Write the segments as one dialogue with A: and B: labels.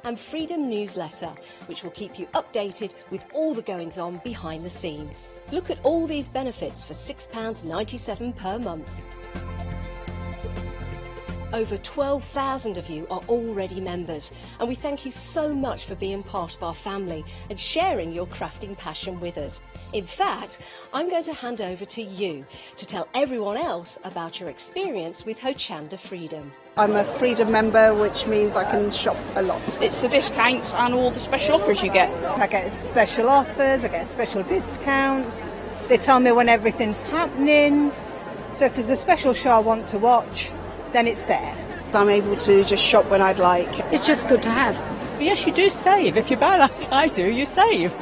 A: and Freedom newsletter, which will keep you updated with all the goings-on behind the scenes. Look at all these benefits for £6.97 per month. Over 12,000 of you are already members, and we thank you so much for being part of our family and sharing your crafting passion with us. In fact, I'm going to hand over to you to tell everyone else about your experience with Hochanda Freedom.
B: I'm a Freedom member, which means I can shop a lot.
C: It's the discounts and all the special offers you get.
B: I get special offers, I get special discounts. They tell me when everything's happening. So if there's a special show I want to watch, then it's there. I'm able to just shop when I'd like.
D: It's just good to have.
C: Yes, you do save. If you buy like I do, you save.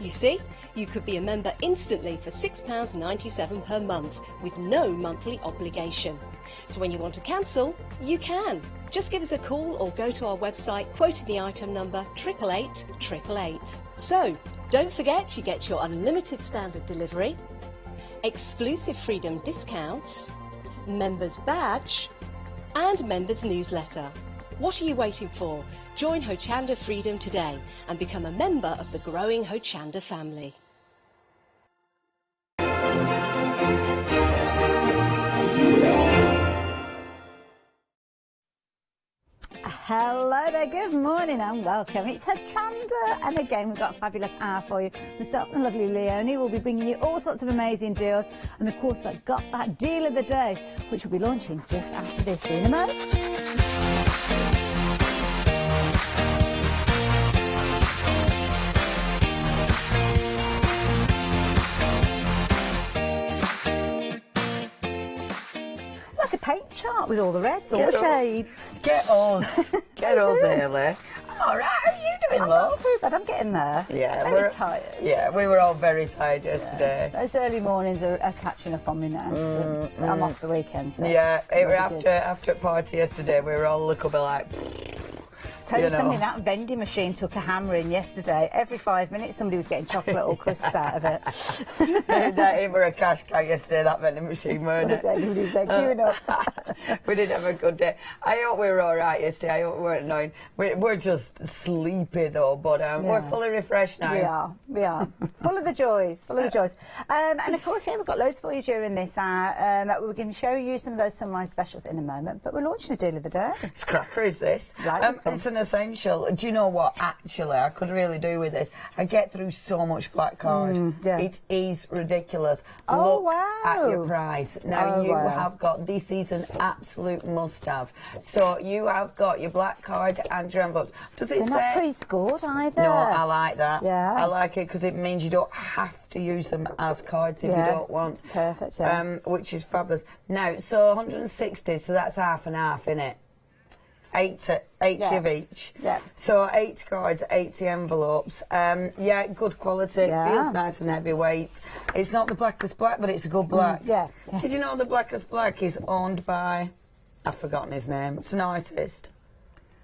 A: You see, you could be a member instantly for £6.97 per month with no monthly obligation. So when you want to cancel, you can. Just give us a call or go to our website quoting the item number 888 888. So, don't forget you get your unlimited standard delivery, exclusive Freedom discounts, members badge and members newsletter. What are you waiting for? Join Hochanda Freedom today and become a member of the growing Hochanda family.
E: Hello there, good morning and welcome. It's Hochanda, and again we've got a fabulous hour for you. Myself and lovely Leonie will be bringing you all sorts of amazing deals, and of course they've got that deal of the day, which will be launching just after this in a moment. Like a paint chart with all the reds, all the shades.
F: Get us early. I'm all right. How are you doing,
E: I'm
F: love?
E: not too bad. I'm getting there.
F: Yeah,
E: I'm very tired.
F: Yeah, we were all very tired yesterday.
E: Those early mornings are catching up on me now. I'm off the weekend. So
F: Yeah, it were
E: really
F: after a party yesterday. We were all a little bit like.
E: Tell you
F: you know.
E: something, that vending machine took a hammering yesterday. Every 5 minutes somebody was getting chocolate or crisps out of it.
F: It were a cash cow yesterday, that vending machine, weren't it?
E: Everybody's there queuing up.
F: We didn't have a good day. I hope we were all right yesterday. I hope we weren't annoying. We're just sleepy though, but we're fully refreshed now.
E: We are. Full of the joys, and of course, we've got loads for you during this hour. That we're going to show you some of those sunrise specials in a moment, but we're launching a deal of the day.
F: It's cracker, is this?
E: Right,
F: it's an essential. Do you know what, actually, I could really do with this? I get through so much black card. It is ridiculous.
E: Oh,
F: Look
E: wow.
F: at your price. Now, you have got, this is an absolute must-have. So, you have got your black card and your envelopes. Does it
E: They're
F: say...
E: not pre-scored either.
F: No, I like that.
E: Yeah.
F: I like it because it means you don't have to use them as cards if you don't want.
E: Perfect, yeah.
F: Which is fabulous. Now, so 160, so that's half and half, innit? 80 of each.
E: Yeah.
F: So 80 cards, 80 envelopes. Yeah, good quality.
E: Yeah.
F: Feels nice and heavyweight. It's not the blackest black, but it's a good black.
E: Yeah.
F: Did you know the blackest black is owned by... I've forgotten his name. It's an artist.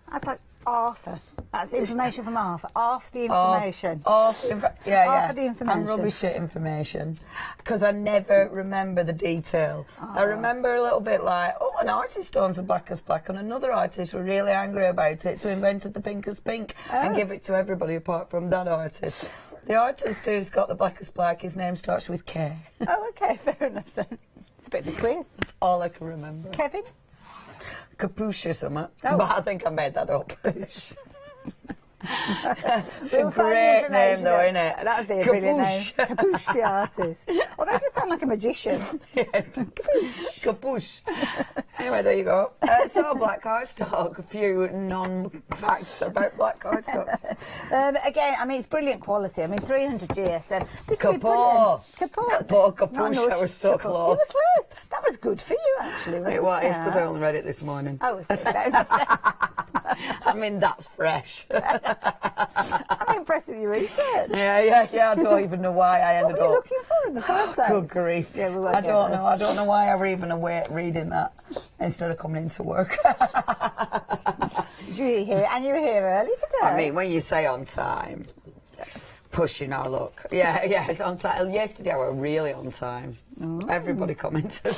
E: I thought Arthur. That's information from Arthur. Half the information.
F: Half the
E: information.
F: I'm rubbish at information because I never remember the detail. I remember a little bit like, an artist owns the blackest black, and another artist were really angry about it, so invented the pinkest pink and give it to everybody apart from that artist. The artist who's got the blackest black, his name starts with K.
E: Oh, okay, fair enough then. It's a bit of a quiz.
F: That's all I can remember.
E: Kevin?
F: Capuche or something. But I think I made that up. It's a great name though, isn't it?
E: That would be a brilliant name. Capuche the artist. Well, they just sound like a magician.
F: Capuche. Anyway, there you go. So black card stock, a few non-facts about black card stock.
E: Again, I mean, it's brilliant quality. I mean, 300 GSM. This would be brilliant.
F: Capuche, I was so close.
E: You were close. That was good for you, actually.
F: It was, because I only read it this morning.
E: Oh, was it? Fair enough.
F: I mean, that's fresh.
E: I'm impressed with your research.
F: Yeah. I don't even know why I ended up.
E: What were you looking for in the first place?
F: Good grief.
E: Yeah, we
F: I don't know. I don't know why I were even awake reading that instead of coming into work.
E: You were here, and you were here early today.
F: I mean, when you say on time, pushing our luck. Yeah, it's on time. Yesterday I were really on time. Oh. Everybody commented.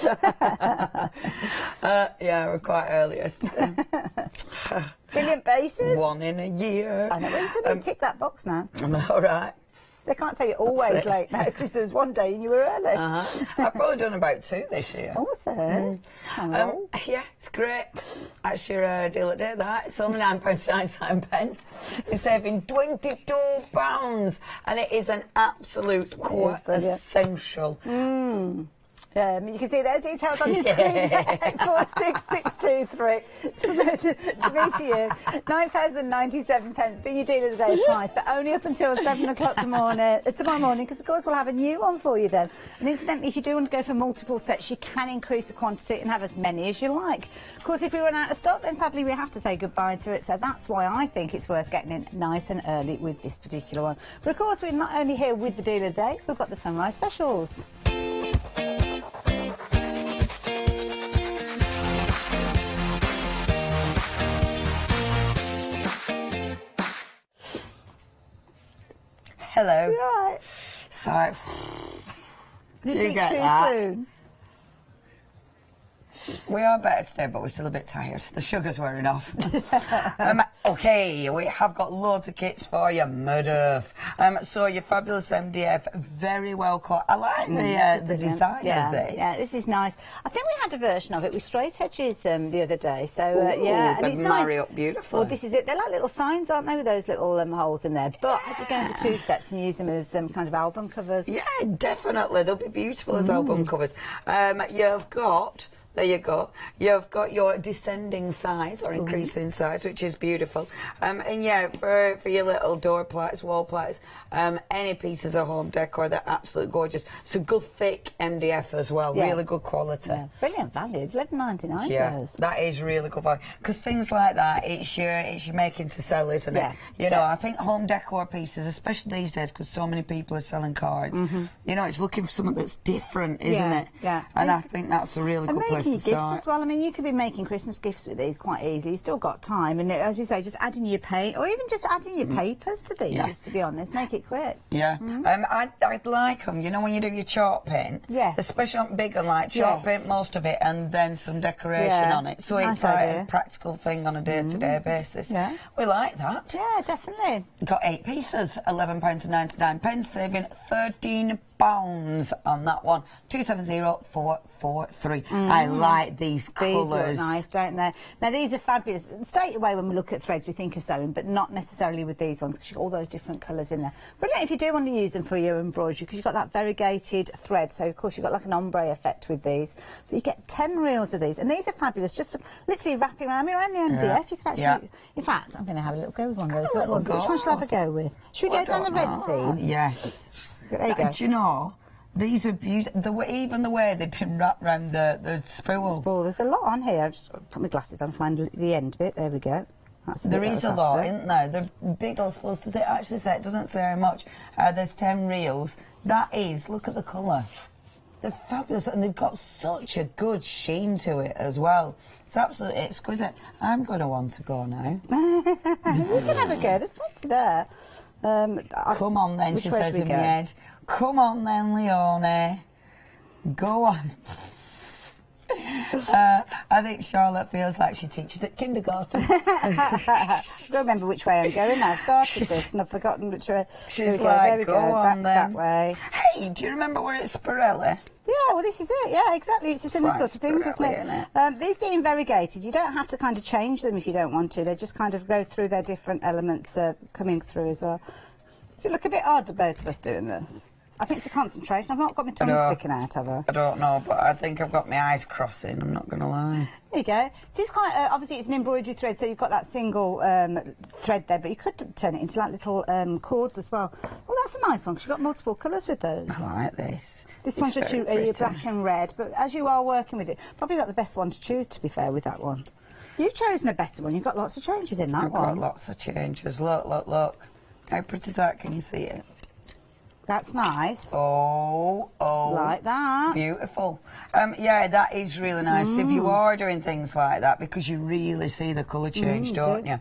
F: Yeah, we're quite early yesterday.
E: Brilliant bases.
F: One in a year.
E: I know. Well, you didn't tick that box now.
F: All right.
E: They can't say you're always late now because there was one day and you were early.
F: I've probably done about 2 this year.
E: Also,
F: Yeah, it's great. That's your deal at day, that. It's only £9.99. You're saving £22, and it is an absolute core essential.
E: You can see their details on your screen. 46623. To me to you, £9.97. Be your deal of the day twice, but only up until 7 o'clock tomorrow morning, because of course we'll have a new one for you then. And incidentally, if you do want to go for multiple sets, you can increase the quantity and have as many as you like. Of course, if we run out of stock, then sadly we have to say goodbye to it. So that's why I think it's worth getting in nice and early with this particular one. But of course, we're not only here with the deal of the day, we've got the sunrise specials.
F: Hello.
E: You all right?
F: So, do you get
E: too
F: that?
E: soon?
F: We are better today, but we're still a bit tired. The sugar's wearing off. Okay, we have got loads of kits for you, Murderf. So your fabulous MDF, very well cut. I like the design of this.
E: Yeah, this is nice. I think we had a version of it with straight edges the other day. So
F: Ooh,
E: yeah, and
F: they
E: it's
F: marry
E: nice.
F: up beautifully.
E: Well, this is it. They're like little signs, aren't they, with those little holes in there? But I could go for 2 sets and use them as kind of album covers.
F: Yeah, definitely. They'll be beautiful as album covers. You've got... There you go. You've got your descending size or increasing size, which is beautiful. And yeah, for your little door plates, wall plates, any pieces of home decor, they're absolutely gorgeous. So good thick MDF as well, really good quality.
E: Yeah. Brilliant value, £11.99.
F: Yeah, that is really good value. Because things like that, it's your making to sell, isn't it? You know, I think home decor pieces, especially these days, because so many people are selling cards. You know, it's looking for something that's different, isn't it?
E: Yeah.
F: And I think that's a really good place to
E: gifts
F: start.
E: as well. I mean, you could be making Christmas gifts with these quite easy. You've still got time, and as you say, just adding your paint or even just adding your papers to these. To be honest, make it quick.
F: Yeah, I'd like them. You know, when you do your chalk paint, especially on big and like chalk paint most of it, and then some decoration on it. So it's like a practical thing on a day-to-day basis. Yeah, we like that.
E: Yeah, definitely.
F: Got 8 pieces, £11.99, saving £13 on that one. 270443. I like these colours.
E: These look nice, don't they? Now these are fabulous. Straight away when we look at threads we think of sewing, but not necessarily with these ones because you've got all those different colours in there. Brilliant if you do want to use them for your embroidery because you've got that variegated thread. So of course you've got like an ombre effect with these. But you get 10 reels of these, and these are fabulous. Just for literally wrapping around. I mean, around the MDF, you can actually. In fact, I'm going to have a little go with one of those little ones. Which one shall I have a go with? Should we go down the red theme?
F: Yes.
E: There you go.
F: Do you know? These are beautiful. Even the way they've been wrapped around the spool.
E: There's a lot on here. I've just put my glasses on, find the end bit. There we go.
F: There is a lot, isn't there? The big old spools. Does it actually say? It doesn't say how much. There's 10 reels. That is. Look at the colour. They're fabulous, and they've got such a good sheen to it as well. It's absolutely exquisite. I'm going to want to go now.
E: You can have a go. There's plenty there.
F: Come on then, she says in my head. Come on then, Leonie. Go on. I think Charlotte feels like she teaches at kindergarten.
E: I don't remember which way I'm going now. I've started this and I've forgotten which way.
F: She's like,
E: there we go.
F: On
E: Back that way.
F: Hey, do you remember where it's Pirelli?
E: Yeah, well, this is it. Yeah, exactly. It's a similar sort of thing, isn't it? These being variegated, you don't have to kind of change them if you don't want to. They just kind of go through their different elements coming through as well. Does it look a bit odd, the both of us doing this? I think it's a concentration. I've not got my tongue sticking out, have I?
F: I don't know, but I think I've got my eyes crossing, I'm not going to lie.
E: There you go. This is quite, obviously it's an embroidery thread, so you've got that single thread there, but you could turn it into like little cords as well. Well, that's a nice one, because you've got multiple colours with those.
F: I like this.
E: This one's just your black and red, but as you are working with it, probably not the best one to choose, to be fair, with that one. You've chosen a better one. You've got lots of changes in that one.
F: I've got lots of changes. Look, look, look. How pretty is that? Can you see it?
E: That's nice.
F: Oh.
E: Like that.
F: Beautiful. Yeah, that is really nice. If you are doing things like that, because you really see the colour change, don't you?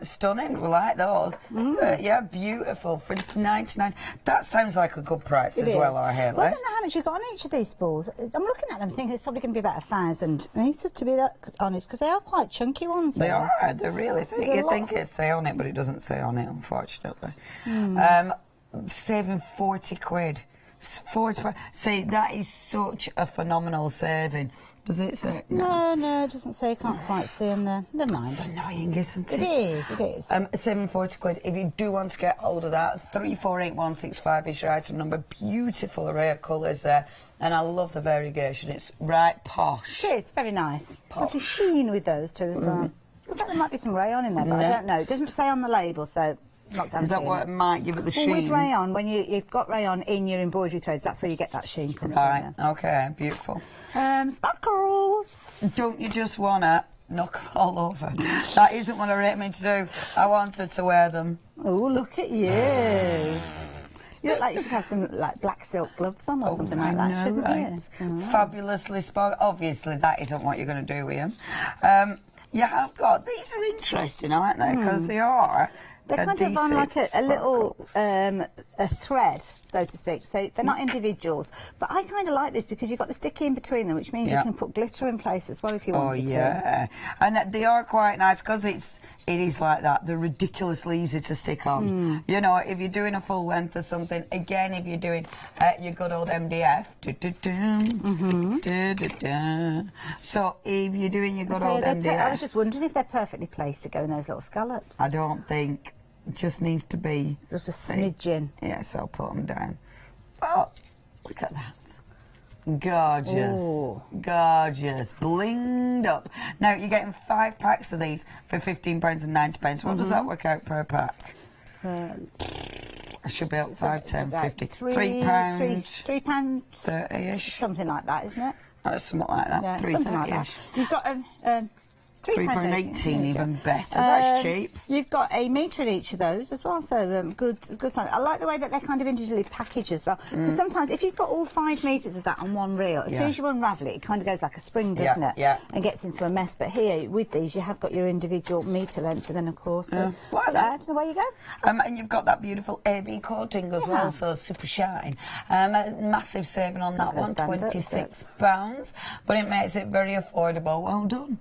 F: Stunning. We like those. Yeah, beautiful. For 99. That sounds like a good price as well, Haley.
E: Well, I don't know how much you got on each of these spools. I'm looking at them thinking it's probably going to be about 1,000 metres, to be that honest, because they are quite chunky ones.
F: They are. They're really thick. You think it'd say on it, but it doesn't say on it, unfortunately. Saving 40 quid. 40. See, that is such a phenomenal saving. Does it say?
E: No, it doesn't say. You can't quite see in there. Never mind.
F: It's annoying, isn't it?
E: It is.
F: 740 quid. If you do want to get hold of that, 348165 is your item number. Beautiful array of colours there. And I love the variegation. It's right posh.
E: It is. Very nice.
F: Posh.
E: Lovely sheen with those two as well. Looks like there might be some rayon in there, but I don't know. It doesn't say on the label, so...
F: Is that what might give it the sheen?
E: With rayon, when you've got rayon in your embroidery threads, that's where you get that sheen coming
F: right,
E: from.
F: Okay, beautiful.
E: Sparkles! Don't
F: you just want to knock all over? That isn't what I rate me to do. I wanted to wear them.
E: Oh, look at you. You look like you should have some like black silk gloves on or something like that, shouldn't you?
F: Fabulously sparkly. Obviously, that isn't what you're going to do with them. Yeah, I've got... These are interesting, aren't they? Because they are...
E: They're kind of on like a little a thread, so to speak. So they're not individuals. But I kind of like this because you've got the sticky in between them, which means you can put glitter in place as well if you wanted to.
F: And they are quite nice because it is like that. They're ridiculously easy to stick on. You know, if you're doing a full length or something, again, if you're doing your good old MDF, so if you're doing your good old MDF...
E: I was just wondering if they're perfectly placed to go in those little scallops.
F: I don't think... It just needs to be...
E: Just a smidgen.
F: Yes, I'll put them down. Oh, look at that. Gorgeous. Ooh. Gorgeous. Blinged up. Now, you're getting 5 packs of these for £15.90. What does that work out per pack? I should be up 5, 10, 50. £3.
E: £3.
F: 30-ish.
E: Something like that, isn't it?
F: Something like that.
E: Yeah, something like that. You've got
F: £3.18, even better. That's cheap.
E: You've got a metre in each of those as well, so good sign. I like the way that they're kind of individually packaged as well. Because sometimes if you've got all 5 metres of that on one reel, as soon as you unravel it, it kind of goes like a spring, doesn't it?
F: Yeah.
E: And gets into a mess. But here, with these, you have got your individual metre lengths, and then of course,
F: like
E: that. And away you go.
F: And you've got that beautiful AB coating as well, so super shine. Massive saving on that one, £26, but it makes it very affordable. Well done.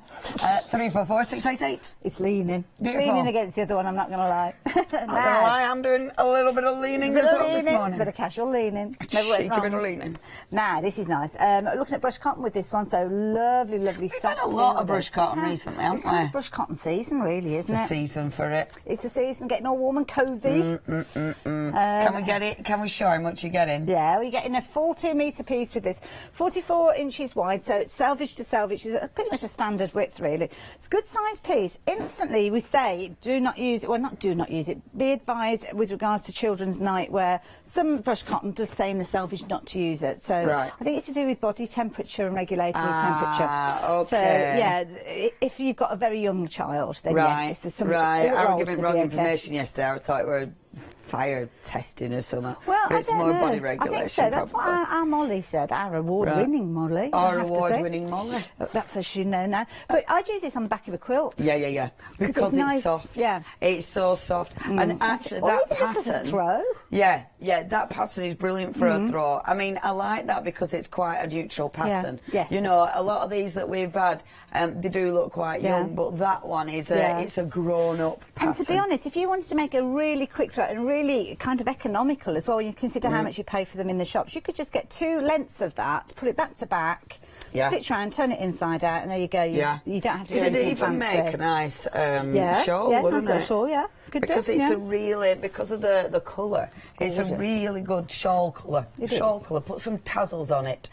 F: 344688.
E: It's leaning.
F: Beautiful.
E: Leaning against the other one, I'm not going to lie.
F: Not going to lie, I'm doing a little bit of leaning as well this morning.
E: Bit of casual leaning.
F: Cheeky bit of leaning.
E: Nah, this is nice. Looking at brush cotton with this one, so lovely
F: We've had a lot of brush cotton recently, haven't we?
E: It's kind of brush cotton season, really, isn't it?
F: It's the season for it.
E: It's the season, getting all warm and cosy.
F: Can we get it? Can we show how much you're getting?
E: Yeah, we're getting a 42-metre piece with this. 44 inches wide, so it's selvage to selvage. It's pretty much a standard width, really. It's a good size piece. Instantly, we say, do not use it. Well, not do not use it. Be advised with regards to children's nightwear. Some brush cotton does say in the selvage not to use it. So I think it's to do with body temperature and regulatory temperature.
F: Okay.
E: So, yeah, if you've got a very young child, then yes. It's some
F: I was given wrong information yesterday. I thought we were fire testing or something.
E: Well,
F: but it's more body regulation.
E: I think so. That's what our Molly said. Our award-winning Molly.
F: Our award-winning Molly.
E: That's as she know now. But I'd use this on the back of a quilt.
F: Yeah. Because it's soft.
E: Yeah.
F: It's so soft. And actually, that pattern.
E: Just a throw.
F: Yeah, that pattern is brilliant for a throw. I mean, I like that because it's quite a neutral pattern.
E: Yeah. Yes.
F: You know, a lot of these that we've had, they do look quite young, but that one is it's a grown-up pattern.
E: And to be honest, if you wanted to make a really quick throw and really kind of economical as well, when you consider how much you pay for them in the shops, you could just get 2 lengths of that, put it back to back, stitch around, turn it inside out, and there you go. You don't have to do anything
F: even
E: fancy.
F: Make a nice shawl, wouldn't
E: nice
F: it?
E: Shawl, yeah.
F: Because it's a really, because of the colour, it's a really good shawl colour. Shawl colour. Put some tassels on it.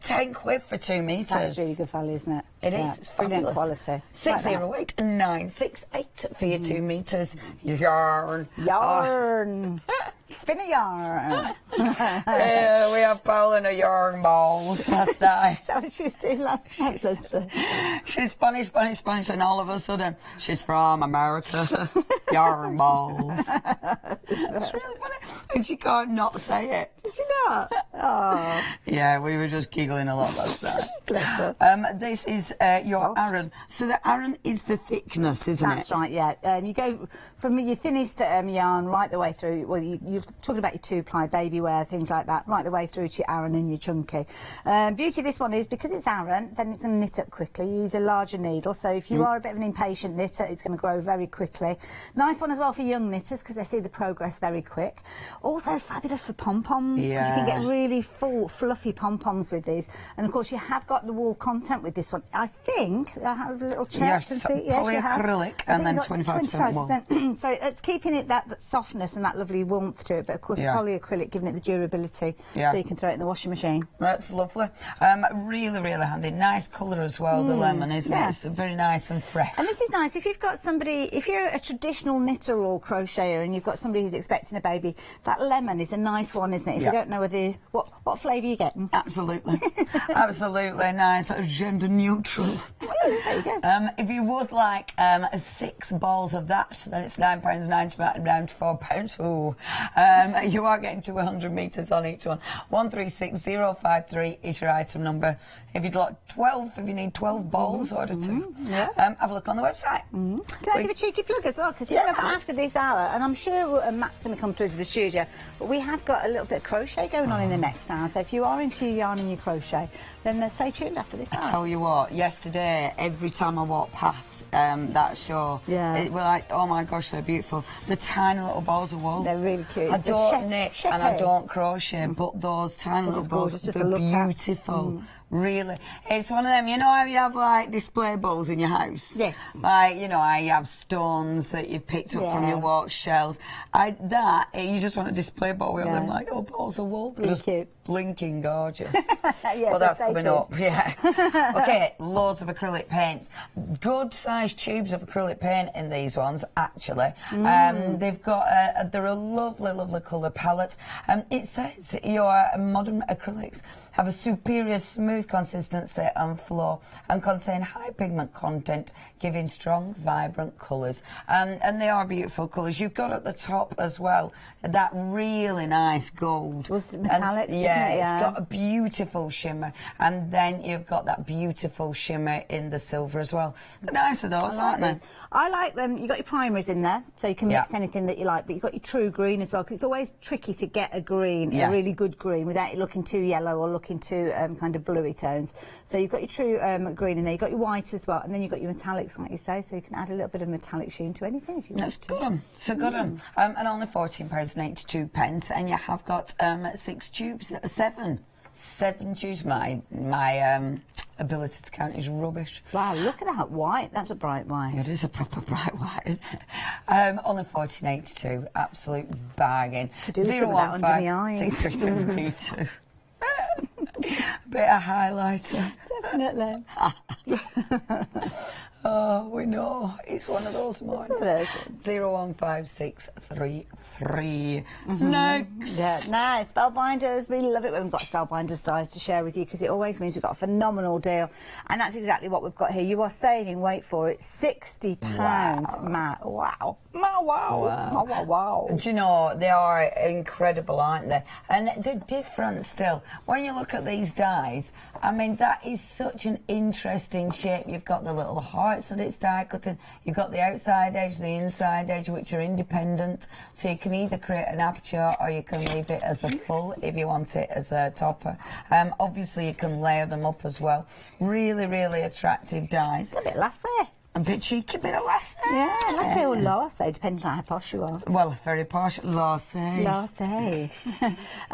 F: 10 quid for 2 metres.
E: That's really good value, isn't it?
F: It is. It's brilliant
E: quality.
F: 608 968 for your 2 metres. Yarn.
E: Spin a yarn.
F: Yeah, we have Paul and her yarn balls last night.
E: Is that what she was doing last night?
F: She's Spanish, and all of a sudden she's from America. Yarn balls. It's really funny. And she can't not say it.
E: Did she not? Oh.
F: Yeah, we were just giggling a lot last night.
E: Bless her.
F: This is your
E: Soft.
F: Aran. So the Aran is the thickness, isn't it?
E: That's right, yeah. You go from your thinnest yarn right the way through. Well, you're talking about your 2-ply baby wear, things like that, right the way through to your Aran and your chunky. Beauty of this one is because it's Aran, then it's going to knit up quickly. You use a larger needle, so if you are a bit of an impatient knitter, it's going to grow very quickly. Nice one as well for young knitters because they see the progress very quick. Also fabulous for pom-poms because you can get really full, fluffy pom-poms with these. And of course, you have got the wool content with this one. I think I have a little check
F: Yes,
E: and see. Yes, you have.
F: polyacrylic and then 25% wool.
E: So it's keeping it that softness and that lovely warmth to it, but of course polyacrylic giving it the durability, so you can throw it in the washing machine.
F: That's lovely. Really, really handy. Nice colour as well, the lemon, isn't it? It's very nice and fresh.
E: And this is nice if you've got somebody, if you're a traditional knitter or crocheter and you've got somebody who's expecting a baby, that lemon is a nice one, isn't it? If you don't know whether what flavour you're getting.
F: Absolutely. Absolutely nice. Gender neutral.
E: There you go.
F: If you would like 6 balls of that, then it's £9.95 down to £4. Ooh. You are getting to 100 metres on each one. 136053 is your item number. If you'd like 12, if you need 12 balls, order 2. Have a look on the website.
E: Can I give a cheeky plug as well? Because after this hour, and I'm sure Matt's going to come through to the studio, but we have got a little bit of crochet going on in the next hour. So if you are into your yarn and your crochet, then stay tuned after this hour.
F: I tell you what, yesterday, every time I walked past that show, it was like, oh my gosh, they're beautiful. The tiny little balls of wool.
E: They're really cute.
F: I don't knit and I don't crochet, but those tiny little balls, they're beautiful. Really. It's one of them, you know how you have like display balls in your house?
E: Yes.
F: Like, you know, how you have stones that you've picked up from your work shells. You just want a display ball with them like, oh, balls of wool. They're just
E: cute.
F: Blinking gorgeous.
E: Yes,
F: well, that's coming up, Okay, loads of acrylic paints. Good sized tubes of acrylic paint in these ones, actually. They've got, they're a lovely, lovely colour palette. It says your modern acrylics have a superior smooth consistency and flow and contain high pigment content, giving strong, vibrant colours. And they are beautiful colours. You've got at the top as well that really nice gold.
E: Was it metallics, isn't it?
F: It's got a beautiful shimmer. And then you've got that beautiful shimmer in the silver as well. They're nice of those, aren't they?
E: I like them. You've got your primaries in there, so you can mix anything that you like, but you've got your true green as well, because it's always tricky to get a green, a really good green, without it looking too yellow or looking too kind of bluey tones. So you've got your true green in there, you've got your white as well, and then you've got your metallics, like you say, so you can add a little bit of metallic sheen to anything if you want to.
F: That's good. So good. And only £14.82, and you have got 6 tubes, 7 tubes. My ability to count is rubbish.
E: Wow, look at that white. That's a bright white.
F: It is a proper bright white, isn't it? Only £14.82, absolute bargain.
E: Could do some of that under my eyes.
F: Bit of highlighter.
E: Definitely.
F: Oh, we know. It's one of those mornings. 015633. Next.
E: Yeah, nice. Spellbinders. We love it when we've got Spellbinders dies to share with you, because it always means we've got a phenomenal deal. And that's exactly what we've got here. You are saving, wait for it, £60. Wow. Wow.
F: Do you know, they are incredible, aren't they? And they're different still. When you look at these dies, I mean, that is such an interesting shape. You've got the little hearts that it's die cutting. You've got the outside edge, the inside edge, which are independent. So you can either create an aperture or you can leave it as a full if you want it as a topper. Obviously, you can layer them up as well. Really, really attractive dies.
E: A bit lacy.
F: A bit cheeky, bit of lacy.
E: Yeah, lacy or lacy, depending on how posh you are.
F: Well, very posh. Lacy.
E: And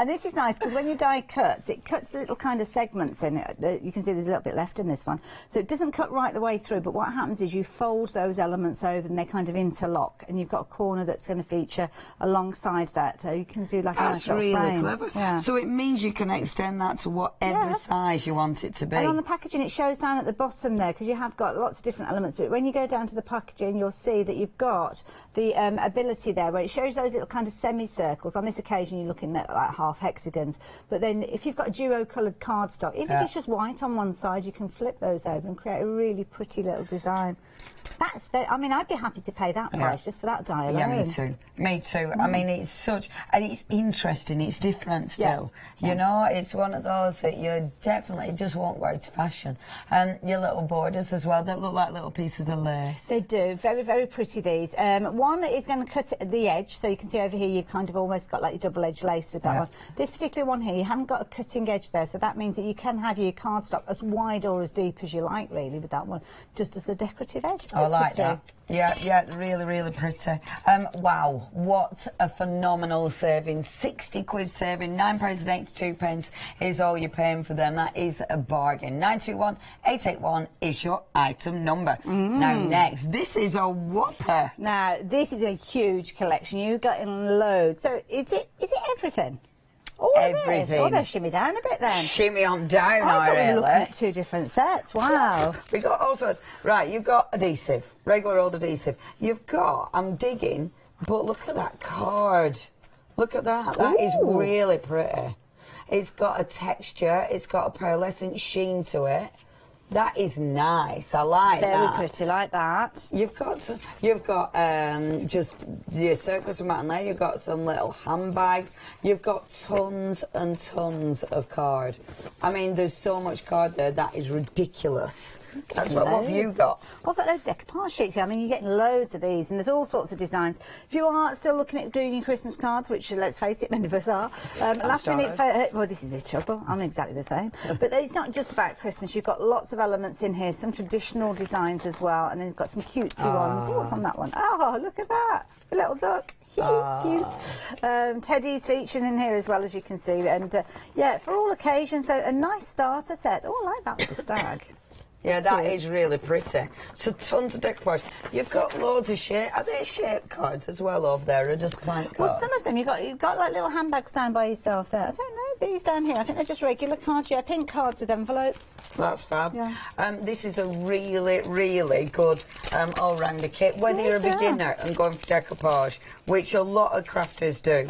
E: this is nice, because when your die cuts, it cuts little kind of segments in it. You can see there's a little bit left in this one. So it doesn't cut right the way through, but what happens is you fold those elements over and they kind of interlock, and you've got a corner that's going to feature alongside that. So you can do like a nice little frame.
F: That's really clever.
E: Yeah.
F: So it means you can extend that to whatever size you want it to be.
E: And on the packaging, it shows down at the bottom there, because you have got lots of different elements, but but when you go down to the packaging, you'll see that you've got the ability there where it shows those little kind of semicircles. On this occasion, you're looking at like half hexagons. But then if you've got duo-coloured cardstock, even if it's just white on one side, you can flip those over and create a really pretty little design. That's very, I mean, I'd be happy to pay that price just for that die alone.
F: Yeah, me too. Me too. I mean, it's such, and it's interesting, it's different still. You know, it's one of those that you definitely just won't go out of fashion. And your little borders as well, they look like little pieces of lace.
E: They do. Very, very pretty, these. One is going to cut at the edge, so you can see over here you've kind of almost got like your double-edged lace with that one. This particular one here, you haven't got a cutting edge there, so that means that you can have your cardstock as wide or as deep as you like, really, with that one, just as a decorative edge.
F: I like that. Yeah, really, really pretty. Wow, what a phenomenal saving. 60 quid saving, £9.82 is all you're paying for them. That is a bargain. 921-881 is your item number. Now, next, this is a whopper.
E: Now, this is a huge collection. You've got in loads. So, is it everything? All
F: Everything.
E: This. Oh, no, shimmy down a bit then.
F: Shimmy on down,
E: I thought we were looking
F: really.
E: at two different sets. Wow.
F: We got all sorts. Right, you've got adhesive, regular old adhesive. You've got, I'm digging, but look at that card. Look at that. That is really pretty. It's got a texture. It's got a pearlescent sheen to it. That is nice. I like that.
E: Very pretty, like that.
F: You've got some, just your circus mountain there. You've got some little handbags. You've got tons and tons of card. I mean, there's so much card there. That is ridiculous. That's what have you got?
E: Well, I've got those decoupage sheets here. I mean, you're getting loads of these, and there's all sorts of designs. If you are still looking at doing your Christmas cards, which, let's face it, many of us are, last minute... well, this is the trouble. I'm exactly the same. But it's not just about Christmas. You've got lots of elements in here, some traditional designs as well, and then you've got some cutesy ones. Oh, what's on that one? Oh, look at that. A little duck. Cute. Teddy's featuring in here as well, as you can see. And, yeah, for all occasions, so a nice starter set. Oh, I like that with the stag.
F: Yeah, that is really pretty. So tons of decoupage. You've got loads of shape. Are they shaped cards as well over there, or just blank cards?
E: Well, some of them you've got like little handbags down by yourself there. I don't know these down here. I think they're just regular cards. Yeah, pink cards with envelopes.
F: That's fab.
E: Yeah.
F: This is a really, really good all-rounder kit. Whether you're a beginner and going for decoupage, which a lot of crafters do,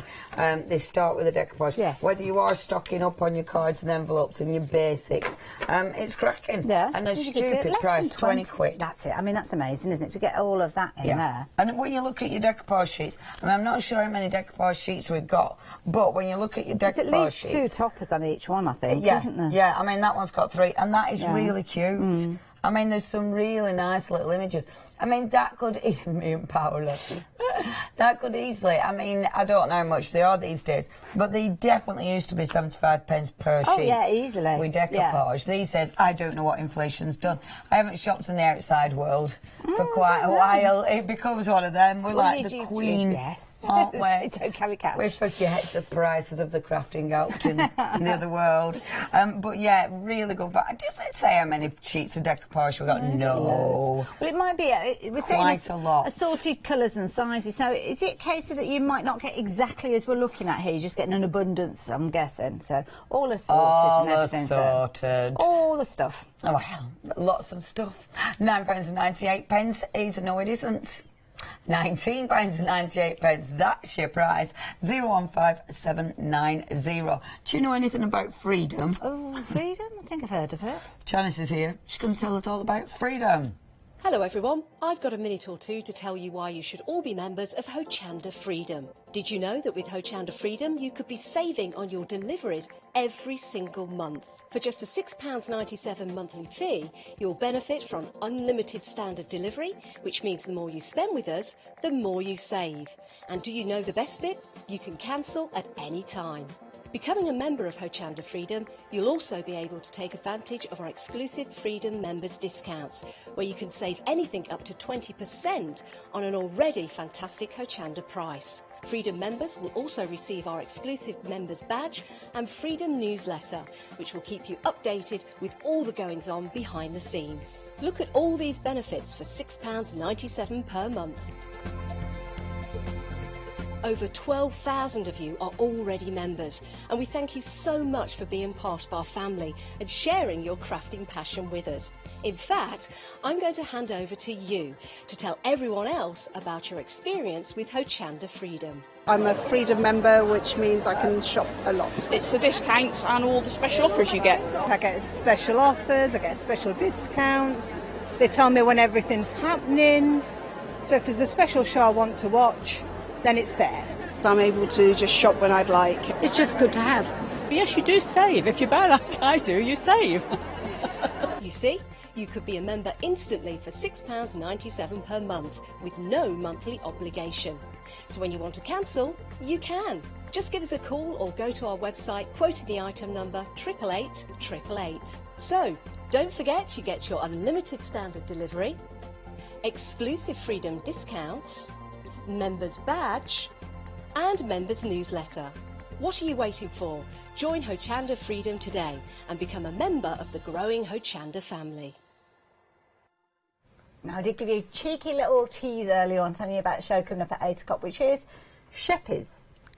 F: they start with a decoupage.
E: Yes.
F: Whether you are stocking up on your cards and envelopes and your basics, it's cracking.
E: Yeah.
F: And a stupid price, 20 quid.
E: That's it. I mean, that's amazing, isn't it, to get all of that in there.
F: And when you look at your decoupage sheets, I mean, I'm not sure how many decoupage sheets we've got, but when you look at your decoupage
E: There's at least
F: sheets...
E: 2 toppers on each one, I think,
F: yeah,
E: isn't there?
F: Yeah, I mean, that one's got 3, and that is really cute. I mean, there's some really nice little images. I mean, that could even me and Paola. That could easily, I mean, I don't know how much they are these days, but they definitely used to be 75 pence per sheet.
E: Oh, yeah, easily.
F: With decoupage. These days, I don't know what inflation's done. I haven't shopped in the outside world for quite a while. It becomes one of them. We're like the queen, aren't we?
E: Don't carry cash.
F: We forget the prices of the crafting out in the other world. But yeah, really good. But does it say how many sheets of decoupage we got? No.
E: Well, it might be we're
F: quite a lot.
E: Assorted colours and sizes. So is it a case of that you might not get exactly as we're looking at here? You're just getting an abundance, I'm guessing. So all assorted and everything.
F: Assorted.
E: So all the stuff.
F: Oh, well, lots of stuff. £9.98 is, no, it isn't. £19.98, that's your price. 015790. Do you know anything about freedom?
E: Oh, freedom? I think I've heard of it.
F: Janice is here. She's going to tell us all about freedom.
A: Hello everyone, I've got a minute or two to tell you why you should all be members of Hochanda Freedom. Did you know that with Hochanda Freedom you could be saving on your deliveries every single month? For just a £6.97 monthly fee, you'll benefit from unlimited standard delivery, which means the more you spend with us, the more you save. And do you know the best bit? You can cancel at any time. Becoming a member of Hochanda Freedom, you'll also be able to take advantage of our exclusive Freedom members discounts, where you can save anything up to 20% on an already fantastic Hochanda price. Freedom members will also receive our exclusive members badge and Freedom newsletter, which will keep you updated with all the goings-on behind the scenes. Look at all these benefits for £6.97 per month. Over 12,000 of you are already members, and we thank you so much for being part of our family and sharing your crafting passion with us. In fact, I'm going to hand over to you to tell everyone else about your experience with Hochanda Freedom.
B: I'm a Freedom member, which means I can shop a lot.
C: It's the discounts and all the special offers you get.
B: I get special offers, I get special discounts. They tell me when everything's happening. So if there's a special show I want to watch, then it's there. I'm able to just shop when I'd like.
C: It's just good to have. Yes, you do save. If you buy like I do, you save.
A: You see, you could be a member instantly for £6.97 per month with no monthly obligation. So when you want to cancel, you can. Just give us a call or go to our website quoting the item number 888 888. So, don't forget you get your unlimited standard delivery, exclusive Freedom discounts, members badge and members newsletter. What are you waiting for? Join Hochanda Freedom today and become a member of the growing Hochanda family.
E: Now, I did give you a cheeky little tease earlier on telling you about a show coming up at 8 o'clock, which is Sheppies.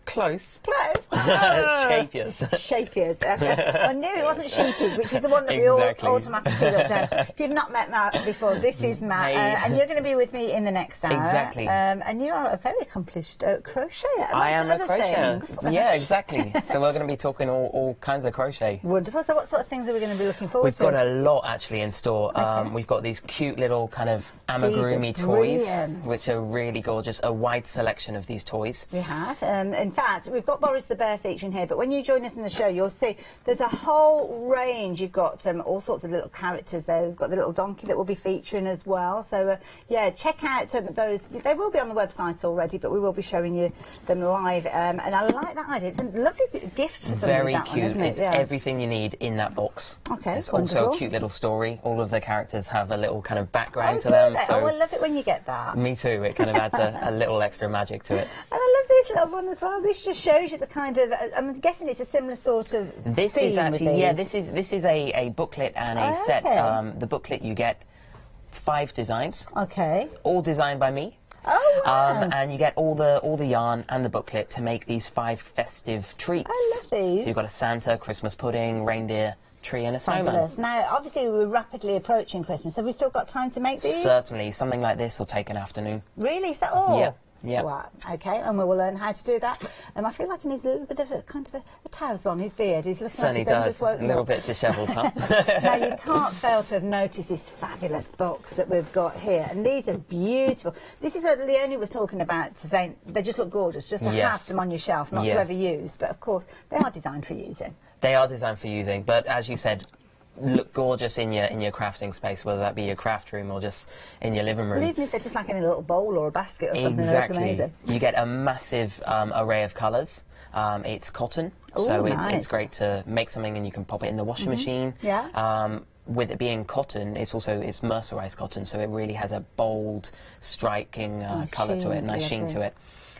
D: Close.
E: Close.
D: Shapiers.
E: Shapiers. Okay. I knew it wasn't Sheepies, which is the one that we all automatically looked at. If you've not met Matt before, this is Matt, and you're going to be with me in the next hour.
D: Exactly.
E: And you are a very accomplished crocheter.
D: I am a crocheter. Yeah, exactly. So we're going to be talking all kinds of crochet.
E: Wonderful. So what sort of things are we going to be looking forward to?
D: We've got a lot actually in store.
E: Okay.
D: We've got these cute little kind of amigurumi toys, which are really gorgeous. A wide selection of these toys.
E: We have. In fact, we've got Boris the Bear featuring here, but when you join us in the show, you'll see there's a whole range. You've got all sorts of little characters there. We've got the little donkey that will be featuring as well. So, yeah, check out those. They will be on the website already, but we will be showing you them live. And I like that idea. It's a lovely gift for somebody.
D: Very
E: that
D: cute.
E: One, isn't it?
D: It's everything you need in that box.
E: Okay,
D: It's
E: wonderful.
D: also a cute little story. All of the characters have a little kind of background to them. So
E: I love it when you get that.
D: Me too. It kind of adds a little extra magic to it.
E: And I love this little one as well. This just shows you the kind of. I'm guessing it's a similar sort of.
D: This
E: theme
D: is actually
E: with these.
D: This is a booklet and a set. The booklet you get 5 designs.
E: Okay.
D: All designed by me.
E: Oh wow.
D: And you get all the yarn and the booklet to make these 5 festive treats.
E: I love these.
D: So you've got a Santa, Christmas pudding, reindeer, tree and a snowman.
E: Fabulous. Now, obviously, we're rapidly approaching Christmas. Have we still got time to make these?
D: Certainly. Something like this will take an afternoon.
E: Really? Is that all?
D: Yeah. Yeah.
E: Wow. Okay, and we will learn how to do that. I feel like he needs a little bit of a kind of a towel on his beard. He's looking
D: Certainly
E: like he's only
D: does.
E: just woken
D: A little
E: up.
D: bit dishevelled, huh?
E: Now, you can't fail to have noticed this fabulous box that we've got here. And these are beautiful. This is what Leonie was talking about, saying they just look gorgeous, just to have them on your shelf, not to ever use. But, of course, they are designed for using.
D: They are designed for using, but as you said, look gorgeous in your crafting space, whether that be your craft room or just in your living room.
E: Well, even if they're just like in a little bowl or a basket or something, they look amazing.
D: You get a massive array of colours. It's cotton, so it's great to make something and you can pop it in the washing machine.
E: Yeah.
D: With it being cotton, it's mercerised cotton, so it really has a bold, striking colour to it, nice sheen to it.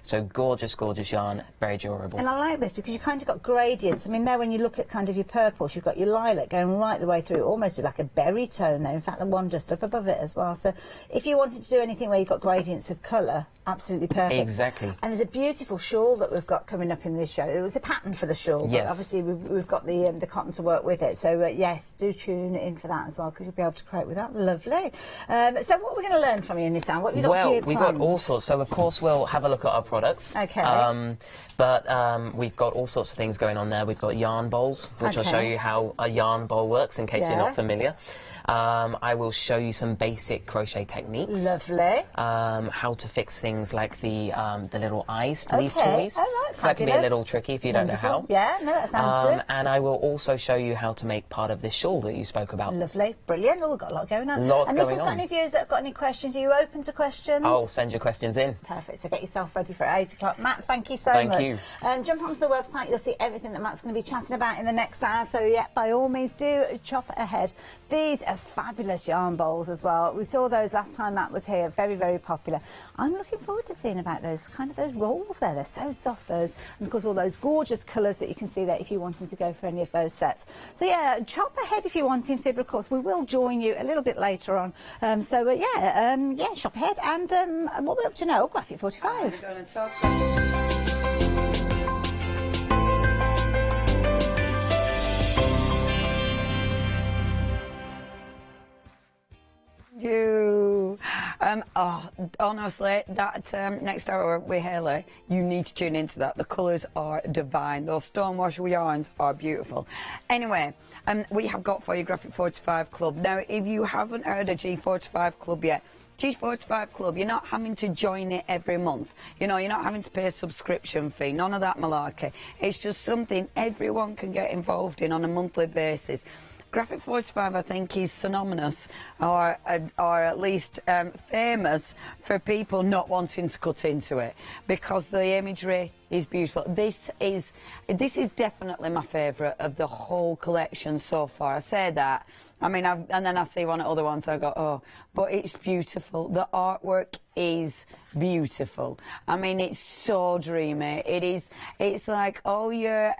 D: So gorgeous, gorgeous yarn, very durable.
E: And I like this because you kind of got gradients. I mean, there when you look at kind of your purples, you've got your lilac going right the way through, almost like a berry tone there. In fact, the one just up above it as well. So if you wanted to do anything where you've got gradients of colour, absolutely perfect.
D: Exactly.
E: And there's a beautiful shawl that we've got coming up in this show. It was a pattern for the shawl, but obviously we've got the cotton to work with it. So yes, do tune in for that as well because you'll be able to create with that. Lovely. So what are we going to learn from you in this hour? What have you got for your
D: we've got all sorts. So of course we'll have a look at our products.
E: Okay.
D: But we've got all sorts of things going on there. We've got yarn bowls, which I'll show you how a yarn bowl works in case you're not familiar. I will show you some basic crochet techniques.
E: Lovely.
D: How to fix things like the little eyes to these toys.
E: Oh, right,
D: so that can be a little tricky if you don't know how.
E: Yeah, no, that sounds good.
D: And I will also show you how to make part of this shawl that you spoke about.
E: Lovely. Brilliant. Oh, we've got a lot going on.
D: Lots
E: and if
D: going
E: we've got
D: on.
E: any viewers that have got any questions, are you open to questions?
D: I'll send your questions in.
E: Perfect. So get yourself ready for 8 o'clock. Matt, thank you so much.
D: Thank you.
E: Jump onto the website. You'll see everything that Matt's going to be chatting about in the next hour. So, yeah, by all means, do chop ahead. These are fabulous yarn bowls as well. We saw those last time Matt was here. Very, very popular. I'm looking forward to seeing about those rolls there. They're so soft, those. And, of course, all those gorgeous colours that you can see there if you're wanting to go for any of those sets. So, yeah, chop ahead if you're wanting to. But, of course, we will join you a little bit later on. Shop ahead. And what we're up to now, Graphic 45.
F: We're going to talk Honestly, that next hour with Haley, you need to tune into that. The colours are divine. Those stonewash yarns are beautiful. Anyway, we have got for you Graphic 45 Club. Now, if you haven't heard of G45 Club yet, G45 Club, you're not having to join it every month. You know, you're not having to pay a subscription fee. None of that malarkey. It's just something everyone can get involved in on a monthly basis. Graphic 45, I think, is synonymous, or at least famous for people not wanting to cut into it, because the imagery is beautiful. This is definitely my favourite of the whole collection so far. I say that. I mean, and then I see one of other ones, so I go, oh, but it's beautiful. The artwork is beautiful. I mean, it's so dreamy. It's like, oh, you're...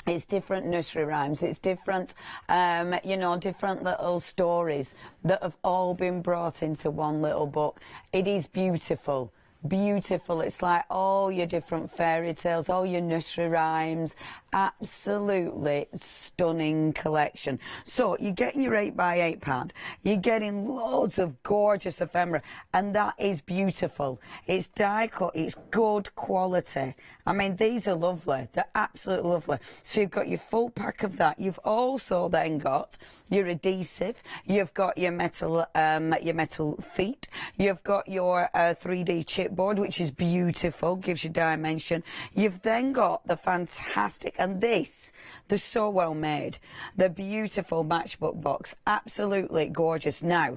F: It's different nursery rhymes, it's different, you know, different little stories that have all been brought into one little book. It is beautiful. Beautiful. It's like all your different fairy tales, all your nursery rhymes. Absolutely stunning collection. So you're getting your 8x8 pad, you're getting loads of gorgeous ephemera, and that is beautiful. It's die cut, it's good quality. I mean, these are lovely. They're absolutely lovely. So you've got your full pack of that. You've also then got your adhesive, you've got your metal feet, you've got your 3D chipboard, which is beautiful, gives you dimension. You've then got the fantastic, and they're so well made, the beautiful matchbook box, absolutely gorgeous. Now,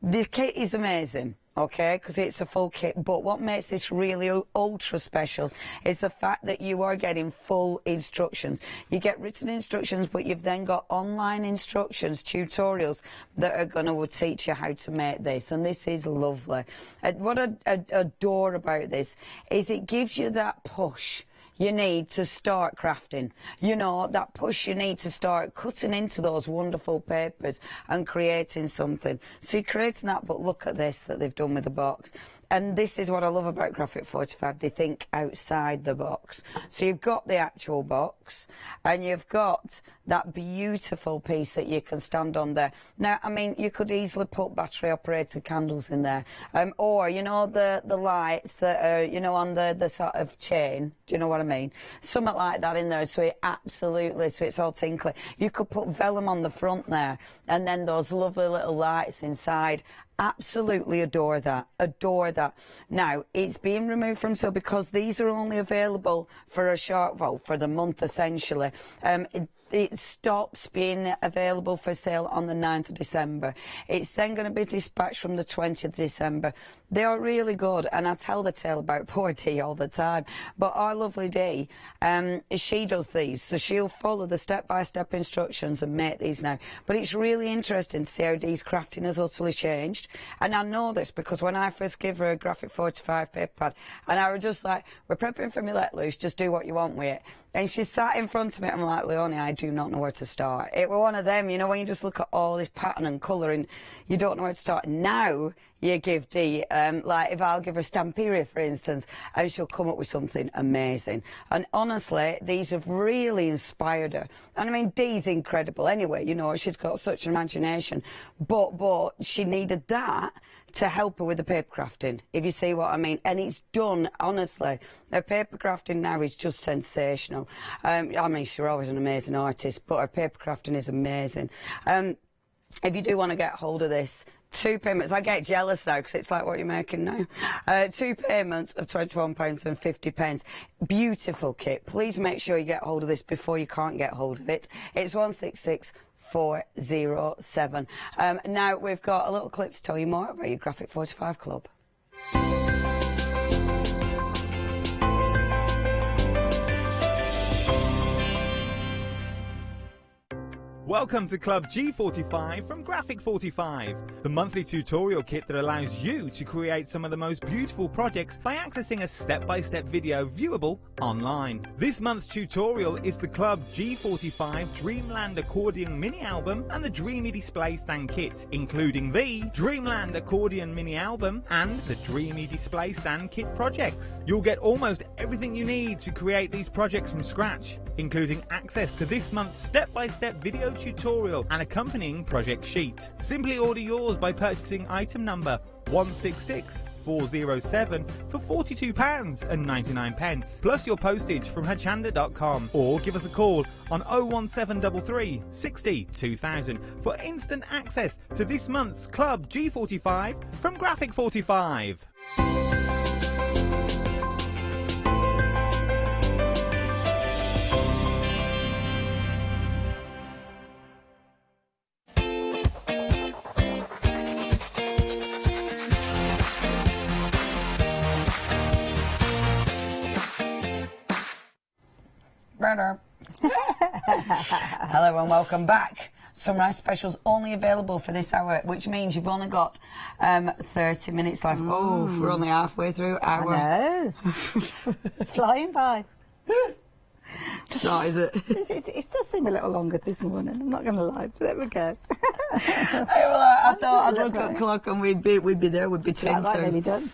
F: the kit is amazing. Okay, because it's a full kit, but what makes this really ultra special is the fact that you are getting full instructions. You get written instructions, but you've then got online instructions, tutorials that are going to teach you how to make this, and this is lovely. What I adore about this is it gives you that push you need to start crafting. You know, that push you need to start cutting into those wonderful papers and creating something. So you're creating that, but look at this that they've done with the box. And this is what I love about Graphic 45. They think outside the box. So you've got the actual box, and you've got that beautiful piece that you can stand on there. Now, I mean, you could easily put battery-operated candles in there. Or, you know, the lights that are, you know, on the sort of chain. Do you know what I mean? Something like that in there, so it absolutely, so it's all tinkly. You could put vellum on the front there, and then those lovely little lights inside. Absolutely adore that. Adore that. Now, it's being removed from sale because these are only available for a short, well, for the month essentially. It stops being available for sale on the 9th of December. It's then going to be dispatched from the 20th of December. They are really good, and I tell the tale about poor Dee all the time. But our lovely Dee, she does these, so she'll follow the step-by-step instructions and make these now. But it's really interesting to see how Dee's crafting has utterly changed. And I know this because when I first gave her a Graphic 45 paper pad, and I was just like, we're prepping for me let loose, just do what you want with it. And she sat in front of me, and I'm like, Leonie, I do not know where to start. It was one of them, you know, when you just look at all this pattern and colour and you don't know where to start. Now you give Dee, like if I'll give her Stamperia, for instance, and she'll come up with something amazing. And honestly, these have really inspired her. And I mean, Dee's incredible anyway, you know, she's got such an imagination. But she needed that to help her with the paper crafting, if you see what I mean. And it's done, honestly. Her paper crafting now is just sensational. I mean, she's always an amazing artist, but her paper crafting is amazing. If you do want to get hold of this, 2 payments. I get jealous now because it's like what you're making now. 2 payments of £21.50. Beautiful kit. Please make sure you get hold of this before you can't get hold of it. It's 166407. Now we've got a little clip to tell you more about your Graphic 45 Club.
G: Welcome to Club G45 from Graphic 45, the monthly tutorial kit that allows you to create some of the most beautiful projects by accessing a step-by-step video viewable online. This month's tutorial is the Club G45 Dreamland Accordion Mini Album and the Dreamy Display Stand Kit, including the Dreamland Accordion Mini Album and the Dreamy Display Stand Kit projects. You'll get almost everything you need to create these projects from scratch, including access to this month's step-by-step video tutorial and accompanying project sheet. Simply order yours by purchasing item number 166 407 for £42.99, plus your postage from Hochanda.com, or give us a call on 01733 60 2000 for instant access to this month's Club G45 from Graphic 45.
F: Hello and welcome back. Sunrise Specials only available for this hour, which means you've only got 30 minutes left. Oh, we're only halfway through our...
E: I know. It's flying by.
F: It's not, is it?
E: It does seem a little longer this morning, I'm not going to lie, but there we go.
F: I thought I'd look at clock and we'd be there, we'd be 10
E: Right, nearly done.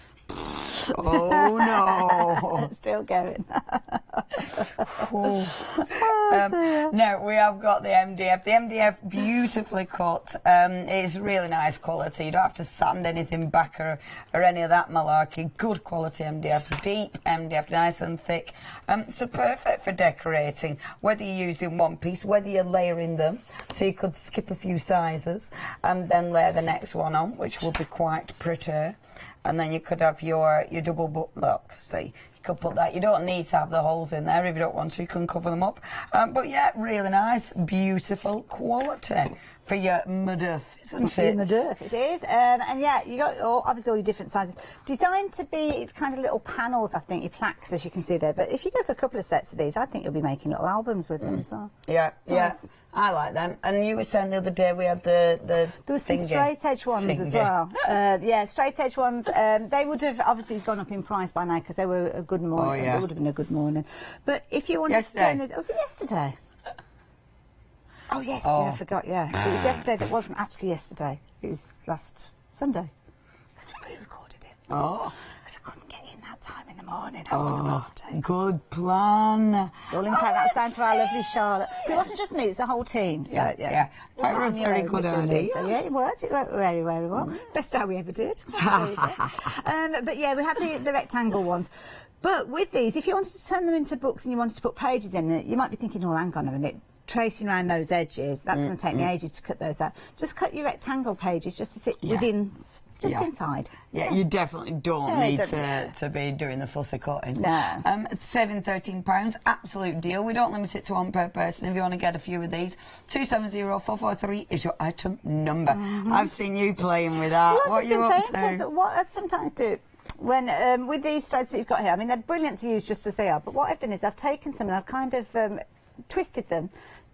F: Oh no!
E: Still going.
F: No, we have got the MDF. The MDF beautifully cut. It's really nice quality. You don't have to sand anything back or any of that malarkey. Good quality MDF, deep MDF, nice and thick. So perfect for decorating. Whether you're using one piece, whether you're layering them, so you could skip a few sizes and then layer the next one on, which will be quite pretty. And then you could have your double look. See, you could put that. You don't need to have the holes in there if you don't want to. You can cover them up. But yeah, really nice, beautiful quality for your MDF, isn't it?
E: MDF, it is. And yeah, you got obviously all your different sizes. Designed to be kind of little panels, I think, your plaques, as you can see there. But if you go for a couple of sets of these, I think you'll be making little albums with them as well.
F: Yeah,
E: Nice.
F: yeah. I like them. And you were saying the other day we had the
E: There were some straight edge ones as well. Yeah, straight edge ones. They would have obviously gone up in price by now because they were a good morning.
F: Oh, yeah.
E: They would have been a good morning. But if you wanted to turn it... Was it yesterday? Oh, yes, yeah, I forgot, yeah. It was yesterday that wasn't actually yesterday. It was last Sunday. Because we recorded it.
F: Oh.
E: Because I couldn't get in that time in the morning after the party.
F: Good plan.
E: All in fact, that's down to our lovely Charlotte. It wasn't just me, it's the whole team. So,
F: Yeah. Very good idea.
E: So, yeah, it worked very, very well. Best hour we ever did. But yeah, we had the rectangle ones. But with these, if you wanted to turn them into books and you wanted to put pages in it, you might be thinking, oh, hang on a minute. Tracing around those edges, that's going to take me ages to cut those out. Just cut your rectangle pages just to sit within, inside.
F: Yeah, you definitely don't need to be doing the fussy cutting.
E: No.
F: Saving £13, absolute deal. We don't limit it to one per person. If you want to get a few of these, 270443 is your item number. I've seen you playing with that.
E: Well,
F: What are you up to?
E: What I sometimes do, when with these threads that you've got here, I mean, they're brilliant to use just as they are, but what I've done is I've taken some and I've kind of twisted them.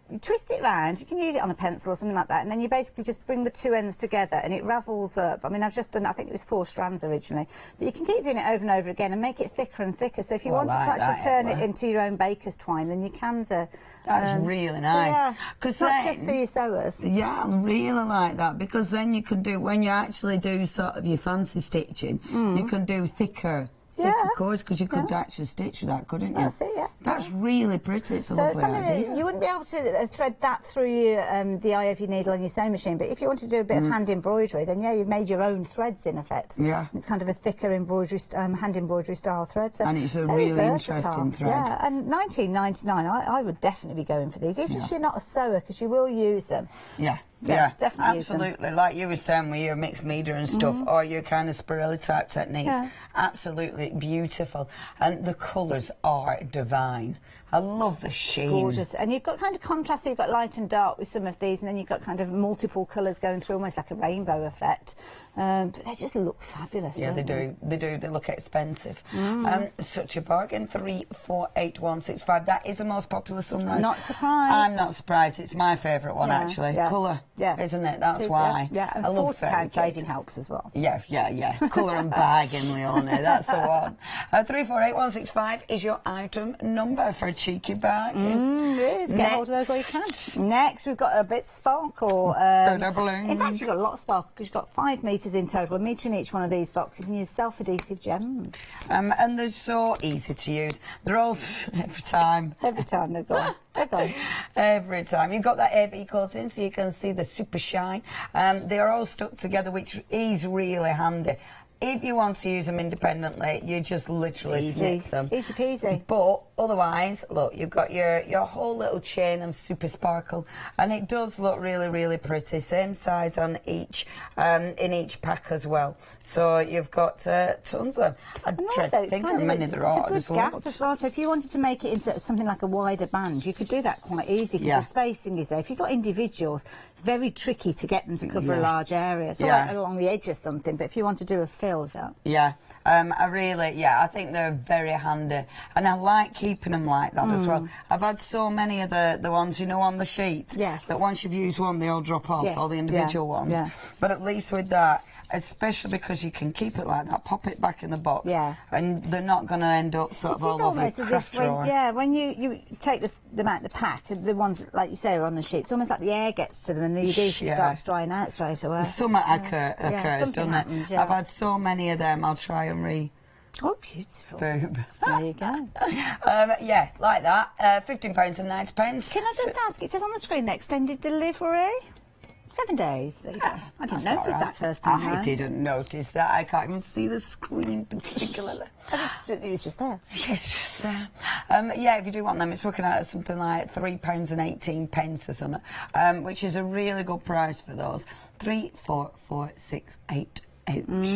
E: You twist it round, you can use it on a pencil or something like that, and then you basically just bring the two ends together and it ravels up. I mean, I've just done, I think it was 4 strands originally, but you can keep doing it over and over again and make it thicker and thicker. So if you wanted to actually turn it into your own baker's twine, then you can do.
F: That's really nice.
E: It's not just for your sewers.
F: Yeah, I really like that, because then you can do, when you actually do sort of your fancy stitching, you can do thicker cords, because you could actually stitch with that, couldn't you?
E: That's it, yeah.
F: That's really pretty. It's a lovely idea.
E: You wouldn't be able to thread that through your, the eye of your needle on your sewing machine, but if you want to do a bit of hand embroidery, then yeah, you've made your own threads in effect.
F: Yeah.
E: It's kind of a thicker embroidery, hand embroidery style thread. So
F: and it's a really interesting thread.
E: Yeah, and $19.99, I would definitely be going for these, even if you're not a sewer, because you will use them.
F: Yeah,
E: definitely
F: absolutely. Like you were saying with your mixed media and stuff, or your kind of spirally type techniques, absolutely beautiful. And the colours are divine. I love the sheen.
E: Gorgeous. And you've got kind of contrast, so you've got light and dark with some of these, and then you've got kind of multiple colours going through, almost like a rainbow effect. But they just look fabulous.
F: Yeah, they do. They look expensive. Such a bargain. 348165. That is the most popular sunrise.
E: Not surprised.
F: I'm not surprised. It's my favourite one, actually. Colour, isn't it? That's why.
E: Yeah, and
F: I love
E: £40 saving helps as well.
F: Yeah. Colour and bargain, we all know. That's the one. 348165 is your item number for a cheeky bargain.
E: It is. Get hold of those while you can. Next, we've got a bit of sparkle.
F: balloon.
E: In fact, you've got a lot of sparkle because you've got 5 metres in total, a metre in each one of these boxes, and your self-adhesive gems.
F: And they're so easy to use. They're all every time
E: they've gone. Okay.
F: Every time. You've got that AB coating so you can see the super shine. They are all stuck together, which is really handy. If you want to use them independently, you just literally snip them.
E: Easy peasy.
F: But otherwise, look, you've got your whole little chain of super sparkle, and it does look really, really pretty. Same size on each, in each pack as well. So you've got tons of them. I don't think how many there are.
E: It's a good gap as well. So if you wanted to make it into something like a wider band, you could do that quite easy because the spacing is there. If you've got individuals, very tricky to get them to cover a large area. So like along the edge or something, but if you want to do a fill of that.
F: Yeah. I think they're very handy, and I like keeping them like that as well. I've had so many of the ones, you know, on the sheet, that once you've used one, they all drop off, all the individual ones. Yeah. But at least with that, especially because you can keep it like that, pop it back in the box, and they're not going to end up sort of all over your craft drawer.
E: When you take them out the pack, the ones, like you say, are on the sheet, it's almost like the air gets to them and the adhesive starts drying out straight away.
F: Something occurs, doesn't it? I've had so many of them, I'll try and
E: Oh, beautiful.
F: Boom.
E: There you go.
F: Like that. £15 and 90 pence.
E: Can I just ask, it says on the screen there, extended delivery? 7 days. There you go. I didn't notice that first time
F: I didn't notice that. I can't even see the screen particularly.
E: It was just there.
F: Yes, just there. If you do want them, it's looking at something like £3 and 18 pence or something, which is a really good price for those. 3, 4, 4, 6, 8.
E: Next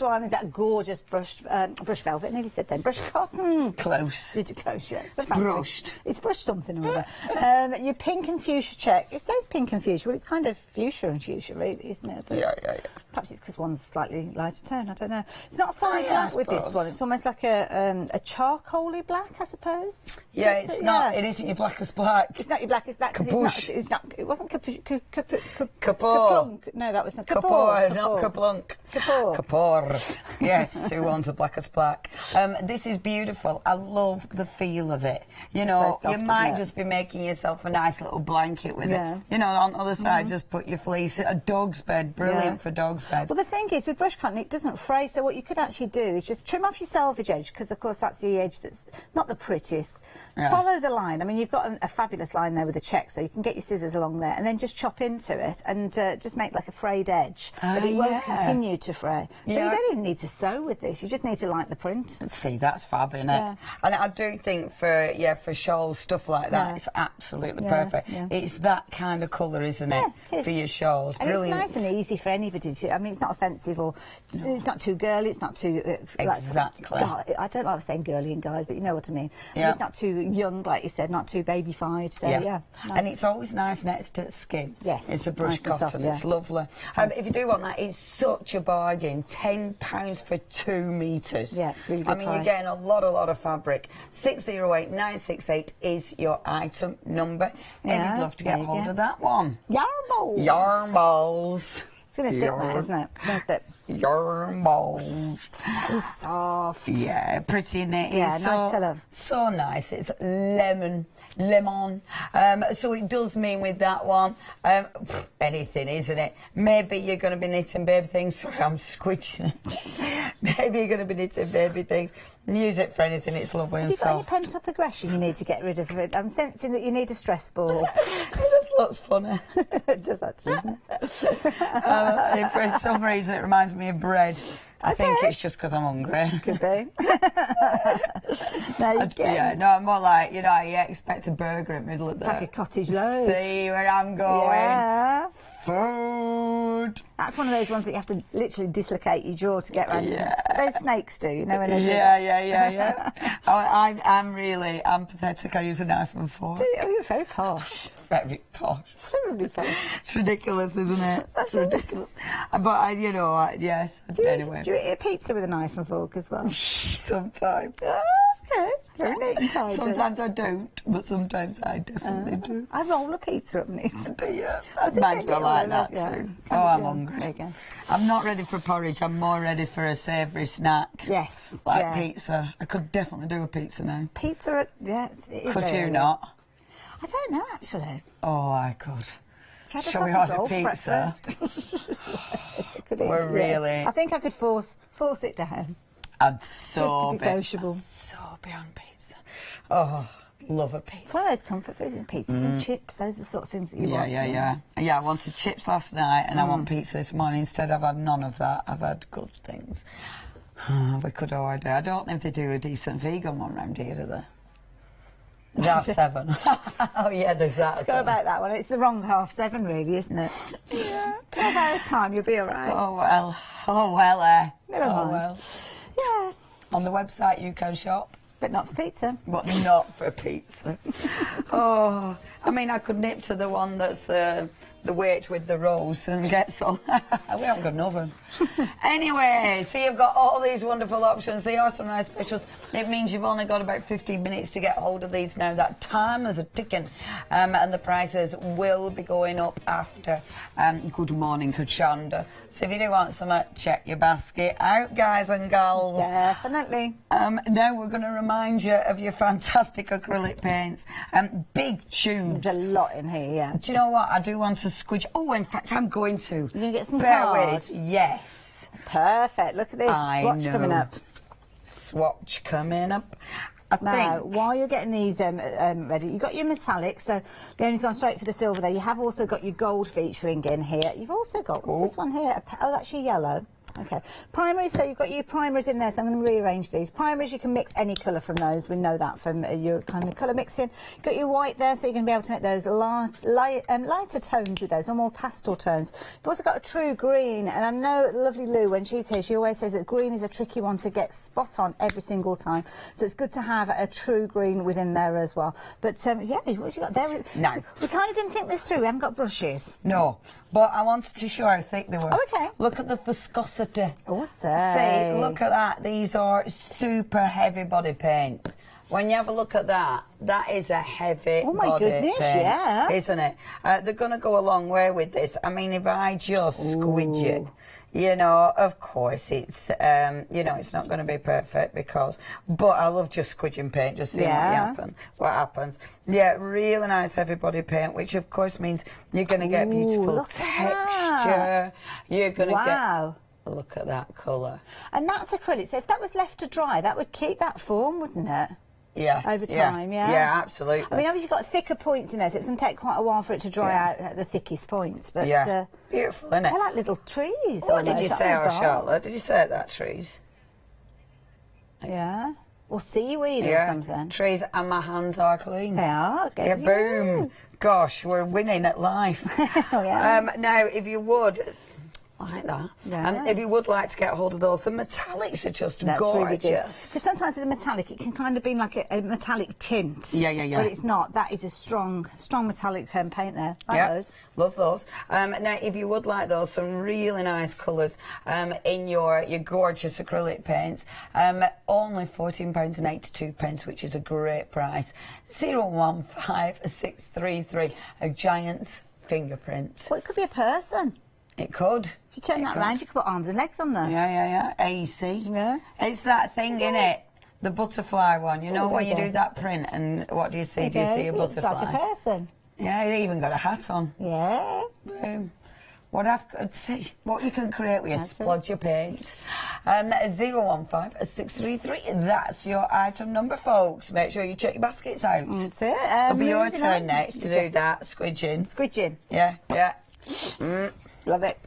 E: one is that gorgeous brush velvet. Nearly said then brush cotton.
F: Close.
E: It's close, yeah.
F: It's brushed.
E: It's brushed something or other. Your pink and fuchsia check. It says pink and fuchsia. Well, it's kind of fuchsia and fuchsia, really, isn't it? But perhaps it's because one's slightly lighter tone. I don't know. It's not solid black with this one. It's almost like a charcoaly black, I suppose.
F: Yeah, it's not. It isn't your blackest black.
E: It's not your blackest black because it's not. It wasn't
F: Kapor.
E: No, that was not
F: Kapor. Not Kaplunk. Kapor. Yes, who wants the blackest black? This is beautiful. I love the feel of it. You know, you might just be making yourself a nice little blanket with it. You know, on the other side, just put your fleece. A dog's bed, brilliant for dog's bed.
E: Well, the thing is, with brush cotton, it doesn't fray, so what you could actually do is just trim off your selvage edge, because, of course, that's the edge that's not the prettiest. Follow the line. I mean, you've got a fabulous line there with a check, so you can get your scissors along there and then just chop into it and just make like a frayed edge. But it won't continue to fray. So you don't even need to sew with this. You just need to light the print.
F: See, that's fab, isn't it? And I do think for shawls, stuff like that, it's absolutely perfect. It's that kind of colour, isn't it? For your shawls.
E: And
F: brilliant.
E: it's nice and easy for anybody to. I mean, it's not offensive or it's not too girly. It's not too
F: exactly.
E: I don't like saying girly in guys, but you know what I mean. And it's not too young, like you said, not too babyfied. So nice.
F: And it's always nice next to the skin.
E: Yes,
F: it's a brush cotton. Soft, it's lovely. If you do want that, it's such a bargain. £10 for 2 metres.
E: Yeah, really good
F: I mean,
E: price.
F: you're getting a lot of fabric. 608968 is your item number. If you'd love to get hold of that one.
E: Yarn balls.
F: Yarn balls.
E: It's going to stick that, isn't it? It's going to stick.
F: Yarn balls.
E: So soft.
F: Yeah, pretty in it.
E: Yeah, nice colour.
F: So nice. It's lemon. So it does mean with that one, anything, isn't it? Maybe you're going to be knitting baby things. Sorry, I'm squidging it. Maybe you're going to be knitting baby things. Use it for anything. It's lovely and soft.
E: Have you got any pent-up aggression you need to get rid of? I'm sensing that you need a stress ball.
F: It just looks funny.
E: It does actually.
F: If for some reason it reminds me of bread. I think it's just because I'm hungry.
E: Could be.
F: I'm more like, you know, you expect a burger in the middle of the...
E: Like a cottage loaf.
F: See where I'm going.
E: Yeah.
F: Food.
E: That's one of those ones that you have to literally dislocate your jaw to get around. Those snakes do, you know, when they do.
F: Yeah. I'm pathetic. I use a knife and fork.
E: Oh, you're very posh.
F: Very posh.
E: Terribly posh.
F: It's ridiculous, isn't it? That's ridiculous. But, yes. Anyway.
E: Do you eat a pizza with a knife and fork as well?
F: Sometimes.
E: Okay. Very neat and tidy.
F: Sometimes I don't, but sometimes I definitely do.
E: I roll a pizza up neat.
F: That's magical like that too. Oh, I'm hungry.
E: There you go.
F: I'm not ready for porridge. I'm more ready for a savoury snack.
E: Yes.
F: Like pizza. I could definitely do a pizza now.
E: Pizza, it is.
F: Could you not?
E: I don't know, actually.
F: Oh, I could. Shall we order pizza? We're really...
E: I think I could force it down.
F: I'm so
E: just to be sociable.
F: I'm so beyond pizza. Oh, Love a
E: It's
F: pizza.
E: one of those comfort foods, and pizzas and chips. Those are the sort of things that you want.
F: Yeah, I wanted chips last night and I want pizza this morning. Instead, I've had none of that. I've had good things. We could order. I don't know if they do a decent vegan one round here, do they? It's 7:30. Oh, yeah, there's that as
E: Sorry
F: well.
E: about that one. It's the wrong 7:30, really, isn't it? Yeah. 12 hours time, you'll be all right.
F: Oh, well.
E: Never mind.
F: Well.
E: Yeah.
F: On the website, you can shop.
E: But not for pizza.
F: But not for pizza. Oh, I mean, I could nip to the one that's the wait with the rolls and get some. We haven't got an oven. Anyway, so you've got all these wonderful options. They are some nice specials. It means you've only got about 15 minutes to get hold of these now. That time is a ticking, and the prices will be going up after Good Morning Hochanda. So if you do want some, check your basket out, guys and gals.
E: Definitely.
F: Now we're going to remind you of your fantastic acrylic paints. Big tubes.
E: There's a lot in here, yeah.
F: Do you know what? I do want to squidge. Oh, in fact, I'm going to.
E: You're going to get some
F: Bear
E: cards?
F: with. Yes.
E: Perfect. Look at this. Swatch coming up.
F: Swatch coming up. I
E: Now,
F: think.
E: while you're getting these ready, you've got your metallics, so the only gone straight for the silver there. You have also got your gold featuring in here. You've also got, what's this one here? Oh, that's your yellow. Okay. Primaries, so you've got your primaries in there, so I'm going to rearrange these. Primaries, you can mix any colour from those. We know that from your kind of colour mixing. You've got your white there, so you're going to be able to make those lighter tones with those, or more pastel tones. You've also got a true green, and I know lovely Lou, when she's here, she always says that green is a tricky one to get spot on every single time. So it's good to have a true green within there as well. But, yeah, what you got there?
F: No.
E: We kind of didn't think this through. We haven't got brushes.
F: No, but I wanted to show how thick they were.
E: Oh, okay.
F: Look at the viscosity.
E: Awesome.
F: See, look at that. These are super heavy body paint. When you have a look at that, that is a heavy
E: Oh my
F: body
E: goodness,
F: paint,
E: yeah.
F: isn't it? They're going to go a long way with this. I mean, if I just squidge it, you know, of course it's, you know, it's not going to be perfect because, but I love just squidging paint, just seeing what happens. Yeah, really nice heavy body paint, which of course means you're going to get beautiful
E: look at
F: texture. You're going to
E: Wow.
F: get, look at that colour.
E: And that's acrylic, so if that was left to dry, that would keep that form, wouldn't it?
F: Yeah.
E: Over time, yeah?
F: Yeah, absolutely.
E: I mean, obviously you've got thicker points in there, so it's going to take quite a while for it to dry out at the thickest points. But
F: yeah. Beautiful, isn't it?
E: they're like little trees.
F: What did you
E: almost,
F: say,
E: aren't they?
F: Charlotte? Did you say that, trees?
E: Yeah. Or seaweed or
F: Yeah.
E: something.
F: Trees, and my hands are clean.
E: They are. Okay.
F: Yeah, boom. Gosh, we're winning at life.
E: Yeah.
F: Now, if you would, I like that.
E: Yeah.
F: If you would like to get hold of those, the metallics are just
E: That's really good.
F: gorgeous.
E: Because sometimes with the metallic, it can kind of be like a metallic tint.
F: Yeah.
E: But it's not. That is a strong metallic paint there. Like
F: Yeah,
E: those.
F: love those. Now, if you would like those, some really nice colours in your gorgeous acrylic paints, only £14.82, which is a great price. 015633, a giant's fingerprint.
E: Well, it could be a person.
F: It could.
E: If you turn that round, you could put arms and legs on there.
F: Yeah. AC.
E: Yeah.
F: It's that thing, innit? The butterfly one. You know when you do that print and what do you see? Do you see a
E: It looks
F: butterfly?
E: like a person.
F: Yeah, it even got a hat on.
E: Yeah.
F: Boom. What I've got to see, what you can create with your splodge your paint. 015633. That's your item number, folks. Make sure you check your baskets out.
E: That's it.
F: It'll be your
E: moving
F: turn
E: on.
F: next to do that squidging.
E: Squidging.
F: Yeah.
E: Love it.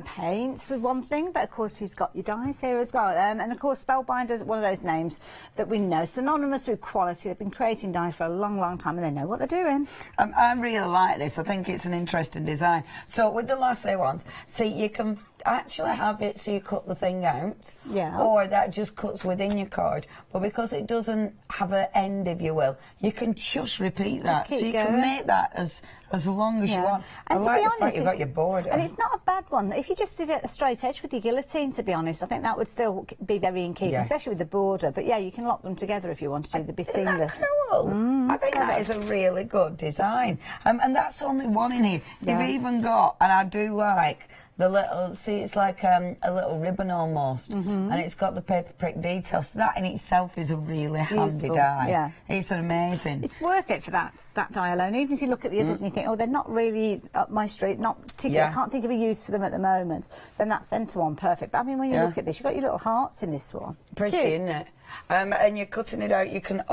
E: Paints was one thing, but of course you've got your dyes here as well. And of course Spellbinder's one of those names that we know, synonymous with quality. They've been creating dyes for a long, long time and they know what they're doing.
F: I really like this. I think it's an interesting design. So with the lasso ones, see, you can actually have it so you cut the thing out.
E: Yeah.
F: Or that just cuts within your card. But because it doesn't have an end, if you will, you can just repeat that.
E: keep
F: So you
E: going.
F: can make that as long as you want.
E: And
F: I
E: to
F: like
E: be
F: the
E: honest,
F: fact you've got your border.
E: and it's not a bad one. If you just did it a straight edge with your guillotine, to be honest, I think that would still be very in keeping,
F: Yes.
E: especially with the border. But yeah, you can lock them together if you wanted to. They'd be seamless.
F: Cool. I think that is a really good design. And that's only one in here.
E: Yeah.
F: You've even got, and I do like the little, see, it's like a little ribbon almost, and it's got the paper prick details. So that in itself is a really handy die.
E: Yeah.
F: It's amazing.
E: It's worth it for that die alone. Even if you look at the others and you think, oh, they're not really up my street, not particularly, I can't think of a use for them at the moment, then that centre one, perfect. But I mean, when you look at this, you've got your little hearts in this one.
F: Pretty, isn't it? And you're cutting it out, you can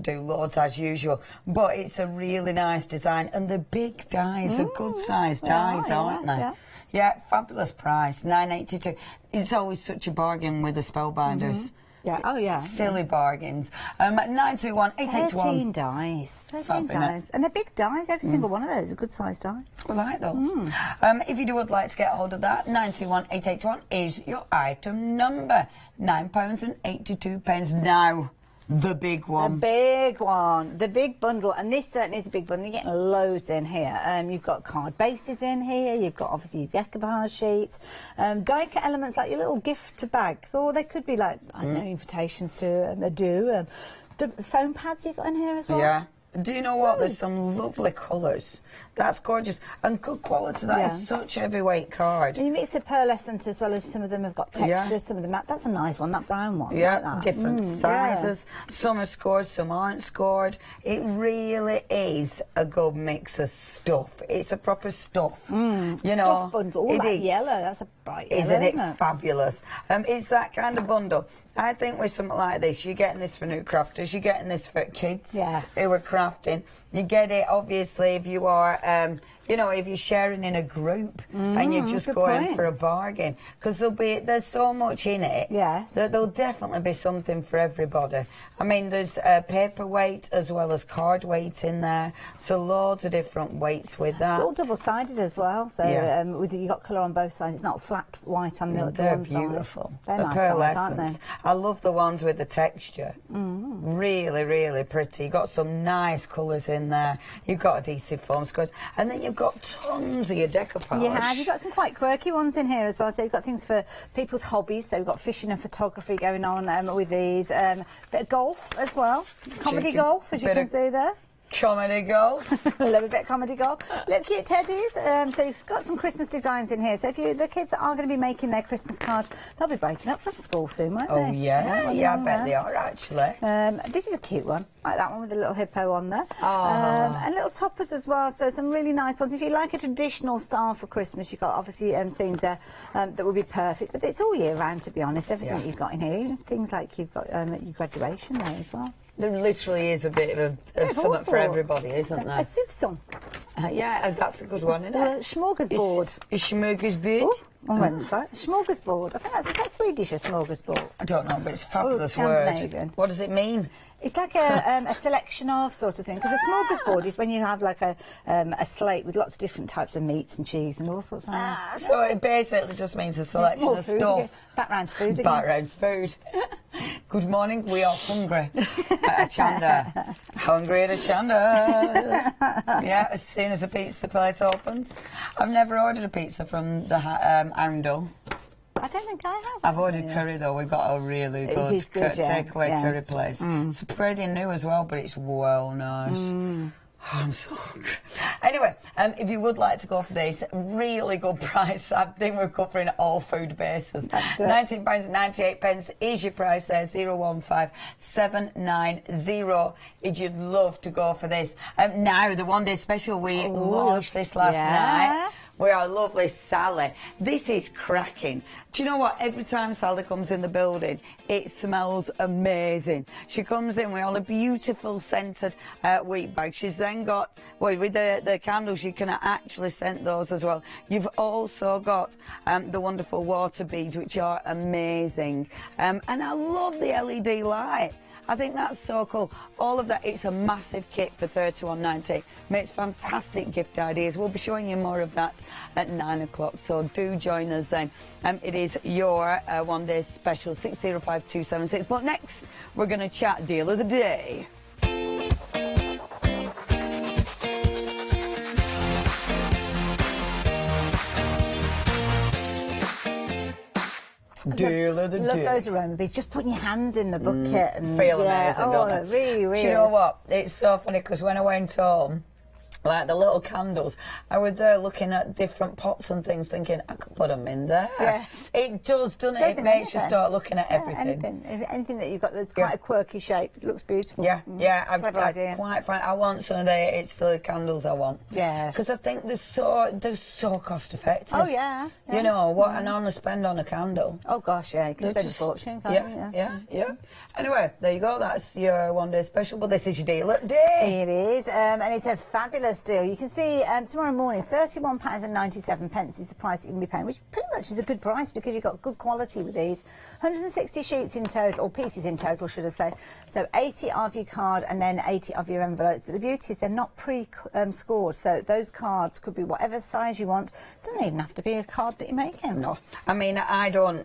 F: do loads as usual, but it's a really nice design, and the big dies are good sized dies, aren't they? Yeah, fabulous price, $9.82. It's always such a bargain with the spellbinders.
E: Yeah, oh yeah.
F: Silly bargains. 921 881.
E: 13 dies. 13 dies. And they're big dies, every single one of those is a good sized die.
F: I like those. If you would like to get hold of that, 921 881 is your item number. £9.82 now. The big one.
E: The big one. The big bundle. And this certainly is a big bundle. You're getting loads in here. You've got card bases in here. You've got obviously decoupage sheets. Die-cut elements like your little gift bags. Or they could be like, I don't know, invitations to a do. Foam pads you've got in here as well.
F: Yeah. Do you know what? There's some lovely colours. That's gorgeous. And good quality. That is such a heavyweight card.
E: And you mix a pearlescent as well as some of them have got textures, some of them that's a nice one, that brown one.
F: Yeah,
E: like that.
F: Different sizes. Some are scored, some aren't scored. It really is a good mix of stuff. It's a proper stuff. You know,
E: stuff bundle.
F: It is.
E: Yellow, that's a bright yellow,
F: isn't it fabulous? It's that kind of bundle. I think with something like this, you're getting this for new crafters, you're getting this for kids who are crafting. You get it, obviously, if you are, you know, if you're sharing in a group and you're just going for a bargain. Because there's so much in it that there'll definitely be something for everybody. I mean, there's paper weight as well as card weight in there. So loads of different weights with that.
E: It's all double-sided as well. So you've got colour on both sides. It's not flat white on the one side.
F: They're beautiful.
E: They're
F: the
E: nice
F: pearlescence.
E: size, aren't they?
F: I love the ones with the texture. Really, really pretty. You've got some nice colours in there. You've got adhesive foam squares. And then you've got tons of your decoupage.
E: You have. You've got some quite quirky ones in here as well. So you've got things for people's hobbies. So we've got fishing and photography going on with these. Bit of golf as well. Comedy golf, as you can see there.
F: Comedy golf.
E: I love a bit of comedy golf. Little cute teddies. So you've got some Christmas designs in here. So if the kids are going to be making their Christmas cards, they'll be breaking up from school soon, won't they?
F: Oh, yeah, I bet they are, actually.
E: This is a cute one. Like that one with the little hippo on there. And little toppers as well. So some really nice ones. If you like a traditional style for Christmas, you've got obviously scenes there that would be perfect. But it's all year round, to be honest, everything you've got in here. Even things like you've got your graduation there as well.
F: There literally is a bit of something for everybody, isn't there?
E: A soupçon.
F: Yeah, that's a good one, isn't it?
E: A smorgasbord.
F: A smorgasbord?
E: Smorgasbord. I think is that Swedish, a smorgasbord?
F: I don't know, but it's a fabulous word. What does it mean?
E: It's like a selection of sort of thing. Because a smorgasbord is when you have like a slate with lots of different types of meats and cheese and all sorts of things.
F: So it basically just means a selection of stuff.
E: Back round to food again.
F: Back round to food. Good morning, we are hungry at Hochanda. Hungry at Hochanda. Yeah, as soon as the pizza place opens. I've never ordered a pizza from the Arundel.
E: I don't think I have.
F: I've ordered curry though. We've got a really good takeaway curry place. It's pretty new as well, but it's well nice. Oh, I'm so hungry. Anyway, if you would like to go for this, really good price. I think we're covering all food bases. £19.98 is your price there, 015790 if you'd love to go for this. Now, the one day special, we launched this last night. With our lovely Sally. This is cracking. Do you know what? Every time Sally comes in the building, it smells amazing. She comes in with all the beautiful scented wheat bags. She's then got, with the candles, you can actually scent those as well. You've also got the wonderful water beads, which are amazing. And I love the LED light. I think that's so cool. All of that, it's a massive kit for $31.90. Makes fantastic gift ideas. We'll be showing you more of that at 9 o'clock, so do join us then. It is your one day special, 605276. But next, we're going to chat deal of the day. Deal of the day.
E: Love those aroma beads. Just putting your hands in the bucket and
F: feel amazing, don't they?
E: Really, really.
F: Do you know what? It's so funny because when I went home, like the little candles, I was there looking at different pots and things, thinking I could put them in there.
E: Yes.
F: It does, doesn't it? It makes you start looking at everything.
E: Anything that you've got that's quite a quirky shape, it looks beautiful.
F: Yeah, yeah.
E: Clever idea.
F: Quite fine. I want some of it's the candles I want.
E: Yeah.
F: Because I think they're so cost effective.
E: Oh yeah.
F: You know what an honest spend on a candle.
E: Oh gosh, yeah. You can spend a fortune, can't you?
F: Yeah. Anyway, there you go. That's your one day special. But this is your deal at day.
E: It is, and it's a fabulous deal. You can see tomorrow morning, £31.97 is the price you can be paying, which pretty much is a good price because you've got good quality with these. 160 sheets in total, or pieces in total, should I say. So 80 of your card and then 80 of your envelopes. But the beauty is they're not pre-scored, so those cards could be whatever size you want. It doesn't even have to be a card that you're making.
F: No, I mean I don't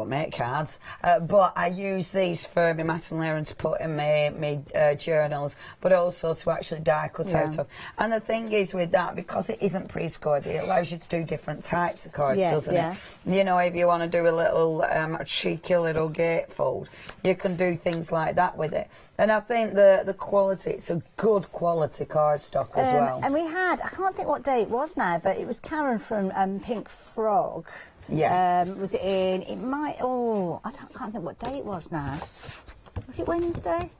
F: make cards, but I use these for my mat and layer and to put in my journals, but also to actually die cut out of. And the thing is with that, because it isn't pre-scored, it allows you to do different types of cards, doesn't it? You know, if you want to do a little cheeky little gatefold, you can do things like that with it. And I think the quality, it's a good quality cardstock as well.
E: And we had, I can't think what day it was now, but it was Karen from Pink Frog.
F: Yes.
E: Was it in, it might, I can't think what day it was now. Was it Wednesday?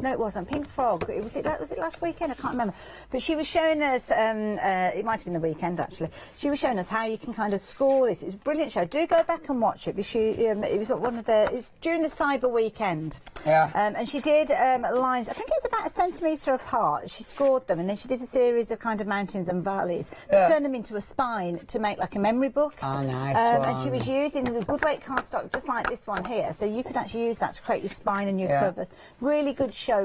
E: No, it wasn't. Pink Frog. Was it last weekend? I can't remember. But she was showing us, it might have been the weekend actually, she was showing us how you can kind of score this. It was a brilliant show. Do go back and watch it. Because it was during the Cyber Weekend.
F: Yeah.
E: And she did lines, I think it was about 1 centimetre apart. She scored them and then she did a series of kind of mountains and valleys to turn them into a spine to make like a memory book.
F: Oh, nice one.
E: And she was using the good weight cardstock just like this one here. So you could actually use that to create your spine and your covers. Really good show.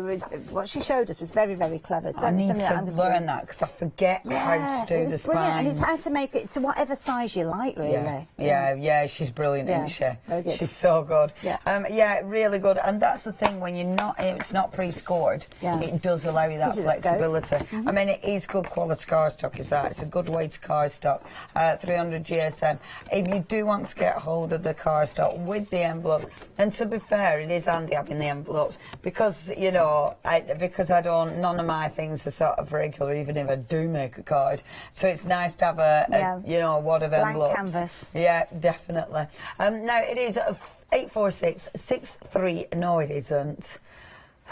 E: What she showed us was very, very clever.
F: I need to learn that because I forget how to do the spines.
E: And it's how to make it to whatever size you like, really.
F: Yeah, she's brilliant, isn't she?
E: Very good.
F: She's so good.
E: Yeah.
F: Really good. And that's the thing, when it's not pre-scored, it does allow you that flexibility. I mean, it is good quality cardstock, is that? It's a good weight cardstock, 300 GSM. If you do want to get hold of the cardstock with the envelopes, and to be fair, it is handy having the envelopes because, you know, none of my things are sort of regular, even if I do make a card. So it's nice to have a wad of envelopes.
E: Blank canvas.
F: Yeah, definitely. Now it is 84663. No, it isn't.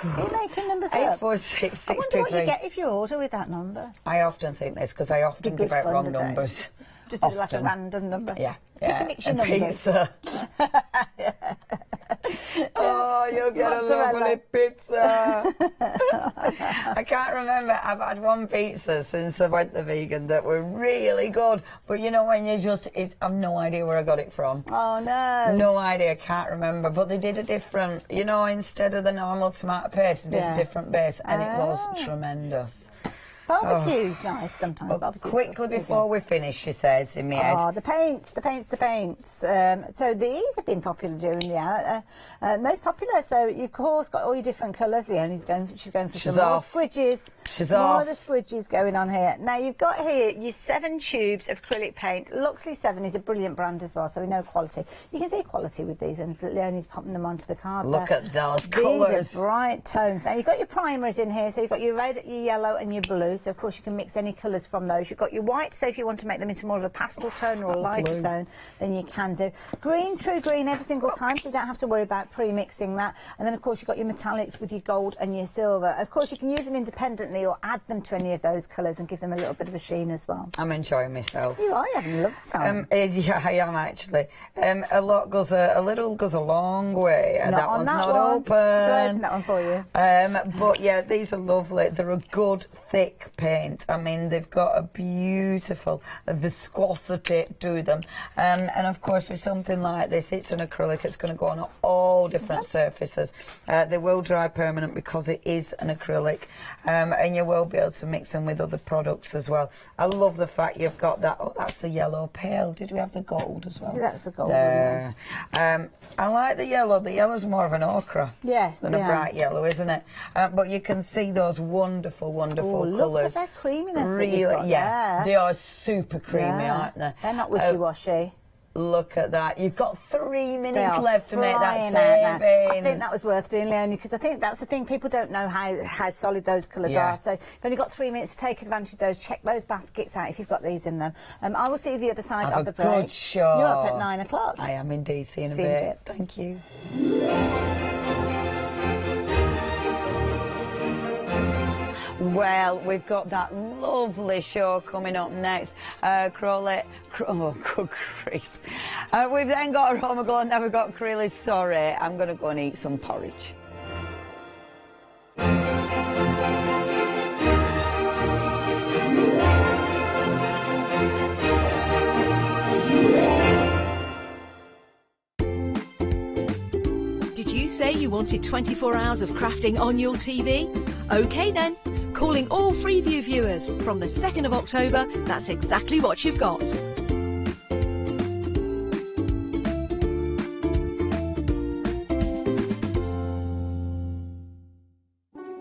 E: Are you making numbers up?
F: 846
E: I wonder what you get if you order with that number.
F: I often think this because I often give out wrong numbers.
E: Just like a random number.
F: Yeah.
E: Pick a mixture number.
F: Pizza. Oh, you'll get a lovely pizza. I can't remember. I've had one pizza since I went to vegan that were really good. But you know when I've no idea where I got it from.
E: Oh, no.
F: No idea. I can't remember. But they did a different, instead of the normal tomato paste, they did a different base. And it was tremendous.
E: Barbecue's nice sometimes.
F: Well, quickly before we finish, she says in my head.
E: Oh, the paints. So these have been popular during the hour. Most popular. So you've of course got all your different colours. Leonie's she's going for some more squidges. More of the squidges going on here. Now you've got here your 7 tubes of acrylic paint. Luxley 7 is a brilliant brand as well, so we know quality. You can see quality with these, and Leonie's popping them onto the card.
F: Look at those colours.
E: These are bright tones. Now you've got your primers in here, so you've got your red, your yellow, and your blue. So of course you can mix any colours from those. You've got your white, so if you want to make them into more of a pastel tone or a lighter tone, then you can do. Green, true green every single time, so you don't have to worry about pre-mixing that. And then of course you've got your metallics with your gold and your silver. Of course you can use them independently or add them to any of those colours and give them a little bit of a sheen as well.
F: I'm enjoying myself.
E: You are, you're having a lovely time.
F: Yeah, I am actually. A little goes a long way, and that one's not open.
E: Shall I open that one for you?
F: But yeah, these are lovely. They're a good thick paint. I mean, they've got a beautiful viscosity to them. And of course, with something like this, it's an acrylic. It's going to go on all different surfaces. They will dry permanent because it is an acrylic. And you will be able to mix them with other products as well. I love the fact you've got that. Oh, that's the yellow pale. Did we have the gold as well?
E: See, that's the gold
F: there. I like the yellow. The yellow's more of an ochre than a bright yellow, isn't it? But you can see those wonderful, wonderful colours.
E: Look at that creaminess.
F: Really,
E: that you've got there.
F: They are super creamy, aren't they?
E: They're not wishy-washy.
F: Look at that. You've got 3 minutes
E: They
F: left to make that
E: flying out now.
F: saving.
E: I think that was worth doing, Leonie, because I think that's the thing. People don't know how solid those colours are. So you've only got 3 minutes to take advantage of those. Check those baskets out if you've got these in them. I will see you the other side
F: Have
E: of the
F: a
E: break.
F: good show.
E: You're up at 9 o'clock.
F: I am indeed. See you in a
E: See you in a
F: bit.
E: bit.
F: Thank you. Well, we've got that lovely show coming up next. Crealies. Oh, good grief. We've then got Hochanda, now we've got Crealies. Sorry, I'm going to go and eat some porridge.
A: Did you say you wanted 24 hours of crafting on your TV? OK then, calling all Freeview viewers from the 2nd of October, that's exactly what you've got.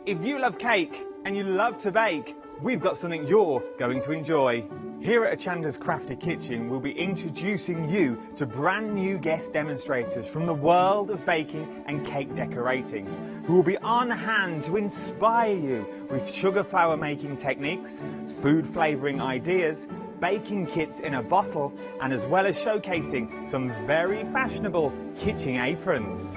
G: If you love cake and you love to bake, we've got something you're going to enjoy. Here at Hochanda's Crafty Kitchen, we'll be introducing you to brand new guest demonstrators from the world of baking and cake decorating, who will be on hand to inspire you with sugar flour making techniques, food flavouring ideas, baking kits in a bottle, and as well as showcasing some very fashionable kitchen aprons.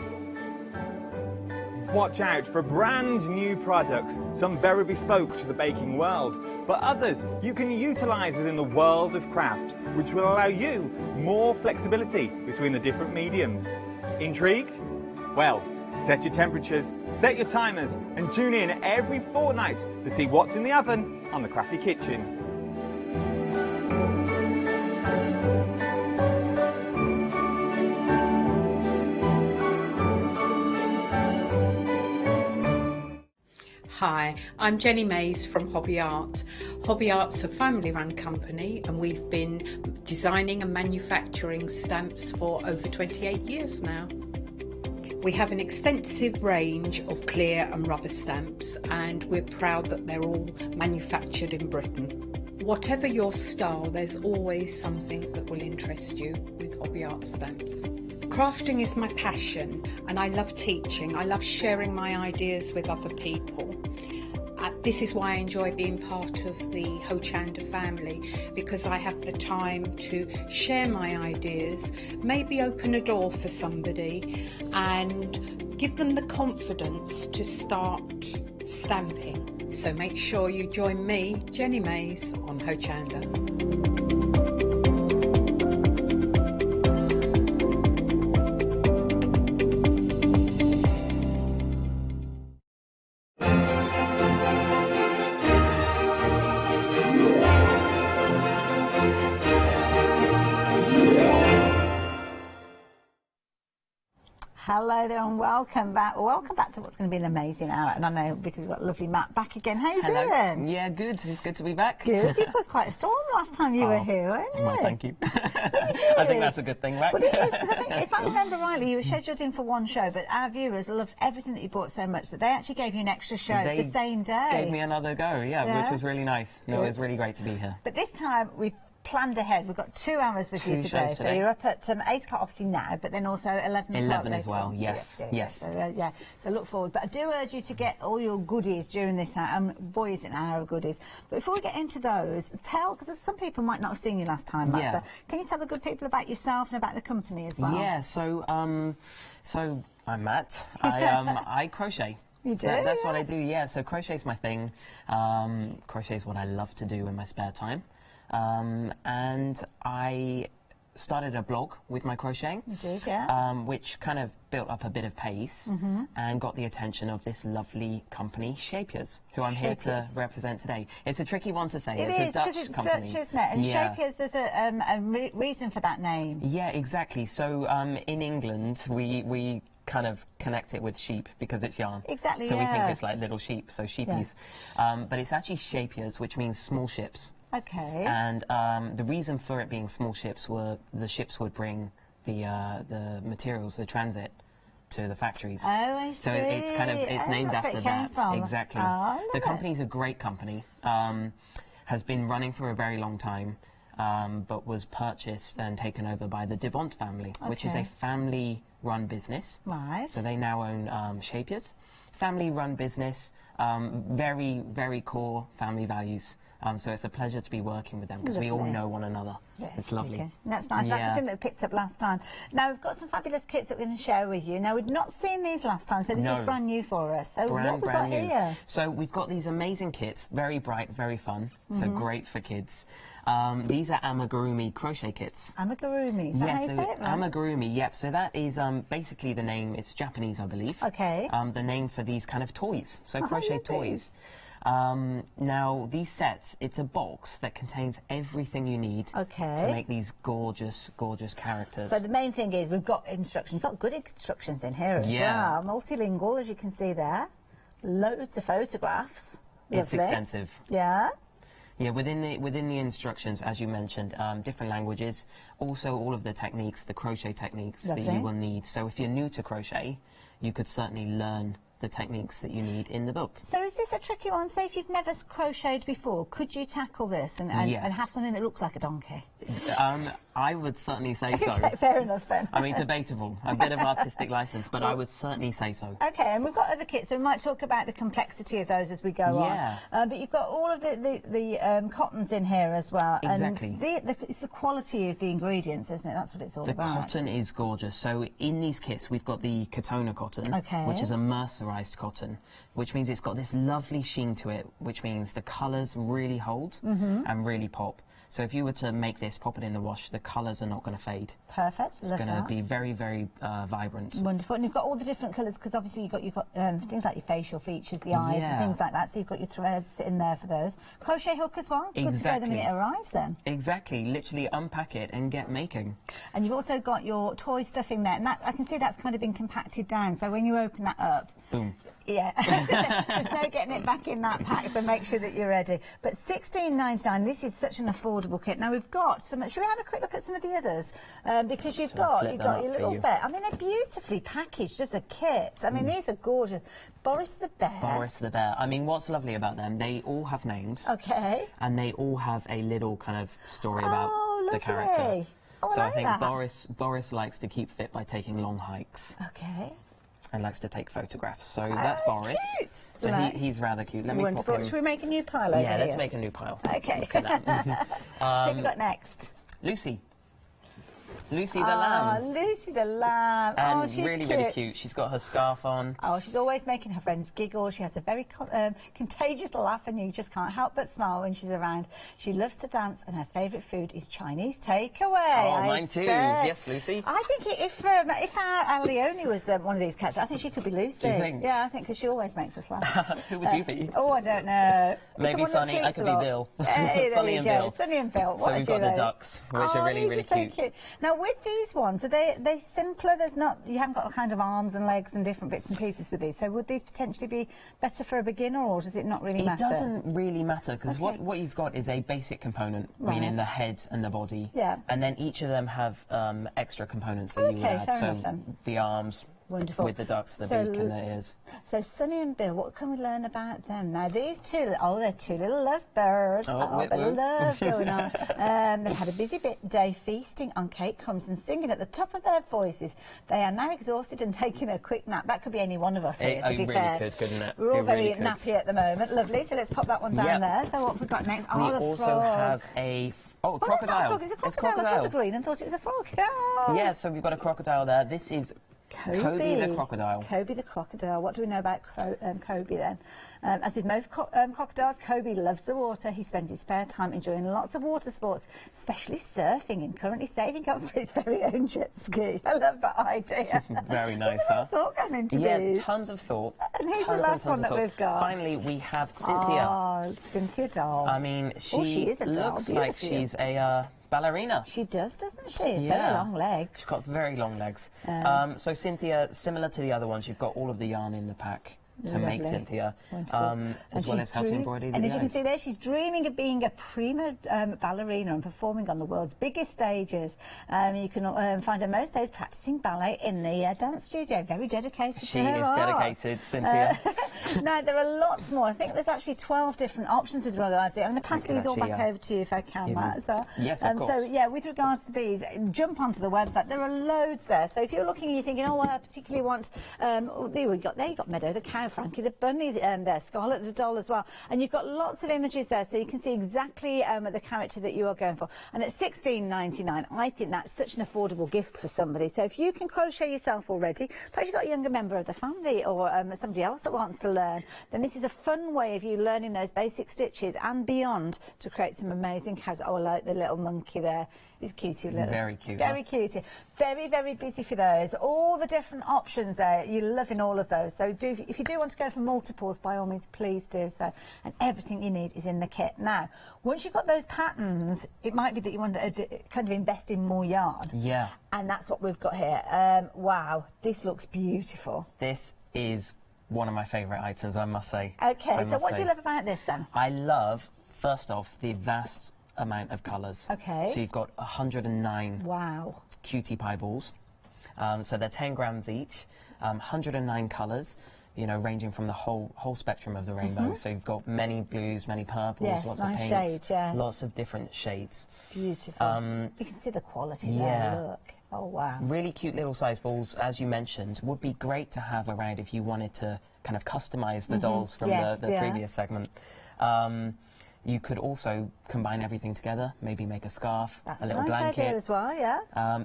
G: Watch out for brand new products, some very bespoke to the baking world, but others you can utilise within the world of craft, which will allow you more flexibility between the different mediums. Intrigued? Well, set your temperatures, set your timers, and tune in every fortnight to see what's in the oven on the Crafty Kitchen.
H: Hi, I'm Jenny Mays from Hobby Art. Hobby Art's a family-run company and we've been designing and manufacturing stamps for over 28 years now. We have an extensive range of clear and rubber stamps and we're proud that they're all manufactured in Britain. Whatever your style, there's always something that will interest you with Hobby Art stamps. Crafting is my passion and I love teaching. I love sharing my ideas with other people. This is why I enjoy being part of the Hochanda family, because I have the time to share my ideas, maybe open a door for somebody and give them the confidence to start stamping. So make sure you join me, Jenny Mays, on Hochanda.
E: Hello there and welcome back. Welcome back to what's going to be an amazing hour. And I know because we've got lovely Matt back again. How you doing?
D: Yeah, good. It's good to be back.
E: Good. It was quite a storm last time you were here, weren't you?
D: Well, thank you. I think that's a good thing, right?
E: Well, it is, because I think, if I remember rightly, you were scheduled in for one show, but our viewers loved everything that you brought so much that they actually gave you an extra show the same day.
D: Gave me another go, yeah, which was really nice. No, it was really great to be here.
E: But this time we planned ahead. We've got 2 hours with you today. So you're up at 8 o'clock obviously now, but then also 11 o'clock
D: 11
E: later
D: as well,
E: on.
D: yes.
E: So look forward. But I do urge you to get all your goodies during this hour. Boy, is it an hour of goodies. But before we get into those, because some people might not have seen you last time, Matt.
D: Yeah.
E: So can you tell the good people about yourself and about the company as well?
D: Yeah, so I'm Matt. I crochet.
E: You do?
D: That's what I do, yeah. So crochet's my thing. Crochet's what I love to do in my spare time. And I started a blog with my crocheting.
E: You did, yeah.
D: Which kind of built up a bit of pace and got the attention of this lovely company, Shapiers, who I'm here to represent today. It's a tricky one to say.
E: It's a Dutch company. Dutch, isn't it? And Shapiers, there's a reason for that name.
D: Yeah, exactly. So in England, we kind of connect it with sheep because it's yarn.
E: Exactly,
D: so we think it's like little sheep, so sheepies. Yeah. But it's actually Shapiers, which means small ships.
E: Okay.
D: And the reason for it being small ships were the ships would bring the materials, the transit, to the factories.
E: Oh, I see.
D: So it's named after that. Exactly.
E: Oh,
D: the company's a great company. Has been running for a very long time. but was purchased and taken over by the Debont family, which is a family-run business.
E: Right.
D: So they now own Shapiers. Family-run business, very, very core family values. So it's a pleasure to be working with them because we all know one another.
E: Yes,
D: it's lovely.
E: Okay. That's nice.
D: Yeah.
E: That's the thing that we picked up last time. Now, we've got some fabulous kits that we're going to share with you. Now, we'd not seen these last time, so this is brand new for us. So what have we got here?
D: So we've got these amazing kits, very bright, very fun, so great for kids. These are amigurumi crochet kits.
E: Amigurumi, is that how you say it? Right?
D: Amigurumi, yep. So that is basically the name, it's Japanese, I believe.
E: Okay.
D: The name for these kind of toys, so crochet toys. Now, these sets, it's a box that contains everything you need to make these gorgeous, gorgeous characters.
E: So the main thing is we've got instructions. We've got good instructions in here as well. Multilingual, as you can see there. Loads of photographs.
D: It's
E: Lovely.
D: extensive.
E: Yeah.
D: Yeah, within the instructions, as you mentioned, different languages, also all of the techniques, the crochet techniques that you will need. So if you're new to crochet, you could certainly learn the techniques that you need in the book.
E: So is this a tricky one? Say if you've never crocheted before, could you tackle this and have something that looks like a donkey?
D: I would certainly say so.
E: Fair enough then.
D: I mean, debatable. A bit of artistic license, but I would certainly say so.
E: Okay, and we've got other kits, so we might talk about the complexity of those as we go on. But you've got all of the cottons in here as well.
D: Exactly.
E: And it's the quality of the ingredients, isn't it? That's what it's all about.
D: The cotton is gorgeous. So in these kits, we've got the Katona cotton, which is a mercerized cotton, which means it's got this lovely sheen to it, which means the colours really hold and really pop. So if you were to make this, pop it in the wash, the colours are not going to fade.
E: Perfect.
D: It's going to be very, very vibrant.
E: Wonderful. And you've got all the different colours because obviously you've got things like your facial features, the eyes and things like that. So you've got your threads in there for those. Crochet hook as well. Good to go the minute it arrives then.
D: Exactly. Literally unpack it and get making.
E: And you've also got your toy stuffing there. And that, I can see that's kind of been compacted down. So when you open that up...
D: Boom.
E: Yeah, there's no getting it back in that pack, so make sure that you're ready. But $16.99, this is such an affordable kit. Now we've got some. Should we have a quick look at some of the others? Because you've got your little bear. I mean, they're beautifully packaged as a kit. I mean, these are gorgeous. Boris the bear.
D: Boris the bear. I mean, what's lovely about them? They all have names.
E: Okay.
D: And they all have a little kind of story about the character.
E: Oh,
D: so I think Boris likes to keep fit by taking long hikes.
E: Okay.
D: And likes to take photographs. So that's Boris.
E: Cute.
D: So he's rather cute. Let me pop him.
E: Should we make a new pile over here?
D: Yeah, let's make a new pile.
E: Okay.
D: Look at that.
E: Who have we got next?
D: Lucy. Lucy the lamb.
E: Lucy the lamb.
D: And
E: she's
D: really, really cute. She's got her scarf on.
E: Oh, she's always making her friends giggle. She has a very contagious laugh and you just can't help but smile when she's around. She loves to dance and her favourite food is Chinese takeaway.
D: Oh, mine too. Yes, Lucy.
E: I think if our Leonie was one of these cats, I think she could be Lucy.
D: Do you think?
E: Yeah, I think because she always makes us laugh.
D: Who would you be?
E: Oh, I don't know.
D: Maybe Sonny. I could be Bill.
E: Hey,
D: Sonny and Bill.
E: Sonny and Bill.
D: So we've got the ducks, which are really, really cute.
E: Now, with these ones, are they simpler? You haven't got kind of arms and legs and different bits and pieces with these. So would these potentially be better for a beginner, or does it not really matter?
D: It doesn't really matter because what you've got is a basic component, meaning the head and the body.
E: Yeah.
D: And then each of them have extra components that you would add. So the arms.
E: Wonderful.
D: With the ducks, the beak and the ears.
E: So Sonny and Bill, what can we learn about them? Now these two, they're two little lovebirds. A bit of love going on. They've had a busy day feasting on cake crumbs and singing at the top of their voices. They are now exhausted and taking a quick nap. That could be any one of us here, to be fair.
D: Could, couldn't it?
E: We're all very nappy at the moment. Lovely. So let's pop that one down there. So what have we got next?
D: We also have a crocodile.
E: It's a crocodile. I saw the green and thought it was a frog. Oh.
D: Yeah, so we've got a crocodile there. This is Kobe the crocodile.
E: Kobe the crocodile. What do we know about Kobe then? As with most crocodiles, Kobe loves the water. He spends his spare time enjoying lots of water sports, especially surfing, and currently saving up for his very own jet ski. I love that idea.
D: Very nice,
E: huh? Thought going into these.
D: Tons of thought.
E: And here's the last one that we've got.
D: Finally, we have Cynthia.
E: Oh, Cynthia doll.
D: I mean, she
E: is a doll.
D: looks like she's a ballerina.
E: She does, doesn't she? Very long legs.
D: She's got very long legs. So Cynthia, similar to the other ones, you've got all of the yarn in the pack to make Cynthia, as well as how to embroider the
E: And as
D: eyes.
E: you can see there, she's dreaming of being a prima ballerina and performing on the world's biggest stages. You can find her most days practicing ballet in the dance studio. Very dedicated to her art.
D: She is dedicated, Cynthia.
E: No, there are lots more. I think there's actually 12 different options with regards to it. I'm going to pass these all back over to you if I can, Matt. So,
D: yes, of course.
E: So, yeah, with regards to these, jump onto the website. There are loads there. So if you're looking and you're thinking, oh, well, I particularly want... you got Meadow the cow, Frankie the bunny there, Scarlet the doll as well. And you've got lots of images there, so you can see exactly the character that you are going for. And at $16.99, I think that's such an affordable gift for somebody. So if you can crochet yourself already, perhaps you've got a younger member of the family or somebody else that wants to learn, then this is a fun way of you learning those basic stitches and beyond to create some amazing characters. Oh, like the little monkey there. He's cutie little.
D: Very cute.
E: Very cutie. Very, very busy for those. All the different options there. You're loving all of those. So if you do want to go for multiples, by all means, please do so. And everything you need is in the kit. Now, once you've got those patterns, it might be that you want to kind of invest in more yarn.
D: Yeah.
E: And that's what we've got here. Wow, this looks beautiful.
D: This is one of my favourite items, I must say.
E: Okay, so what do you love about this then?
D: I love, first off, the vast amount of colours.
E: Okay.
D: So you've got 109 cutie pie balls. So they're 10 grams each, 109 colours, you know, ranging from the whole spectrum of the rainbow. So you've got many blues, many purples, lots of pinks,
E: shades,
D: lots of different shades.
E: Beautiful. You can see the quality there, look. Oh, wow.
D: Really cute little size balls, as you mentioned, would be great to have around if you wanted to kind of customise the dolls from the previous segment. You could also combine everything together, maybe make a scarf, a little blanket.
E: Idea as well, yeah.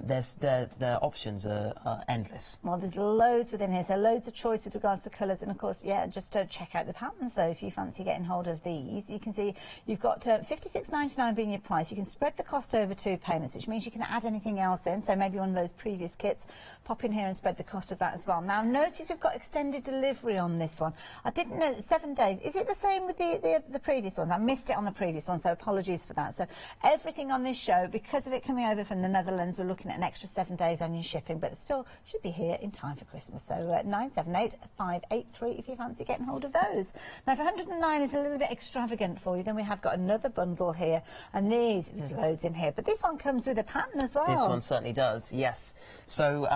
D: The options are endless.
E: Well, there's loads within here, so loads of choice with regards to colours, and of course, yeah, just to check out the patterns. So if you fancy getting hold of these, you can see you've got $56.99 being your price. You can spread the cost over 2 payments, which means you can add anything else in. So maybe one of those previous kits, pop in here and spread the cost of that as well. Now, notice we've got extended delivery on this one. I didn't know 7 days. Is it the same with the previous ones? I missed it on the previous one, so apologies for that. So everything on this show, because of it coming over from the Netherlands, we're looking at an extra 7 days on your shipping, but it still should be here in time for Christmas. So 978-583 if you fancy getting hold of those. Now, if 109 is a little bit extravagant for you, then we have got another bundle here, and there's loads in here, but this one comes with a pattern as well.
D: This one certainly does, yes. So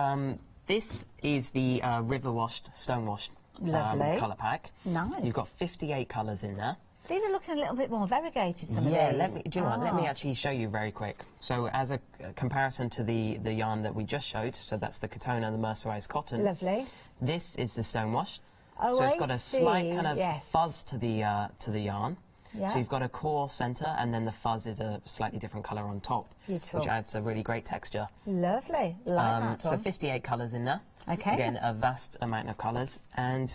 D: this is the river washed, stone washed colour pack.
E: Nice.
D: You've got 58 colours in there.
E: These are looking a little bit more variegated, some of these.
D: Do you know what? Let me actually show you very quick. So as a comparison to the yarn that we just showed, so that's the Katona, the mercerised cotton.
E: Lovely.
D: This is the stone wash.
E: Oh,
D: so it's got a slight kind of fuzz to the yarn.
E: Yeah.
D: So you've got a core centre, and then the fuzz is a slightly different colour on top,
E: Beautiful.
D: Which adds a really great texture.
E: Lovely. Like that
D: so
E: one.
D: 58 colours in there.
E: Okay.
D: Again, a vast amount of colours, and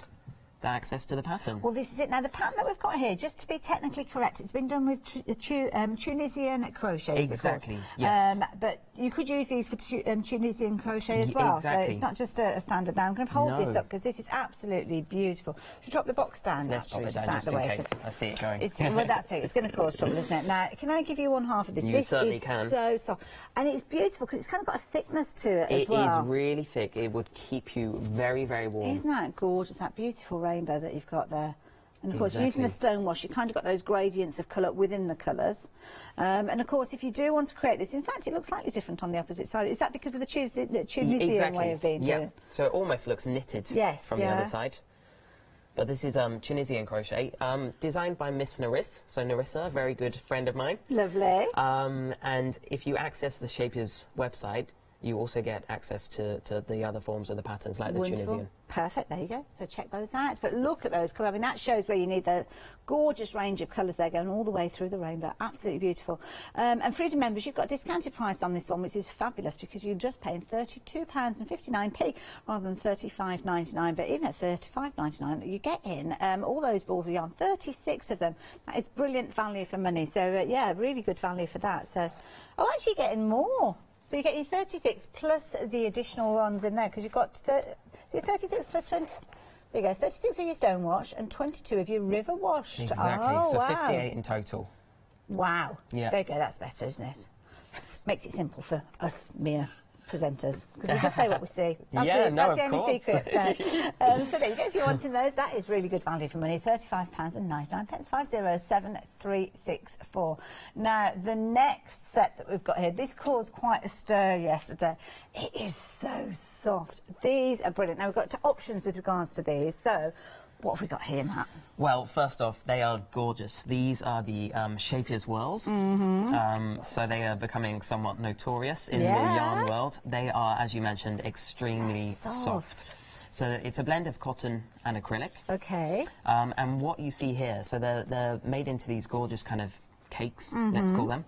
D: the access to the pattern.
E: Well, this is it. Now, the pattern that we've got here, just to be technically correct, it's been done with Tunisian crochet.
D: Exactly, yes.
E: But you could use these for Tunisian crochet as well.
D: Exactly.
E: So it's not just a standard. Now, I'm going to hold this up because this is absolutely beautiful. Should we drop the box down?
D: Let's pop it down just in case. I see it going.
E: Well, that's it. It's going to cause trouble, isn't it? Now, can I give you one half of this?
D: You certainly can.
E: This is so soft. And it's beautiful because it's kind of got a thickness to it as well.
D: It is really thick. It would keep you very, very warm.
E: Isn't that gorgeous? That beautiful rainbow that you've got there. And of course, using the stone wash, you kind of got those gradients of colour within the colours. And of course, if you do want to create this, in fact, it looks slightly different on the opposite side. Is that because of the Tunisian way of being done?
D: So it almost looks knitted from the other side. But this is Tunisian crochet, designed by Miss Narissa. So Narissa, a very good friend of mine.
E: Lovely.
D: And if you access the Shapier's website, you also get access to the other forms of the patterns, like the Tunisian.
E: Perfect, there you go. So check those out. But look at those colours. I mean, that shows where you need the gorgeous range of colours there going all the way through the rainbow. Absolutely beautiful. And Freedom members, you've got a discounted price on this one, which is fabulous because you're just paying £32.59 rather than $35.99. But even at $35.99, you get in all those balls of yarn, 36 of them. That is brilliant value for money. So, yeah, really good value for that. So, actually getting more. So you get your 36 plus the additional ones in there because you've got 36 plus 20. There you go, 36 of your stone wash and 22 of your river washed.
D: Exactly,
E: oh,
D: so
E: wow.
D: 58 in total.
E: Wow.
D: Yeah.
E: There you go, that's better, isn't it? Makes it simple for us mere presenters because we just say what we see. That's that's the only secret. So there you go. If you're wanting those, that is really good value for money. £35.99. 507364. Now the next set that we've got here, this caused quite a stir yesterday. It is so soft. These are brilliant. Now we've got options with regards to these. So What have we got here, Matt?
D: Well, first off, they are gorgeous. These are the Shapier's Whirls. So they are becoming somewhat notorious in the yarn world. They are, as you mentioned, extremely soft. So it's a blend of cotton and acrylic.
E: Okay.
D: And what you see here, so they're made into these gorgeous kind of cakes, let's call them.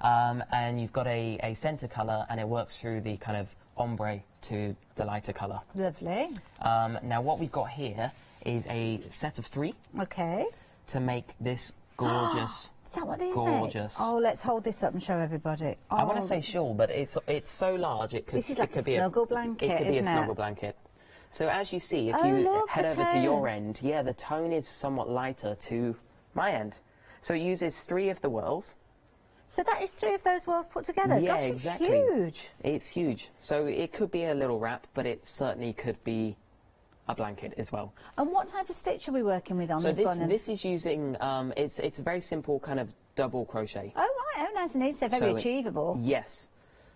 D: And you've got a centre colour, and it works through the kind of ombre to the lighter colour.
E: Lovely.
D: Now what we've got here is a set of 3.
E: Okay.
D: To make this gorgeous.
E: Is that what these
D: gorgeous.
E: make? Oh, let's hold this up and show everybody. Oh,
D: I want to say shawl, but it's so large it could.
E: This is like
D: it could
E: a snuggle blanket,
D: It could be a
E: isn't it?
D: snuggle blanket. So as you see, if you
E: look,
D: head
E: the
D: over to your
E: tone.
D: end, the tone is somewhat lighter to my end. So it uses 3 of the whirls.
E: So that is 3 of those whirls put together.
D: Yeah,
E: Gosh,
D: exactly.
E: it's huge.
D: It's huge. So it could be a little wrap, but it certainly could be a blanket as well.
E: And what type of stitch are we working with on
D: So
E: this one?
D: this is using, it's a very simple kind of double crochet.
E: Oh, right. Oh, nice and easy. So very achievable.
D: Yes.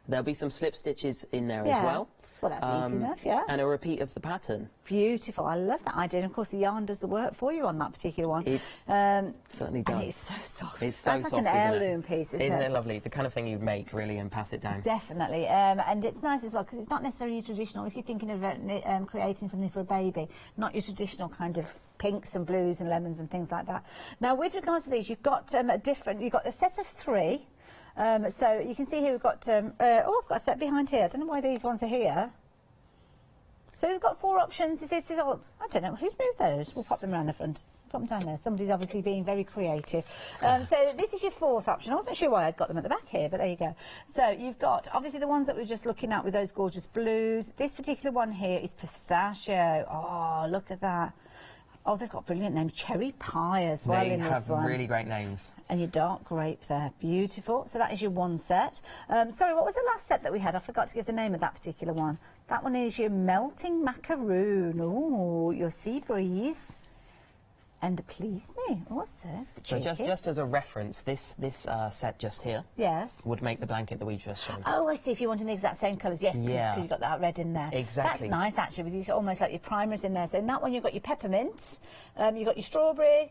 D: There'll be some slip stitches in there as well.
E: Well, that's easy enough, yeah.
D: And a repeat of the pattern.
E: Beautiful. I love that idea. And of course, the yarn does the work for you on that particular one.
D: It certainly does.
E: And it's so soft.
D: It's so
E: That's
D: soft,
E: like an
D: isn't
E: heirloom piece, isn't it?
D: Isn't it lovely? The kind of thing you'd make, really, and pass it down.
E: Definitely. And it's nice as well, because it's not necessarily traditional. If you're thinking of creating something for a baby, not your traditional kind of pinks and blues and lemons and things like that. Now, with regards to these, you've got you've got a set of 3. So you can see here we've got, I've got a set behind here. I don't know why these ones are here. So we've got 4 options. This is all, I don't know, who's moved those? We'll pop them around the front. Pop them down there. Somebody's obviously being very creative. So this is your 4th option. I wasn't sure why I'd got them at the back here, but there you go. So you've got, obviously, the ones that we were just looking at with those gorgeous blues. This particular one here is pistachio. Oh, look at that. Oh, they've got brilliant names. Cherry pie as well in this one.
D: They have really great names.
E: And your dark grape there. Beautiful. So that is your 1 set. Sorry, what was the last set that we had? I forgot to give the name of that particular one. That one is your melting macaroon. Oh, your sea breeze. And please me. What's this?
D: So just as a reference, this set just here would make the blanket that we just shown.
E: Oh, I see. If you want in the exact same colours, yes, because you've got that red in there.
D: Exactly.
E: That's nice, actually, with you, almost like your primers in there. So in that one, you've got your peppermint, you've got your strawberry,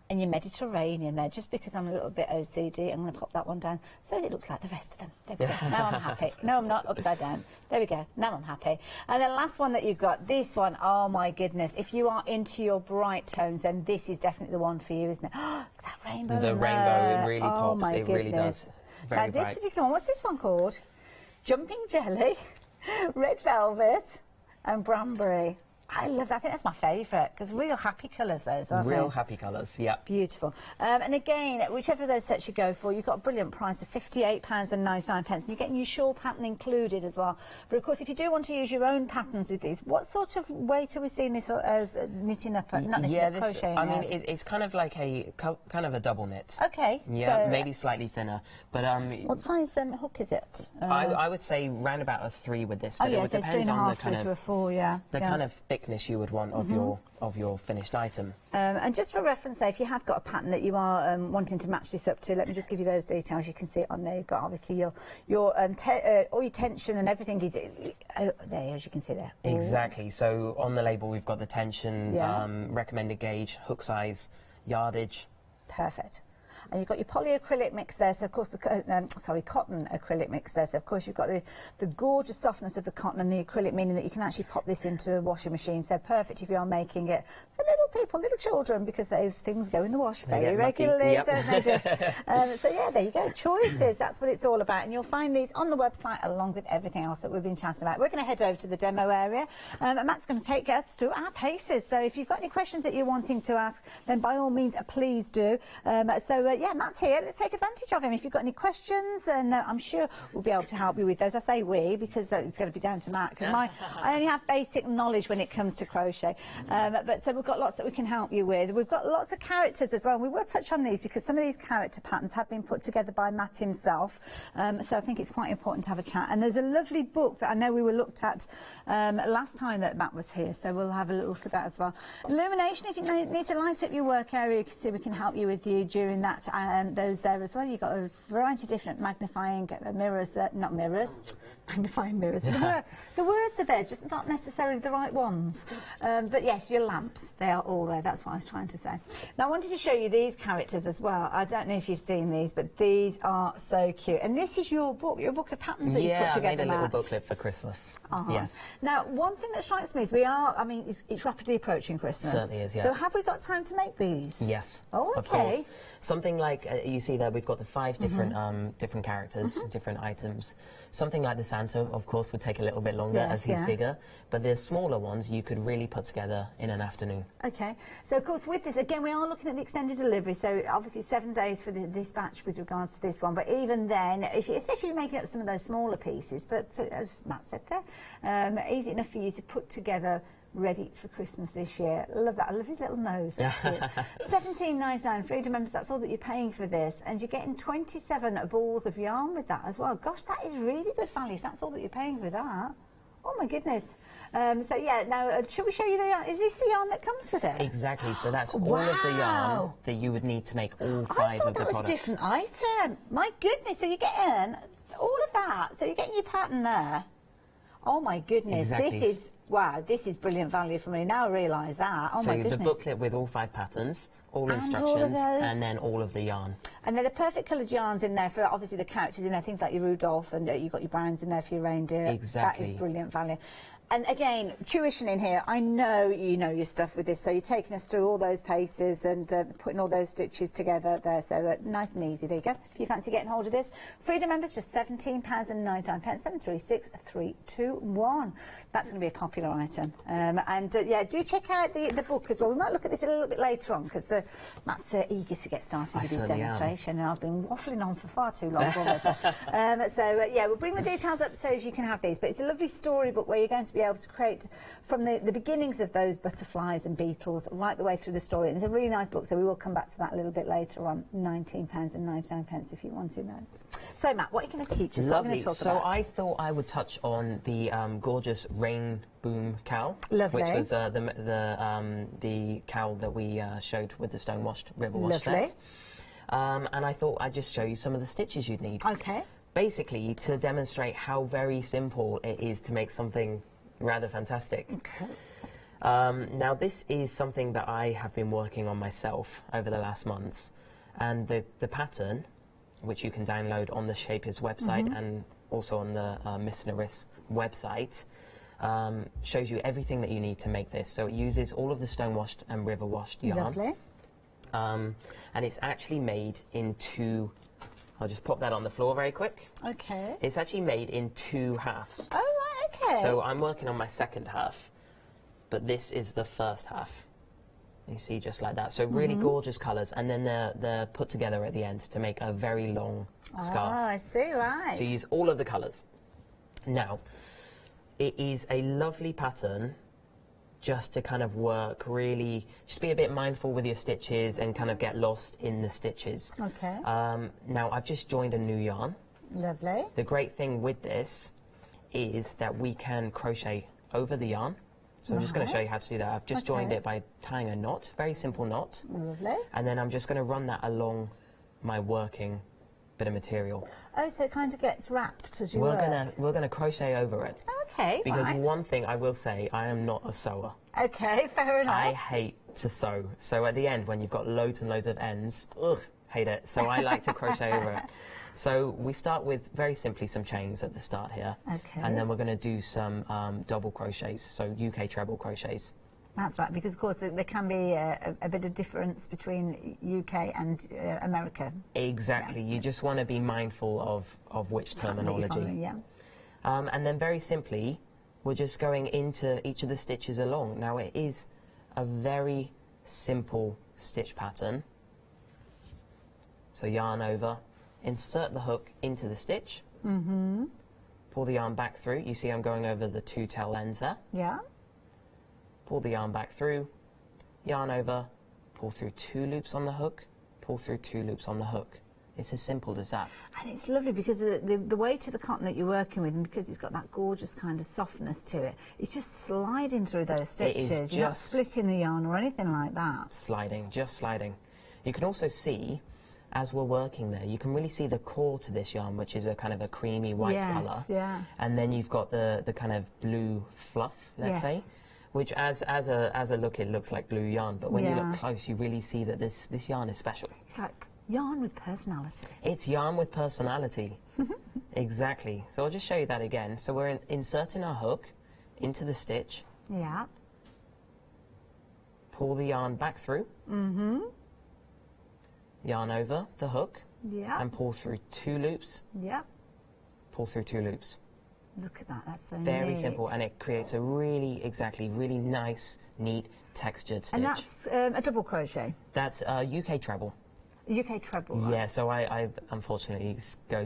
E: and your Mediterranean there. Just because I'm a little bit OCD, I'm going to pop that one down so it looks like the rest of them. There we go. Now I'm happy. No, I'm not upside down. There we go. Now I'm happy. And the last one that you've got, this one, oh my goodness. If you are into your bright tones, then this is definitely the one for you, isn't it? Oh, that rainbow.
D: The rainbow, it really pops.
E: Oh my
D: it really does. Very
E: this
D: bright.
E: particular one, what's this one called? Jumping Jelly, Red Velvet, and Branberry. I love that. I think that's my favourite, because real happy colours, those, aren't they?
D: Real happy colours, yeah.
E: Beautiful. And again, whichever of those sets you go for, you've got a brilliant price of £58.99. And you're getting your shawl pattern included as well. But of course, if you do want to use your own patterns with these, what sort of weight are we seeing this knitting up? Not knitting, crocheting.
D: I mean, it's kind of like a double knit.
E: Okay.
D: Yeah,
E: so,
D: maybe slightly thinner. But
E: what size hook is it?
D: I would say round about a 3 with this. But it would
E: so
D: depend on the kind
E: to a 4,
D: the kind of thickness you would want of your finished item.
E: And just for reference, if you have got a pattern that you are wanting to match this up to, let me just give you those details. You can see it on there. You've got obviously your all your tension and everything is there, as you can see there.
D: Exactly. So on the label we've got the tension, recommended gauge, hook size, yardage.
E: Perfect. And you've got your polyacrylic mix there, so of course the cotton acrylic mix there, so of course you've got the gorgeous softness of the cotton and the acrylic, meaning that you can actually pop this into a washing machine, so perfect if you are making it for little people, little children, because those things go in the wash very regularly, don't they just? So yeah, there you go, choices, that's what it's all about, and you'll find these on the website along with everything else that we've been chatting about. We're going to head over to the demo area, and Matt's going to take us through our paces, so if you've got any questions that you're wanting to ask, then by all means please do. Yeah, Matt's here. Let's take advantage of him. If you've got any questions, and I'm sure we'll be able to help you with those. I say we because it's going to be down to Matt, because I only have basic knowledge when it comes to crochet. But so we've got lots that we can help you with. We've got lots of characters as well. We will touch on these because some of these character patterns have been put together by Matt himself. So I think it's quite important to have a chat. And there's a lovely book that I know we were looked at last time that Matt was here. So we'll have a little look at that as well. Illumination, if you need to light up your work area, you can see we can help you with you during that. Those there as well. You've got a variety of different magnifying mirrors, not mirrors, magnifying mirrors. The words are there, just not necessarily the right ones. But yes, your lamps, they are all there. That's what I was trying to say. Now, I wanted to show you these characters as well. I don't know if you've seen these, but these are so cute. And this is your book of patterns that you put together,
D: Yeah, I made a little
E: Matt.
D: booklet for Christmas. Yes.
E: Now, one thing that strikes me is I mean, it's rapidly approaching Christmas.
D: Certainly is, yeah.
E: So have we got time to make these?
D: Yes.
E: Oh, okay.
D: Of course. Something like, you see there, we've got the 5 different different characters, different items. Something like the Santa, of course, would take a little bit longer as he's bigger. But the smaller ones you could really put together in an afternoon.
E: Okay. So, of course, with this, again, we are looking at the extended delivery. So, obviously, 7 days for the dispatch with regards to this one. But even then, especially if you're making up some of those smaller pieces, but as Matt said there, easy enough for you to put together ready for Christmas this year. Love that. I love his little nose. $17.99 Freedom members, that's all that you're paying for this. And you're getting 27 balls of yarn with that as well. Gosh, that is really good value. So that's all that you're paying for that. Oh, my goodness. So, yeah, now, should we show you the yarn? Is this the yarn that comes with it?
D: Exactly. So that's all of the yarn that you would need to make all 5 of the products.
E: I thought that was a different item. My goodness. So you're getting all of that. So you're getting your pattern there. Oh, my goodness.
D: Exactly.
E: This is... Wow, this is brilliant value for me. Now I realise that. Oh, my goodness.
D: So the booklet with all 5 patterns, all instructions, and then all of the yarn.
E: And they're the perfect coloured yarns in there for, obviously, the characters in there, things like your Rudolph, and you've got your Browns in there for your reindeer.
D: Exactly.
E: That is brilliant value. And again, tuition in here, I know you know your stuff with this, so you're taking us through all those paces and putting all those stitches together there, so nice and easy. There you go. If you fancy getting hold of this, Freedom members, just £17.99, 736321. That's going to be a popular item. Yeah, do check out the book as well. We might look at this a little bit later on, because Matt's eager to get started with his demonstration, and I've been waffling on for far too long already. Yeah, we'll bring the details up so you can have these, but it's a lovely storybook where you're going to be able to create from the beginnings of those butterflies and beetles right the way through the story. And it's a really nice book, so we will come back to that a little bit later on. £19.99 if you wanted those. So, Matt, what are you going to teach us?
D: Lovely.
E: What are you going to talk about?
D: So I thought I would touch on the gorgeous rain boom cowl,
E: Lovely.
D: which was the cowl that we showed with the stone washed, river washed
E: Lovely.
D: set. And I thought I'd just show you some of the stitches you'd need.
E: Okay.
D: Basically, to demonstrate how very simple it is to make something rather fantastic.
E: Okay.
D: Now, this is something that I have been working on myself over the last months, and the pattern, which you can download on the Shapers website and also on the Miss Nerys website, shows you everything that you need to make this. So it uses all of the stone washed and river washed yarn.
E: Lovely.
D: And it's actually made in 2. I'll just pop that on the floor very quick.
E: Okay.
D: It's actually made in 2 halves.
E: Oh, right, okay.
D: So I'm working on my second half, but this is the first half. You see, just like that. So really gorgeous colours, and then they're put together at the end to make a very long scarf.
E: Oh, I see, right.
D: So you use all of the colours. Now, it is a lovely pattern just to kind of work, really, just be a bit mindful with your stitches and kind of get lost in the stitches.
E: Okay.
D: Now, I've just joined a new yarn.
E: Lovely.
D: The great thing with this is that we can crochet over the yarn. So I'm just going to show you how to do that. I've just joined it by tying a knot, very simple knot.
E: Lovely.
D: And then I'm just going to run that along my working bit of material.
E: Oh, so it kind of gets wrapped as you
D: We're
E: work.
D: gonna crochet over it.
E: Okay,
D: Because
E: right.
D: one thing I will say, I am not a sewer.
E: Okay, fair enough.
D: I hate to sew. So at the end, when you've got loads and loads of ends, ugh, hate it. So I like to crochet over it. So we start with, very simply, some chains at the start here.
E: Okay.
D: And then we're going to do some double crochets, so UK treble crochets.
E: That's right, because of course there can be a bit of difference between UK and America.
D: Exactly. Yeah. You just want to be mindful of which terminology.
E: Yeah.
D: And then very simply, we're just going into each of the stitches along. Now, it is a very simple stitch pattern. So yarn over, insert the hook into the stitch, pull the yarn back through. You see I'm going over the 2 tail ends there.
E: Yeah.
D: Pull the yarn back through, yarn over, pull through 2 loops on the hook, pull through 2 loops on the hook. It's as simple as that.
E: And it's lovely because the weight of the cotton that you're working with, and because it's got that gorgeous kind of softness to it, it's just sliding through those stitches. You're not splitting the yarn or anything like that.
D: Sliding, just sliding. You can also see, as we're working there, you can really see the core to this yarn, which is a kind of a creamy white colour.
E: Yeah.
D: And then you've got the kind of blue fluff, let's say, which as a look, it looks like blue yarn, but when you look close, you really see that this yarn is special.
E: It's like yarn with personality.
D: It's yarn with personality. Exactly. So I'll just show you that again. So we're inserting our hook into the stitch.
E: Yeah.
D: Pull the yarn back through. Mm-hmm. Yarn over the hook.
E: Yeah.
D: And pull through 2 loops.
E: Yeah.
D: Pull through 2 loops.
E: Look at that, that's so
D: Very
E: neat.
D: simple, and it creates a really nice, neat, textured stitch.
E: And that's a double crochet?
D: That's UK treble.
E: UK treble, right?
D: Yeah, so I unfortunately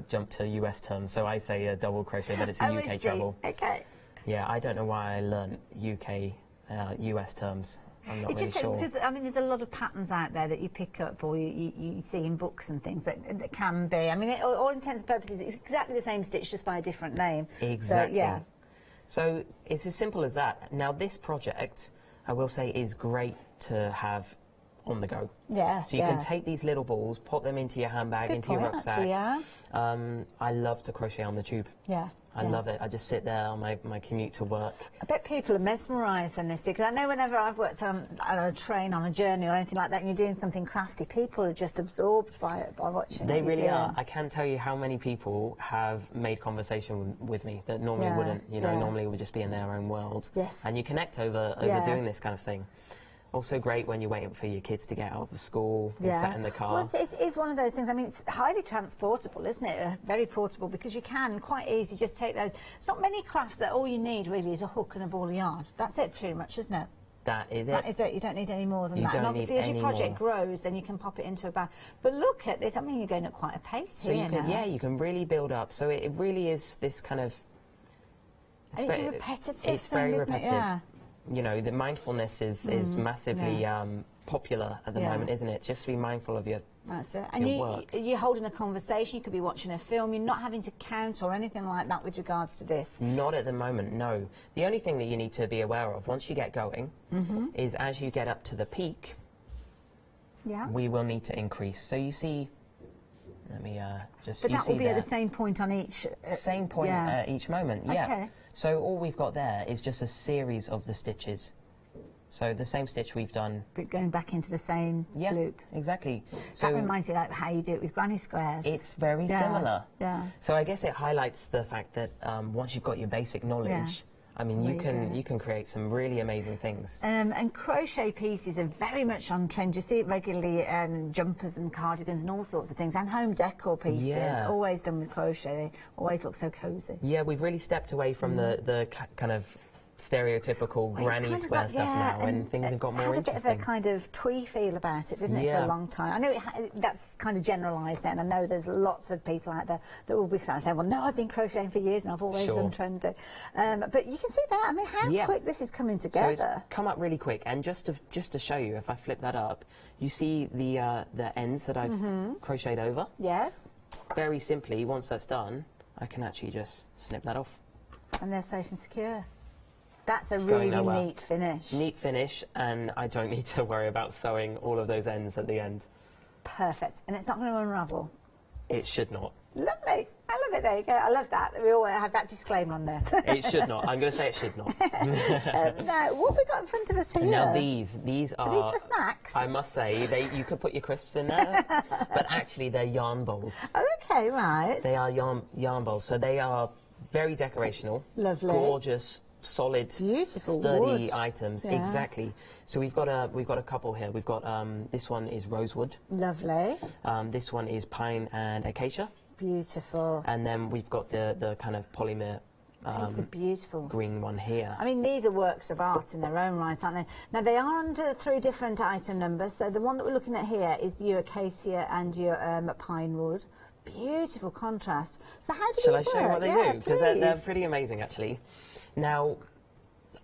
D: jump to US terms, so I say a double crochet, but it's a UK treble.
E: Okay.
D: Yeah, I don't know why I learned UK, US terms. I'm not really sure.
E: Because, I mean, there's a lot of patterns out there that you pick up or you see in books and things that can be. I mean, all intents and purposes, it's exactly the same stitch, just by a different name.
D: Exactly.
E: So, yeah.
D: So it's as simple as that. Now, this project, I will say, is great to have on the go.
E: Yeah.
D: So you can take these little balls, pop them into your handbag, into your rucksack.
E: Actually, yeah.
D: I love to crochet on the tube.
E: Yeah.
D: I love it. I just sit there on my commute to work.
E: I bet people are mesmerised when they see, because I know whenever I've worked on a train, on a journey or anything like that, and you're doing something crafty, people are just absorbed by it, by watching it.
D: They really are. I can't tell you how many people have made conversation with me that normally wouldn't, you know, normally would just be in their own world.
E: Yes.
D: And you connect over doing this kind of thing. Also great when you're waiting for your kids to get out of school and sat in the car.
E: Well, it is one of those things. I mean, it's highly transportable, isn't it? Very portable, because you can quite easy just take those. It's not many crafts that all you need really is a hook and a ball of yarn. That's it, pretty much, isn't it?
D: That is it.
E: That is it. You don't need any more than that.
D: Don't
E: and obviously,
D: need
E: as your
D: any
E: project
D: more.
E: grows, then you can pop it into a bag. But look at this. I mean, you're going at quite a pace
D: so
E: here
D: you can,
E: now.
D: you can really build up. So it really is this kind of.
E: And it's a repetitive
D: It's
E: thing,
D: very
E: isn't
D: repetitive.
E: It? Yeah.
D: You know, the mindfulness is massively popular at the moment, isn't it? Just to be mindful of your
E: That's it. And
D: work.
E: You're holding a conversation, you could be watching a film, you're not having to count or anything like that with regards to this.
D: Not at the moment, no. The only thing that you need to be aware of once you get going is as you get up to the peak, we will need to increase. So you see, let me just...
E: But
D: you
E: that
D: see
E: will be
D: there,
E: at the same point on each...
D: same point at each moment,
E: Okay.
D: So all we've got there is just a series of the stitches. So the same stitch we've done.
E: But going back into the same loop.
D: Exactly.
E: That reminds me of how you do it with granny squares.
D: It's very similar.
E: Yeah.
D: So I guess it highlights the fact that once you've got your basic knowledge, I mean, you can create some really amazing things.
E: And crochet pieces are very much on trend. You see it regularly, jumpers and cardigans and all sorts of things, and home decor pieces, always done with crochet. They always look so cosy.
D: Yeah, we've really stepped away from the kind of stereotypical granny square stuff now, and things have got more interesting.
E: It had a bit of a kind of twee feel about it, didn't it, for a long time? I know that's kind of generalised now, and I know there's lots of people out there that will be saying, well, no, I've been crocheting for years and I've always done trendy. But you can see that. I mean, how quick this is coming together.
D: So it's come up really quick, and just to show you, if I flip that up, you see the ends that I've crocheted over?
E: Yes.
D: Very simply, once that's done, I can actually just snip that off.
E: And they're safe and secure. That's a really neat finish.
D: Neat finish, and I don't need to worry about sewing all of those ends at the end.
E: Perfect. And it's not going to unravel?
D: It should not.
E: Lovely. I love it. There you go. I love that. We all have that disclaimer on there.
D: It should not. I'm going to say it should not.
E: Now, what have we got in front of us here?
D: Now, these are...
E: Are these for snacks?
D: I must say, you could put your crisps in there, but actually they're yarn bowls.
E: Okay, right.
D: They are yarn bowls, so they are very decorational.
E: Lovely.
D: Gorgeous. Solid,
E: beautiful,
D: sturdy
E: wood.
D: items. Exactly. So we've got a couple here. We've got this one is rosewood.
E: Lovely.
D: This one is pine and acacia.
E: Beautiful.
D: And then we've got the kind of polymer.
E: These are beautiful.
D: Green one here.
E: I mean, these are works of art in their own right, aren't they? Now, they are under 3 different item numbers. So the one that we're looking at here is your acacia and your pine wood. Beautiful contrast. So how do these work?
D: Shall I show you what they do? Because they're pretty amazing, actually. Now,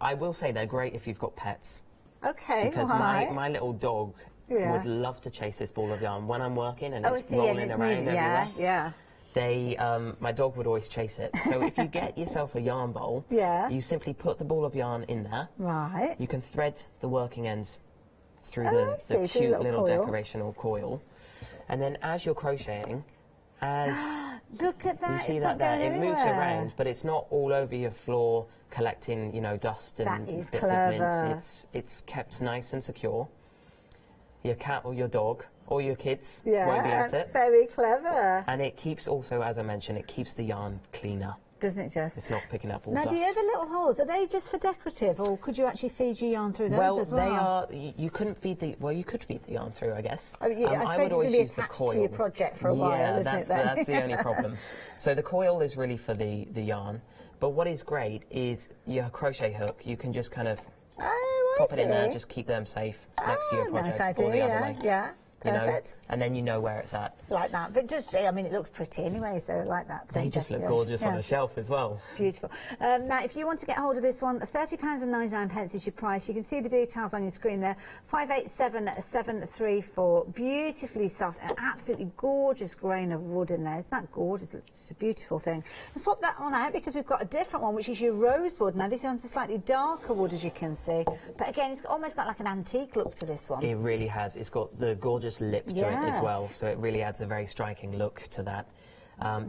D: I will say they're great if you've got pets.
E: Okay,
D: because my little dog would love to chase this ball of yarn when I'm working and it's rolling around everywhere. My dog would always chase it. So if you get yourself a yarn bowl, you simply put the ball of yarn in there.
E: Right.
D: You can thread the working ends through the cute little decorational coil. And then as you're crocheting,
E: Look at that.
D: You see
E: it's
D: that
E: not
D: there?
E: going
D: It moves
E: anywhere.
D: around, but it's not all over your floor collecting, you know, dust and
E: That is
D: bits
E: clever.
D: of lint. It's kept nice and secure. Your cat or your dog or your kids won't be at it.
E: Very clever.
D: And it keeps also, as I mentioned, it keeps the yarn cleaner.
E: Doesn't it just?
D: It's not picking up all
E: Now,
D: dust.
E: the other little holes, are they just for decorative, or could you actually feed your yarn through those as well?
D: They are. You couldn't feed the. Well, you could feed the yarn through, I guess.
E: Oh, yeah, I suppose
D: would
E: it's going
D: always
E: to be
D: use the
E: attached
D: coil.
E: to your project for a while, isn't it, then?
D: That's the only problem. So the coil is really for the yarn. But what is great is your crochet hook. You can just kind of pop it in there, just keep them safe next to your project,
E: nice idea,
D: or the other way.
E: Yeah,
D: You know,
E: perfect.
D: and then you know where it's at.
E: Like that. But just, I mean, it looks pretty anyway, so like that.
D: They just look gorgeous on a shelf as well.
E: Beautiful. Now, if you want to get hold of this one, £30.99 is your price. You can see the details on your screen there. 587734. Beautifully soft and absolutely gorgeous grain of wood in there. Isn't that gorgeous? It's a beautiful thing. I'll swap that one out because we've got a different one, which is your rosewood. Now, this one's a slightly darker wood, as you can see. But again, it's almost got like an antique look to this one.
D: It really has. It's got the gorgeous lip to it as well,
E: Yes.
D: so it really adds a very striking look to that.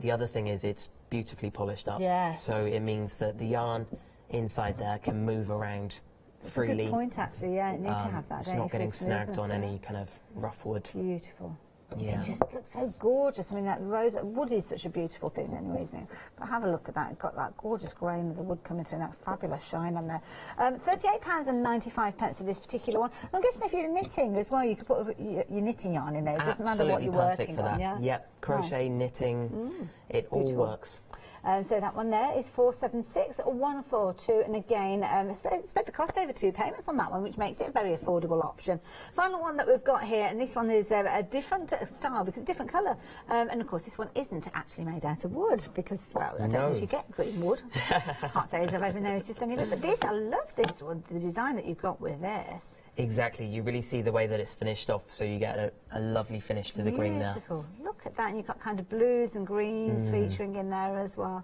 D: The other thing is it's beautifully polished up,
E: Yes.
D: so it means that the yarn inside there can move around freely.
E: Good point, actually. Yeah, you need to have that.
D: It's
E: don't
D: not
E: you, for
D: getting snagged on
E: smoothness,
D: any kind of rough wood.
E: Beautiful.
D: Yeah.
E: It just looks so gorgeous. I mean, that rose wood is such a beautiful thing anyway, isn't it? But have a look at that. It's got that gorgeous grain of the wood coming through and that fabulous shine on there. £38.95 for this particular one. I'm guessing if you're knitting as well, you could put your knitting yarn in there. It doesn't matter what
D: Absolutely
E: you're
D: perfect
E: working
D: for that.
E: on, yeah?
D: Yep, crochet, knitting, it all
E: Beautiful.
D: works.
E: So that one there is 476142, and again, spread the cost over 2 payments on that one, which makes it a very affordable option. Final one that we've got here, and this one is a different style because it's a different colour, and of course this one isn't actually made out of wood because, well, I don't know if you get green wood. Can't say as I've ever noticed any of it, but this, I love this one, the design that you've got with this.
D: Exactly, you really see the way that it's finished off, so you get a lovely finish to the green there.
E: Beautiful. Look at that, and you've got kind of blues and greens featuring in there as well.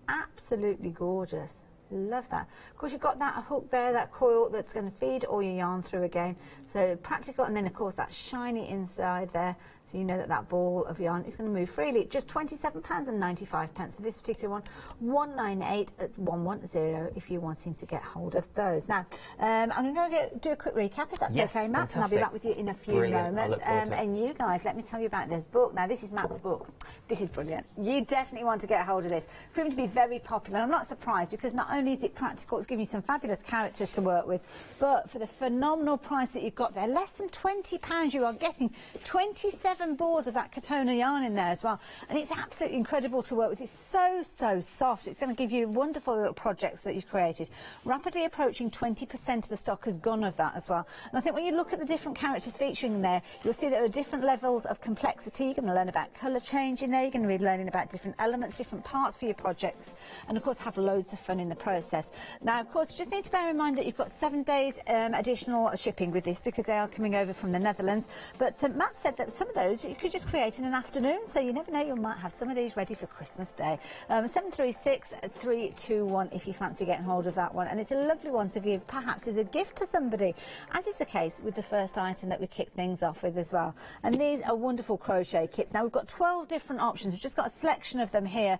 E: Absolutely gorgeous. Love that. Of course, you've got that hook there, that coil that's going to feed all your yarn through again. So practical, and then of course that shiny inside there. So you know that that ball of yarn is going to move freely. Just £27.95 for this particular one. 198-110 if you're wanting to get hold of those. Now, I'm going to do a quick recap if that's
D: Yes,
E: okay, Matt.
D: fantastic.
E: And I'll be back with you in a few
D: Brilliant. I
E: moments.
D: look forward to it.
E: And you guys, let me tell you about this book. Now, this is Matt's book. This is brilliant. You definitely want to get hold of this. Proven to be very popular. I'm not surprised because not only is it practical, it's giving you some fabulous characters to work with, but for the phenomenal price that you've got there, less than £20, you are getting 27 balls of that Katona yarn in there as well. And it's absolutely incredible to work with. It's so, so soft. It's going to give you wonderful little projects that you've created. Rapidly approaching 20% of the stock has gone of that as well. And I think when you look at the different characters featuring in there, you'll see there are different levels of complexity. You're going to learn about colour change in there. You're going to be learning about different elements, different parts for your projects, and of course have loads of fun in the process. Now, of course, you just need to bear in mind that you've got 7 days additional shipping with this because they are coming over from the Netherlands. But Matt said that some of those you could just create in an afternoon, so you never know, you might have some of these ready for Christmas Day. 736321 if you fancy getting hold of that one, and it's a lovely one to give perhaps as a gift to somebody, as is the case with the first item that we kick things off with as well. And these are wonderful crochet kits. Now, we've got 12 different options. We've just got a selection of them here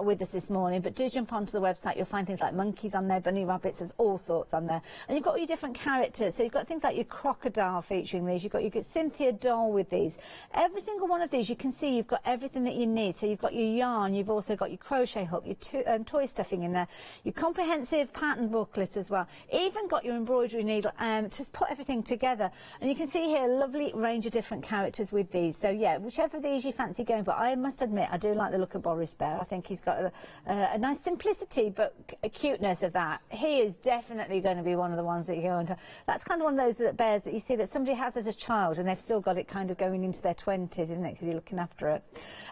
E: with us this morning, but do jump onto the website. You'll find things like monkeys on there, bunny rabbits, there's all sorts on there. And you've got all your different characters, so you've got things like your crocodile featuring these, you've got your Cynthia doll with these. Every single one of these, you can see you've got everything that you need. So you've got your yarn, you've also got your crochet hook, your toy stuffing in there, your comprehensive pattern booklet as well, even got your embroidery needle to put everything together. And you can see here a lovely range of different characters with these. So yeah, whichever of these you fancy going for. I must admit, I do like the look of Boris Bear. I think he's got a nice simplicity, but a cuteness of that. He is definitely going to be one of the ones that you go into. That's kind of one of those bears that you see that somebody has as a child and they've still got it kind of going into their 20s, isn't it, because you're looking after it.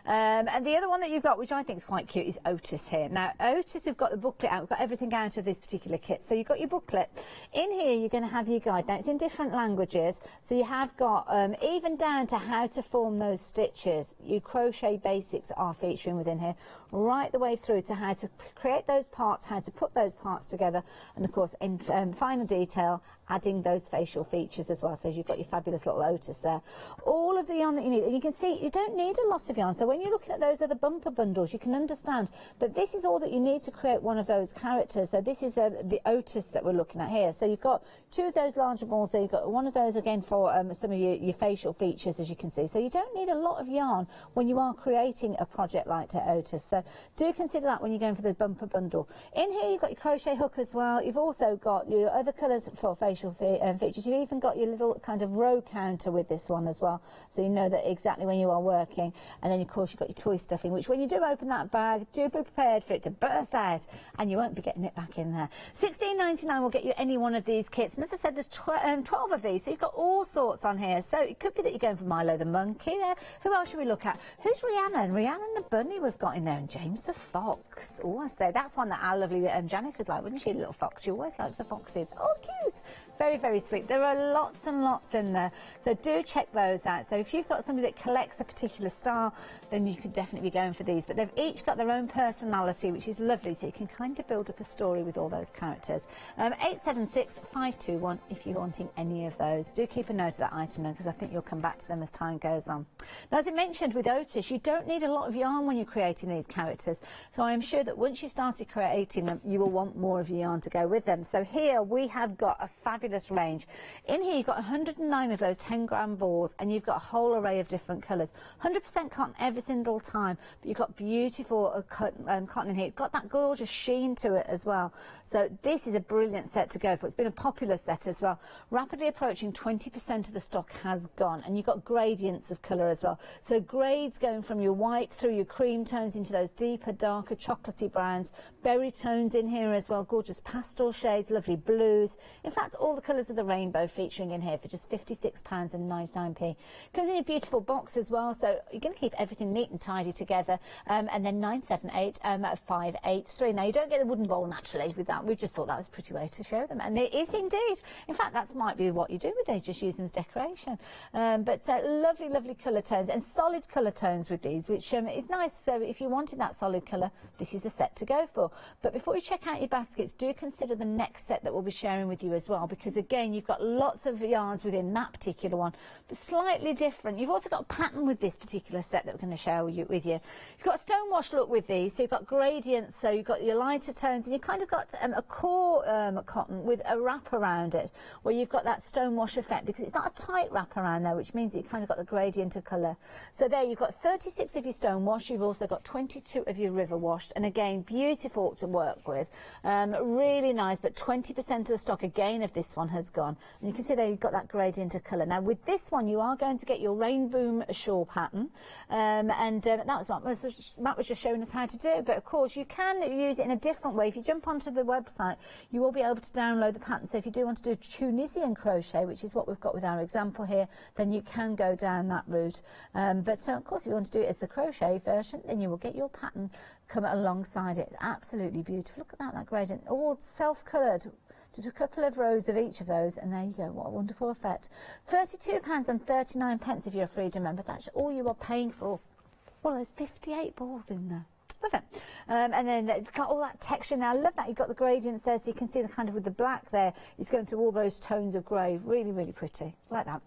E: And the other one that you've got, which I think is quite cute, is Otis here. Now, Otis, we've got the booklet out. We've got everything out of this particular kit. So you've got your booklet. In here, you're going to have your guide. Now, it's in different languages. So you have got even down to how to form those stitches. Your crochet basics are featuring within here, right the way through to how to create those parts, how to to put those parts together, and of course in final detail adding those facial features as well. So you've got your fabulous little Otis there. All of the yarn that you need, and you can see you don't need a lot of yarn. So when you're looking at those other bumper bundles, you can understand that this is all that you need to create one of those characters. So this is the Otis that we're looking at here. So you've got two of those larger balls there. You've got one of those again for some of your facial features, as you can see. So you don't need a lot of yarn when you are creating a project like to Otis. So do consider that when you're going for the bumper bundle. In here you've got your crochet hook as well. You've also got your other colours for facial features. You've even got your little kind of row counter with this one as well, so you know that exactly when you are working. And then of course you've got your toy stuffing, which when you do open that bag, do be prepared for it to burst out and you won't be getting it back in there. £16.99 will get you any one of these kits, and as I said, there's 12 of these, so you've got all sorts on here. So it could be that you're going for Milo the monkey there. Who else should we look at? Who's Rihanna? And Rihanna the bunny we've got in there, and James the fox. Oh, I say that's one that our lovely Janice would like, wouldn't she? A little fox. She always likes the foxes. Oh, cute. Very, very sweet. There are lots and lots in there, so do check those out. So if you've got somebody that collects a particular style, then you could definitely be going for these. But they've each got their own personality, which is lovely, so you can kind of build up a story with all those characters. 876-521 if you're wanting any of those. Do keep a note of that item now, because I think you'll come back to them as time goes on. Now, as I mentioned with Otis, you don't need a lot of yarn when you're creating these characters, so I am sure that once you've started creating them, you will want more of your yarn to go with them. So here we have got a fabulous range. In here you've got 109 of those 10-gram balls, and you've got a whole array of different colours. 100% cotton every single time, but you've got beautiful cotton in here. You've got that gorgeous sheen to it as well. So this is a brilliant set to go for. It's been a popular set as well. Rapidly approaching 20% of the stock has gone, and you've got gradients of colour as well. So grades going from your white through your cream tones into those deeper, darker, chocolatey browns. Berry tones in here as well. Gorgeous pastel shades, lovely blues. In fact, all the colours of the rainbow featuring in here for just £56.99. Comes in a beautiful box as well, so you're going to keep everything neat and tidy together. And then 978-583. Now, you don't get the wooden bowl naturally with that. We just thought that was a pretty way to show them, and it is indeed. In fact, that might be what you do with these, just use them as decoration. But lovely, lovely colour tones and solid colour tones with these, which is nice. So if you wanted that solid colour, this is a set to go for. But before you check out your baskets, do consider the next set that we'll be sharing with you as well, because again, you've got lots of yarns within that particular one, but slightly different. You've also got a pattern with this particular set that we're going to share with you. You've got a stonewash look with these, so you've got gradients, so you've got your lighter tones, and you've kind of got a core cotton with a wrap around it, where you've got that stonewash effect, because it's not a tight wrap around there, which means that you've kind of got the gradient of colour. So there you've got 36 of your stonewash, you've also got 22 of your river washed, and again, beautiful to work with. Really nice, but 20% of the stock again of this one has gone. And you can see there you've got that gradient of colour. Now with this one you are going to get your rainbow shawl pattern, and that was what Matt was just showing us how to do, but of course you can use it in a different way. If you jump onto the website, you will be able to download the pattern. So if you do want to do Tunisian crochet, which is what we've got with our example here, then you can go down that route. But of course if you want to do it as the crochet version, then you will get your pattern come alongside it. It's absolutely beautiful. Look at that gradient, all self-coloured. Just a couple of rows of each of those, and there you go. What a wonderful effect. £32.39 if you're a Freedom member. That's all you are paying for all those 58 balls in there. Love it. And then it's got all that texture now. I love that. You've got the gradients there, so you can see the kind of with the black there. It's going through all those tones of grey. Really, really pretty. Like that.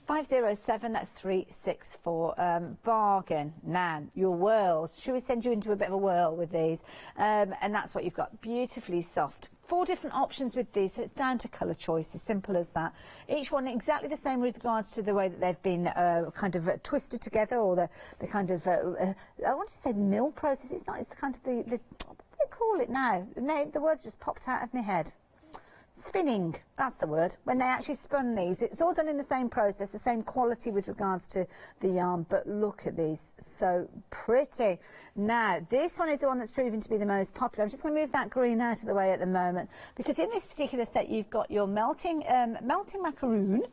E: 507364. Bargain. Now, your whirls. Should we send you into a bit of a whirl with these? And that's what you've got. Beautifully soft. 4 different options with these, so it's down to colour choice, as simple as that. Each one exactly the same with regards to the way that they've been kind of twisted together, or the kind of, I want to say mill process. It's not, it's the kind of the what do they call it now? The words just popped out of my head. Spinning, that's the word. When they actually spun these, it's all done in the same process, the same quality with regards to the yarn, but look at these, so pretty. Now, this one is the one that's proven to be the most popular. I'm just going to move that green out of the way at the moment, because in this particular set, you've got your melting macaroon,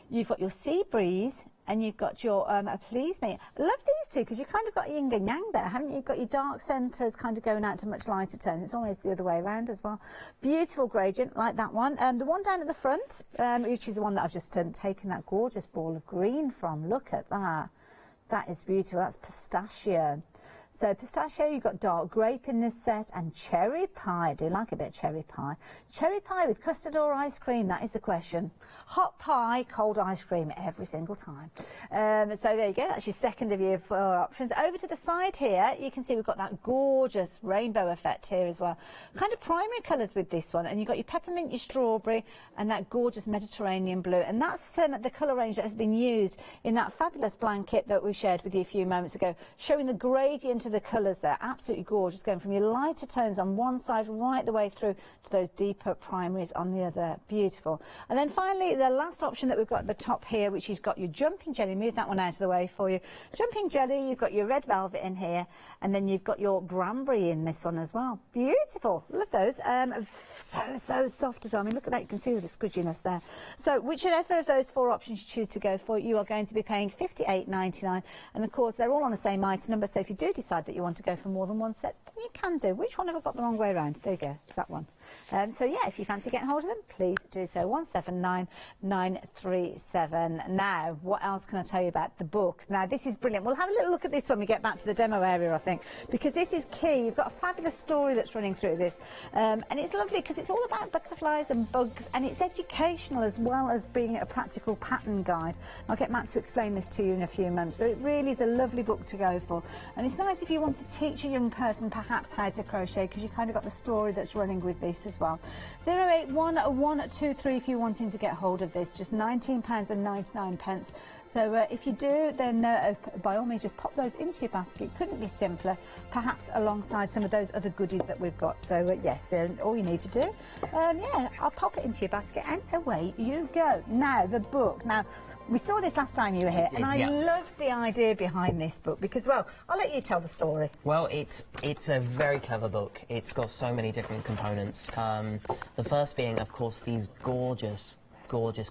E: you've got your sea breeze, and you've got your Please Me. I love these two because you kind of got yin and yang there, haven't you? You've got your dark centres kind of going out to much lighter tones. It's always the other way around as well. Beautiful gradient, like that one. The one down at the front, which is the one that I've just taken that gorgeous ball of green from. Look at that. That is beautiful. That's pistachio. So pistachio, you've got dark grape in this set, and cherry pie. I do like a bit of cherry pie. Cherry pie with custard or ice cream, that is the question. Hot pie, cold ice cream every single time. So there you go, that's your second of your 4 options. Over to the side here, you can see we've got that gorgeous rainbow effect here as well. Kind of primary colours with this one, and you've got your peppermint, your strawberry, and that gorgeous Mediterranean blue. And that's the colour range that has been used in that fabulous blanket that we shared with you a few moments ago, showing the gradient of the colours there. Absolutely gorgeous, going from your lighter tones on one side right the way through to those deeper primaries on the other. Beautiful. And then finally, the last option that we've got at the top here, which has got your jumping jelly. Move that one out of the way for you. Jumping jelly, you've got your red velvet in here, and then you've got your Branbury in this one as well. Beautiful. Love those. So soft as well. I mean, look at that. You can see the squidginess there. So whichever of those 4 options you choose to go for, you are going to be paying $58.99. And of course, they're all on the same item number. So if you do decide that you want to go for more than one set, then you can do. Which one have I got the wrong way around? There you go. It's that one. So yeah, if you fancy getting hold of them, please do so. 179937. Now, what else can I tell you about the book? Now, this is brilliant. We'll have a little look at this when we get back to the demo area, I think, because this is key. You've got a fabulous story that's running through this, and it's lovely because it's all about butterflies and bugs, and it's educational as well as being a practical pattern guide. I'll get Matt to explain this to you in a few months, but it really is a lovely book to go for. And it's nice if you want to teach a young person perhaps how to crochet, because you've kind of got the story that's running with this as well. 081123 if you're wanting to get hold of this, just £19.99. So if you do, then by all means just pop those into your basket. Couldn't be simpler, perhaps alongside some of those other goodies that we've got. So yes, all you need to do, yeah, I'll pop it into your basket and away you go. Now, the book. Now, we saw this last time you were here, and I loved the idea behind this book because, well, I'll let you tell the story.
D: Well, it's a very clever book. It's got so many different components. The first being, of course, these gorgeous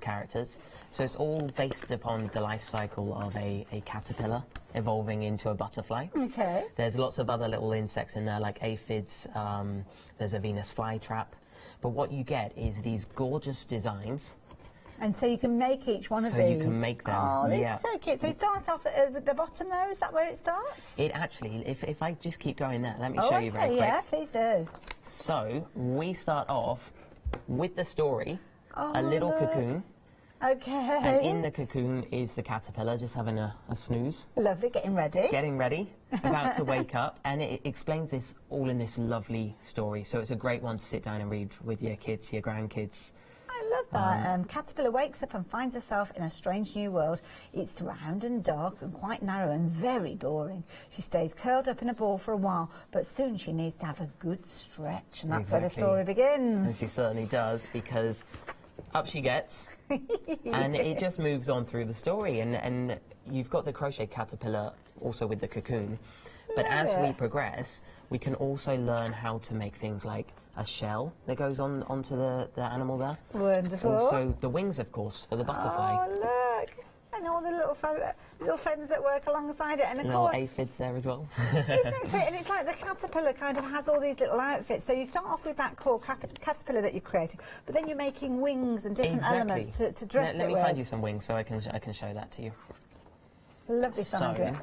D: characters. So it's all based upon the life cycle of a caterpillar evolving into a butterfly.
E: Okay.
D: There's lots of other little insects in there, like aphids. There's a Venus flytrap. But what you get is these gorgeous designs.
E: And so you can make each one of these.
D: So you can make them.
E: Oh, this is so cute. So you start off with the bottom there. Is that where it starts?
D: It actually, if I just keep going there, let me show you very quick.
E: Yeah, please do.
D: So we start off with the story, a little cocoon.
E: Okay.
D: And in the cocoon is the caterpillar just having a snooze.
E: Lovely, getting ready.
D: Getting ready, about to wake up. And it explains this all in this lovely story. So it's a great one to sit down and read with your kids, your grandkids.
E: I love that. Caterpillar wakes up and finds herself in a strange new world. It's round and dark and quite narrow and very boring. She stays curled up in a ball for a while, but soon she needs to have a good stretch, and that's where the story begins.
D: And she certainly does, because up she gets, and it just moves on through the story. And you've got the crochet caterpillar also with the cocoon. But as we progress, we can also learn how to make things like a shell that goes onto the animal there.
E: Wonderful.
D: Also the wings, of course, for the butterfly.
E: Oh, look. And all the little friends that work alongside it. And of
D: little
E: course,
D: aphids there as well.
E: Isn't it sweet? And it's like the caterpillar kind of has all these little outfits. So you start off with that core caterpillar that you created, but then you're making wings and different elements to dress it with.
D: Let me find you some wings so I can show that to you.
E: Lovely, Sandra.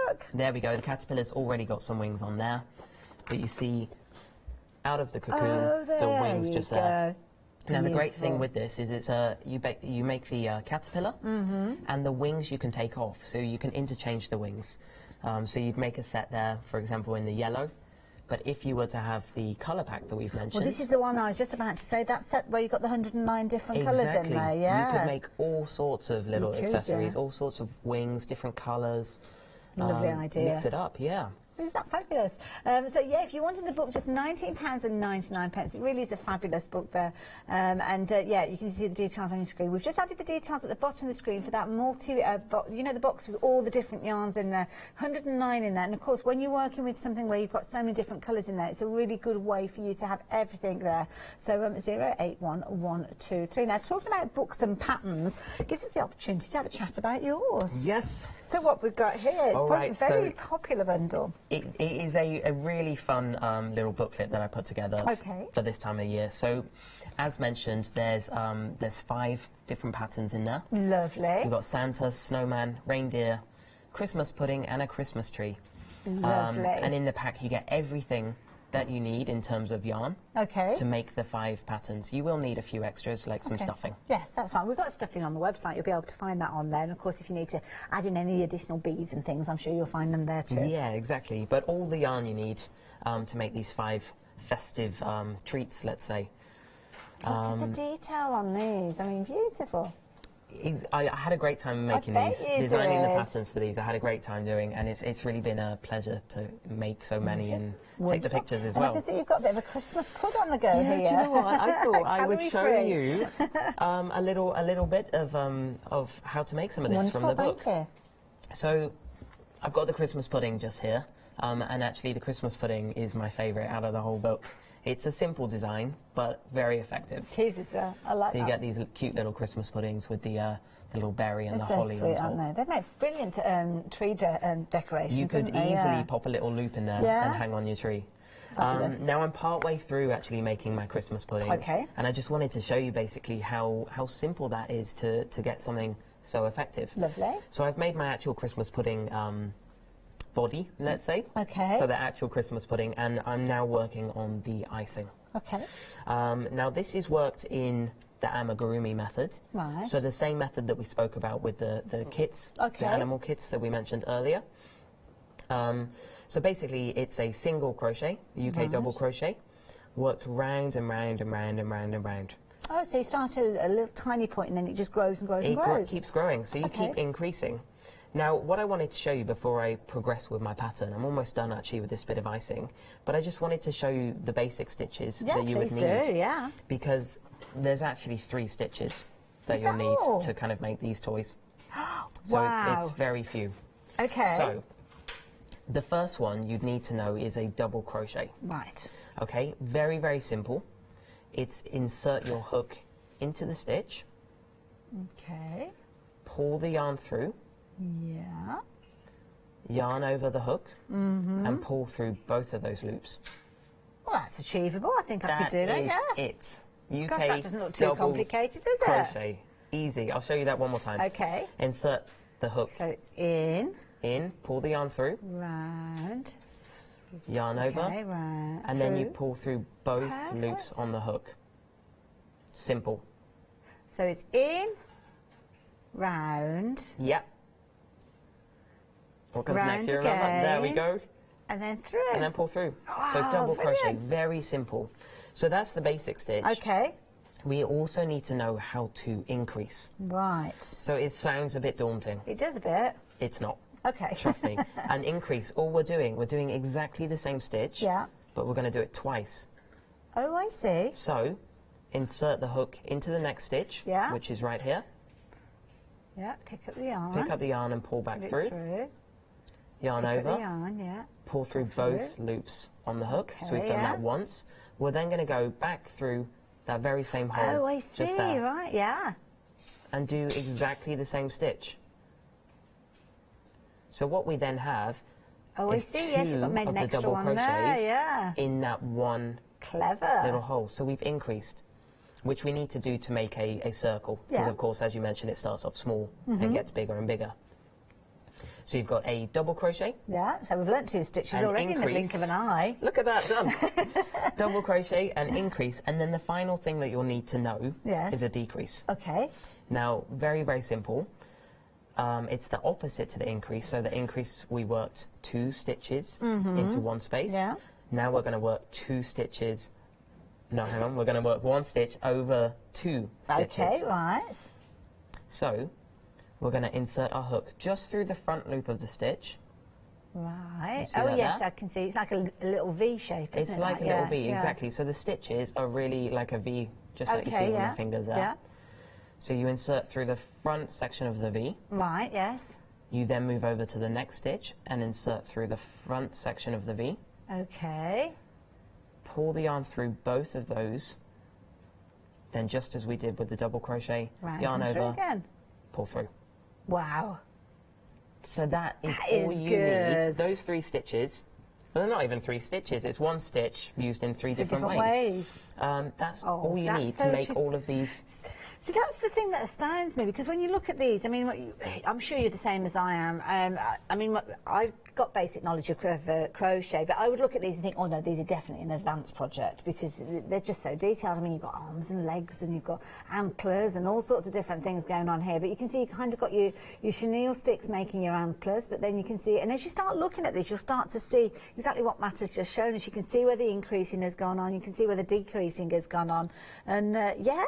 E: Look.
D: There we go. The caterpillar's already got some wings on there. But you see, out of the cocoon, the wings just there. Now, the great thing with this is it's you make the caterpillar, and the wings you can take off. So you can interchange the wings. So you'd make a set there, for example, in the yellow. But if you were to have the colour pack that we've mentioned...
E: Well, this is the one I was just about to say, that set where you've got the 109 different colours in there, yeah.
D: You could make all sorts of little accessories, all sorts of wings, different colours.
E: Lovely idea.
D: Mix it up, yeah.
E: Isn't that fabulous? So, yeah, if you wanted the book, just £19.99. It really is a fabulous book there. Yeah, you can see the details on your screen. We've just added the details at the bottom of the screen for that you know, the box with all the different yarns in there. 109 in there. And, of course, when you're working with something where you've got so many different colours in there, it's a really good way for you to have everything there. So, 081123. Now, talking about books and patterns gives us the opportunity to have a chat about yours.
D: Yes.
E: So what we've got here is a very popular bundle.
D: It is a really fun little booklet that I put together for this time of year. So, as mentioned, there's 5 different patterns in there.
E: Lovely.
D: So we've got Santa, snowman, reindeer, Christmas pudding, and a Christmas tree.
E: Lovely.
D: And in the pack you get everything that you need in terms of yarn to make the 5 patterns. You will need a few extras, like some stuffing.
E: Yes, that's fine. We've got stuffing on the website. You'll be able to find that on there. And of course, if you need to add in any additional beads and things, I'm sure you'll find them there too.
D: Yeah, exactly. But all the yarn you need to make these 5 festive treats, let's say.
E: Look at the detail on these. I mean, beautiful.
D: I had a great time making these, designing the patterns for these. I had a great time doing, and it's really been a pleasure to make so many and take the pictures as well.
E: I can see you've got a bit of a Christmas pud on the go here.
D: Do you know what? I thought I would show you a little bit of how to make some of this from the book.
E: Thank you.
D: So I've got the Christmas pudding just here, and actually the Christmas pudding is my favourite out of the whole book. It's a simple design, but very effective.
E: Jesus, I like that.
D: So you get these cute little Christmas puddings with the little berry and the
E: so
D: holly
E: sweet,
D: on top.
E: aren't they? They make brilliant tree decorations.
D: You could easily pop a little loop in there and hang on your tree. Now I'm part way through actually making my Christmas pudding.
E: Okay.
D: And I just wanted to show you basically how simple that is to get something so effective.
E: Lovely.
D: So I've made my actual Christmas pudding body, let's say.
E: Okay.
D: So the actual Christmas pudding, and I'm now working on the icing.
E: Okay.
D: Now this is worked in the amigurumi method.
E: Right.
D: So the same method that we spoke about with the kits, the animal kits that we mentioned earlier. So basically it's a single crochet, UK double crochet, worked round and round and round and round and round.
E: Oh, so you start at a little tiny point and then it just grows and grows and grows.
D: It keeps growing, so you keep increasing. Now, what I wanted to show you before I progress with my pattern, I'm almost done actually with this bit of icing, but I just wanted to show you the basic stitches that you would need.
E: Yeah, please do, yeah.
D: Because there's actually 3 stitches that you'll need to kind of make these toys. So it's very few.
E: Okay.
D: So, the first one you'd need to know is a double crochet.
E: Right.
D: Okay, very, very simple. It's insert your hook into the stitch.
E: Okay.
D: Pull the yarn through.
E: Yeah.
D: Yarn over the hook and pull through both of those loops.
E: Well, that's achievable. I think I could do that, yeah.
D: It. UK
E: Gosh, that doesn't look too complicated, does it?
D: Crochet. Easy. I'll show you that one more time.
E: Okay.
D: Insert the hook.
E: So it's in.
D: In, pull the yarn through.
E: Round.
D: Yarn over.
E: Round.
D: And then you pull through both loops on the hook. Simple.
E: So it's in, round.
D: Yep. What comes
E: Round
D: next? You remember?
E: again.
D: There we go.
E: And then through.
D: And then pull through.
E: Wow,
D: so double crochet,
E: brilliant.
D: very simple. So that's the basic stitch.
E: Okay.
D: We also need to know how to increase.
E: Right.
D: So it sounds a bit daunting.
E: It does a bit.
D: It's not.
E: Okay.
D: Trust me. And increase, all we're doing exactly the same stitch.
E: Yeah.
D: But we're going to do it twice.
E: Oh, I see.
D: So insert the hook into the next stitch, which is right here.
E: Yeah, pick up the yarn.
D: Pick up the yarn and pull back
E: Put it
D: through. Yarn
E: pick
D: over.
E: Up the yarn, yeah.
D: Pull through both loops on the hook. So we've done that once. We're then going to go back through that very same hole.
E: Oh, I see,
D: just there,
E: right, yeah.
D: and do exactly the same stitch. So what we then have is
E: two yes, you've got made
D: of
E: an
D: the
E: extra
D: double
E: one
D: crochets
E: there, yeah.
D: in that one little hole. So we've increased, which we need to do to make a circle. Because of course, as you mentioned, it starts off small and gets bigger and bigger. So you've got a double crochet.
E: Yeah, so we've learnt 2 stitches already in the blink of an eye.
D: Look at that, done. Double crochet and increase. And then the final thing that you'll need to know is a decrease.
E: Okay.
D: Now, very, very simple. It's the opposite to the increase. So the increase, we worked 2 stitches into one space.
E: Yeah.
D: Now we're going to work 2 stitches. No, hang on. We're going to work 1 stitch over 2 stitches.
E: Okay, right.
D: So we're going to insert our hook just through the front loop of the stitch.
E: Right. Oh, yes, I can see. It's like a little V shape, isn't it?
D: It's like a little V, exactly. So the stitches are really like a V, just like you see on my fingers there.
E: Yeah.
D: So you insert through the front section of the V.
E: Right, yes.
D: You then move over to the next stitch and insert through the front section of the V.
E: Okay.
D: Pull the yarn through both of those. Then just as we did with the double crochet, yarn over,
E: again.
D: pull through.
E: Wow.
D: So that is all you need. Those 3 stitches. Well, they're not even 3 stitches. It's 1 stitch used in 3 different ways. That's all you need to make all of these
E: See, that's the thing that astounds me, because when you look at these, I mean, I'm sure you're the same as I am. I mean, I've got basic knowledge of crochet, but I would look at these and think, oh no, these are definitely an advanced project, because they're just so detailed. I mean, you've got arms and legs, and you've got antlers and all sorts of different things going on here. But you can see you kind of got your chenille sticks making your antlers, but then you can see, and as you start looking at this, you'll start to see exactly what Matt has just shown us. You can see where the increasing has gone on, you can see where the decreasing has gone on, and yeah.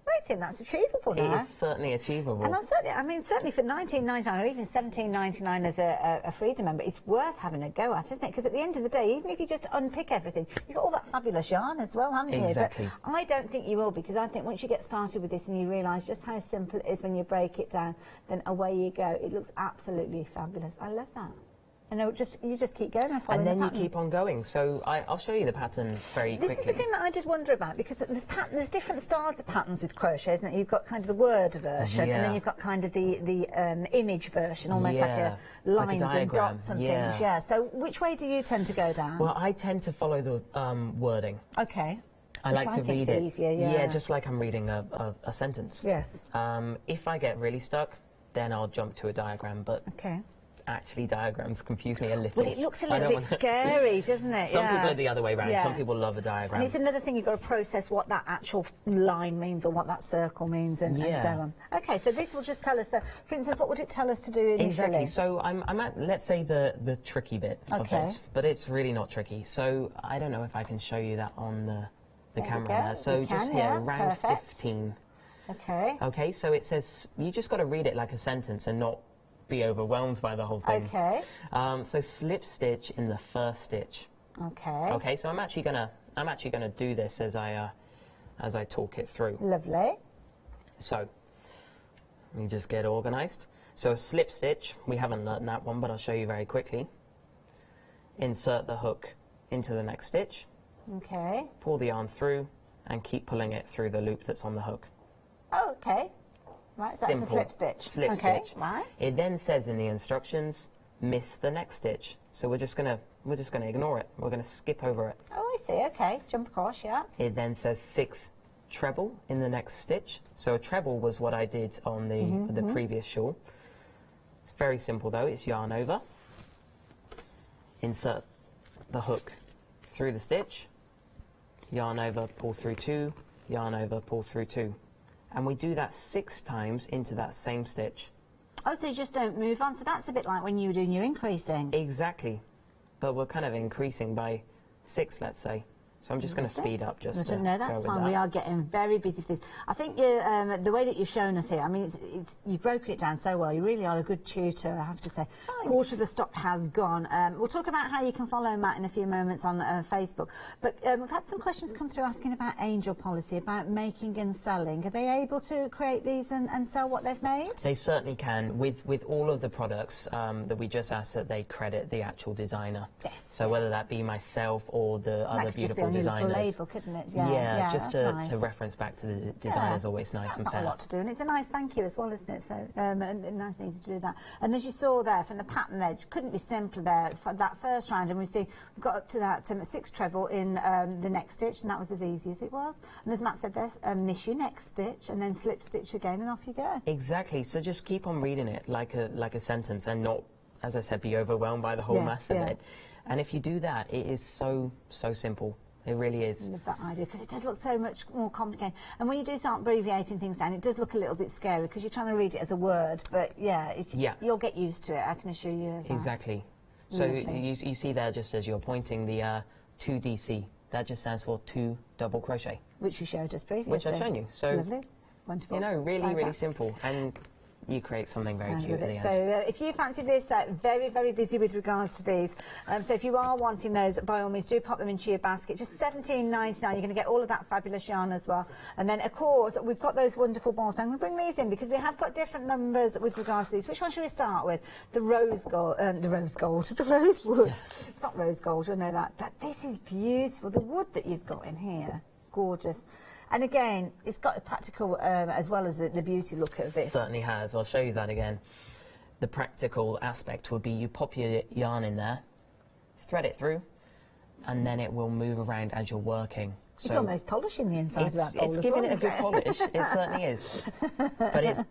E: I think that's achievable now.
D: It is certainly achievable.
E: And certainly for $19.99 or even $17.99 as a Freedom member, it's worth having a go at, isn't it? Because at the end of the day, even if you just unpick everything, you've got all that fabulous yarn as well, haven't you?
D: Exactly.
E: But I don't think you will, because I think once you get started with this and you realise just how simple it is when you break it down, then away you go. It looks absolutely fabulous. I love that. And you just keep going and following the pattern.
D: And then you keep on going. So I'll show you the pattern very quickly.
E: This is the thing that I did wonder about, because there's different styles of patterns with crochet, isn't it? You've got kind of the word version, and then you've got kind of the image version, almost like a lines and dots and things. Yeah. So which way do you tend to go down?
D: Well, I tend to follow the wording.
E: Okay.
D: I like to read it.
E: Easier, yeah,
D: just like I'm reading a sentence.
E: Yes.
D: If I get really stuck, then I'll jump to a diagram. But
E: okay.
D: Actually, diagrams confuse me a little.
E: Well, it looks a little bit scary, doesn't it?
D: Some people are the other way around. Some people love a diagram.
E: And it's another thing, you've got to process what that actual line means or what that circle means and so on. Okay, so this will just tell us, for instance, what would it tell us to do initially?
D: Exactly. So I'm at, let's say, the tricky bit of this, but it's really not tricky. So I don't know if I can show you that on the camera there. So just here, round 15.
E: Okay.
D: Okay, so it says, you just got to read it like a sentence and not be overwhelmed by the whole thing.
E: Okay.
D: So slip stitch in the first stitch.
E: Okay.
D: Okay, so I'm actually gonna do this as I talk it through.
E: Lovely.
D: So let me just get organised. So a slip stitch, we haven't learned that one, but I'll show you very quickly. Insert the hook into the next stitch.
E: Okay.
D: Pull the yarn through and keep pulling it through the loop that's on the hook.
E: Oh, okay. Right, so that's a slip stitch.
D: Slip stitch.
E: Right.
D: It then says in the instructions, miss the next stitch. So we're just gonna ignore it. We're gonna skip over it.
E: Oh, I see. Okay, jump across. Yeah.
D: It then says 6 treble in the next stitch. So a treble was what I did on the previous shawl. It's very simple though. It's yarn over. Insert the hook through the stitch. Yarn over, pull through 2. Yarn over, pull through 2. And we do that 6 times into that same stitch.
E: Oh, so you just don't move on. So that's a bit like when you were doing your increasing.
D: Exactly. But we're kind of increasing by 6, let's say. So I'm just going to speed up just
E: No, that's fine. We are getting very busy for this. I think the way that you've shown us here, I mean, you've broken it down so well. You really are a good tutor, I have to say. Thanks. Quarter of the stock has gone. We'll talk about how you can follow Matt in a few moments on Facebook. But we've had some questions come through asking about angel policy, about making and selling. Are they able to create these and sell what they've made?
D: They certainly can. With all of the products that we just asked that they credit the actual designer.
E: Yes.
D: So whether that be myself or the other beautiful designers.
E: Label, couldn't it?
D: Yeah, just to reference back to the design is always nice and fair.
E: That's not a lot to do, and it's a nice thank you as well, isn't it? So and nice and easy to do that. And as you saw there from the pattern edge, couldn't be simpler there for that first round. And we see we've got up to that 6 treble in the next stitch, and that was as easy as it was. And as Matt said, there's miss your next stitch, and then slip stitch again, and off you go.
D: Exactly. So just keep on reading it like a sentence, and not, as I said, be overwhelmed by the whole mass of it. And if you do that, it is so simple. It really is.
E: I love that idea, because it does look so much more complicated. And when you do start abbreviating things down, it does look a little bit scary, because you're trying to read it as a word. But you'll get used to it, I can assure you.
D: Exactly. So you see there, just as you're pointing, the 2DC. That just stands for 2 double crochet.
E: Which you showed us previously.
D: Which I've shown you. So,
E: lovely. Wonderful.
D: You know, really simple. And you create something very cute at the end.
E: So if you fancy this, very busy with regards to these. So if you are wanting those, by all means, do pop them into your basket. Just $17.99. You're going to get all of that fabulous yarn as well. And then, of course, we've got those wonderful balls. So I'm going to bring these in, because we have got different numbers with regards to these. Which one should we start with? The rose gold, the rosewood. Yeah. It's not rose gold, you'll know that. But this is beautiful. The wood that you've got in here, gorgeous. And again, it's got a practical as well as the beauty look of this.
D: It certainly has. I'll show you that again. The practical aspect would be you pop your yarn in there, thread it through, and then it will move around as you're working.
E: It's almost polishing the inside of that bowl.
D: It's giving it a good polish. It certainly is. But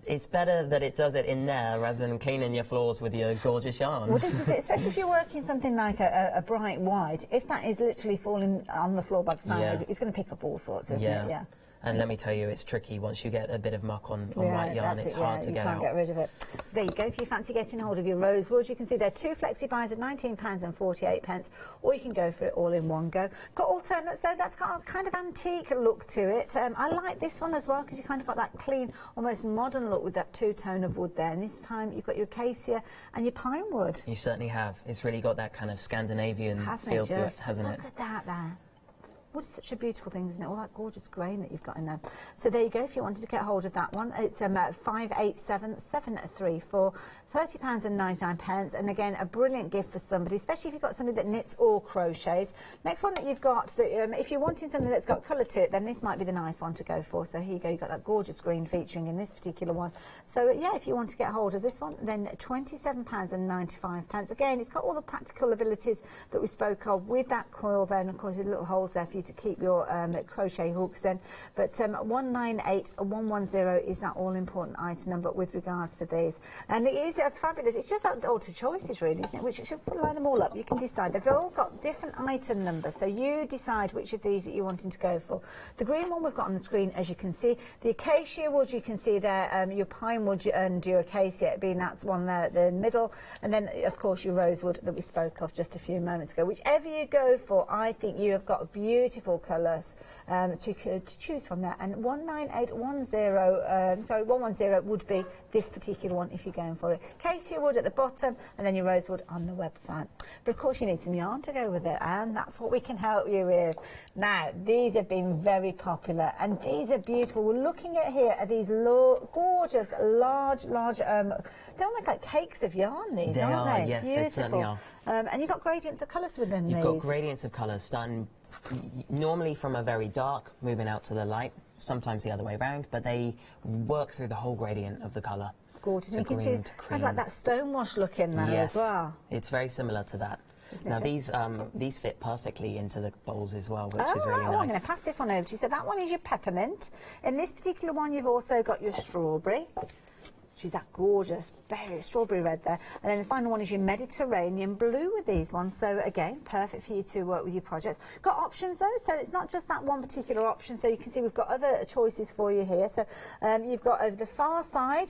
D: it's better that it does it in there rather than cleaning your floors with your gorgeous yarn.
E: Well, this is it, especially if you're working something like a bright white. If that is literally falling on the floor by the side, it's going to pick up all sorts, isn't it? Yeah.
D: And let me tell you, it's tricky. Once you get a bit of muck on white yarn, it's hard to get out.
E: You can't get rid of it. So there you go. If you fancy getting hold of your rosewood, you can see there are 2 flexi buys at £19.48, or you can go for it all in one go. Got alternates though. That's got a kind of antique look to it. I like this one as well because you kind of got that clean, almost modern look with that two-tone of wood there. And this time you've got your acacia and your pine wood.
D: You certainly have. It's really got that kind of Scandinavian feel to it, hasn't it?
E: Look at that there. Wood is such a beautiful thing, isn't it? All that gorgeous grain that you've got in there. So there you go. If you wanted to get hold of that one, it's 587734, £30.99, and again a brilliant gift for somebody, especially if you've got somebody that knits or crochets. Next one that you've got, that if you're wanting something that's got colour to it, then this might be the nice one to go for. So here you go. You've got that gorgeous green featuring in this particular one. So yeah, if you want to get hold of this one, then £27.95. Again, it's got all the practical abilities that we spoke of with that coil there, and of course, little holes there for you to keep your crochet hooks in. But 198110 is that all-important item number with regards to these, and it is fabulous. It's just up to choices, really, isn't it? Which should line them all up. You can decide. They've all got different item numbers, so you decide which of these that you're wanting to go for. The green one we've got on the screen, as you can see. The acacia wood, you can see there, your pine wood and your acacia being that one there at the middle, and then of course your rosewood that we spoke of just a few moments ago. Whichever you go for, I think you have got beautiful colours to choose from there. And 110 would be this particular one if you're going for it. Acacia wood at the bottom, and then your rosewood on the website. But of course you need some yarn to go with it, and that's what we can help you with. Now, these have been very popular, and these are beautiful. We're looking at here at these gorgeous, large, they're almost like cakes of yarn, these, aren't they?
D: Yes,
E: beautiful.
D: they certainly are.
E: And you've got gradients of colours within these.
D: You've got gradients of colours starting normally from a very dark, moving out to the light, sometimes the other way around, but they work through the whole gradient of the colour.
E: Gorgeous.
D: So
E: you can see
D: green to cream.
E: kind of like that stonewash look in there as well.
D: It's very similar to that. Now these fit perfectly into the bowls as well, which is really nice.
E: I'm going to pass this one over to you. So that one is your peppermint. In this particular one, you've also got your strawberry. She's that gorgeous berry, strawberry red there. And then the final one is your Mediterranean blue with these ones. So again, perfect for you to work with your projects. Got options though, so it's not just that one particular option. So you can see we've got other choices for you here. So you've got over the far side,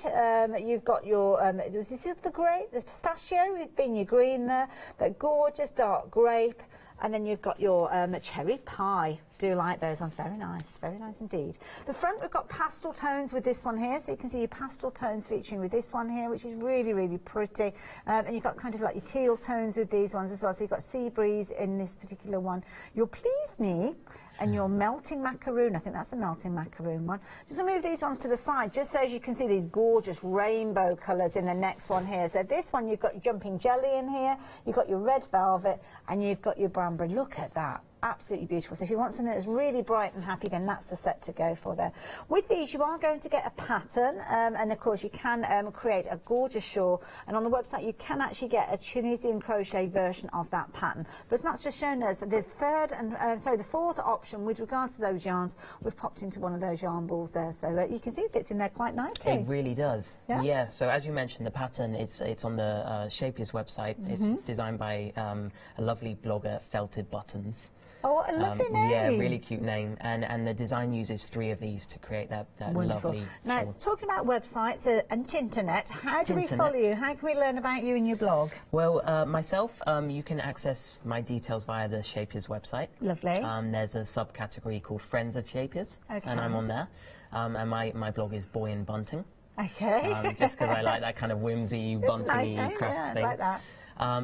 E: you've got your, this is the grape, the pistachio, with being your green there, that gorgeous dark grape. And then you've got your cherry pie. Do like those ones, very nice indeed. The front, we've got pastel tones with this one here, so you can see your pastel tones featuring with this one here, which is really, really pretty. And you've got kind of like your teal tones with these ones as well, so you've got sea breeze in this particular one. Your Please Me and your melting macaroon, I think that's the melting macaroon one. Just move these ones to the side, just so as you can see these gorgeous rainbow colours in the next one here. So this one, you've got your jumping jelly in here, you've got your red velvet, and you've got your Banbury. Look at that. Absolutely beautiful. So if you want something that's really bright and happy, then that's the set to go for there. With these, you are going to get a pattern, and of course you can create a gorgeous shawl, and on the website you can actually get a Tunisian crochet version of that pattern. But it's not just shown us the the fourth option with regards to those yarns. We've popped into one of those yarn balls there, so you can see it fits in there quite nicely.
D: It really does.
E: Yeah.
D: So as you mentioned, the pattern it's on the Shapiers website. It's designed by a lovely blogger, Felted Buttons.
E: Oh, what a lovely name.
D: Yeah, really cute name. And the design uses 3 of these to create that lovely
E: Now,
D: shawl.
E: talking about websites and internet, how do we follow you? How can we learn about you and your blog?
D: Well, myself, you can access my details via the Shapiers website.
E: Lovely.
D: There's a subcategory called Friends of Shapiers,
E: okay.
D: and I'm on there. And my blog is Boy in Bunting.
E: Okay.
D: Just because I like that kind of whimsy, bunting-y craft thing.
E: I like that.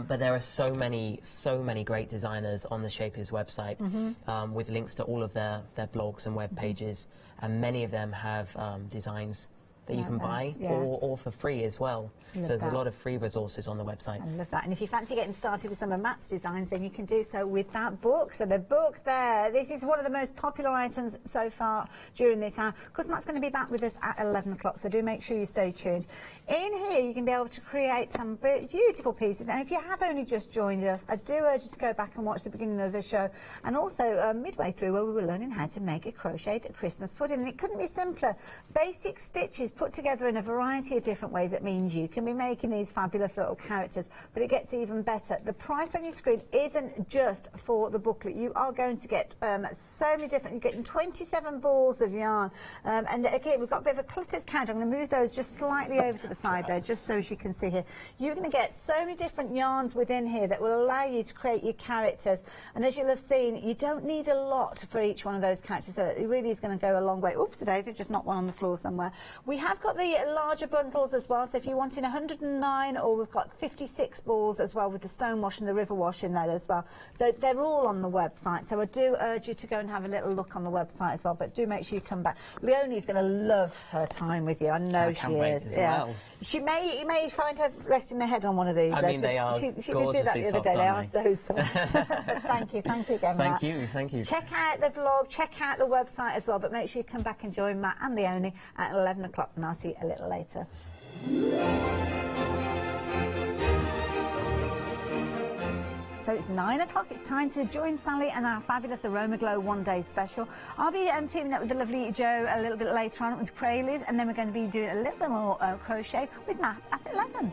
D: But there are so many great designers on the Shapiers website with links to all of their blogs and web pages, and many of them have designs that you can buy, or for free as well. So there's a lot of free resources on the website.
E: I love that. And if you fancy getting started with some of Matt's designs, then you can do so with that book. So the book there, this is one of the most popular items so far during this hour, because Matt's going to be back with us at 11 o'clock, so do make sure you stay tuned. In here, you can be able to create some beautiful pieces. And if you have only just joined us, I do urge you to go back and watch the beginning of the show, and also midway through, where we were learning how to make a crocheted Christmas pudding. And it couldn't be simpler. Basic stitches put together in a variety of different ways. It means you can be making these fabulous little characters, but it gets even better. The price on your screen isn't just for the booklet. You are going to get so many different, you're getting 27 balls of yarn. And again, we've got a bit of a cluttered count. I'm going to move those just slightly over to the side there, just so as you can see here. You're going to get so many different yarns within here that will allow you to create your characters. And as you'll have seen, you don't need a lot for each one of those characters, so it really is going to go a long way. Oops, today's just knocked one on the floor somewhere. We have got the larger bundles as well, so if you're wanting 109, or we've got 56 balls as well with the stone wash and the river wash in there as well. So they're all on the website, so I do urge you to go and have a little look on the website as well, but do make sure you come back. Leonie's going to love her time with you. I know she is.
D: Well.
E: You may find her resting her head on one of these.
D: I mean, they are
E: She did do that the other day. They are so soft. Thank you again, Matt.
D: Thank you. Check
E: out the blog, check out the website as well, but make sure you come back and join Matt and Leonie at 11 o'clock, and I'll see you a little later. So it's 9 o'clock, it's time to join Sally and our fabulous Aroma Glow one-day special. I'll be teaming up with the lovely Jo a little bit later on with Crealies, and then we're going to be doing a little bit more crochet with Matt at 11.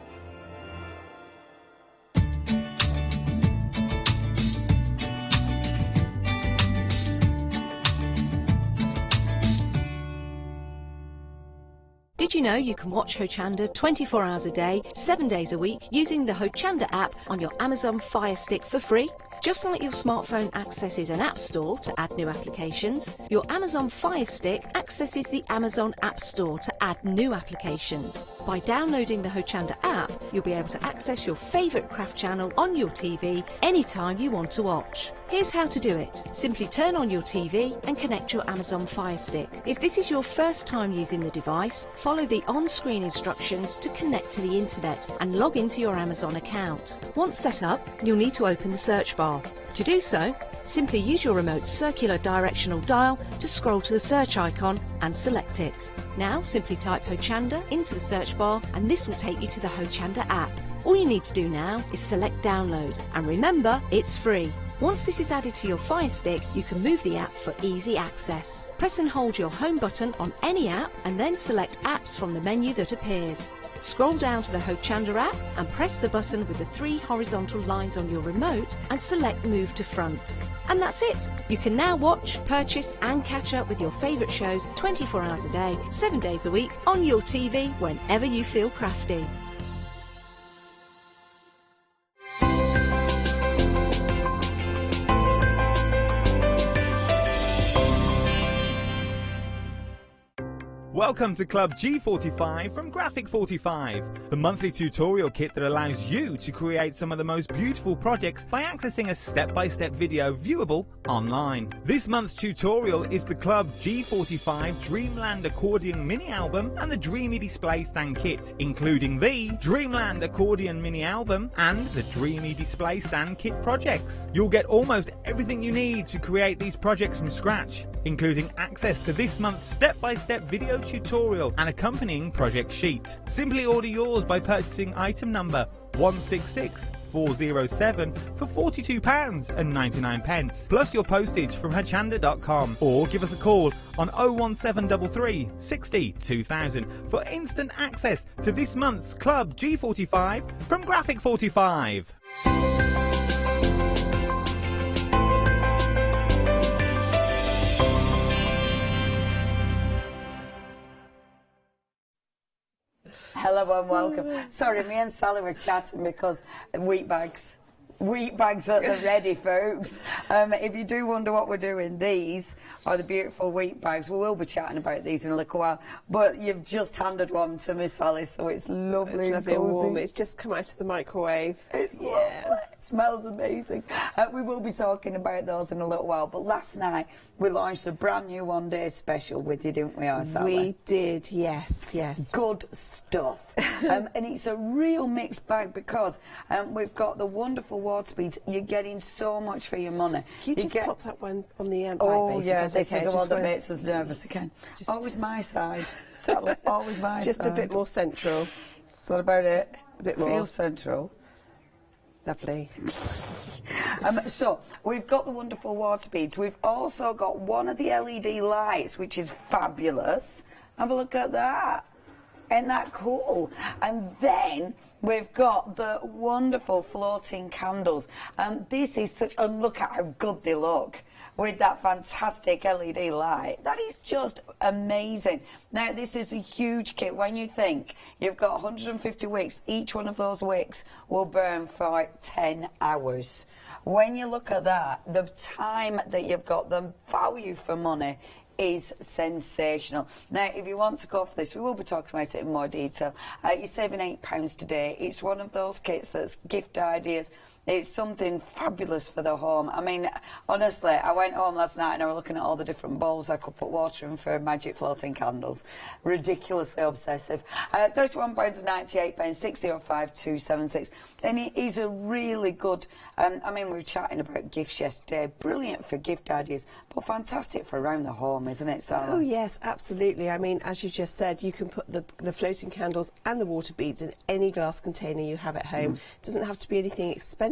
A: Did you know you can watch Hochanda 24 hours a day, 7 days a week using the Hochanda app on your Amazon Fire Stick for free? Just like your smartphone accesses an app store to add new applications, your Amazon Fire Stick accesses the Amazon App Store to add new applications. By downloading the Hochanda app, you'll be able to access your favourite craft channel on your TV anytime you want to watch. Here's how to do it. Simply turn on your TV and connect your Amazon Fire Stick. If this is your first time using the device, follow the on-screen instructions to connect to the internet and log into your Amazon account. Once set up, you'll need to open the search bar. To do so, simply use your remote circular directional dial to scroll to the search icon and select it. Now simply type Hochanda into the search bar, and this will take you to the Hochanda app. All you need to do now is select download, and remember, it's free. Once this is added to your Fire Stick, you can move the app for easy access. Press and hold your home button on any app and then select apps from the menu that appears. Scroll down to the Hochanda app and press the button with the 3 horizontal lines on your remote and select Move to Front. And that's it. You can now watch, purchase and catch up with your favourite shows 24 hours a day, 7 days a week on your TV whenever you feel crafty.
G: Welcome to Club G45 from Graphic 45, the monthly tutorial kit that allows you to create some of the most beautiful projects by accessing a step-by-step video viewable online. This month's tutorial is the Club G45 Dreamland Accordion Mini Album and the Dreamy Display Stand Kit, including the Dreamland Accordion Mini Album and the Dreamy Display Stand Kit projects. You'll get almost everything you need to create these projects from scratch, including access to this month's step-by-step video tutorial and accompanying project sheet. Simply order yours by purchasing item number 166407 for £42.99 plus your postage from hochanda.com, or give us a call on 01733 60 2000 for instant access to this month's Club G45 from Graphic 45.
F: Hello and welcome. Sorry, me and Sally were chatting because wheat bags at the ready, folks. If you do wonder what we're doing, these are the beautiful wheat bags. We will be chatting about these in a little while, but you've just handed one to Miss Sally, so it's lovely.
I: It's lovely and warm. It's just come out of the microwave.
F: It's lovely. Smells amazing. We will be talking about those in a little while, but last night we launched a brand new one-day special with you, didn't we, Sally?
I: We did, yes.
F: Good stuff. And it's a real mixed bag because we've got the wonderful water beads. You're getting so much for your money.
I: Can you just pop that one on the end?
F: Oh, yeah, this is the one that makes us nervous again. Always my side. Sally, always my side.
I: Just a bit more central.
F: Is that about it?
I: A bit more.
F: Feels central.
I: Lovely.
F: So we've got the wonderful water beads. We've also got one of the LED lights, which is fabulous. Have a look at that. Isn't that cool? And then we've got the wonderful floating candles. This is such, and look at how good they look with that fantastic LED light. That is just amazing. Now, this is a huge kit. When you think you've got 150 wicks, each one of those wicks will burn for 10 hours. When you look at that, the time that you've got, the value for money is sensational. Now, if you want to go for this, we will be talking about it in more detail. You're saving £8 today. It's one of those kits that's gift ideas. It's something fabulous for the home. I mean, honestly, I went home last night and I was looking at all the different bowls I could put water in for magic floating candles. Ridiculously obsessive. £31.98, 605276. And it is a really good, I mean, we were chatting about gifts yesterday. Brilliant for gift ideas, but fantastic for around the home, isn't it, Sarah?
I: Oh, yes, absolutely. I mean, as you just said, you can put the floating candles and the water beads in any glass container you have at home. It doesn't have to be anything expensive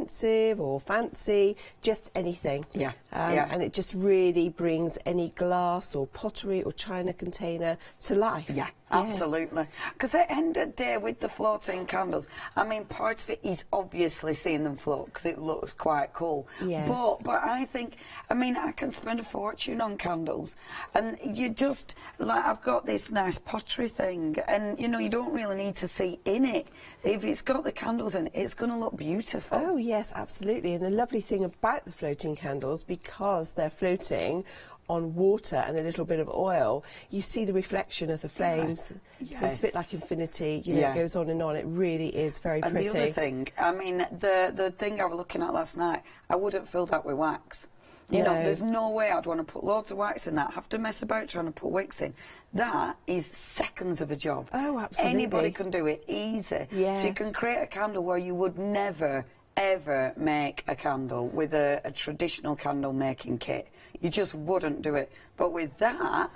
I: or fancy, just anything. And it just really brings any glass or pottery or china container to life.
F: Absolutely. Because at the end of the day, with the floating candles, I mean, part of it is obviously seeing them float because it looks quite cool. But I think, I mean, I can spend a fortune on candles. And you just, like, I've got this nice pottery thing, and, you know, you don't really need to see in it. If it's got the candles in it, it's going to look beautiful.
I: Oh, yes, absolutely. And the lovely thing about the floating candles, because they're floating on water and a little bit of oil, you see the reflection of the flames. So it's a bit like infinity, you know, it goes on and on. It really is very pretty.
F: And the other thing, I mean, the thing I was looking at last night, I wouldn't fill that with wax. You know, there's no way I'd want to put loads of wax in that, have to mess about trying to put wicks in. That is seconds of a job.
I: Oh, absolutely.
F: Anybody can do it, easy. So you can create a candle where you would never, ever make a candle with a traditional candle making kit. You just wouldn't do it. But with that,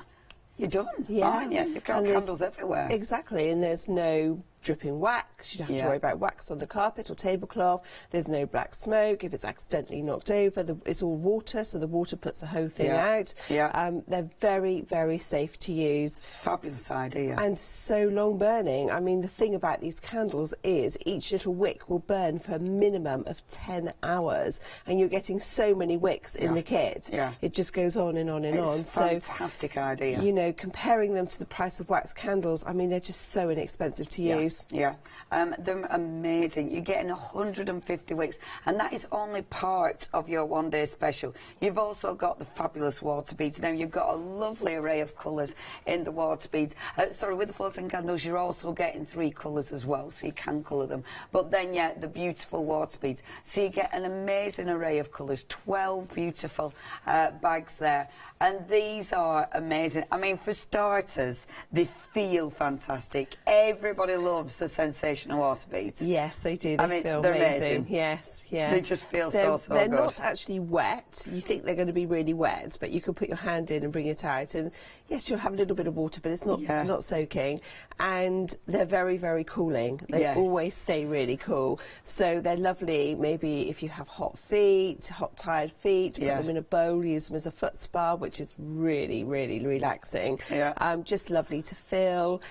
F: you're done, aren't you? You've got candles everywhere.
I: Exactly, and there's no dripping wax. You don't have to worry about wax on the carpet or tablecloth. There's no black smoke. If it's accidentally knocked over, it's all water, so the water puts the whole thing out. They're very, very safe to use.
F: It's a fabulous idea.
I: And so long burning. I mean, the thing about these candles is each little wick will burn for a minimum of 10 hours, and you're getting so many wicks in the kit. It just goes on and on and on.
F: It's a fantastic idea.
I: You know, comparing them to the price of wax candles, I mean, they're just so inexpensive to use.
F: They're amazing. You're getting 150 wicks, and that is only part of your one-day special. You've also got the fabulous water beads. Now, you've got a lovely array of colours in the water beads. Sorry, with the floating candles, you're also getting 3 colours as well, so you can colour them. But then, the beautiful water beads. So you get an amazing array of colours, 12 beautiful bags there. And these are amazing. I mean, for starters, they feel fantastic. Everybody loves the sensational water beads.
I: Yes, they do. They feel
F: they're
I: amazing. Yes,
F: They just feel so good.
I: They're not actually wet. You think they're going to be really wet, but you can put your hand in and bring it out. And yes, you'll have a little bit of water, but it's not soaking. And they're very, very cooling. They always stay really cool. So they're lovely. Maybe if you have hot feet, hot tired feet, put them in a bowl, use them as a foot spa, which is really, really relaxing. Just lovely to fill.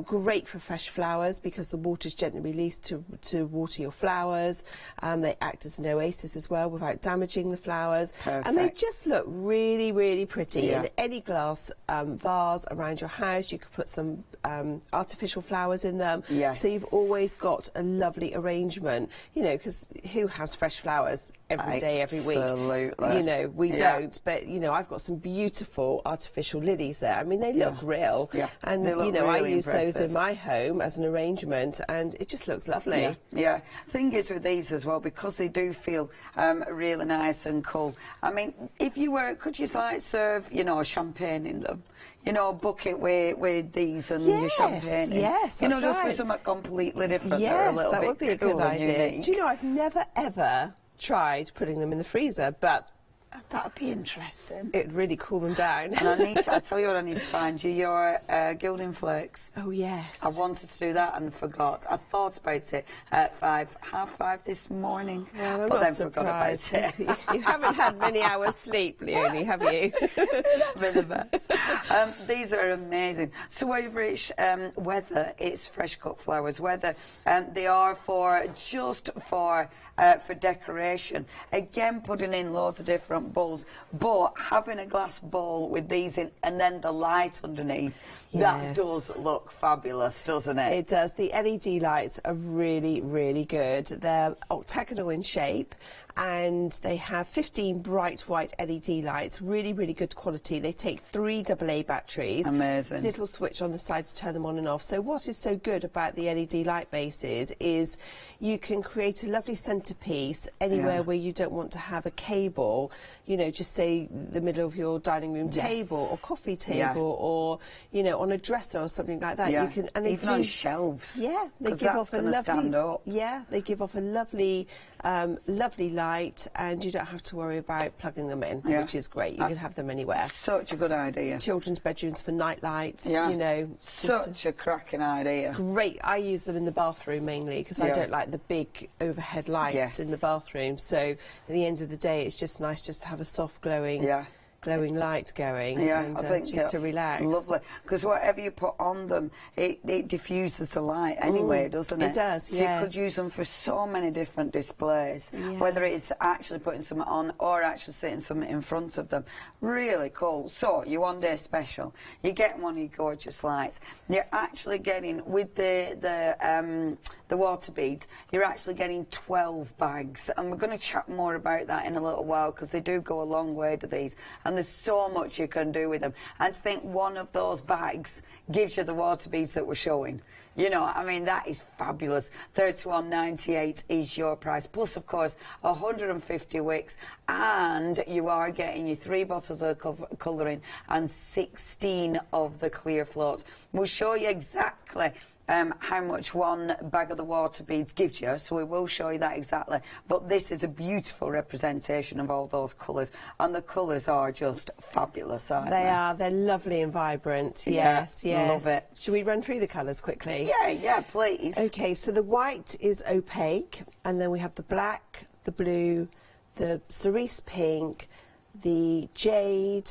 I: Great for fresh flowers because the water's gently released to water your flowers. They act as an oasis as well without damaging the flowers. And they just look really, really pretty. In any glass vase around your house, you could put some artificial flowers in them. So you've always got a lovely arrangement, you know, because who has fresh flowers every day, every week?
F: Absolutely.
I: You know, we don't. But, you know, I've got some beautiful artificial lilies there. I mean, they look real. And, you know, really I use those in my home as an arrangement arrangement, and it just looks lovely.
F: Yeah. Thing is with these as well, because they do feel really nice and cool. I mean, if you were, could you like serve, you know, champagne in them? You know, a bucket with these and your champagne.
I: Yes,
F: you know,
I: that's
F: just
I: right.
F: for something completely different.
I: Yes,
F: that
I: would be a good idea. Do you know, I've never ever tried putting them in the freezer, but
F: that would be interesting.
I: It'd really cool them down.
F: And I tell you what I need to find you, your gilding flakes.
I: Oh, yes.
F: I wanted to do that and forgot. I thought about it at 5:30 this morning,
I: well,
F: but then forgot about it.
I: You haven't had many hours sleep, Leonie, have you?
F: Been the best. These are amazing. So over it's whether it's fresh cut flowers, whether they are just for decoration. Again, putting in loads of different bowls, but having a glass bowl with these in and then the light underneath, that does look fabulous, doesn't it?
I: It does. The LED lights are really, really good. They're octagonal in shape, and they have 15 bright white LED lights, really, really good quality. They take 3 AA batteries.
F: Amazing.
I: Little switch on the side to turn them on and off. So what is so good about the LED light bases is you can create a lovely centerpiece anywhere where you don't want to have a cable, you know, just say the middle of your dining room table or coffee table or, you know, on a dresser or something like that. You can, and they
F: even on shelves.
I: Yeah, they give off a lovely. Stand up. Yeah, they give off a lovely, lovely light, and you don't have to worry about plugging them in, which is great. You can have them anywhere.
F: Such a good idea.
I: Children's bedrooms for night lights. You know,
F: such a cracking idea.
I: Great. I use them in the bathroom mainly because I don't like the big overhead lights in the bathroom. So at the end of the day, it's just nice just to have a soft glowing light going and
F: I think
I: just to relax.
F: Lovely, because whatever you put on them, it diffuses the light anyway, doesn't it?
I: It does,
F: so you could use them for so many different displays, whether it's actually putting something on or actually sitting something in front of them. Really cool. So your one day special, you get one of your gorgeous lights. You're actually getting, with the water beads, you're actually getting 12 bags, and we're going to chat more about that in a little while, because they do go a long way to these, and there's so much you can do with them. And to think one of those bags gives you the water beads that we're showing. You know, I mean, that is fabulous. £31.98 is your price, plus of course 150 wicks, and you are getting your 3 bottles of colouring and 16 of the clear floats. We'll show you exactly how much one bag of the water beads gives you, so we will show you that exactly. But this is a beautiful representation of all those colours, and the colours are just fabulous, aren't they?
I: They are. They're lovely and vibrant. Yes.
F: Love it.
I: Should we run through the colours quickly?
F: Yeah, please.
I: Okay, so the white is opaque, and then we have the black, the blue, the cerise pink, the jade,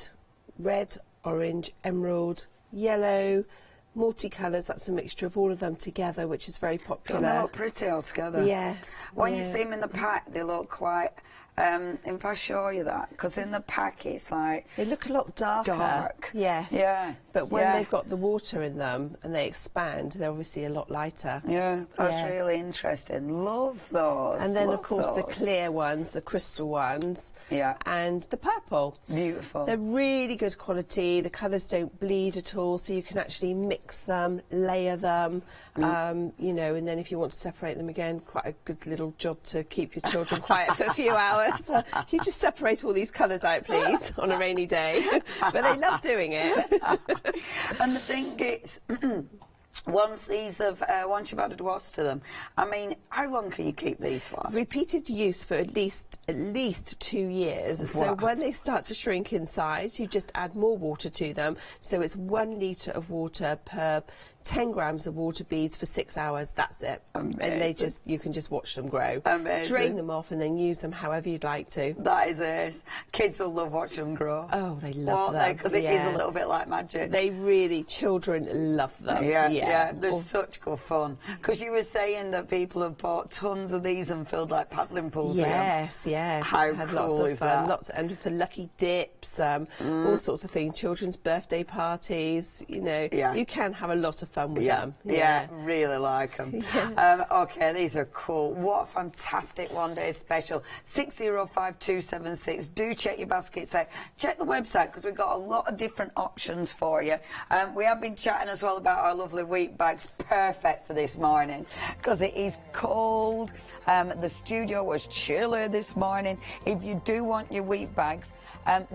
I: red, orange, emerald, yellow, multicolours. That's a mixture of all of them together, which is very popular.
F: They look pretty all together.
I: Yes.
F: When you see them in the pack, they look quite... if I show you that, because in the pack it's like...
I: They look a lot darker. Yes.
F: Yeah.
I: But when they've got the water in them and they expand, they're obviously a lot lighter.
F: Yeah, that's really interesting. Love those.
I: And then, of course, the clear ones, the crystal ones.
F: Yeah.
I: And the purple.
F: Beautiful.
I: They're really good quality. The colours don't bleed at all, so you can actually mix them, layer them, you know, and then if you want to separate them again, quite a good little job to keep your children quiet for a few hours. You just separate all these colours out, please, on a rainy day. But they love doing it.
F: And the thing is, once you've added water to them, I mean, how long can you keep these for?
I: Repeated use for at least 2 years. So when they start to shrink in size, you just add more water to them. So it's 1 litre of water per 10 grams of water beads for 6 hours. That's it.
F: Amazing.
I: And you can just watch them grow.
F: Amazing.
I: Drain them off and then use them however you'd like to.
F: That is it. Kids will love watching them grow.
I: Oh, they love them.
F: Because it is a little bit like magic.
I: Children love them.
F: Yeah. They're such good fun. Because you were saying that people have bought tons of these and filled like paddling pools with them.
I: Yes.
F: How
I: had
F: cool
I: lots of
F: is
I: fun.
F: that?
I: And for lucky dips, all sorts of things. Children's birthday parties. You know, you can have a lot of of fun with them.
F: Yeah, really like them. Okay, these are cool. What a fantastic one-day special. 605276. Do check your baskets out. Check the website because we've got a lot of different options for you. We have been chatting as well about our lovely wheat bags. Perfect for this morning because it is cold. The studio was chilly this morning. If you do want your wheat bags,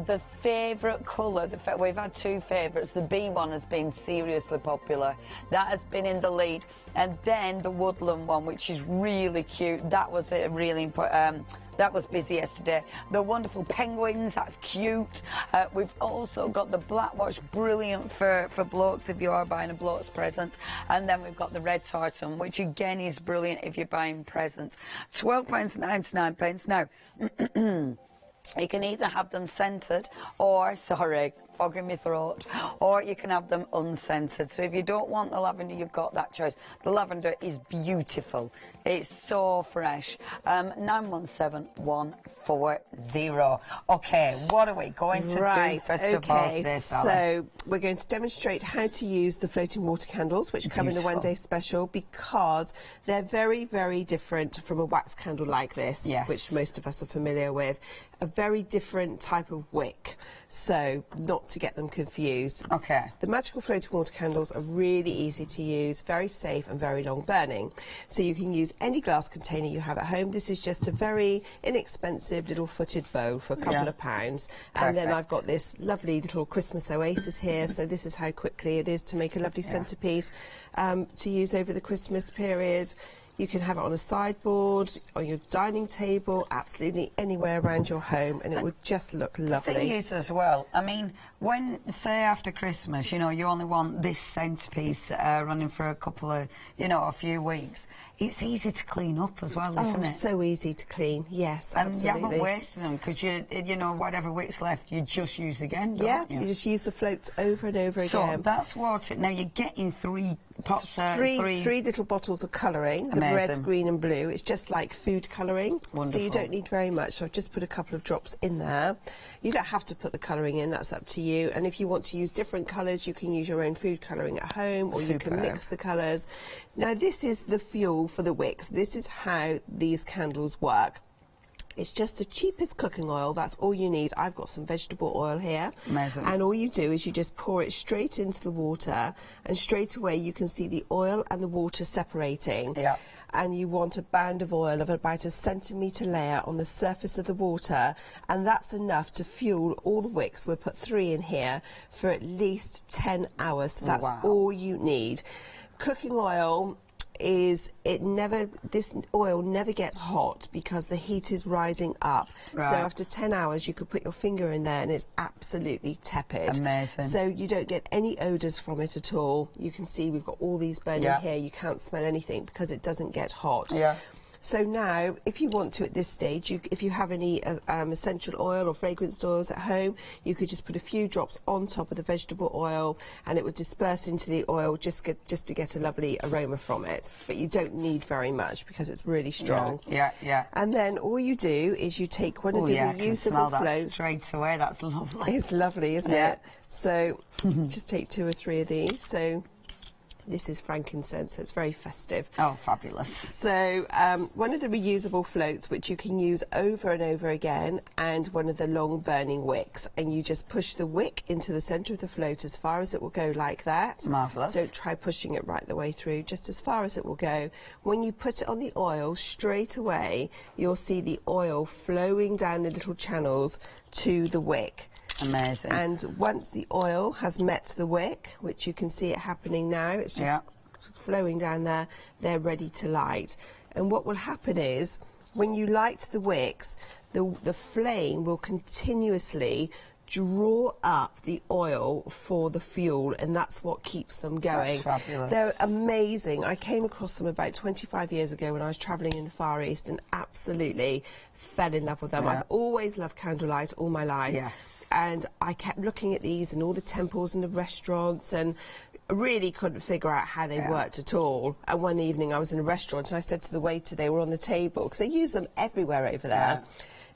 F: the favourite colour, we've had two favourites. The bee one has been seriously popular. That has been in the lead. And then the woodland one, which is really cute. That was really important. That was busy yesterday. The wonderful penguins, that's cute. We've also got the black watch, brilliant for blokes if you are buying a bloke's present. And then we've got the red tartan, which again is brilliant if you're buying presents. £12.99. Now, you can either have them scented or, sorry, fogging my throat, or you can have them unscented. So if you don't want the lavender, you've got that choice. The lavender is beautiful. It's so fresh. 917140. Okay, what are we going to do first of all today, Sally?
I: So we're going to demonstrate how to use the floating water candles, which come in the one-day special, because they're very, very different from a wax candle like this, which most of us are familiar with. A very different type of wick, so not to get them confused.
F: Okay.
I: The magical floating water candles are really easy to use, very safe and very long burning. So you can use any glass container you have at home. This is just a very inexpensive little footed bowl for a couple of pounds. And then I've got this lovely little Christmas oasis here, so this is how quickly it is to make a lovely centrepiece to use over the Christmas period. You can have it on a sideboard, on your dining table, absolutely anywhere around your home, and it would just look lovely.
F: The thing is as well, I mean, when, say after Christmas, you know, you only want this centrepiece running for a couple of, you know, a few weeks, it's easy to clean up as well, isn't it?
I: So easy to clean, yes,
F: and
I: absolutely.
F: you haven't wasted them, because you know, whatever wick's left, you just use again, don't you?
I: You just use the floats over and over again.
F: So that's water. Now you're getting three pots,
I: three little bottles of colouring, the red, green and blue. It's just like food colouring.
F: Wonderful.
I: So you don't need very much, so I've just put a couple of drops in there. You don't have to put the colouring in, that's up to you. And if you want to use different colours, you can use your own food colouring at home, or you can mix the colours. Now this is the fuel for the wicks. This is how these candles work. It's just the cheapest cooking oil, that's all you need. I've got some vegetable oil here.
F: Amazing.
I: And all you do is you just pour it straight into the water, and straight away you can see the oil and the water separating.
F: Yeah.
I: And you want a band of oil of about a centimetre layer on the surface of the water, and that's enough to fuel all the wicks. We'll put 3 in here for at least 10 hours, so that's all you need. Cooking oil is, this oil never gets hot because the heat is rising up. So after 10 hours you could put your finger in there and it's absolutely tepid.
F: Amazing.
I: So you don't get any odours from it at all. You can see we've got all these burning here. You can't smell anything because it doesn't get hot. So now, if you want to at this stage, if you have any essential oil or fragranced oils at home, you could just put a few drops on top of the vegetable oil, and it would disperse into the oil just to get a lovely aroma from it. But you don't need very much because it's really strong. And then all you do is you take one of the reusable floats.
F: That straight away. That's lovely.
I: It's lovely, isn't it? So just take 2 or 3 of these. So this is frankincense, so it's very festive.
F: Oh, fabulous.
I: So one of the reusable floats, which you can use over and over again, and one of the long burning wicks, and you just push the wick into the centre of the float as far as it will go, like that.
F: Marvellous.
I: Don't try pushing it right the way through, just as far as it will go. When you put it on the oil, straight away you'll see the oil flowing down the little channels to the wick.
F: Amazing.
I: And once the oil has met the wick, which you can see it happening now, it's just flowing down there, they're ready to light. And what will happen is, when you light the wicks, the flame will continuously draw up the oil for the fuel, and that's what keeps them going.
F: That's fabulous.
I: They're amazing. I came across them about 25 years ago when I was travelling in the Far East, and absolutely fell in love with them. I've always loved candlelight all my life. And I kept looking at these in all the temples and the restaurants, and really couldn't figure out how they worked at all. And one evening I was in a restaurant and I said to the waiter, they were on the table, because they use them everywhere over there.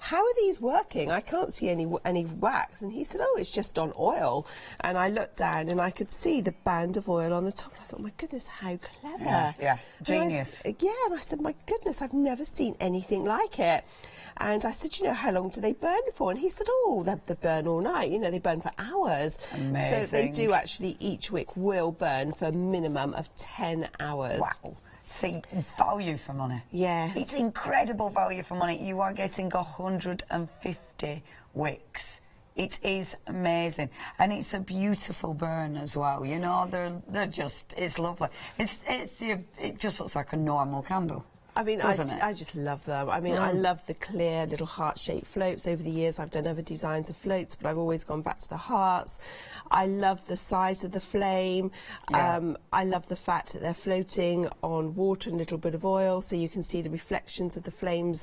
I: how are these working? I can't see any wax. And he said, oh, it's just on oil. And I looked down and I could see the band of oil on the top. And I thought, my goodness, how clever.
F: Yeah, genius.
I: And I said, my goodness, I've never seen anything like it. And I said, you know, how long do they burn for? And he said, oh, they burn all night. You know, they burn for hours.
F: Amazing.
I: So they do actually, each wick will burn for a minimum of 10 hours.
F: Wow. See, value for money.
I: Yes.
F: It's incredible value for money. You are getting 150 wicks. It is amazing, and it's a beautiful burn as well. You know, they're just, it's lovely. It just looks like a normal candle.
I: I mean, I just love them. I mean, I love the clear little heart-shaped floats. Over the years, I've done other designs of floats, but I've always gone back to the hearts. I love the size of the flame.
F: Yeah.
I: I love the fact that they're floating on water and a little bit of oil, so you can see the reflections of the flames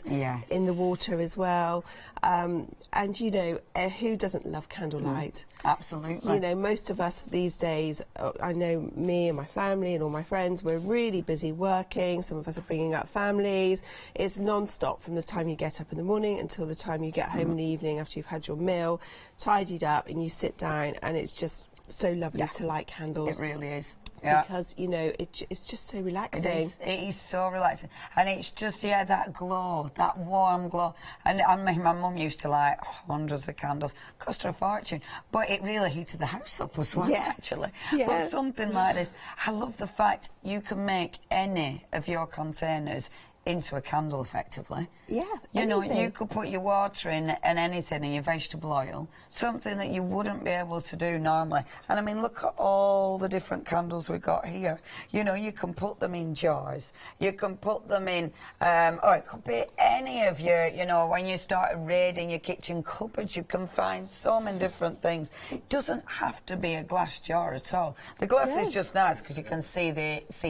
I: in the water as well. And, you know, who doesn't love candlelight?
F: Absolutely.
I: You know, most of us these days, I know me and my family and all my friends, we're really busy working. Some of us are bringing up families. It's non-stop from the time you get up in the morning until the time you get home in the evening after you've had your meal, tidied up, and you sit down, and it's just so lovely to light candles.
F: It really is.
I: Because, you know, it's just so relaxing.
F: It is so relaxing. And it's just, that glow, that warm glow. And I mean, my mum used to light hundreds of candles, cost her a fortune. But it really heated the house up as well, actually.
I: Yeah.
F: But something like this, I love the fact you can make any of your containers into a candle effectively.
I: Yeah,
F: you know, you could put your water in and anything, in your vegetable oil, something that you wouldn't be able to do normally. And I mean, look at all the different candles we've got here. You know, you can put them in jars, you can put them in, it could be any of your, you know, when you start raiding your kitchen cupboards, you can find so many different things. It doesn't have to be a glass jar at all. The glass is just nice because you can see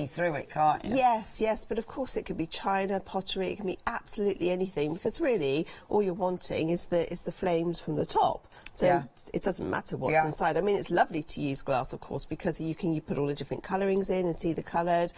F: through it, can't you?
I: Yes, but of course it could be china, pottery, it can be absolutely anything, because really all you're wanting is the flames from the top. So it doesn't matter what's inside. I mean, it's lovely to use glass, of course, because you put all the different colourings in and see the coloured.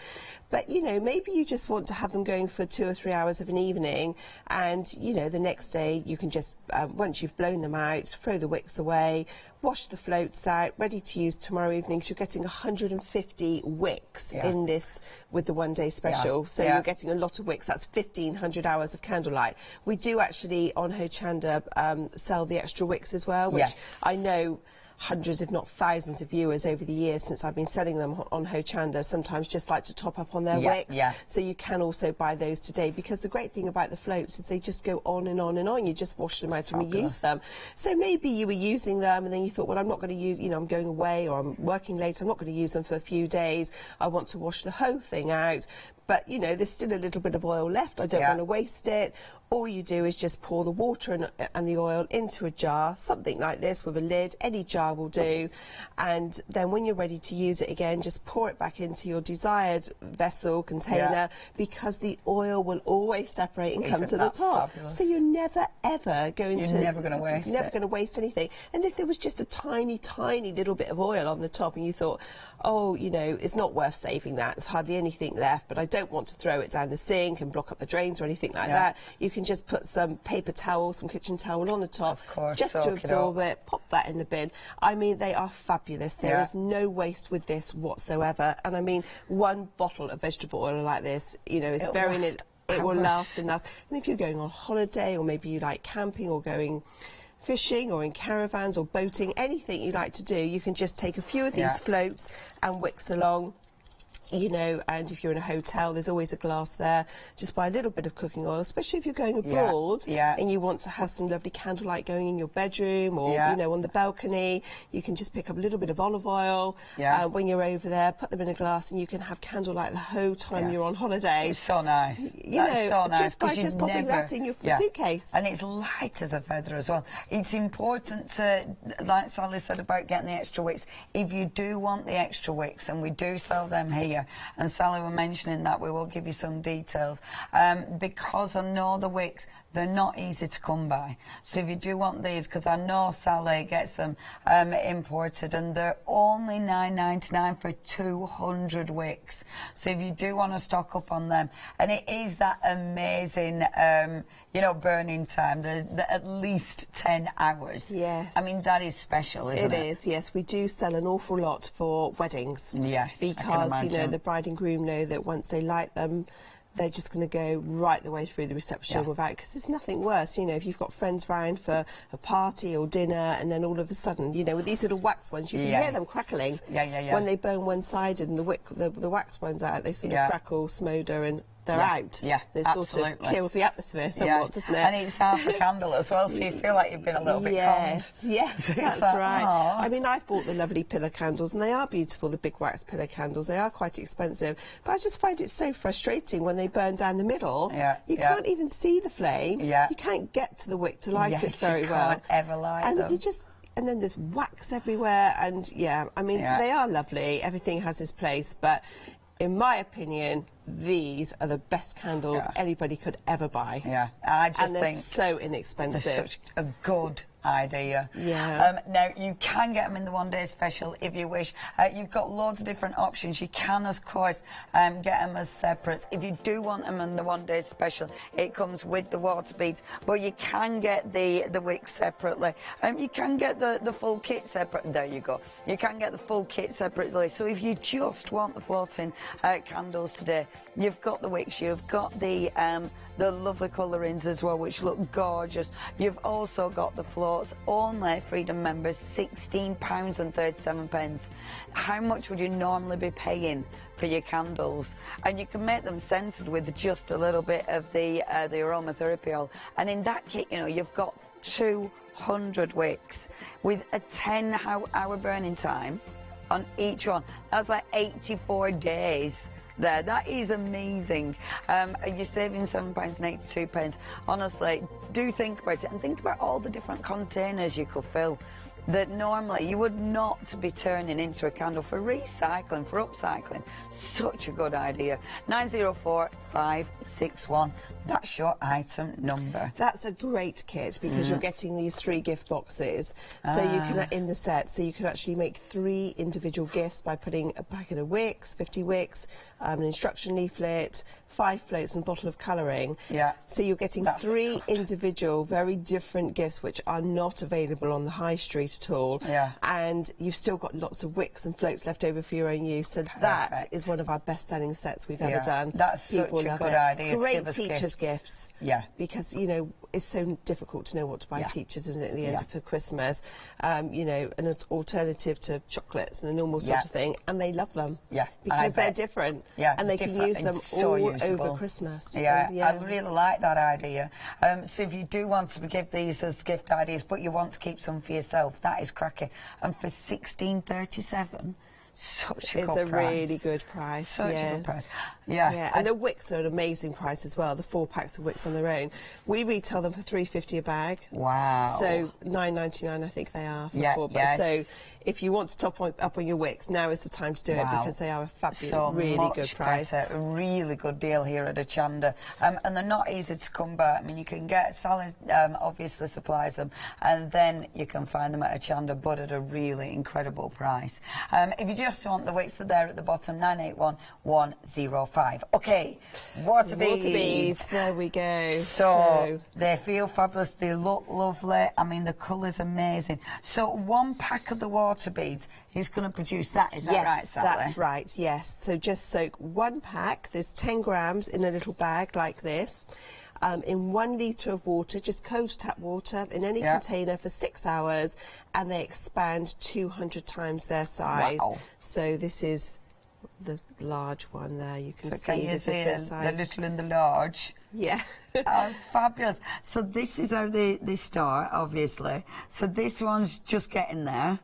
I: But, you know, maybe you just want to have them going for 2 or 3 hours of an evening, and, you know, the next day you can just, once you've blown them out, throw the wicks away, wash the floats out, ready to use tomorrow evening. So you're getting 150 wicks in this with the one-day special. So you're getting a lot of wicks. That's 1,500 hours of candlelight. We do actually, on Hochanda, sell the extra wicks as well, which I know hundreds, if not thousands, of viewers over the years since I've been selling them on Hochanda sometimes just like to top up on their wicks. So you can also buy those today, because the great thing about the floats is they just go on and on and on. You just wash them out and reuse them. So maybe you were using them and then you thought, well, I'm not going to use, you know, I'm going away or I'm working late, I'm not going to use them for a few days. I want to wash the whole thing out. But, you know, there's still a little bit of oil left. I don't want to waste it. All you do is just pour the water and the oil into a jar, something like this with a lid. Any jar will do. And then when you're ready to use it again, just pour it back into your desired vessel, container, because the oil will always separate and come to the top. Fabulous? So you're never, ever going to...
F: You're never going to waste
I: Never going to waste anything. And if there was just a tiny, tiny little bit of oil on the top and you thought, oh, you know, it's not worth saving that, there's hardly anything left, but I don't want to throw it down the sink and block up the drains or anything like that, you can just put some paper towel, some kitchen towel on the top, just to absorb it, pop that in the bin. I mean, they are fabulous. There is no waste with this whatsoever. And I mean, one bottle of vegetable oil like this, you know, it's very... It will last and last. And if you're going on holiday, or maybe you like camping or going fishing or in caravans or boating, anything you like to do, you can just take a few of these floats and wicks along. You know, and if you're in a hotel, there's always a glass there. Just buy a little bit of cooking oil, especially if you're going abroad and you want to have some lovely candlelight going in your bedroom or, you know, on the balcony. You can just pick up a little bit of olive oil when you're over there, put them in a glass, and you can have candlelight the whole time you're on holiday.
F: It's so nice.
I: You know, so nice, just by just popping that in your suitcase.
F: And it's light as a feather as well. It's important to, like Sally said about getting the extra wicks, if you do want the extra wicks, and we do sell them here, earlier, and Sally were mentioning that we will give you some details. Because I know the wicks, they're not easy to come by. So if you do want these, because I know Sally gets them imported, and they're only $9.99 for 200 wicks. So if you do want to stock up on them, and it is that amazing, you know, burning time, the at least 10 hours.
I: Yes.
F: I mean, that is special, isn't it?
I: It is, yes. We do sell an awful lot for weddings.
F: Yes,
I: because, you know, the bride and groom know that once they light them, they're just going to go right the way through the reception without, because there's nothing worse, you know, if you've got friends round for a party or dinner, and then all of a sudden, you know, with these little wax ones, you can hear them crackling. When they burn one side and the wax ones out, they sort of crackle, smolder, and they're out.
F: Yeah,
I: it
F: absolutely.
I: sort of kills the atmosphere somewhat, doesn't it?
F: And it's half a candle as well, so you feel like you've been a little bit
I: Yes,
F: so
I: that's
F: like,
I: right.
F: Aww.
I: I mean, I've bought the lovely pillar candles, and they are beautiful, the big wax pillar candles. They are quite expensive, but I just find it so frustrating when they burn down the middle. You can't even see the flame. You can't get to the wick to light it very well.
F: You can't ever light them.
I: You just... And then there's wax everywhere, and I mean, they are lovely. Everything has its place, but in my opinion, these are the best candles anybody could ever buy.
F: I just
I: think they're so inexpensive.
F: They're such a good idea. Now, you can get them in the one-day special if you wish. You've got loads of different options. You can, of course, get them as separates. If you do want them in the one-day special, it comes with the water beads, but you can get the wicks separately. You can get the full kit separate. There you go. You can get the full kit separately. So if you just want the floating candles today, you've got the wicks, you've got the lovely colourings as well, which look gorgeous. You've also got the floats, only Freedom members, £16.37. How much would you normally be paying for your candles? And you can make them scented with just a little bit of the aromatherapy oil. And in that kit, you know, you've got 200 wicks with a 10-hour burning time on each one. That's like 84 days. There, that is amazing. You're saving £7.82. Honestly, do think about it, and think about all the different containers you could fill that normally you would not be turning into a candle for recycling, for upcycling. Such a good idea. 904561. That's your item number.
I: That's a great kit, because you're getting these 3 gift boxes, so you can, in the set, so you can actually make 3 individual gifts by putting a packet of wicks, 50 wicks, an instruction leaflet, 5 floats and a bottle of colouring. So you're getting 3 individual, very different gifts which are not available on the high street at all. And you've still got lots of wicks and floats left over for your own use. So that is one of our best-selling sets we've ever done.
F: That's
I: People
F: such a
I: love
F: good
I: it.
F: idea.
I: Great teachers' gifts. Because, you know, it's so difficult to know what to buy teachers, isn't it, at the end for Christmas. You know, an alternative to chocolates and a normal sort of thing, and they love them. Because they're different. And they can use them all over Christmas.
F: I really like that idea. So if you do want to give these as gift ideas, but you want to keep some for yourself, that is cracking. And for £16.37, such a good price.
I: It's a really good price.
F: Such a good price.
I: And the wicks are an amazing price as well. The 4 packs of wicks on their own. We retail them for £3.50 a bag.
F: Wow.
I: So £9.99 I think they are for 4 bags. So if you want to top up on your wicks, now is the time to do it, because they are a fabulous, really good price.
F: A really good deal here at Hochanda. And they're not easy to come by. I mean, you can get, Sally obviously supplies them, and then you can find them at Hochanda, but at a really incredible price. If you just want the wicks, they're there at the bottom, 981105. Okay, water beads.
I: There we go.
F: So they feel fabulous, they look lovely. I mean, the colour's amazing. So 1 pack of the water beads is going to produce that, is that right, Sally?
I: That's right, yes. So just soak 1 pack, there's 10 grams in a little bag like this, in 1 litre of water, just cold tap water, in any container for 6 hours, and they expand 200 times their size. So this is the large one there, you can see the different size.
F: The little and the large. Fabulous. So this is how they start, obviously. So this one's just getting there.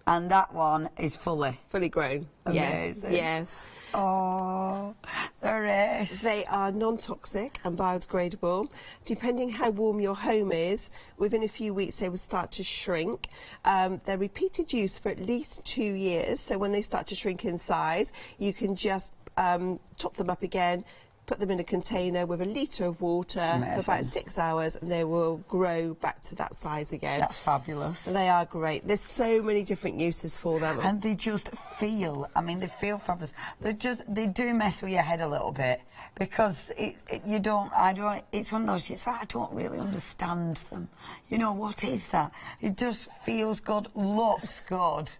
F: And that one is fully
I: grown.
F: Amazing.
I: Yes.
F: Oh, there is.
I: They are non-toxic and biodegradable. Depending how warm your home is, within a few weeks they will start to shrink. They're repeated use for at least 2 years, so when they start to shrink in size, you can just top them up again, put them in a container with a litre of water for about 6 hours, and they will grow back to that size again.
F: That's fabulous.
I: They are great. There's so many different uses for them.
F: And they just feel, I mean, they feel fabulous. They do mess with your head a little bit, because it's one of those, it's like, I don't really understand them. You know, what is that? It just feels good, looks good.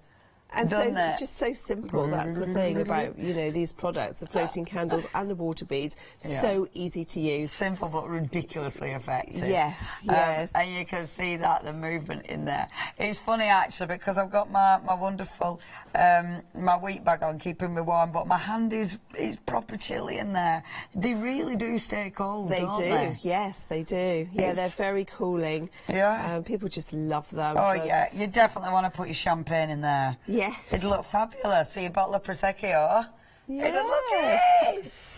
I: And so just so simple. That's the thing about, you know, these products, the floating candles and the water beads. So easy to use.
F: Simple but ridiculously effective.
I: Yes, yes.
F: And you can see that, the movement in there. It's funny actually, because I've got my wonderful my wheat bag on, keeping me warm, but my hand is proper chilly in there. They really do stay cold.
I: They do. Yes, they do. Yeah, they're very cooling.
F: Yeah.
I: People just love them.
F: Oh yeah, you definitely want to put your champagne in there.
I: Yes.
F: It'd look fabulous. So your bottle of Prosecco.
I: Yeah.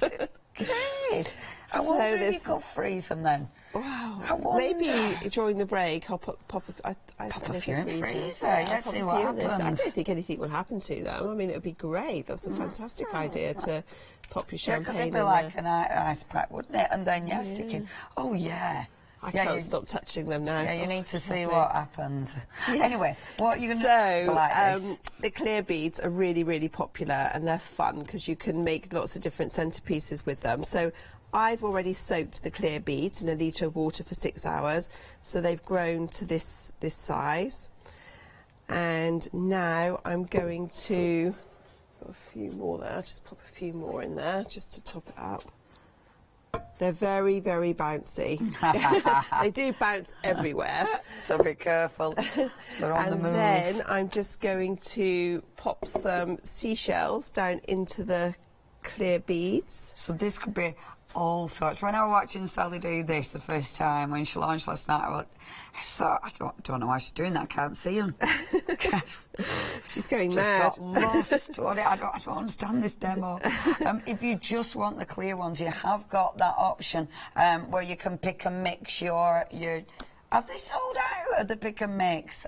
F: It'd look great. I wonder if you could freeze them then.
I: Wow. Maybe during the break I'll pop a few in the freezer.
F: Yeah, see what happens.
I: I don't think anything will happen to them. I mean, it would be great. That's a fantastic idea to pop your champagne in there.
F: It'd be like an ice pack, wouldn't it? And then stick in. Oh yeah.
I: I can't stop touching them now.
F: Yeah, you need to see what happens. Anyway, what are you going to
I: do?
F: So,
I: the clear beads are really, really popular, and they're fun because you can make lots of different centerpieces with them. So I've already soaked the clear beads in a litre of water for 6 hours, so they've grown to this size. And now I'm going to put a few more there. Just pop a few more in there just to top it up. They're very, very bouncy. They do bounce everywhere.
F: So be careful. They're on the move.
I: And then I'm just going to pop some seashells down into the clear beads.
F: So this could be all sorts. When I was watching Sally do this the first time, when she launched last night, I thought, I don't know why she's doing that. I can't see them.
I: She's going
F: mad.
I: Got
F: lost. I don't understand this demo. If you just want the clear ones, you have got that option where you can pick and mix your. Have they sold out of the pick and mix?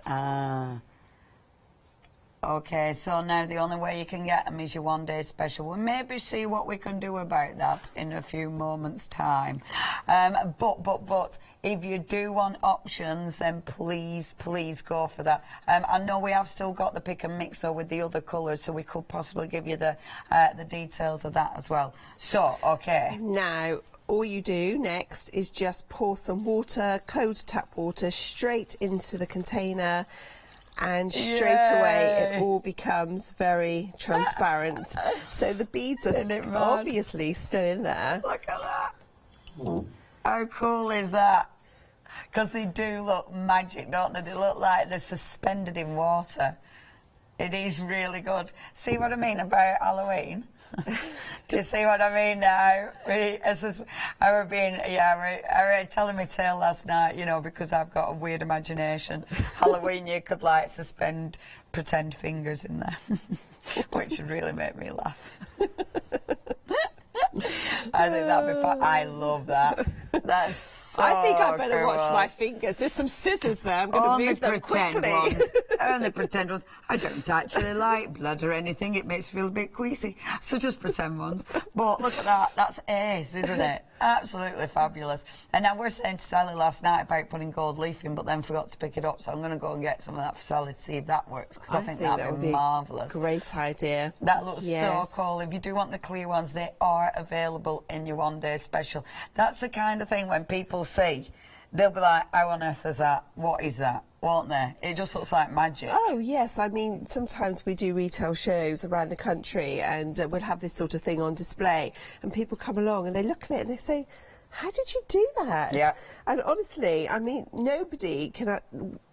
F: Okay, so now the only way you can get them is your one-day special. We'll maybe see what we can do about that in a few moments' time. But if you do want options, then please go for that. I know we have still got the pick and mix though with the other colours, so we could possibly give you the details of that as well. So, okay.
I: Now, all you do next is just pour some water, cold tap water, straight into the container. And straight away it all becomes very transparent. So the beads are obviously still in there.
F: Look at that. How cool is that? Because they do look magic, don't they? They look like they're suspended in water. It is really good. See what I mean about Halloween? Do you see what I mean now? I were telling my tale last night, you know, because I've got a weird imagination. Halloween, you could like suspend pretend fingers in there, which would really make me laugh. I think that'd be fun. I love that. That's so
I: I think I better
F: cool.
I: watch my fingers. There's some scissors there. I'm going to move them quickly.
F: Only pretend ones. I don't actually like blood or anything. It makes me feel a bit queasy. So just pretend ones. But look at that. That's ace, isn't it? Absolutely fabulous. And now we're saying to Sally last night about putting gold leaf in, but then forgot to pick it up. So I'm going to go and get some of that for Sally to see if that works, because I think that would be marvellous.
I: Great idea.
F: That looks so cool. If you do want the clear ones, they are available in your one-day special. That's the kind of thing when people see, they'll be like, how on earth is that? What is that? Won't they? It just looks like magic.
I: Oh, yes. I mean, sometimes we do retail shows around the country and we'll have this sort of thing on display and people come along and they look at it and they say, how did you do that?
F: Yeah.
I: And honestly, I mean, nobody can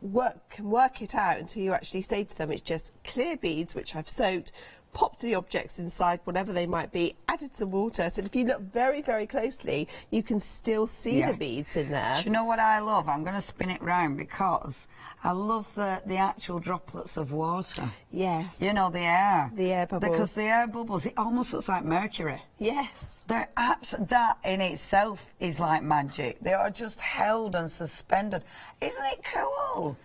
I: work it out until you actually say to them, it's just clear beads, which I've soaked, popped the objects inside, whatever they might be, added some water. So if you look very, very closely, you can still see the beads in there.
F: Do you know what I love? I'm going to spin it round because I love the actual droplets of water.
I: Yes.
F: You know, the air.
I: The air bubbles.
F: Because the air bubbles, it almost looks like mercury.
I: Yes.
F: They're that in itself is like magic. They are just held and suspended. Isn't it cool?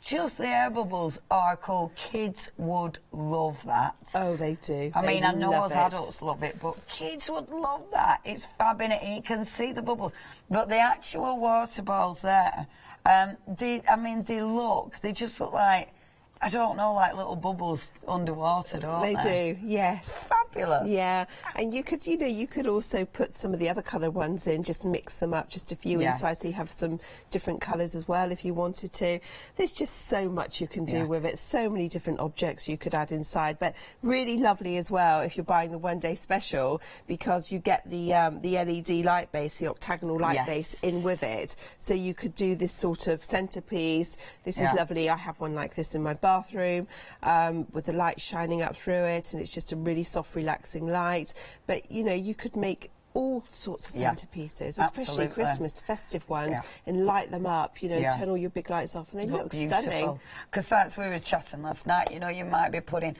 F: Just the air bubbles are cool. Kids would love that.
I: Oh, they do.
F: I mean, I know us adults love it, but kids would love that. It's fab in it, and you can see the bubbles. But the actual water balls there, they just look like, I don't know, like little bubbles underwater, don't they?
I: They do, yes.
F: Fabulous.
I: Yeah, and you could also put some of the other colour ones in, just mix them up, just a few inside, so you have some different colours as well if you wanted to. There's just so much you can do with it, so many different objects you could add inside, but really lovely as well if you're buying the one-day special, because you get the LED light base, the octagonal light base in with it, so you could do this sort of centrepiece. This is lovely. I have one like this in my bathroom with the light shining up through it, and it's just a really soft, relaxing light. But you know, you could make all sorts of centerpieces, especially Christmas festive ones, and light them up, you know, turn all your big lights off, and they look stunning.
F: Because that's we were chatting last night, you know, you might be putting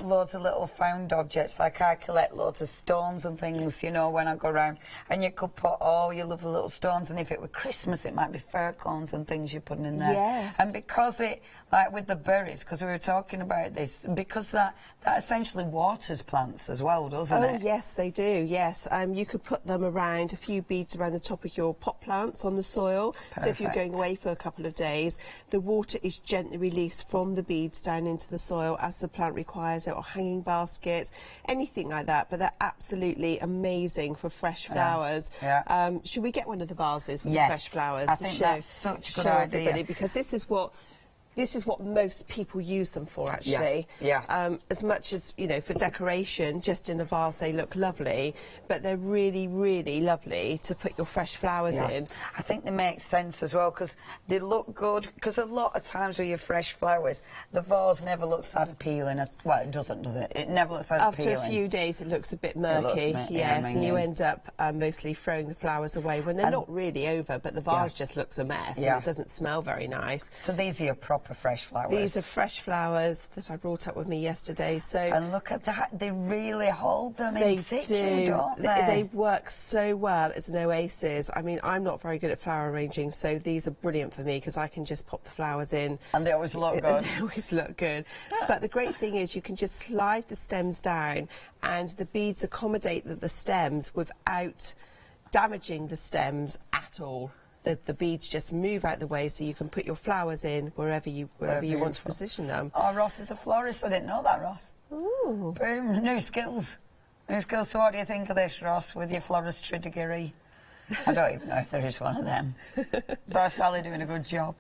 F: loads of little found objects, like I collect loads of stones and things, you know, when I go around, and you could put all your lovely little stones, and if it were Christmas it might be fir cones and things you're putting in there.
I: Yes.
F: And because it, like with the berries, because we were talking about this, because that essentially waters plants as well, doesn't it?
I: Oh yes, they do, yes. You could put them around, a few beads around the top of your pot plants on the soil. Perfect. So if you're going away for a couple of days, the water is gently released from the beads down into the soil as the plant requires it, or hanging baskets, anything like that. But they're absolutely amazing for fresh flowers.
F: Yeah.
I: Should we get one of the vases with the fresh flowers?
F: I think that's such a good idea.
I: Everybody, because this is what most people use them for, actually. As much as, you know, for decoration, just in a vase they look lovely, but they're really, really lovely to put your fresh flowers in.
F: I think they make sense as well, because they look good, because a lot of times with your fresh flowers, the vase never looks that appealing. Well, it doesn't, does it? It never looks that appealing.
I: After a few days it looks a bit murky, and you end up mostly throwing the flowers away when they're not really over, but the vase just looks a mess, and it doesn't smell very nice.
F: So these are your proper fresh flowers.
I: These are fresh flowers that I brought up with me yesterday. So,
F: and look at that, they really hold them in situ, don't they?
I: They work so well as an oasis. I mean, I'm not very good at flower arranging, so these are brilliant for me because I can just pop the flowers in.
F: And they always look good.
I: They always look good. But the great thing is you can just slide the stems down, and the beads accommodate the stems without damaging the stems at all. The beads just move out the way, so you can put your flowers in wherever you want to position them.
F: Oh, Ross is a florist. I didn't know that, Ross.
I: Ooh.
F: Boom, new skills. New skills. So what do you think of this, Ross, with your floristry degree? I don't even know if there is one of them. So Sally doing a good job.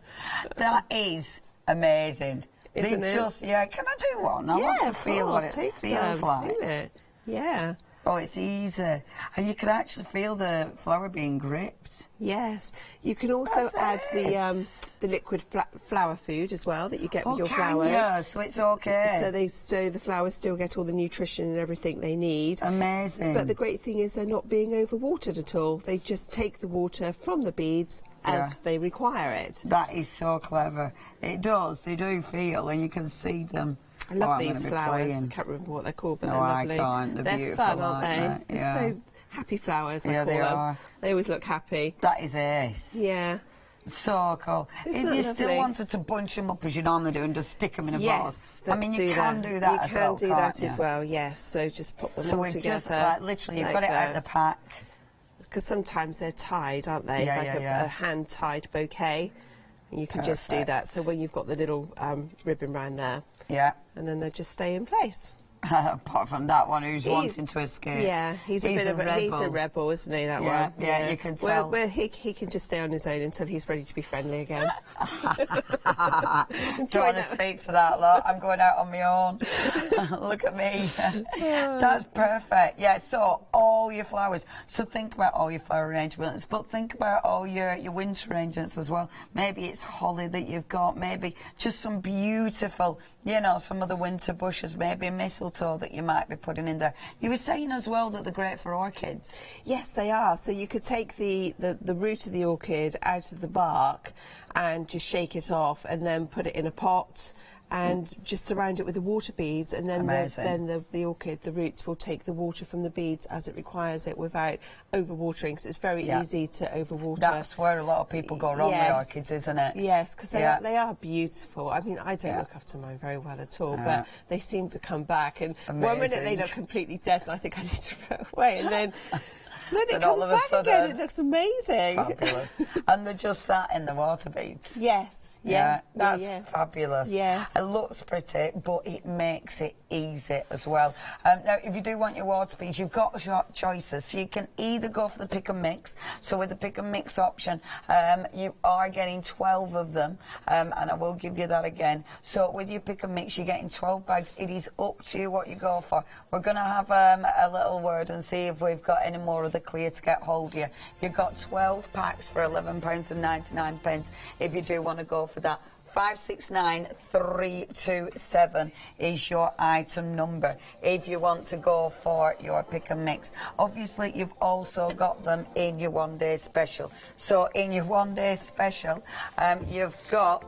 F: That is amazing.
I: Isn't it?
F: Just, can I do one? I want to feel what it feels like.
I: Isn't it? Yeah.
F: Oh, it's easy. And you can actually feel the flower being gripped.
I: Yes. You can also add the liquid flower food as well that you get with your flowers.
F: Yeah, so it's okay.
I: So the flowers still get all the nutrition and everything they need.
F: Amazing.
I: But the great thing is they're not being overwatered at all. They just take the water from the beads as they require it.
F: That is so clever. It does. They do feel, and you can see them.
I: I love these flowers. I can't remember what they're called, but they're lovely.
F: I can't.
I: They're
F: beautiful,
I: fun, aren't they? They're so happy flowers, I call
F: they
I: them.
F: are.
I: They always look happy.
F: That is ace.
I: Yeah.
F: So cool.
I: Isn't
F: if you
I: that
F: still
I: lovely?
F: wanted to bunch them up as you normally do and just stick them in a
I: Yes,
F: vase, I mean, you can do that as well,
I: You can do that as well, yes. So just pop them all together.
F: So we've just, literally, you've got it out of the pack.
I: Because sometimes they're tied, aren't they? A hand-tied bouquet. And you can just do that. So when you've got the little ribbon round there.
F: Yeah.
I: And then they just stay in place.
F: Apart from that one who's wanting to escape.
I: Yeah, he's a rebel, isn't he, that one?
F: Yeah, you can tell.
I: Well, he can just stay on his own until he's ready to be friendly again.
F: Don't want to speak to that lot. I'm going out on my own. Look at me. That's perfect. Yeah, so all your flowers. So think about all your flower arrangements, but think about all your winter arrangements as well. Maybe it's holly that you've got, maybe just some beautiful, you know, some of the winter bushes, maybe mistletoe mistletoe that you might be putting in there. You were saying as well that they're great for orchids.
I: Yes, they are. So you could take the root of the orchid out of the bark and just shake it off and then put it in a pot and just surround it with the water beads, and then the orchid, the roots will take the water from the beads as it requires it without overwatering, because it's very easy to overwater.
F: That's where a lot of people go wrong with orchids, isn't it?
I: Yes, because they are beautiful. I mean, I don't look after mine very well at all, but they seem to come back, and one minute they look completely dead and I think I need to throw it away, and then it comes back again. It looks amazing.
F: Fabulous. And they're just sat in the water beads.
I: Yes.
F: That's fabulous.
I: Yes.
F: It looks pretty, but it makes it easy as well. Now, if you do want your water beads, you've got choices. So you can either go for the pick and mix. So with the pick and mix option, you are getting 12 of them, and I will give you that again. So with your pick and mix, you're getting 12 bags. It is up to you what you go for. We're going to have a little word and see if we've got any more of the clear to get hold of you. You've got 12 packs for £11.99 if you do want to go for that. 569327 is your item number if you want to go for your pick and mix. Obviously, you've also got them in your one-day special. So in your one-day special, you've got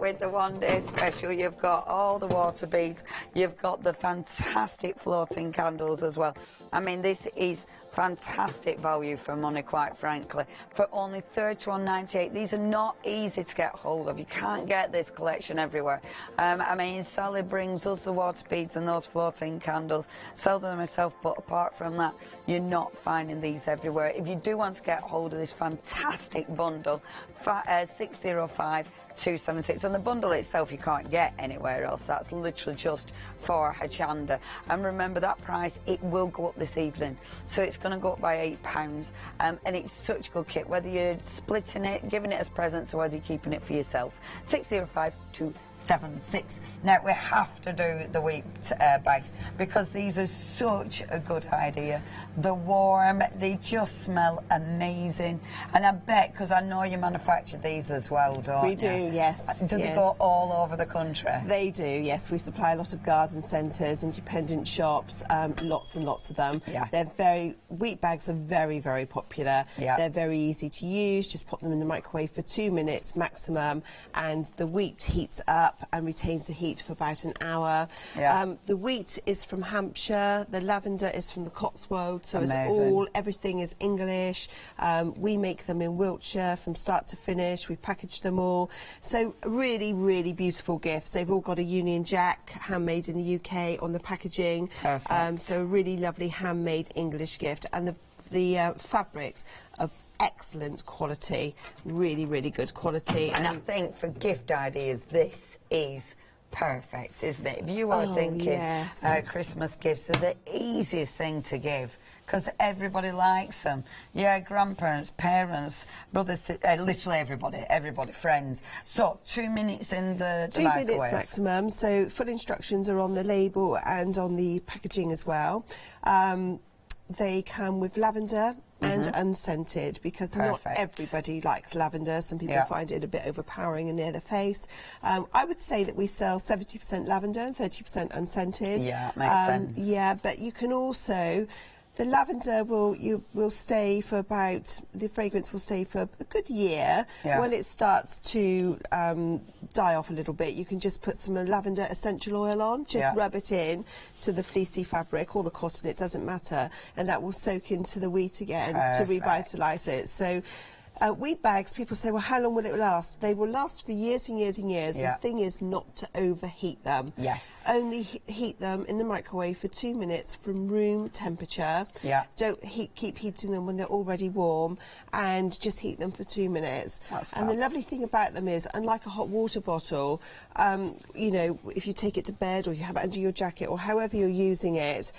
F: with the one-day special, you've got all the water beads, you've got the fantastic floating candles as well. I mean, this is fantastic value for money, quite frankly, for only £31.98. These are not easy to get hold of. You can't get this collection everywhere. I mean, Sally brings us the water beads and those floating candles, sell them myself, but apart from that, you're not finding these everywhere. If you do want to get hold of this fantastic bundle, 605276, and the bundle itself you can't get anywhere else. That's literally just for Hochanda. And remember, that price, it will go up this evening, so it's going to go up by £8, and it's such a good kit, whether you're splitting it, giving it as presents, or whether you're keeping it for yourself. 605276. Now we have to do the wheat bags because these are such a good idea. They're warm, they just smell amazing, and I bet, because I know you manufacture these as well, don't you?
I: We do, yes.
F: Do they go all over the country?
I: They do, yes. We supply a lot of garden centres, independent shops, lots and lots of them. Wheat bags are very, very popular. They're very easy to use. Just pop them in the microwave for 2 minutes maximum, and the wheat heats up and retains the heat for about an hour. The wheat is from Hampshire, the lavender is from the Cotswolds, so everything is English. We make them in Wiltshire from start to finish. We package them all. So really, really beautiful gifts. They've all got a Union Jack, handmade in the UK, on the packaging.
F: Perfect.
I: So a really lovely handmade English gift, and the fabrics of excellent quality, really, really good quality.
F: And I think for gift ideas, this is perfect, isn't it? If you are thinking Christmas gifts are the easiest thing to give, because everybody likes them. Yeah, grandparents, parents, brothers, literally everybody, friends. So 2 minutes in the
I: 2 minutes maximum. So full instructions are on the label and on the packaging as well. They come with lavender and unscented, because not everybody likes lavender. Some people find it a bit overpowering and near the face. I would say that we sell 70% lavender and 30% unscented.
F: Yeah, makes sense.
I: Yeah, but you can also... The lavender will stay for the fragrance will stay for a good year. When it starts to die off a little bit, you can just put some lavender essential oil on, rub it in to the fleecy fabric or the cotton, it doesn't matter, and that will soak into the wheat again to revitalise it. So wheat bags, people say, well, how long will it last? They will last for years and years and years. The thing is not to overheat them. Only heat them in the microwave for 2 minutes from room temperature. Don't keep heating them when they're already warm, and just heat them for 2 minutes. And the lovely thing about them is, unlike a hot water bottle, you know, if you take it to bed or you have it under your jacket or however you're using it,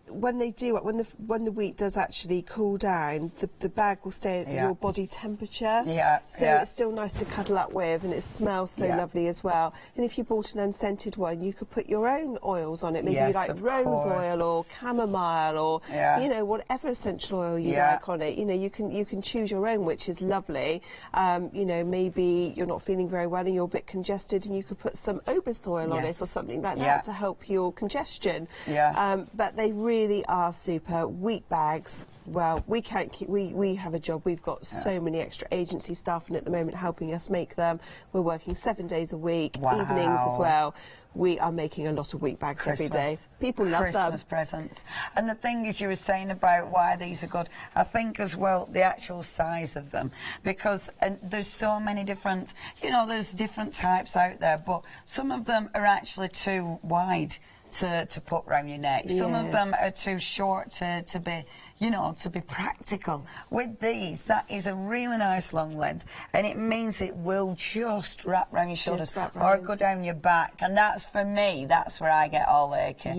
I: when the wheat does actually cool down, the bag will stay at your body temperature. So it's still nice to cuddle up with, and it smells so lovely as well. And if you bought an unscented one, you could put your own oils on it. Maybe like rose oil or chamomile or you know, whatever essential oil you like on it. You know, you can choose your own, which is lovely. You know, maybe you're not feeling very well and you're a bit congested, and you could put some obis oil on it or something like that to help your congestion. But they really are super. Wheat bags, well, we can't keep, we have a job. We've got so many extra agency staff in at the moment helping us make them. We're working 7 days a week, evenings as well. We are making a lot of wheat bags every day. People love them.
F: Christmas presents. And the thing is, you were saying about why these are good, I think as well, the actual size of them. Because there's so many different, you know, there's different types out there, but some of them are actually too wide to put around your neck. Some of them are too short to be, you know, to be practical. With these, that is a really nice long length, and it means it will just wrap around your shoulders or go down your back. And that's, for me, that's where I get all achy.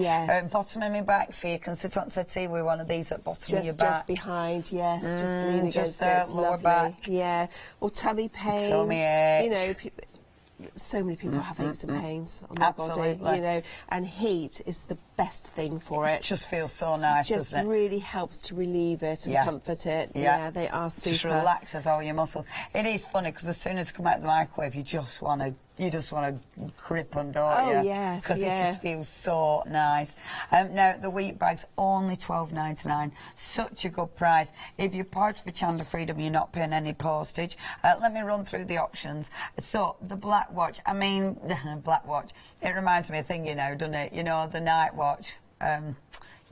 F: Bottom of my back, so you can sit on the settee with one of these at bottom of your back. Just behind, just lean against it. Lower back. Or tummy pains. Tummy ache. You know, so many people have aches and pains on their body, you know, and heat is the best thing for it. It just feels so nice, doesn't it? Just really helps to relieve it and comfort it. They are super. Just relaxes all your muscles. It is funny because as soon as you come out of the microwave, you just want to grip them, don't you? Because it just feels so nice. Now, the wheat bag's only $12.99. Such a good price. If you're part of Hochanda Freedom, you're not paying any postage. Let me run through the options. So, the black watch, I mean, black watch, it reminds me of a thing, you know, doesn't it? You know, the night watch.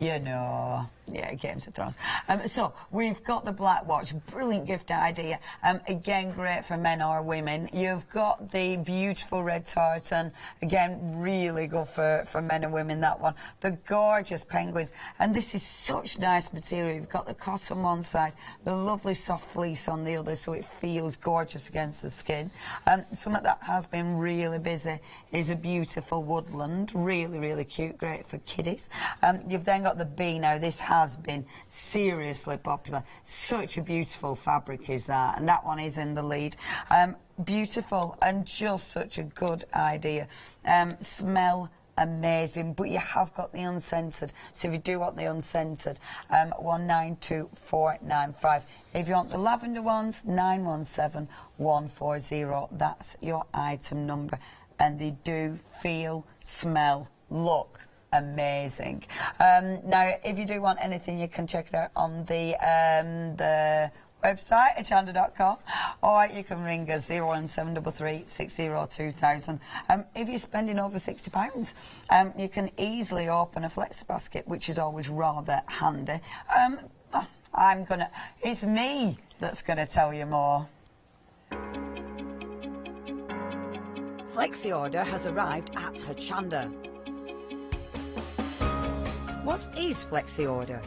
F: You know, Games of Thrones. So we've got the black watch, brilliant gift idea. Again, great for men or women. You've got the beautiful red tartan, again, really good for men and women, that one. The gorgeous penguins, and this is such nice material. You've got the cotton one side, the lovely soft fleece on the other, so it feels gorgeous against the skin. Something that has been really busy is a beautiful woodland, really, really cute, great for kiddies. You've then got the bee. Now, this has been seriously popular. Such a beautiful fabric is that, and that one is in the lead. Beautiful and just such a good idea. Smell amazing, but you have got the unscented, so if you do want the unscented, 192495. If you want the lavender ones, 917140. That's your item number, and they do feel, smell, look amazing. Now, if you do want anything, you can check it out on the website, hochanda.com, or you can ring us 01733 602,000. If you're spending over £60, you can easily open a flexi basket, which is always rather handy. It's me that's gonna tell you more.
J: Flexi order has arrived at Hochanda. What is Flexi Order?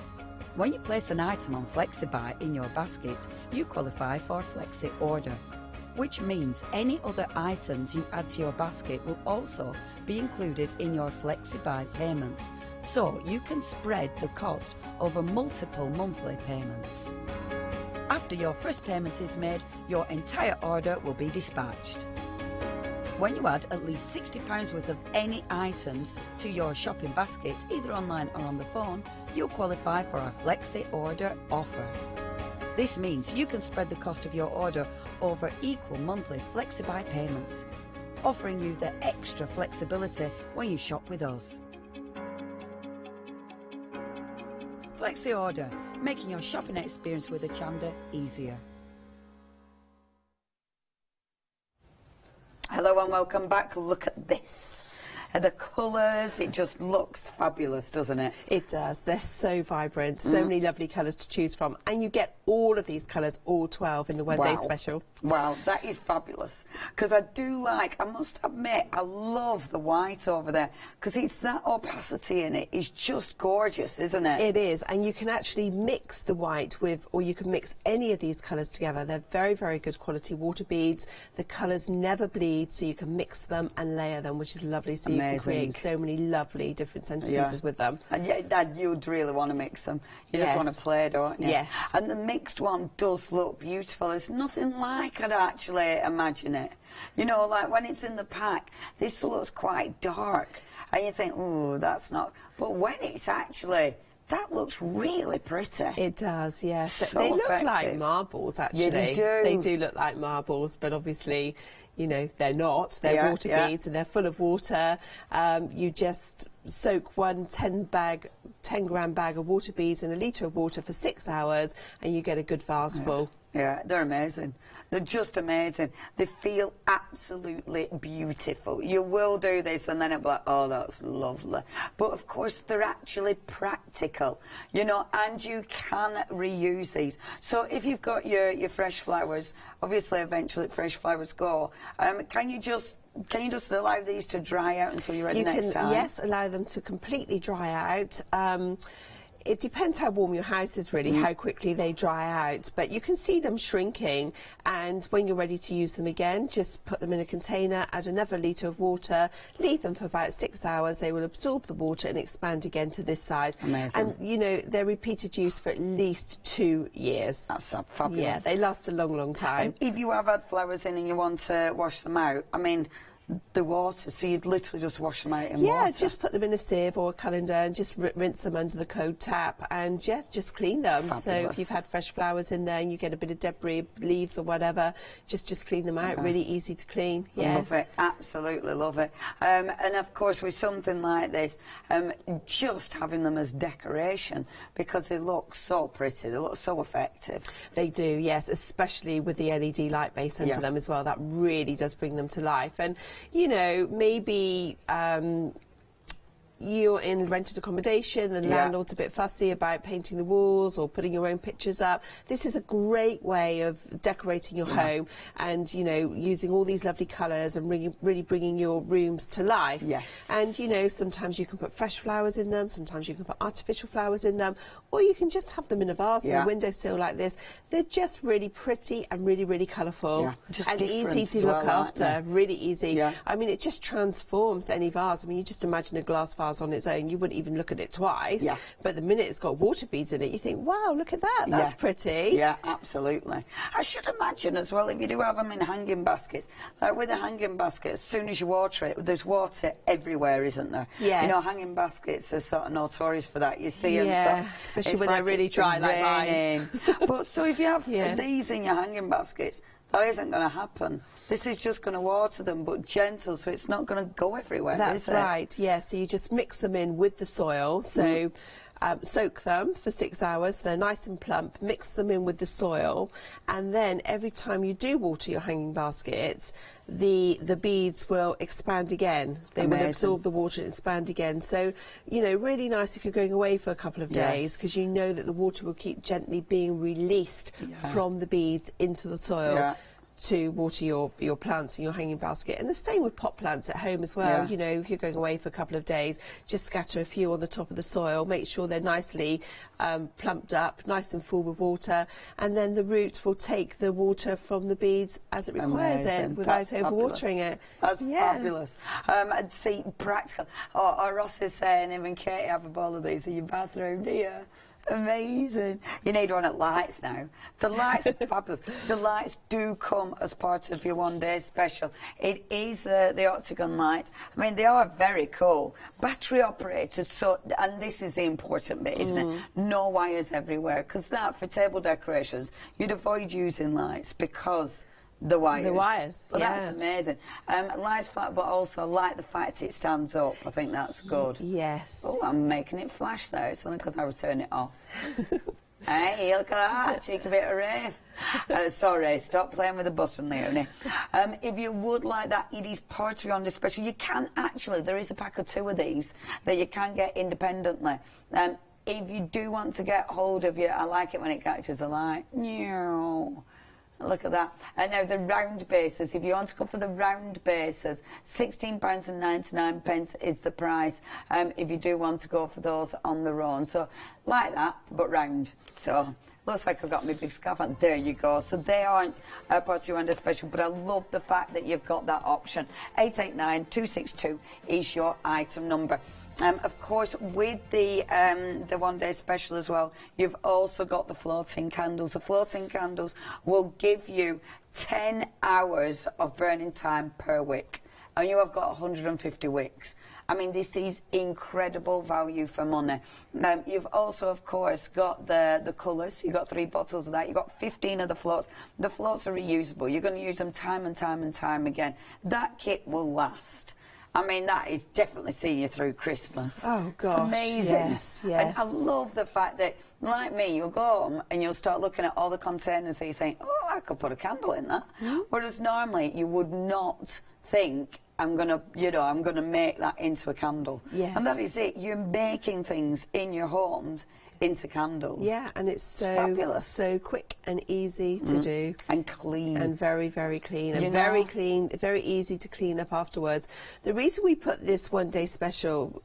J: When you place an item on FlexiBuy in your basket, you qualify for Flexi Order, which means any other items you add to your basket will also be included in your FlexiBuy payments, so you can spread the cost over multiple monthly payments. After your first payment is made, your entire order will be dispatched. When you add at least £60 worth of any items to your shopping baskets, either online or on the phone, you'll qualify for our Flexi Order offer. This means you can spread the cost of your order over equal monthly FlexiBuy payments, offering you the extra flexibility when you shop with us. Flexi Order, making your shopping experience with Hochanda easier.
F: Hello and welcome back. Look at this. The colours, it just looks fabulous, doesn't it?
I: It does. They're so vibrant, so many lovely colours to choose from, and you get all of these colours, all 12 in the one day special.
F: Wow, that is fabulous. Because I do like, I must admit, I love the white over there, because it's that opacity in it. It's just gorgeous, isn't it?
I: It is, and you can actually mix the white with, or you can mix any of these colours together. They're very, very good quality water beads. The colours never bleed, so you can mix them and layer them, which is lovely. So you can create so many lovely different centerpieces with them.
J: And you'd really want to mix them. You just want to play, don't you?
I: Yes.
J: And the mixed one does look beautiful. It's nothing like I'd actually imagine it. You know, like when it's in the pack, this looks quite dark. And you think, oh, that's not... But when it's actually... That looks really pretty.
I: It does, yes.
J: So
I: they look
J: effective.
I: like marbles, actually.
J: Yeah, they do.
I: They do look like marbles, but obviously, you know, they're not. They're water beads and they're full of water. You just soak one 10-gram bag of water beads in a litre of water for 6 hours and you get a good vase full.
J: Yeah, they're amazing. They're just amazing. They feel absolutely beautiful. You will do this and then it'll be like, oh, that's lovely. But of course, they're actually practical, you know, and you can reuse these. So if you've got your fresh flowers, obviously eventually fresh flowers go, can you just allow these to dry out until you're ready next time?
I: Yes, allow them to completely dry out. It depends how warm your house is, really, how quickly they dry out. But you can see them shrinking, and when you're ready to use them again, just put them in a container, add another litre of water, leave them for about 6 hours. They will absorb the water and expand again to this size.
J: Amazing.
I: And, you know, they're repeated use for at least 2 years.
J: That's fabulous.
I: Yeah, they last a long, long time.
J: And if you have had flowers in and you want to wash them out, I mean... The water, so you'd literally just wash them out in water?
I: Yeah, just put them in a sieve or a colander and just rinse them under the cold tap and just clean them.
J: Fabulous.
I: So if you've had fresh flowers in there and you get a bit of debris, leaves or whatever, just clean them out. Really easy to clean. Yes.
J: Love it, absolutely love it. And of course with something like this, just having them as decoration because they look so pretty, they look so effective.
I: They do, yes, especially with the LED light base under them as well. That really does bring them to life. And you know, maybe you're in rented accommodation and the landlord's a bit fussy about painting the walls or putting your own pictures up. This is a great way of decorating your home and, you know, using all these lovely colours and really bringing your rooms to life.
J: Yes.
I: And, you know, sometimes you can put fresh flowers in them, sometimes you can put artificial flowers in them, or you can just have them in a vase or a windowsill like this. They're just really pretty and really colourful and easy to look after, really easy.
J: Yeah.
I: I mean, it just transforms any vase. I mean, you just imagine a glass vase on its own, you wouldn't even look at it twice.
J: Yeah.
I: But the minute it's got water beads in it, you think, wow, look at that, that's pretty.
J: Yeah, absolutely. I should imagine as well, if you do have them in hanging baskets, like with a hanging basket, as soon as you water it, there's water everywhere, isn't there?
I: Yes.
J: You know, hanging baskets are sort of notorious for that. You see them,
I: especially when they're really dry like mine.
J: But so if you have these in your hanging baskets, that isn't going to happen. This is just going to water them, but gentle, so it's not going to go everywhere.
I: That's right, yeah. So you just mix them in with the soil. So soak them for 6 hours, so they're nice and plump, mix them in with the soil, and then every time you do water your hanging baskets, the beads will expand again. They will absorb the water and expand again. So, you know, really nice if you're going away for a couple of days, because you know that the water will keep gently being released from the beads into the soil to water your plants in your hanging basket. And the same with pot plants at home as well. You know, if you're going away for a couple of days, just scatter a few on the top of the soil, make sure they're nicely plumped up, nice and full with water, and then the root will take the water from the beads as it requires it without overwatering it.
J: That's fabulous. And see, practical. Oh, Ross is saying, him and Katie have a bowl of these in your bathroom, do you? Amazing. You need one at lights now. The lights are fabulous. The lights do come as part of your one-day special. It is the octagon lights. I mean, they are very cool. Battery operated, so, and this is the important bit, isn't it? No wires everywhere, because that, for table decorations, you'd avoid using lights because the wires.
I: The wires,
J: well, that's amazing. Lights flat, but also like the fact it stands up. I think that's good.
I: Yes.
J: Oh, I'm making it flash there. It's only because I would turn it off. Hey, look at that. Cheeky bit of rave. Sorry, stop playing with the button, Leonie. If you would like that, it is part of your on special. You can actually, there is a pack of 2 of these that you can get independently. If you do want to get hold of your, I like it when it catches a light. Look at that. And now the round bases, if you want to go for the round bases, £16.99 is the price if you do want to go for those on their own. So like that, but round. So looks like I've got my big scarf on. There you go. So they aren't part of your under special, but I love the fact that you've got that option. 889262 is your item number. Of course, with the one-day special as well, you've also got the floating candles. The floating candles will give you 10 hours of burning time per wick, and you have got 150 wicks. I mean, this is incredible value for money. You've also, of course, got the colours. You've got 3 bottles of that. You've got 15 of the floats. The floats are reusable. You're going to use them time and time and time again. That kit will last. I mean, that is definitely seeing you through Christmas.
I: Oh, gosh.
J: It's amazing.
I: Yes, yes.
J: And I love the fact that, like me, you'll go home and you'll start looking at all the containers and you think, oh, I could put a candle in that. Whereas normally you would not think, I'm gonna make that into a candle.
I: Yes.
J: And that is it. You're making things in your homes into candles.
I: Yeah, and it's so
J: fabulous.
I: So quick and easy to do.
J: And clean.
I: And very, very clean. And
J: You
I: very
J: know.
I: clean, very easy to clean up afterwards. The reason we put this one-day special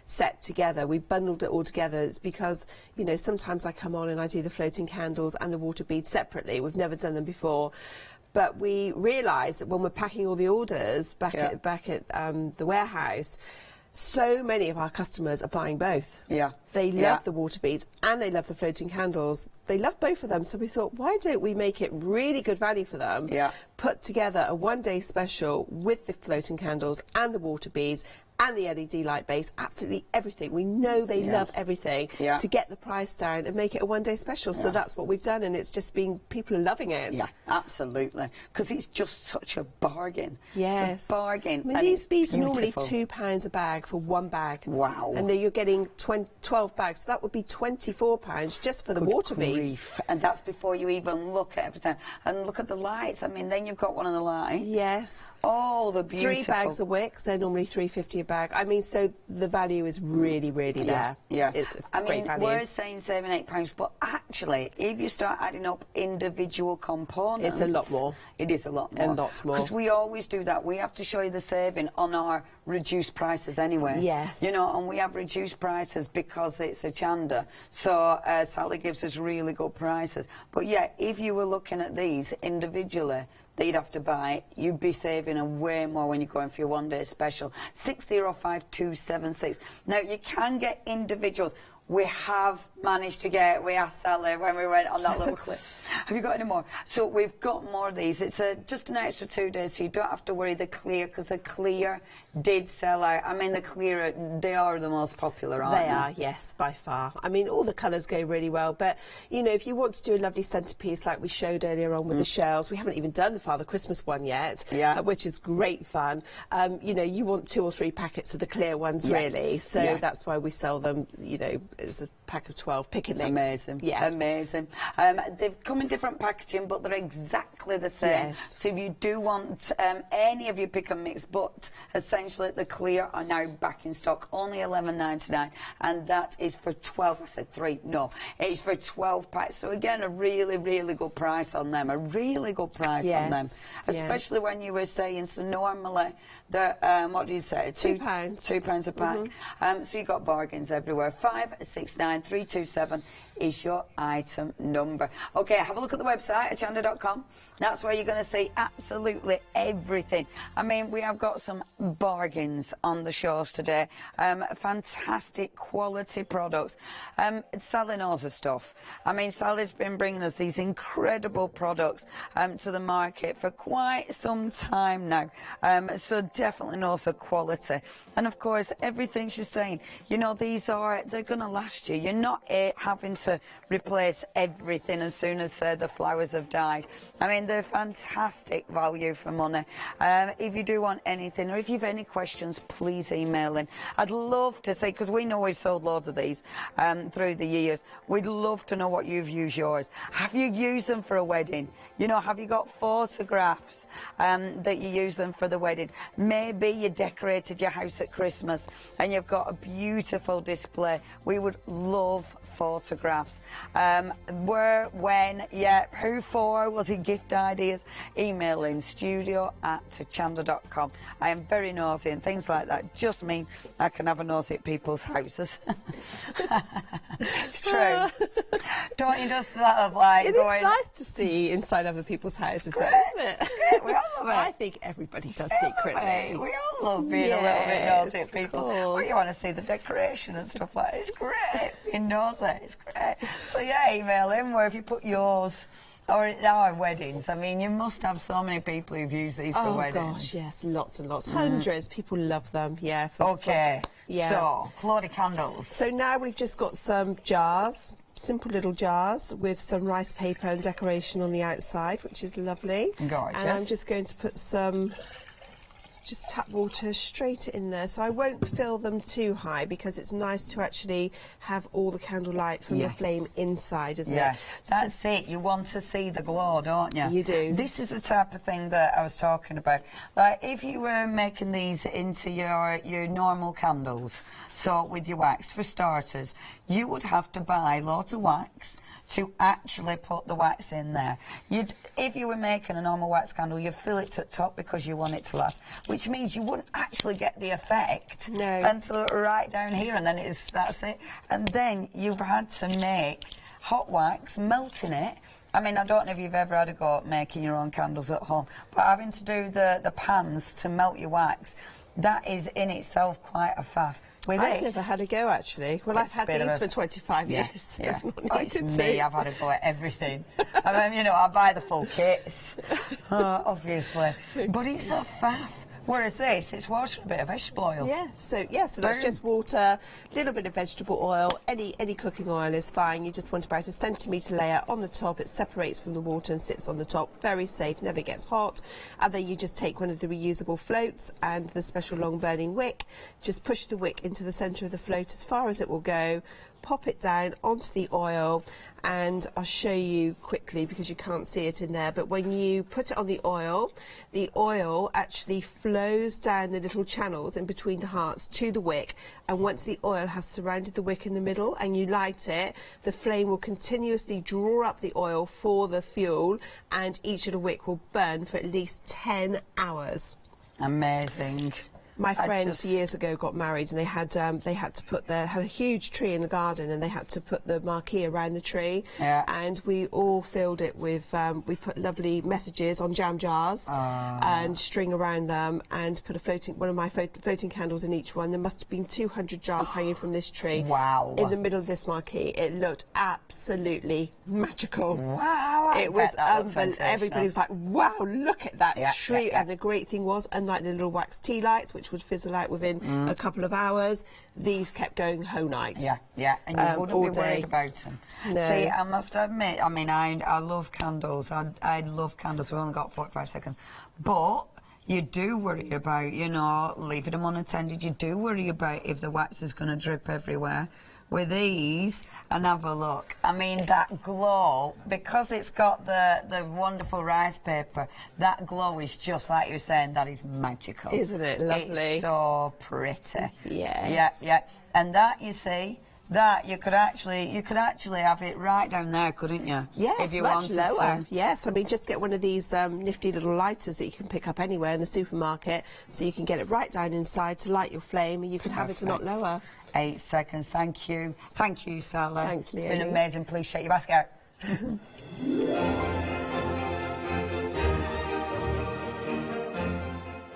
I: set together, we bundled it all together, is because, you know, sometimes I come on and I do the floating candles and the water beads separately. We've never done them before. But we realised that when we're packing all the orders back at the warehouse, so many of our customers are buying both.
J: Yeah.
I: They love the water beads and they love the floating candles. They love both of them. So we thought, why don't we make it really good value for them?
J: Yeah.
I: Put together a one-day special with the floating candles and the water beads and the LED light base, absolutely everything. We know they love everything to get the price down and make it a one-day special. So that's what we've done, and it's just been, people are loving it.
J: Yeah, absolutely. Because it's just such a bargain.
I: Yes.
J: It's a bargain.
I: I mean,
J: and
I: these
J: it's
I: beads are normally
J: beautiful.
I: £2 a bag for one bag.
J: Wow.
I: And then you're getting 12 bags, so that would be £24 just for the water beads.
J: Grief. And that's before you even look at everything. And look at the lights. I mean, then you've got one of the lights.
I: Yes.
J: Oh, the beautiful.
I: 3 bags of wicks, they're normally £3.50 a bag. I mean, so the value is really, really there.
J: Yeah.
I: It's a great value.
J: We're saying £7-8, but actually, if you start adding up individual components,
I: It's a lot more.
J: It is a lot more.
I: A lot more.
J: Because we always do that. We have to show you the saving on our reduced prices anyway.
I: Yes.
J: You know, and we have reduced prices because it's Hochanda. So Sally gives us really good prices. But yeah, if you were looking at these individually, that you'd have to buy, you'd be saving a way more when you're going for your one-day special. 605276. Now, you can get individuals. We have managed to get, we asked Sally when we went on that little clip, have you got any more? So we've got more of these. It's just an extra 2 days, so you don't have to worry the clear, because the clear did sell out. I mean, the clear, they are the most popular, aren't they?
I: They are, yes, by far. I mean, all the colours go really well, but, you know, if you want to do a lovely centrepiece like we showed earlier on with the shells, we haven't even done the Father Christmas one yet, which is great fun. You know, you want 2 or 3 packets of the clear ones, really, so that's why we sell them, you know, as a pack of 12, pick and mix.
J: Amazing.
I: Yeah.
J: Amazing. They've come in different packaging, but they're exactly the same.
I: Yes.
J: So if you do want any of your pick and mix, but essentially the clear are now back in stock, only $11.99, and that is for 12. I said 3. No, it's for 12 packs. So again, a really, really good price on them. A really good price on them, especially when you were saying. So normally, they're what do you say? £2. £2 a pack. So you got bargains everywhere. 569327 is your item number. Okay, have a look at the website, hochanda.com. That's where you're going to see absolutely everything. I mean, we have got some bargains on the shows today. Fantastic quality products. Sally knows her stuff. I mean, Sally's been bringing us these incredible products to the market for quite some time now. So definitely knows her quality. And of course, everything she's saying, you know, they're going to last you. You're not having to replace everything as soon as the flowers have died. I mean, they're fantastic value for money. If you do want anything, or if you've any questions, please email in. I'd love to say, because we know we've sold loads of these through the years, we'd love to know what you've used yours. Have you used them for a wedding? You know, have you got photographs that you use them for the wedding? Maybe you decorated your house at Christmas and you've got a beautiful display. We would love photographs. Where, when, yeah, who for? Was it gift ideas? Email in studio@hochanda.com. I am very nosy, and things like that just mean I can have a nosy at people's houses. It's true. Don't you just sort of like
I: It
J: going...
I: is nice to see inside other people's houses, though, isn't it?
J: We all love it.
I: I think everybody does secretly.
J: We all love being a little bit nosy at people's... Well, you want to see the decoration and stuff like that. It's great. Being nosy, it's great. So yeah, email in where if you put yours... Or at our weddings, I mean, you must have so many people who've used these for weddings.
I: Oh gosh, yes, lots and lots. Hundreds. People love them, yeah.
J: Yeah. So, floaty candles.
I: So now we've just got some jars, simple little jars with some rice paper and decoration on the outside, which is lovely.
J: Gorgeous.
I: And I'm just going to put some... just tap water straight in there, so I won't fill them too high because it's nice to actually have all the candlelight from the flame inside, isn't it?
J: That's it. You want to see the glow, don't you?
I: You do.
J: This is the type of thing that I was talking about. Like if you were making these into your normal candles, so with your wax, for starters, you would have to buy loads of wax to actually put the wax in there. If you were making a normal wax candle, you'd fill it to the top because you want it to last, which means you wouldn't actually get the effect until right down here, and then that's it. And then you've had to make hot wax, melting it. I mean, I don't know if you've ever had a go at making your own candles at home, but having to do the pans to melt your wax, that is in itself quite a faff.
I: I've never had a go, actually. Well, I've had these for 25 years.
J: Yeah. It's me, I've had a go at everything. I mean, you know, I buy the full kits, obviously. But it's a faff. Whereas this, it's water and a bit of vegetable oil.
I: Yeah, so that's just water, a little bit of vegetable oil, any cooking oil is fine. You just want about a centimetre layer on the top. It separates from the water and sits on the top. Very safe, never gets hot. And then you just take one of the reusable floats and the special long burning wick. Just push the wick into the centre of the float as far as it will go. Pop it down onto the oil, and I'll show you quickly because you can't see it in there, but when you put it on the oil actually flows down the little channels in between the hearts to the wick, and once the oil has surrounded the wick in the middle and you light it, the flame will continuously draw up the oil for the fuel, and each little wick will burn for at least 10 hours.
J: Amazing.
I: My friends years ago got married, and they had to put had a huge tree in the garden, and they had to put the marquee around the tree.
J: Yeah.
I: And we all filled it with we put lovely messages on jam jars and string around them, and put one of my floating candles in each one. There must have been 200 jars hanging from this tree.
J: Wow.
I: In the middle of this marquee. It looked absolutely magical.
J: Wow.
I: It was unbelievable. Everybody was like, "Wow, look at that tree!" And the great thing was, unlike the little wax tea lights, which would fizzle out within a couple of hours, these kept going the whole night.
J: Yeah, and you wouldn't be worried about them.
I: No.
J: See, I must admit, I mean, I love candles. I love candles. We've only got 45 seconds. But you do worry about, you know, leaving them unattended. You do worry about if the wax is going to drip everywhere. With these, and have a look. I mean, that glow, because it's got the wonderful rice paper, that glow is just like you're saying, that is magical.
I: Isn't it lovely?
J: It's so pretty.
I: Yes.
J: Yeah. And that, you see, that you could actually have it right down there, couldn't you?
I: Yes,
J: if you
I: much
J: wanted
I: lower.
J: to.
I: Yes, I mean, just get one of these nifty little lighters that you can pick up anywhere in the supermarket, so you can get it right down inside to light your flame, and you can have it a lot lower.
J: 8 seconds. Thank you, Sally.
I: Thanks,
J: It's
I: Leonie.
J: been amazing. Please shake your basket out.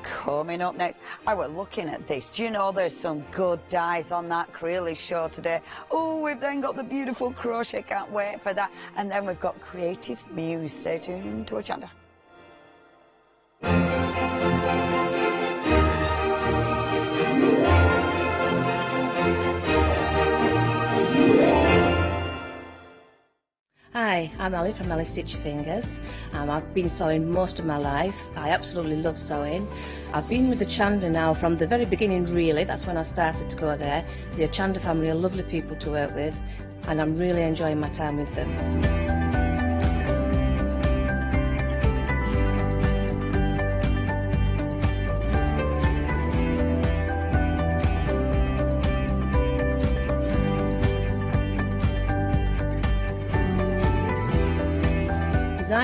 J: Coming up next, I was looking at this. Do you know there's some good dyes on that Crealies show today? Oh, we've then got the beautiful crochet, can't wait for that. And then we've got creative Muse. Stay tuned to Hochanda.
K: Hi, I'm Ali from Ali Stitch Your Fingers. I've been sewing most of my life. I absolutely love sewing. I've been with the Hochanda now from the very beginning, really. That's when I started to go there. The Hochanda family are lovely people to work with, and I'm really enjoying my time with them.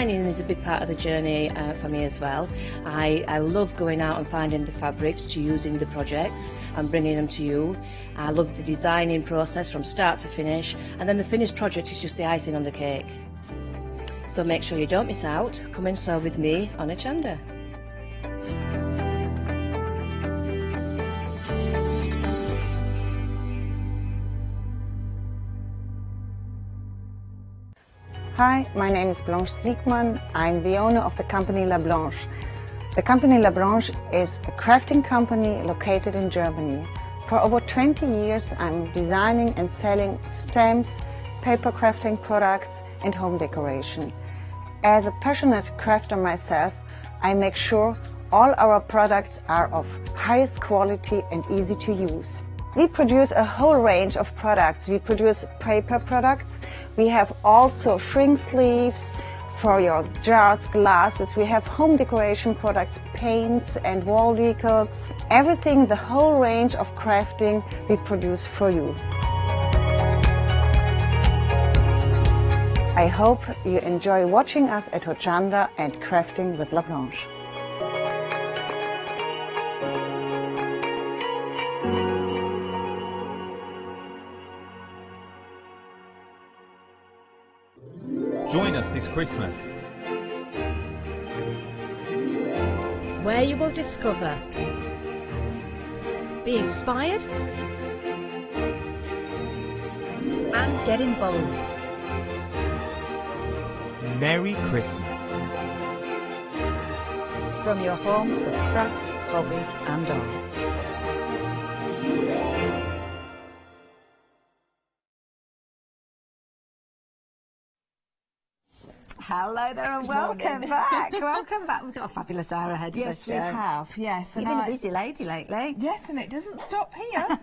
K: designing is a big part of the journey for me as well. I love going out and finding the fabrics to use in the projects and bringing them to you. I love the designing process from start to finish, and then the finished project is just the icing on the cake. So make sure you don't miss out. Come and sew with me on Hochanda.
L: Hi, my name is Blanche Siegmann. I'm the owner of the company La Blanche. The company La Blanche is a crafting company located in Germany. For over 20 years, I'm designing and selling stamps, paper crafting products, and home decoration. As a passionate crafter myself, I make sure all our products are of highest quality and easy to use. We produce a whole range of products. We produce paper products. We have also shrink sleeves for your jars, glasses. We have home decoration products, paints and wall decals. Everything, the whole range of crafting we produce for you. I hope you enjoy watching us at Hochanda and crafting with La Blanche.
G: Join us this Christmas.
A: Where you will discover, be inspired, and get involved.
G: Merry Christmas.
J: From your home of crafts, hobbies and arts.
E: Hello there and welcome back. Welcome back. We've got a fabulous hour ahead of us.
M: Yes, we have. Yes.
E: You've been a busy lady lately.
M: Yes, and it doesn't stop here.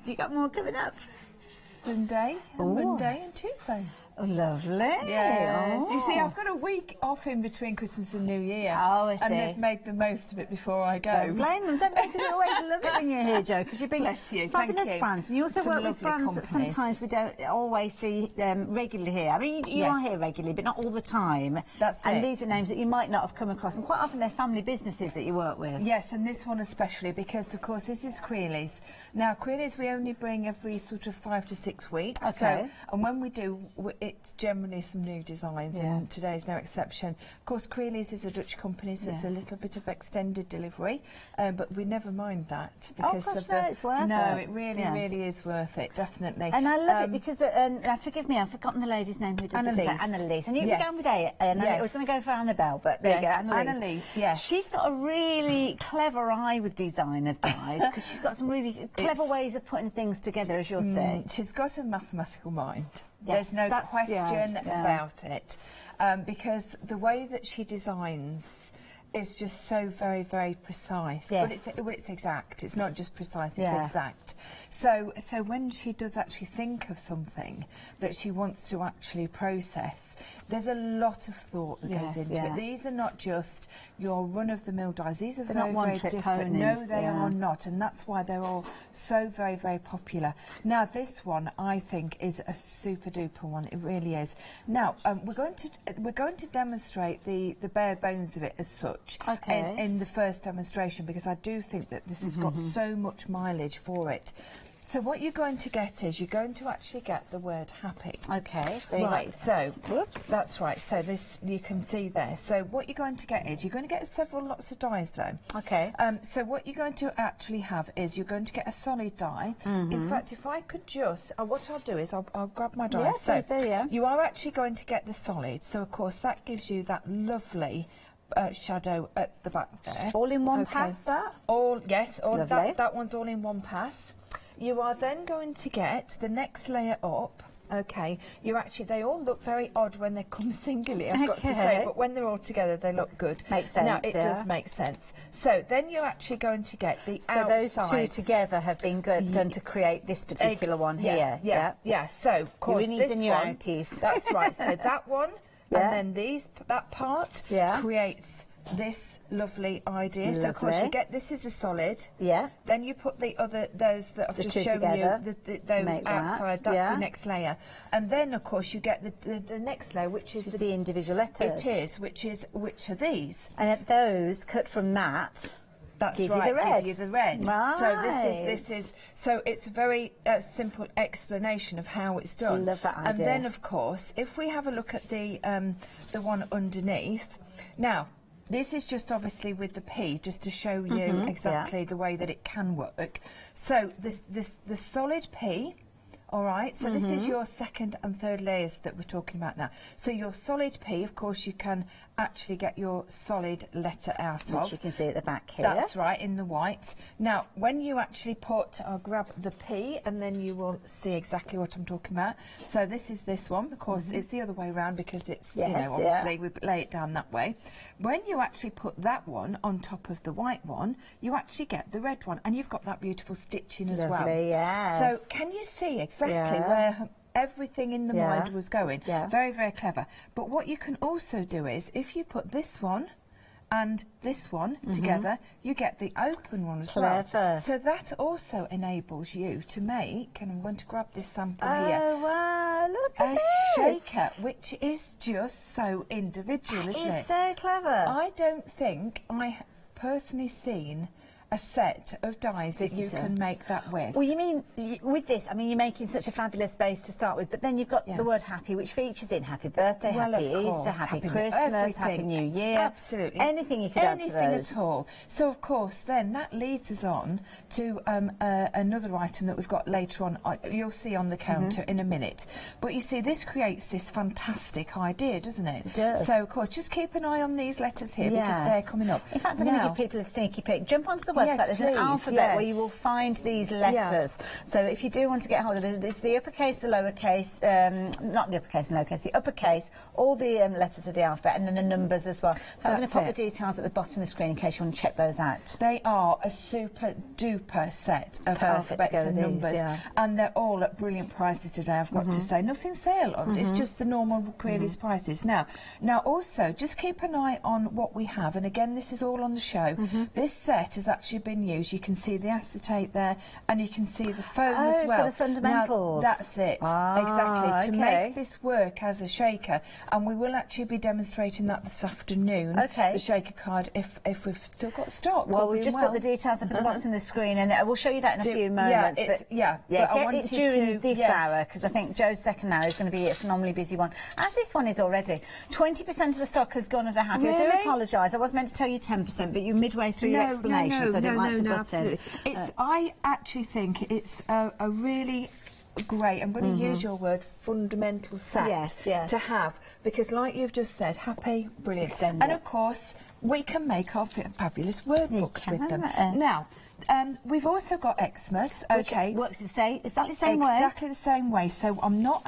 E: You got more coming up?
M: Sunday, and Monday and Tuesday.
E: Oh, lovely.
M: Yes.
E: Oh.
M: You see, I've got a week off in between Christmas and New Year.
E: Oh, I see.
M: And they've made the most of it before I go.
E: Don't blame them. Don't blame them, because I always love it when you're here, Jo, because you bring
M: Bless you,
E: fabulous
M: thank you.
E: brands. And you also
M: Some
E: work with
M: lovely
E: brands that
M: companies.
E: sometimes we don't always see regularly here. I mean, you are here regularly, but not all the time.
M: That's
E: and
M: it.
E: these are names that you might not have come across. And quite often they're family businesses that you work with.
M: Yes, and this one especially because, of course, this is Crealies. Now, Crealies we only bring every sort of 5 to 6 weeks.
E: Okay.
M: So, and when we do, it's generally some new designs, and today's no exception. Of course, Crealies is a Dutch company, so it's a little bit of extended delivery, but we never mind that because
E: gosh,
M: of
E: no,
M: the.
E: it's worth
M: no,
E: it.
M: it really, really is worth it, definitely.
E: And I love it because, forgive me, I've forgotten the lady's name who does
M: Annalise.
E: it. Annalise. And you
M: Yes.
E: began with A, and I was going to go for Annabelle, but there
M: Yes,
E: you go, Annalise.
M: Annalise, yes.
E: She's got a really clever eye with design of dyes, because she's got some really clever ways of putting things together, as you'll see.
M: She's got a mathematical mind.
E: Yes,
M: There's no
E: that's-
M: question
E: yeah.
M: about it. Because the way that she designs is just so very, very precise.
E: Yes.
M: But it's exact. It's not just precise, it's
E: Yeah.
M: exact. So when she does actually think of something that she wants to actually process, there's a lot of thought that goes into it. These are not just your run-of-the-mill dyes. These are
E: They're
M: very,
E: not
M: very
E: one-trick
M: different.
E: ponies,
M: No, they are not, and that's why they're all so very, very popular. Now, this one I think is a super-duper one. It really is. Now, we're going to demonstrate the bare bones of it as such in the first demonstration, because I do think that this has got so much mileage for it. So what you're going to get is you're going to actually get the word happy.
E: Okay.
M: So right, so whoops, that's right. So this you can see there. So what you're going to get is you're going to get lots of dyes though.
E: Okay.
M: So what you're going to actually have is you're going to get a solid dye. In fact, if I could just, what I'll do is I'll grab my dye.
E: Yes,
M: so you are actually going to get the solid. So of course that gives you that lovely shadow at the back there.
E: All in one pass, that?
M: All, yes, all
E: Lovely.
M: that one's all in one pass. You are then going to get the next layer up. Okay, they all look very odd when they come singly, I've got to say, but when they're all together, they look good.
E: Makes sense.
M: Now, it does make sense. So then you're actually going to get the outside.
E: So those two together have been done to create this particular one here.
M: Yeah. So, of course,
E: this
M: one.
E: outies.
M: That's right. So that one, and then that part creates this lovely idea. So of course you get, this is the solid.
E: Yeah.
M: Then you put the other, those that I've
E: The
M: just
E: two
M: shown
E: together
M: you,
E: to
M: those
E: make
M: outside,
E: that,
M: that's
E: yeah.
M: your next layer. And then of course you get the next layer, which is
E: the individual letters.
M: It is, which are these.
E: And those cut from that.
M: That's
E: give
M: right,
E: you the red.
M: give you the red.
E: Right.
M: So this is so it's a very simple explanation of how it's done.
E: Love that idea.
M: And then of course, if we have a look at the one underneath, now this is just obviously with the P, just to show you exactly the way that it can work. So the solid P. All right, so this is your second and third layers that we're talking about now. So your solid P, of course, you can actually get your solid letter out of.
E: Which you can see at the back here.
M: That's right, in the white. Now, when you actually put, I'll grab the P and then you will see exactly what I'm talking about. So this is this one, of course, it's the other way around because it's, you know, obviously we lay it down that way. When you actually put that one on top of the white one, you actually get the red one and you've got that beautiful stitching as well.
E: Yes.
M: So can you see exactly where everything in the mind was going? Very, very clever. But what you can also do is, if you put this one and this one together, you get the open one as well. So that also enables you to make, and I'm going to grab this sample here.
E: Oh, wow, look at
M: a shaker, which is just so individual, isn't it?
E: It's so clever.
M: I don't think I have personally seen a set of dies that you can make that with.
E: Well, you mean, with this, I mean, you're making such a fabulous base to start with, but then you've got the word happy, which features in Happy Birthday, Happy Easter, Happy Christmas, Happy New Year.
M: Absolutely.
E: Anything you could add to those.
M: Anything at all. So, of course, then that leads us on to another item that we've got later on. You'll see on the counter in a minute. But you see, this creates this fantastic idea, doesn't it?
E: It does.
M: So, of course, just keep an eye on these letters here because they're coming up.
E: In fact, I'm going to give people a sneaky peek. Jump onto the website. There's an alphabet where you will find these letters. So if you do want to get hold of this, the uppercase, the lowercase, not the uppercase and lowercase, the uppercase, all the letters of the alphabet, and then the numbers as well. I'm going to pop the details at the bottom of the screen in case you want to check those out.
M: They are a super duper set of alphabets and numbers, and they're all at brilliant prices today. I've got to say, nothing sale on. It's just the normal Crealies prices. Now also just keep an eye on what we have, and again, this is all on the show. This set has actually been used. You can see the acetate there, and you can see the foam as well.
E: So the fundamentals.
M: Now, that's it. Exactly. To make this work as a shaker, and we will actually be demonstrating that this afternoon. The shaker card, if we've still got stock.
E: Well, we've just put the details up at the bottom of the screen, and we'll show you that in a few moments.
M: Get
E: it during this hour, because I think Joe's second hour is going to be a phenomenally busy one, as this one is already. 20% of the stock has gone of the happy.
M: Really?
E: I do apologise. I was meant to tell you 10%, but you're midway through your explanation, so I didn't like to butt in.
M: I actually think it's a really great, I'm going to use your word, fundamental set to have, because like you've just said, happy, brilliant. And of course, we can make our fabulous workbooks with them. Now, we've also got Xmas,
E: Which works exactly the same way.
M: Exactly the same way. So I'm not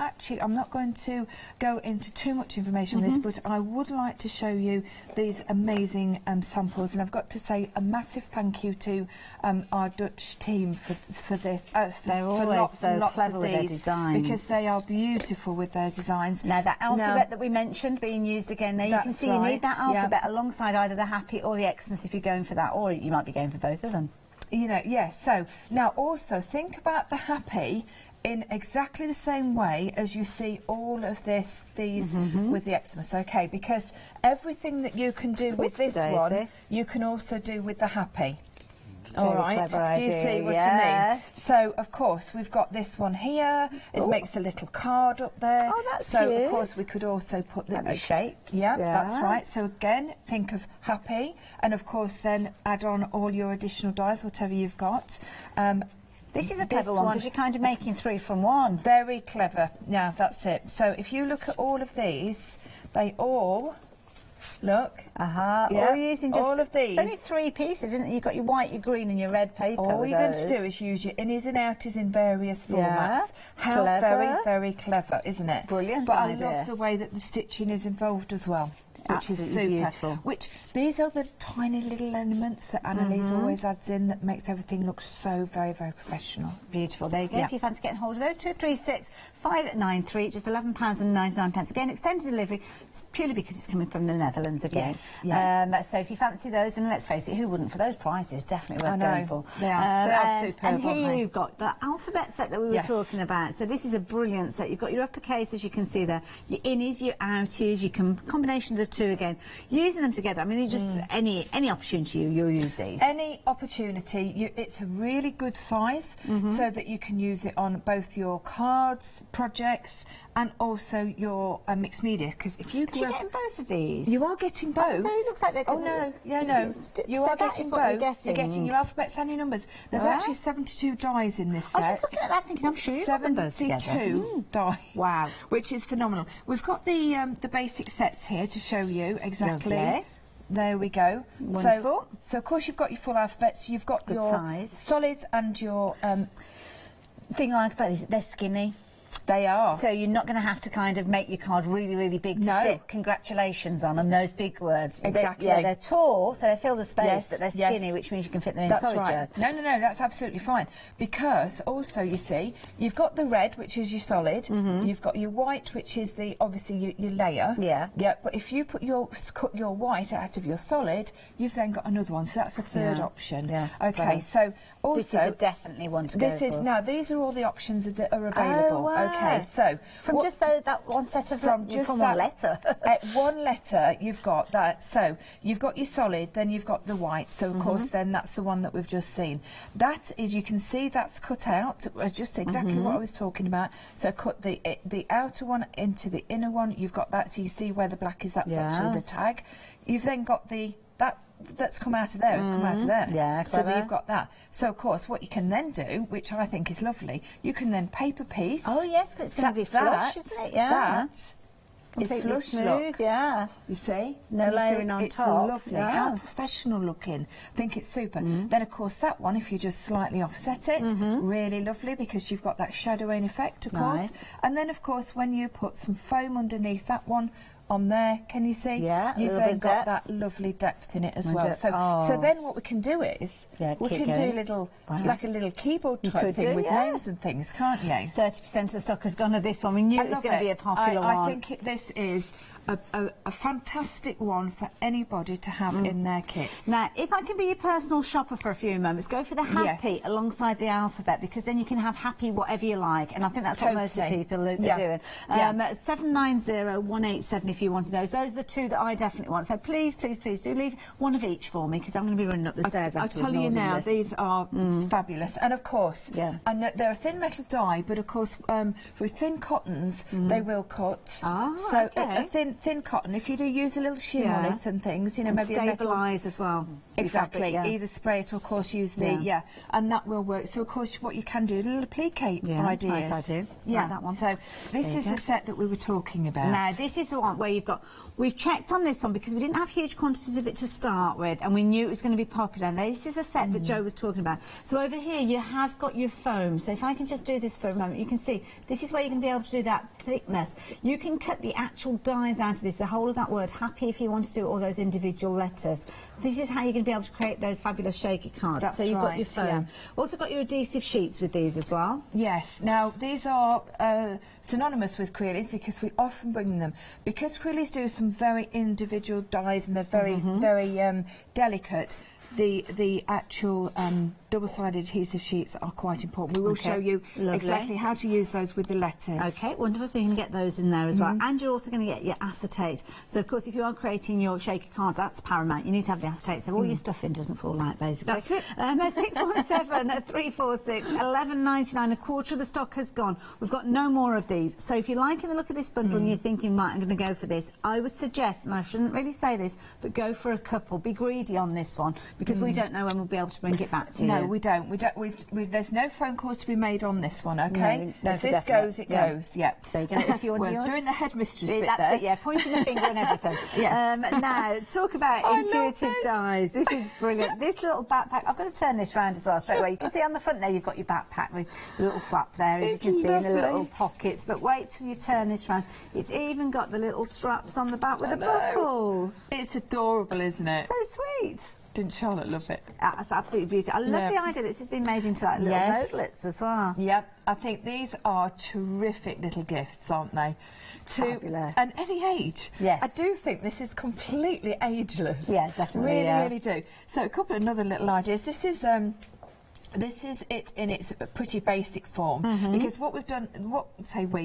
M: going to go into too much information on this, but I would like to show you these amazing samples, and I've got to say a massive thank you to our Dutch team for this.
E: They're always so clever with their designs,
M: because they are beautiful with their designs.
E: Now that alphabet that we mentioned being used again there, you can see you need that alphabet alongside either the happy or the Xmas if you're going for that, or you might be going for both of them.
M: You know, yes. So now also think about the happy in exactly the same way as you see all of these with the Xmas, okay? Because everything that you can do with this one, you can also do with the happy. All right, do you see what I mean? So, of course, we've got this one here. It makes a little card up there.
E: Oh, that's
M: cute.
E: So,
M: of course, we could also put the
E: shapes.
M: Yeah, that's right. So, again, think of happy. And, of course, then add on all your additional dies, whatever you've got.
E: This is a clever one, because you're kind of making 3 from 1.
M: Very clever. Yeah, that's it. So, if you look at all of these, they all... Look.
E: All using just
M: all of these.
E: It's only 3 pieces, isn't it? You've got your white, your green, and your red paper.
M: All you're going to do is use your innies and outies in various formats. How
E: clever.
M: very, very clever, isn't it?
E: Brilliant
M: But
E: idea.
M: I love the way that the stitching is involved as well. which is super.
E: Beautiful.
M: These are the tiny little elements that Annalise always adds in that makes everything look so very, very professional.
E: Beautiful. There you go. If you fancy getting hold of those, 236 593, just £11.99. Again, extended delivery, purely because it's coming from the Netherlands again.
M: Yes.
E: So if you fancy those, and let's face it, who wouldn't for those prices? Definitely worth going for.
M: They are superb.
E: And here you've got the alphabet set that we were talking about. So this is a brilliant set. You've got your uppercase, as you can see there, your innies, your outies, you can combination of the two again, using them together. I mean, you just any opportunity you'll use these.
M: Any opportunity. It's a really good size, so that you can use it on both your cards, projects, and also your mixed media. Because if you
E: you're getting both of these,
M: you are getting both.
E: It looks like they're
M: no, you are getting both. You're getting your alphabets and your numbers. There's actually 72 dies in this set.
E: I was just looking at that, thinking, I'm sure you've got them both together.
M: 72 dies.
E: Wow,
M: which is phenomenal. We've got the basic sets here to show you exactly.
E: Lovely.
M: There we go.
E: Wonderful.
M: So of course you've got your full alphabets. You've got
E: Good
M: your
E: size.
M: solids and your
E: thing I like about these, they're skinny.
M: They are.
E: So you're not going to have to kind of make your card really, really big to fit congratulations on them, those big words.
M: Exactly.
E: They're tall, so they fill the space, but they're skinny, which means you can fit them in solid jars.
M: No, that's absolutely fine. Because also, you see, you've got the red, which is your solid. You've got your white, which is obviously your layer. Yeah. But if you cut your white out of your solid, you've then got another one. So that's a third option.
E: Yeah.
M: Okay. So also,
E: this is definitely one to go for.
M: Now these are all the options that are available.
E: Oh, wow.
M: Okay. So
E: from just that one set of one letter.
M: One letter, you've got that. So you've got your solid, then you've got the white. So of course, then that's the one that we've just seen. That is, you can see that's cut out, just exactly what I was talking about. So cut the outer one into the inner one. You've got that, so you see where the black is. That's actually the tag. You've then got that's come out of there, it's come out of there.
E: Yeah, clever.
M: So you've got that. So, of course, what you can then do, which I think is lovely, you can then paper piece.
E: Oh, yes, because it's going to be flush, isn't it? Yeah.
M: That
E: completely
M: flush
E: smooth,
M: look.
E: Yeah.
M: You see?
E: No layering on
M: it's
E: top.
M: It's lovely.
E: Yeah.
M: How professional looking. I think it's super. Then, of course, that one, if you just slightly offset it, really lovely because you've got that shadowing effect, of course. And then, of course, when you put some foam underneath that one, on there, can you see?
E: Yeah,
M: you've then got that lovely depth in it as well. So then what we can do is we can do like a little keyboard type thing with names and things, can't you?
E: 30% of the stock has gone to this one. We knew it was going to be a popular one.
M: I think this is a fantastic one for anybody to have in their kits.
E: Now, if I can be your personal shopper for a few moments, go for the happy alongside the alphabet, because then you can have happy whatever you like, and I think that's what most of people are doing. 790187 if you wanted those. Those are the two that I definitely want. So please, please, please do leave one of each for me, because I'm going to be running up the stairs afterwards.
M: I tell you now, these are fabulous. And of course, and they're a thin metal die, but of course, with thin cottons, they will cut. A thin cotton, if you do use a little shim on it and things, you know, maybe
E: stabilise as well.
M: Exactly. Either spray it or, of course, use the and that will work. So, of course, what you can do, a little applique ideas.
E: Yes, I do.
M: Yeah,
E: like that one.
M: So this is the set that we were talking about.
E: Now, this is the one where we've checked on this one because we didn't have huge quantities of it to start with, and we knew it was going to be popular. And this is the set that Joe was talking about. So over here, you have got your foam. So if I can just do this for a moment, you can see this is where you're going to be able to do that thickness. You can cut the actual dies out of this, the whole of that word happy, if you want to do all those individual letters. This is how you're going to be able to create those fabulous shaky cards.
M: That's
E: so you've got your
M: right,
E: foam. Also got your adhesive sheets with these as well.
M: Yes. Now, these are synonymous with Crealies because we often bring them. Because Crealies do some very individual dies and they're very, very delicate, the actual double-sided adhesive sheets are quite important. We will show you exactly how to use those with the letters.
E: Okay, wonderful. So you can get those in there as well. And you're also going to get your acetate. So, of course, if you are creating your shaky cards, that's paramount. You need to have the acetate so all your stuff in doesn't fall out, basically.
M: That's it.
E: 617 346 11.99. A quarter of the stock has gone. We've got no more of these. So if you're liking the look of this bundle and you're thinking, right, I'm going to go for this, I would suggest, and I shouldn't really say this, but go for a couple. Be greedy on this one because we don't know when we'll be able to bring it back to you.
M: No, we don't. There's no phone calls to be made on this one, okay?
E: No,
M: if this goes, it goes. Yeah.
E: There you go. If you want
M: We're
E: yours.
M: doing the headmistress bit
E: That's
M: there.
E: it, yeah, pointing the finger and everything.
M: Yes.
E: Now, talk about intuitive dies. This is brilliant. This little backpack, I've got to turn this round as well straight away. You can see on the front there you've got your backpack with the little flap there, as you can see, in the little pockets. But wait till you turn this round. It's even got the little straps on the back with the buckles.
M: It's adorable, isn't it?
E: So sweet.
M: Didn't Charlotte love it?
E: That's absolutely beautiful. I love the idea that this has been made into like little notelets as well.
M: Yep, I think these are terrific little gifts, aren't they?
E: Fabulous.
M: And any age.
E: Yes.
M: I do think this is completely ageless.
E: Yeah, definitely.
M: Really, really do. So a couple of other little ideas. This is it in its pretty basic form, because what we've done,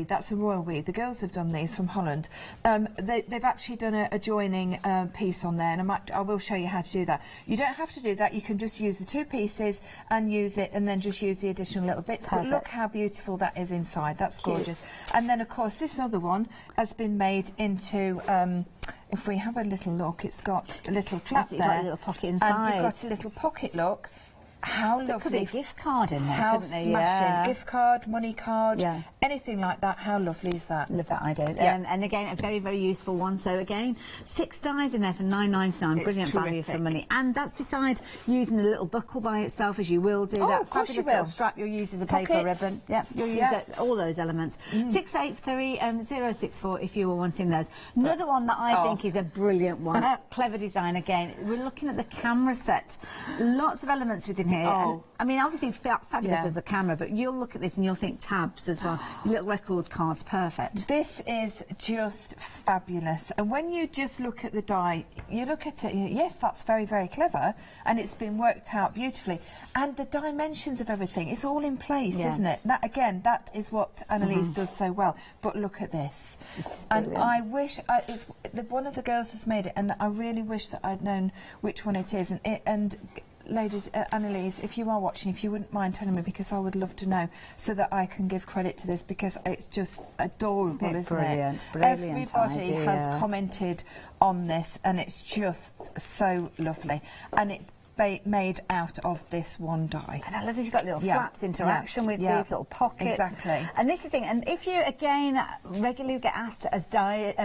M: that's a royal we, the girls have done these from Holland. They've actually done a joining piece on there, and I will show you how to do that. You don't have to do that, you can just use the two pieces and use it, and then just use the additional little bits. But look how beautiful that is inside, that's gorgeous. And then of course this other one has been made into, if we have a little look, it's got a little flap there.
E: You've got a little pocket inside.
M: And you've got a little pocket look. How lovely.
E: Could be a gift card in there,
M: how
E: couldn't they?
M: smashing. Gift card, money card, anything like that. How lovely is that?
E: Love that idea.
M: Yeah.
E: And again, a very, very useful one. So again, 6 dies in there for £9.99. Brilliant value for money. And that's besides using the little buckle by itself, as you will do. That
M: of course
E: fabulous
M: you will.
E: little strap you'll use as a paper ribbon. Yep, you'll use all those elements. 683-064 if you were wanting those. Another one that I think is a brilliant one. Clever design again. We're looking at the camera set. Lots of elements within here. And, I mean, obviously fabulous as a camera, but you'll look at this and you'll think tabs as well. Little record cards, perfect.
M: This is just fabulous. And when you just look at the die, you look at it, yes, that's very, very clever, and it's been worked out beautifully. And the dimensions of everything, it's all in place, isn't it? That, again, that is what Annalise does so well. But look at this. And I wish, one of the girls has made it, and I really wish that I'd known which one it is. And ladies, Annalise, if you are watching, if you wouldn't mind telling me, because I would love to know, so that I can give credit to this, because it's just adorable, isn't it?
E: Brilliant
M: Everybody
E: idea.
M: has commented on this, and it's just so lovely. And it's made out of this one die.
E: And I love that you've got little flaps interaction with these little pockets.
M: Exactly.
E: And this is the thing, and if you, again, regularly get asked as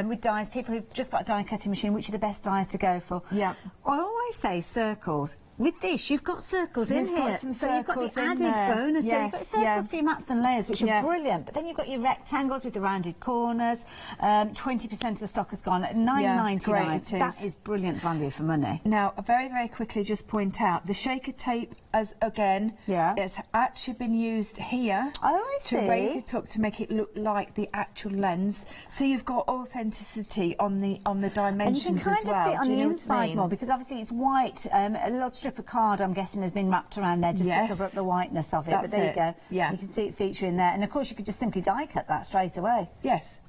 E: with dies, people who've just got a die cutting machine, which are the best dies to go for? I always say circles. With this, you've got circles in here, so you've got the added bonus. You've got circles for your mats and layers, which are brilliant. But then you've got your rectangles with the rounded corners. 20% of the stock has gone at £9.99. That is brilliant value for money.
M: Now, very, very quickly, just point out the shaker tape, as again, it's actually been used here to raise it up to make it look like the actual lens. So you've got authenticity on the dimensions as well.
E: And you can kind of see it on the inside more, because obviously it's white. A little strip of card, I'm guessing, has been wrapped around there just to cover up the whiteness of it. But there you go. You can see it featuring there. And of course, you could just simply die cut that straight away.
M: Yes.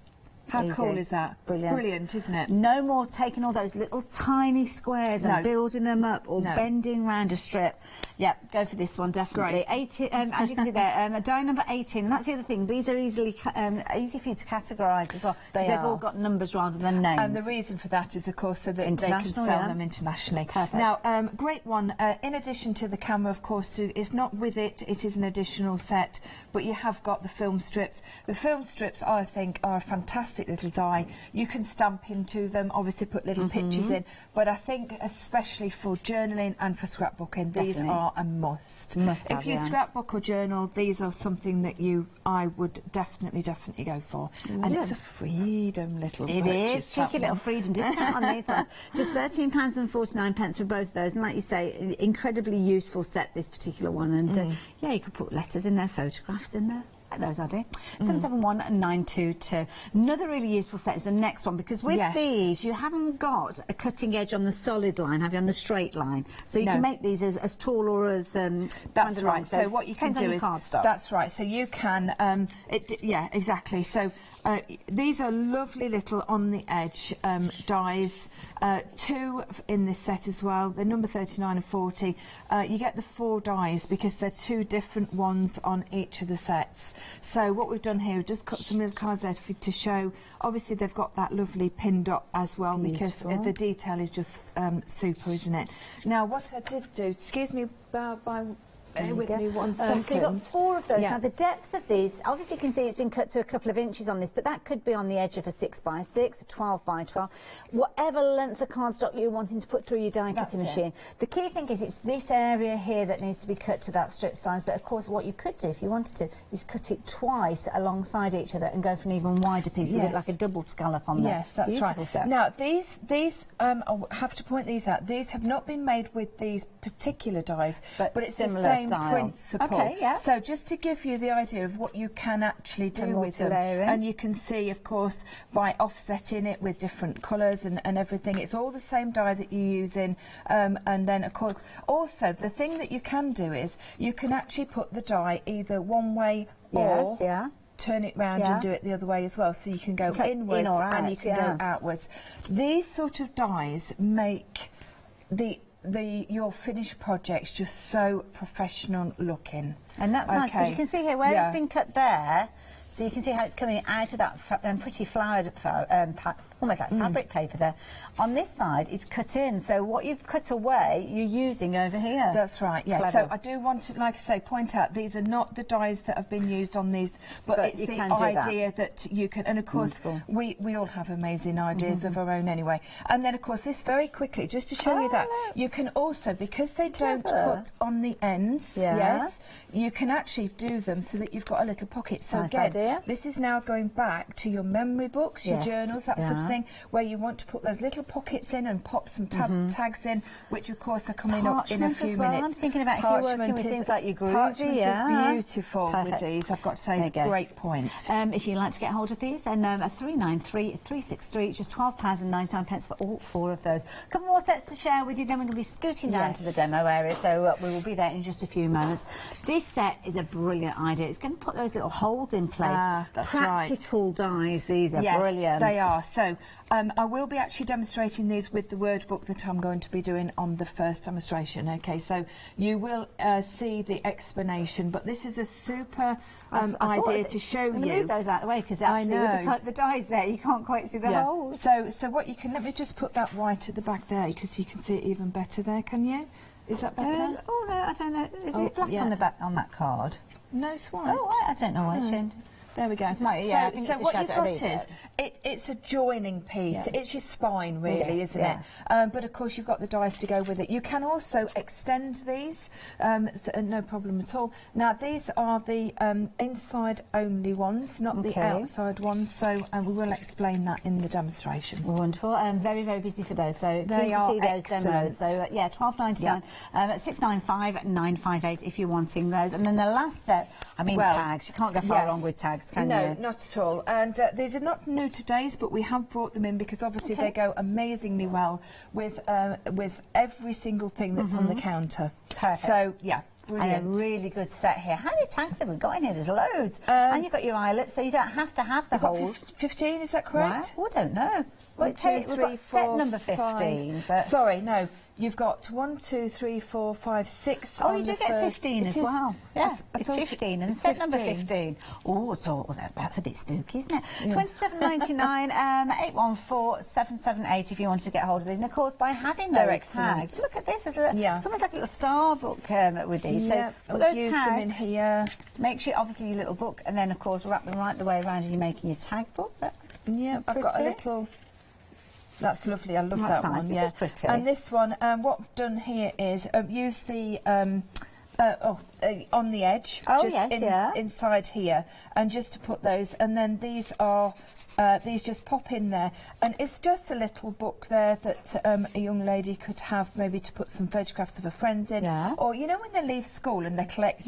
M: How cool is that?
E: Brilliant.
M: Brilliant, isn't it?
E: No more taking all those little tiny squares and building them up or bending round a strip. Yeah, go for this one, definitely. 18, as you can see there, die number 18. And that's the other thing. These are easy for you to categorise as well. They've all got numbers rather than names.
M: And the reason for that is, of course, so that they can sell them internationally.
E: Perfect.
M: Now, great one. In addition to the camera, of course, it's not with it. It is an additional set, but you have got the film strips. The film strips, I think, are a fantastic little die. You can stamp into them, obviously put little pictures in, but I think especially for journaling and for scrapbooking, these are a must. If you scrapbook or journal, these are something that I would definitely go for. And it's a freedom little purchase.
E: It is. Cheeky little freedom discount on these ones. Just £13.49 for both of those. And like you say, incredibly useful set, this particular one. And yeah, you could put letters in there, photographs in there. Those I do. 771922. Another really useful set is the next one, because with these you haven't got a cutting edge on the solid line, have you, on the straight line? So you can make these as tall or as
M: that's right. So what you can do is that's right. So you can exactly. So these are lovely little on the edge dies. 2 in this set as well. They're number 39 and 40. You get the 4 dies because they're 2 different ones on each of the sets. So what we've done here, we've just cut some little cards there to show. Obviously, they've got that lovely pin dot as well, because the detail is just super, isn't it? Now, what I did do, excuse me, by
I: Bear with me 1 second.
E: So you've got 4 of those.
I: Yeah.
E: Now, the depth of these, obviously you can see it's been cut to a couple of inches on this, but that could be on the edge of a 6x6, a 12x12, whatever length of cardstock you're wanting to put through your die cutting machine. The key thing is it's this area here that needs to be cut to that strip size, but of course what you could do if you wanted to is cut it twice alongside each other and go for an even wider piece with it like a double scallop on there.
M: Yes, that's right.
E: Set.
M: Now, these I have to point these out. These have not been made with these particular dies, but it's the same principle.
E: Okay, yeah.
M: So just to give you the idea of what you can actually do with them, and you can see, of course, by offsetting it with different colours and everything, it's all the same die that you're using. And then, of course, also the thing that you can do is you can actually put the die either one way or turn it round and do it the other way as well, so you can go inwards and you can go outwards. These sort of dies make your finished projects just so professional looking.
E: And that's nice because you can see here where it's been cut there. So you can see how it's coming out of that pretty flowered, almost like fabric paper there. On this side, it's cut in. So what you've cut away, you're using over here.
M: That's right, yeah.
E: Clever.
M: So I do want to, like I say, point out these are not the dies that have been used on these, but it's the idea that you can, and of course, we all have amazing ideas of our own anyway. And then, of course, this very quickly, just to show you that, you can also, because they don't cut on the ends, you can actually do them so that you've got a little pocket. So again, this is now going back to your memory books, your journals, that sort of thing, where you want to put those little pockets in and pop some tags in, which of course are coming up in a few minutes.
E: I'm thinking about if you're working with things like your groovy.
M: Parchment is beautiful with these, I've got to say, great point.
E: If you'd like to get hold of these, then a 393,363, it's just £12.99 for all 4 of those. A couple more sets to share with you, then we're going to be scooting down to the demo area, so we will be there in just a few moments. This set is a brilliant idea. It's going to put those little holes in place.
M: That's
E: Practical dies, these are brilliant.
M: They are. So I will be actually demonstrating these with the word book that I'm going to be doing on the first demonstration. Okay, so you will see the explanation, but this is a super idea to show you.
E: Move those out of the way because actually with the dies there, you can't quite see the holes.
M: So what you can, let me just put that white at the back there because you can see it even better there. Can you? Is that better?
E: Oh no, I don't know. Is it black on the back on that card?
M: No, it's white.
E: Oh, I don't know why it shouldn't.
M: There we go.
E: So what
M: you've got is, it's a joining piece. It's your spine, really, isn't it? But of course, you've got the dies to go with it. You can also extend these, no problem at all. Now, these are the inside-only ones, not the outside ones, so we will explain that in the demonstration.
E: Wonderful. Very, very busy for those, so
M: they
E: keen to see those demos. So, yeah, £12.99, £695,958 if you're wanting those. And then the last set, I mean, tags. You can't go far wrong with tags.
M: No, not at all. And these are not new to days, but we have brought them in because obviously they go amazingly well with every single thing that's on the counter.
E: Perfect.
M: So, yeah. Brilliant.
E: And a really good set here. How many tags have we got in here? There's loads. And you've got your eyelets, so you don't have to have the holes.
M: 15, is that correct?
E: Right. Oh, I don't know. We've got set number 15. But
M: sorry, no. You've got 1, 2, 3, 4, 5, 6.
E: Oh, you do get 15 as well. Yeah, it's 15 and set number 15. Oh, that's a bit spooky, isn't it? Yeah. $27.99, 814-778 if you wanted to get hold of these. And of course, by having those tags, look at this. It's almost like a little star book with these. So put those tags
M: in here.
E: Make sure, obviously, your little book, and then of course wrap them right the way around, and you're making your tag book.
M: Yeah, I've got a little. That's lovely. I love that one.
E: This is pretty.
M: And this one, what I've done here is use the on the edge, inside here, and just to put those, and then these are these just pop in there, and it's just a little book there that a young lady could have, maybe to put some photographs of her friends in, or you know when they leave school and they collect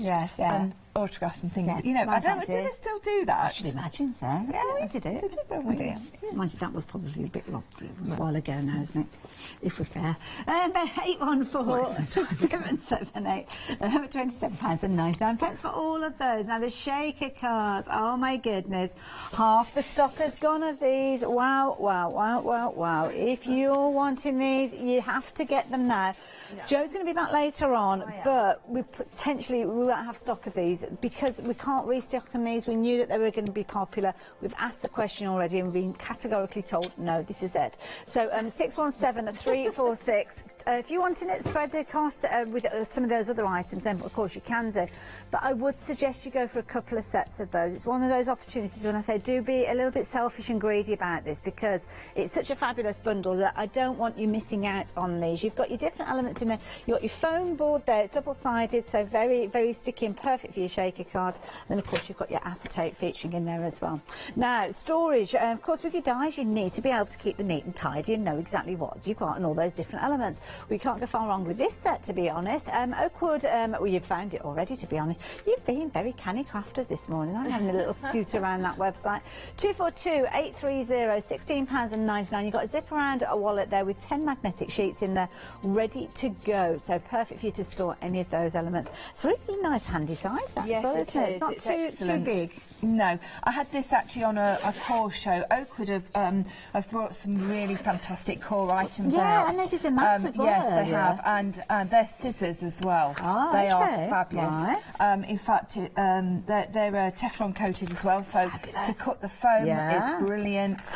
M: autographs and things. You know, I don't know, do they still do that?
E: I should imagine so. Yeah, we did it. Mind you, that was probably a bit long, a while ago now, isn't it? If we're fair. 814-778, £27.99 for all of those. Now the shaker cards, oh my goodness, half the stock has gone of these. Wow, wow, wow, wow, wow. If you're wanting these, you have to get them now. Joe's going to be back later on, but we won't have stock of these because we can't restock on these. We knew that they were going to be popular. We've asked the question already and we've been categorically told, no, this is it. So 617-346, If you want to spread the cost with some of those other items, then of course you can do. But I would suggest you go for a couple of sets of those. It's one of those opportunities when I say do be a little bit selfish and greedy about this, because it's such a fabulous bundle that I don't want you missing out on these. You've got your different elements in there. You've got your foam board there. It's double-sided, so very, very sticky and perfect for your shaker cards. And then, of course, you've got your acetate featuring in there as well. Now, storage. Of course, with your dies, you need to be able to keep them neat and tidy and know exactly what you've got and all those different elements. We can't go far wrong with this set, to be honest. Oakwood, well, you've found it already, to be honest. You've been very canny crafters this morning. I'm having a little scoot around that website. 242-830, £16.99. You've got a zip around a wallet there with 10 magnetic sheets in there, ready to go. So perfect for you to store any of those elements. It's a really nice, handy size, that,
M: yes,
E: well,
M: it
E: isn't it?
M: is.
E: It's not too big.
M: No, I had this actually on a core show. Oakwood have brought some really fantastic core items out.
E: Yeah, and they do the mats as well.
M: Yes, they
E: yeah.
M: have, and they're scissors as well.
E: Ah,
M: they are
E: okay.
M: fabulous.
E: Right.
M: In fact, they're Teflon coated as well, so
E: fabulous.
M: to cut the foam
E: Yeah.
M: is brilliant.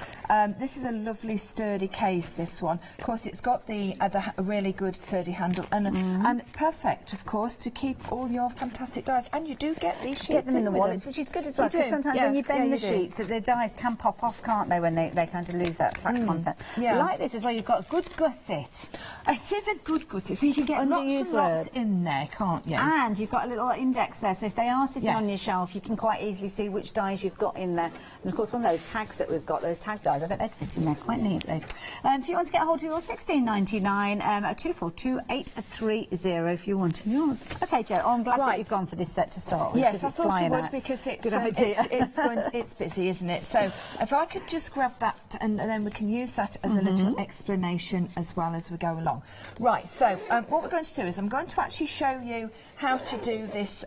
M: This is a lovely sturdy case, this one. Of course, it's got the really good sturdy handle and perfect, of course, to keep all your fantastic dies. And you do get these sheets.
E: Get them in the wallets, which is good as well, because sometimes when you bend the sheets, that the dies can pop off, can't they, when they kind of lose that flat content.
M: Yeah.
E: Like this as well, you've got a good gusset.
M: It is a good gusset, so you can get lots and lots in there, can't you?
E: And you've got a little index there, so if they are sitting on your shelf, you can quite easily see which dies you've got in there. And of course, one of those tags that we've got, those tag dies, I bet they'd fit in there quite neatly. If you want to get a hold of yours, £16.99, 242-830 if you want yours. Okay, Jo, I'm glad that you've gone for this set to start with.
M: Yes, I thought you would, because it's busy, isn't it? So if I could just grab that, and then we can use that as a little explanation as well as we go along. Right, so what we're going to do is I'm going to actually show you how to do this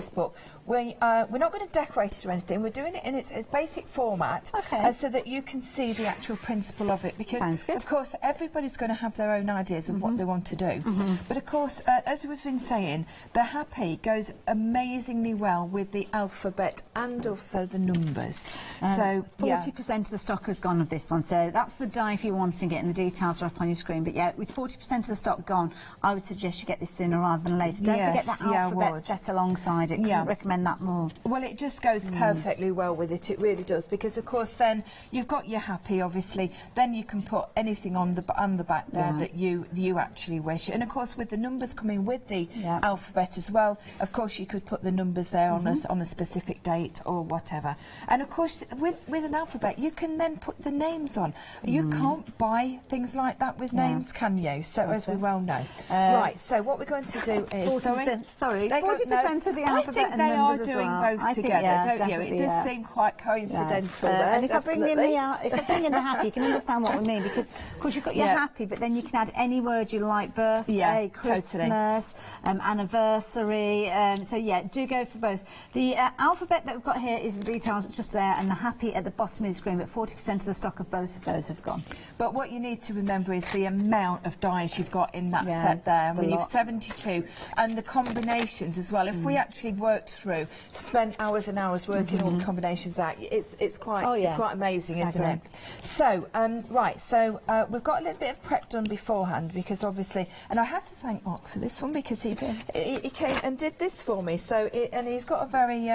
M: book. We're not going to decorate it or anything. We're doing it in its basic format, so that you can see the actual principle of it. Because, of course, everybody's going to have their own ideas of what they want to do. But, of course, as we've been saying, the happy goes amazingly well with the alphabet and also the numbers. So
E: 40% of the stock has gone of this one. So that's the die if you're wanting it, and the details are up on your screen. But, yeah, with 40% of the stock gone, I would suggest you get this sooner rather than later. Don't forget that alphabet set alongside it. Couldn't recommend that more.
M: Well, it just goes perfectly well with it. It really does, because of course then you've got your happy, obviously. Then you can put anything on the back there that you actually wish. And of course, with the numbers coming with the alphabet as well, of course you could put the numbers there on a specific date or whatever. And of course, with an alphabet, you can then put the names on. You can't buy things like that with names, can you? So as we well know. Right. So what we're going to do is
E: 40%. Sorry, 40% of the alphabet and
M: they are
E: numbers
M: doing
E: as well.
M: both together, don't you? It does seem quite coincidental there.
E: And if I bring in the happy, you can understand what we mean, because of course you've got your happy, but then you can add any word you like: birthday, Christmas, anniversary. So yeah, do go for both. The alphabet that we've got here is the details just there, and the happy at the bottom of the screen. But 40% of the stock of both of those have gone.
M: But what you need to remember is the amount of dies you've got in that set there. I mean, you've 72, and the combinations as well. If we actually worked through, spent hours and hours working all the combinations out, it's quite amazing, isn't it? So right, so we've got a little bit of prep done beforehand, because obviously, and I have to thank Mark for this one, because he came and did this for me. So and he's got a very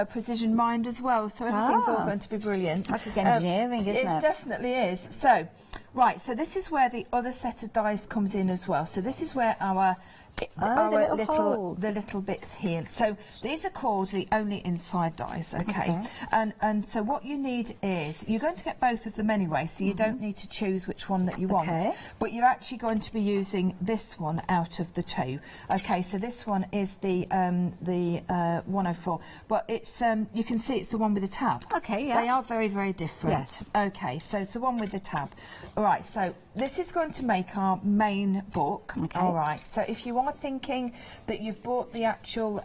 M: precision mind as well. So everything's all going to be brilliant.
E: That's his engineering, isn't it?
M: It definitely is. So. Right, so this is where the other set of dies comes in as well. So this is where our little bits here. So these are called the only inside dies, okay? And so what you need is, you're going to get both of them anyway, so you don't need to choose which one that you want. But you're actually going to be using this one out of the two. Okay, so this one is the 104, but it's you can see it's the one with the tab.
E: Okay, yeah.
M: They are very, very different.
E: Yes.
M: Okay, so it's the one with the tab. All right, so this is going to make our main book.
E: Okay.
M: All right, so if you are thinking that you've bought the actual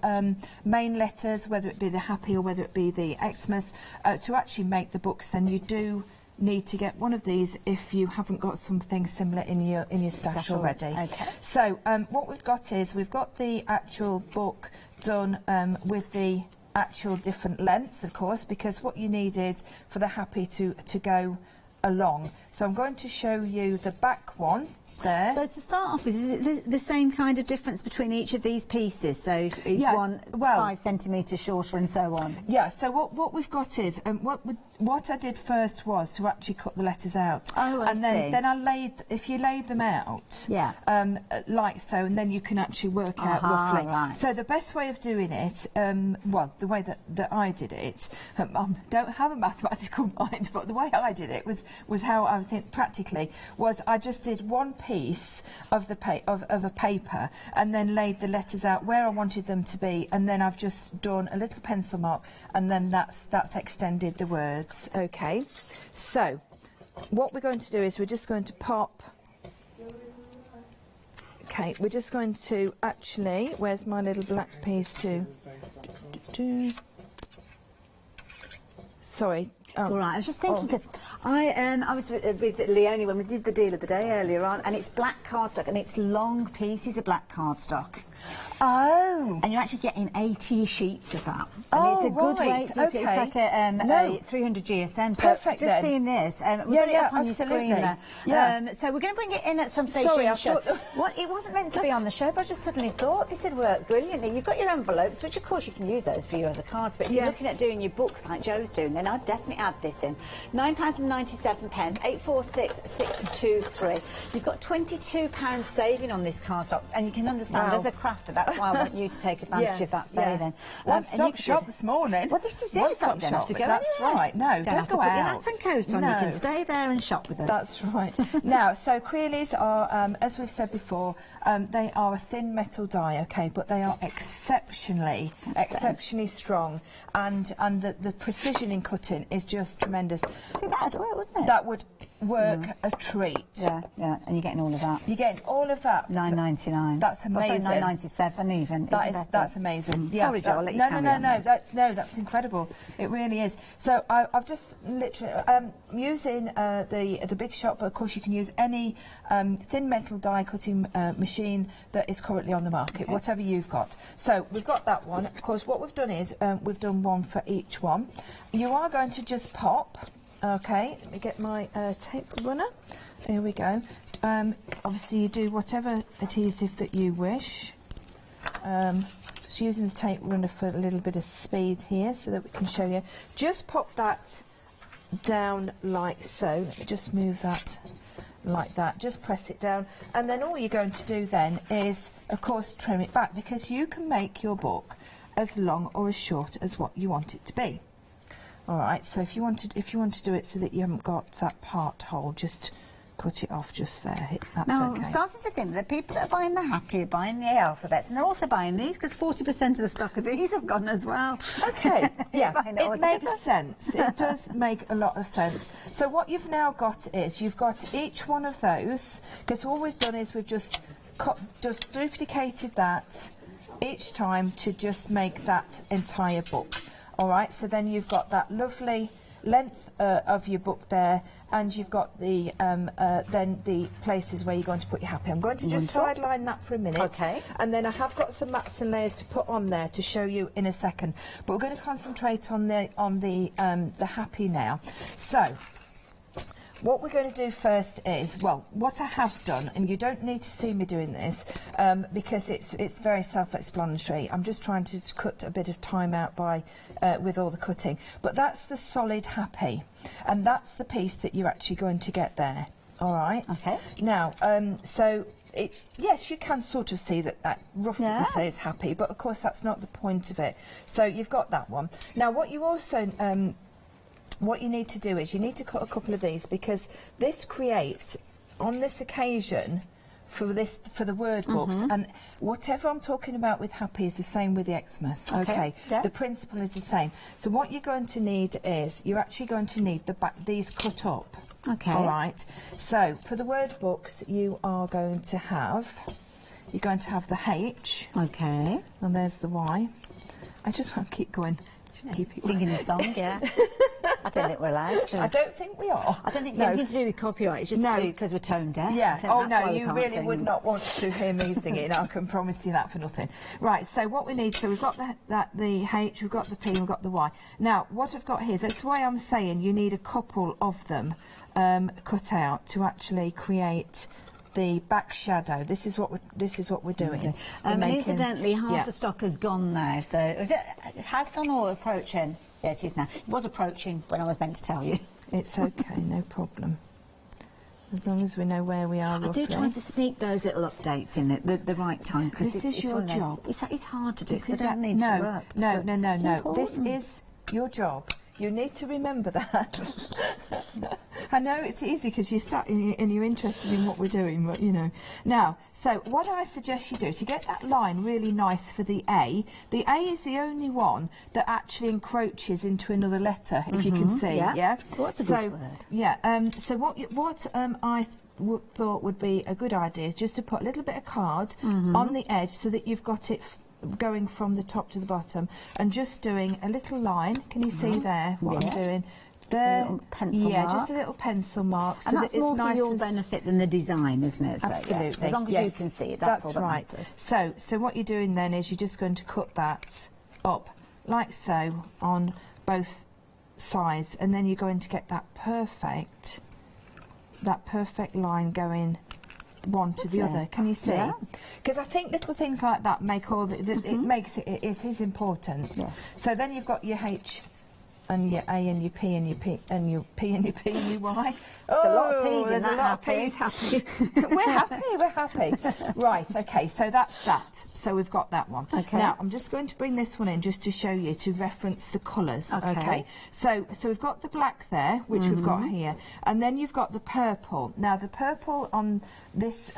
M: main letters, whether it be the happy or whether it be the Xmas, to actually make the books, then you do need to get one of these if you haven't got something similar in your stash already.
E: Okay.
M: So what we've got is we've got the actual book done with the actual different lengths, of course, because what you need is for the happy to go along. So I'm going to show you the back one. there.
E: So to start off with, is it the same kind of difference between each of these pieces? So each one 5 centimetres shorter and so on?
M: Yeah, so what we've got is, what I did first was to actually cut the letters out.
E: Oh, I
M: and
E: see.
M: then I laid, if you laid them out, like so, and then you can actually work out roughly.
E: Right.
M: So the best way of doing it, well, the way that I did it, I don't have a mathematical mind, but the way I did it was how I think practically was I just did one piece of the of a paper and then laid the letters out where I wanted them to be, and then I've just done a little pencil mark, and then that's extended the words. Okay, so what we're going to do is we're just going to pop. Okay, we're just going to actually, where's my little black piece to? Sorry.
E: It's all right. I was just thinking, because I was with Leonie when we did the deal of the day earlier on, and it's black cardstock, and it's long pieces of black cardstock.
M: Oh.
E: And you're actually getting 80 sheets of that. And
M: Oh,
E: it's a good
M: right,
E: weight. It's like a 300 GSM. So
M: Perfect,
E: just
M: then.
E: seeing this, we've got it up on your screen there.
M: Yeah.
E: So we're going to bring it in at some stage
M: Sorry,
E: in
M: I
E: the show.
M: thought
E: It wasn't meant to be on the show, but I just suddenly thought this would work brilliantly. You've got your envelopes, which of course you can use those for your other cards, but if you're looking at doing your books like Joe's doing, then I'd definitely add this in. £9.97, 846-623. You've got £22 saving on this cardstock, and you can understand as a crafter, that's why I want you to take advantage of that saving.
M: One-stop shop this morning.
E: Well, this is it.
M: One-stop
E: You don't have to
M: shop.
E: go
M: That's
E: anywhere.
M: right. No,
E: Don't
M: don't
E: have to
M: go
E: put your
M: out.
E: hat and coat on. You can stay there and shop with us.
M: That's right. Now, so Crealies are, as we've said before, they are a thin metal die, okay, but they are exceptionally strong, and the precision in cutting is just tremendous.
E: See, that'd work, wouldn't it?
M: That would work a treat.
E: Yeah, and you're getting all of that.
M: You're getting all of that.
E: £9.99.
M: That's amazing.
E: £9.97 even.
M: That's amazing.
E: Sorry, Joe, I'll let you carry on.
M: No, that's incredible. It really is. So I've just literally using the big shop, but of course you can use any thin metal die cutting machine that is currently on the market, whatever you've got. So we've got that one. Of course, what we've done is we've done one for each one. You are going to just pop. Okay, let me get my tape runner. Here we go. Obviously, you do whatever adhesive that you wish. Just using the tape runner for a little bit of speed here so that we can show you. Just pop that down like so. Let me just move that like that. Just press it down. And then all you're going to do then is, of course, trim it back, because you can make your book as long or as short as what you want it to be. All right, so if you want to do it so that you haven't got that part hole, just cut it off just there. That's
E: now,
M: okay.
E: I'm starting to think that people that are buying the Happy are buying the alphabets, and they're also buying these, because 40% of the stock of these have gone as well.
M: Okay, yeah,
E: it
M: makes sense. It does make a lot of sense. So what you've now got is you've got each one of those, because all we've done is we've just duplicated that each time to just make that entire book. All right, so then you've got that lovely length of your book there, and you've got the then the places where you're going to put your Happy. I'm going to just sideline that for a minute.
E: Okay.
M: And then I have got some mats and layers to put on there to show you in a second. But we're going to concentrate on the Happy now. So what we're going to do first is, well, what I have done, and you don't need to see me doing this because it's very self-explanatory. I'm just trying to cut a bit of time out by with all the cutting. But that's the solid Happy, and that's the piece that you're actually going to get there. All right.
E: Okay.
M: Now, so yes, you can sort of see that roughly says Happy, but of course that's not the point of it. So you've got that one. Now, what you also what you need to do is you need to cut a couple of these, because this creates, on this occasion, for the word books, and whatever I'm talking about with Happy is the same with the Xmas. Okay.
E: Yeah.
M: The principle is the same. So what you're going to need is you're actually going to need these cut up.
E: Okay.
M: All right. So for the word books, you're going to have the H.
E: Okay.
M: And there's the Y. I just want to keep going. Keep it
E: singing a song, yeah. I don't think we're allowed to.
M: I don't think we are.
E: I don't think it's anything to do with copyright. It's just because we're tone deaf.
M: Yeah. Oh no, you really
E: sing.
M: would not want to hear me singing. I can promise you that for nothing. Right. So what we need. So we've got the H, we've got the P, we've got the Y. Now what I've got here is, that's why I'm saying you need a couple of them cut out to actually create the back shadow. This is what we're doing.
E: Okay. And incidentally, half the stock has gone now. So it has gone or approaching? Yeah, it is now. It was approaching when I was meant to tell you.
M: It's okay, no problem. As long as we know where we are.
E: I do try to sneak those little updates in at the right time, because
M: this is your job.
E: It's hard to do because I don't need
M: to
E: interrupt.
M: No. This is your job. You need to remember that. I know it's easy because you're sat and you're interested in what we're doing, but you know. Now, so what I suggest you do to get that line really nice for the A is the only one that actually encroaches into another letter, if you can see. Yeah.
E: What's a good word?
M: Yeah. So what I thought would be a good idea is just to put a little bit of card on the edge so that you've got it going from the top to the bottom, and just doing a little line. Can you see there what I'm doing? There,
E: just a little pencil mark.
M: Just a little pencil mark.
E: And that's more for your benefit than the design, isn't it? So,
M: absolutely.
E: So as long as you can see it, that's all that matters.
M: So what you're doing then is you're just going to cut that up like so on both sides, and then you're going to get that perfect line going one to the other. Can you see? Because I think little things like that make all it is important.
E: Yes.
M: So then you've got your H and your A and your P and your P and your P and your P and your Y.
E: There's a lot of P's
M: in that.
E: A lot of P's
M: happy. We're happy. Right, okay, so that's that. So we've got that one.
E: Okay.
M: Now, I'm just going to bring this one in just to show you, to reference the colours. Okay. So we've got the black there, which we've got here, and then you've got the purple. Now, the purple on this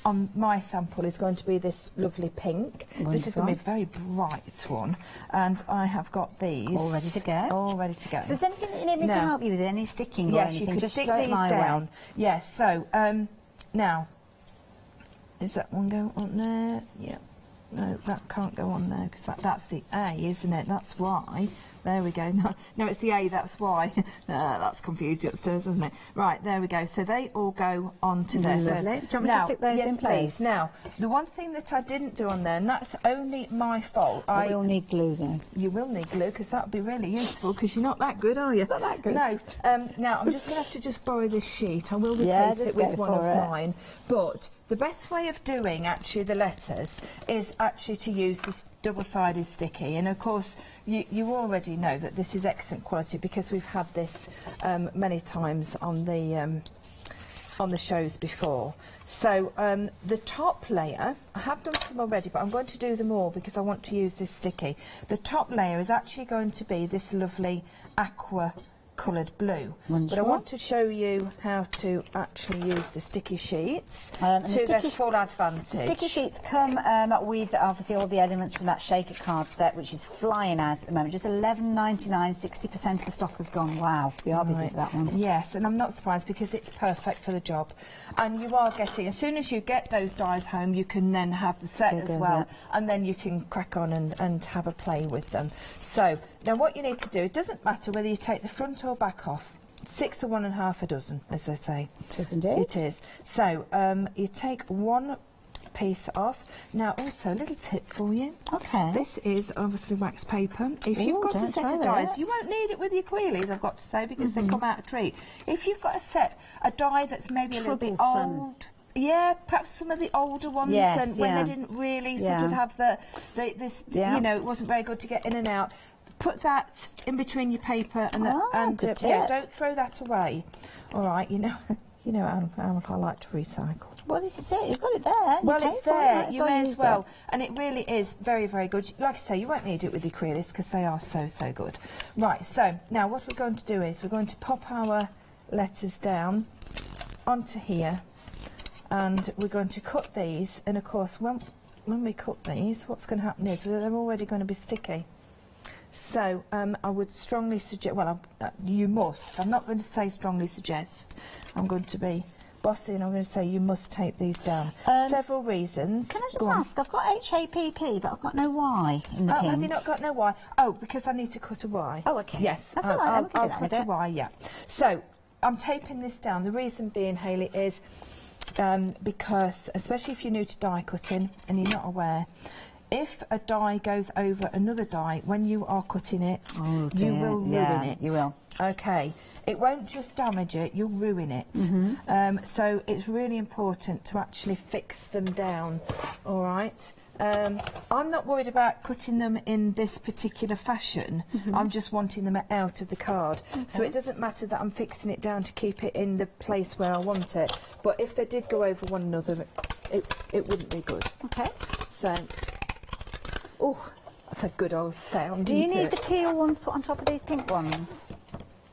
M: on my sample is going to be this lovely pink.
E: Wonderful.
M: This is going to be a very bright one, and I have got these
E: all ready to go.
M: All ready to go.
E: So, is there anything that you need me to help you with? Any sticking or anything?
M: Yes, you can
E: just
M: stick these down.
E: Way.
M: Yes. So now, is that one going on there? Yeah. No, that can't go on there because that's the A, isn't it? That's why. There we go. No, it's the A, that's why. That's confused you upstairs, isn't it? Right, there we go. So they all go on to there.
E: Lovely. Do you want me to stick those in place?
M: Now, the one thing that I didn't do on there, and that's only my fault.
E: I will need glue then.
M: You will need glue because that would be really useful because you're not that good, are you?
E: Not that good.
M: No. Now, I'm just going to have to just borrow this sheet. I will replace it with one of mine. But the best way of doing actually the letters is actually to use this double-sided sticky, and of course you already know that this is excellent quality because we've had this many times on the shows before. So the top layer, I have done some already, but I'm going to do them all because I want to use this sticky. The top layer is actually going to be this lovely aqua coloured blue.
E: Wonderful.
M: But I want to show you how to actually use the sticky sheets to their full advantage.
E: The sticky sheets come with obviously all the elements from that shaker card set, which is flying out at the moment. Just $11.99, 60% of the stock has gone. Wow, we are busy for that one.
M: Yes, and I'm not surprised because it's perfect for the job. And you are getting, as soon as you get those dies home, you can then have the set as well, and then you can crack on and have a play with them. So now what you need to do, it doesn't matter whether you take the front or back off. 6 or 1.5 a dozen, as they say.
E: It is indeed.
M: It is. So you take one piece off. Now also a little tip for you.
E: Okay.
M: This is obviously wax paper. If you've got a set of dies, you won't need it with your Crealies, I've got to say, because they come out a treat. If you've got a die that's maybe a little bit old, yeah, perhaps some of the older ones, and when they didn't really sort of have this, you know, it wasn't very good to get in and out. Put that in between your paper and don't throw that away. All right, you know how I like to recycle.
E: Well, this is it. You've got it there.
M: Well, it's there. You may as well. And it really is very, very good. Like I say, you won't need it with your Crealies because they are so, so good. Right, so now what we're going to do is we're going to pop our letters down onto here, and we're going to cut these. And of course, when we cut these, what's going to happen is they're already going to be sticky. So I would strongly suggest, well, you must. I'm not going to say strongly suggest. I'm going to be bossy and I'm going to say you must tape these down. Several reasons.
E: Can I just ask, I've got HAPP, but I've got no Y in the pink.
M: Have you not got no Y? Oh, because I need to cut a Y.
E: Oh, okay.
M: Yes.
E: That's all right,
M: I'll cut a Y, yeah. So I'm taping this down. The reason being, Hayley, is because, especially if you're new to die cutting and you're not aware, if a die goes over another die, when you are cutting it,
E: Oh,
M: you
E: dear.
M: will ruin
E: Yeah,
M: it.
E: you will.
M: Okay. It won't just damage it, you'll ruin it. So it's really important to actually fix them down, all right? I'm not worried about cutting them in this particular fashion. I'm just wanting them out of the card. So it doesn't matter that I'm fixing it down to keep it in the place where I want it. But if they did go over one another, it wouldn't be good.
E: Okay.
M: So, oh, that's a good old sound.
E: Do you
M: isn't
E: need
M: it?
E: the teal ones put on top of these pink ones?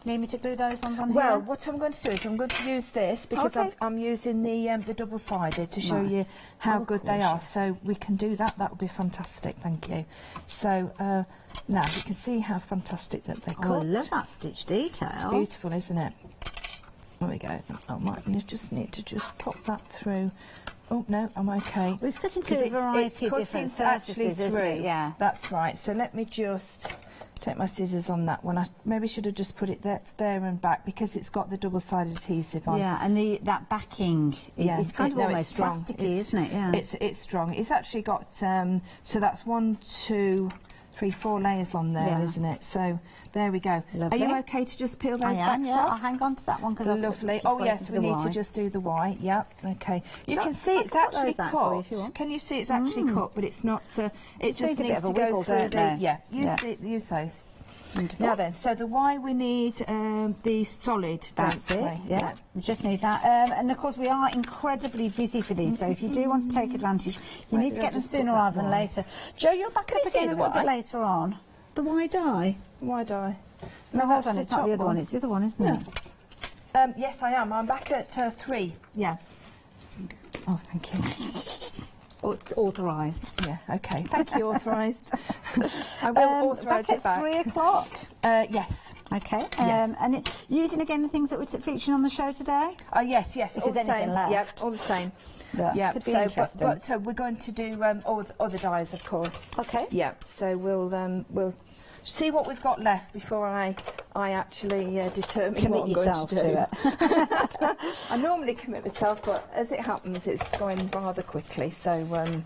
E: Need me to glue those ones on
M: Well,
E: here?
M: what I'm going to do is I'm going to use this because
E: Okay.
M: I'm using the double-sided to show
E: Right.
M: you how
E: Oh,
M: good they are.
E: gorgeous.
M: So we can do that. That would be fantastic. Thank you. So now you can see how fantastic that they're cut.
E: Oh, I love that stitch detail.
M: It's beautiful, isn't it? There we go. I might just need to just pop that through. Oh no, I'm okay.
E: Well, it's cutting
M: 'Cause
E: through a variety of
M: cutting
E: different
M: actually
E: surfaces, isn't
M: through.
E: it? Yeah.
M: That's right. So let me just take my scissors on that one. I maybe should have just put it there and back because it's got the double-sided adhesive on.
E: Yeah, and that backing, it's kind of
M: no,
E: almost
M: it's strong.
E: plasticky, isn't it? Yeah.
M: It's strong. It's actually got so that's 1, 2, 3, 4 layers on there,
E: Yeah.
M: isn't it? So there we go.
E: Lovely.
M: Are you okay to just peel those
E: I am,
M: backs
E: yeah.
M: off?
E: I'll hang on to that one because I've
M: Lovely.
E: just
M: Oh
E: waiting
M: yes,
E: for
M: we
E: the
M: need to
E: Y.
M: just do the Y. Yep. Okay. You
E: So
M: can see
E: I
M: it's
E: can cut
M: actually
E: those out for you
M: cut.
E: if you want.
M: Can you see it's actually cut, but it's not. It
E: Just
M: just
E: need a bit
M: needs
E: of a
M: to go
E: wiggle,
M: through
E: don't
M: the.
E: they?
M: Yeah. Use those.
E: Wonderful.
M: Now then, so the Y we need the solid.
E: That's
M: don't
E: it,
M: we?
E: yeah. We just need that. And of course, we are incredibly busy for these, so if you do want to take advantage, you
M: Right,
E: need to
M: I'll
E: get them
M: just put
E: sooner
M: that
E: rather than
M: Y.
E: later. Jo, you're back
M: Can
E: up
M: you see
E: again a
M: the
E: little bit
M: Y?
E: later on. The Y die?
M: Y die.
E: No, hold
M: that's
E: on,
M: the
E: it's not the
M: top
E: other one, it's the other one, isn't
M: Yeah.
E: it?
M: Yes, I am. I'm back at 3. Yeah. Oh, thank you.
E: Oh, it's authorised.
M: Yeah, okay. Thank you, authorised. I will authorise
E: back
M: it
E: at
M: back.
E: 3 o'clock.
M: Yes.
E: Okay.
M: Yes.
E: And using again the things that we're featuring on the show today?
M: Yes.
E: If
M: all
E: there's
M: the
E: anything
M: same.
E: left.
M: Yep, all the same.
E: That could be interesting.
M: But so we're going to do all the other dyes, of course.
E: Okay.
M: Yeah. So we'll see what we've got left before I actually determine
E: Commit
M: what I'm
E: yourself
M: going to do.
E: it.
M: I normally commit myself, but as it happens, it's going rather quickly. So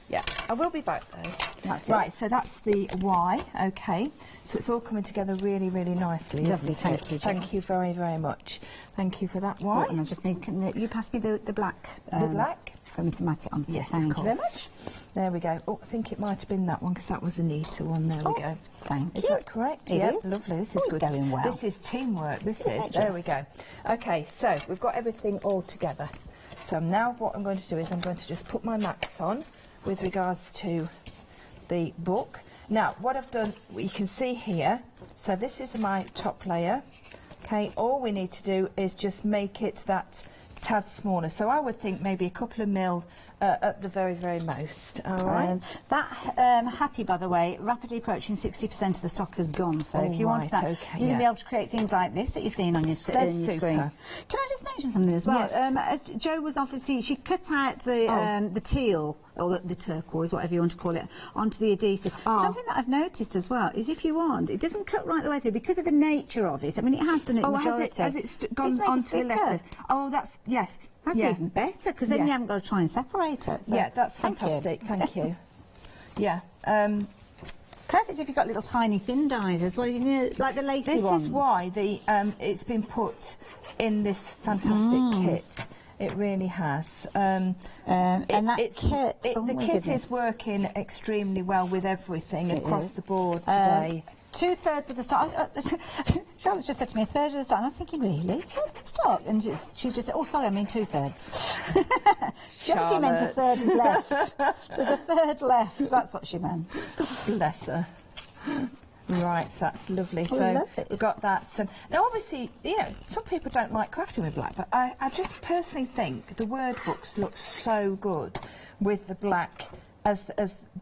M: yeah, I will be back though.
E: That's it.
M: Right, so that's the Y. Okay, so it's all coming together really, really nicely.
E: Lovely,
M: isn't
E: thank
M: it?
E: you, Jo.
M: Thank you very, very much. Thank you for that Y.
E: Right, and I just need, can you pass me the black?
M: The black.
E: For me to mat it on. So
M: Yes,
E: thank
M: of
E: you very
M: course.
E: much.
M: There we go. Oh, I think it might have been that one because that was a neater one. There we go.
E: Thank
M: Is
E: you.
M: that correct?
E: It
M: Yep,
E: is.
M: lovely. This is
E: Oh, it's
M: good.
E: going well.
M: This is teamwork. This
E: Isn't
M: is.
E: it
M: There we
E: just?
M: go. Okay, so we've got everything all together. So now what I'm going to do is I'm going to just put my mats on with regards to the book. Now, what I've done, you can see here, so this is my top layer. Okay, all we need to do is just make it that tad smaller. So I would think maybe a couple of mil at the very, very most. All right.
E: Happy, by the way, rapidly approaching 60% of the stock has gone. So if you
M: Oh,
E: want
M: right,
E: that,
M: okay,
E: you're going to
M: yeah.
E: be able to create things like this that you're seeing on your,
M: That's
E: on your
M: super.
E: screen. Can I just mention something as well?
M: Yes.
E: Jo was obviously, she cut out the teal, or the turquoise, whatever you want to call it, onto the adhesive. Something that I've noticed as well is if you want, it doesn't cut right the way through because of the nature of it. I mean, it has done it majority.
M: Has it gone
E: It's made it
M: onto the
E: thicker.
M: letter? Oh, that's, yes.
E: That's
M: yeah.
E: even better because then
M: Yeah.
E: you haven't got to try and separate it. So
M: Yeah, that's
E: thank you.
M: fantastic. Thank you. Yeah.
E: Perfect if you've got little tiny thin dies as well, you know, like the lacy ones.
M: This is why it's been put in this fantastic kit. It really has.
E: And that kit,
M: the kit is working extremely well with everything across the board today.
E: 2/3 of the stock. Charlotte's just said to me 1/3 of the stock. And I was thinking, really? 1/3 of the stock? And she's just said, oh, sorry, I mean 2/3. She obviously meant a third is left. There's a third left. That's what she meant.
M: Bless her. Right, that's lovely. So
E: love it.
M: we've got that. Now, obviously, you know, some people don't like crafting with black, but I just personally think the word books look so good with the black as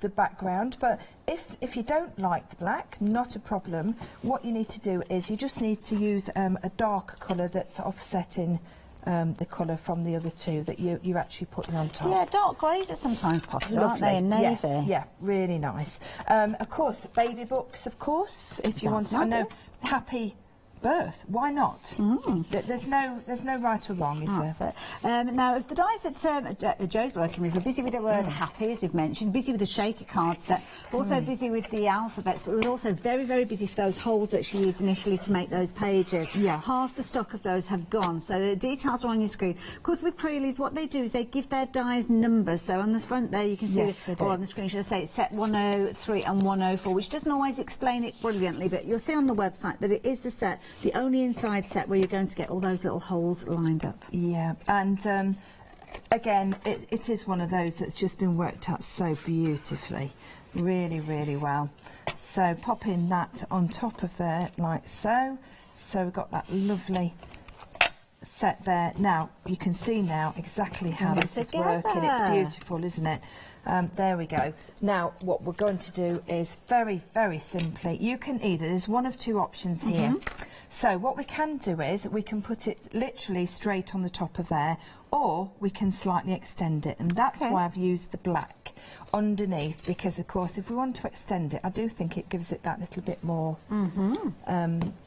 M: the background. But if you don't like the black, not a problem. What you need to do is you just need to use a dark colour that's offsetting the colour from the other two that you're actually putting on top.
E: Yeah, dark greys are sometimes popular, aren't they, in navy?
M: Yes, yeah, really nice. Of course, baby books, of course, if you want to. I know Happy birth. Why not? There's no right or wrong, is there?
E: Now, the dies that Jo's working with, we're busy with the word happy, as we've mentioned, busy with the shaker card set, also busy with the alphabets, but we're also very, very busy for those holes that she used initially to make those pages. Yeah. Half the stock of those have gone, so the details are on your screen. Of course, with Crealies, what they do is they give their dies numbers, so on the front there you can see, or on the screen, should I say, it's set 103 and 104, which doesn't always explain it brilliantly, but you'll see on the website that it is the set, the only inside set where you're going to get all those little holes lined up.
M: Yeah, and again, it is one of those that's just been worked out so beautifully, really, really well. So popping that on top of there like so. So we've got that lovely set there. Now you can see now exactly how this is working. It's beautiful, isn't it? There we go. Now what we're going to do is very, very simply, you can either, there's one of two options here. So what we can do is we can put it literally straight on the top of there, or we can slightly extend it, and that's why I've used the black underneath, because of course if we want to extend it, I do think it gives it that little bit more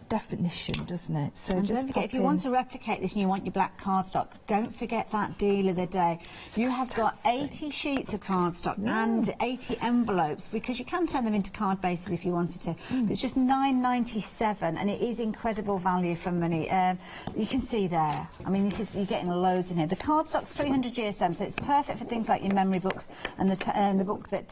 M: definition, doesn't it? So
E: and
M: just
E: don't forget, if you want to replicate this and you want your black cardstock, don't forget that deal of the day. You have got 80 sheets of cardstock and 80 envelopes, because you can turn them into card bases if you wanted to. But it's just £9.97, and it is incredible value for money. You can see there, I mean, this is, you're getting loads in here. The cardstock's 300 GSM, so it's perfect for things like your memory books and the book that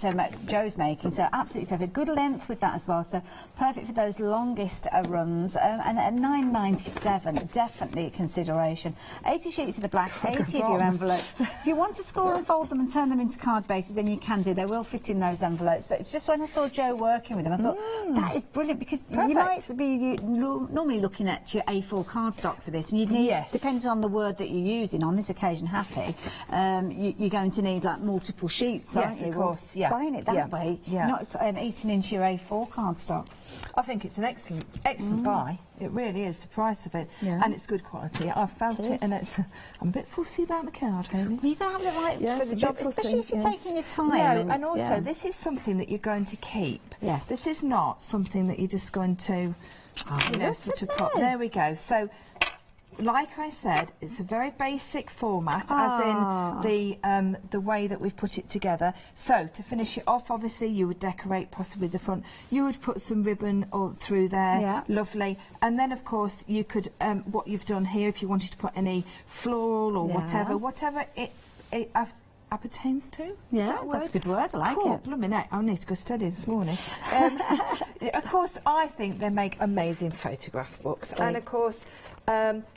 E: Jo's making, so absolutely perfect. Good length with that as well, so perfect for those longest runs. And at £9.97, definitely a consideration. 80 sheets of the black, 80 of your envelopes. If you want to score and fold them and turn them into card bases, then you can do. They will fit in those envelopes. But it's just when I saw Jo working with them, I thought, that is brilliant, because you might be normally looking at your A4 cardstock for this, and you'd need, depending on the word that you're using, on this occasion, happy, you're going to need like multiple sheets, aren't you?
M: Of course,
E: Buying it that way, not eating into your A4 cardstock.
M: I think it's an excellent buy. It really is, the price of it, and it's good quality. I've felt it, and it's. I'm a bit fussy about the card, Hayley.
E: Well, you can have it right for the job, especially if you're taking your time.
M: No, and also this is something that you're going to keep. Yes. This is not something that you're just going to, you know, sort of pop. There we go. So, like I said, it's a very basic format, as in the way that we've put it together. So to finish it off, obviously you would decorate possibly the front. You would put some ribbon through there, lovely. And then of course you could, what you've done here, if you wanted to put any floral or whatever it appertains to.
E: Yeah, that's a good word. I like it.
M: Blooming heck, I need to go study this morning. Of course, I think they make amazing photograph books, and of course.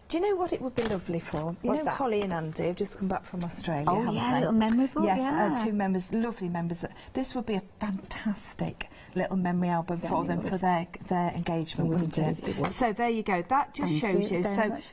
M: Do you know what it would be lovely for? You know, Holly and Andy have just come back from Australia.
E: Oh, yeah, a little memory book.
M: Yes, two members, lovely members. This would be a fantastic little memory album for them for their engagement, wouldn't it? So there you go. That just shows you.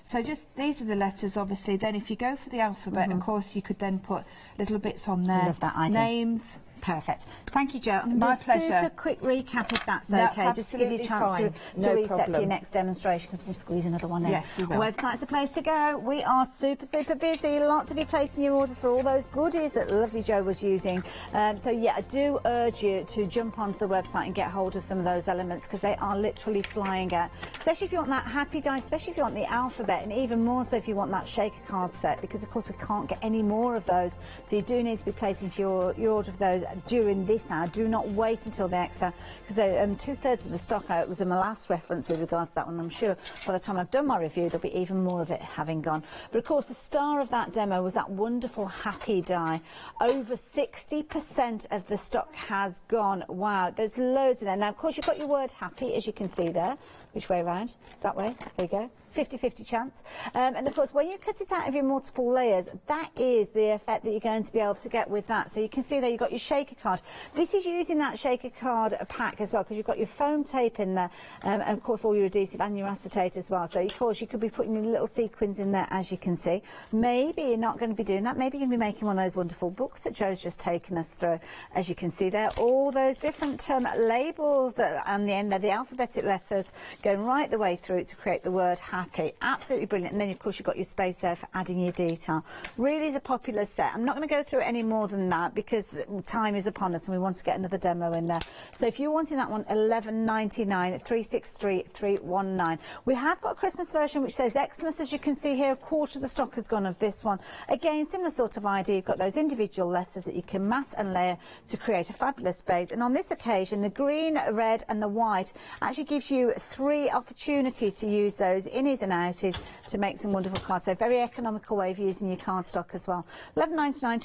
M: So just these are the letters, obviously. Then if you go for the alphabet, of course, you could then put little bits on there.
E: Love that idea.
M: Names.
E: Perfect. Thank you, Jo. I'm
M: My
E: going to do a
M: pleasure.
E: super quick recap if that's okay, just to give you a chance to reset for your next demonstration, because we'll squeeze another one in.
M: Yes, we will.
E: Our website's the place to go. We are super, super busy. Lots of you placing your orders for all those goodies that lovely Jo was using. So, yeah, I do urge you to jump onto the website and get hold of some of those elements, because they are literally flying out, especially if you want that happy die, especially if you want the alphabet, and even more so if you want that shaker card set, because, of course, we can't get any more of those. So you do need to be placing for your order for those during this hour. Do not wait until the next hour, because 2/3 of the stock out was in my last reference with regards to that one. I'm sure by the time I've done my review there'll be even more of it having gone. But of course the star of that demo was that wonderful happy die. Over 60% of the stock has gone. Wow, there's loads in there. Now of course you've got your word happy, as you can see there. Which way around? That way. There you go. 50-50 chance. And of course, when you cut it out of your multiple layers, that is the effect that you're going to be able to get with that. So you can see there you've got your shaker card. This is using that shaker card pack as well, because you've got your foam tape in there, and of course all your adhesive and your acetate as well. So of course you could be putting your little sequins in there, as you can see. Maybe you're not going to be doing that. Maybe you're going to be making one of those wonderful books that Jo's just taken us through. As you can see there, all those different labels and the end there, the alphabetic letters going right the way through to create the word happy. happy. Absolutely brilliant. And then, of course, you've got your space there for adding your detail. Really is a popular set. I'm not going to go through it any more than that because time is upon us and we want to get another demo in there. So if you're wanting that one, $11.99, 363-319. We have got a Christmas version which says Xmas. As you can see here, a quarter of the stock has gone of this one. Again, similar sort of idea. You've got those individual letters that you can mat and layer to create a fabulous base. And on this occasion, the green, red and the white actually gives you 3 opportunities to use those innies and outies to make some wonderful cards. So very economical way of using your cardstock as well. $11.99,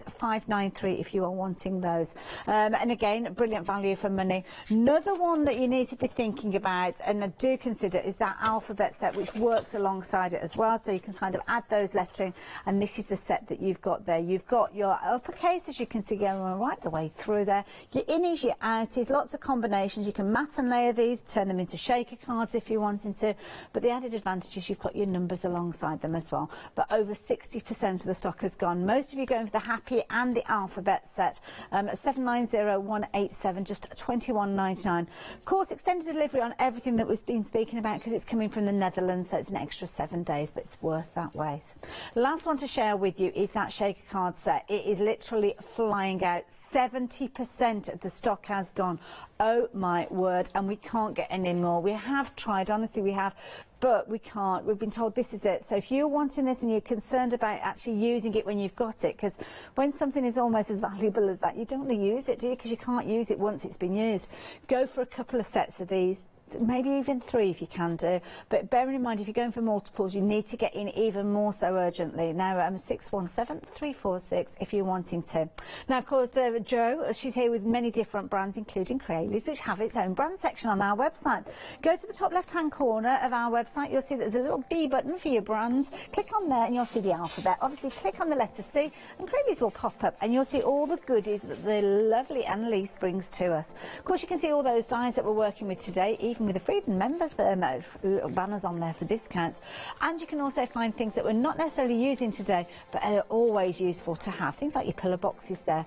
E: 236-593 if you are wanting those. And again, brilliant value for money. Another one that you need to be thinking about, and I do consider, is that alphabet set, which works alongside it as well. So you can kind of add those lettering, and this is the set that you've got there. You've got your uppercase, as you can see, going right the way through there. Your innies, your outies, lots of combinations. You can mat and layer these, turn them into shaker cards if you're wanting to. But the added advantage is you've got your numbers alongside them as well. But over 60% of the stock has gone. Most of you going for the happy and the alphabet set. 790187, just $21.99. Of course, extended delivery on everything that we've been speaking about because it's coming from the Netherlands, so it's an extra 7 days, but it's worth that wait. The last one to share with you is that shaker card set. It is literally flying out. 70% of the stock has gone. Oh my word, and we can't get any more. We have tried, honestly we have, but we can't. We've been told this is it. So if you're wanting this and you're concerned about actually using it when you've got it, because when something is almost as valuable as that, you don't want to use it, do you? Because you can't use it once it's been used. Go for a couple of sets of these. Maybe even 3 if you can do, but bearing in mind if you're going for multiples you need to get in even more so urgently. Now 617-346 if you're wanting to. Now of course Jo, she's here with many different brands including Crealies, which have its own brand section on our website. Go to the top left hand corner of our website, you'll see that there's a little B button for your brands. Click on there and you'll see the alphabet. Obviously click on the letter C and Crealies will pop up and you'll see all the goodies that the lovely Annalise brings to us. Of course you can see all those dies that we're working with today, even with the Freedom members, little banners on there for discounts. And you can also find things that we're not necessarily using today, but are always useful to have. Things like your pillar boxes there.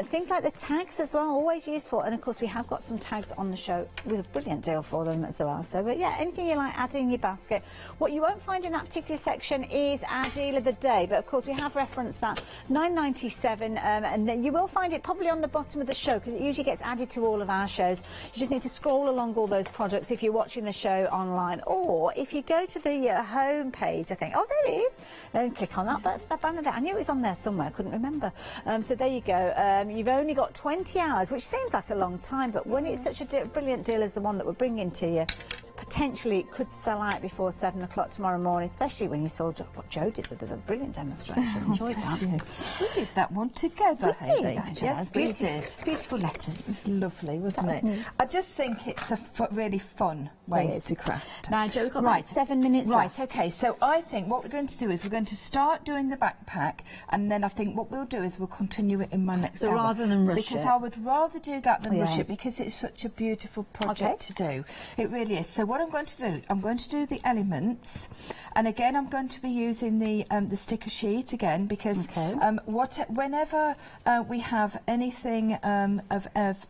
E: Things like the tags as well, always useful. And of course, we have got some tags on the show with a brilliant deal for them as well. So, but yeah, anything you like, add in your basket. What you won't find in that particular section is our deal of the day. But of course, we have referenced that $9.97, and then you will find it probably on the bottom of the show because it usually gets added to all of our shows. You just need to scroll along all those products if you're watching the show online, or if you go to the home page, I think, oh there it is, and click on that banner there. I knew it was on there somewhere, I couldn't remember. So there you go. You've only got 20 hours, which seems like a long time, but when it's such a brilliant deal as the one that we're bringing to you, potentially it could sell out before 7 o'clock tomorrow morning, especially when you saw what Jo did with a brilliant demonstration. Enjoyed that.
M: We did that one together, Hayley.
E: Yes,
M: we did.
E: Beautiful letters.
M: It's lovely, wasn't it? I just think it's a really fun way to craft.
E: Now, Jo, we've got about 7 minutes left.
M: Right, okay, so I think what we're going to do is we're going to start doing the backpack, and then I think what we'll do is we'll continue it in my next hour.
E: Rather than rush
M: because I would rather do that than rush it, because it's such a beautiful project to do. It really is. So what I'm going to do, I'm going to do the elements, and again I'm going to be using the sticker sheet again, because whenever we have anything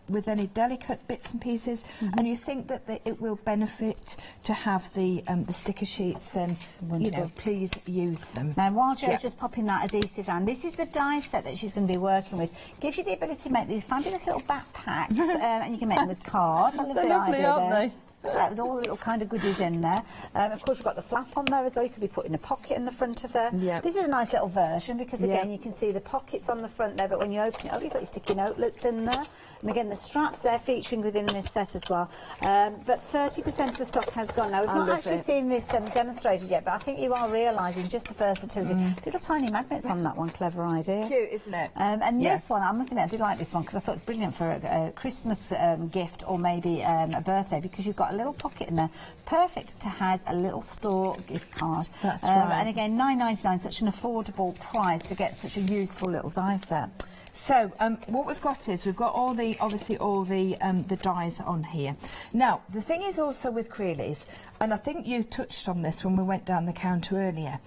M: with any delicate bits and pieces, and you think that it will benefit to have the sticker sheets, then you know, please use them.
E: Now while Jo's just popping that adhesive on, this is the die set that she's going to be working with. Gives you the ability to make these fabulous little backpacks, and you can make them as cards. I love the idea there. With all the little kind of goodies in there. Of course, you've got the flap on there as well. You could be putting a pocket in the front of there. Yep. This is a nice little version because, again, you can see the pockets on the front there, but when you open it up, you've got your sticky notelets in there. And again, the straps there featuring within this set as well. But 30% of the stock has gone. Now, we've not actually seen this demonstrated yet, but I think you are realising just the versatility. Little tiny magnets on that one, clever idea.
M: Cute, isn't it?
E: And this one, I must admit, I did like this one because I thought it's brilliant for a Christmas gift or maybe a birthday, because you've got a little pocket in there, perfect to have a little store gift card.
M: That's right.
E: And again, $9.99, such an affordable price to get such a useful little die set.
M: So what we've got is we've got obviously all the dies on here. Now the thing is also with Crealies, and I think you touched on this when we went down the counter earlier.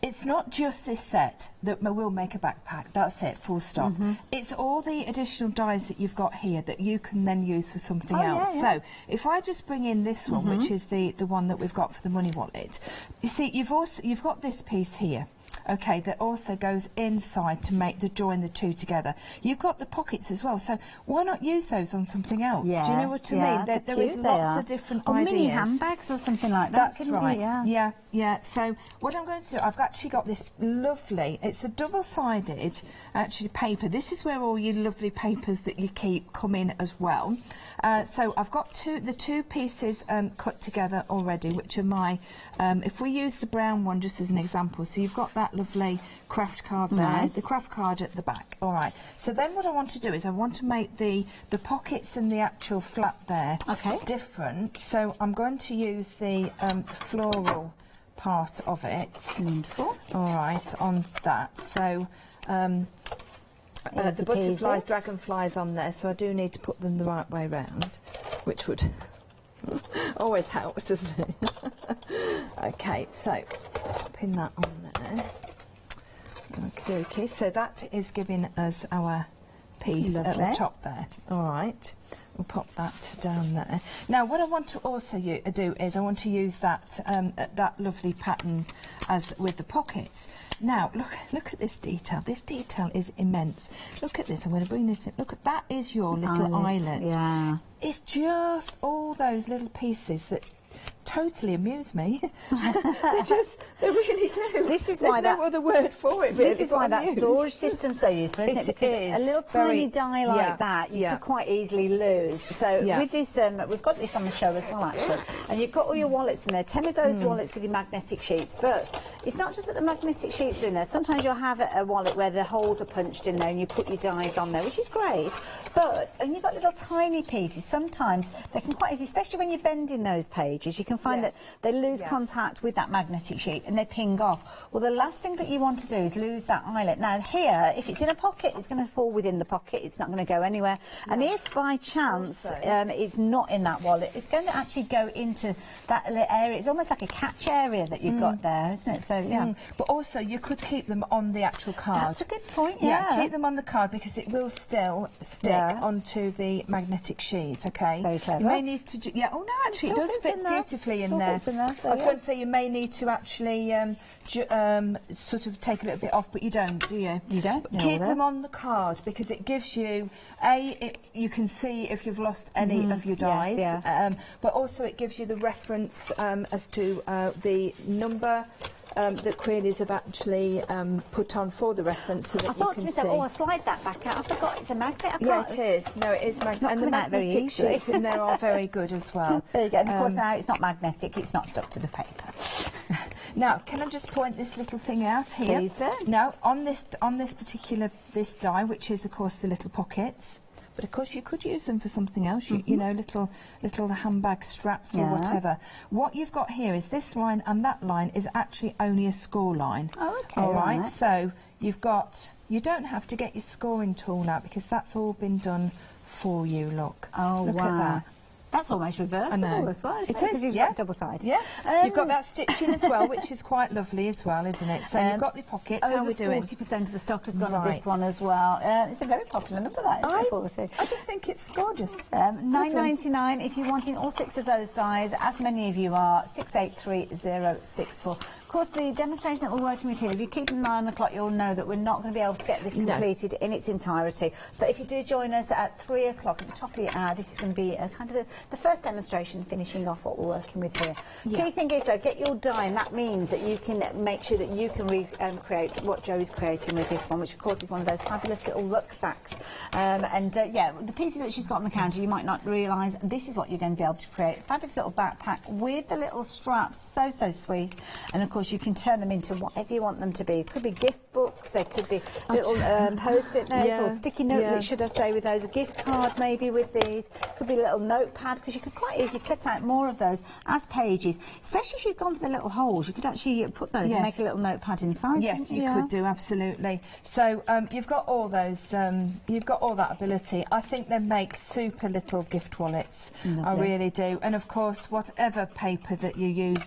M: It's not just this set that will make a backpack. That's it, full stop. It's all the additional dies that you've got here that you can then use for something else.
E: Yeah.
M: So if I just bring in this one, which is the one that we've got for the money wallet, you see, you've got this piece here. Okay, that also goes inside to join the two together. You've got the pockets as well, so why not use those on something else?
E: Yes,
M: Do you know what I mean? There is lots of different ideas.
E: Mini handbags or something like that.
M: That's right. Yeah. So what I'm going to do, I've actually got this lovely, it's a double-sided actually paper. This is where all your lovely papers that you keep come in as well. So I've got the two pieces cut together already, which are my, if we use the brown one just as an example, so you've got that lovely craft card there, the craft card at the back. All right. So then what I want to do is I want to make the pockets and the actual flap there different. So I'm going to use the floral part of it. Wonderful. All right, on that. So the butterfly, dragonflies on there, so I do need to put them the right way round, which would always helps, doesn't it? Okay, so pin that on there. Okay, so that is giving us our piece at the top there. All right, we'll pop that down there. Now, what I want to also do is I want to use that that lovely pattern as with the pockets. Now, look at this detail. This detail is immense. Look at this. I'm going to bring this in. Look at that. Is your little eyelet. Yeah. It's just all those little pieces that totally amuse me. they really do.
E: This is
M: There's
E: why
M: no other word for it.
E: This is why that storage system's so useful, isn't it? Because a little tiny die like that you could quite easily lose. So with this, we've got this on the show as well, actually, and you've got all your wallets in there. 10 of those wallets with your magnetic sheets, but it's not just that the magnetic sheets are in there. Sometimes you'll have a wallet where the holes are punched in there and you put your dies on there, which is great. But and you've got little tiny pieces. Sometimes they can quite easy, especially when you're bending those pages. You can find that they lose contact with that magnetic sheet and they ping off. Well, the last thing that you want to do is lose that eyelet. Now here, if it's in a pocket, it's going to fall within the pocket. It's not going to go anywhere. No. And if by chance it's not in that wallet, it's going to actually go into that little area. It's almost like a catch area that you've got there, isn't it? So yeah.
M: But also you could keep them on the actual card.
E: That's a good point. Yeah,
M: keep them on the card because it will still stick onto the magnetic sheet. Okay.
E: Very clever.
M: You may need to. Oh no, actually, it does fit beautifully in there. I was going to say you may need to actually sort of take a little bit off, but you don't, do you?
E: You don't.
M: Keep them on the card because it gives you you can see if you've lost any of your dies, but also it gives you the reference as to the number that Crealies have actually put on for the reference so that you can see.
E: I'll slide that back out. I forgot it's a magnet.
M: It is. No, it is magnetic. And the magnetic sheets in there are very good as well.
E: There you go. And of course now it's not magnetic, it's not stuck to the paper.
M: Now, can I just point this little thing out here?
E: Please do.
M: Now, on this particular die, which is of course the little pockets, but of course you could use them for something else, you know, little handbag straps or whatever. What you've got here is this line and that line is actually only a score line.
E: Oh, okay.
M: All right, so you've got, you don't have to get your scoring tool out because that's all been done for you, look.
E: Oh,
M: look at that.
E: That's almost reversible as well, isn't
M: it?
E: It is, double side.
M: Yeah. You've got that stitching as well, which is quite lovely as well, isn't it? So you've got the pockets. How are we doing?
E: 40% of the stock has gone on this one as well. It's a very popular number, that is, 40.
M: I just think it's gorgeous.
E: $9.99 if you're wanting all 6 of those dies, as many of you are, 683064. Of course, the demonstration that we're working with here, if you keep an eye on the clock, you'll know that we're not going to be able to get this completed in its entirety. But if you do join us at 3 o'clock at the top of the hour, this is going to be kind of the first demonstration finishing off what we're working with here. Key thing is, though, get your die, and that means that you can make sure that you can recreate what Jo is creating with this one, which, of course, is one of those fabulous little rucksacks. The pieces that she's got on the counter, you might not realise, this is what you're going to be able to create. Fabulous little backpack with the little straps, so sweet. And, of course, you can turn them into whatever you want them to be. It could be gift books, they could be little post-it notes or sticky note, should I say, with those. A gift card maybe with these. Could be a little notepad, because you could quite easily cut out more of those as pages. Especially if you've gone for the little holes, you could actually put those and make a little notepad inside.
M: Yes, you could do, absolutely. So you've got all those, you've got all that ability. I think they make super little gift wallets. I really do. And of course, whatever paper that you use,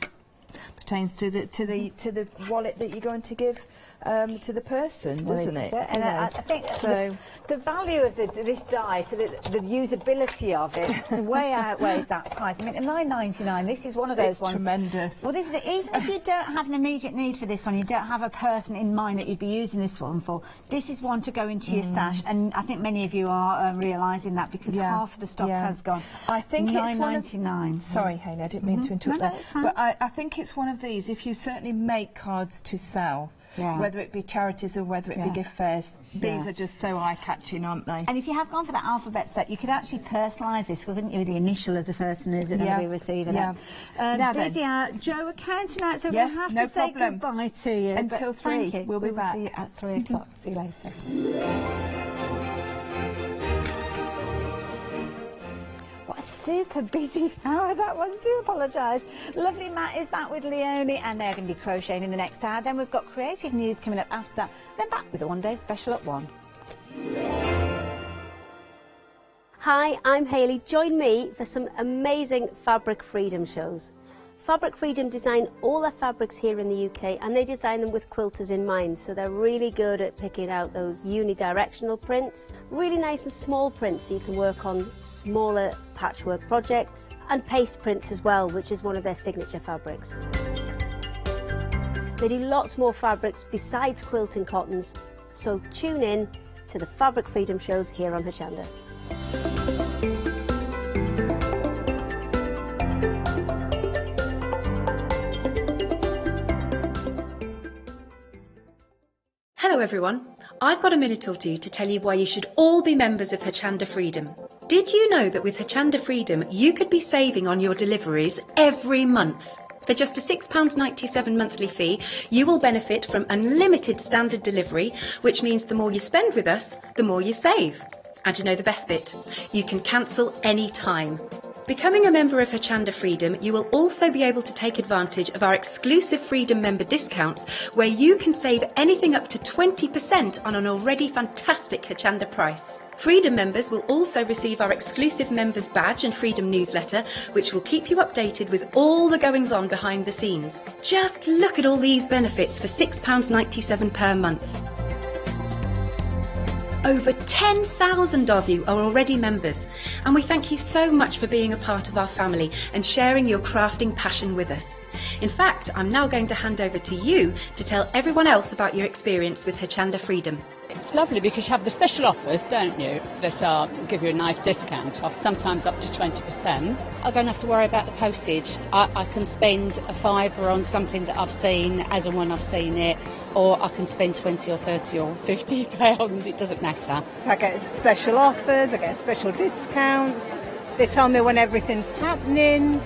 M: pertains to the wallet that you're going to give to the person, doesn't it?
E: And I think
M: so.
E: The value of this die, for the usability of it, way outweighs that price. I mean, at £9.99, this is one of those ones.
M: Tremendous.
E: Well, this is it. Even if you don't have an immediate need for this one, you don't have a person in mind that you'd be using this one for, this is one to go into your stash. And I think many of you are realising that, because half of the stock has gone.
M: I think it's one of...
E: £9.99.
M: Sorry, Hayley, I didn't mean to interrupt that. But I think it's one of these, if you certainly make cards to sell, whether it be charities or whether it be gift fairs, these are just so eye-catching, aren't they?
E: And if you have gone for that alphabet set, you could actually personalise this, couldn't you, with the initial of the person who's going to be receiving it.
M: Now
E: busy
M: then.
E: Joe, we're counting out, so
M: Yes,
E: we'll have
M: no
E: to say
M: problem.
E: goodbye to you.
M: Until 3.
E: Thank you.
M: We'll be back.
E: See you at 3 o'clock. See you later. What a super busy hour that was. Do apologise. Lovely Matt is back with Leonie, and they're going to be crocheting in the next hour. Then we've got creative news coming up after that. Then back with a one-day special at 1.
N: Hi, I'm Hayley. Join me for some amazing Fabric Freedom shows. Fabric Freedom design all their fabrics here in the UK, and they design them with quilters in mind, so they're really good at picking out those unidirectional prints, really nice and small prints so you can work on smaller patchwork projects, and paste prints as well, which is one of their signature fabrics. They do lots more fabrics besides quilting cottons, so tune in to the Fabric Freedom shows here on Hochanda.
O: Hello everyone, I've got a minute or two to tell you why you should all be members of Hochanda Freedom. Did you know that with Hochanda Freedom you could be saving on your deliveries every month? For just a £6.97 monthly fee, you will benefit from unlimited standard delivery, which means the more you spend with us, the more you save. And you know the best bit? You can cancel any time. Becoming a member of Hochanda Freedom, you will also be able to take advantage of our exclusive Freedom member discounts, where you can save anything up to 20% on an already fantastic Hochanda price. Freedom members will also receive our exclusive members badge and Freedom newsletter, which will keep you updated with all the goings on behind the scenes. Just look at all these benefits for £6.97 per month. Over 10,000 of you are already members, and we thank you so much for being a part of our family and sharing your crafting passion with us. In fact, I'm now going to hand over to you to tell everyone else about your experience with Hochanda Freedom.
C: It's lovely because you have the special offers, don't you, that give you a nice discount off, sometimes up to 20%.
P: I don't have to worry about the postage. I can spend a £5 on something that I've seen as and when I've seen it, or I can spend 20 or 30 or 50 pounds, it doesn't matter.
B: I get special offers, I get special discounts, they tell me when everything's happening,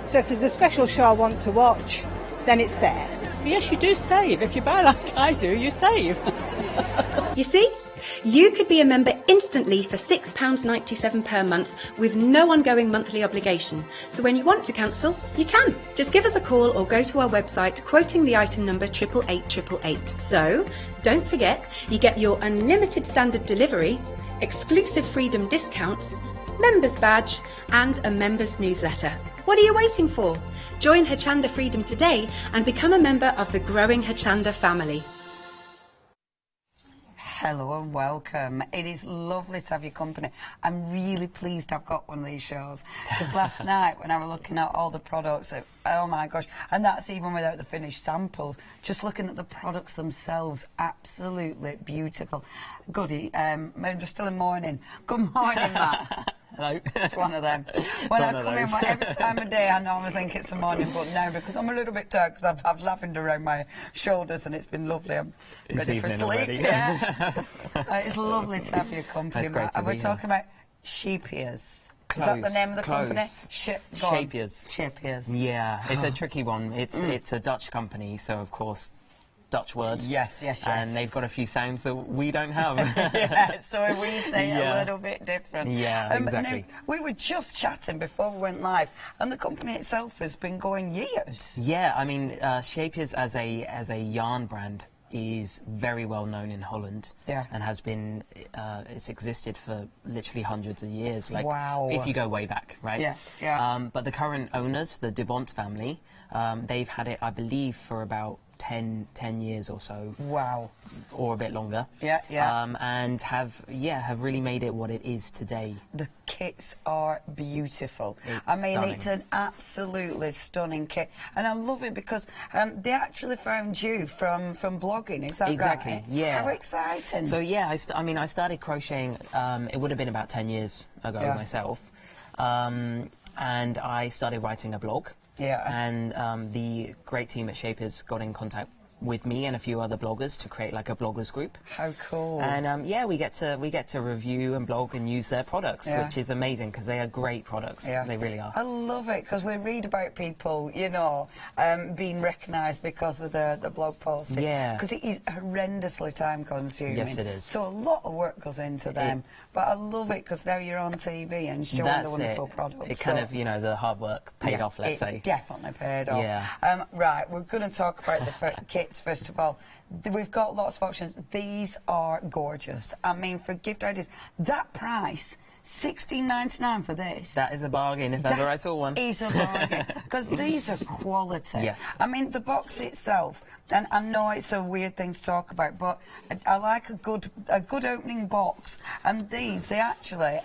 B: so if there's a special show I want to watch, then it's there.
C: Yes, you do save. If you buy like I do, you save.
O: You see? You could be a member instantly for £6.97 per month with no ongoing monthly obligation. So when you want to cancel, you can. Just give us a call or go to our website quoting the item number 88888. So don't forget, you get your unlimited standard delivery, exclusive Freedom discounts, members badge and a members newsletter. What are you waiting for? Join Hochanda Freedom today and become a member of the growing Hochanda family.
J: Hello and welcome. It is lovely to have your company. I'm really pleased I've got one of these shows, because last night when I was looking at all the products, oh my gosh, and that's even without the finished samples, just looking at the products themselves, absolutely beautiful. Goody, I'm just still in morning. Good morning, Matt.
D: Hello.
J: It's one of them. When I come in, every time of day I normally think it's the morning, but now because I'm a little bit tired because I've had lavender around my shoulders and it's been lovely. I'm ready for sleep. Yeah. It's lovely to have your company, Matt. And we're talking about sheep ears. Is that the name of the company?
D: Shapiers.
J: Shapiers.
D: Yeah, it's a tricky one. It's a Dutch company, so of course Dutch word.
J: Yes.
D: And they've got a few sounds that we don't have.
J: Yeah, so we say it a little bit different.
D: Yeah, exactly.
J: Now, we were just chatting before we went live, and the company itself has been going years.
D: Yeah, I mean, Shapiers as a yarn brand is very well known in Holland.
F: Yeah.
D: And has been, it's existed for literally hundreds of years. Like,
F: wow.
D: If you go way back, right?
F: Yeah, yeah.
D: But the current owners, the De Bont family, they've had it, I believe, for about 10 years or so.
F: Wow.
D: Or a bit longer.
F: Yeah, yeah.
D: And have really made it what it is today.
F: The kits are beautiful.
D: It's
F: stunning.
D: it's
F: an absolutely stunning kit, and I love it because they actually found you from blogging. Is that
D: exactly?
F: Right?
D: Yeah.
F: How exciting!
D: So yeah, I started crocheting. It would have been about 10 years ago myself, and I started writing a blog.
F: Yeah.
D: And the great team at Shapers got in contact with me and a few other bloggers to create like a bloggers group.
F: How cool!
D: And yeah, we get to review and blog and use their products, which is amazing because they are great products.
F: Yeah.
D: They really are.
F: I love it because we read about people, you know, being recognised because of the blog posting.
D: Yeah.
F: Because it is horrendously time consuming.
D: Yes, it is.
F: So a lot of work goes into them. But I love it because now you're on TV and showing the wonderful products.
D: It kind of, you know, the hard work paid off, let's say.
F: Definitely paid off.
D: Yeah.
F: Right, we're going to talk about the kits first of all. We've got lots of options. These are gorgeous. I mean, for gift ideas, that price, $16.99 for this.
D: That is a bargain if ever I saw one.
F: That is a bargain because these are quality.
D: Yes.
F: I mean, the box itself. And I know it's a weird thing to talk about, but I like a good opening box. And these, I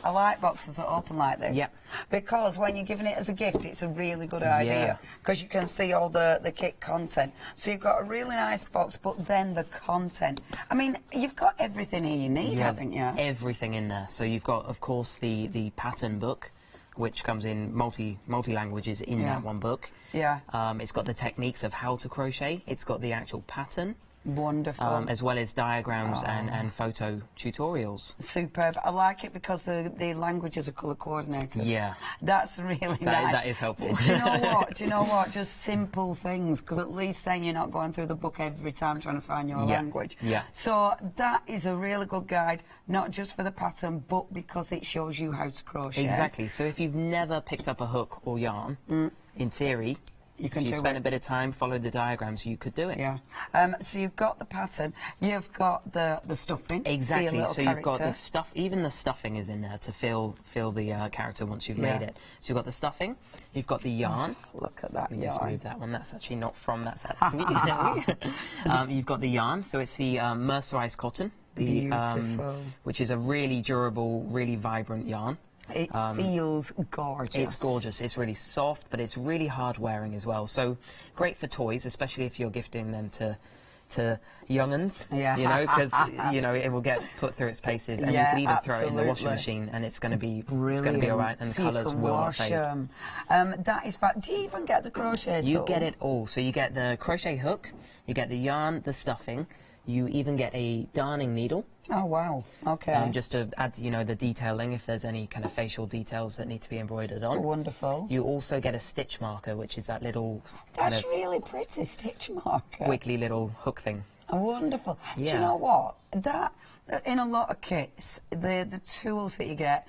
F: like boxes that open like this.
D: Yep.
F: Because when you're giving it as a gift, it's a really good idea. Because you can see all the kit content. So you've got a really nice box, but then the content. I mean, you've got everything here you need, haven't you?
D: Everything in there. So you've got, of course, the pattern book, which comes in multi languages in that one book.
F: Yeah.
D: It's got the techniques of how to crochet. It's got the actual pattern.
F: Wonderful.
D: As well as diagrams and photo tutorials.
F: Superb. I like it because the languages are colour coordinated.
D: Yeah.
F: That's really nice.
D: That is helpful.
F: Do you know what? Just simple things, because at least then you're not going through the book every time trying to find your language.
D: Yeah.
F: So that is a really good guide, not just for the pattern, but because it shows you how to crochet.
D: Exactly. So if you've never picked up a hook or yarn, in theory, if you spend a bit of time, follow the diagrams, you could do it.
F: Yeah. So you've got the pattern, you've got the stuffing.
D: Exactly. So you've got the stuff. Even the stuffing is in there to fill the character once you've made it. So you've got the stuffing. You've got the yarn.
F: Look at that
D: yarn.
F: Just
D: move that one. That's actually not from that set. You've got the yarn. So it's the mercerized cotton.
F: Beautiful.
D: Which is a really durable, really vibrant yarn.
F: It feels gorgeous.
D: It's gorgeous. It's really soft, but it's really hard wearing as well. So great for toys, especially if you're gifting them to young'uns.
F: Yeah.
D: You know, because you know it will get put through its paces, and you can even throw it in the washing machine, and it's going to be all right, and the colours will not fade.
F: That is fact. Do you even get the crochet tool?
D: You get it all. So you get the crochet hook, you get the yarn, the stuffing. You even get a darning needle.
F: Oh, wow. Okay.
D: Just to add, you know, the detailing, if there's any kind of facial details that need to be embroidered on.
F: Wonderful.
D: You also get a stitch marker, which is that little
F: That's really pretty stitch marker.
D: wiggly little hook thing.
F: Wonderful.
D: Yeah.
F: Do you know what? That, in a lot of kits, the tools that you get,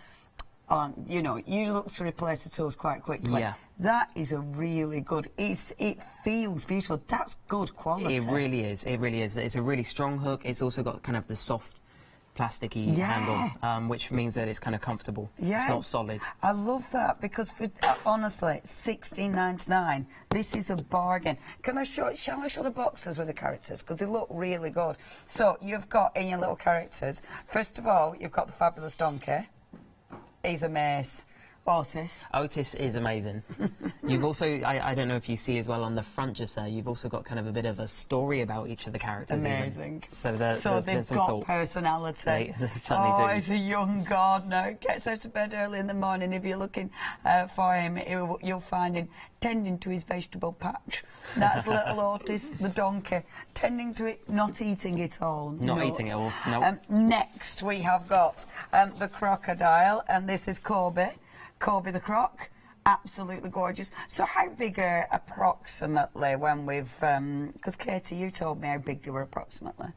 F: you know, you look to replace the tools quite quickly.
D: Yeah.
F: That is a really good. It feels beautiful. That's good quality.
D: It really is. It really is. It's a really strong hook. It's also got kind of the soft, plasticky handle, which means that it's kind of comfortable.
F: Yeah.
D: It's not solid.
F: I love that because, for honestly, $16.99. This is a bargain. Shall I show the boxes with the characters? Because they look really good. So you've got in your little characters. First of all, you've got the fabulous donkey. He's a mess. Otis
D: is amazing. You've also, I don't know if you see as well on the front just there, you've also got kind of a bit of a story about each of the characters.
F: Amazing.
D: So there's
F: they've
D: been some
F: got
D: thought.
F: personality.
D: They certainly do.
F: He's a young gardener. Gets out of bed early in the morning. If you're looking for him, you'll find him tending to his vegetable patch. That's little Otis, the donkey, tending to it, not eating it all.
D: Not eating it all, no.
F: Next, we have got the crocodile, and this is Corby the croc. Absolutely gorgeous. So how big are approximately when we've... Because Katie, you told me how big they were approximately.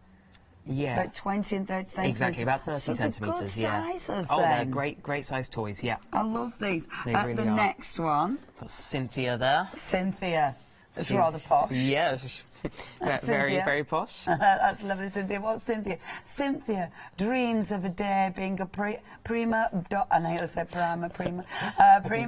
D: Yeah.
F: About 20 and 30 centimetres.
D: Exactly, about 30
F: so
D: centimetres,
F: good sizes,
D: Oh,
F: then.
D: they're great sized toys, yeah.
F: I love these.
D: They really
F: the
D: are.
F: next one.
D: Got Cynthia there.
F: Cynthia. It's rather posh.
D: Yeah, very,
F: Cynthia.
D: very posh.
F: That's lovely, Cynthia. What's Cynthia? Cynthia dreams of a day being a prima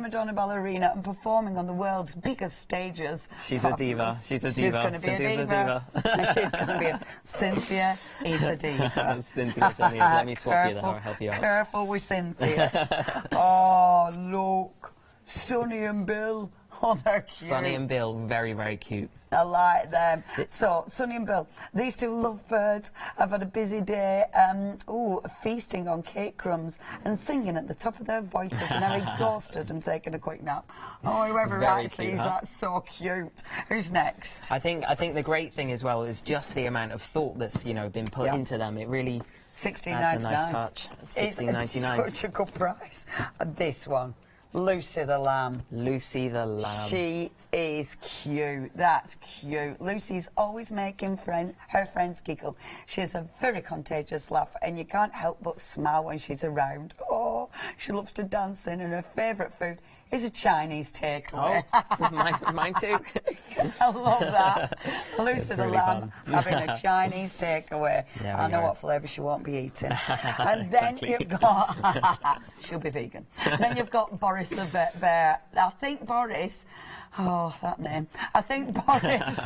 F: donna ballerina and performing on the world's biggest stages.
D: She's a diva. She's a diva.
F: She's going to be
D: Cynthia's
F: a diva. She's going to be Cynthia is a diva.
D: Cynthia, let me swap you there. I'll help you out.
F: Careful with Cynthia. Oh, look. Sonny and Bill. Oh, they're cute.
D: Sonny and Bill, very, very cute.
F: I like them. So, Sonny and Bill, these two lovebirds have had a busy day, feasting on cake crumbs and singing at the top of their voices, and they're exhausted and taking a quick nap. Oh, whoever writes these, that's so cute. Who's next?
D: I think the great thing as well is just the amount of thought that's been put into them. It really adds a nice touch. $16.99.
F: It's such a good price. This one. Lucy the Lamb.
D: Lucy the Lamb.
F: She is cute. That's cute. Lucy's always making her friends giggle. She has a very contagious laugh, and you can't help but smile when she's around. Oh, she loves to dance in, and her favourite food is a Chinese takeaway.
D: Oh, mine too.
F: I love that. Lucy
D: It's
F: the
D: really
F: Lamb
D: fun.
F: having a Chinese takeaway.
D: There
F: I
D: we
F: know
D: go.
F: what flavour she won't be eating. And then
D: Exactly.
F: you've got... She'll be vegan. Then you've got Boris the Bear. I think Boris... Oh, that name. I think Boris...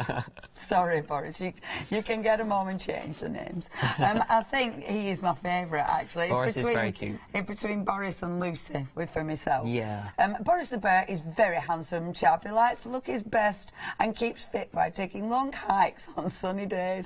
F: Sorry, Boris. You can get them home and change the names. I think he is my favourite, actually.
D: Boris is very cute.
F: It's between Boris and Lucy, for myself.
D: Yeah.
F: Boris the Bear is very handsome chap. He likes to look his best and keeps fit by taking long hikes on a Sunday,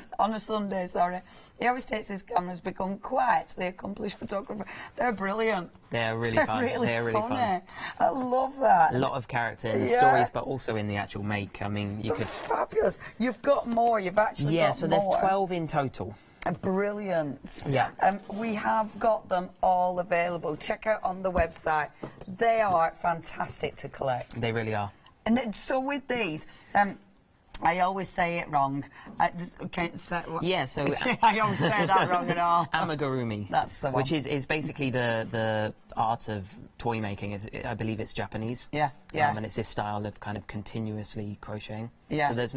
F: sorry. He always takes his cameras, become quite the accomplished photographer. They're brilliant.
D: They're really fun.
F: They're really
D: funny.
F: funny. I love that.
D: A lot of character in the
F: Yeah.
D: stories, but also in the actual make. I mean, you
F: They're
D: could...
F: fabulous. You've got more. You've actually got
D: so
F: more.
D: there's 12 in total.
F: Brilliant.
D: Yeah.
F: We have got them all available. Check out on the website. They are fantastic to collect.
D: They really are.
F: And so with these, I always say it wrong.
D: Yeah, so...
F: I always say that wrong at all.
D: Amigurumi.
F: That's the one.
D: Which is basically the art of toy making. I believe it's Japanese.
F: Yeah, yeah.
D: And it's this style of kind of continuously crocheting.
F: Yeah.
D: So there's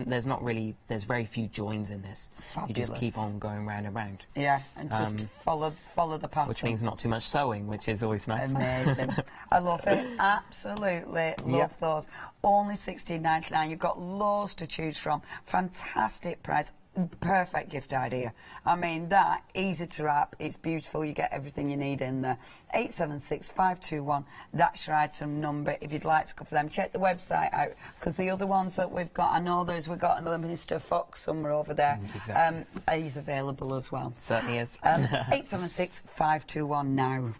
D: very few joins in this.
F: Fabulous.
D: You just keep on going round and round.
F: Yeah, and just follow the pattern.
D: Which means not too much sewing, which is always nice.
F: Amazing. I love it. Absolutely love those. Only $16.99. You've got loads to choose from. Fantastic price. Perfect gift idea. I mean, that easy to wrap. It's beautiful. You get everything you need in there. 876-521. That's your item number. If you'd like to go for them, check the website out, because the other ones that we've got, I know we've got another Mr. Fox somewhere over there.
D: Exactly.
F: He's available as well.
D: Certainly is.
F: 876-521 now.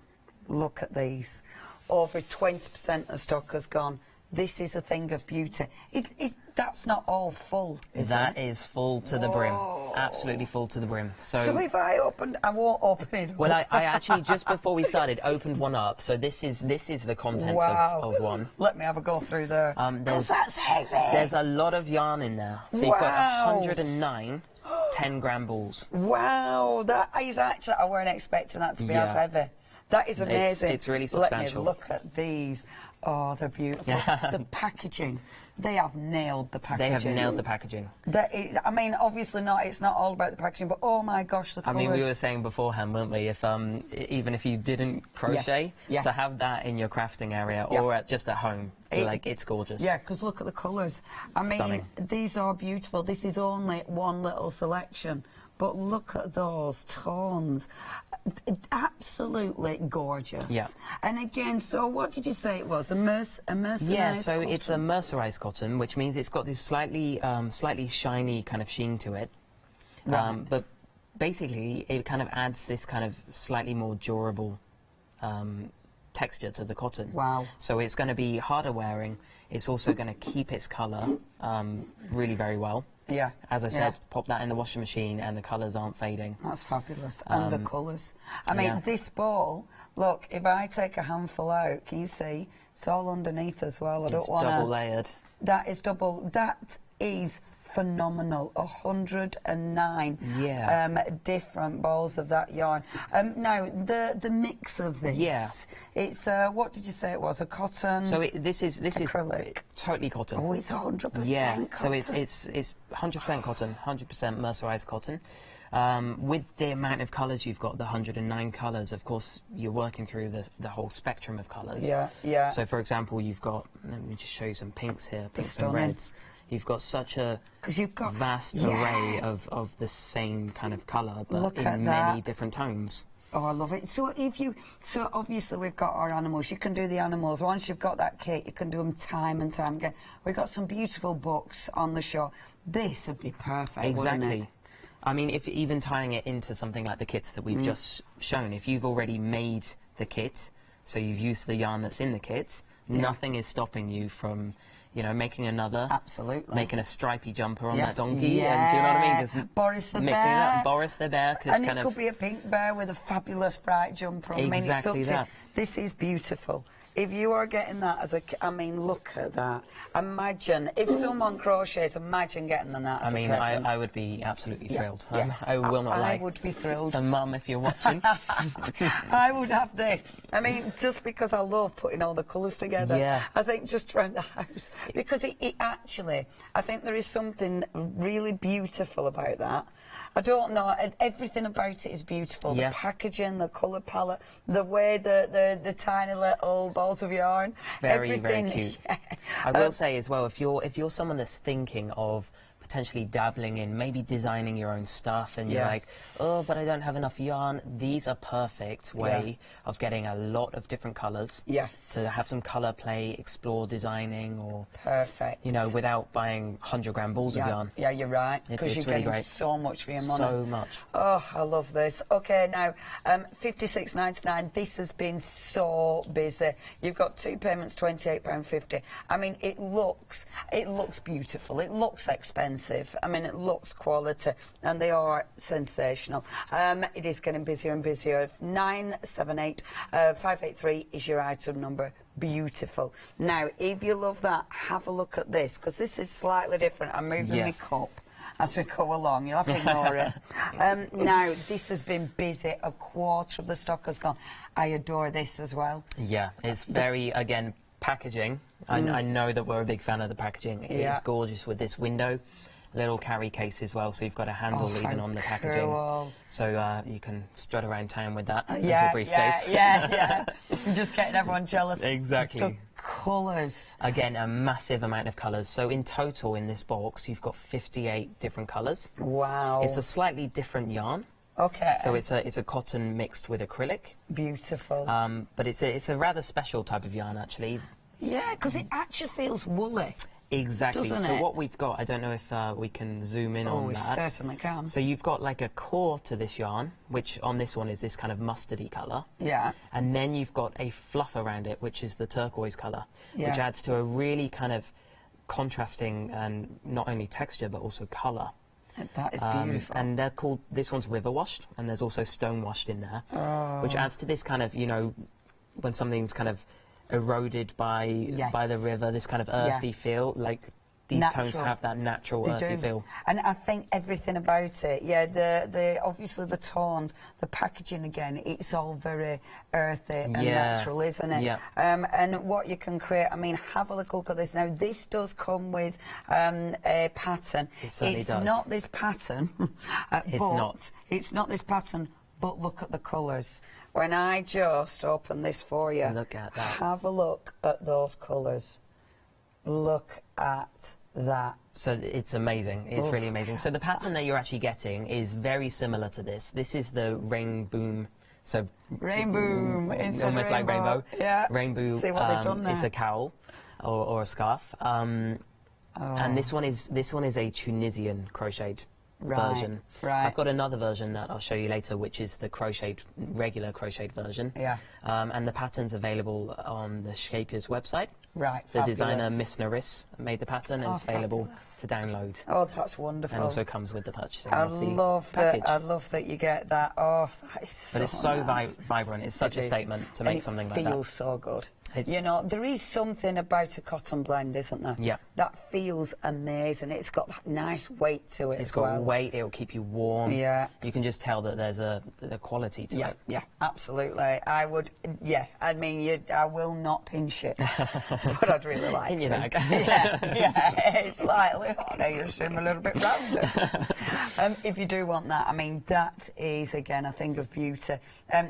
F: Look at these. Over 20% of stock has gone. This is a thing of beauty. That's not all full, is it?
D: That is full to the brim. Absolutely full to the brim.
F: So if I won't open it.
D: Well, I actually, just before we started, opened one up. So this is the contents of one.
F: Let me have a go through there. Because that's heavy.
D: There's a lot of yarn in there. So you've got 109 10-gram balls.
F: Wow, that is actually... I weren't expecting that to be as heavy. That is amazing.
D: It's really substantial.
F: Let me look at these. Oh, they're beautiful. The packaging. They have nailed the packaging.
D: They have nailed the packaging.
F: I mean, obviously it's not all about the packaging, but oh my gosh, the colours.
D: I mean, we were saying beforehand, weren't we, if even if you didn't crochet, to have that in your crafting area or just at home, it's gorgeous.
F: Yeah, because look at the colours. I mean,
D: Stunning.
F: These are beautiful. This is only one little selection. But look at those tones. Absolutely gorgeous.
D: Yeah.
F: And again, so what did you say it was? A mercerized
D: Yeah, so
F: cotton?
D: it's a mercerized cotton, which means it's got this slightly shiny kind of sheen to it.
F: Right.
D: But basically, it kind of adds this kind of slightly more durable texture to the cotton.
F: Wow.
D: So it's going to be harder wearing. It's also going to keep its colour really very well.
F: Yeah.
D: As I said, pop that in the washing machine and the colours aren't fading.
F: That's fabulous. And the colours. I mean, this ball, look, if I take a handful out, can you see? It's all underneath as well. I don't want to...
D: double layered.
F: That is double. That is phenomenal. 109
D: Yeah.
F: different balls of that yarn. Now, the mix of this, it's, what did you say it was, a cotton?
D: So this is
F: acrylic.
D: Totally cotton.
F: Oh, it's 100%
D: yeah.
F: cotton.
D: So it's 100% cotton, 100% mercerized cotton. With the amount of colours you've got, the 109 colours, of course, you're working through the whole spectrum of colours.
F: Yeah, yeah.
D: So, for example, you've got, let me just show you some pinks here, pinks and
F: stunning.
D: reds. You've got such a vast array of the same kind of colour, but
F: Look
D: in
F: at
D: many
F: that.
D: different tones.
F: Oh, I love it. So so obviously we've got our animals. You can do the animals. Once you've got that kit, you can do them time and time again. We've got some beautiful books on the show. This would be perfect, wouldn't
D: Exactly.
F: it?
D: I mean, if even tying it into something like the kits that we've just shown, if you've already made the kit, so you've used the yarn that's in the kit, nothing is stopping you from, you know, making another.
F: Absolutely.
D: Making a stripy jumper on
F: Yeah.
D: that donkey.
F: Yeah.
D: And do you know what I mean? Just
F: Boris the
D: mixing
F: bear.
D: it up. Boris the bear.
F: And it could be a pink bear with a fabulous bright jumper on.
D: Exactly
F: I mean, it's up to
D: that.
F: This is beautiful. If you are getting that as a... I mean, look at that. Imagine, if someone crochets, imagine getting that as
D: I mean,
F: a present.
D: I would be absolutely thrilled.
F: Yeah.
D: I will not lie.
F: I would be thrilled.
D: So, Mum, if you're watching.
F: I would have this. I mean, just because I love putting all the colours together.
D: Yeah.
F: I think just around the house. Because it actually, I think there is something really beautiful about that. I don't know, everything about it is beautiful.
D: Yeah.
F: The packaging, the colour palette, the way the tiny little balls of yarn.
D: Very,
F: everything.
D: very cute. I will say as well, if you're someone that's thinking of potentially dabbling in maybe designing your own stuff and you're like, oh, but I don't have enough yarn, these are perfect way of getting a lot of different colours.
F: Yes.
D: To have some colour play, explore designing, or
F: perfect.
D: You know, without buying 100-gram balls of yarn.
F: Yeah, you're right. Because
D: It's
F: you're
D: really
F: getting
D: great.
F: so much for your money.
D: So much.
F: Oh, I love this. Okay, now £56.99. This has been so busy. You've got two payments, £28.50. I mean, it looks beautiful. It looks expensive. I mean, it looks quality, and they are sensational. It is getting busier and busier. 978 583 is your item number. Beautiful. Now, if you love that, have a look at this, because this is slightly different. I'm moving my cup as we go along. You'll have to ignore it. Now, this has been busy. A quarter of the stock has gone. I adore this as well.
D: Yeah, it's very, again, packaging. I know that we're a big fan of the packaging. It's gorgeous with this window. Little carry case as well, so you've got a handle even on the packaging.
F: Cool.
D: So you can strut around town with that as
F: Yeah,
D: your briefcase.
F: yeah. Just getting everyone jealous.
D: Exactly.
F: The colours.
D: Again, a massive amount of colours. So in total in this box, you've got 58 different colours.
F: Wow.
D: It's a slightly different yarn.
F: Okay.
D: So it's a cotton mixed with acrylic.
F: Beautiful.
D: But it's a rather special type of yarn, actually.
F: Yeah, because it actually feels woolly.
D: Exactly.
F: Doesn't
D: So
F: it?
D: what we've got, I don't know if we can zoom in on
F: we
D: that.
F: certainly can.
D: So you've got like a core to this yarn, which on this one is this kind of mustardy colour.
F: Yeah.
D: And then you've got a fluff around it, which is the turquoise colour, which adds to a really kind of contrasting and not only texture but also colour.
F: That is beautiful.
D: And they're called, this one's river washed, and there's also stone washed in there, which adds to this kind of, you know, when something's kind of eroded by the river, this kind of earthy feel, like these tones have that natural earthy feel.
F: And I think everything about it, the obviously the tones, the packaging again, it's all very earthy and natural, isn't it?
D: Yeah.
F: And what you can create, I mean, have a look at this. Now, this does come with a pattern.
D: It certainly
F: it's
D: does.
F: not this pattern. It's not this pattern, but look at the colours. When I just open this for you,
D: look at that.
F: Have a look at those colours. Look at that.
D: So it's amazing. It's really amazing. So the pattern that you're actually getting is very similar to this. This is the rainboom. So
F: rainboom. It's
D: almost like rainbow.
F: Yeah.
D: Rainbow.
F: See what they've done there.
D: It's a cowl or a scarf. And this one is a Tunisian crocheted version.
F: Right.
D: I've got another version that I'll show you later, which is the regular crocheted version.
F: Yeah.
D: And the pattern's available on the Shapier's website.
F: Right.
D: The designer Miss Naris made the pattern, and it's available to download.
F: Oh, that's wonderful.
D: And also comes with the purchasing
F: I
D: of the
F: love
D: package.
F: that. I love that you get that. Oh, that is so
D: But it's so
F: nice.
D: vibrant. It's such a statement to make something like that.
F: It feels so good. You know, there is something about a cotton blend, isn't there?
D: Yeah.
F: That feels amazing. It's got that nice weight to it
D: It's
F: as well.
D: got weight, it'll keep you warm.
F: Yeah.
D: You can just tell that there's the quality to it.
F: Yeah, absolutely. I would, I mean, I will not pinch it, but I'd really like
D: In
F: to.
D: your bag.
F: It's slightly hot. You assume a little bit rounded. If you do want that, I mean, that is, again, a thing of beauty.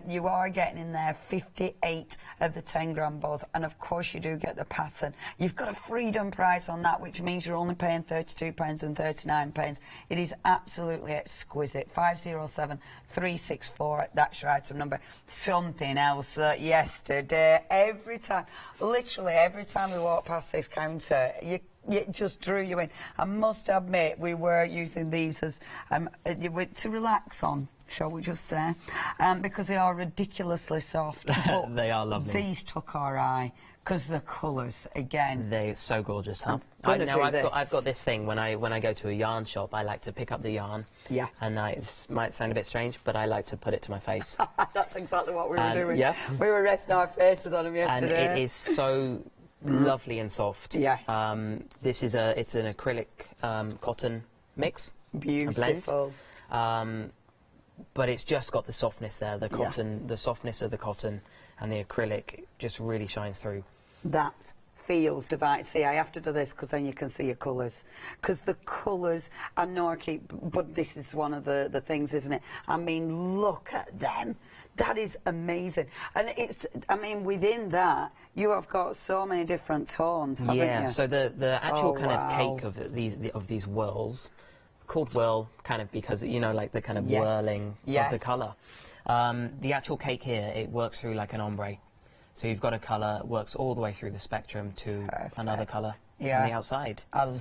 F: You are getting in there 58 of the 10 gram balls, and of course you do get the pattern. You've got a freedom price on that, which means you're only paying £32 and 39 pence. It is absolutely exquisite. 507 364, that's your item number. Something else that yesterday, literally every time we walk past this counter, it just drew you in. I must admit, we were using these as to relax on, shall we just say, because they are ridiculously soft.
D: They are lovely.
F: These took our eye because the colours, again,
D: they're so gorgeous, huh? I've got this thing when I go to a yarn shop. I like to pick up the yarn.
F: Yeah.
D: And this might sound a bit strange, but I like to put it to my face.
F: That's exactly what we were doing.
D: Yeah.
F: We were resting our faces on them yesterday.
D: And it is so lovely and soft.
F: Yes.
D: It's an acrylic cotton mix.
F: Beautiful.
D: A blend. But it's just got the softness there. The cotton, the softness of the cotton, and the acrylic just really shines through.
F: That feels divine. See, I have to do this because then you can see your colours. Because the colours are Norky, but this is one of the things, isn't it? I mean, look at them. That is amazing. And it's, I mean, within that, you have got so many different tones, haven't you?
D: Yeah, so the actual kind of cake of these whirls, called whirl kind of because, you know, like the kind of whirling of the colour. The actual cake here, it works through like an ombre. So you've got a colour, works all the way through the spectrum to another colour on the outside.
F: I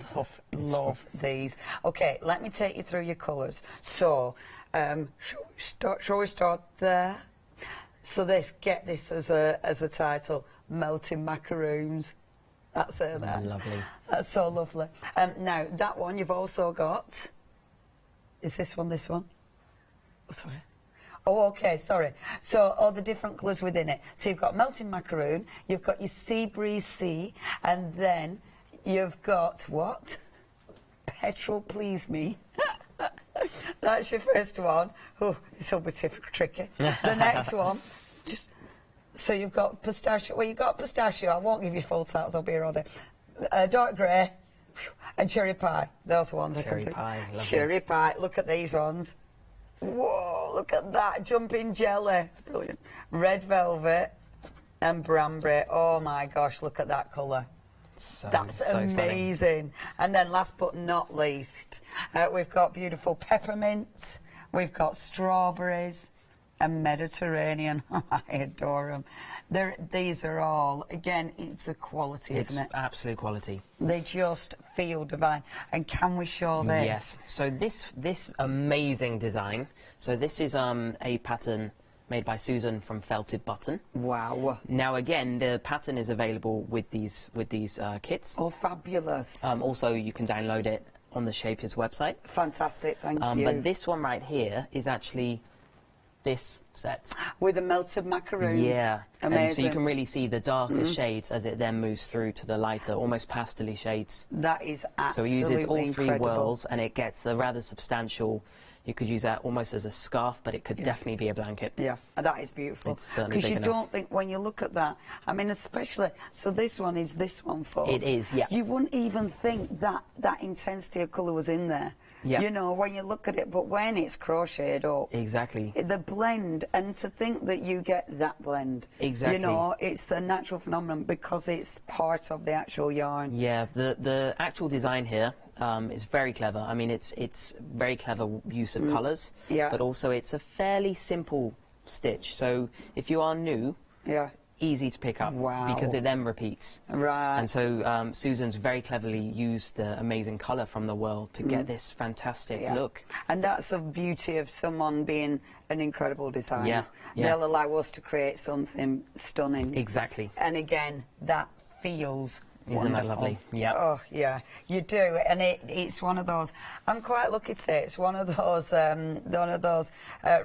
F: love these. Okay, let me take you through your colours. So, shall we start there? So get this as a title, Melting Macaroons. That's so nice.
D: Lovely.
F: That's so lovely. Now, that one you've also got, is this one? Oh, sorry. Oh, okay, sorry. So, all the different colours within it. So, you've got Melting Macaroon, you've got your Sea Breeze Sea, and then you've got what? Petrol Please Me. That's your first one. Oh, it's a bit tricky. The next one, so you've got pistachio. Well, you've got pistachio. I won't give you full titles, I'll be here all day. Dark grey and cherry pie. Those ones I can do. Cherry pie. Look at these ones. Whoa, look at that. Jumping jelly. Brilliant. Red velvet and Branbury. Oh my gosh, look at that colour. That's amazing.
D: Stunning.
F: And then last but not least, we've got beautiful peppermints, we've got strawberries and Mediterranean. I adore them. These are all, again, it's a quality, isn't it?
D: It's absolute quality.
F: They just feel divine. And can we show this?
D: Yes. So this amazing design, so this is a pattern made by Susan from Felted Button.
F: Wow.
D: Now again, the pattern is available with these kits.
F: Oh, fabulous.
D: Also, you can download it on the Shapers website.
F: Fantastic, thank you.
D: But this one right here is actually this set.
F: With a melted macaroon.
D: Yeah.
F: Amazing.
D: And so you can really see the darker shades as it then moves through to the lighter, almost pastel-y shades.
F: That is absolutely
D: So it uses all three
F: incredible.
D: whirls, and it gets a rather substantial. You could use that almost as a scarf, but it could definitely be a blanket.
F: Yeah, that is beautiful.
D: It's certainly
F: because
D: big
F: you
D: enough.
F: don't think when you look at that. I mean, especially so. This one is this one, folks.
D: It is, yeah.
F: You wouldn't even think that intensity of colour was in there.
D: Yeah.
F: You know, when you look at it, but when it's crocheted up,
D: exactly,
F: the blend, and to think that you get that blend,
D: exactly,
F: you know, it's a natural phenomenon because it's part of the actual yarn.
D: Yeah, the actual design here is very clever. I mean, it's very clever use of colours, but also it's a fairly simple stitch. So if you are new, easy to pick up because it then repeats.
F: Right.
D: And so Susan's very cleverly used the amazing colour from the world to get this fantastic look.
F: And that's the beauty of someone being an incredible designer.
D: Yeah.
F: They'll allow us to create something stunning.
D: Exactly.
F: And again, that feels
D: Isn't that lovely? Yeah.
F: Oh, yeah, you do, and it's one of those. I'm quite lucky today. It's one of those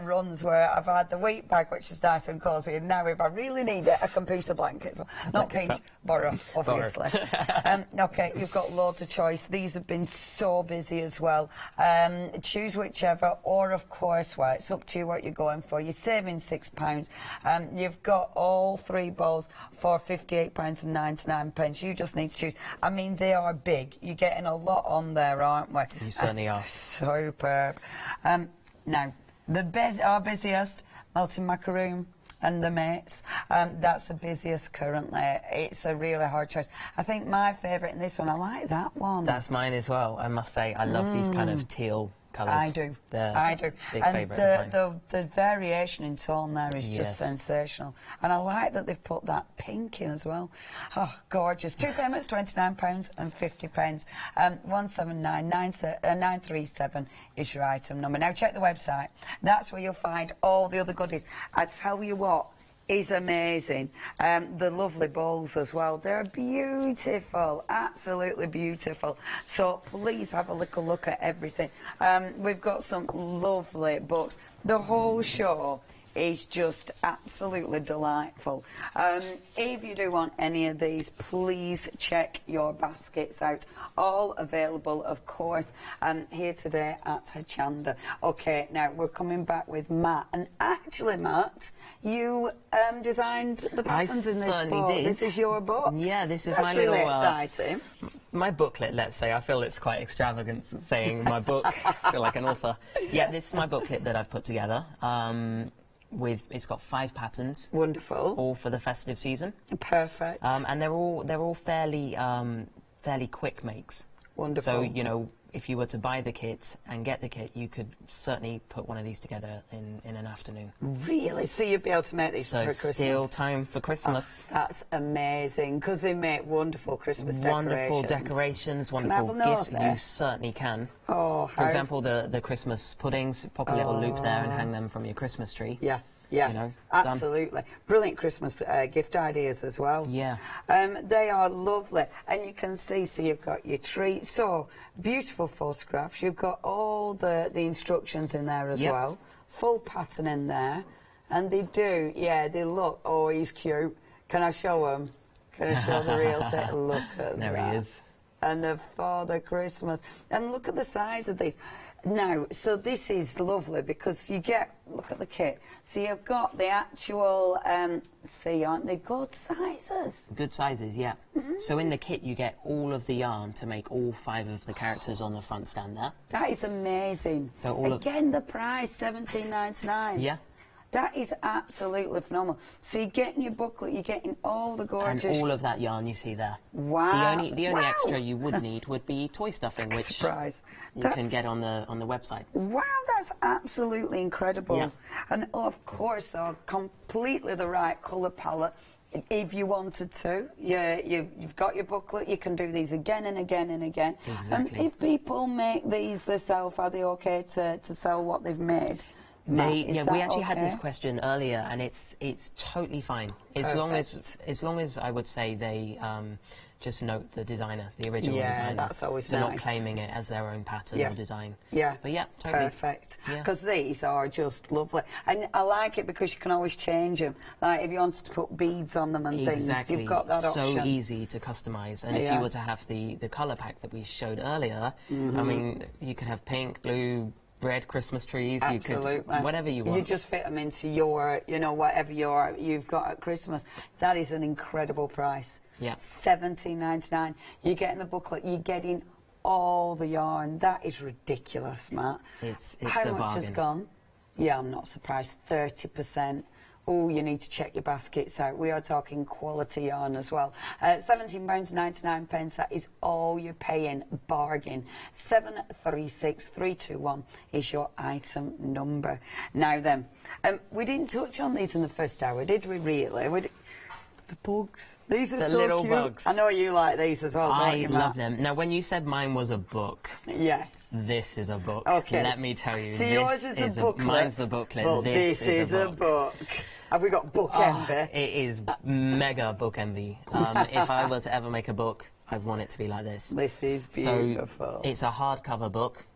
F: runs where I've had the wheat bag, which is nice and cosy, and now if I really need it, I can pinch a blanket. So, not pinch, borrow, obviously. Okay, you've got loads of choice. These have been so busy as well. Choose whichever, or of course, well, it's up to you what you're going for. You're saving £6. You've got all 3 bowls for £58.99. You just need to choose. I mean, they are big. You're getting a lot on there, aren't we?
D: You certainly are.
F: Superb. Now, our busiest, melting macaroon and the mates. That's the busiest currently. It's a really hard choice. I think my favourite in this one, I like that one.
D: That's mine as well, I must say. I love these kind of teal colours.
F: I do. I do.
D: Big
F: and
D: favourite
F: the variation in tone there is just sensational. And I like that they've put that pink in as well. Oh, gorgeous. 2 payments, £29 and £50. 179937 is your item number. Now check the website. That's where you'll find all the other goodies. I tell you what is amazing. The lovely bowls as well. They're beautiful, absolutely beautiful. So please have a little look at everything. We've got some lovely books. The whole show is just absolutely delightful. If you do want any of these, please check your baskets out. All available, of course, here today at Hochanda. Okay, now we're coming back with Matt. And actually, Matt, you designed the patterns in this book. I certainly did. This is your book.
D: Yeah, this is
F: That's
D: my
F: really
D: little...
F: exciting.
D: My booklet, let's say. I feel it's quite extravagant saying my book. I feel like an author. Yeah, this is my booklet that I've put together. It's got 5 patterns.
F: Wonderful.
D: All for the festive season.
F: Perfect.
D: And they're all fairly quick makes.
F: Wonderful.
D: So, you know, if you were to buy the kit and get the kit, you could certainly put one of these together in an afternoon.
F: Really? So you'd be able to make these for Christmas?
D: Still time for Christmas.
F: Oh, that's amazing, because they make wonderful Christmas
D: Wonderful decorations, wonderful gifts. You certainly can.
F: Oh,
D: for example, the Christmas puddings, pop a little loop there and hang them from your Christmas tree.
F: Yeah. Yeah,
D: you know,
F: absolutely. Brilliant Christmas gift ideas as well.
D: Yeah.
F: They are lovely. And you can see, so you've got your tree. So, beautiful photographs. You've got all the instructions in there as well. Full pattern in there. And they do, they look, oh, he's cute. Can I show him? Can I show the real thing? Look at that.
D: There he is.
F: And the Father Christmas. And look at the size of these. Now, so this is lovely because you get, look at the kit. So you've got the actual, see, aren't they good sizes?
D: Good sizes, yeah. So in the kit you get all of the yarn to make all 5 of the characters on the front stand there.
F: That is amazing.
D: So all
F: again, the price, $17.99.
D: Yeah.
F: That is absolutely phenomenal. So you're getting your booklet, you're getting all the gorgeous...
D: And all of that yarn you see there.
F: Wow.
D: The only extra you would need would be toy stuffing, which
F: surprise.
D: You can get on the website.
F: Wow, that's absolutely incredible.
D: Yeah.
F: And of course, completely the right colour palette. If you wanted to, you've got your booklet, you can do these again and again and again.
D: Exactly.
F: And if people make these themselves, are they okay to sell what they've made?
D: We actually had this question earlier, and it's totally fine as long as I would say they just note the designer, the original designer.
F: Yeah, that's always
D: so
F: nice.
D: Not claiming it as their own pattern or design.
F: Yeah,
D: but yeah, totally
F: perfect. Because these are just lovely, and I like it because you can always change them. Like if you wanted to put beads on them and things, you've got that option.
D: So easy to customise, and if you were to have the colour pack that we showed earlier, I mean, you could have pink, blue, red Christmas trees.
F: Absolutely.
D: You could, whatever you want.
F: You just fit them into your, whatever you've got at Christmas. That is an incredible price.
D: Yeah.
F: $17.99. You're getting the booklet. You're getting all the yarn. That is ridiculous, Matt.
D: It's
F: How
D: a
F: much
D: bargain.
F: has gone? Yeah, I'm not surprised. 30%. Oh, you need to check your baskets out. We are talking quality yarn as well. £17.99. That is all you're paying. Bargain. 736321 is your item number. Now then, we didn't touch on these in the first hour, did we really? The bugs. These are
D: The
F: so
D: little
F: cute.
D: bugs.
F: I know you like these as well, don't you, Matt?
D: love them. Now, when you said mine was a book,
F: yes,
D: this is a book.
F: Okay.
D: Let me tell you,
F: So
D: this
F: yours is the booklet.
D: Mine's the booklet.
F: But this is a book. Have we got book envy?
D: It is mega book envy. If I was to ever make a book, I'd want it to be like this.
F: This is beautiful.
D: So it's a hardcover book,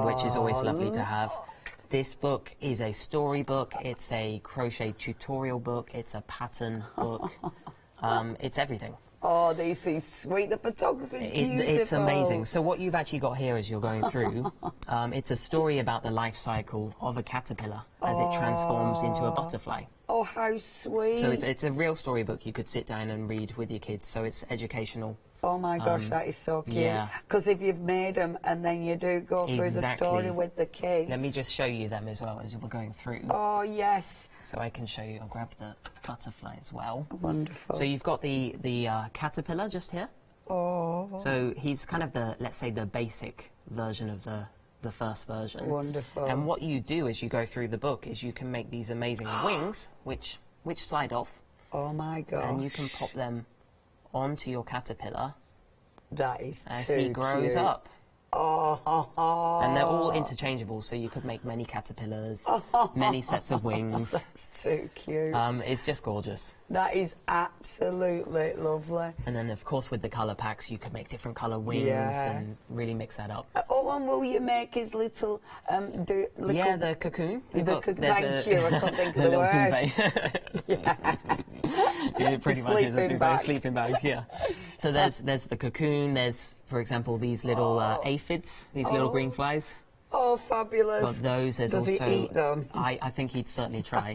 D: which is always lovely to have. This book is a storybook, it's a crochet tutorial book, it's a pattern book, it's everything.
F: Oh, this is sweet. The photography's beautiful.
D: It's amazing. So what you've actually got here as you're going through, it's a story about the life cycle of a caterpillar as it transforms into a butterfly.
F: Oh, how sweet.
D: So it's a real storybook you could sit down and read with your kids, so it's educational.
F: Oh my gosh, that is so cute.
D: Yeah.
F: Because if you've made them and then you do go through the story with the kids.
D: Let me just show you them as well as we're going through.
F: Oh, yes.
D: So I can show you. I'll grab the butterfly as well.
F: Wonderful.
D: So you've got the caterpillar just here.
F: Oh.
D: So he's kind of the, let's say, the basic version of the first version.
F: Wonderful.
D: And what you do as you go through the book is you can make these amazing wings, which slide off.
F: Oh my gosh.
D: And you can pop them onto your caterpillar.
F: That is
D: as
F: too
D: he grows
F: cute.
D: up.
F: Oh.
D: And they're all interchangeable, so you could make many caterpillars, many sets of wings.
F: That's too cute.
D: It's just gorgeous.
F: That is absolutely lovely.
D: And then, of course, with the colour packs, you could make different colour wings and really mix that up.
F: Oh, and will you make his little...
D: yeah, the cocoon.
F: Thank you, I couldn't think of the word.
D: Yeah, pretty much is a duvet, sleeping bag, yeah. So there's the cocoon, there's, for example, these little aphids, these little green flies.
F: Oh, fabulous.
D: Got those. There's
F: Does
D: also,
F: he eat them?
D: I think he'd certainly try.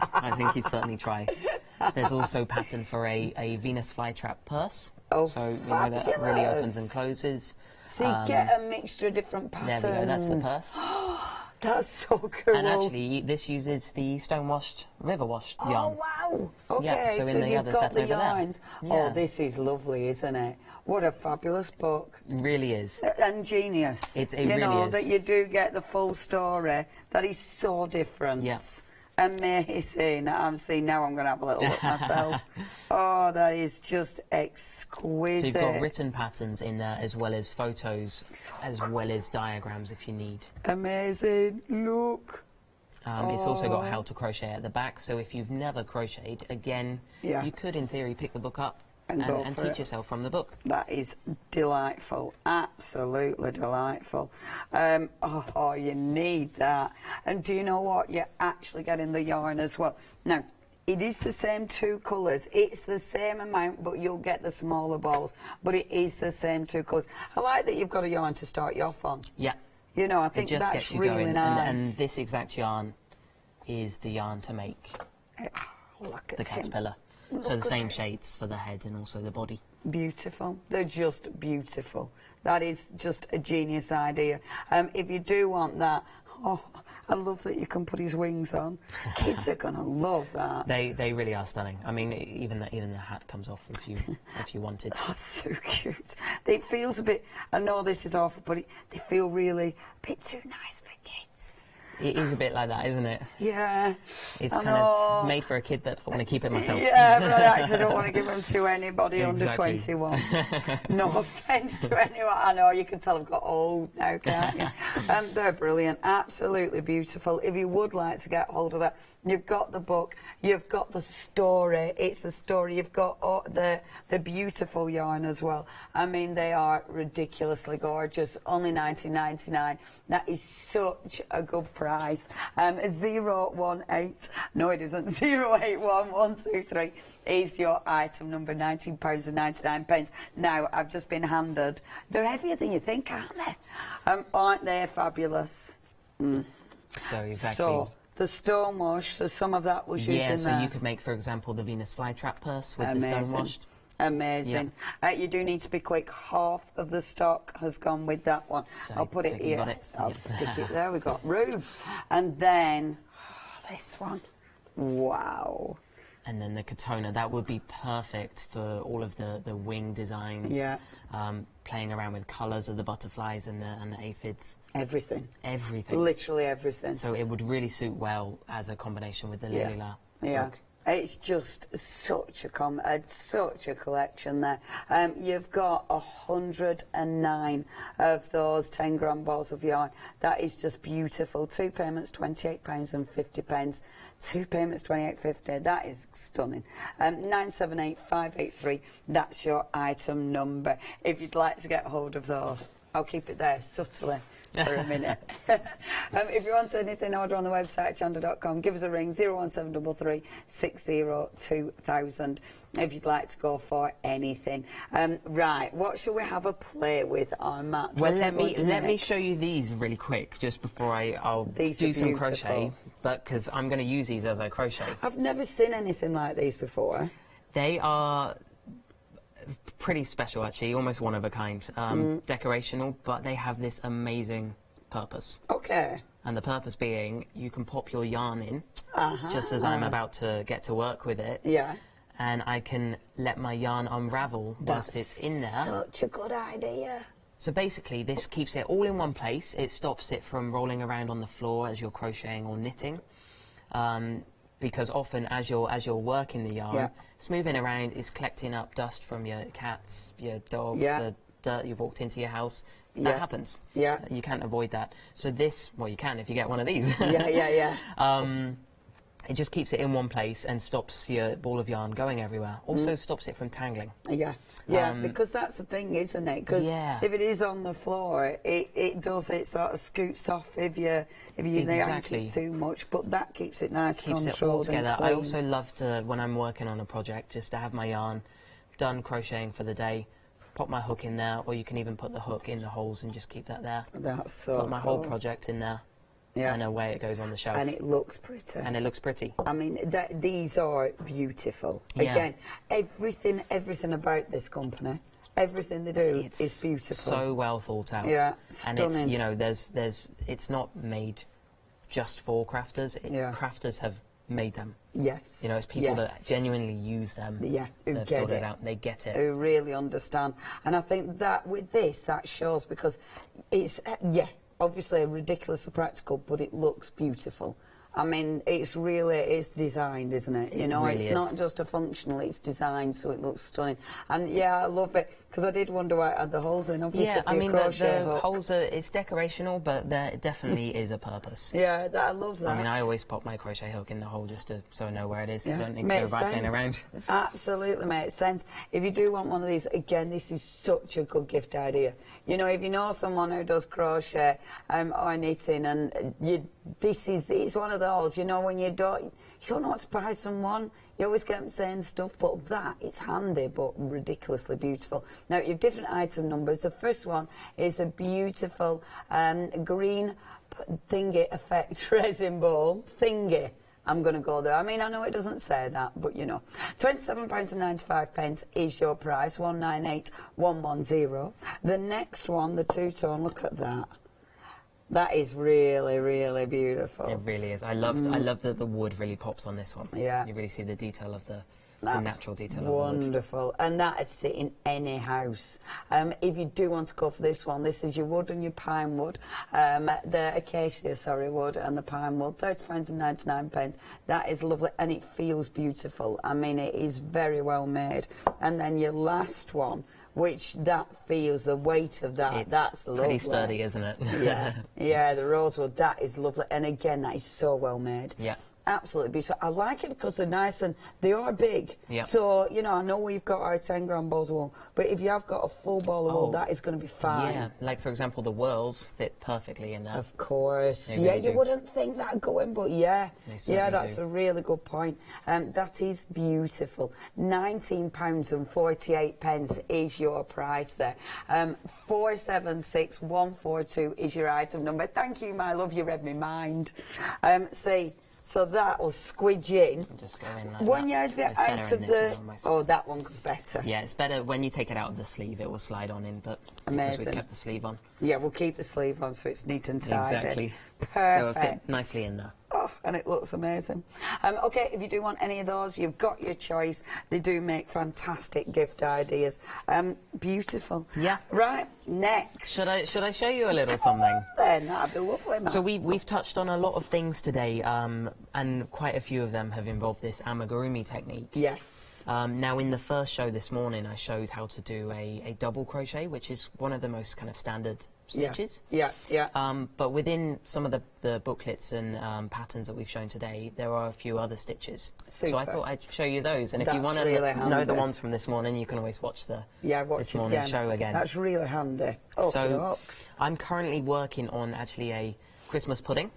D: There's also pattern for a Venus flytrap purse.
F: Oh,
D: so you know that really opens and closes.
F: So you get a mixture of different patterns.
D: There we go, that's the purse.
F: That's so cool.
D: And actually, this uses the stone-washed, river-washed yarn.
F: Oh, wow. Okay,
D: yeah, so in the
F: you've
D: other
F: got
D: set
F: the
D: over
F: yarns.
D: there.
F: Oh,
D: Yeah.
F: this is lovely, isn't it? What a fabulous book.
D: It really is.
F: And genius.
D: It
F: you
D: really
F: know,
D: is.
F: that you do get the full story. That is so different.
D: Yes.
F: Amazing. I'm seeing now I'm going to have a little look myself. Oh, that is just exquisite.
D: So you've got written patterns in there as well as photos, as well as diagrams if you need.
F: Amazing. Look.
D: It's also got how to crochet at the back, so if you've never crocheted, again, you could in theory pick the book up and teach yourself from the book.
F: That is delightful, absolutely delightful. You need that. And do you know what? You're actually getting the yarn as well. Now, it is the same two colours. It's the same amount, but you'll get the smaller balls. But it is the same two colours. I like that you've got a yarn to start you off on.
D: Yeah.
F: You know, I think
D: it just
F: that's
D: gets you
F: really
D: going.
F: nice.
D: And this exact yarn is the yarn to make the caterpillar. So the same shades for the head and also the body.
F: Beautiful. They're just beautiful. That is just a genius idea. If you do want that, I love that you can put his wings on. Kids are going to love that.
D: They really are stunning. I mean, even the hat comes off if you wanted.
F: That's so cute. It feels a bit, I know this is awful, but they feel really a bit too nice for kids.
D: It is a bit like that, isn't it?
F: Yeah.
D: It's kind of made for a kid, but I want to keep it myself.
F: Yeah, but I actually don't want to give them to anybody under 21. No offence to anyone. I know, you can tell I've got old now, can't you? They're brilliant, absolutely beautiful. If you would like to get hold of that, you've got the book, you've got the story. It's the story. You've got the beautiful yarn as well. I mean, they are ridiculously gorgeous. Only $19.99. That is such a good price. 018. No, it isn't. 081123 is your item number. £19.99. Now, I've just been handed. They're heavier than you think, aren't they? Aren't they fabulous?
D: So exactly.
F: So, the stone wash, so some of that was used in there.
D: Yeah, so you could make, for example, the Venus flytrap purse with the stone washed.
F: Amazing. Yeah. You do need to be quick. Half of the stock has gone with that one.
D: So
F: I'll put it here. I'll
D: Yes.
F: stick it there. We got room. And then this one. Wow.
D: And then the katona, that would be perfect for all of the wing designs.
F: Yeah.
D: Playing around with colours of the butterflies and the aphids.
F: Everything.
D: Everything.
F: Literally everything.
D: So it would really suit well as a combination with the Lilila book.
J: It's just such a collection there. You've got 109 of those 10 gram balls of yarn. That is just beautiful. 2 payments, £28.50. 2 payments, £28.50. That is stunning. 978583. That's your item number. If you'd like to get hold of those, I'll keep it there subtly for a minute. If you want anything, order on the website, hochanda.com. Give us a ring, 01733 602,000, if you'd like to go for anything. Right, what shall we have a play with on Matt?
D: Well, let me show you these really quick, just before I'll do some crochet, but because I'm going to use these as I crochet.
J: I've never seen anything like these before.
D: They are pretty special, actually, almost one of a kind. Decorational, but they have this amazing purpose.
J: Okay.
D: And the purpose being, you can pop your yarn in, just as I'm about to get to work with it.
J: Yeah.
D: And I can let my yarn unravel whilst it's in there.
J: Such a good idea.
D: So basically, this keeps it all in one place. It stops it from rolling around on the floor as you're crocheting or knitting. Because often, as you're working the yarn, smoothing around is collecting up dust from your cats, your dogs, the dirt you've walked into your house. That happens.
J: Yeah.
D: You can't avoid that. So this, well, you can if you get one of these. It just keeps it in one place and stops your ball of yarn going everywhere. Also stops it from tangling.
J: Because that's the thing, isn't it? Because if it is on the floor, it sort of scoots off if you yank it too much, but that keeps it nice,
D: keeps it all together. I also love to, when I'm working on a project, just to have my yarn done crocheting for the day, pop my hook in there, or you can even put the hook in the holes and just keep that there.
J: That's so
D: Put my whole project in there. And away it goes on the shelf.
J: And it looks pretty.
D: And it looks pretty.
J: I mean, these are beautiful. Again, everything about this company, everything they do is beautiful.
D: So well thought out.
J: Yeah, stunning.
D: And it's, you know, it's not made just for crafters. Crafters have made them.
J: Yes.
D: You know, it's people that genuinely use them.
J: Yeah, who
D: they've
J: get
D: thought
J: it.
D: out. They get it.
J: Who really understand. And I think that with this, that shows, because it's, obviously ridiculously practical, but it looks beautiful. I mean, it's designed, isn't it? You know, it's not just a functional, it's designed so it looks stunning. And I love it, because I did wonder why it had the holes in, obviously.
D: I mean, the holes it's decorational, but there definitely is a purpose.
J: Yeah, I love that.
D: I mean, I always pop my crochet hook in the hole just so I know where it is. You don't need to go rifling around.
J: Absolutely makes sense. If you do want one of these, again, this is such a good gift idea. You know, if you know someone who does crochet or knitting, and it's one of those, you know, when you don't know what to buy someone, you always get them saying stuff, but it's handy but ridiculously beautiful. Now, you have different item numbers. The first one is a beautiful green thingy effect resin ball. Thingy. I'm going to go there. I mean, I know it doesn't say that, but you know. £27.95 is your price, 198,110. The next one, the two-tone, look at that. That is really, really beautiful.
D: It really is. I love that the wood really pops on this one.
J: Yeah.
D: You really see the detail of the natural detail of
J: wonderful.
D: the wood.
J: And that'd sit in any house. If you do want to go for this one, this is your wood and your pine wood. The acacia, wood and the pine wood, £30.99. That is lovely, and it feels beautiful. I mean, it is very well made. And then your last one, which that feels the weight of that. That's lovely.
D: Pretty sturdy, isn't it?
J: Yeah, the rosewood, that is lovely. And again, that is so well made.
D: Yeah.
J: Absolutely beautiful. I like it because they're nice and they are big.
D: Yep.
J: So, you know, I know we've got our 10 gram balls of wool, but if you have got a full ball of wool, that is going to be fine.
D: Yeah, like for example, the whirls fit perfectly in there.
J: Of course.
D: They really
J: you wouldn't think that going, but that's
D: do.
J: a really good point. That is beautiful. £19.48 is your price there. 476142 is your item number. Thank you, my love. You read my mind. So that will squidge in.
D: Just go in like
J: when
D: that.
J: You out of the... that one goes better.
D: Yeah, it's better when you take it out of the sleeve, it will slide on in, but because we kept the sleeve on.
J: Yeah, we'll keep the sleeve on so it's neat and tidy.
D: Exactly.
J: Perfect.
D: So it'll fit nicely in there.
J: Oh, and it looks amazing. Okay, if you do want any of those, you've got your choice. They do make fantastic gift ideas. Beautiful.
D: Yeah.
J: Right, next.
D: Should I show you a little something?
J: Then that'd be lovely, man.
D: So we've touched on a lot of things today. and quite a few of them have involved this amigurumi technique.
F: Yes.
D: Now, in the first show this morning, I showed how to do a double crochet, which is one of the most kind of standard stitches.
F: Yeah.
D: But within some of the booklets and patterns that we've shown today, there are a few other stitches.
F: Super.
D: So I thought I'd show you those. And if you want to
F: really
D: know the ones from this morning, you can always watch the this morning's show again.
F: That's really handy.
D: So I'm currently working on actually a Christmas pudding,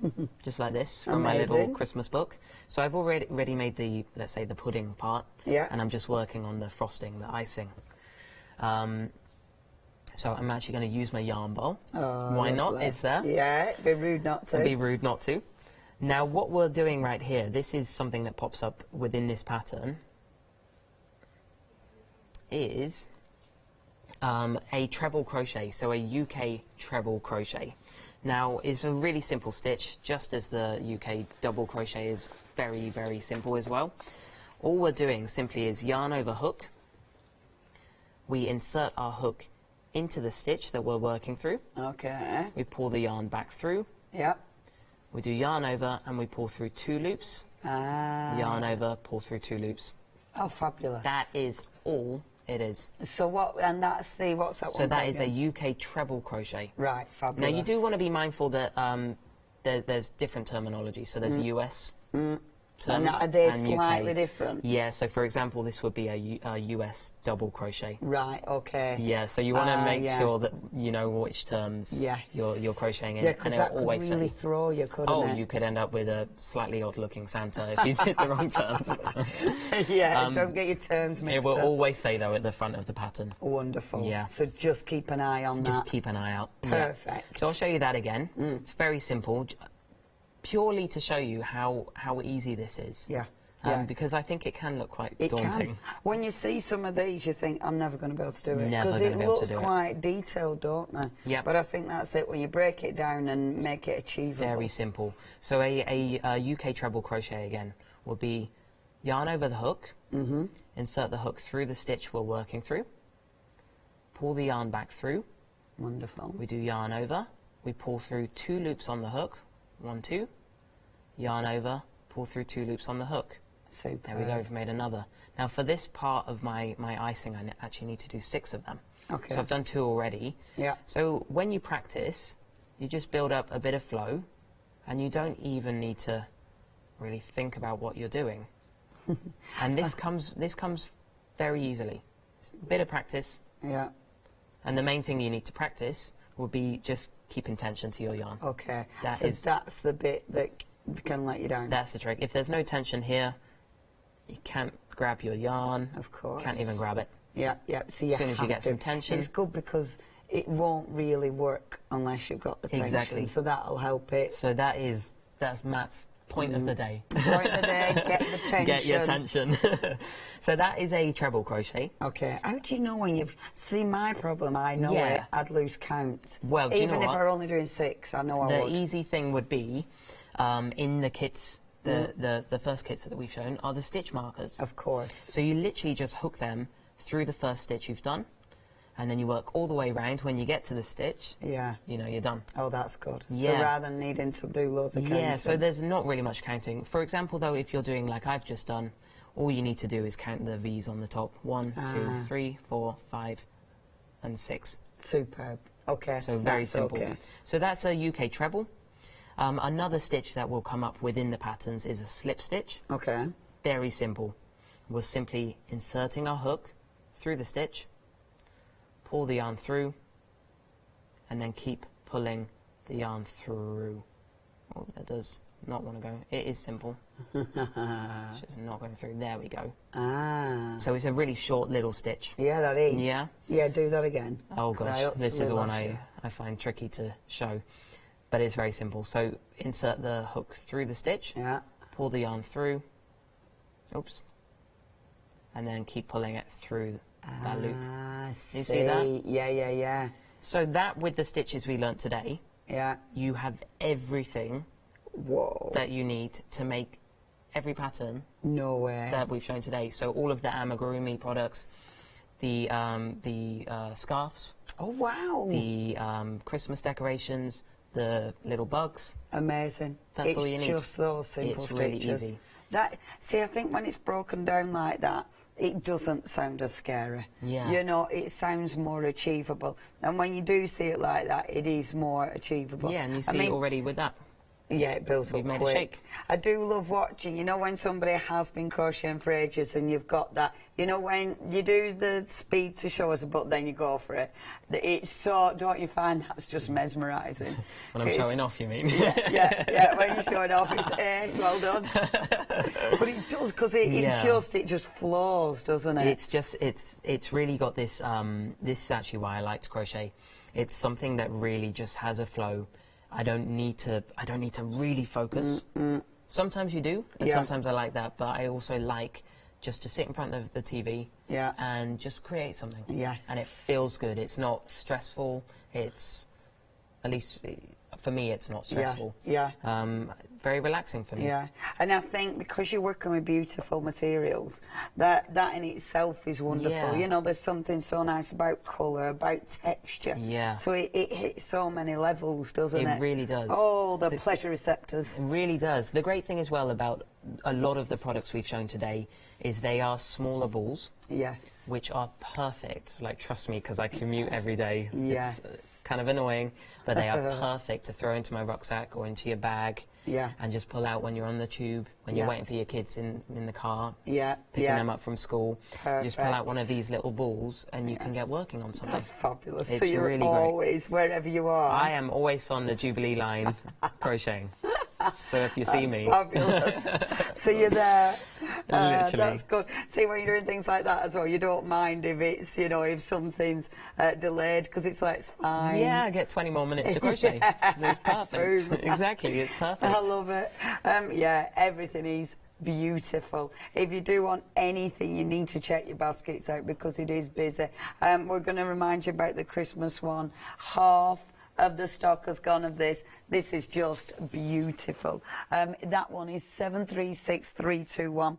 D: just like this, from my little Christmas book. So I've already made the, let's say, the pudding part, and I'm just working on the frosting, the icing. So I'm actually going to use my yarn bowl. Why not? It's there.
F: Yeah, it'd be rude not to.
D: It'd be rude not to. Now, what we're doing right here, this is something that pops up within this pattern, is a treble crochet, so a UK treble crochet. Now, it's a really simple stitch, just as the UK double crochet is very, very simple as well. All we're doing simply is yarn over hook. We insert our hook into the stitch that we're working through.
F: Okay.
D: We pull the yarn back through.
F: Yep.
D: We do yarn over and we pull through 2 loops. Yarn over, pull through 2 loops.
F: Oh, fabulous.
D: That is all it is.
F: So what, and that's the, what's that one?
D: So that is a UK treble crochet.
F: Right, fabulous.
D: Now you do want to be mindful that there's different terminology. So there's US terms
F: and are they
D: and
F: slightly
D: UK.
F: different?
D: Yeah, so for example, this would be a US double crochet.
F: Right, okay.
D: Yeah, so you want to make sure that you know which terms you're crocheting in.
F: Yeah, because that could
D: always
F: really throw you, couldn't it?
D: You could end up with a slightly odd-looking Santa if you did the wrong terms.
F: Don't get your terms mixed
D: It will
F: up.
D: always say, though, at the front of the pattern.
F: Wonderful.
D: Yeah.
F: So just keep an eye on that.
D: Just keep an eye out.
F: Perfect.
D: Yeah. So I'll show you that again. It's very simple, purely to show you how easy this is.
F: Yeah.
D: Because I think it can look quite daunting.
F: Can. When you see some of these, you think, I'm never going to be able to do it.
D: Never
F: Because
D: gonna
F: it
D: be able to
F: looks
D: do it.
F: quite detailed, don't they?
D: Yeah.
F: But I think that's it, when you break it down and make it achievable.
D: Very simple. So a UK treble crochet, again, will be yarn over the hook, insert the hook through the stitch we're working through, pull the yarn back through.
F: Wonderful.
D: We do yarn over, we pull through 2 loops on the hook, 1, 2, yarn over, pull through 2 loops on the hook.
F: Super.
D: There we go, we've made another. Now for this part of my icing, I actually need to do 6 of them.
F: Okay.
D: So I've done 2 already.
F: Yeah.
D: So when you practice, you just build up a bit of flow, and you don't even need to really think about what you're doing. And this comes very easily. A bit of practice.
F: Yeah.
D: And the main thing you need to practice will be just keeping tension to your yarn.
F: Okay.
D: That's
F: the bit that can let you down.
D: That's the trick. If there's no tension here, you can't grab your yarn.
F: Of course.
D: Can't even grab it.
F: Yeah. So
D: as soon as you get some tension.
F: It's good because it won't really work unless you've got the tension.
D: Exactly.
F: So that'll help it.
D: So that's Matt's point of the day.
F: Point of the day, get the tension.
D: Get your tension. So that is a treble crochet.
F: Okay. How do you know when you've... See, my problem, I know it, I'd lose count.
D: Well, do you know
F: Even if
D: what?
F: I'm only doing 6, I know I would.
D: The easy thing would be, in the kits, the first kits that we've shown, are the stitch markers.
F: Of course.
D: So you literally just hook them through the first stitch you've done, and then you work all the way around. When you get to the stitch, you know, you're done.
F: Oh, that's good.
D: Yeah.
F: So rather than needing to do loads of counting.
D: Yeah, so there's not really much counting. For example, though, if you're doing like I've just done, all you need to do is count the V's on the top. 1, 2, 3, 4, 5, and 6.
F: Superb. Okay.
D: So very
F: that's
D: simple.
F: Okay.
D: So that's a UK treble. Another stitch that will come up within the patterns is a slip stitch.
F: Okay.
D: Very simple. We're simply inserting our hook through the stitch, pull the yarn through, and then keep pulling the yarn through. Oh, that does not want to go. It is simple. It's just not going through. There we go. So it's a really short little stitch.
F: Yeah, that is.
D: Yeah?
F: Yeah, do that again.
D: Oh gosh, this is the one I find tricky to show. But it's very simple. So insert the hook through the stitch, pull the yarn through, oops, and then keep pulling it through that loop. You see that?
F: Yeah.
D: So that, with the stitches we learnt today, you have everything that you need to make every pattern that we've shown today. So all of the amigurumi products, the scarves,
F: oh wow,
D: the Christmas decorations, the little bugs.
F: Amazing.
D: That's all you need.
F: It's just those simple
D: it's
F: stitches.
D: Really easy.
F: See, I think when it's broken down like that, it doesn't sound as scary.
D: Yeah.
F: You know, it sounds more achievable. And when you do see it like that, it is more achievable.
D: Yeah, and you see it already with that.
F: Yeah, it builds up
D: made
F: quick.
D: a shake.
F: I do love watching, you know, when somebody has been crocheting for ages and you've got that, you know, when you do the speed to show us, but then you go for it. It's so, don't you find that's just mesmerising?
D: When I'm showing off, you mean?
F: Yeah, when you're showing off, it's well done. But it does, because it just flows, doesn't it?
D: It's just, it's really got this, this is actually why I like to crochet. It's something that really just has a flow. I don't need to really focus. Sometimes you do, and sometimes I like that, but I also like just to sit in front of the TV and just create something.
F: Yes.
D: And it feels good. It's not stressful. It's, at least for me, it's not stressful.
F: Yeah.
D: Very relaxing for me.
F: Yeah, and I think because you're working with beautiful materials, that in itself is wonderful.
D: Yeah.
F: You know, there's something so nice about colour, about texture.
D: Yeah.
F: So it hits so many levels, doesn't it?
D: It really does.
F: Oh, the pleasure receptors.
D: It really does. The great thing as well about a lot of the products we've shown today is they are smaller balls.
F: Yes.
D: Which are perfect. Like, trust me, because I commute every day.
F: Yes.
D: It's kind of annoying, but they are perfect to throw into my rucksack or into your bag.
F: Yeah.
D: And just pull out when you're on the tube, when you're waiting for your kids in the car.
F: Yeah.
D: Picking them up from school.
F: Perfect.
D: You just pull out one of these little balls and you can get working on something.
F: That's fabulous.
D: It's
F: so you're
D: really
F: always,
D: great.
F: wherever you are.
D: I am always on the Jubilee line crocheting. So if you see me...
F: Fabulous. So you're there.
D: Literally.
F: That's good. See, when you're doing things like that as well, you don't mind if it's, you know, if something's delayed, because it's like, it's fine.
D: Yeah, I get 20 more minutes to crochet. It's perfect. Exactly, it's perfect.
F: I love it. Yeah, everything is beautiful. If you do want anything, you need to check your baskets out because it is busy. We're going to remind you about the Christmas one. Half of the stock has gone of this. This is just beautiful. That one is 736321.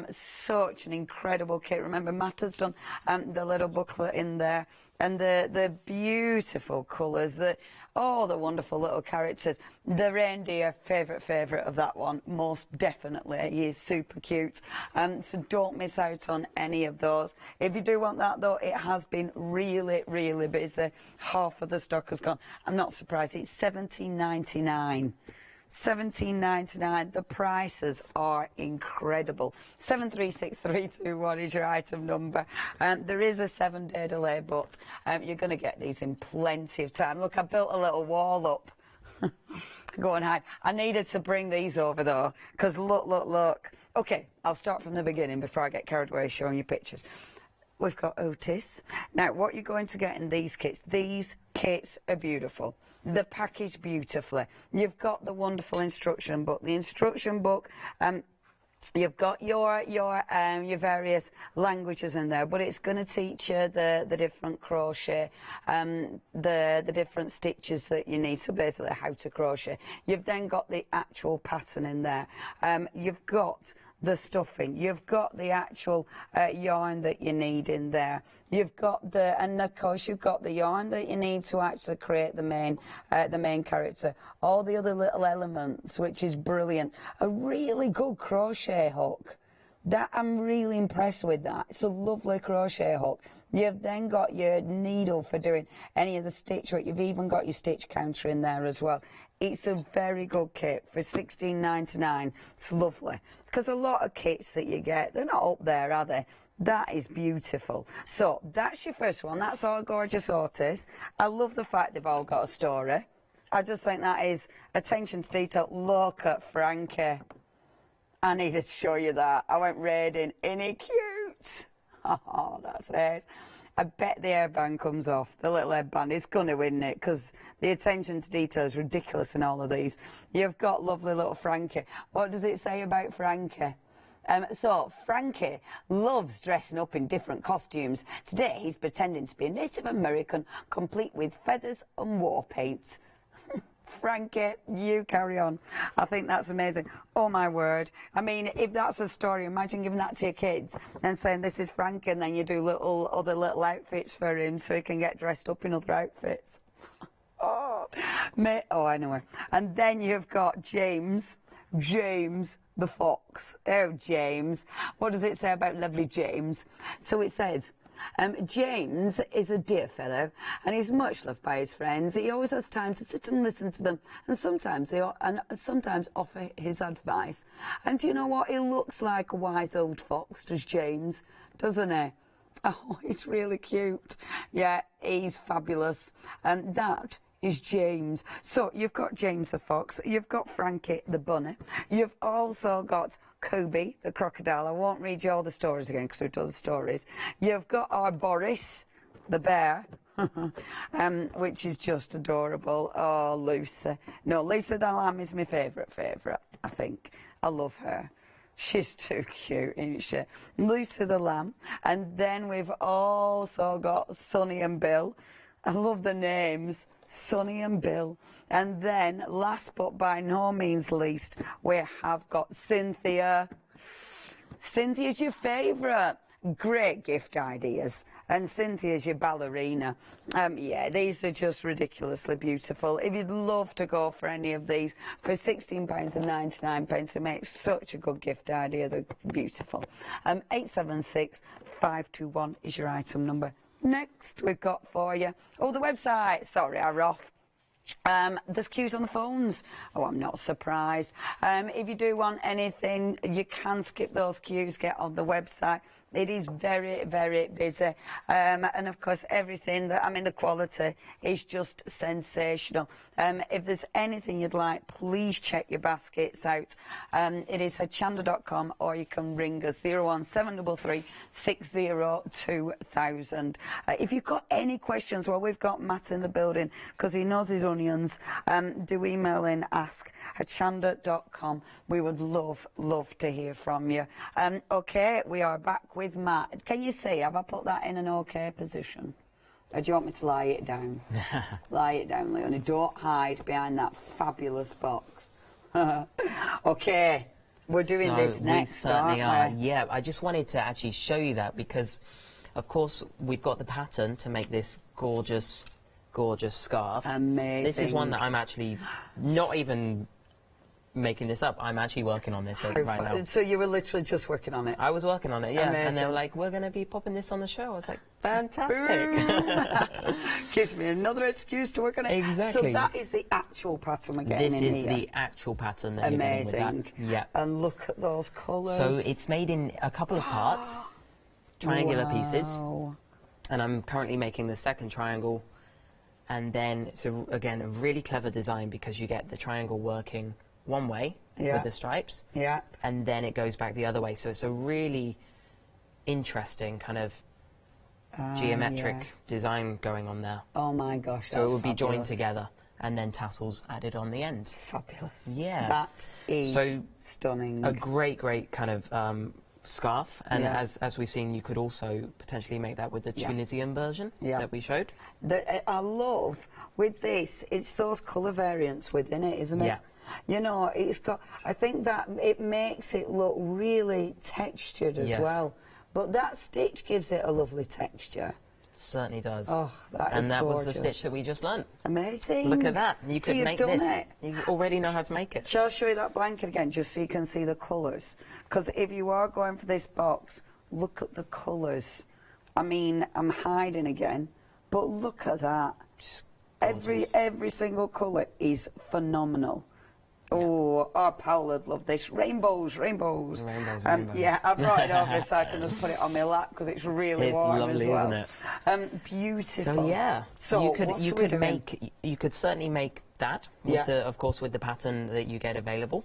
F: Such an incredible kit. Remember, Matt has done the little booklet in there, and the beautiful colours, the wonderful little characters. The reindeer, favourite of that one, most definitely. He is super cute. So don't miss out on any of those. If you do want that, though, it has been really, really busy. Half of the stock has gone. I'm not surprised. It's $17.99. $17.99. The prices are incredible. 736321 is your item number. There is a 7-day delay, but you're going to get these in plenty of time. Look, I built a little wall up. Go and hide. I needed to bring these over, though, because look. OK, I'll start from the beginning before I get carried away showing you pictures. We've got Otis. Now, what you're going to get in these kits are beautiful. The package beautifully. You've got the wonderful instruction book. The instruction book, you've got your various languages in there, but it's going to teach you the different crochet, the different stitches that you need. So basically, how to crochet. You've then got the actual pattern in there. You've got the stuffing. You've got the actual yarn that you need in there. You've got and of course you've got the yarn that you need to actually create the main character. All the other little elements, which is brilliant. A really good crochet hook. That I'm really impressed with that. It's a lovely crochet hook. You've then got your needle for doing any of the stitch work. You've even got your stitch counter in there as well. It's a very good kit for $16.99. It's lovely. Because a lot of kits that you get, they're not up there, are they? That is beautiful. So that's your first one. That's our gorgeous Otis. I love the fact they've all got a story. I just think that is attention to detail. Look at Frankie. I needed to show you that. I went raiding. Isn't he cute? Oh, that's it. I bet the hairband comes off, the little hairband. It's going to, isn't it? Because the attention to detail is ridiculous in all of these. You've got lovely little Frankie. What does it say about Frankie? So, Frankie loves dressing up in different costumes. Today, he's pretending to be a Native American, complete with feathers and war paint. Frankie, you carry on. I think that's amazing. Oh, my word. I mean, if that's a story, imagine giving that to your kids and saying, this is Frankie, and then you do other little outfits for him so he can get dressed up in other outfits. Oh, Anyway. And then you've got James the fox. Oh, James. What does it say about lovely James? So it says, James is a dear fellow and he's much loved by his friends. He always has time to sit and listen to them and sometimes offer his advice. And do you know what? He looks like a wise old fox, does James, doesn't he? Oh, he's really cute. Yeah, he's fabulous. And that is James. So you've got James the fox, you've got Frankie the bunny, you've also got Kobe the crocodile. I won't read you all the stories again because we've done the stories. You've got our Boris the bear, which is just adorable. Oh, Lucy. No, Lucy the lamb is my favourite, I think. I love her. She's too cute, isn't she? Lucy the lamb. And then we've also got Sonny and Bill. I love the names, Sonny and Bill. And then, last but by no means least, we have got Cynthia. Cynthia's your favourite. Great gift ideas. And Cynthia's your ballerina. Yeah, these are just ridiculously beautiful. If you'd love to go for any of these, for £16.99, it makes such a good gift idea. They're beautiful. 876-521 is your item number. Next we've got for you, the website, sorry, I'm off. There's queues on the phones. Oh, I'm not surprised. If you do want anything, you can skip those queues, get on the website. It is very, very busy. And of course, everything the quality is just sensational. If there's anything you'd like, please check your baskets out. It is hochanda.com, or you can ring us 01733 602 if you've got any questions, well, we've got Matt in the building because he knows his onions. Do email in, ask@hochanda.com. We would love to hear from you. Okay, we are back with Matt. Can you see, have I put that in an okay position? Or do you want me to lie it down? Lie it down, Leonie. Don't hide behind that fabulous box. Okay, we're doing this next,
D: we certainly are. Yeah, I just wanted to actually show you that because, of course, we've got the pattern to make this gorgeous scarf.
F: Amazing.
D: This is one that I'm actually not even making this up. I'm actually working on this right now.
F: So you were literally just working on it?
D: I was working on it, yeah.
F: Amazing.
D: And they were like, we're going to be popping this on the show. I was like, fantastic.
F: Gives me another excuse to work on it.
D: Exactly.
F: So that is the actual pattern we're getting
D: in
F: here.
D: This is the actual pattern that you're getting with that. Yeah.
F: And look at those colours.
D: So it's made in a couple of parts, triangular pieces. And I'm currently making the second triangle. And then it's, again, a really clever design because you get the triangle working one way with the stripes, and then it goes back the other way. So it's a really interesting kind of geometric design going on there.
F: Oh my gosh,
D: so it would be joined together and then tassels added on the end.
F: Fabulous.
D: Yeah.
F: That is stunning.
D: A great kind of scarf, and as we've seen, you could also potentially make that with the Tunisian version that we showed.
F: I love with this, it's those colour variants within it, isn't it?
D: Yeah.
F: You know, it's got, I think that it makes it look really textured as well. But that stitch gives it a lovely texture.
D: Certainly does.
F: Oh, that is
D: And that
F: gorgeous.
D: was the stitch that we just learnt.
F: Amazing.
D: Look at that. You could make this.
F: It.
D: You already know how to make it.
F: Shall I show you that blanket again, just so you can see the colours? Because if you are going for this box, look at the colours. I mean, I'm hiding again, but look at that. Every single colour is phenomenal. Oh, our Paul would love this. Rainbows.
D: Rainbows.
F: Yeah, I brought it over so I can just put it on my lap because it's really warm
D: lovely,
F: as well.
D: Isn't it?
F: Beautiful.
D: So yeah,
F: so
D: you could certainly make that. With of course, with the pattern that you get available.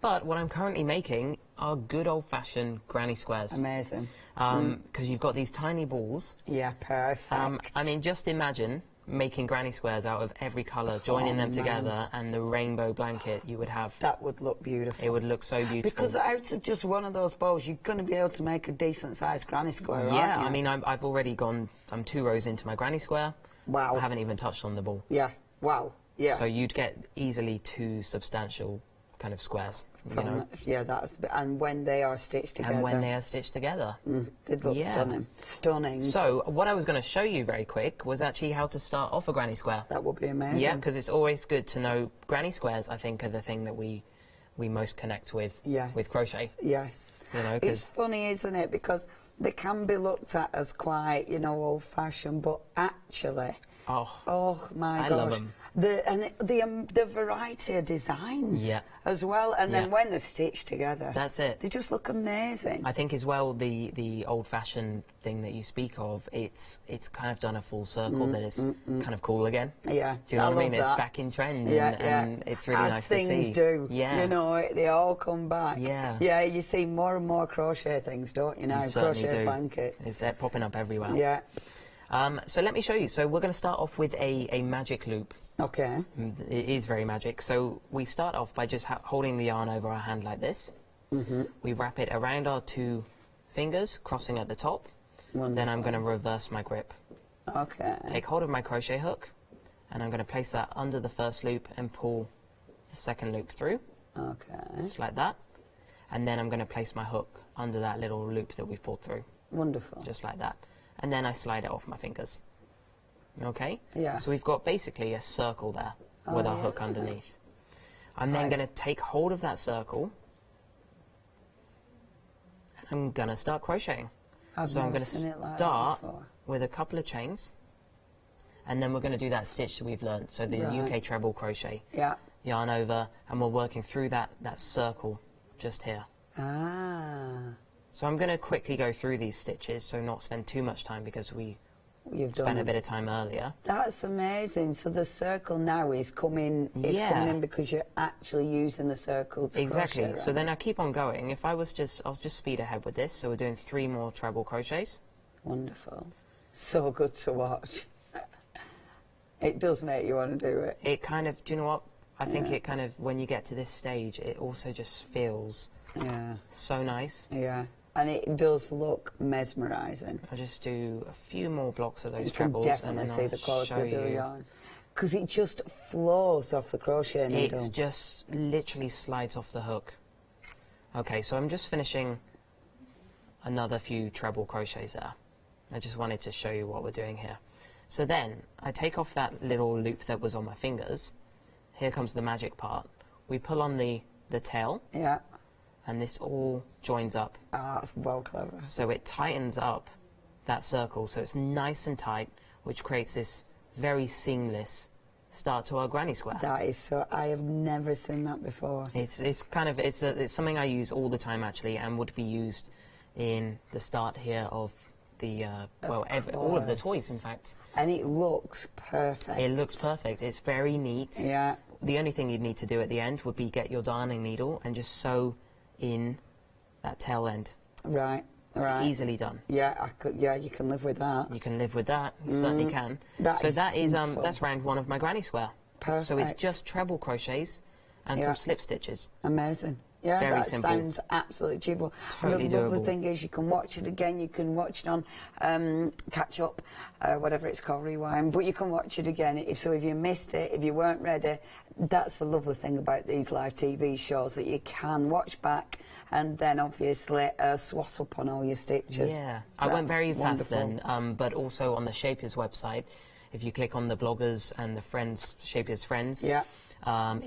D: But what I'm currently making are good old-fashioned granny squares.
F: Amazing.
D: Because you've got these tiny balls.
F: Yeah, perfect.
D: I mean, just imagine making granny squares out of every colour, joining them together, and the rainbow blanket you would have.
F: That would look beautiful.
D: It would look so beautiful.
F: Because out of just one of those balls, you're going to be able to make a decent-sized granny square, aren't you?
D: Yeah, I mean, I've already gone, I'm 2 rows into my granny square.
F: Wow.
D: I haven't even touched on the ball.
F: Yeah, wow, yeah.
D: So you'd get easily 2 substantial kind of squares.
F: Yeah, and when they are stitched together.
D: And when they are stitched together.
F: They look stunning. Stunning.
D: So, what I was going to show you very quick was actually how to start off a granny square.
F: That would be amazing.
D: Yeah, because it's always good to know granny squares, I think, are the thing that we most connect with crochet.
F: Yes.
D: Cause
F: it's funny, isn't it? Because they can be looked at as quite, old-fashioned, but actually... Oh my gosh.
D: love them.
F: The variety of designs as well, and then when they're stitched together,
D: that's it.
F: They just look amazing.
D: I think as well the old-fashioned thing that you speak of, it's kind of done a full circle that it's kind of cool again.
F: Yeah,
D: do you know what I mean?
F: that.
D: It's back in trend,
F: yeah,
D: and it's really
F: as
D: nice to see.
F: things do.
D: Yeah,
F: they all come back.
D: Yeah,
F: you see more and more crochet things, don't you? Now
D: you certainly
F: crochet
D: do.
F: blankets.
D: It's popping up everywhere.
F: Yeah.
D: So let me show you. So we're going to start off with a magic loop.
F: Okay.
D: It is very magic. So we start off by just holding the yarn over our hand like this. We wrap it around our 2 fingers, crossing at the top.
F: Wonderful.
D: Then I'm going to reverse my grip.
F: Okay.
D: Take hold of my crochet hook, and I'm going to place that under the first loop and pull the second loop through.
F: Okay.
D: Just like that. And then I'm going to place my hook under that little loop that we've pulled through.
F: Wonderful.
D: Just like that. And then I slide it off my fingers. Okay?
F: Yeah.
D: So we've got basically a circle there with our hook underneath. I'm then going to take hold of that circle, and I'm going to start crocheting. So I'm going to start with a couple of chains, and then we're going to do that stitch that we've learned. So the UK treble crochet.
F: Yeah.
D: Yarn over, and we're working through that circle just here. So I'm going to quickly go through these stitches, so not spend too much time because we spent a bit of time earlier.
F: That's amazing. So the circle now is coming in because you're actually using the circle to
D: exactly.
F: crochet, right?
D: So then I keep on going. If I was I'll just speed ahead with this. So we're doing 3 more treble crochets.
F: Wonderful. So good to watch. It does make you want to do it.
D: It kind of, do you know what? I think it kind of, when you get to this stage, it also just feels so nice.
F: Yeah. And it does look mesmerising.
D: I'll just do a few more blocks of those
F: you
D: trebles.
F: You can definitely
D: and then
F: see
D: I'll
F: the quality of the
D: you.
F: yarn. Because it just flows off the crochet needle.
D: It just literally slides off the hook. Okay, so I'm just finishing another few treble crochets there. I just wanted to show you what we're doing here. So then, I take off that little loop that was on my fingers. Here comes the magic part. We pull on the tail.
F: Yeah.
D: And this all joins up.
F: Ah, that's well clever.
D: So it tightens up that circle, so it's nice and tight, which creates this very seamless start to our granny square.
F: That is so. I have never seen that before.
D: It's something I use all the time actually, and would be used in the start here of the all of the toys, in fact.
F: And it looks perfect.
D: It looks perfect. It's very neat.
F: Yeah.
D: The only thing you'd need to do at the end would be get your darning needle and just sew in that tail end.
F: Right.
D: Easily done.
F: Yeah, I could. Yeah, you can live with that.
D: You can live with that. You certainly can. So that is that's round 1 of my granny square.
F: Perfect.
D: So it's just treble crochets and some slip stitches.
F: Amazing. Yeah,
D: very
F: that
D: simple.
F: Sounds absolutely achievable.
D: Totally
F: and the lovely
D: doable.
F: thing is you can watch it again. You can watch it on catch up, whatever it's called, rewind. But you can watch it again. If you missed it, if you weren't ready, that's the lovely thing about these live TV shows, that you can watch back and then obviously swat up on all your stitches.
D: Yeah, I went very fast then, but also on the Shapers website, if you click on the bloggers and the friends, Shapers Friends, it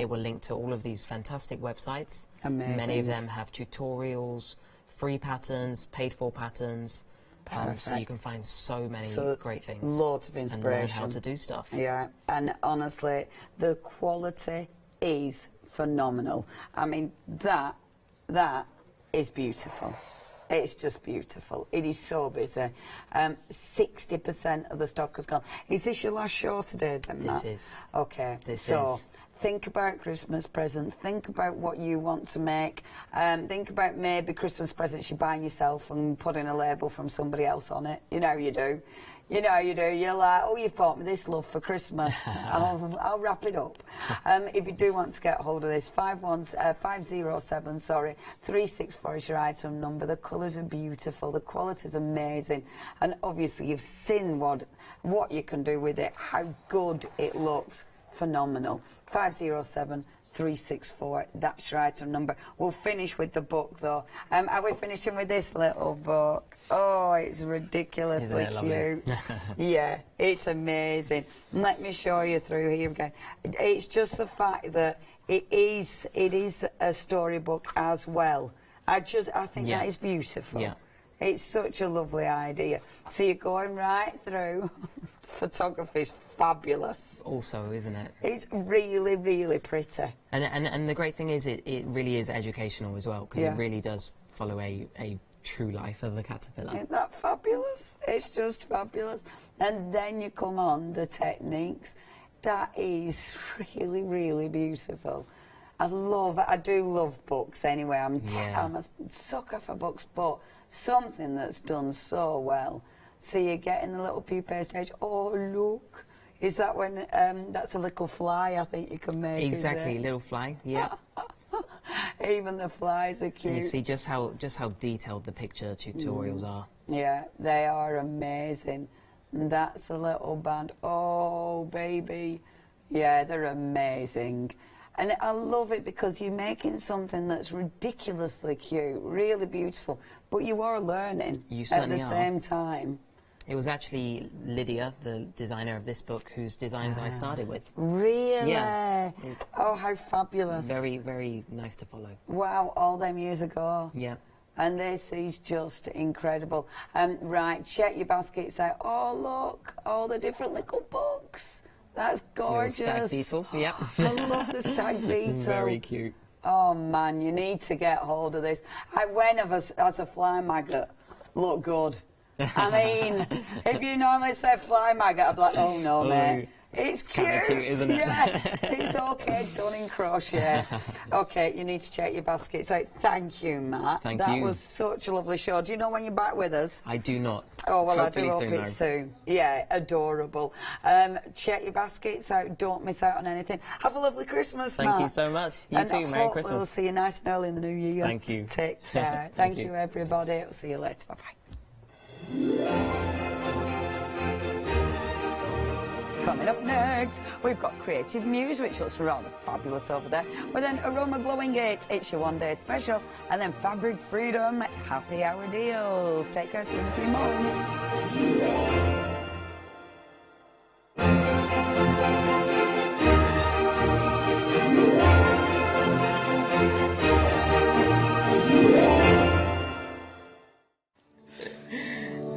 D: will link to all of these fantastic websites.
F: Amazing.
D: Many of them have tutorials, free patterns, paid for patterns. So you can find so many great things.
F: Lots of inspiration.
D: And learn how to do stuff.
F: Yeah, and honestly, the quality is phenomenal. I mean, that is beautiful. It's just beautiful. It is so busy. 60% of the stock has gone. Is this your last show today, then, Matt?
D: This is.
F: Okay.
D: This
F: so,
D: is.
F: Think about Christmas presents. Think about what you want to make. Think about maybe Christmas presents you're buying yourself and putting a label from somebody else on it. You know you do. You know you do. You're like, oh, you've bought me this, love, for Christmas. I'll wrap it up. If you do want to get hold of this, 507, 364 is your item number. The colours are beautiful. The quality is amazing. And obviously you've seen what you can do with it, how good it looks. Phenomenal. 507
J: 364. That's your item number. We'll finish with the book though. Are we finishing with this little book? Oh, it's ridiculously cute. Yeah, it's amazing. Let me show you through here again. It's just the fact that it is a storybook as well. I think that is beautiful. Yeah. It's such a lovely idea. So you're going right through. Photography's fabulous.
D: Also, isn't it?
J: It's really, really pretty.
D: And the great thing is it really is educational as well, because it really does follow a true life of a caterpillar.
J: Isn't that fabulous? It's just fabulous. And then you come on the techniques. That is really, really beautiful. I do love books anyway. I'm a sucker for books, but something that's done so well. So you're getting the little pupae stage. Oh, look. Is that when, that's a little fly I think you can make,
D: exactly, little fly, yeah.
J: Even the flies are cute.
D: And you see just how detailed the picture tutorials are.
J: Yeah, they are amazing. And that's the little band. Oh, baby. Yeah, they're amazing. And I love it because you're making something that's ridiculously cute, really beautiful, but you are learning at the same time.
D: It was actually Lydia, the designer of this book, whose designs I started with.
J: Really?
D: Yeah.
J: Oh, how fabulous.
D: Very, very nice to follow.
J: Wow, all them years ago.
D: Yeah.
J: And this is just incredible. Right, check your baskets out. Oh, look, all the different little books. That's gorgeous.
D: Stag beetle, yeah.
J: I love the stag beetle.
D: Very cute.
J: Oh, man, you need to get hold of this. I went as a fly maggot. Look good. I mean, if you normally say fly maggot, I'd be like, oh no, mate. It's cute,
D: isn't it?
J: Yeah. It's okay, done in crochet. Okay, you need to check your baskets out. Thank you, Matt.
D: Thank you.
J: That was such a lovely show. Do you know when you're back with us?
D: I do not.
J: Oh, well,
D: hopefully
J: I do hope it's soon. Yeah, adorable. Check your baskets out. Don't miss out on anything. Have a lovely Christmas, Matt.
D: Thank you so much. You too. Merry Christmas.
J: We'll see you nice and early in the new year.
D: Thank you.
J: Take care. Thank you, everybody. I'll see you later. Bye-bye. Coming up next, we've got Creative Muse, which looks rather fabulous over there, with an Aroma Glowing Gate, it's your one-day special, and then Fabric Freedom, happy hour deals. Take care, see you in a few moments.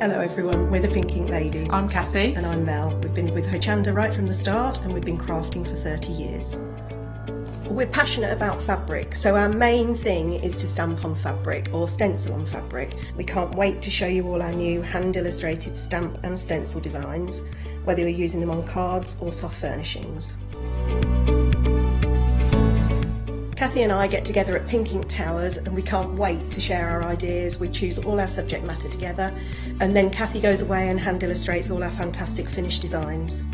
Q: Hello everyone, we're the Pink Ink Ladies.
R: I'm Kathy.
Q: And I'm Mel. We've been with Hochanda right from the start and we've been crafting for 30 years. We're passionate about fabric, so our main thing is to stamp on fabric or stencil on fabric. We can't wait to show you all our new hand illustrated stamp and stencil designs, whether you're using them on cards or soft furnishings. Kathy and I get together at Pink Ink Towers and we can't wait to share our ideas. We choose all our subject matter together and then Kathy goes away and hand illustrates all our fantastic finished designs.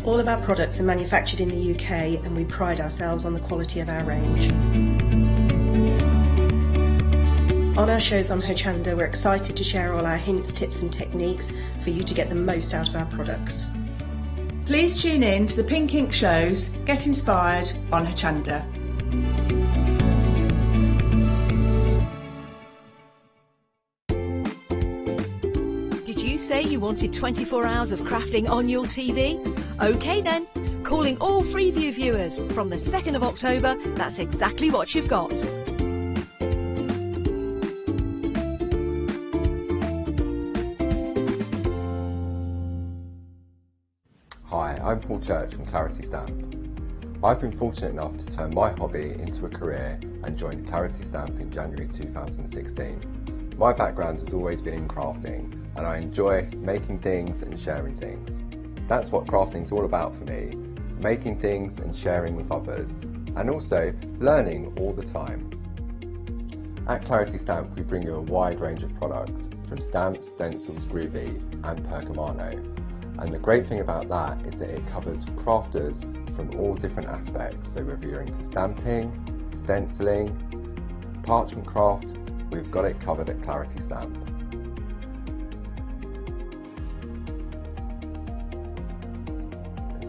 Q: All of our products are manufactured in the UK and we pride ourselves on the quality of our range. On our shows on Hochanda, we're excited to share all our hints, tips and techniques for you to get the most out of our products.
R: Please tune in to the Pink Ink shows, get inspired on Hochanda.
A: Did you say you wanted 24 hours of crafting on your TV? OK then, calling all Freeview viewers from the 2nd of October, that's exactly what you've got.
S: Hi, I'm Paul Church from Clarity Stamp. I've been fortunate enough to turn my hobby into a career and joined Clarity Stamp in January 2016. My background has always been in crafting and I enjoy making things and sharing things. That's what crafting's all about for me, making things and sharing with others, and also learning all the time. At Clarity Stamp we bring you a wide range of products, from stamps, stencils, groovy and pergamano. And the great thing about that is that it covers crafters from all different aspects. So whether you're into stamping, stenciling, parchment craft, we've got it covered at Clarity Stamp.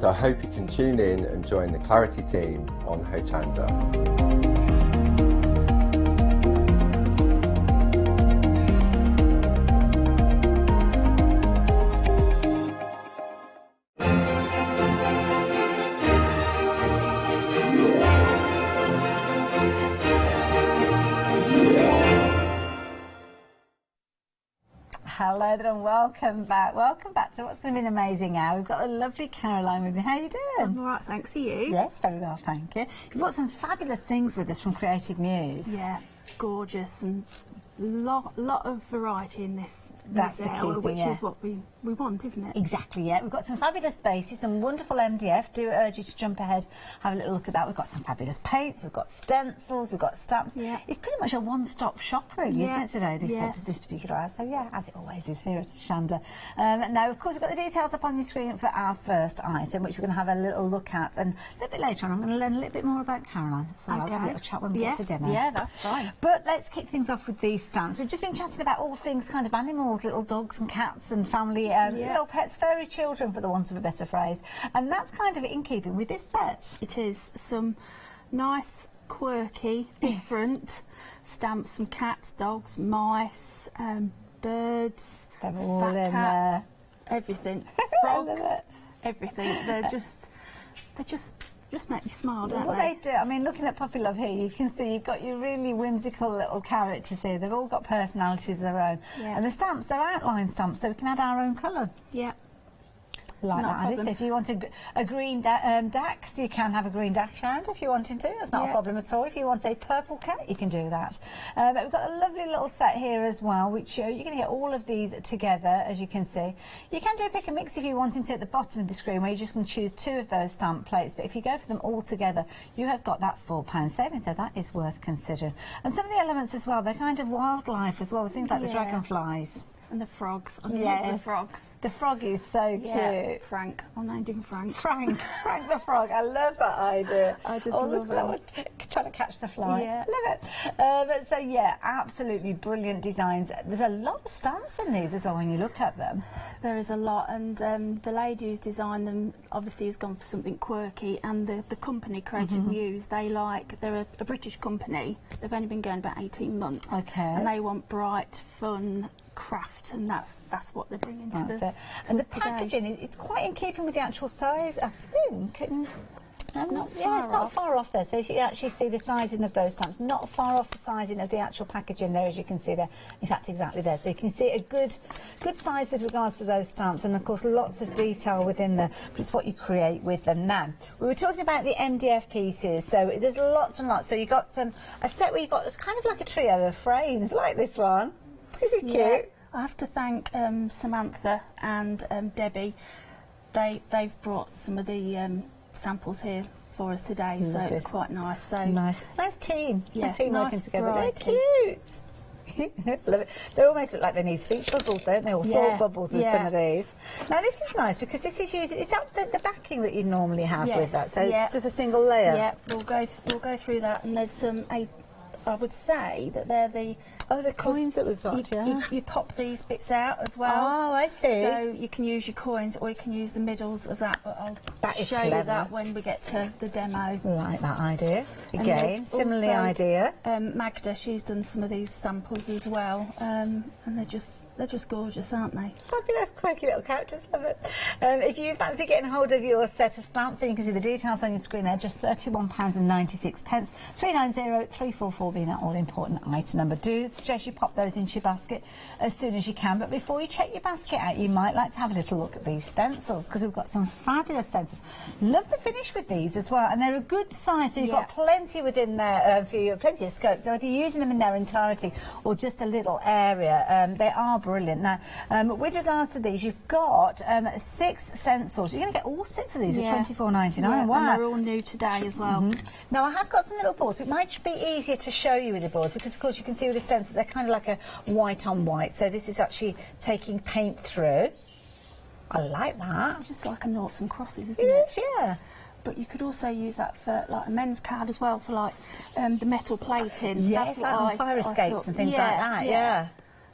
S: So I hope you can tune in and join the Clarity team on Hochanda.
E: Hello there and welcome back. Welcome back to what's going to be an amazing hour. We've got a lovely Caroline with me. How are you doing?
T: I'm all right, thanks. Are you?
E: Yes, very well, thank you. You've got some fabulous things with us from Creative Muse.
T: Yeah, gorgeous and lot of variety in this
E: That's the key
T: hour,
E: thing,
T: which
E: yeah.
T: is what we want, isn't it?
E: Exactly, yeah. We've got some fabulous bases, some wonderful MDF. Do urge you to jump ahead, have a little look at that. We've got some fabulous paints, we've got stencils, we've got stamps. Yeah. It's pretty much a one-stop shop, really, isn't it, today, this particular hour? So, yeah, as it always is here at Hochanda. Now, of course, we've got the details up on your screen for our first item, which we're going to have a little look at. And a little bit later on, I'm going to learn a little bit more about Caroline. So I'll have a little chat when we get to dinner.
T: Yeah, that's fine.
E: But let's kick things off with these stamps. We've just been chatting about all things kind of animals, little dogs and cats and family, little pets, furry children, for the want of a better phrase. And that's kind of in keeping with this set.
T: It is. Some nice, quirky, different stamps from cats, dogs, mice, birds,
E: They're all
T: fat
E: in
T: cats, everything, frogs, everything. They just make me smile, don't
E: Well,
T: they?
E: they do. I mean, looking at Puppy Love here, you can see you've got your really whimsical little characters here. They've all got personalities of their own.
T: Yeah.
E: And the stamps, they're outline stamps, so we can add our own colour.
T: Yeah.
E: Like
T: Not a
E: that, Alice.
T: problem.
E: If you want a green dax, you can have a green dash if you wanted to. That's not a problem at all. If you want a purple cat, you can do that. But we've got a lovely little set here as well, which you're going to get all of these together, as you can see. You can do a pick and mix if you wanted to at the bottom of the screen, where you're just going to choose 2 of those stamp plates. But if you go for them all together, you have got that £4 saving, so that is worth considering. And some of the elements as well, they're kind of wildlife as well, things like the dragonflies.
T: And the frogs. I love the frogs.
E: The frog is so cute.
T: Frank. I named him Frank.
E: Frank the frog. I love that idea.
T: I just
E: love
T: love
E: that
T: him.
E: one. Trying to catch the fly.
T: Yeah.
E: Love it. So, yeah, absolutely brilliant designs. There's a lot of stamps in these as well when you look at them.
T: There is a lot, and the lady who's designed them obviously has gone for something quirky, and the company, Creative Muse, they're a British company. They've only been going about 18 months.
E: Okay.
T: And they want bright, fun craft, and that's what they're bringing to the
E: And the packaging, it's quite in keeping with the actual size, I think. It's not far off there. So if you actually see the sizing of those stamps, not far off the sizing of the actual packaging there, as you can see there. In fact, exactly there. So you can see a good size with regards to those stamps, and of course lots of detail within there. But it's what you create with them. Now, we were talking about the MDF pieces, so there's lots and lots. So you got a set where you've got, it's kind of like a trio of frames, like this one. This is cute.
T: Yeah, I have to thank Samantha and Debbie. They've brought some of the samples here for us today, so it's quite nice. So
E: nice team.
T: Yeah,
E: nice team working together.
T: variety.
E: They're cute. Love it. They almost look like they need speech bubbles, don't they? Or thought bubbles with some of these. Now this is nice because this is using. Is that the backing that you normally have with that? So it's just a single layer.
T: Yeah, we'll go through that, and there's some. I would say that they're the
E: coins that we've got.
T: You pop these bits out as well.
E: Oh, I see.
T: So you can use your coins, or you can use the middles of that. But I'll show you that when we get to the demo.
E: Like that idea. Again, similarly idea.
T: Magda, she's done some of these samples as well, and they're just gorgeous, aren't they?
E: Fabulous, quirky little characters, love it. If you fancy getting hold of your set of stamps, then you can see the details on your screen there, just £31.96, 390344 being that all-important item number. Do suggest you pop those into your basket as soon as you can, but before you check your basket out, you might like to have a little look at these stencils, because we've got some fabulous stencils. Love the finish with these as well, and they're a good size, so you've got plenty within there for you, plenty of scope, so if you're using them in their entirety or just a little area, they are brilliant. Now, with regards to these, you've got 6 stencils. You're going to get all 6 of these at £24.99.
T: Yeah,
E: wow.
T: and they're all new today as well.
E: Now, I have got some little boards. It might be easier to show you with the boards because, of course, you can see with the stencils, they're kind of like a white on white. So this is actually taking paint through. I like that.
T: It's just like a noughts and crosses, isn't it?
E: It is, yeah.
T: But you could also use that for like a men's card as well, for like the metal plating.
E: Yes, like on fire escapes and things like that, yeah.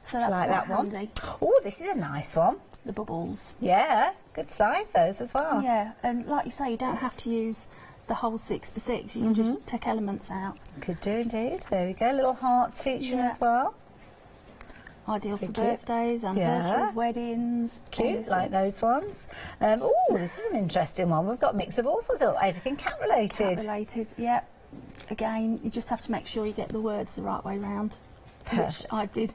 T: So that's
E: like
T: quite
E: that one.
T: handy.
E: Oh, this is a nice one.
T: the bubbles.
E: Yeah, good size those as well.
T: Yeah, and like you say, you don't have to use the whole 6x6. You can just take elements out.
E: Could do indeed. There we go. Little hearts featuring as well.
T: Ideal for
E: Cute.
T: birthdays, anniversaries, weddings.
E: Cute,
T: anything.
E: like those ones. Oh, this is an interesting one. We've got a mix of all sorts of everything cat related.
T: Cat related, yeah. Again, you just have to make sure you get the words the right way round.
E: Perfect.
T: Which I did.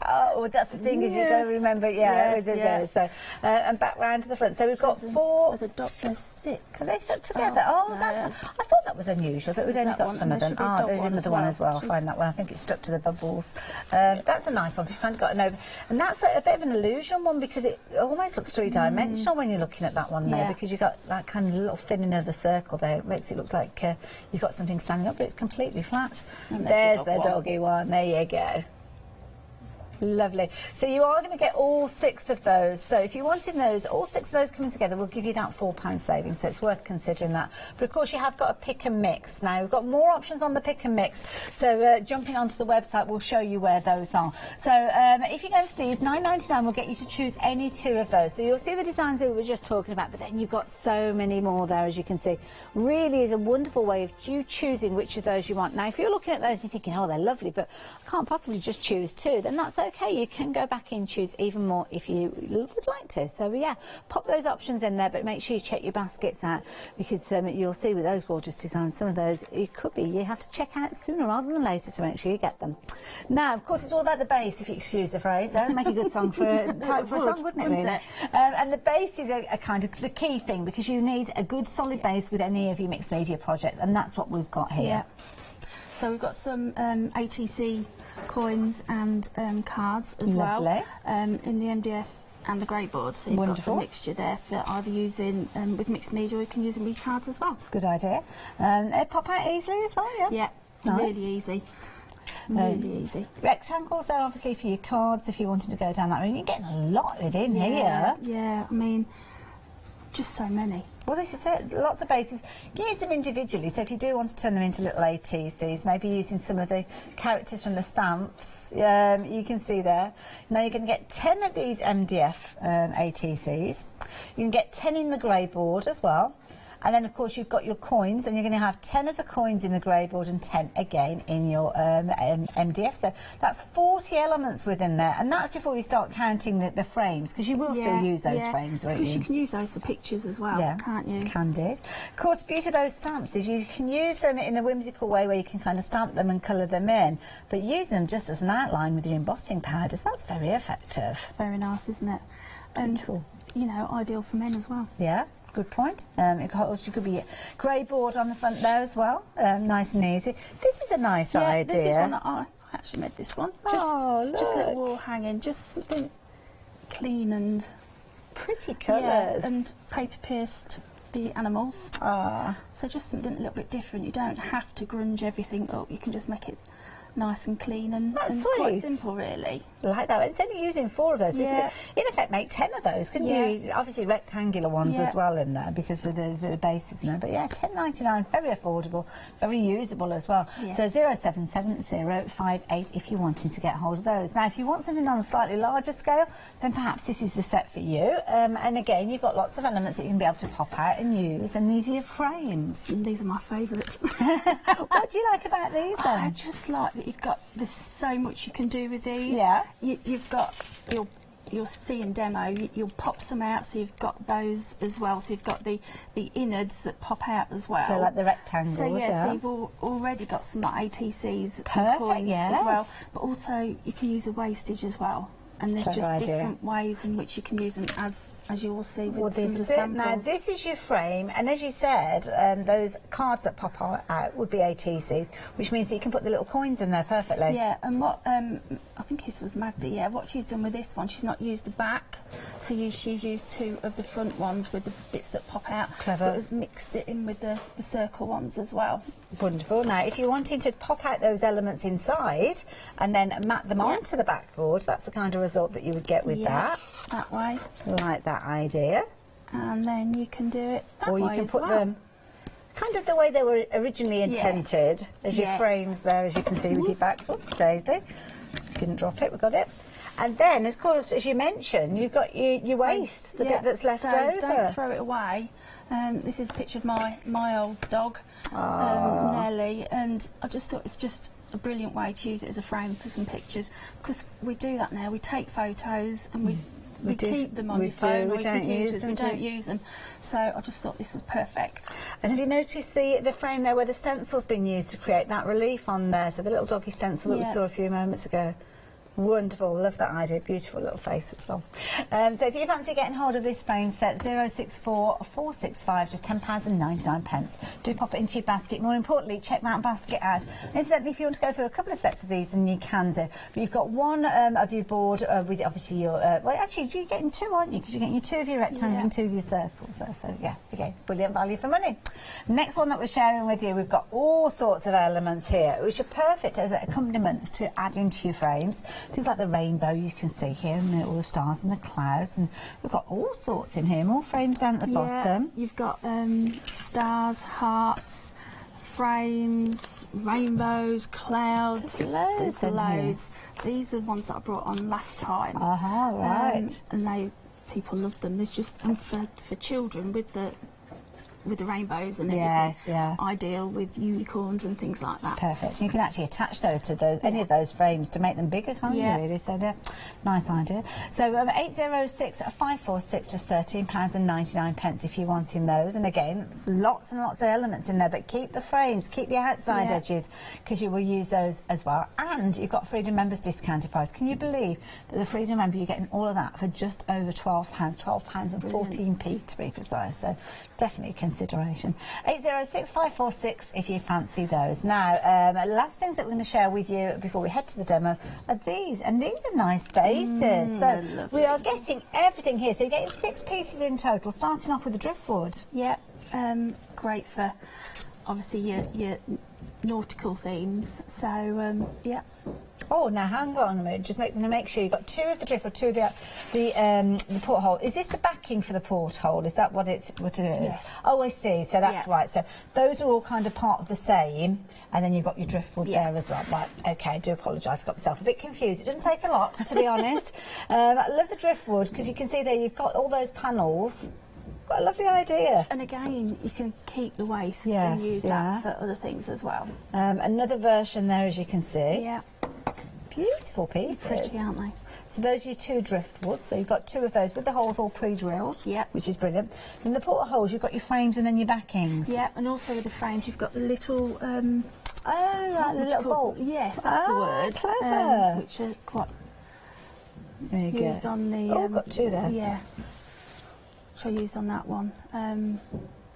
E: Oh, well, that's the thing, is you've got to remember, there. So, and back round to the front. So we've got four.
T: There's 6.
E: Are they stuck together? I thought that was unusual, but we've only got some of them. There's another one as well. I'll find that one. I think it's stuck to the bubbles. That's a nice one, because you've kind of got an over. And that's a bit of an illusion one, because it almost looks three-dimensional when you're looking at that one there, because you've got that kind of little thinning of the circle there. It makes it look like you've got something standing up, but it's completely flat. And there's the doggy one. There you go. Lovely. So you are going to get all 6 of those. So if you wanted those, all 6 of those coming together, we'll give you that £4 savings. So it's worth considering that. But of course, you have got a pick and mix. Now, we've got more options on the pick and mix. So jumping onto the website, we'll show you where those are. So if you go for these, £9.99 will get you to choose any 2 of those. So you'll see the designs that we were just talking about, but then you've got so many more there, as you can see. Really is a wonderful way of you choosing which of those you want. Now, if you're looking at those and you're thinking, oh, they're lovely, but I can't possibly just choose 2, then that's okay. You can go back and choose even more if you would like to. So yeah, pop those options in there, but make sure you check your baskets out, because you'll see with those gorgeous designs, some of those it could be you have to check out sooner rather than later to make sure you get them. Now, of course, it's all about the base, if you excuse the phrase. That would make a good song for a song, wouldn't it, really? And the base is a kind of the key thing, because you need a good solid base with any of your mixed media projects, and that's what we've got here.
T: Yeah. So we've got some ATC coins and cards as well in the MDF and the grey board. So you've got the mixture there for either using with mixed media, or you can use them with cards as well.
E: Good idea. They pop out easily as well, yeah?
T: Yeah,
E: nice.
T: Really easy. Really easy.
E: Rectangles there, obviously, for your cards if you wanted to go down that route. You're getting a lot within here.
T: Yeah, I mean, just so many.
E: Well, this is it. Lots of bases. You can use them individually, so if you do want to turn them into little ATCs, maybe using some of the characters from the stamps, you can see there. Now you're going to get 10 of these MDF ATCs. You can get 10 in the grey board as well. And then, of course, you've got your coins, and you're going to have 10 of the coins in the grey board and 10 again in your MDF. So that's 40 elements within there, and that's before you start counting the frames, because you will still use those frames, won't you?
T: Because you can use those for pictures as well, can't you?
E: Candid. Of course, the beauty of those stamps is you can use them in a whimsical way where you can kind of stamp them and colour them in, but using them just as an outline with your embossing powders, that's very effective.
T: Very nice, isn't it? And, you know, ideal for men as well.
E: Yeah. Good point. It could be a grey board on the front there as well. Nice and easy. This is a nice idea.
T: This is one that I actually made this one. Just a little wall hanging, just something clean and
E: pretty colours.
T: Yeah, and paper pierced the animals. So just something a little bit different. You don't have to grunge everything up. You can just make it nice and clean and quite simple, really.
E: Like that. It's only using 4 of those. So you could, in effect, make 10 of those, couldn't you? Obviously, rectangular ones as well in there, because of the bases in there. But yeah, £10.99, very affordable, very usable as well. So 0770588 if you're wanting to get hold of those. Now, if you want something on a slightly larger scale, then perhaps this is the set for you. And again, you've got lots of elements that you can be able to pop out and use, and these are your frames.
T: And these are my favourite.
E: What do you like about these then?
T: I just like that there's so much you can do with these.
E: Yeah.
T: You've got you'll see in demo, you'll pop some out, so you've got those as well. So you've got the innards that pop out as well.
E: So like the rectangles,
T: so you've already got some like ATCs
E: Perfect,
T: coins
E: yes.
T: as well. But also you can use a wastage as well. And there's just different ways in which you can use them, as you will see with some of the samples.
E: Now, this is your frame, and as you said, those cards that pop out would be ATCs, which means that you can put the little coins in there perfectly.
T: Yeah, and what, I think this was Magda, what she's done with this one, she's not used the back, so she's used 2 of the front ones with the bits that pop out.
E: Clever.
T: But has mixed it in with the circle ones as well.
E: Wonderful. Now, if you're wanting to pop out those elements inside and then mat them onto the backboard, that's the kind of result that you would get with that
T: way,
E: like that idea.
T: And then you can do it that way,
E: or you can put them kind of the way they were originally intended, as your frames there, as you can see with your backs. Whoops, Daisy, didn't drop it, we got it. And then, of course, as you mentioned, you've got your waste, the bit that's left over.
T: Don't throw it away. This is a picture of my old dog, Nellie, and I just thought it's just a brilliant way to use it as a frame for some pictures, because we do that now. We take photos and we keep them on your phone or your computers. We don't use them. So I just thought this was perfect.
E: And have you noticed the frame there where the stencil's been used to create that relief on there? So the little doggy stencil that we saw a few moments ago. Wonderful, love that idea, beautiful little face as well. So if you fancy getting hold of this frame set, 064 465, just £10.99. Do pop it into your basket. More importantly, check that basket out. Incidentally, if you want to go through a couple of sets of these, then you can do. But you've got one of your board with obviously your, well actually you're getting two, aren't you? Because you're getting 2 of your rectangles and 2 of your circles. So yeah, again, brilliant value for money. Next one that we're sharing with you, we've got all sorts of elements here, which are perfect as accompaniments to add into your frames. Things like the rainbow you can see here, and all the stars and the clouds, and we've got all sorts in here, more frames down at the bottom.
T: You've got stars, hearts, frames, rainbows, clouds.
E: There's loads.
T: These are the ones that I brought on last time.
E: Right.
T: And people love them. There's just, and for children with the rainbows and everything, ideal with unicorns and things like that.
E: Perfect. So you can actually attach those to any of those frames to make them bigger, can't you, really? So they're nice idea. So 806 546, just £13.99 if you're wanting those. And again, lots and lots of elements in there, but keep the frames, keep the outside edges, because you will use those as well. And you've got Freedom members discounted price. Can you believe that the Freedom member, you're getting all of that for just over £12, £12.14 to be precise. So definitely consideration. 806 546 if you fancy those. Now, last things that we're going to share with you before we head to the demo are these, and these are nice bases. So we are getting everything here. So you're getting 6 pieces in total, starting off with the driftwood.
T: Yeah, great for obviously your nautical themes. So yeah.
E: Oh, now hang on a minute. Just make sure you've got 2 of the driftwood, 2 of the porthole. Is this the backing for the porthole? Is that what it is?
T: Yes.
E: Oh, I see. So that's right. So those are all kind of part of the same, and then you've got your driftwood there as well. Right. Okay. I do apologise. I got myself a bit confused. It doesn't take a lot, to be honest. I love the driftwood because you can see there you've got all those panels. What a lovely idea.
T: And again, you can keep the waste and use that for other things as well.
E: Another version there, as you can see.
T: Yeah.
E: Beautiful pieces.
T: Pretty, aren't they?
E: So those are your 2 driftwood. So you've got 2 of those with the holes all pre-drilled.
T: Yeah.
E: Which is brilliant. In the portholes, you've got your frames and then your backings.
T: Yeah, and also with the frames, you've got the little...
E: oh, right, the little bolts.
T: Yes, that's the word.
E: Clever.
T: Which are quite
E: there you
T: used
E: go.
T: On the...
E: I've got 2 there.
T: Yeah. Which I used on that one.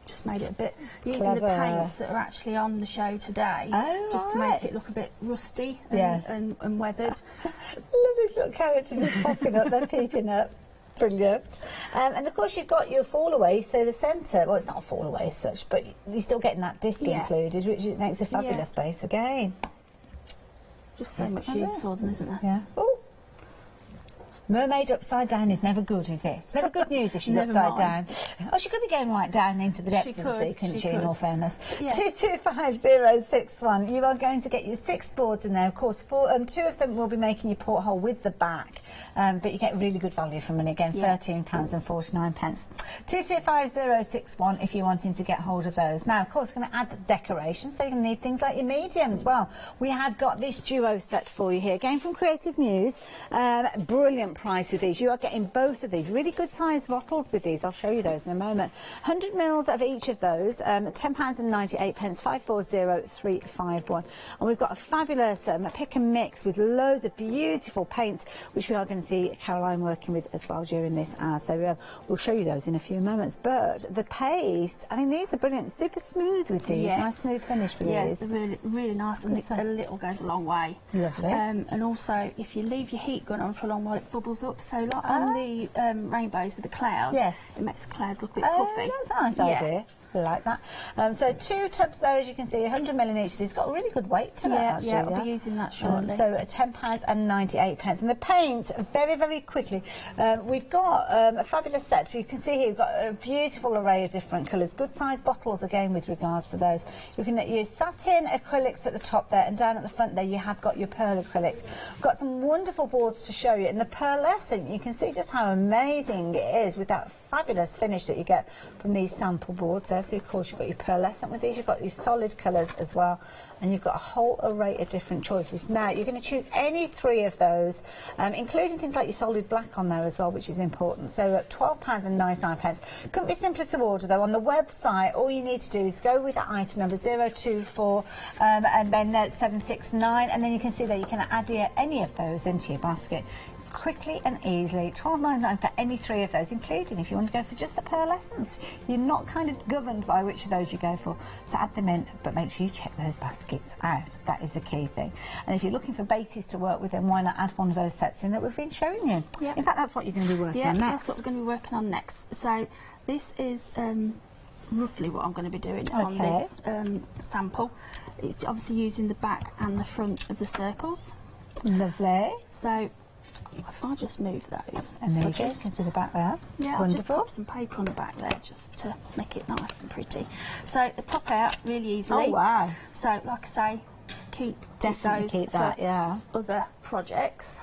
T: Just made it a bit using
E: Clever.
T: the paints that are actually on the show today, just to make it look a bit rusty and weathered.
E: Love this little character just popping up, they're peeping up. Brilliant. And of course you've got your fall away, so the centre, well it's not a fall away as such, but you're still getting that disc included, which makes a fabulous base again.
T: Just so much use for them, isn't there?
E: Yeah. Oh. Mermaid upside down is never good, is it? It's never good news if she's upside down. Oh, she could be going right down into the depths of the sea, couldn't she, in all fairness? Yeah. 225061. You are going to get your 6 boards in there. Of course, 2 of them will be making your porthole with the back, but you get really good value for money. Again, £13.49. 225061 if you're wanting to get hold of those. Now, of course, we're going to add decoration, so you're going to need things like your medium as well. We have got this duo set for you here, again from Creative Muse. Brilliant price with these. You are getting both of these. Really good sized bottles with these. I'll show you those in a moment. 100 mils of each of those. £10.98, 540351. And we've got a fabulous pick and mix with loads of beautiful paints, which we are going to see Caroline working with as well during this hour. So we'll show you those in a few moments. But the paste, I mean, these are brilliant. Super smooth with these. Nice smooth finish with these.
T: Really, really nice. And a little goes a long way.
E: Lovely.
T: And also, if you leave your heat gun on for a long while, it bubbles up. So like on the rainbows with the clouds, it makes the clouds look a bit puffy.
E: That's a nice idea. like that. So 2 tubs there, as you can see, 100ml in each. They've got a really good weight to it, actually.
T: Yeah, I'll be using that shortly.
E: So £10.98. And the paints, very, very quickly. We've got a fabulous set. So you can see here, we've got a beautiful array of different colours. Good sized bottles, again, with regards to those. You can use satin acrylics at the top there, and down at the front there, you have got your pearl acrylics. We've got some wonderful boards to show you. And the pearlescent, you can see just how amazing it is with that fabulous finish that you get from these sample boards there. So of course you've got your pearlescent with these, you've got your solid colours as well, and you've got a whole array of different choices. Now you're going to choose any 3 of those, including things like your solid black on there as well, which is important. So at £12.99. Couldn't be simpler to order though. On the website, all you need to do is go with that item number 024 and then 769, and then you can see that you can add any of those into your basket quickly and easily. £12.99 for any 3 of those, including if you want to go for just the pearlescence. You're not kind of governed by which of those you go for, so add them in, but make sure you check those baskets out. That is the key thing. And if you're looking for bases to work with, then why not add one of those sets in that we've been showing you?
T: Yeah.
E: In fact, that's what you're going to be working on next.
T: That's what we're going to be working on next. So this is roughly what I'm going to be doing on this sample. It's obviously using the back and the front of the circles.
E: Lovely.
T: So if I just move those.
E: And there you go, you can see the back there.
T: Yeah,
E: wonderful.
T: I'll just pop some paper on the back there just to make it nice and pretty. So they pop out really easily.
E: Oh, wow.
T: So, like I say, keep
E: keep that, yeah.
T: Other projects.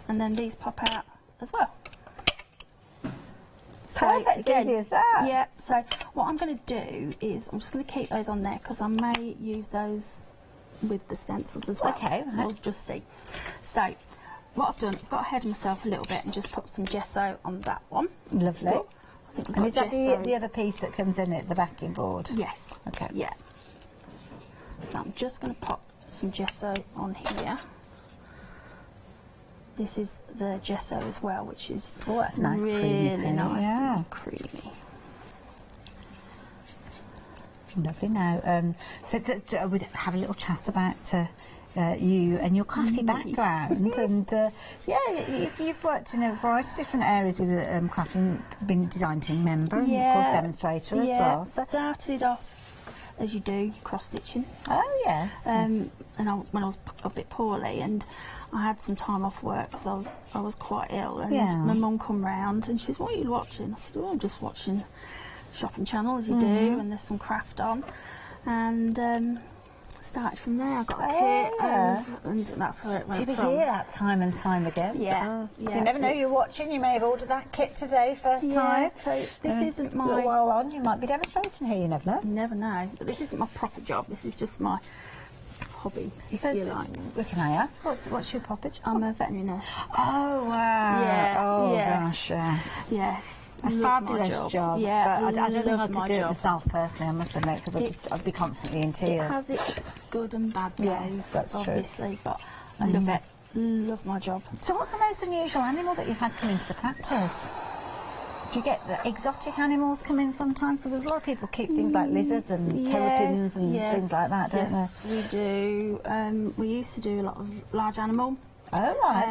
T: And then these pop out as well.
E: Perfect, again, easy as that.
T: Yeah, so what I'm going to do is I'm just going to keep those on there because I may use those with the stencils as well.
E: Okay.
T: We'll just see. So what I've done, I've got ahead of myself a little bit and just put some gesso on that one.
E: Lovely.
T: I think we've
E: And
T: got
E: is that
T: gesso.
E: the other piece that comes in at the backing board?
T: Yes.
E: Okay.
T: Yeah. So I'm just going to pop some gesso on here. This is the gesso as well, which is
E: that's nice,
T: really
E: creamy,
T: nice,
E: yeah.
T: and creamy.
E: Lovely. Now, so that we'd have a little chat about you and your crafty background, and you've worked in a variety of different areas with crafting, been design team member and of course demonstrator as well. So
T: Started off as you do, cross stitching.
E: Oh yes.
T: And when I was a bit poorly, and I had some time off work because I was quite ill, and my mum come round and she says, "What are you watching?" I said, "Oh, I'm just watching Shopping Channel as you do, and there's some craft on," and started from there. I got a kit, and that's where it went
E: from.
T: from.
E: You hear that time and time again.
T: Yeah,
E: You never know you're watching. You may have ordered that kit today, first time.
T: So this isn't my.
E: A little while on, you might be demonstrating here. You never know.
T: You never know. But this isn't my proper job. This is just my hobby, if you like.
E: Can I ask, what's your proper job?
T: I'm a veterinary nurse.
E: Oh wow!
T: Yeah.
E: Oh
T: yes.
E: gosh, yes.
T: Yes.
E: A fabulous job.
T: Yeah,
E: but I don't think I could
T: my
E: do it
T: job.
E: myself personally, I must admit, because I'd be constantly in tears.
T: It has its good and bad days,
E: Yes, that's
T: obviously, but I love it. Love my job.
E: So what's the most unusual animal that you've had come into the practice? Do you get the exotic animals come in sometimes? Because there's a lot of people keep things like lizards and terrapins and things like that, don't they?
T: Yes, we do. We used to do a lot of large animal.
E: Oh, right.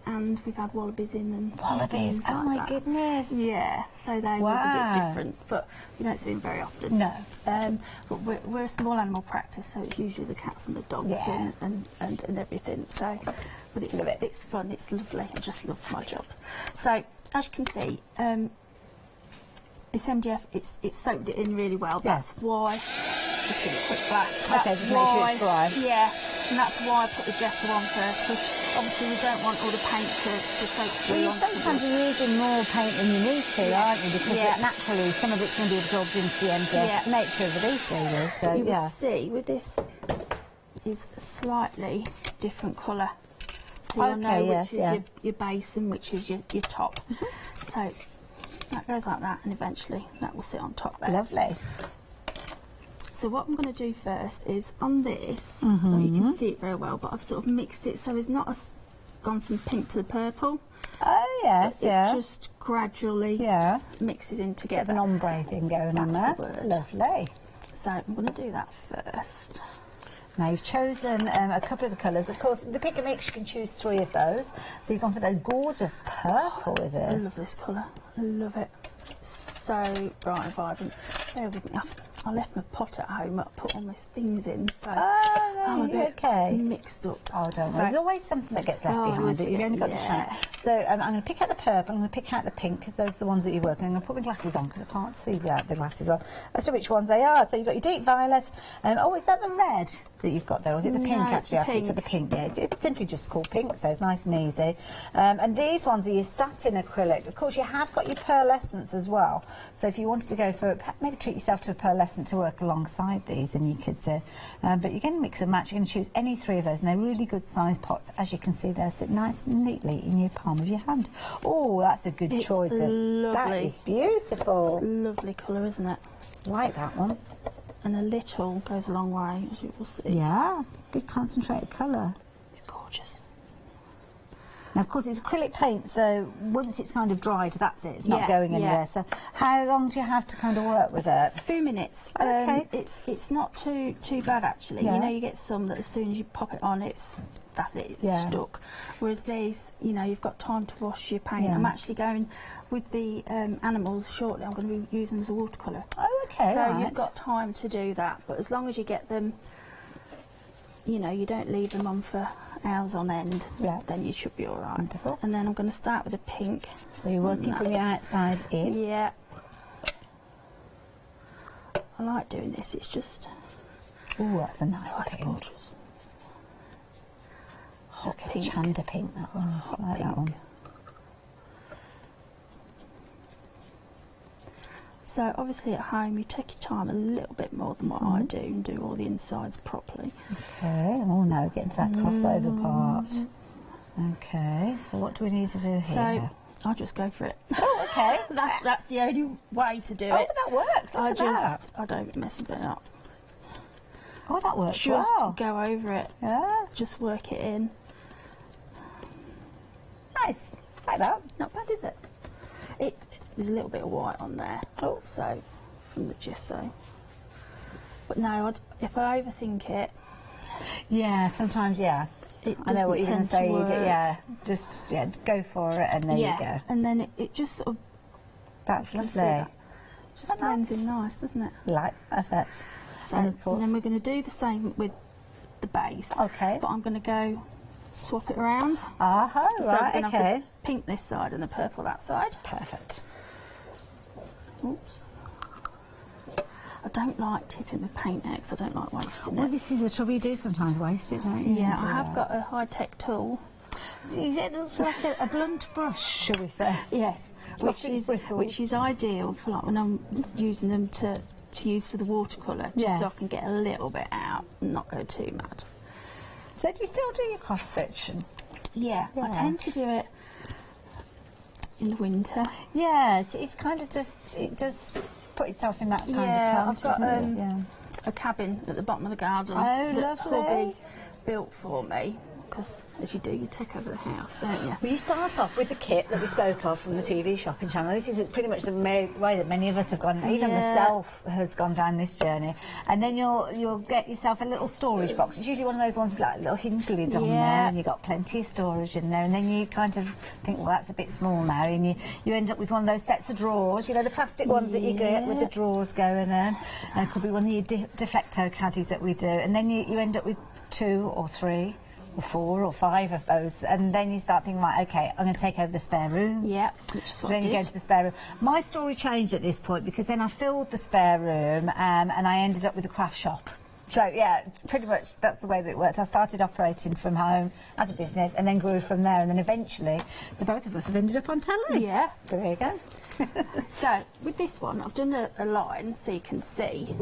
T: And we've had wallabies in and
E: wallabies,
T: things
E: oh
T: like
E: my
T: that.
E: goodness.
T: Yeah, so they was a bit different, but we don't see them very often.
E: No.
T: But we're a small animal practice, so it's usually the cats and the dogs and everything. So, but it's fun, it's lovely. I just love my job. So, as you can see, this MDF, it's soaked it in really well. That's why. Just give it a quick blast.
E: Okay, just make sure it's dry.
T: Yeah, and that's why I put the gesso on first, because obviously we don't want all the paint to soak through.
E: Well, sometimes you're using more paint than you need to, aren't you? Because naturally some of it's going to be absorbed into the MDF. It's the nature of the beast, really. So,
T: you will see with this is slightly different colour. So you'll know which is your base and which is your top. So that goes like that, and eventually that will sit on top there.
E: Lovely.
T: So what I'm going to do first is on this, you can see it very well, but I've sort of mixed it so it's not gone from pink to the purple.
E: Oh yes,
T: it just gradually mixes in together.
E: An ombre thing going on there.
T: The word.
E: Lovely.
T: So I'm going to do that first.
E: Now you've chosen a couple of the colours. Of course, the pick and mix, you can choose 3 of those. So you've gone for that gorgeous purple with this.
T: I love this colour. I love it. It's so bright and vibrant. bear with me. I left my pot at home. I put all my things in, so
E: Oh,
T: I'm a bit
E: okay.
T: mixed up.
E: Oh, don't worry. There's always something that gets left behind. But you've only got to shout. So I'm going to pick out the purple. I'm going to pick out the pink because those are the ones that you're working. I'm going to put my glasses on because I can't see without the glasses on. As to which ones they are. So you've got your deep violet. Oh, is that the red that you've got there? Or is it the pink?
T: No,
E: Actually, I picked up the pink. Yeah, it's simply just called pink, so it's nice and easy. And these ones are your satin acrylic. Of course, you have got your pearlescence as well. So if you wanted to go for maybe treat yourself to a pearlescent to work alongside these, then you could. But you're going to mix and match. You're going to choose any three of those, and they're really good sized pots. As you can see, they sit nice and neatly in your palm of your hand. Oh, that's a good choice.
T: Lovely.
E: That is beautiful.
T: It's a lovely colour, isn't it?
E: Like that one.
T: And a little goes a long way, as you will see.
E: Yeah, good concentrated colour.
T: It's gorgeous.
E: Now, of course, it's acrylic paint, so once it's kind of dried, that's it. It's not
T: Yeah,
E: going anywhere.
T: yeah.
E: So how long do you have to kind of work with it?
T: A few minutes.
E: Okay.
T: It's not too bad, actually.
E: Yeah.
T: You know, you get some that as soon as you pop it on, that's it, it's stuck. Whereas these, you know, you've got time to wash your paint.
E: Yeah.
T: I'm actually going with the animals shortly. I'm going to be using them as a watercolour.
E: Oh, okay.
T: So
E: right.
T: you've got time to do that. But as long as you get them, you know, you don't leave them on for hours on end, then you should be all right.
E: Wonderful.
T: And then I'm going to start with a pink.
E: So you're working from your outside in?
T: Yeah. I like doing this, it's just...
E: Oh, that's a nice
T: that's
E: pink.
T: gorgeous. Hot pink.
E: Hochanda pink, that one.
T: Hot
E: I like that
T: pink.
E: one.
T: So obviously at home you take your time a little bit more than what I do and do all the insides properly.
E: Okay, oh no, getting to that crossover part. Okay, so what do we need to do here?
T: So I'll just go for it.
E: Oh, okay.
T: That's the only way to do it.
E: Oh, that works.
T: I don't mess a bit up.
E: Oh, that works
T: Just
E: well.
T: go over it.
E: Yeah.
T: Just work it in.
E: Nice. Like that.
T: It's not bad, is it? There's a little bit of white on there, so from the gesso. But no, if I overthink it,
E: sometimes, I know what you're going to say. Just go for it, and there you go.
T: And then it just sort of.
E: That's lovely.
T: It just blends in nice, doesn't it?
E: Like perfect.
T: So, and then we're going to do the same with the base.
E: Okay.
T: But I'm going to go swap it around.
E: So
T: right,
E: okay.
T: Have the pink this side and the purple that side.
E: Perfect.
T: Oops. I don't like tipping the paint out because I don't like wasting it.
E: Well, this is the trouble, you do sometimes waste it, don't you?
T: Yeah, I have got a high-tech tool.
E: It looks like a blunt brush, shall we say?
T: Yes, which is ideal for like when I'm using them to use for the watercolour, just so I can get a little bit out and not go too mad.
E: So do you still do your cross stitch?
T: Yeah, I tend to do it in the winter.
E: Yeah, it's kind of it does put itself in that kind of
T: I've got
E: isn't it?
T: a cabin at the bottom of the garden
E: that
T: lovely. Hobby built for me. Because as you do, you take over the house, don't you?
E: Well, you start off with the kit that we spoke of from the TV shopping channel. This is pretty much the way that many of us have gone. Even myself has gone down this journey. And then you'll get yourself a little storage box. It's usually one of those ones with like a little hinge lid on there, and you've got plenty of storage in there. And then you kind of think, well, that's a bit small now, and you end up with one of those sets of drawers. You know, the plastic ones that you get with the drawers going in. And it could be one of your defecto caddies that we do. And then you end up with 2 or 3. Or 4 or 5 of those, and then you start thinking, right, okay, I'm going to take over the spare room.
T: Yeah, which is what
E: then you go into the spare room. My story changed at this point because then I filled the spare room and I ended up with a craft shop. So yeah, pretty much that's the way that it worked. I started operating from home as a business and then grew from there, and then eventually the both of us have ended up on telly.
T: Yeah.
E: So there you go.
T: So with this one, I've done a line so you can see,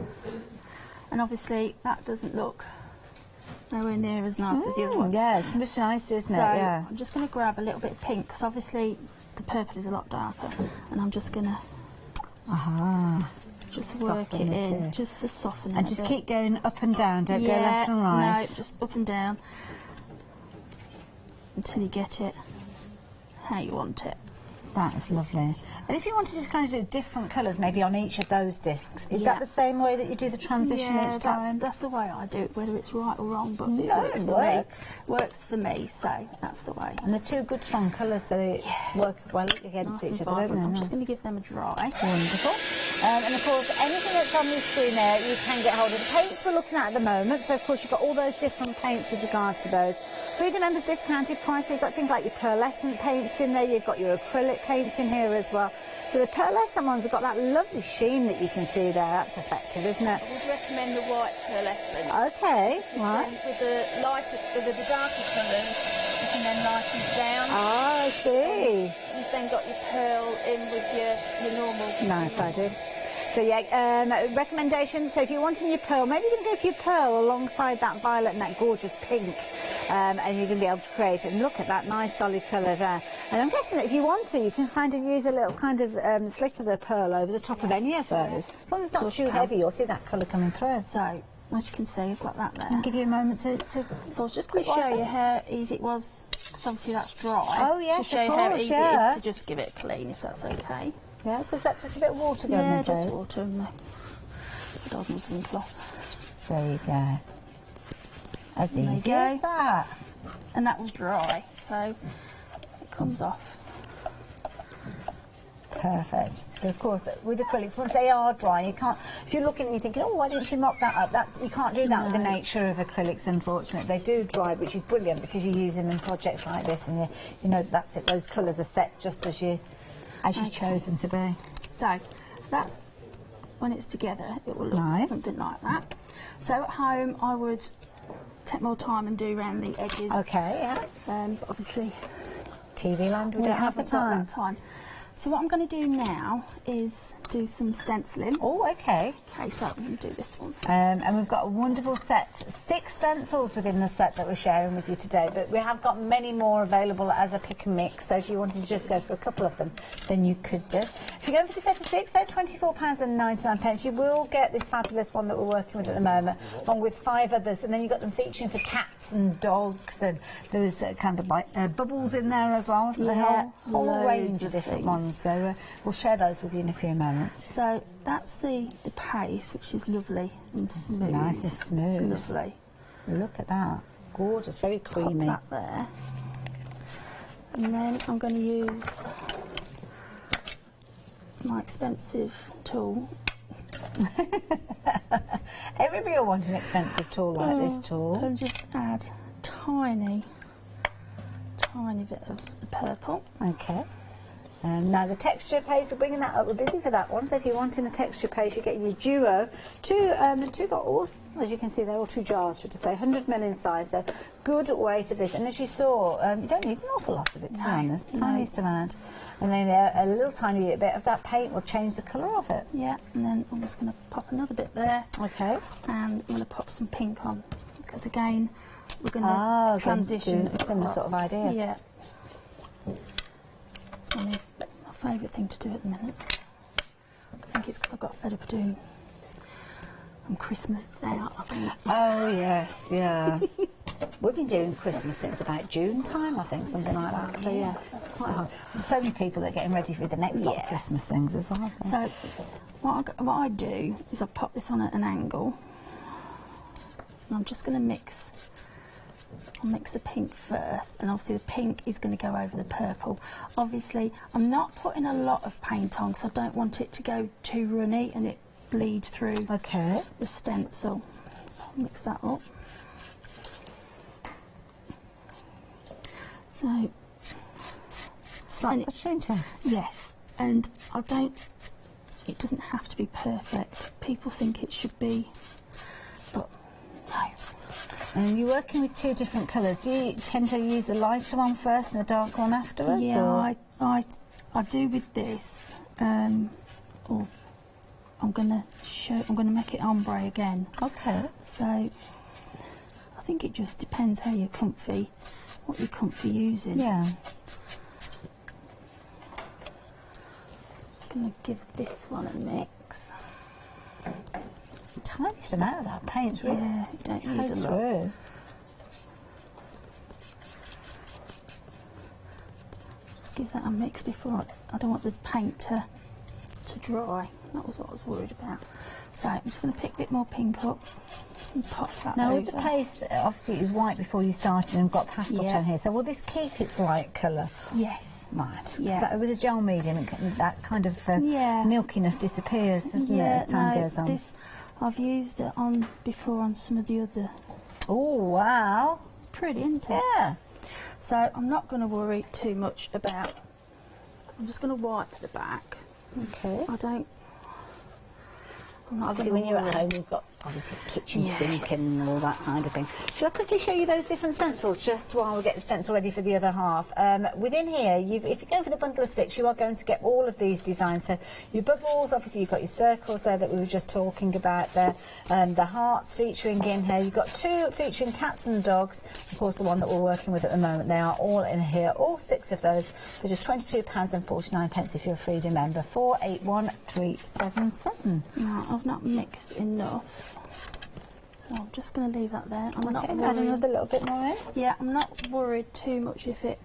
T: and obviously that doesn't look nowhere near as nice as the other one.
E: Yeah, it's much nicer, isn't it?
T: So
E: Yeah.
T: I'm just going to grab a little bit of pink because obviously the purple is a lot darker, and I'm just going to just work
E: Soften
T: it in,
E: too.
T: just to soften it.
E: And just keep going up and down, don't go left and right.
T: No, just up and down until you get it how you want it.
E: That is lovely. And if you want to just kind of do different colours maybe on each of those discs, is that the same way that you do the transition each time?
T: That's the way I do it, whether it's right or wrong, but
E: it
T: works for me, so that's the way.
E: And they're two good strong colours, so they work well against each other, don't they?
T: I'm just going to give them a dry.
E: Wonderful. And of course, anything that's on the screen there, you can get hold of. The paints we're looking at the moment, so of course you've got all those different paints with regards to those. Freedom members discounted price, so you've got things like your pearlescent paints in there, you've got your acrylic paints in here as well. So the pearlescent ones have got that lovely sheen that you can see there. That's effective, isn't it?
T: I would recommend the white pearlescent.
E: Okay, right.
T: With the lighter, with the darker colours, you can then lighten it down.
E: Ah, I see.
T: And you've then got your pearl in with your normal.
E: Nice, I do. So yeah, recommendation, so if you're wanting your pearl, maybe you can go for your pearl alongside that violet and that gorgeous pink, and you're going to be able to create it. And look at that nice solid colour there. And I'm guessing that if you want to, you can kind of use a little kind of slick of the pearl over the top of any of those. As long as it's not too heavy, you'll see that colour coming through.
T: So, as you can see, I've got that there.
E: I'll give you a moment to
T: So I was just going to show you how easy it was, because obviously that's dry.
E: Oh yes,
T: to show you how easy it is to just give it a clean, if that's okay.
E: Yeah, so is that just a bit of water going in
T: just
E: first?
T: water and the dog muslin cloth.
E: There you go. As easy as that.
T: And that was dry, so it comes off.
E: Perfect. But of course, with acrylics, once they are dry, you can't. If you're looking and you're thinking, oh, why didn't she mop that up? You can't do that with the nature of acrylics. Unfortunately, they do dry, which is brilliant because you're using them in projects like this, and you know that's it. Those colours are set just as you've chosen to be.
T: So that's when it's together, it will look something like that. So at home, I would take more time and do around the edges.
E: Okay, yeah.
T: But obviously,
E: TV land, we don't have the time.
T: So what I'm going to do now is do some stenciling.
E: Oh, okay.
T: Okay, so I'm going to do this one first.
E: And we've got a wonderful set, 6 stencils within the set that we're sharing with you today, but we have got many more available as a pick and mix, so if you wanted to just go for a couple of them, then you could do. If you're going for the set of 6, they're £24.99. You will get this fabulous one that we're working with at the moment, along with 5 others, and then you've got them featuring for cats and dogs, and there's kind of like bubbles in there as well, so a whole range of different ones. So we'll share those with you in a few moments.
T: So that's the paste, which is lovely and smooth.
E: Nice and smooth.
T: It's lovely.
E: Look at that. Gorgeous, very creamy.
T: Pop that there. And then I'm going to use my expensive tool.
E: Everybody will want an expensive tool like this tool.
T: And just add tiny bit of the purple.
E: Okay. Now the texture paste, we're bringing that up, we're busy for that one, so if you're wanting the texture paste, you're getting your duo, two bottles, as you can see they're all 2 jars, should I say, 100ml in size, so good weight of this, and as you saw, you don't need an awful lot of it, to be honest, tiniest to add, and then a little tiny bit of that paint will change the colour of it.
T: Yeah, and then I'm just going to pop another bit there.
E: Okay.
T: And I'm going to pop some pink on, because again, we're going to transition.
E: A similar sort of idea.
T: Yeah. It's my favourite thing to do at the minute. I think it's because I've got fed up doing Christmas out.
E: Oh yes, yeah. We've been doing Christmas since about June time, I think, something like that. So yeah, quite hard. There's so many people that are getting ready for the next lot of Christmas things as well.
T: So what I do is I pop this on at an angle, and I'm just going to mix. I'll mix the pink first, and obviously the pink is going to go over the purple. Obviously, I'm not putting a lot of paint on because I don't want it to go too runny and it bleed through the stencil. So I'll mix that up. So,
E: slight brushing test.
T: Yes, and it doesn't have to be perfect. People think it should be, but no.
E: And you're working with 2 different colours. Do you tend to use the lighter one first and the darker one afterwards?
T: Yeah, I do with this. Or I'm gonna make it ombre again.
E: Okay.
T: So I think it just depends how you're comfy, what you're comfy using.
E: Yeah.
T: Just gonna give this one a mix.
E: Tiniest amount of that paint's really.
T: Yeah, you don't use a lot. Just give that a mix before I don't want the paint to dry. That was what I was worried about. So I'm just going to pick a bit more pink up and pop that
E: now
T: over.
E: with the paste, obviously it was white before you started and got pastel tone here, so will this keep its light colour?
T: Yes.
E: Right.
T: Yeah.
E: That, with a gel medium, that kind of milkiness disappears, doesn't it, as time goes on?
T: This, I've used it before on some of the other...
E: Oh, wow.
T: Pretty, isn't it?
E: Yeah.
T: So I'm not going to worry too much about... I'm just going to wipe the back.
E: Okay. Obviously, when you're at home, you've got obviously kitchen sink and all that kind of thing. Shall I quickly show you those different stencils just while we get the stencil ready for the other half? Within here, if you're going for the bundle of 6, you are going to get all of these designs. So your bubbles, obviously you've got your circles there that we were just talking about there. The hearts featuring in here. You've got 2 featuring cats and dogs. Of course, the one that we're working with at the moment. They are all in here, all 6 of those for just £22.49 if you're a Freedom member. 481377.
T: No, I've not mixed enough. So I'm just going to leave that there. I'm not worried.
E: Add another little bit more in?
T: Yeah, I'm not worried too much if it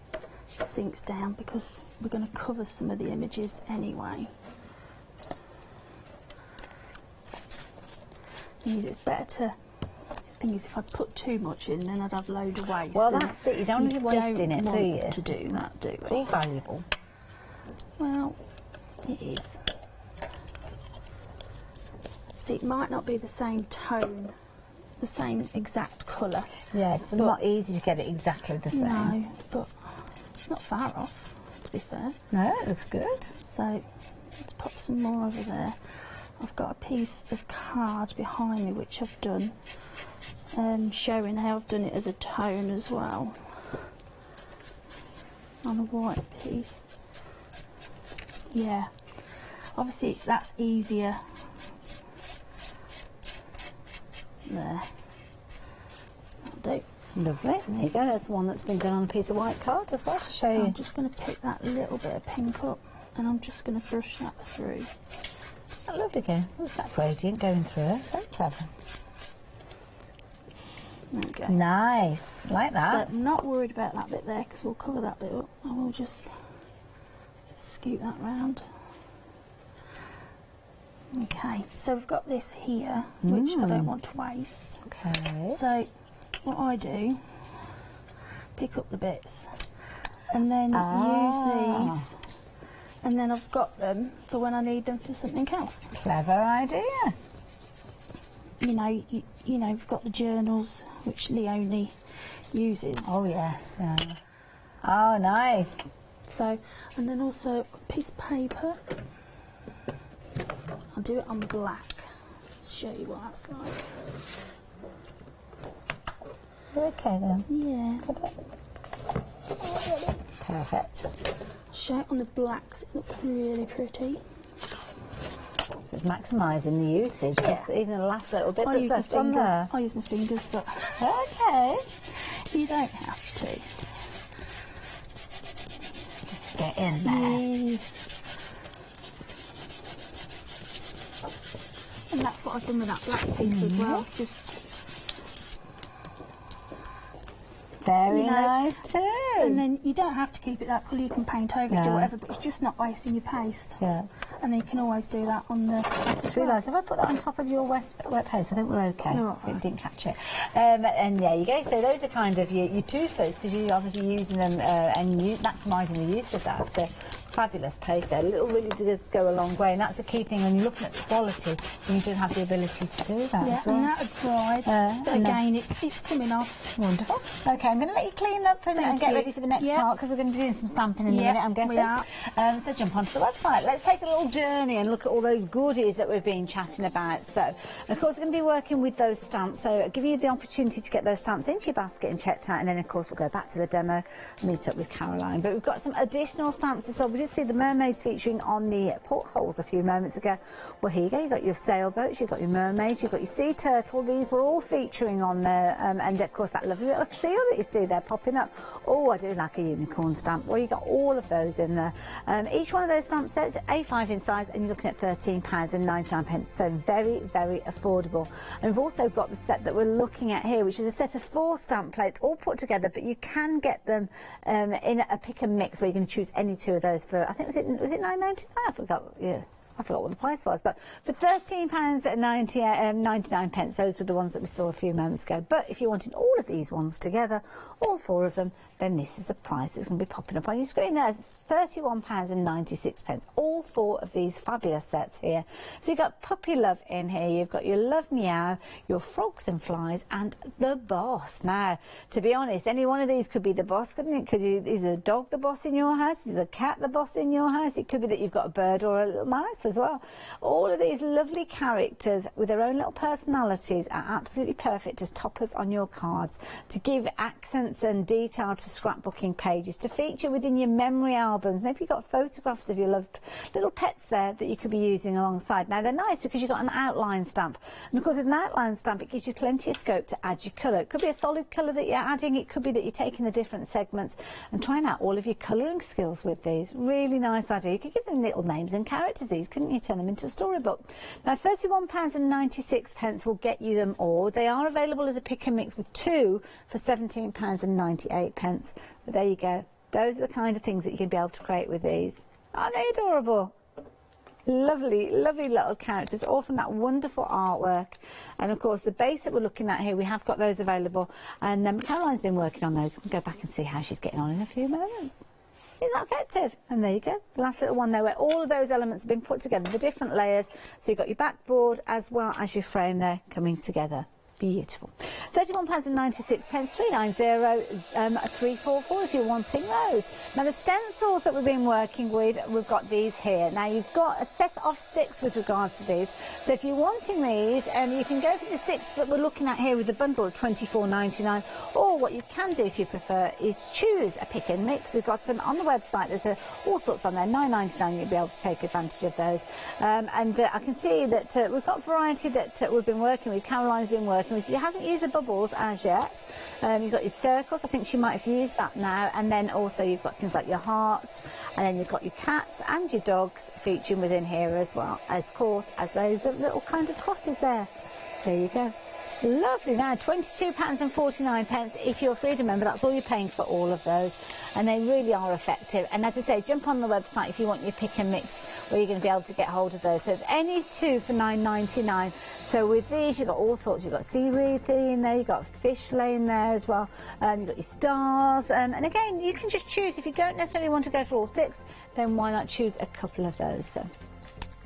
T: sinks down because we're going to cover some of the images anyway. It's better to... The thing is, if I put too much in, then I'd have a load of waste.
E: Well, that's it. You don't want to be wasting it, do you?
T: To do that, do we?
E: It's all valuable.
T: Well, it is. See, it might not be the same tone, the same exact colour.
E: Yeah, it's not easy to get it exactly the same.
T: No, but it's not far off, to be fair.
E: No, it looks good.
T: So, let's pop some more over there. I've got a piece of card behind me which I've done, showing how I've done it as a tone as well. On a white piece. Yeah. Obviously, that's easier. There. That'll do.
E: Lovely. There you go. That's the one that's been done on a piece of white card as well to show you.
T: I'm just going to pick that little bit of pink up and I'm just going to brush that through.
E: I loved it again. Look at that gradient going through it. Very clever.
T: There we go.
E: Nice. Like that.
T: So I'm not worried about that bit there because we'll cover that bit up. I will just scoot that round. Okay, so we've got this here, which I don't want to waste.
E: Okay.
T: So what I do, pick up the bits and then use these, and then I've got them for when I need them for something else.
E: Clever idea.
T: You know, we've got the journals which Leonie uses.
E: Oh yes. Oh, nice.
T: So, and then also a piece of paper. I'll do it on black. Let's show you what that's like.
E: Okay then.
T: Yeah.
E: Perfect.
T: Show it on the black because it looks really pretty.
E: So it's maximising the usage. Yeah. Even the last little bit that's left on there.
T: I use my fingers, but
E: okay.
T: You don't have to.
E: Just get in there.
T: Yes. And that's what I've done with that black piece as well. Just
E: very nice too.
T: And then you don't have to keep it that colour. You can paint over it or whatever, but it's just not wasting your paste.
E: Yeah.
T: And then you can always do that on the.
E: I just realised if I put that on top of your wet paste, I think we're okay.
T: You're right.
E: It didn't catch it. And there you go. So those are kind of your twofers because you're obviously using them and maximising the use of that. So fabulous paste there. Little really does go a long way, and that's the key thing when you're looking at the quality. You do have the ability to do that.
T: Yeah,
E: as well.
T: and that had dried. But again, it's coming off.
E: Wonderful. Okay, I'm going to let you clean up and get ready for the next part because we're going to be doing some stamping in a minute, I'm guessing.
T: We are.
E: So jump onto the website. Let's take a little journey and look at all those goodies that we've been chatting about. So, of course, we're going to be working with those stamps. So, I'll give you the opportunity to get those stamps into your basket and checked out. And then, of course, we'll go back to the demo and meet up with Caroline. But we've got some additional stamps as well. We did see the mermaids featuring on the portholes a few moments ago. Well, here you go. You've got your sailboats, you've got your mermaids, you've got your sea turtle. These were all featuring on there. And, of course, that lovely little seal that you see there popping up. Oh, I do like a unicorn stamp. Well, you got all of those in there. Each one of those stamp sets, A5 in size, and you're looking at £13.99. So very, very affordable. And we've also got the set that we're looking at here, which is a set of 4 stamp plates all put together, but you can get them in a pick and mix where you can choose any 2 of those for, I think, was it £9.99? I forgot. Yeah. I forgot what the price was, but for £13.99, those were the ones that we saw a few moments ago. But if you're wanting all of these ones together, all 4 of them, then this is the price that's going to be popping up on your screen there. £31.96, all 4 of these fabulous sets here. So you've got Puppy Love in here, you've got your Love Meow, your Frogs and Flies, and the Boss. Now, to be honest, any one of these could be the boss, couldn't it? Is a dog the boss in your house? Is a cat the boss in your house? It could be that you've got a bird or a little mouse as well. All of these lovely characters with their own little personalities are absolutely perfect as toppers on your cards, to give accents and detail to scrapbooking pages, to feature within your memory albums. Maybe you've got photographs of your loved little pets there that you could be using alongside. Now, they're nice because you've got an outline stamp. And, of course, with an outline stamp, it gives you plenty of scope to add your colour. It could be a solid colour that you're adding. It could be that you're taking the different segments and trying out all of your colouring skills with these. Really nice idea. You could give them little names and characters, these, couldn't you? Turn them into a storybook. Now, £31.96 will get you them all. They are available as a pick and mix with 2 for £17.98. But there you go. Those are the kind of things that you can be able to create with these. Aren't they adorable? Lovely, lovely little characters, all from that wonderful artwork. And, of course, the base that we're looking at here, we have got those available. And Caroline's been working on those. We'll go back and see how she's getting on in a few moments. Isn't that effective? And there you go, the last little one there where all of those elements have been put together, the different layers. So you've got your backboard as well as your frame there coming together. Beautiful. £31.96, 390-344 if you're wanting those. Now, the stencils that we've been working with, we've got these here. Now, you've got a set of 6 with regards to these. So if you're wanting these, you can go for the 6 that we're looking at here with the bundle of £24.99. Or what you can do if you prefer is choose a pick and mix. We've got some on the website. There's all sorts on there. £9.99, you'll be able to take advantage of those. I can see that we've got variety that we've been working with. Caroline's been working with. She hasn't used the bubbles as yet. You've got your circles. I think she might have used that now. And then also you've got things like your hearts. And then you've got your cats and your dogs featuring within here as well. As course as those little kind of crosses there. There you go. Lovely. Now, £22.49 if you're a Freedom member. That's all you're paying for all of those. And they really are effective. And as I say, jump on the website if you want your pick and mix where you're going to be able to get hold of those. So it's any 2 for £9.99. So with these, you've got all sorts. You've got seaweed in there. You've got fish laying there as well. You've got your stars. And again, you can just choose. If you don't necessarily want to go for all 6, then why not choose a couple of those? So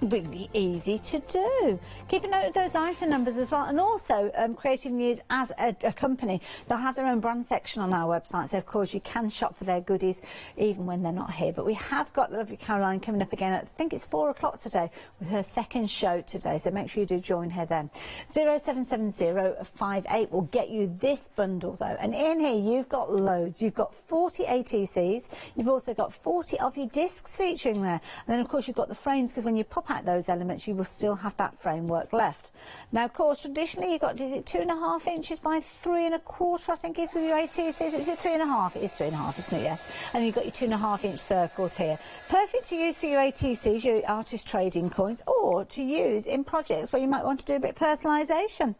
E: really easy to do. Keep a note of those item numbers as well, and also Creative Muse as a company, they'll have their own brand section on our website, so of course you can shop for their goodies even when they're not here. But we have got the lovely Caroline coming up again at, I think it's 4 o'clock today, with her second show today, so make sure you do join her then. 077058 will get you this bundle though, and in here you've got loads. You've got 40 ATCs, you've also got 40 of your discs featuring there, and then of course you've got the frames, because when you pop out those elements you will still have that framework left. Now, of course, traditionally you've got, is it 2.5 inches by 3.25, I think is with your ATCs? Is it 3.5? It is 3.5, isn't it? Yeah. And you've got your 2.5-inch circles here. Perfect to use for your ATCs, your artist trading coins, or to use in projects where you might want to do a bit of personalisation.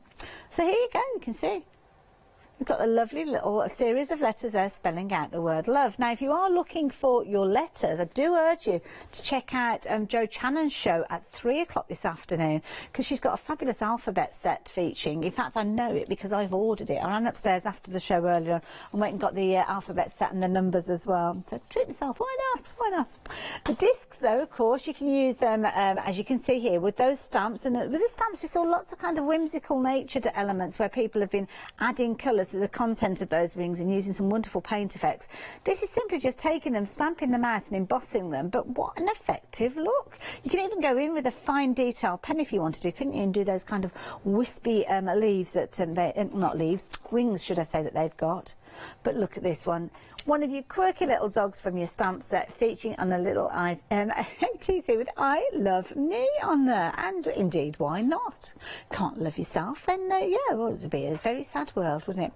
E: So here you go, you can see. We've got a lovely little series of letters there spelling out the word love. Now, if you are looking for your letters, I do urge you to check out Jo Channon's show at 3 o'clock this afternoon, because she's got a fabulous alphabet set featuring. In fact, I know it because I've ordered it. I ran upstairs after the show earlier and went and got the alphabet set and the numbers as well. So treat myself, why not? Why not? The discs, though, of course, you can use them, as you can see here, with those stamps. And with the stamps, we saw lots of kind of whimsical nature to elements where people have been adding colours. the content of those wings and using some wonderful paint effects. This is simply just taking them, stamping them out and embossing them, but what an effective look. You can even go in with a fine detail pen if you want to do, couldn't you, and do those kind of wispy leaves that, not leaves, wings should I say, that they've got. But look at this one. One of your quirky little dogs from your stamp set featuring on a little ATC with I love me on there. And indeed, why not? Can't love yourself? Then yeah, well, it would be a very sad world, wouldn't it?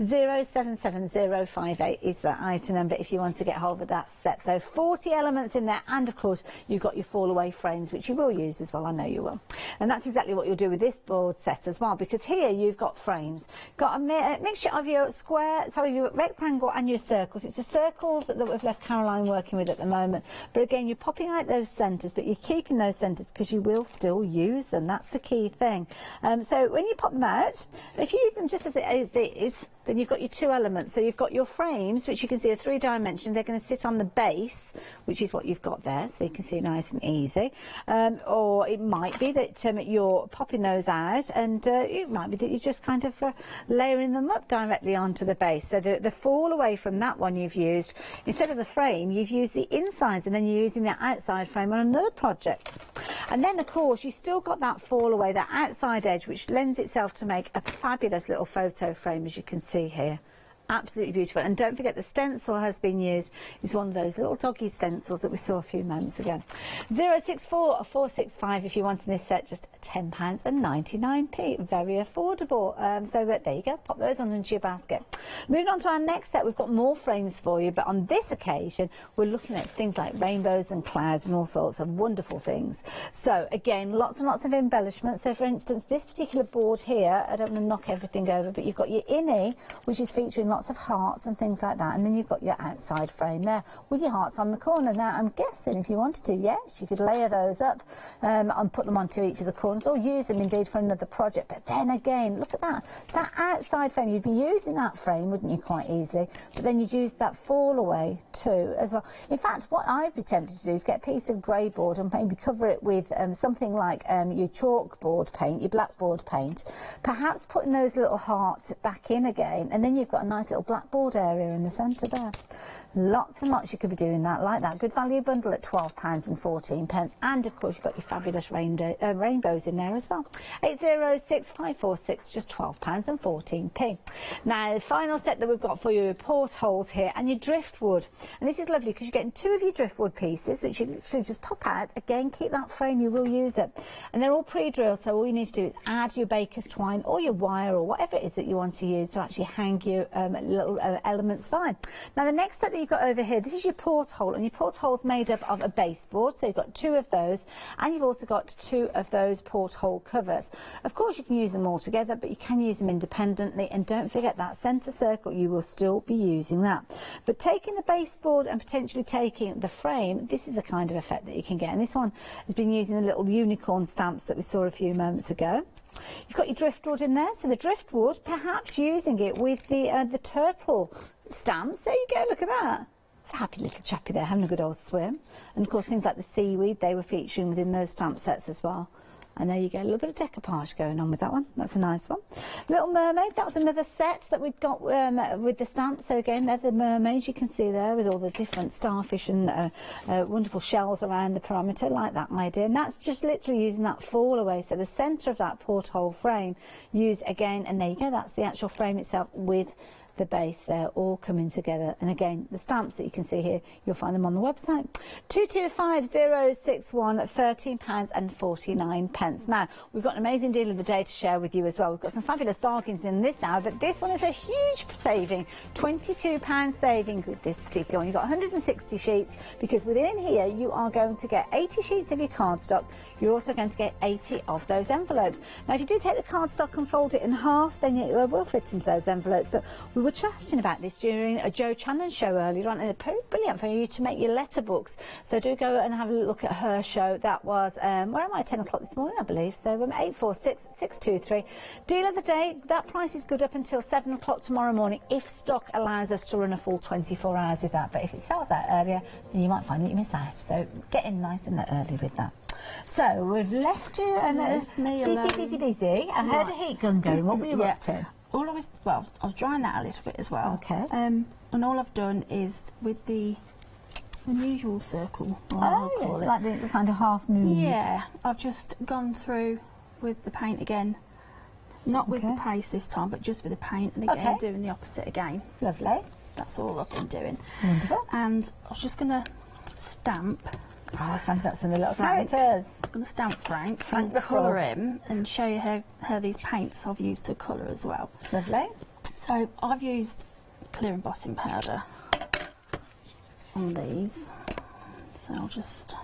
E: 077058 is that item number if you want to get hold of that set. So 40 elements in there, and of course you've got your fall away frames, which you will use as well, I know you will. And that's exactly what you'll do with this board set as well, because here you've got frames. Got a mixture of your your rectangle and your circle. It's the circles that we've left Caroline working with at the moment. But again, you're popping out those centres, but you're keeping those centres because you will still use them. That's the key thing. So when you pop them out, if you use them just as it is, then you've got your two elements. So you've got your frames, which you can see are 3-dimensional. They're going to sit on the base, which is what you've got there, so you can see nice and easy. Or it might be that you're popping those out, and it might be that you're just kind of layering them up directly onto the base. So the fall away from that one you've used, instead of the frame, you've used the insides, and then you're using the outside frame on another project. And then, of course, you've still got that fall away, that outside edge, which lends itself to make a fabulous little photo frame, as you can see here. Absolutely beautiful. And don't forget the stencil has been used. It's one of those little doggy stencils that we saw a few moments ago. 064465 if you want in this set, just £10.99. Very affordable. So there you go, pop those on into your basket. Moving on to our next set, we've got more frames for you, but on this occasion we're looking at things like rainbows and clouds and all sorts of wonderful things. So again, lots and lots of embellishments. So for instance, this particular board here, I don't want to knock everything over, but you've got your innie, which is featuring lots of hearts and things like that, and then you've got your outside frame there with your hearts on the corner. Now I'm guessing if you wanted to, yes, you could layer those up and put them onto each of the corners, or use them indeed for another project. But then again, look at that outside frame, you'd be using that frame, wouldn't you, quite easily, but then you'd use that fall away too as well. In fact, what I'd be tempted to do is get a piece of grey board and maybe cover it with something like your chalkboard paint, your blackboard paint, perhaps putting those little hearts back in again, and then you've got a nice little blackboard area in the centre there. Lots and lots you could be doing that like that. Good value bundle at £12.14, and of course you've got your fabulous rainbows in there as well. 806546, just £12.14. Now the final set that we've got for you are portholes here and your driftwood, and this is lovely because you're getting two of your driftwood pieces which you literally just pop out. Again, keep that frame, you will use it, and they're all pre-drilled, so all you need to do is add your baker's twine or your wire or whatever it is that you want to use to actually hang your little elements by. Now the next set that you've got over here, this is your porthole, and your porthole's made up of a baseboard, so you've got two of those, and you've also got two of those porthole covers. Of course you can use them all together, but you can use them independently, and don't forget that centre circle, you will still be using that. But taking the baseboard and potentially taking the frame, this is the kind of effect that you can get, and this one has been using the little unicorn stamps that we saw a few moments ago. You've got your driftwood in there, so the driftwood, perhaps using it with the turtle stamps. There you go, look at that. It's a happy little chappy there, having a good old swim. And of course things like the seaweed, they were featuring within those stamp sets as well. And there you go, a little bit of decoupage going on with that one. That's a nice one. Little Mermaid, that was another set that we've got with the stamps. So again, they're the mermaids you can see there with all the different starfish and wonderful shells around the perimeter, like that idea. And that's just literally using that fall away. So the centre of that porthole frame used again, and there you go, that's the actual frame itself with the base there, all coming together. And again, the stamps that you can see here, you'll find them on the website. 225061, £13.49. Now we've got an amazing deal of the day to share with you as well. We've got some fabulous bargains in this hour, but this one is a huge saving, £22 saving with this particular one. You've got 160 sheets, because within here you are going to get 80 sheets of your cardstock. You're also going to get 80 of those envelopes. Now if you do take the cardstock and fold it in half, then it will fit into those envelopes. But we were chatting about this during a Jo Channon's show earlier on, and it's very brilliant for you to make your letterbooks. So do go and have a look at her show. That was, where am I, 10 o'clock this morning, I believe. So 846623. Deal of the day, that price is good up until 7 o'clock tomorrow morning, if stock allows us to run a full 24 hours with that. But if it sells out earlier, then you might find that you miss out. So get in nice and early with that. So we've left you busy. I heard a heat gun going. What were you up to?
T: all I was drying that a little bit as well.
E: Okay.
T: And all I've done is with the unusual circle.
E: Yes, like the kind of half moons.
T: Yeah, I've just gone through with the paint again. Not with the paste this time, but just with the paint, and again doing the opposite again.
E: Lovely.
T: That's all I've been doing.
E: Wonderful.
T: And I was just going to stamp.
E: Oh, stamp out some of the little characters.
T: I'm going to stamp Frank
E: Frank
T: and
E: the
T: colour
E: Frog.
T: him and show you how these paints I've used to colour as well.
E: Lovely.
T: So I've used clear embossing powder on these. So I'll just,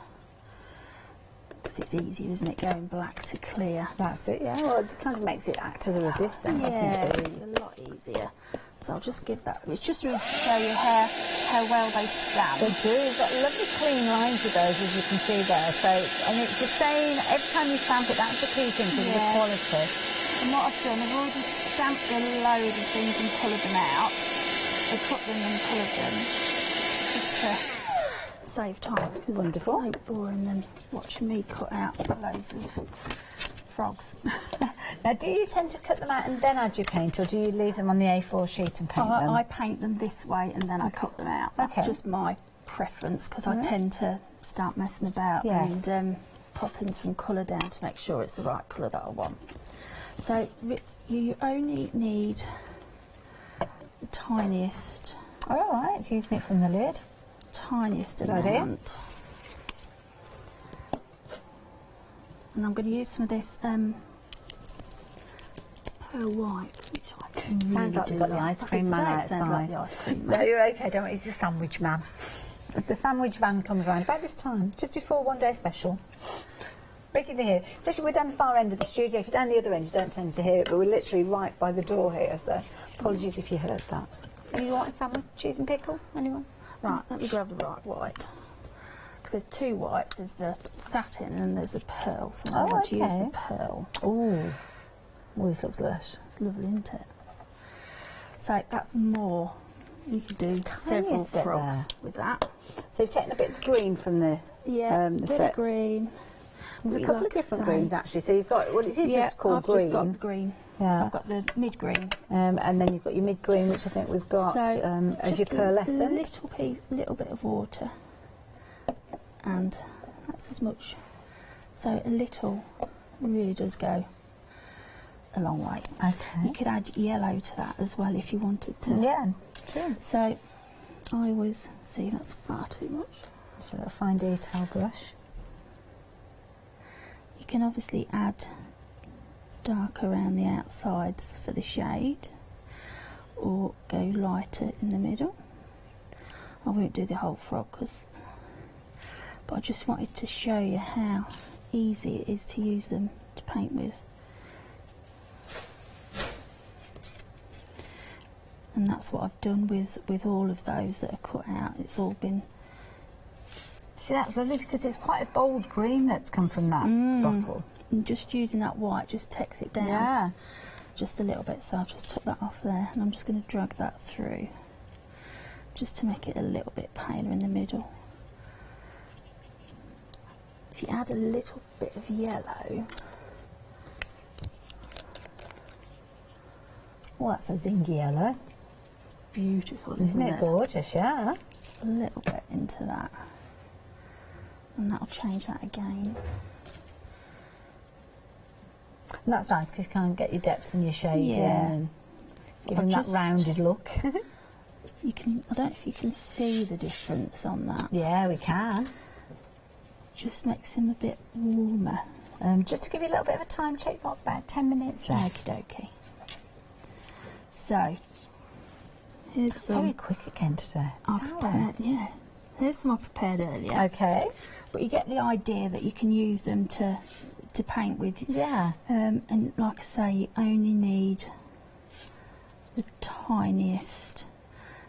T: because it's easier, isn't it, going black to clear?
E: That's it, yeah. Well, it kind of makes it act as a resistant, doesn't it?
T: It's a lot easier. So I'll just give that, it's just really to show you how well they stamp.
E: They do. You've got lovely clean lines with those, as you can see there. So, and it's the same, every time you stamp it, that's the key thing for the quality.
T: And what I've done, I've already stamped a load of things and coloured them out. I cut them and coloured them just to save time.
E: Wonderful.
T: It's so boring than watching me cut out loads of frogs.
E: Now, do you tend to cut them out and then add your paint, or do you leave them on the A4 sheet and paint them?
T: I paint them this way and then I cut them out. That's just my preference, because I tend to start messing about and popping some colour down to make sure it's the right colour that I want. So you only need the tiniest.
E: All right, it's using it from the lid.
T: Tiniest
E: Good idea.
T: amount. And I'm going to use some of this pearl white, which I really
E: Sounds like
T: do
E: we've got the
T: like.
E: ice cream man outside.
T: Sounds like the ice cream
E: No,
T: man.
E: you're okay, don't worry, it's the sandwich man. The sandwich van comes around about this time, just before One Day Special. Regularly here, especially we're down the far end of the studio. If you're down the other end, you don't tend to hear it, but we're literally right by the door here, so apologies if you heard that. You want a sandwich, cheese and pickle? Anyone?
T: Right, let me grab the right white. Because there's two whites, there's the satin and there's the pearl, so I want to use the pearl.
E: Ooh, this looks lush.
T: It's lovely, isn't it? So that's more. You could do several frogs with that.
E: So you've taken a bit of the green from the
T: the
E: bit
T: set. Of green.
E: There's a couple of different greens actually. So you've got it is just called
T: I've
E: green.
T: Just got green.
E: Yeah.
T: I've got the mid green.
E: And then you've got your mid green, which I think we've got as your pearlescent.
T: A little bit of water, and that's as much. So a little really does go a long way.
E: Okay.
T: You could add yellow to that as well if you wanted to.
E: Yeah, true.
T: So I always see that's far too much.
E: So a fine detail brush.
T: You can obviously add dark around the outsides for the shade, or go lighter in the middle. I won't do the whole frog, but I just wanted to show you how easy it is to use them to paint with. And that's what I've done with all of those that are cut out. It's all been...
E: See, that's lovely because it's quite a bold green that's come from that bottle.
T: And just using that white just takes it down just a little bit. So I've just took that off there, and I'm just going to drag that through just to make it a little bit paler in the middle. If you add a little bit of yellow...
E: Well, that's a zingy yellow.
T: Beautiful,
E: isn't it? Gorgeous, yeah.
T: A little bit into that. And that'll change that again.
E: And that's nice because you can't get your depth and your shade and give him that rounded look.
T: You can. I don't know if you can see the difference on that.
E: Yeah, we can.
T: Just makes him a bit warmer.
E: Just to give you a little bit of a time check, what, about 10 minutes left?
T: Okie dokie. So, here's some...
E: Very quick again today.
T: I prepared, here's some I prepared earlier.
E: Okay.
T: But you get the idea that you can use them to paint with.
E: Yeah.
T: And like I say, you only need the tiniest.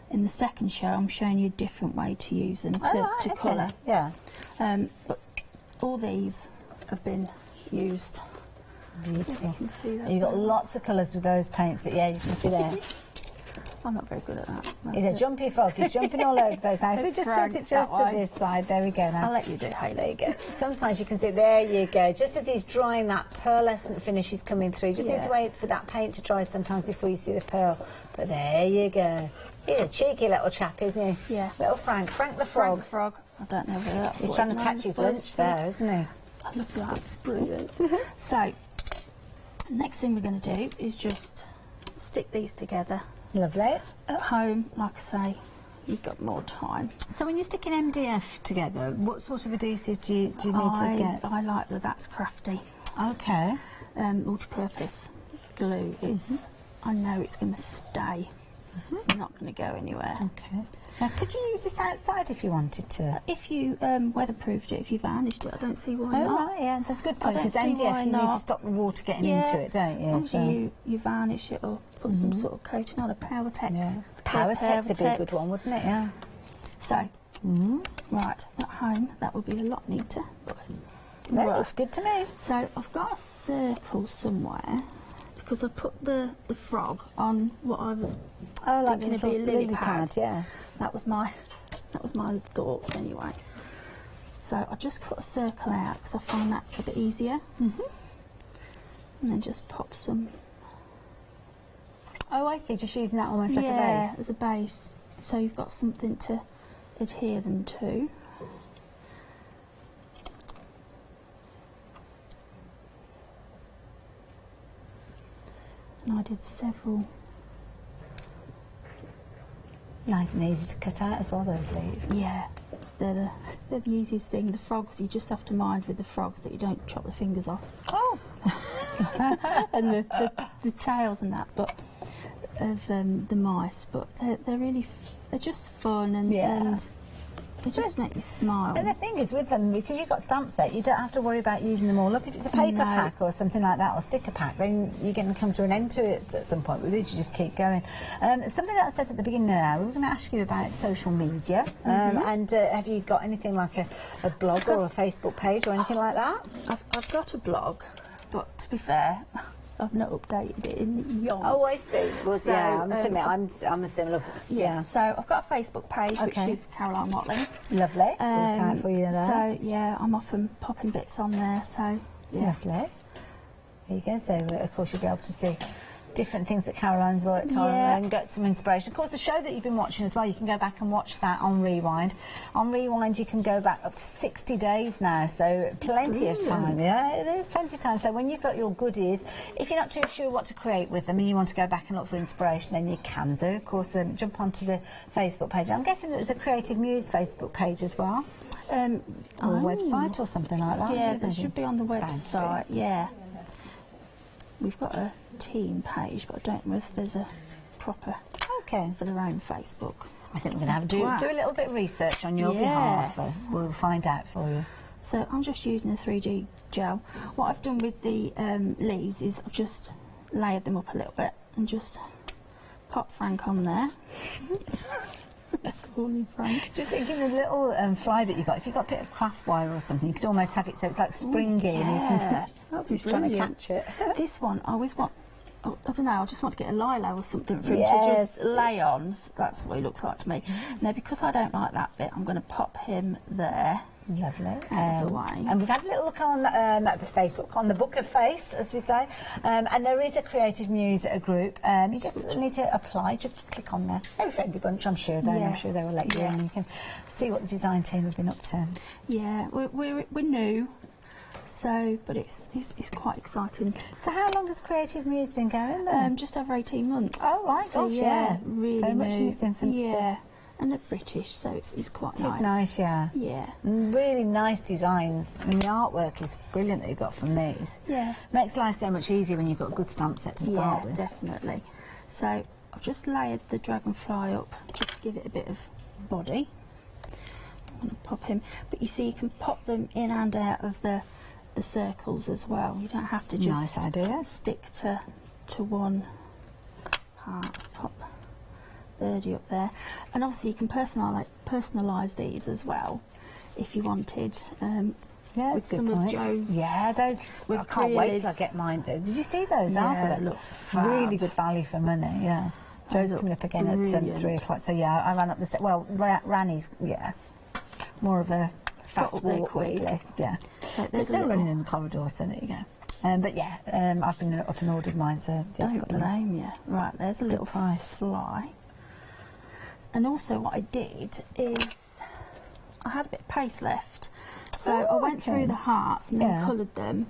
T: In the second show, I'm showing you a different way to use them to colour.
E: Yeah.
T: But all these have been used.
E: Beautiful.
T: You can see that.
E: You've got lots of colours with those paints, but yeah, you can see there.
T: I'm not very good at that.
E: He's a jumpy frog. He's jumping all over the place. Now, if we just tilt it just to this side, there we go now.
T: I'll let you do it, Hayley.
E: There you go. Sometimes you can see, there you go. Just as he's drying, that pearlescent finish is coming through. You just need to wait for that paint to dry sometimes before you see the pearl. But there you go. He's a cheeky little chap, isn't he?
T: Yeah.
E: Little Frank the frog.
T: Frank the frog. I don't know whether that's
E: He's trying to catch his lunch there, isn't he?
T: I love that. It's brilliant. So, next thing we're going to do is just stick these together.
E: Lovely.
T: At home, like I say, you've got more time.
E: So when you're sticking MDF together, what sort of adhesive do you need to get?
T: I like That's Crafty.
E: Okay.
T: Multi-purpose glue. I know it's going to stay. It's not going to go anywhere.
E: Okay. Now, could you use this outside if you wanted to?
T: If you weatherproofed it, if you varnished it, I don't see why not.
E: Oh, right, yeah, that's a good point, because MDF, you need to stop the water getting into it, don't you?
T: As long as you varnish it or put some sort of coating on, a Powertex.
E: Yeah. Powertex would be a good one, wouldn't it? Yeah.
T: So, right, at home, that would be a lot neater.
E: That looks good to me.
T: So, I've got a circle somewhere, because I put the frog on what I was thinking to be a lily pad.
E: Yes.
T: That was my thoughts anyway. So I just cut a circle out because I find that a bit easier. And then just pop some.
E: Oh, I see. Just using that almost like a base.
T: Yeah, as a base. So you've got something to adhere them to. And I did several.
E: Nice and easy to cut out as well, those leaves.
T: Yeah, they're the easiest thing. The frogs, you just have to mind with the frogs that you don't chop the fingers off.
E: Oh!
T: And the tails and that, but of the mice. But they're just fun and they just make you smile.
E: And the thing is with them, because you've got stamp set, you don't have to worry about using them all up. If it's a paper pack or something like that, or sticker pack, then you're going to come to an end to it at some point. With these, you just keep going. Something that I said at the beginning now, we were going to ask you about social media. And have you got anything like a blog or a Facebook page or anything like that?
T: I've got a blog, but to be fair, I've not updated it in yonks.
E: Oh, I see. Well,
T: So,
E: yeah, I'm a similar.
T: Yeah. So I've got a Facebook page, which is Caroline Watling.
E: Lovely. So we'll look out for you there.
T: So yeah, I'm often popping bits on there. So yeah.
E: Lovely. There you go. So of course you'll be able to see different things that Caroline's worked on and get some inspiration. Of course, the show that you've been watching as well, you can go back and watch that on Rewind. On Rewind, you can go back up to 60 days now, so plenty of time. Yeah, it is plenty of time. So when you've got your goodies, if you're not too sure what to create with them and you want to go back and look for inspiration, then you can do. Of course, jump onto the Facebook page. I'm guessing that there's a Creative Muse Facebook page as well, or a website or something like that.
T: Yeah, that should be on the website. Yeah. We've got a team page, but I don't know if there's a proper for their own Facebook.
E: I think we're going to have to do a little bit of research on your behalf. So we'll find out for you.
T: So I'm just using a 3G gel. What I've done with the leaves is I've just layered them up a little bit and just pop Frank on there. Frank.
E: Just thinking the little fly that you got. If you've got a bit of craft wire or something, you could almost have it so it's like springy and you can
T: just
E: trying to catch it.
T: This one, I always want, I don't know, I just want to get a lilo or something for him to just lay on. So that's what he looks like to me. Now, because I don't like that bit, I'm going to pop him there.
E: Lovely.
T: Away.
E: And we've had a little look on Facebook, on the Book of Face, as we say. And there is a Creative Muse group. You just need to apply. Just click on there. Very friendly bunch, I'm sure. I'm sure they will let you in. You can see what the design team have been up to.
T: Yeah, we're new. So, but it's quite exciting.
E: So how long has Creative Muse been going then?
T: Just over 18 months.
E: Oh, right,
T: so,
E: gosh,
T: yeah. Really
E: very much in
T: new.
E: its infancy.
T: Yeah. And they're British, so it's quite nice.
E: It's nice, yeah.
T: Yeah.
E: Really nice designs. I mean, the artwork is brilliant that you got from these.
T: Yeah.
E: Makes life so much easier when you've got a good stamp set to start with.
T: Yeah, definitely. So I've just layered the dragonfly up, just to give it a bit of body. I'm going to pop him. But you see, you can pop them in and out of the circles as well. You don't have to just stick to one part. Pop birdie up there, and obviously you can personalise these as well if you wanted.
E: Yeah,
T: with some of Joe's.
E: Yeah, those.
T: With
E: I can't wait till I
T: Crealies.
E: get mine. Did you see those?
T: Yeah,
E: Alphabets
T: look
E: really good value for money. Yeah. Joe's coming up again at 3 o'clock. So yeah, I ran up the stairs. Well, Ranny's more of a fast walk, really. Yeah, so it's still running in the corridor. So there you go. But yeah, I've been up and ordered mine. So
T: don't blame you. Right, there's a little fly. And also, what I did is I had a bit of paste left, so I went through the hearts and then coloured them,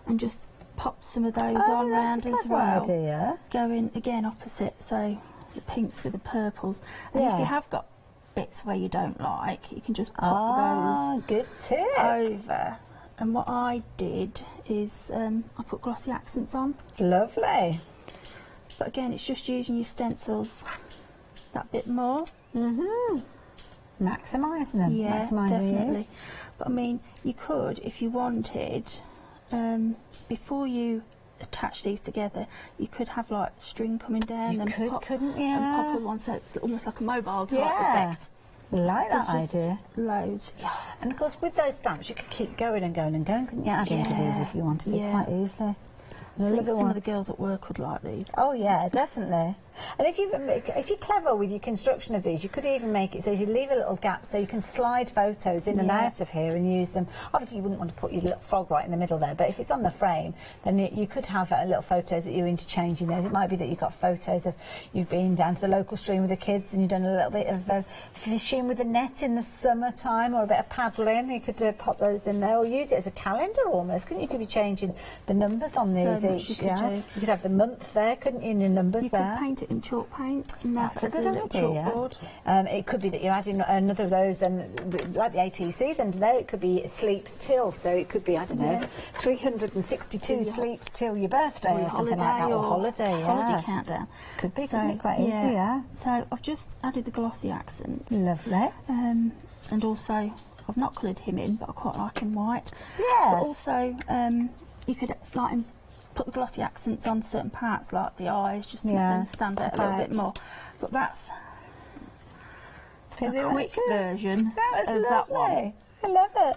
T: and just popped some of those on round as well.
E: Idea.
T: Going again opposite, so the pinks with the purples. And if you have got bits where you don't like, you can just pop those
E: good tip.
T: over. And what I did is I put glossy accents on.
E: Lovely.
T: But again, it's just using your stencils that bit more.
E: Maximising them.
T: Yeah, definitely.
E: Use.
T: But I mean, you could, if you wanted, before you attach these together, you could have like string coming down and pop it on, so it's almost like a mobile type effect.
E: Like that idea.
T: Loads. Yeah.
E: And of course, with those stamps, you could keep going and going and going, couldn't you? Add into these if you wanted to quite easily.
T: I think some of the girls at work would like these.
E: Oh yeah, definitely. And if you're clever with your construction of these, you could even make it so you leave a little gap so you can slide photos in and out of here and use them. Obviously, you wouldn't want to put your little frog right in the middle there, but if it's on the frame, then you could have little photos that you're interchanging those. It might be that you've got photos of you've been down to the local stream with the kids and you've done a little bit of fishing with a net in the summertime, or a bit of paddling. You could pop those in there, or use it as a calendar almost, couldn't you? You could be changing the numbers on these each. You could have the month there, couldn't you, in your numbers there?
T: You could paint it in chalk paint, and that's a good
E: idea.
T: Chalkboard.
E: It could be that you're adding another of those, like the ATCs under there. It could be sleeps till, so it could be, I don't know, 362 sleeps till your birthday or something like that, or holiday.
T: Holiday countdown.
E: Could be, couldn't it, quite easily,
T: So I've just added the glossy accents.
E: Lovely.
T: And also, I've not coloured him in, but I quite like him white.
E: Yeah.
T: But also, you could put the glossy accents on certain parts, like the eyes, just to make them stand out a little bit more. But that's a quick version of that one.
E: I love it.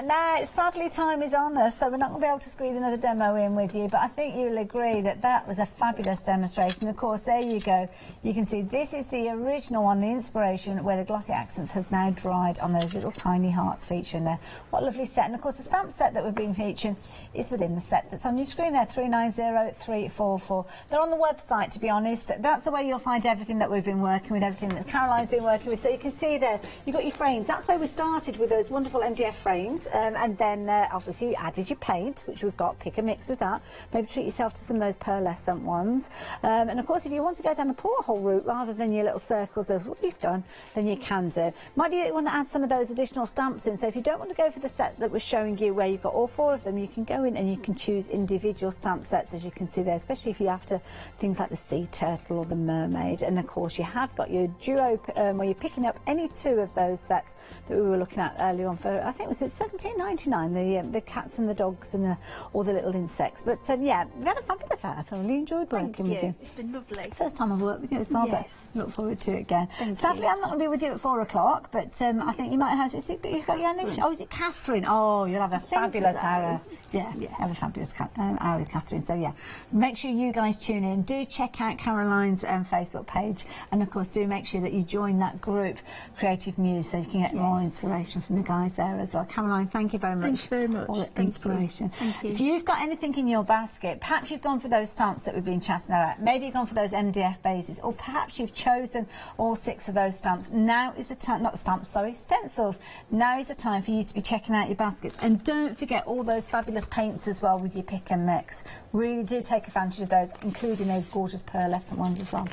E: Now, sadly, time is on us, so we're not going to be able to squeeze another demo in with you, but I think you'll agree that that was a fabulous demonstration. Of course, there you go. You can see this is the original one, the inspiration, where the glossy accents has now dried on those little tiny hearts featuring there. What a lovely set. And, of course, the stamp set that we've been featuring is within the set that's on your screen there, 390344. They're on the website, to be honest. That's the way you'll find everything that we've been working with, everything that Caroline's been working with. So you can see there, you've got your frames. That's where we started with those wonderful MDF frames, and then obviously you added your paint, which we've got. Pick a mix with that. Maybe treat yourself to some of those pearlescent ones, and of course if you want to go down the porthole route rather than your little circles of what you've done, then you can do. Might be that you want to add some of those additional stamps in, so if you don't want to go for the set that was showing you where you've got all 4 of them, you can go in and you can choose individual stamp sets, as you can see there, especially if you're after things like the sea turtle or the mermaid. And of course you have got your duo where you're picking up any 2 of those sets that we were looking at earlier on for, I think it was $17.99, the cats and the dogs and all the little insects. But yeah, we had a fabulous hour. I thoroughly enjoyed working with you.
T: It's been lovely.
E: First time I've worked with you as well, but look forward to it again. Sadly, I'm not going to be with you at 4 o'clock, but I think you might have. You've got your Anish. Oh, is it Catherine? Oh, you'll have a fabulous hour. Yeah, have a fabulous hour with Catherine. So yeah, make sure you guys tune in. Do check out Caroline's Facebook page, and of course, do make sure that you join that group, Creative Muse, so you can get more inspiration from the guys there as well. Caroline, thank you very much.
T: Thank you very much.
E: All the inspiration.
T: Thank you.
E: If you've got anything in your basket, perhaps you've gone for those stamps that we've been chatting about. Maybe you've gone for those MDF bases, or perhaps you've chosen all 6 of those stamps. Now is the time, not the stamps, sorry, stencils. Now is the time for you to be checking out your baskets. And don't forget all those fabulous paints as well with your pick and mix. Really do take advantage of those, including those gorgeous pearlescent ones as well.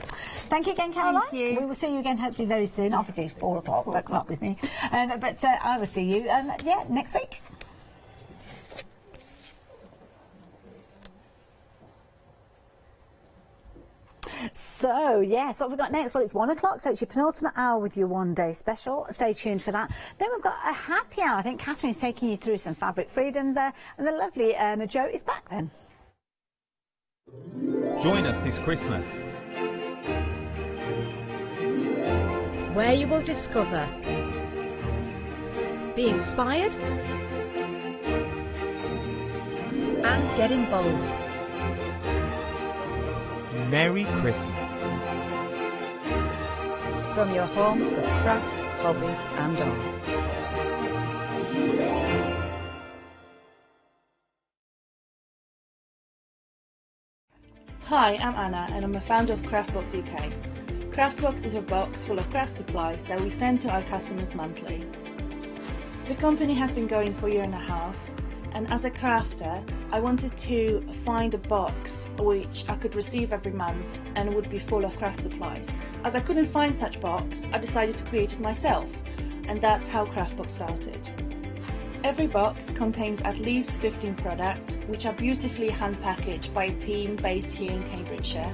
E: Thank you again, Caroline.
T: Thank you.
E: We will see you again hopefully very soon. Obviously 4 o'clock, but not with me. But I will see you next week. So, yes, what have we got next? Well, it's 1 o'clock, so it's your penultimate hour with your one-day special. Stay tuned for that. Then we've got a happy hour. I think Catherine's taking you through some fabric freedom there, and the lovely Jo is back then.
G: Join us this Christmas,
O: where you will discover, be inspired, and get involved.
G: Merry Christmas.
J: From your home of crafts, hobbies and arts.
R: Hi, I'm Anna and I'm a founder of Craftbox UK. Craftbox is a box full of craft supplies that we send to our customers monthly. The company has been going for a year and a half, and as a crafter, I wanted to find a box which I could receive every month and would be full of craft supplies. As I couldn't find such box, I decided to create it myself, and that's how Craftbox started. Every box contains at least 15 products, which are beautifully hand-packaged by a team based here in Cambridgeshire.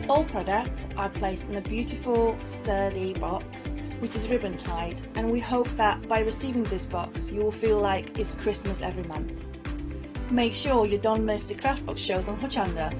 R: All products are placed in a beautiful, sturdy box, which is ribbon-tied, and we hope that by receiving this box, you will feel like it's Christmas every month. Make sure you don't miss the Craftbox shows on Hochanda.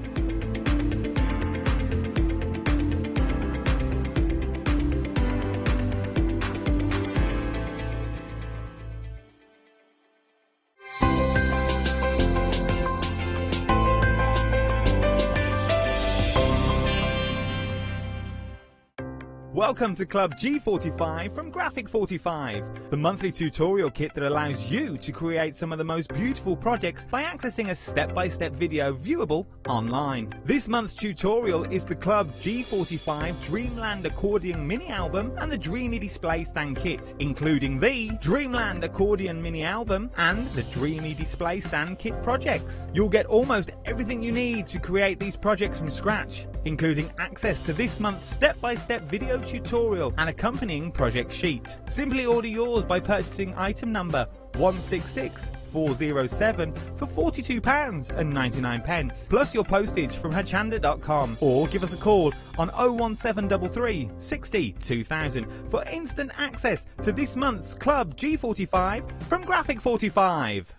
G: Welcome to Club G45 from Graphic 45, the monthly tutorial kit that allows you to create some of the most beautiful projects by accessing a step-by-step video viewable online. This month's tutorial is the Club G45 Dreamland Accordion Mini Album and the Dreamy Display Stand Kit, including the Dreamland Accordion Mini Album and the Dreamy Display Stand Kit projects. You'll get almost everything you need to create these projects from scratch, including access to this month's step-by-step video tutorial and accompanying project sheet. Simply order yours by purchasing item number 166407 for £42.99 plus your postage from hochanda.com, or give us a call on 01733 60 2000 for instant access to this month's Club G45 from Graphic 45.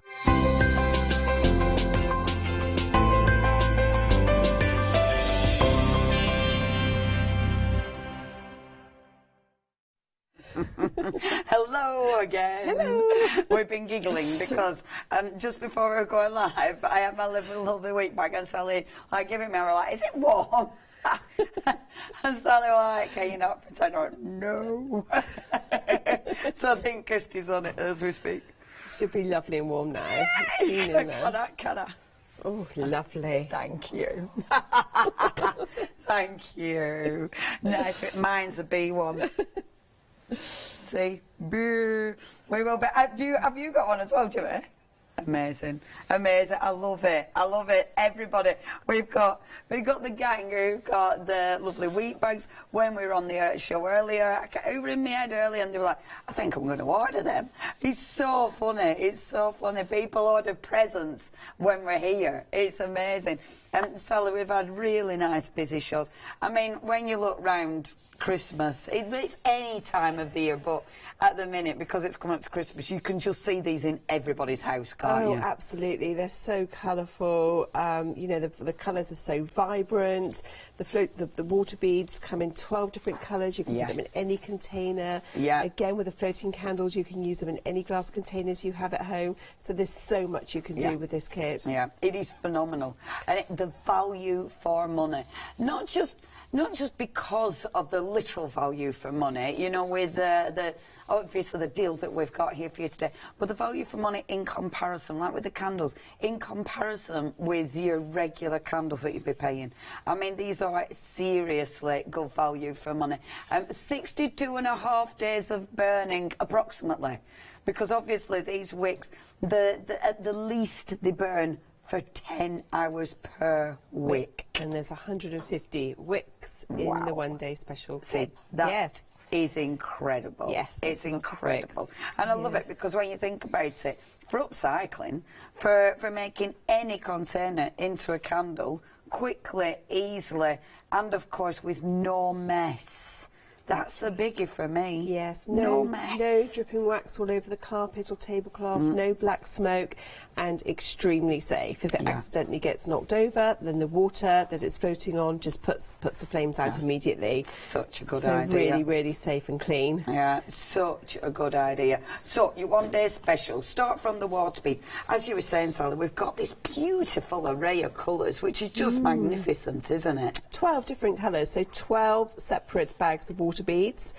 J: Hello again.
I: Hello.
J: We've been giggling because just before we were going live, I had my lovely wheat bag and Sally giving me, we're like, is it warm? And Sally was like, can you not pretend? I went, no. So I think Kirsty's on it as we speak.
I: Should be lovely and warm now.
J: Can I?
I: Oh, lovely.
J: Thank you. Thank you. Nice. Mine's a B one. See, boo. We will be. Have you got one as well, Jimmy? Amazing, amazing. I love it. I love it. Everybody, we've got the gang who've got the lovely wheat bags. When we were on the show earlier, I were in my head earlier, and they were like, I think I'm going to order them. It's so funny. It's so funny. People order presents when we're here. It's amazing. And Sally, we've had really nice busy shows. I mean, when you look round Christmas, it's any time of the year, but at the minute, because it's coming up to Christmas, you can just see these in everybody's house, can't you?
I: Oh, absolutely. They're so colourful. You know, the colours are so vibrant. The water beads come in 12 different colours. You can put them in any container.
J: Yeah.
I: Again, with the floating candles, you can use them in any glass containers you have at home. So there's so much you can do with this kit.
J: Yeah, it is phenomenal. And the value for money, not just because of the literal value for money, you know, with obviously the deal that we've got here for you today, but the value for money in comparison, like with the candles, in comparison with your regular candles that you'd be paying. I mean, these are seriously good value for money. 62.5 days of burning, approximately, because obviously these wicks, at the least they burn for 10 hours per wick.
I: And there's 150 wicks in the one-day special kit.
J: See, that is incredible.
I: Yes,
J: it's incredible. And I love it because when you think about it, for upcycling, for making any container into a candle quickly, easily, and of course with no mess. That's the biggie for me.
I: Yes,
J: no mess.
I: No dripping wax all over the carpet or tablecloth, no black smoke, and extremely safe. If it accidentally gets knocked over, then the water that it's floating on just puts the flames out immediately.
J: Such a good
I: so
J: idea.
I: Really, really safe and clean.
J: Yeah, such a good idea. So, your one-day special, start from the water beads. As you were saying, Sally, we've got this beautiful array of colours, which is just magnificent, isn't it?
I: 12 different colours, so 12 separate bags of water beads.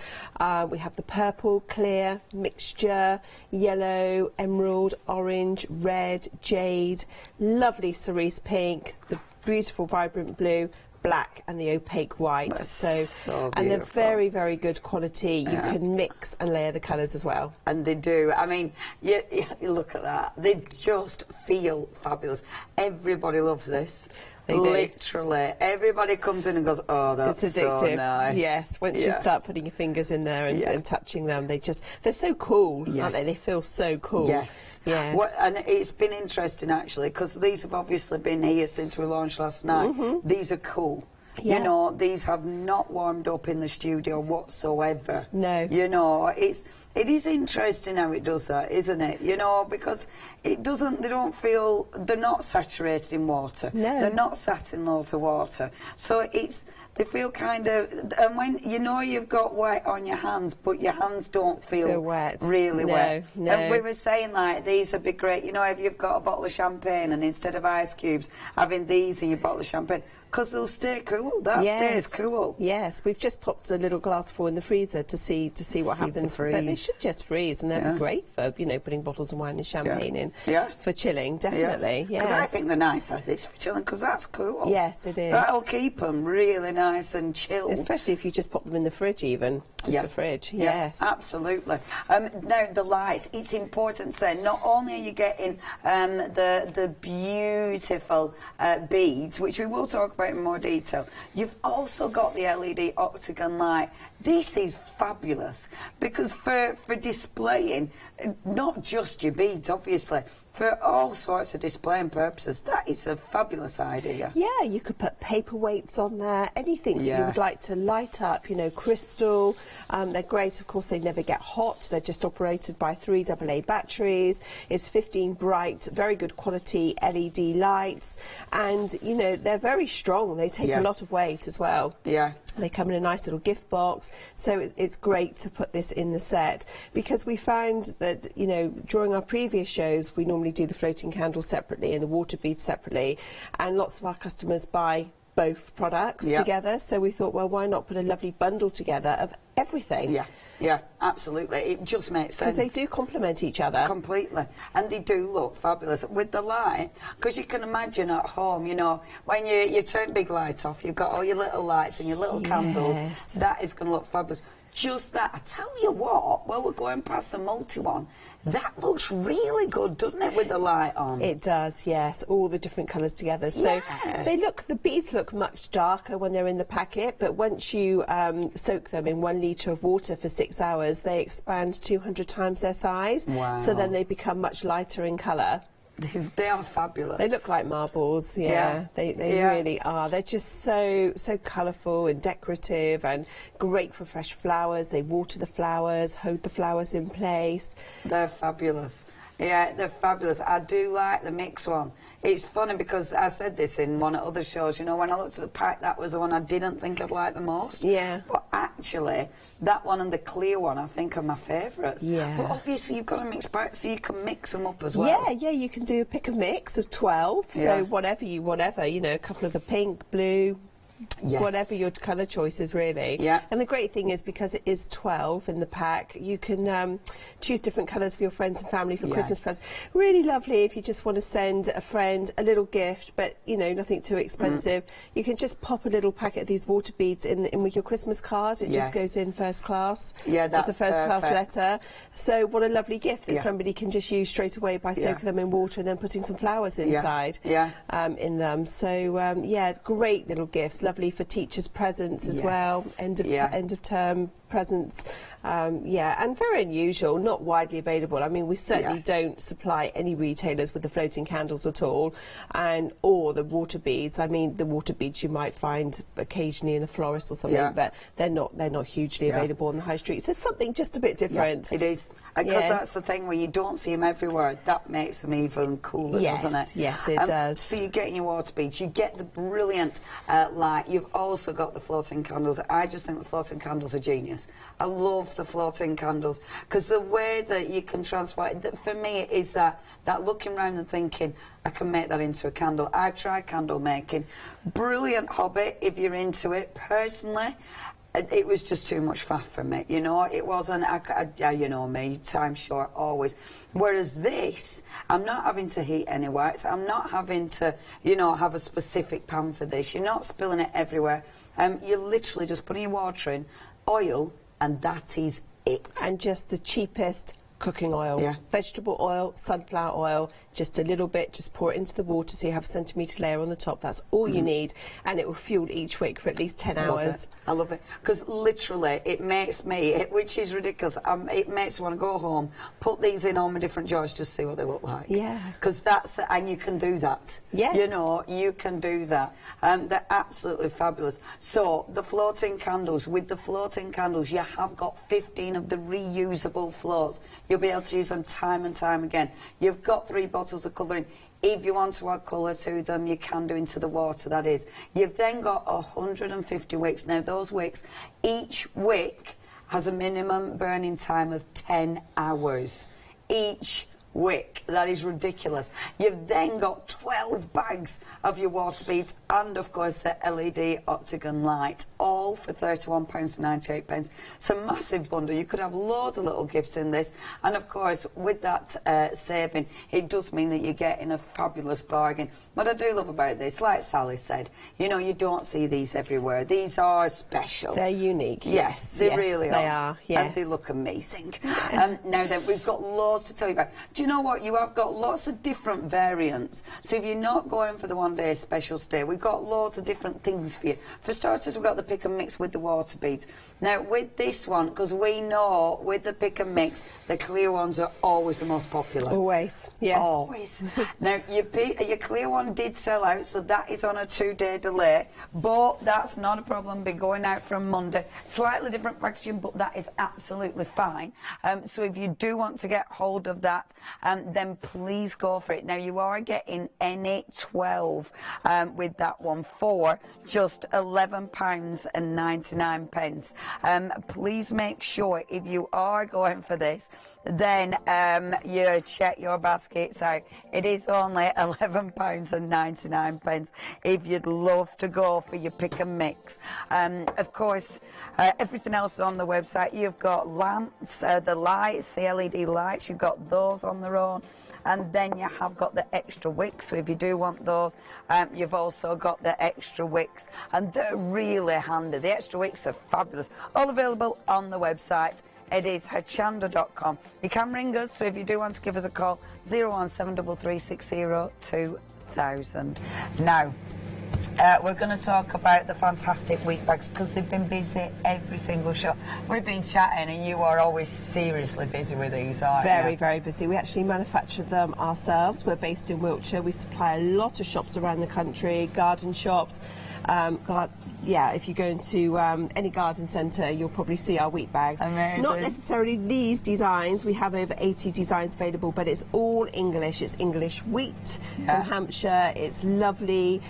I: We have the purple, clear, mixture, yellow, emerald, orange, red, jade, lovely cerise pink, the beautiful vibrant blue, black and the opaque white. So and they're very, very good quality. You can mix and layer the colours as well.
J: And they do. I mean, you look at that. They just feel fabulous. Everybody loves this.
I: They do.
J: Literally. Everybody comes in and goes, oh, that's
I: it's addictive.
J: so nice.
I: Yes, once you start putting your fingers in there and touching them, they're so cool, aren't they? They feel so cool.
J: Yes.
I: Yes.
J: And it's been interesting, actually, because these have obviously been here since we launched last night. These are cool.
I: Yeah.
J: You know, these have not warmed up in the studio whatsoever.
I: No.
J: You know, it is interesting how it does that, isn't it? You know, because they don't feel, they're not saturated in water.
I: No.
J: They're not sat in loads of water. So they feel kind of, and when, you know, you've got wet on your hands, but your hands don't feel
I: wet.
J: really wet.
I: No.
J: And we were saying, like, these would be great, you know, if you've got a bottle of champagne and instead of ice cubes, having these in your bottle of champagne, because they'll stay cool. That stays cool.
I: Yes, we've just popped a little glassful in the freezer to see what happens. But they should just freeze, and they'd be great for, you know, putting bottles of wine and champagne in for chilling. Definitely.
J: Because I think they're nice as it's for chilling, because that's cool.
I: Yes, it is.
J: That'll keep them really nice and chilled.
I: Especially if you just pop them in the fridge, even just the fridge. Yes,
J: absolutely. Now the lights. It's important to say not only are you getting the beautiful beads, which we will talk about in more detail, you've also got the LED octagon light. This is fabulous because for displaying not just your beads, obviously, for all sorts of displaying purposes, that is a fabulous idea.
I: Yeah, you could put paperweights on there, anything that you would like to light up, you know, crystal. They're great. Of course, they never get hot. They're just operated by 3 AA batteries. It's 15 bright, very good quality LED lights. And, you know, they're very strong. They take a lot of weight as well.
J: Yeah.
I: They come in a nice little gift box. So it's great to put this in the set because we found that, you know, during our previous shows, we normally do the floating candles separately and the water beads separately, and lots of our customers buy both products together, so we thought, well, why not put a lovely bundle together of everything?
J: Yeah, absolutely. It just makes sense.
I: Because they do complement each other.
J: Completely. And they do look fabulous with the light, because you can imagine at home, you know, when you turn big light off, you've got all your little lights and your little candles. That is going to look fabulous. Just that, I tell you what, while we're going past the multi one, that looks really good, doesn't it, with the light on?
I: It does, yes, all the different colours together. So the beads look much darker when they're in the packet, but once you soak them in 1 litre of water for 6 hours, they expand 200 times their size.
J: Wow.
I: So then they become much lighter in colour.
J: They are fabulous.
I: They look like marbles, They really are. They're just so colourful and decorative and great for fresh flowers. They water the flowers, hold the flowers in place.
J: They're fabulous. Yeah, they're fabulous. I do like the mix one. It's funny because I said this in one of the other shows, you know, when I looked at the pack, that was the one I didn't think I'd like the most.
I: Yeah.
J: But actually, that one and the clear one, I think, are my favourites.
I: Yeah.
J: But obviously, you've got to mix back so you can mix them up as well.
I: Yeah, you can do a pick a mix of 12. So whatever, you know, a couple of the pink, blue, whatever your colour choice is, really.
J: Yeah.
I: And the great thing is, because it is 12 in the pack, you can choose different colours for your friends and family for Christmas presents. Really lovely if you just want to send a friend a little gift, but, you know, nothing too expensive. You can just pop a little packet of these water beads in with your Christmas card. It just goes in first class.
J: Yeah, that's
I: It's a first class
J: perfect.
I: letter. So what a lovely gift that somebody can just use straight away by soaking them in water and then putting some flowers inside in them. So, great little gifts. Lovely for teachers' presents as well. End of term presents, and very unusual, not widely available. I mean, we certainly don't supply any retailers with the floating candles at all, or the water beads. I mean, the water beads you might find occasionally in a florist or something, but they're not hugely available on the high street. So it's something just a bit different.
J: It is. Because that's the thing, where you don't see them everywhere, that makes them even cooler, doesn't it?
I: Yes, it does.
J: So you get in your water beads, you get the brilliant light, you've also got the floating candles. I just think the floating candles are genius. I love the floating candles, because the way that you can transfer it, for me, it is that looking around and thinking, I can make that into a candle. I've tried candle making. Brilliant hobby if you're into it. Personally, it was just too much faff for me, you know. It wasn't, you know me, time short always. Whereas this, I'm not having to heat any wax. I'm not having to, you know, have a specific pan for this. You're not spilling it everywhere. You're literally just putting your water in, oil, and that is it.
I: And just the cheapest cooking oil, vegetable oil, sunflower oil, just a little bit, just pour it into the water so you have a centimetre layer on the top. That's all you need, and it will fuel each wick for at least 10 hours.
J: I love it, because literally it makes me, which is ridiculous, it makes me want to go home, put these in all my different jars, just see what they look like.
I: Yeah.
J: Because and you can do that.
I: Yes.
J: You know, you can do that. They're absolutely fabulous. So, the floating candles, with the floating candles, you have got 15 of the reusable floats. You'll be able to use them time and time again. You've got 3 bottles of colouring. If you want to add colour to them, you can do into the water, that is. You've then got 150 wicks. Now, those wicks, each wick has a minimum burning time of 10 hours. Each wick. That is ridiculous. You've then got 12 bags of your water beads and, of course, the LED octagon light, all for £31.98. It's a massive bundle. You could have loads of little gifts in this, and, of course, with that saving, it does mean that you're getting a fabulous bargain. What I do love about this, like Sally said, you know, you don't see these everywhere. These are special.
I: They're unique.
J: Yes, they really
I: they are. Yes.
J: And they look amazing. Now then, we've got loads to tell you about. Do you know what? You have got lots of different variants. So if you're not going for the one-day special stay, we've got loads of different things for you. For starters, we've got the pick and mix with the water beads. Now, with this one, because we know with the pick and mix, the clear ones are always the most popular.
I: Always, yes.
J: Always. Now, your clear one did sell out, so that is on a 2-day delay, but that's not a problem. Be going out from Monday. Slightly different packaging, but that is absolutely fine. So if you do want to get hold of that, then please go for it. Now, you are getting any 12 with that one for just £11.99. Please make sure, if you are going for this, then you check your baskets out. It is only £11.99 if you'd love to go for your pick and mix. Of course, everything else is on the website. You've got lamps, the lights, the LED lights, you've got those on their own, and then you have got the extra wicks. So if you do want those, you've also got the extra wicks, and they're really handy. The extra wicks are fabulous. All available on the website. It is hochanda.com. You can ring us, so if you do want to give us a call, 01733602000. Now, we're going to talk about the fantastic wheat bags, because they've been busy every single show. We've been chatting, and you are always seriously busy with these, aren't you?
I: Very, very busy. We actually manufacture them ourselves. We're based in Wiltshire. We supply a lot of shops around the country, garden shops. If you go into any garden centre, you'll probably see our wheat bags.
J: Amazing.
I: Not necessarily these designs. We have over 80 designs available, but it's all English. It's English wheat from Hampshire. It's lovely,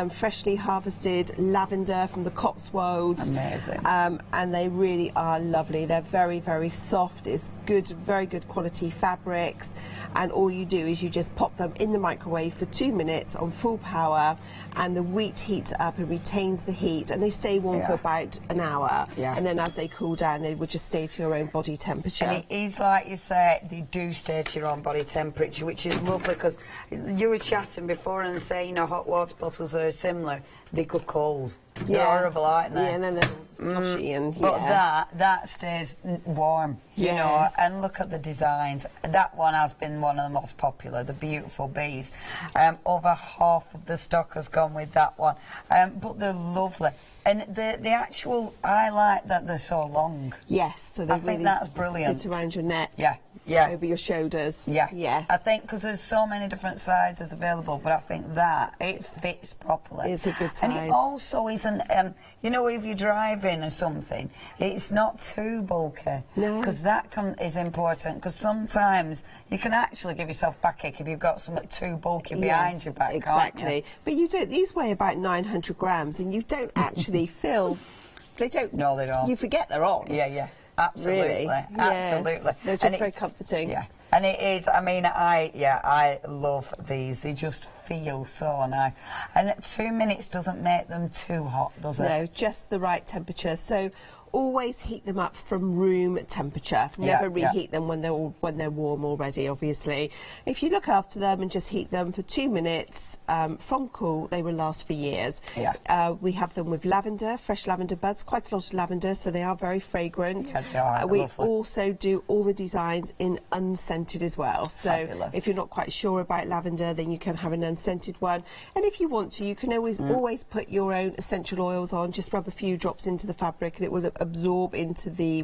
I: freshly harvested lavender from the Cotswolds.
J: Amazing.
I: And they really are lovely. They're very, very soft. It's good, very good quality fabrics. And all you do is you just pop them in the microwave for 2 minutes on full power, and the wheat heats up and retains the heat, and they stay warm for about an hour. And then as they cool down, they would just stay to your own body temperature.
J: And it is like you say, they do stay to your own body temperature, which is lovely, because you were chatting before and saying, you know, hot water bottles are
F: similar, they go cold. They're horrible, aren't they?
I: Yeah, and then they're slushy and
F: But that stays warm, you know, and look at the designs. That one has been one of the most popular, the beautiful bees. Over half of the stock has gone with that one. But they're lovely. And the actual, I like that they're so long.
I: Yes, so
F: I think that's brilliant.
I: Fit around your neck.
F: Yeah.
I: Over your shoulders.
F: Yeah.
I: Yes.
F: I think because there's so many different sizes available, but I think that it fits properly.
I: It's a good size.
F: And it also isn't, you know, if you're driving or something, it's not too bulky.
I: No.
F: Because that is important, because sometimes you can actually give yourself backache if you've got something too bulky behind your back,
I: exactly.
F: can't you?
I: But you don't, these weigh about 900 grams and you don't actually feel, they don't.
F: No, they don't.
I: You forget they're on.
F: Yeah. Absolutely,
I: really?
F: absolutely.
I: Yes. They're just very comforting.
F: Yeah, and it is. I mean, I love these. They just feel so nice. And 2 minutes doesn't make them too hot, does it?
I: No, just the right temperature. So always heat them up from room temperature. Never reheat them when they're warm already, obviously. If you look after them and just heat them for 2 minutes from cool, they will last for years. We have them with lavender, fresh lavender buds, quite a lot of lavender, so they are very fragrant. We also do all the designs in unscented as well. So if you're not quite sure about lavender, then you can have an unscented one. And if you want to, you can always put your own essential oils on. Just rub a few drops into the fabric, and it will absorb into the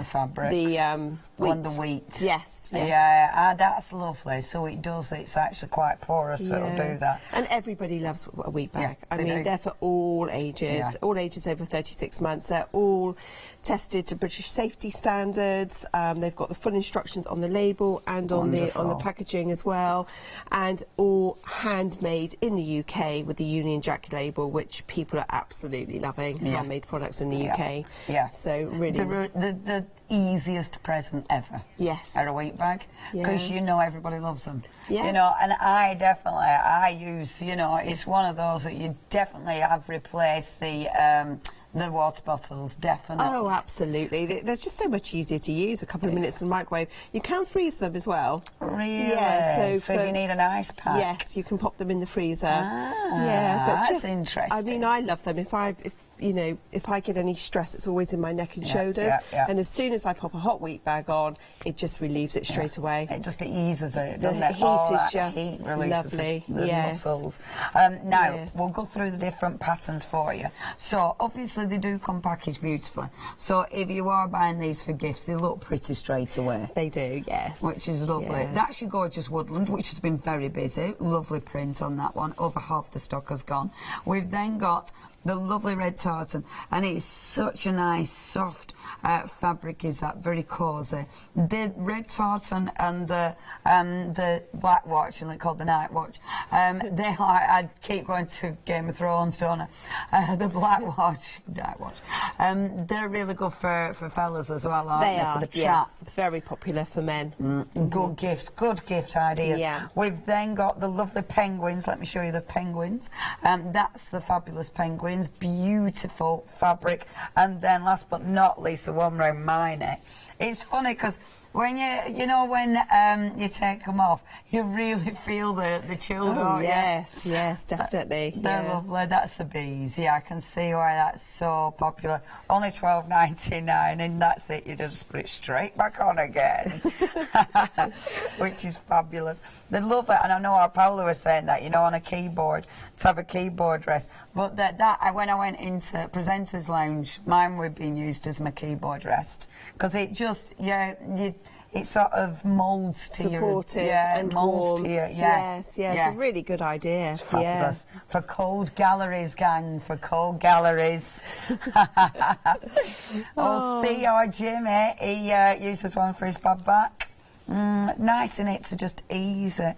F: fabric,
I: the
F: wheat.
I: Yes.
F: Yeah, that's lovely. So it does. It's actually quite porous, so it'll do that.
I: And everybody loves a wheat bag.
F: Yeah,
I: I mean, they're for all ages.
F: Yeah.
I: All ages over 36 months. They're all tested to British safety standards. They've got the full instructions on the label and on the packaging as well, and all handmade in the UK with the Union Jack label, which people are absolutely loving. Handmade products in the UK.
F: Yeah.
I: So really,
F: the easiest present ever.
I: Yes.
F: Are a wheat bag, because you know everybody loves them.
I: Yeah.
F: You know, and I use, you know, it's one of those that you definitely have replaced the water bottles, definitely.
I: Oh, absolutely. They're just so much easier to use. A couple of minutes in the microwave. You can freeze them as well.
F: Really?
I: Yeah.
F: So if you need an ice pack.
I: Yes, you can pop them in the freezer.
F: That's interesting.
I: I mean, I love them. If I get any stress, it's always in my neck and shoulders. And as soon as I pop a hot wheat bag on, it just relieves it straight away.
F: It just eases it,
I: the
F: doesn't it?
I: heat is just
F: heat releases
I: lovely.
F: The muscles. Now, we'll go through the different patterns for you. So, obviously, they do come packaged beautifully. So, if you are buying these for gifts, they look pretty straight away.
I: They do, yes.
F: Which is lovely.
I: Yeah.
F: That's your gorgeous woodland, which has been very busy. Lovely print on that one. Over half the stock has gone. We've then got the lovely red tartan, and it's such a nice soft fabric, is that, very cosy. The red tartan and the black watch, and they're called the night watch, they are, I keep going to Game of Thrones, don't I? The black watch, night watch, they're really good for fellas as well, aren't they? For the chaps.
I: Yes, very popular for men.
F: Good gifts, good gift ideas.
I: Yeah.
F: We've then got the lovely penguins. Let me show you the penguins. That's the fabulous penguins. Beautiful fabric. And then last but not least, the one round my neck. It's funny because when when you take them off, you really feel the chill, don't you?
I: Yes, definitely.
F: They're lovely. That's the bees. Yeah, I can see why that's so popular. Only $12.99, and that's it. You just put it straight back on again, which is fabulous. They love it, and I know our Paula was saying that, on a keyboard, to have a keyboard rest. But when I went into Presenters Lounge, mine were being used as my keyboard rest, because it just, it sort of moulds to
I: supportive and
F: molds
I: warm.
F: To you.
I: Yes, it's a really good idea.
F: It's fabulous. For cold galleries, gang, for cold galleries. See our Jimmy, he uses one for his bad back. Nice in it to just ease it.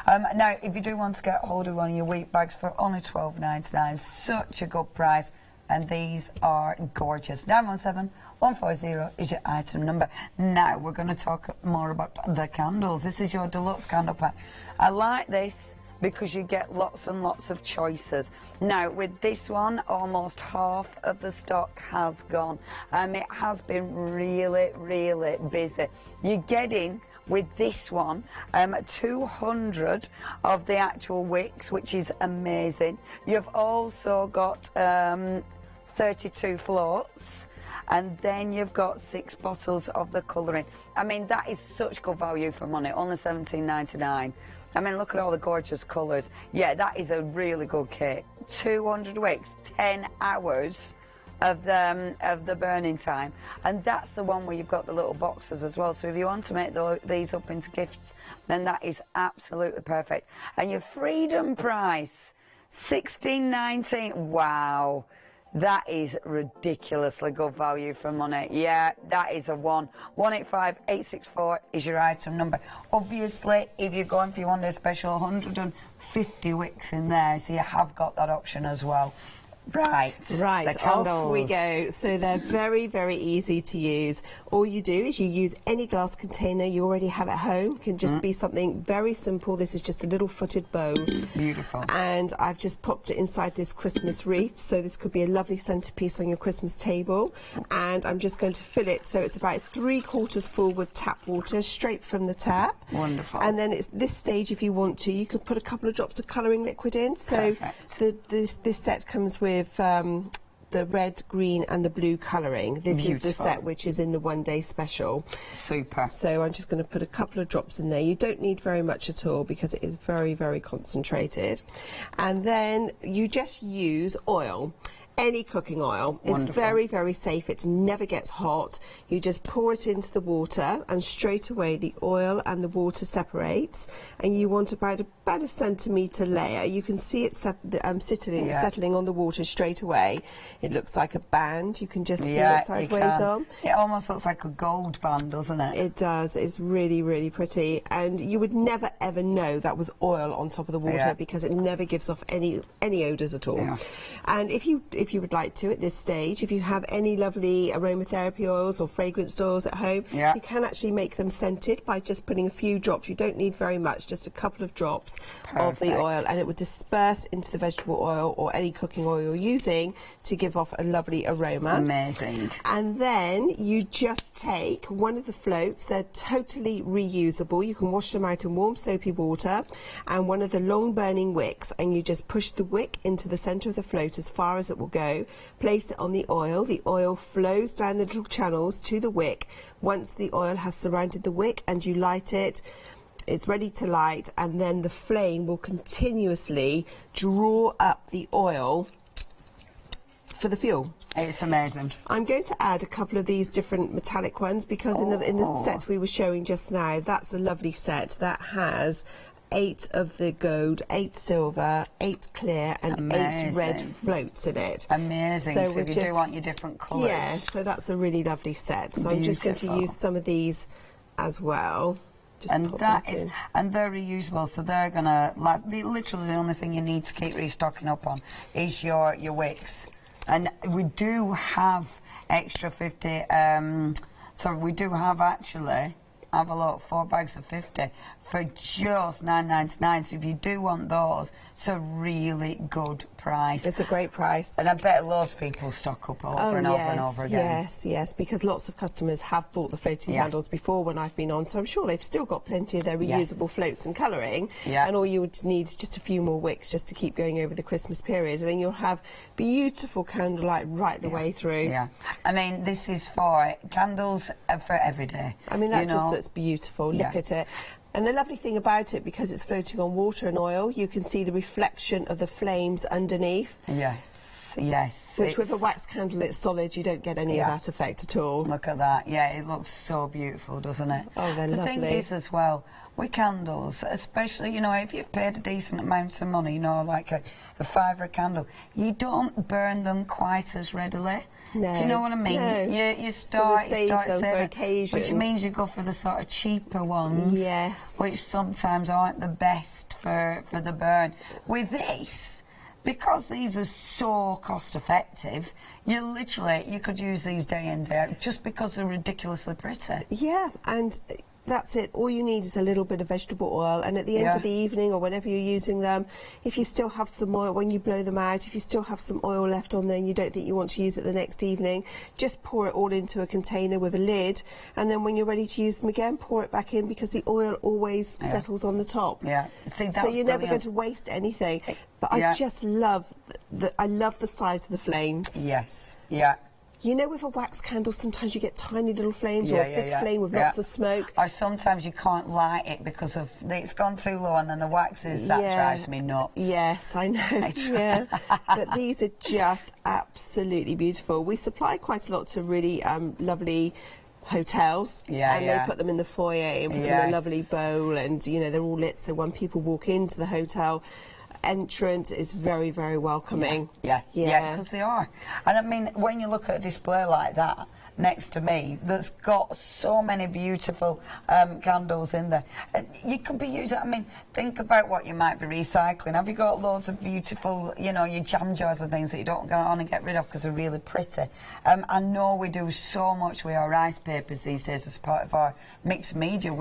F: Now, if you do want to get hold of one of your wheat bags for only $12.99, such a good price, and these are gorgeous. 917-140 is your item number. Now, we're going to talk more about the candles. This is your deluxe candle pack. I like this because you get lots and lots of choices. Now, with this one, almost half of the stock has gone. It has been really, really busy. You're getting
J: with this one, 200 of the actual wicks, which is amazing. You've also got 32 floats, and then you've got 6 bottles of the colouring. I mean, that is such good value for money, only $17.99. I mean, look at all the gorgeous colours. Yeah, that is a really good kit. 200 wicks, 10 hours of the burning time, and that's the one where you've got the little boxes as well. So if you want to make these up into gifts, then that is absolutely perfect. And your freedom price, $16.19. Wow. That is ridiculously good value for money. Yeah, that is a 185-864 is your item number. Obviously, if you're going for your one day special, 150 wicks in there, so you have got that option as well. Right,
I: off we go. So they're very, very easy to use. All you do is you use any glass container you already have at home. It can just be something very simple. This is just a little footed bowl.
J: Beautiful.
I: And I've just popped it inside this Christmas wreath, so this could be a lovely centrepiece on your Christmas table. And I'm just going to fill it so it's about 3/4 full with tap water straight from the tap.
J: Wonderful.
I: And then it's this stage, if you want to, you could put a couple of drops of colouring liquid in. So this set comes with the red, green and the blue colouring. This is the set which is in the one day special.
J: Super.
I: So I'm just going to put a couple of drops in there. You don't need very much at all because it is very, very concentrated. And then you just use oil. Any cooking oil. It's very, very safe. It never gets hot. You just pour it into the water and straight away the oil and the water separates, and you want about a centimetre layer. You can see it settling on the water straight away. It looks like a band. You can just see it sideways on.
J: It almost looks like a gold band, doesn't it?
I: It does. It's really, really pretty. And you would never ever know that was oil on top of the water because it never gives off any odours at all.
J: Yeah.
I: And if you would like to at this stage, if you have any lovely aromatherapy oils or fragranced oils at home, you can actually make them scented by just putting a few drops. You don't need very much, just a couple of drops of the oil, and it would disperse into the vegetable oil or any cooking oil you're using to give off a lovely aroma.
J: Amazing.
I: And then you just take one of the floats. They're totally reusable. You can wash them out in warm soapy water, and one of the long burning wicks, and you just push the wick into the centre of the float as far as it will go. Place it on the oil flows down the little channels to the wick. Once the oil has surrounded the wick and you light it, it's ready to light, and then the flame will continuously draw up the oil for the fuel.
J: It's amazing.
I: I'm going to add a couple of these different metallic ones because in the set we were showing just now, that's a lovely set that has 8 of the gold, 8 silver, 8 clear and 8 red floats in it.
J: Amazing. So if you do want your different colours.
I: Yeah, so that's a really lovely set. So I'm just going to use some of these as well. Just
J: and they're reusable, so they're gonna last. Literally the only thing you need to keep restocking up on is your wicks. And we do have extra 50, so we do have actually, have a look, 4 bags of 50 for just $9.99. So if you do want those, it's a really good price.
I: It's a great price.
J: And I bet loads of people stock up over and over and over again.
I: Yes, because lots of customers have bought the floating candles before when I've been on, so I'm sure they've still got plenty of their reusable floats and colouring. And all you would need is just a few more wicks just to keep going over the Christmas period, and then you'll have beautiful candlelight right the way through.
J: Yeah, I mean, this is for candles for every day.
I: I mean, that just looks beautiful. Look at it. And the lovely thing about it, because it's floating on water and oil, you can see the reflection of the flames underneath.
J: Yes.
I: Which with a wax candle, it's solid. You don't get any of that effect at all.
J: Look at that. Yeah, it looks so beautiful, doesn't it?
I: Oh, they're lovely.
J: The thing is as well, with candles, especially, you know, if you've paid a decent amount of money, you know, like a $5 candle, you don't burn them quite as readily.
I: No.
J: Do you know what I mean?
I: No.
J: You start
I: saving for
J: occasions, which means you go for the sort of cheaper ones, which sometimes aren't the best for the burn. With this, because these are so cost effective, you could use these day in day out just because they're ridiculously pretty.
I: Yeah, and That's it. All you need is a little bit of vegetable oil, and at the end of the evening or whenever you're using them, if you still have some oil, when you blow them out, if you still have some oil left on there and you don't think you want to use it the next evening, just pour it all into a container with a lid, and then when you're ready to use them again, pour it back in, because the oil always settles on the top.
F: Yeah. See,
I: so you're never going to waste anything. But I just love I love the size of the flames.
F: Yes. Yeah.
I: You know, with a wax candle, sometimes you get tiny little flames, or a big flame with lots of smoke.
F: Or sometimes you can't light it because of it's gone too low, and then the wax that drives me nuts.
I: Yes, I know. But these are just absolutely beautiful. We supply quite a lot to really lovely hotels, and they put them in the foyer and put them in a lovely bowl, and you know, they're all lit, so when people walk into the hotel entrance is very, very welcoming.
F: Yeah, because they are. And I mean, when you look at a display like that next to me that's got so many beautiful candles in there, and you could be using, I mean, think about what you might be recycling. Have you got loads of beautiful, you know, your jam jars and things that you don't go on and get rid of because they're really pretty? I know we do so much with our rice papers these days as part of our mixed media.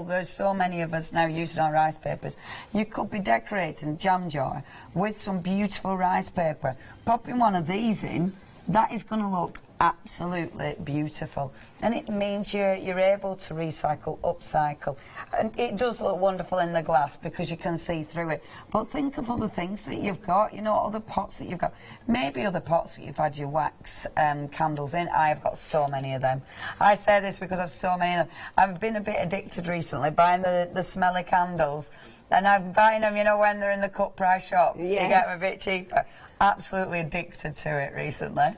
F: There's so many of us now using our rice papers. You could be decorating a jam jar with some beautiful rice paper, popping one of these in. That is going to look absolutely beautiful, and it means you're able to recycle, upcycle, and it does look wonderful in the glass because you can see through it. But think of other things that you've got, you know, other pots that you've got, maybe other pots that you've had your wax candles in. I've got so many of them. I say this because I've so many of them. I've been a bit addicted recently, buying the smelly candles, and I'm buying them, you know, when they're in the cut price shops. You get them a bit cheaper. Absolutely addicted to it recently.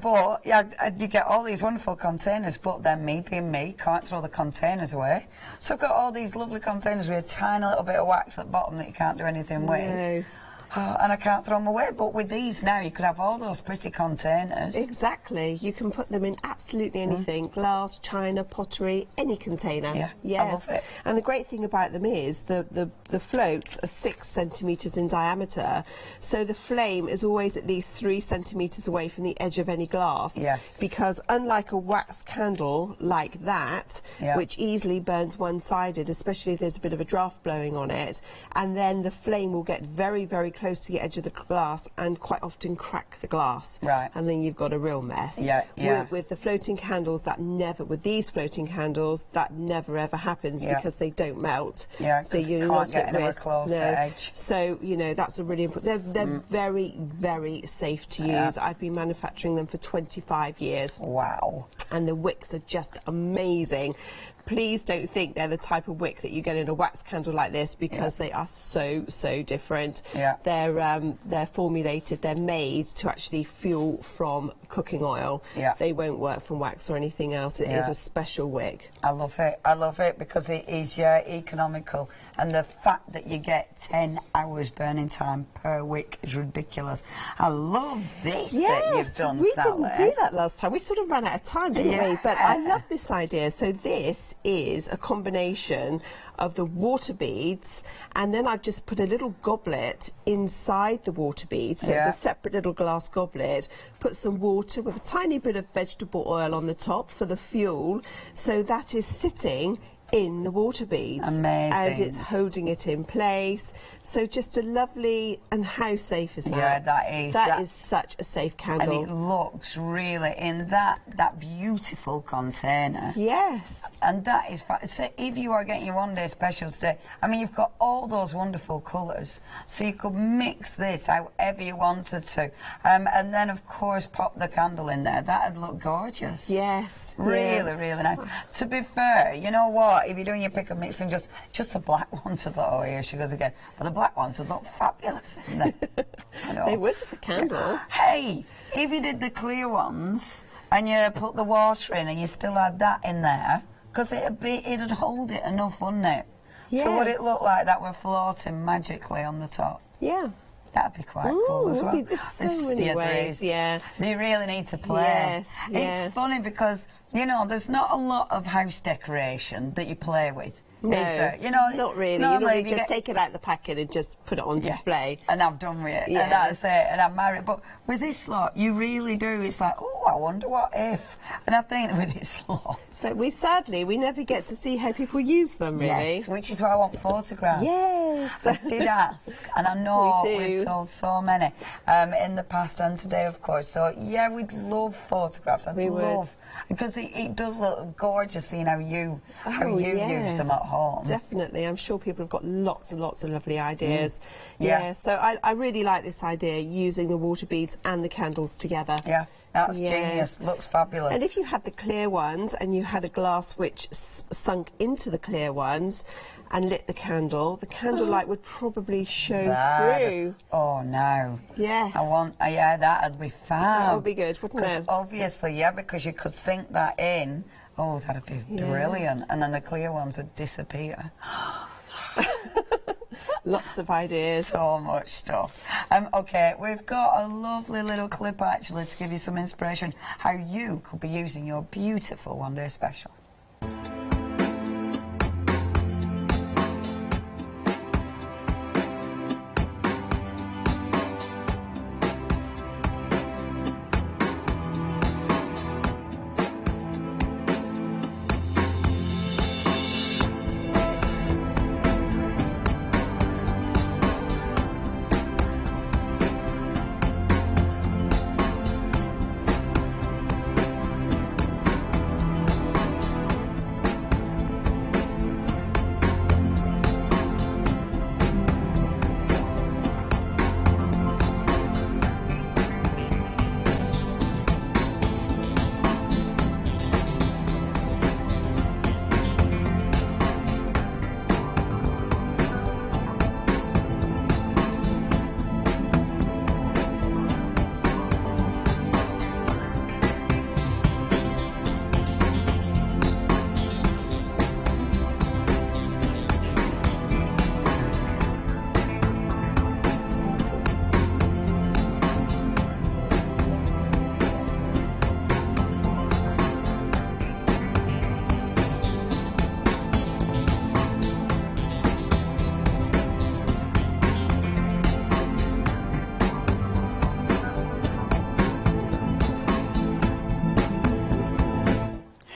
F: But you get all these wonderful containers, but then me being me can't throw the containers away. So I've got all these lovely containers with a tiny little bit of wax at the bottom that you can't do anything with. And I can't throw them away. But with these now, you could have all those pretty containers.
I: Exactly. You can put them in absolutely anything. Glass, china, pottery, any container.
F: Yeah, I love it.
I: And the great thing about them is the floats are 6 centimetres in diameter, so the flame is always at least 3 centimetres away from the edge of any glass.
F: Yes.
I: Because unlike a wax candle like that, which easily burns one-sided, especially if there's a bit of a draft blowing on it, and then the flame will get very, very close to the edge of the glass and quite often crack the glass.
F: Right.
I: And then you've got a real mess. With the floating candles, with these floating candles, that never ever happens because they don't melt.
F: So you can't get anywhere close to edge.
I: So, you know, that's a really important, they're very, very safe to use. I've been manufacturing them for 25 years.
F: Wow.
I: And the wicks are just amazing. Please don't think they're the type of wick that you get in a wax candle like this, because they are so, so different. They're formulated, they're made to actually fuel from cooking oil. They won't work from wax or anything else. It is a special wick.
F: I love it because it is economical, and the fact that you get 10 hours burning time per wick is ridiculous. I love this that you've done,
I: we
F: Sally.
I: didn't do that last time. We sort of ran out of time, didn't we? But I love this idea. So this is a combination of the water beads, and then I've just put a little goblet inside the water beads, so it's a separate little glass goblet, put some water with a tiny bit of vegetable oil on the top for the fuel, so that is sitting in the water beads.
F: Amazing.
I: And it's holding it in place. So just a lovely, and how safe is that?
F: Yeah, that is.
I: That is such a safe candle.
F: And it looks really in that beautiful container.
I: Yes.
F: And that is so if you are getting your one day specials today, I mean, you've got all those wonderful colours, so you could mix this however you wanted to. And then of course pop the candle in there. That'd look gorgeous.
I: Yes.
F: Really, really nice. To be fair, you know what? If you're doing your pick and mix and just the black ones would look, oh here she goes again. But the black ones would look fabulous.
I: They would with the candle.
F: Hey, if you did the clear ones and you put the water in and you still had that in there, because it'd hold it enough, wouldn't it?
I: Yes.
F: So would it look like that we're floating magically on the top?
I: Yeah.
F: That'd be quite cool as well.
I: There's so many ways,
F: You really need to play.
I: Yes,
F: It's funny because, you know, there's not a lot of house decoration that you play with.
I: No,
F: is there? You know,
I: not really.
F: Normally
I: You just take it out of the packet and just put it on display.
F: And I've done with it.
I: Yes.
F: And that's it. And I'm married. But with this lot, you really do. It's like, oh, I wonder what if. And I think with its lots.
I: So we never get to see how people use them, really.
F: Yes, which is why I want photographs.
I: Yes.
F: I did ask, and I know
I: We do.
F: we've sold so many in the past and today, of course. So, yeah, we'd love photographs. I'd love. Because it does look gorgeous seeing how you use them at home.
I: Definitely. I'm sure people have got lots and lots of lovely ideas.
F: Yeah.
I: So I really like this idea, using the water beads and the candles together.
F: Yeah, that's genius. Looks fabulous.
I: And if you had the clear ones and you had a glass which sunk into the clear ones and lit the candle light would probably show through.
F: Oh, no.
I: Yes.
F: Yeah, that'd be fab.
I: That would be good, wouldn't it?
F: Obviously, yeah, because you could sink that in. Oh, that'd be brilliant. And then the clear ones would disappear.
I: Lots of ideas.
F: So much stuff. OK, we've got a lovely little clip, actually, to give you some inspiration how you could be using your beautiful One Day Special.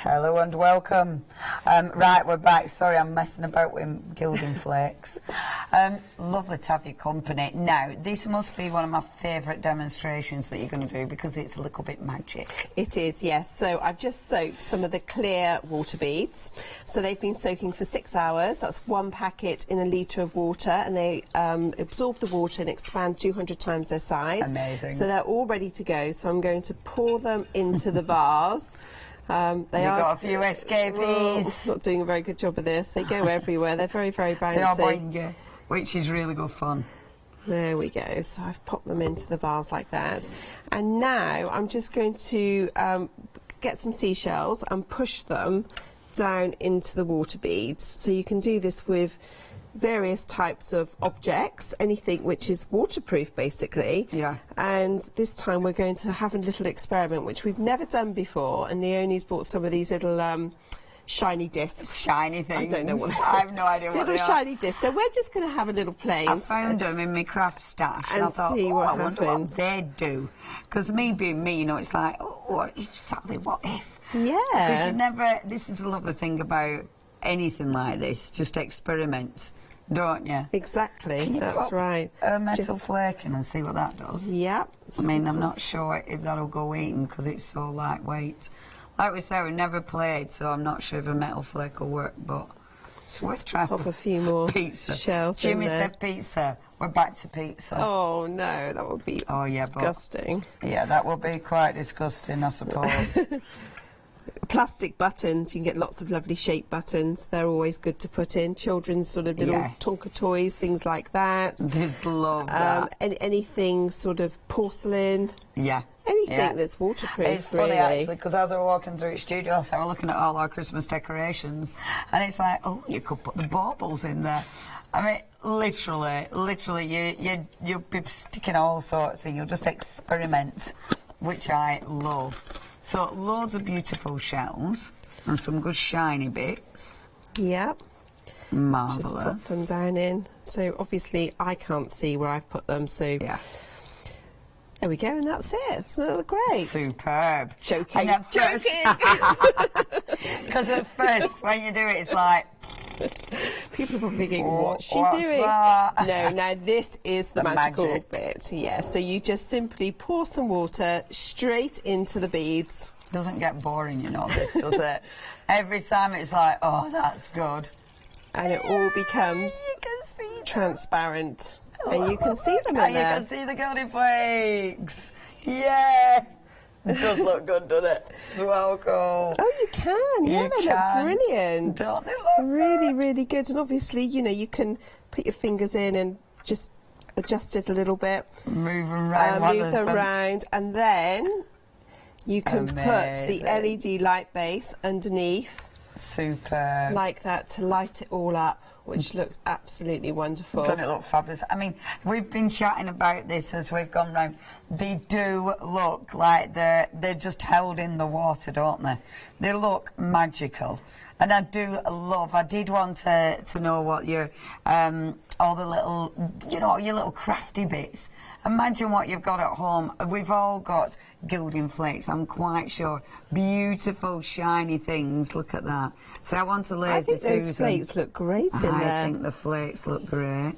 F: Hello and welcome. Right, we're back. Sorry, I'm messing about with gilding flakes. Lovely to have your company. Now, this must be one of my favourite demonstrations that you're going to do because it's a little bit magic.
I: It is, yes. So I've just soaked some of the clear water beads. So they've been soaking for 6 hours. That's 1 packet in a litre of water, and they absorb the water and expand 200 times their size.
F: Amazing.
I: So they're all ready to go. So I'm going to pour them into the vase.
F: You've got a few escapees.
I: Not doing a very good job of this. They go everywhere. They're very, very bouncy.
F: They are boing, which is really good fun.
I: There we go. So I've popped them into the vase like that. And now I'm just going to get some seashells and push them down into the water beads. So you can do this with various types of objects, anything which is waterproof basically.
F: Yeah.
I: And this time we're going to have a little experiment which we've never done before, and Leonie's bought some of these little shiny discs.
F: Shiny things.
I: I don't know what they are.
F: I have no idea what they are.
I: Little shiny discs. So we're just going to have a little play.
F: I found them in my craft stash and I thought,
I: see what
F: I wonder what
I: happens.
F: they'd do. Because me being me, you know, it's like, oh, what if, Sally, what if?
I: Yeah.
F: Because you never, this is a lovely thing about anything like this, just experiment, don't you?
I: Exactly, that's right.
F: A metal flake in and see what that does.
I: Yep.
F: I mean, I'm not sure if that'll go in because it's so lightweight. Like we say, we never played, so I'm not sure if a metal flake will work, but it's worth trying.
I: Pop a few more
F: pizza
I: shells
F: Jimmy
I: in there.
F: said pizza. We're back to pizza.
I: Oh no, that would be disgusting.
F: Yeah, that would be quite disgusting, I suppose.
I: Plastic buttons, you can get lots of lovely shaped buttons. They're always good to put in. Children's sort of little Tonka toys, things like that.
F: Did love that.
I: Anything sort of porcelain.
F: Yeah.
I: Anything that's waterproof,
F: It's funny,
I: really.
F: actually, because as I was walking through the studio, so I was looking at all our Christmas decorations, and it's like, oh, you could put the baubles in there. I mean, literally, you'll be sticking all sorts in. You'll just experiment, which I love. So, loads of beautiful shells and some good shiny bits.
I: Yep.
F: Marvellous.
I: Just put them down in. So, obviously, I can't see where I've put them, so...
F: Yeah.
I: There we go, and that's it. It's not great.
F: Superb.
I: Joking.
F: Because at first, when you do it, it's like...
I: People are probably thinking, what's she
F: what's
I: doing?
F: that?
I: No, now this is the magical
F: magic.
I: bit. Yeah, so you just simply pour some water straight into the beads.
F: Doesn't get boring, you know, this, does it? Every time it's like, oh, that's good.
I: And it all becomes transparent. And you can see them in
F: and
I: there.
F: you can see the golden flakes. Yeah. It does look good, doesn't it? It's well cool.
I: Oh, you can. Yeah, they look brilliant.
F: Don't they look
I: really, really good. And obviously, you know, you can put your fingers in and just adjust it a little bit.
F: Move them round.
I: Move them round. And then you can put the LED light base underneath.
F: Super.
I: Like that to light it all up, which looks absolutely wonderful.
F: Doesn't it look fabulous? I mean, we've been chatting about this as we've gone round. They do look like they're just held in the water, don't they? They look magical. And I did want to know what your, all the little, you know, your little crafty bits. Imagine what you've got at home. We've all got gilding flakes, I'm quite sure. Beautiful, shiny things. Look at that. So I want to lazy
I: I think those
F: Susan.
I: flakes look great in there.
F: I think the flakes look great.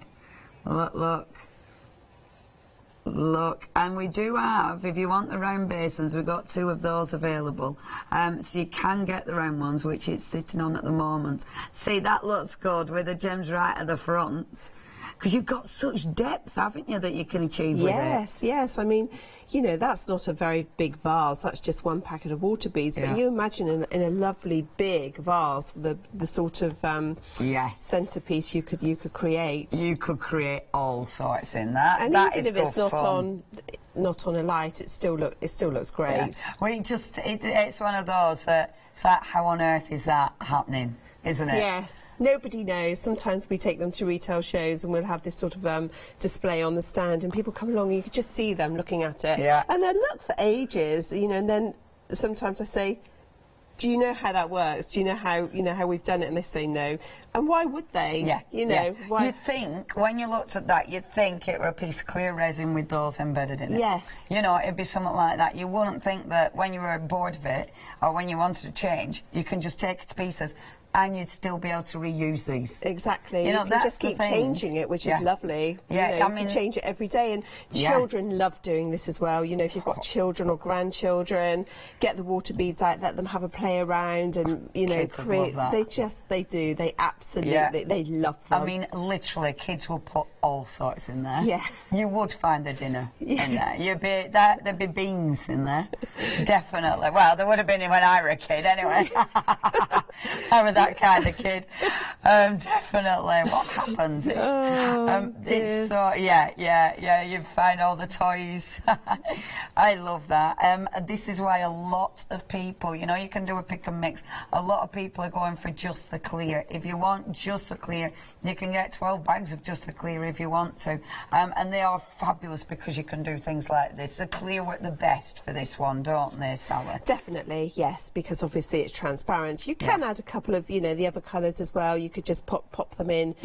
F: Look, look. Look, and we do have, if you want the round basins, we've got 2 of those available. So you can get the round ones, which it's sitting on at the moment. See, that looks good with the gems right at the front. Because you've got such depth, haven't you, that you can achieve with it?
I: Yes, yes. I mean, you know, that's not a very big vase. That's just 1 packet of water beads. But you imagine in a lovely big vase, the sort of centerpiece you could create.
F: You could create all sorts in that.
I: And
F: that
I: even if it's not on a light, it still looks great.
F: Yeah. Well, it's one of those that it's like, how on earth is that happening? Isn't it?
I: Yes. Nobody knows. Sometimes we take them to retail shows and we'll have this sort of display on the stand and people come along and you can just see them looking at it.
F: Yeah.
I: And they'll look for ages, you know, and then sometimes I say, do you know how that works? Do you know how we've done it? And they say no. And why would they?
F: Yeah.
I: You know, why?
F: You'd think, when you looked at that, you'd think it were a piece of clear resin with those embedded in it.
I: Yes.
F: You know, it'd be something like that. You wouldn't think that when you were bored of it or when you wanted to change, you can just take it to pieces and you'd still be able to reuse these.
I: Exactly.
F: You know,
I: can just keep changing it, which is lovely.
F: Yeah,
I: you know, you can change it every day. And children love doing this as well. You know, if you've got children or grandchildren, get the water beads out, let them have a play around and, you know,
F: Kids
I: create.
F: love that.
I: They do. They absolutely, they love them.
F: I mean, literally, kids will put all sorts in there.
I: Yeah.
F: You would find the dinner in there. There'd be beans in there. Definitely. Well, there would have been when I were a kid, anyway. I was that kind of kid. Definitely. What happens if... it's so... Yeah, you find all the toys. I love that. This is why a lot of people, you know, you can do a pick and mix. A lot of people are going for just the clear. If you want just the clear, you can get 12 bags of just the clear if you want to. And they are fabulous because you can do things like this. The clear work the best for this one, don't they, Sally?
I: Definitely, yes, because obviously it's transparent. You can add a couple of, you know, the other colours as well. You could just pop them in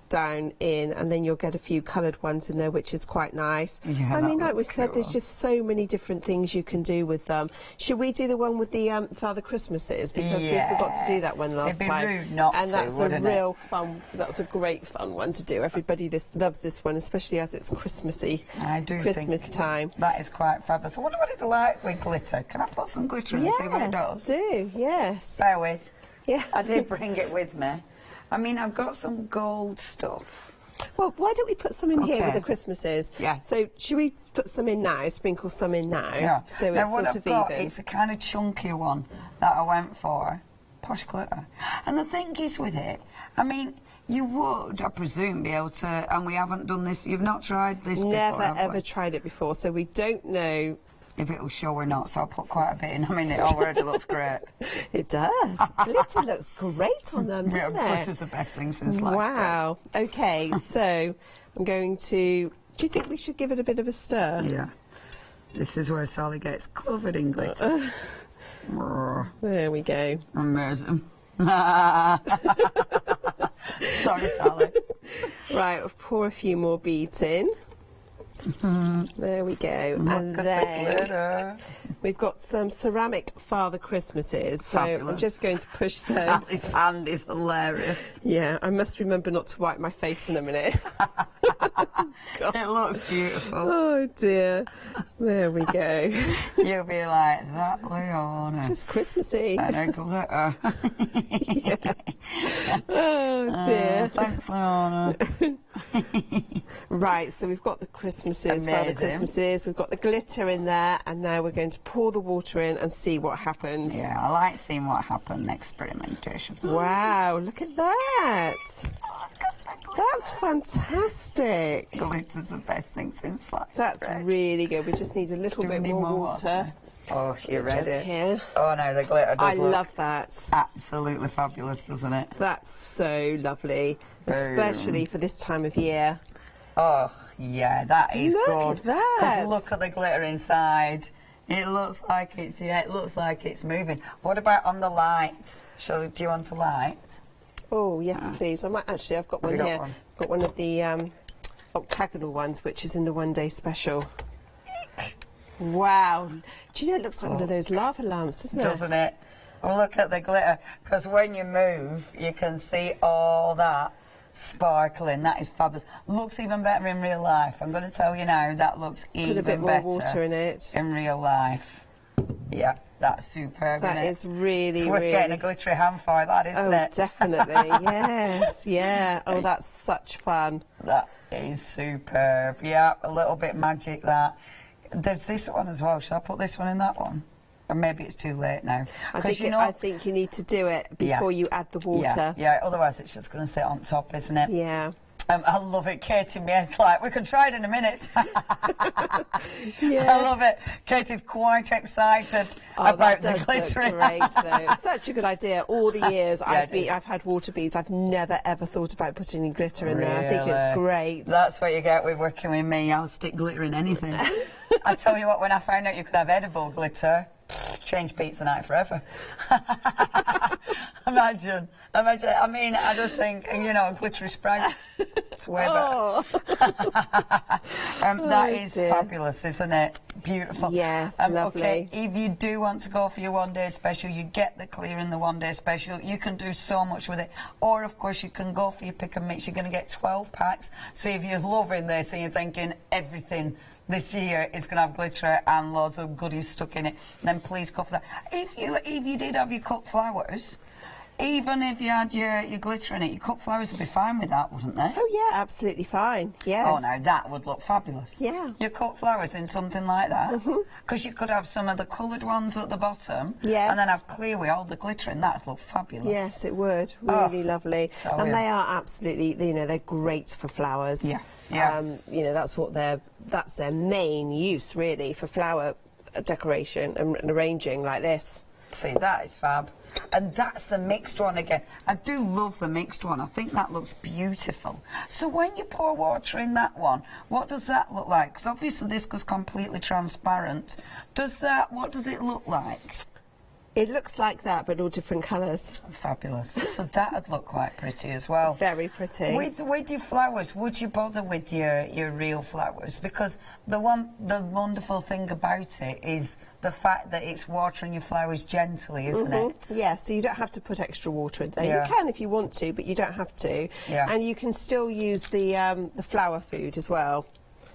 I: down in, and then you'll get a few coloured ones in there, which is quite nice.
F: Yeah,
I: I mean, like we said, there's just so many different things you can do with them. Should we do the one with the Father Christmases? Because we forgot to do that one last time.
F: It'd be rude not
I: and
F: to,
I: that's
F: wouldn't
I: a real fun. That's a great fun one to do. Everybody loves this one, especially as it's Christmassy.
F: I do
I: Christmas
F: think
I: time.
F: That is quite fabulous. I wonder what it's like with glitter. Can I put some glitter in and see what it does?
I: Do, yes.
F: Bear with.
I: Yeah.
F: I did bring it with me. I mean, I've got some gold stuff.
I: Well, why don't we put some in here with the Christmases?
F: Yes.
I: So, should we put some in now, sprinkle some in now?
F: Yeah.
I: So
F: now,
I: it's
F: what
I: sort
F: I've
I: of
F: got,
I: even.
F: it's a kind of chunkier one that I went for. Posh glitter. And the thing is with it, I mean, you would, I presume, be able to, and we haven't done this, you've not tried this before,
I: Never
F: have
I: ever
F: we?
I: tried it before, so we don't know
F: if it'll show or not, so I'll put quite a bit in. I mean, it already looks great.
I: It does. Glitter looks great on them, doesn't it?
F: Glitter's the best thing since sliced
I: Wow. Okay, so I'm going to... Do you think we should give it a bit of a stir?
F: Yeah. This is where Sally gets covered in glitter.
I: There we go.
F: Amazing. Sorry, Sally.
I: Right, I'll pour a few more beads in. There we go.
F: Look
I: and
F: at
I: then
F: the glitter.
I: we've got some ceramic Father Christmases. So
F: Fabulous.
I: I'm just going to push those.
F: Sally's hand is hilarious.
I: Yeah, I must remember not to wipe my face in a minute.
F: It looks beautiful.
I: Oh dear. There we go.
F: You'll be like, that Leona.
I: Just Christmassy.
F: And a glitter.
I: Oh dear.
F: Thanks, Leona.
I: Right, so we've got the Christmases, Father
F: Amazing.
I: Christmases, we've got the glitter in there, and now we're going to pour the water in and see what happens.
F: Yeah, I like seeing what happened, experimentation.
I: Wow, look at that. That's fantastic.
F: Glitter's the best thing since sliced
I: That's
F: bread.
I: really good. We just need a little
F: Do we
I: bit
F: need
I: more
F: more
I: water.
F: Oh, you ready?
I: Here.
F: Oh no, the glitter does
I: I
F: look
I: love that.
F: absolutely fabulous, doesn't it?
I: That's so lovely, especially for this time of year.
F: Oh, yeah, that is
I: Look
F: good.
I: at that.
F: 'Cause look at the glitter inside. It looks like it's, yeah, it looks like it's moving. What about on the light? Do you want a light?
I: Oh, yes, please. I might actually, I've got
F: Have
I: one
F: you got
I: here.
F: one?
I: Got one of the octagonal ones, which is in the one-day special. Wow. Do you know, it looks like one of those lava lamps, doesn't it?
F: Doesn't it? Well, look at the glitter, because when you move, you can see all that sparkling. That is fabulous. Looks even better in real life. I'm going to tell you now, that looks even
I: Put a bit more
F: better
I: water in it.
F: in real life. Yeah, that's superb.
I: That
F: isn't it?
I: is really,
F: It's worth
I: really...
F: getting a glittery hand for that, isn't
I: Oh,
F: it?
I: definitely. Yes, yeah. Oh, that's such fun.
F: That is superb. Yeah, a little bit magic that. There's this one as well. Should I put this one in that one? Or maybe it's too late now.
I: I
F: 'Cause
I: think, I think you need to do it before you add the water.
F: Yeah, otherwise it's just going to sit on top, isn't it?
I: Yeah.
F: I love it. Katie, me, it's like, we can try it in a minute.
I: Yeah.
F: I love it. Katie's quite excited about the glittering.
I: Great, though. Such a good idea. All the years
F: Yeah,
I: I've had water beads, I've never ever thought about putting any glitter in there. I think it's great.
F: That's what you get with working with me. I'll stick glitter in anything. I tell you what, when I found out you could have edible glitter, change pizza night forever. Imagine. I mean, I just think, you know, glittery sprags. It's way better. That is fabulous, isn't it? Beautiful.
I: Yes, lovely.
F: Okay, if you do want to go for your one-day special, you get the clear in the one-day special. You can do so much with it. Or, of course, you can go for your pick and mix. You're going to get 12 packs. So if you're loving this and you're thinking everything this year is going to have glitter and loads of goodies stuck in it, then please go for that. If you did have your cut flowers, even if you had your glitter in it, your cut flowers would be fine with that, wouldn't they?
I: Oh, yeah, absolutely fine. Yes.
F: Oh, no, that would look fabulous.
I: Yeah.
F: Your cut flowers in something like that. Because you could have some of the coloured ones at the bottom.
I: Yes.
F: And then have clear with all the glitter in. That would look fabulous.
I: Yes, it would. Really lovely.
F: so
I: And
F: weird.
I: they are absolutely, you know, they're great for flowers.
F: Yeah. Yeah.
I: You know, that's their main use, really, for flower decoration and arranging like this.
F: See, that is fab. And that's the mixed one again. I do love the mixed one. I think that looks beautiful. So when you pour water in that one, what does that look like? Because obviously this goes completely transparent. What does it look like?
I: It looks like that, but all different colours.
F: Fabulous. So that would look quite pretty as well.
I: Very pretty.
F: With your flowers, would you bother with your real flowers? Because the wonderful thing about it is the fact that it's watering your flowers gently, isn't it?
I: Yeah, so you don't have to put extra water in there.
F: Yeah.
I: You can if you want to, but you don't have to.
F: Yeah.
I: And you can still use the flower food as well.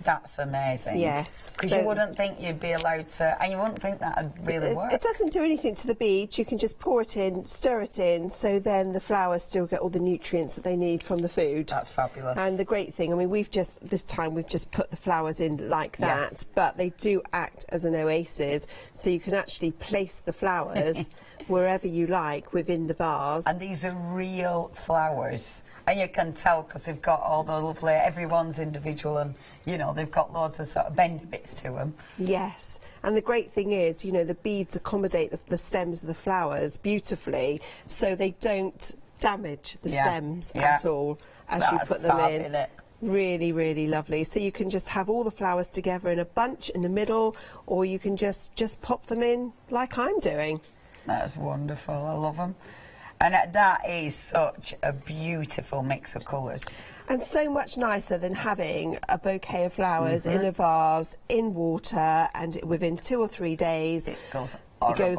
F: That's amazing.
I: Yes.
F: Because
I: So-
F: you wouldn't think you'd be allowed to, and you wouldn't think that would really work.
I: It doesn't do anything to the beads. You can just pour it in, stir it in, so then the flowers still get all the nutrients that they need from the food.
F: That's fabulous.
I: And the great thing, I mean, this time we've just put the flowers in like that, but they do act as an oasis, so you can actually place the flowers wherever you like within the vase.
F: And these are real flowers. And you can tell because they've got all the lovely, everyone's individual, and, you know, they've got loads of sort of bendy bits to them.
I: Yes, and the great thing is, you know, the beads accommodate the stems of the flowers beautifully, so they don't damage the stems at all as you put them in.
F: Innit?
I: Really, really lovely. So you can just have all the flowers together in a bunch in the middle, or you can just pop them in like I'm doing.
F: That's wonderful. I love them.
J: And that is such a beautiful mix of colours.
I: And so much nicer than having a bouquet of flowers in a vase, in water, and within 2 or 3 days
J: it goes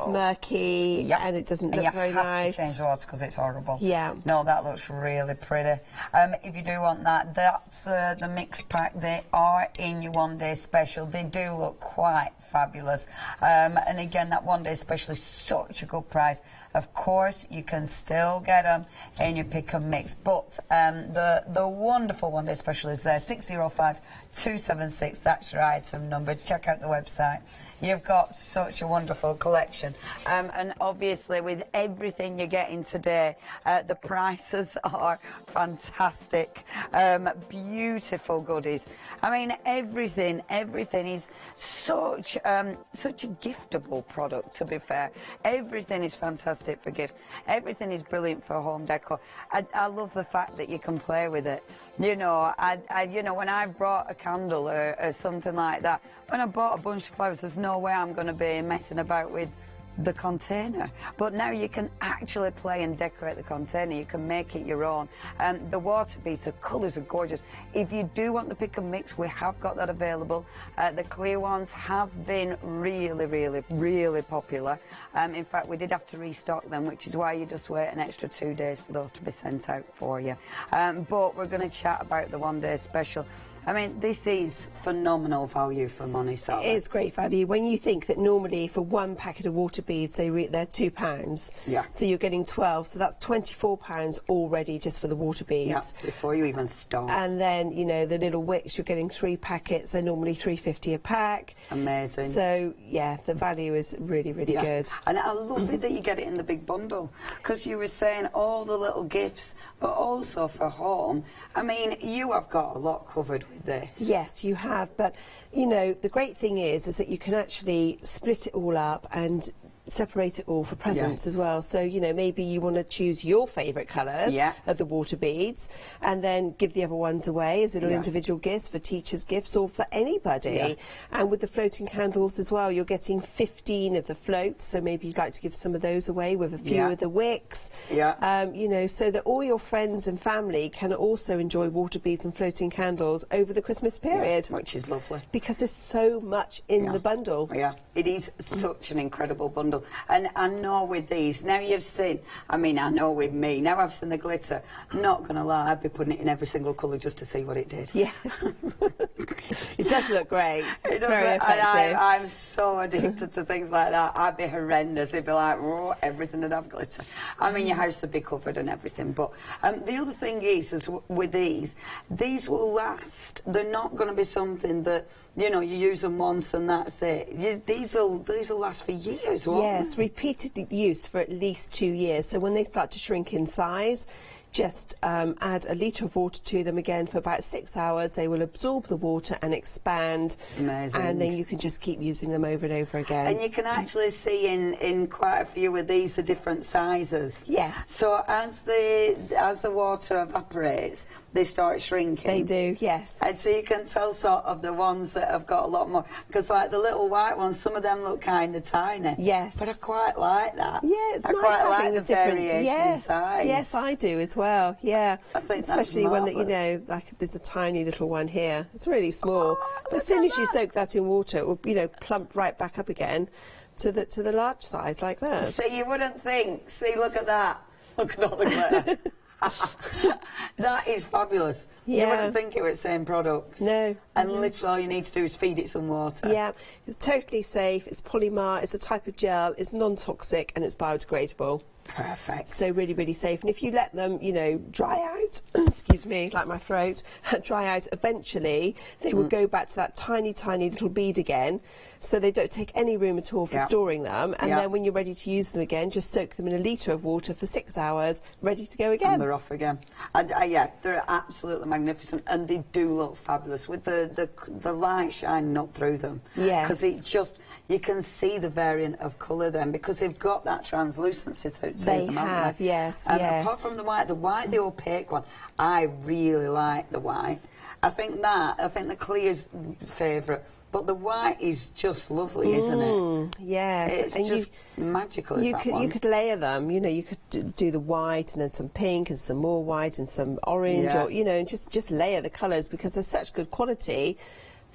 I: murky and it doesn't look very nice.
J: You have to change the water because it's horrible.
I: Yeah.
J: No, that looks really pretty. If you do want that, that's the mix pack. They are in your one-day special. They do look quite fabulous. And again, that one-day special is such a good price. Of course, you can still get them in your pick and mix, but the wonderful one-day special is there, 605-276. That's your item number. Check out the website. You've got such a wonderful collection. And obviously, with everything you're getting today, the prices are fantastic. Beautiful goodies. I mean, everything is such a giftable product, to be fair. Everything is fantastic for gifts. Everything is brilliant for home decor. I love the fact that you can play with it. You know, when I brought a candle or something like that, when I bought a bunch of flowers, there's no way I'm going to be messing about with the container. But now you can actually play and decorate the container. You can make it your own. The water beads, the colours are gorgeous. If you do want the pick and mix, we have got that available. The clear ones have been really popular. In fact, we did have to restock them, which is why you just wait an extra 2 days for those to be sent out for you. But we're going to chat about the one-day special. I mean, this is phenomenal value for money, Sarah.
I: It is great value. When you think that normally for one packet of water beads, they're £2.
J: Yeah.
I: So you're getting 12, so that's £24 already just for the water beads.
J: Yeah, before you even start.
I: And then, you know, the little wicks, you're getting 3 packets. They're normally £3.50 a pack.
J: Amazing.
I: So, yeah, the value is really good.
J: And I love it that you get it in the big bundle, because you were saying all the little gifts, but also for home. I mean, you have got a lot covered with this.
I: Yes, you have. But, you know, the great thing is that you can actually split it all up and separate it all for presents as well. So, you know, maybe you want to choose your favourite colours of the water beads and then give the other ones away as little individual gifts for teachers' gifts or for anybody. And with the floating candles as well, you're getting 15 of the floats, so maybe you'd like to give some of those away with a few of the wicks. You know, so that all your friends and family can also enjoy water beads and floating candles over the Christmas period.
J: Which is lovely.
I: Because there's so much in the bundle.
J: Yeah, it is such an incredible bundle. And I know with these, now you've seen, I mean, I know with me, now I've seen the glitter, not going to lie, I'd be putting it in every single colour just to see what it did.
I: Yeah. It does look great. It's very effective.
J: I'm so addicted to things like that. I'd be horrendous. It'd be like, oh, everything would have glitter. I mean, your house would be covered and everything. But the other thing is with these will last. They're not going to be something that, you know, you use them once and that's it. These will last for years, won't they?
I: Yes, repeated use for at least 2 years. So when they start to shrink in size, just add a litre of water to them again for about 6 hours. They will absorb the water and expand.
J: Amazing.
I: And then you can just keep using them over and over again.
J: And you can actually see in quite a few of these the different sizes.
I: Yes.
J: So as the water evaporates, they start shrinking.
I: They do, yes.
J: And so you can tell sort of the ones that have got a lot more, because like the little white ones, some of them look kind of tiny.
I: Yes.
J: But I quite like that.
I: Yeah, it's nice
J: quite
I: having
J: like
I: the
J: variation
I: different
J: in size.
I: Yes, I do as well. Yeah,
J: I think
I: especially
J: that's
I: when you
J: marvellous.
I: know, like there's a tiny little one here. It's really small, but as soon as you soak that in water, it will, you know, plump right back up again to the large size like that.
J: So you wouldn't think. See, look at that. Look at all the glitter. That is fabulous.
I: Yeah.
J: You wouldn't think it was the same product.
I: No.
J: And literally all you need to do is feed it some water.
I: Yeah, it's totally safe. It's polymer. It's a type of gel. It's non-toxic and it's biodegradable.
J: Perfect.
I: So really safe. And if you let them, you know, dry out, excuse me, like my throat, dry out, eventually they will go back to that tiny little bead again, so they don't take any room at all for storing them. And then when you're ready to use them again, just soak them in a litre of water for 6 hours, ready to go again.
J: And they're off again. Yeah, they're absolutely magnificent, and they do look fabulous with the light shining up through them.
I: Yes.
J: Because it just, you can see the variant of colour then, because they've got that translucency to
I: They
J: them,
I: have,
J: haven't they?
I: yes,
J: And
I: yes.
J: apart from the white, the opaque one, I really like the white. I think the clear's favourite. But the white is just lovely, isn't it?
I: Yes,
J: It's
I: and
J: just magical.
I: You could layer them. You know, you could do the white and then some pink and some more white and some orange, or you know, and just layer the colours because they're such good quality.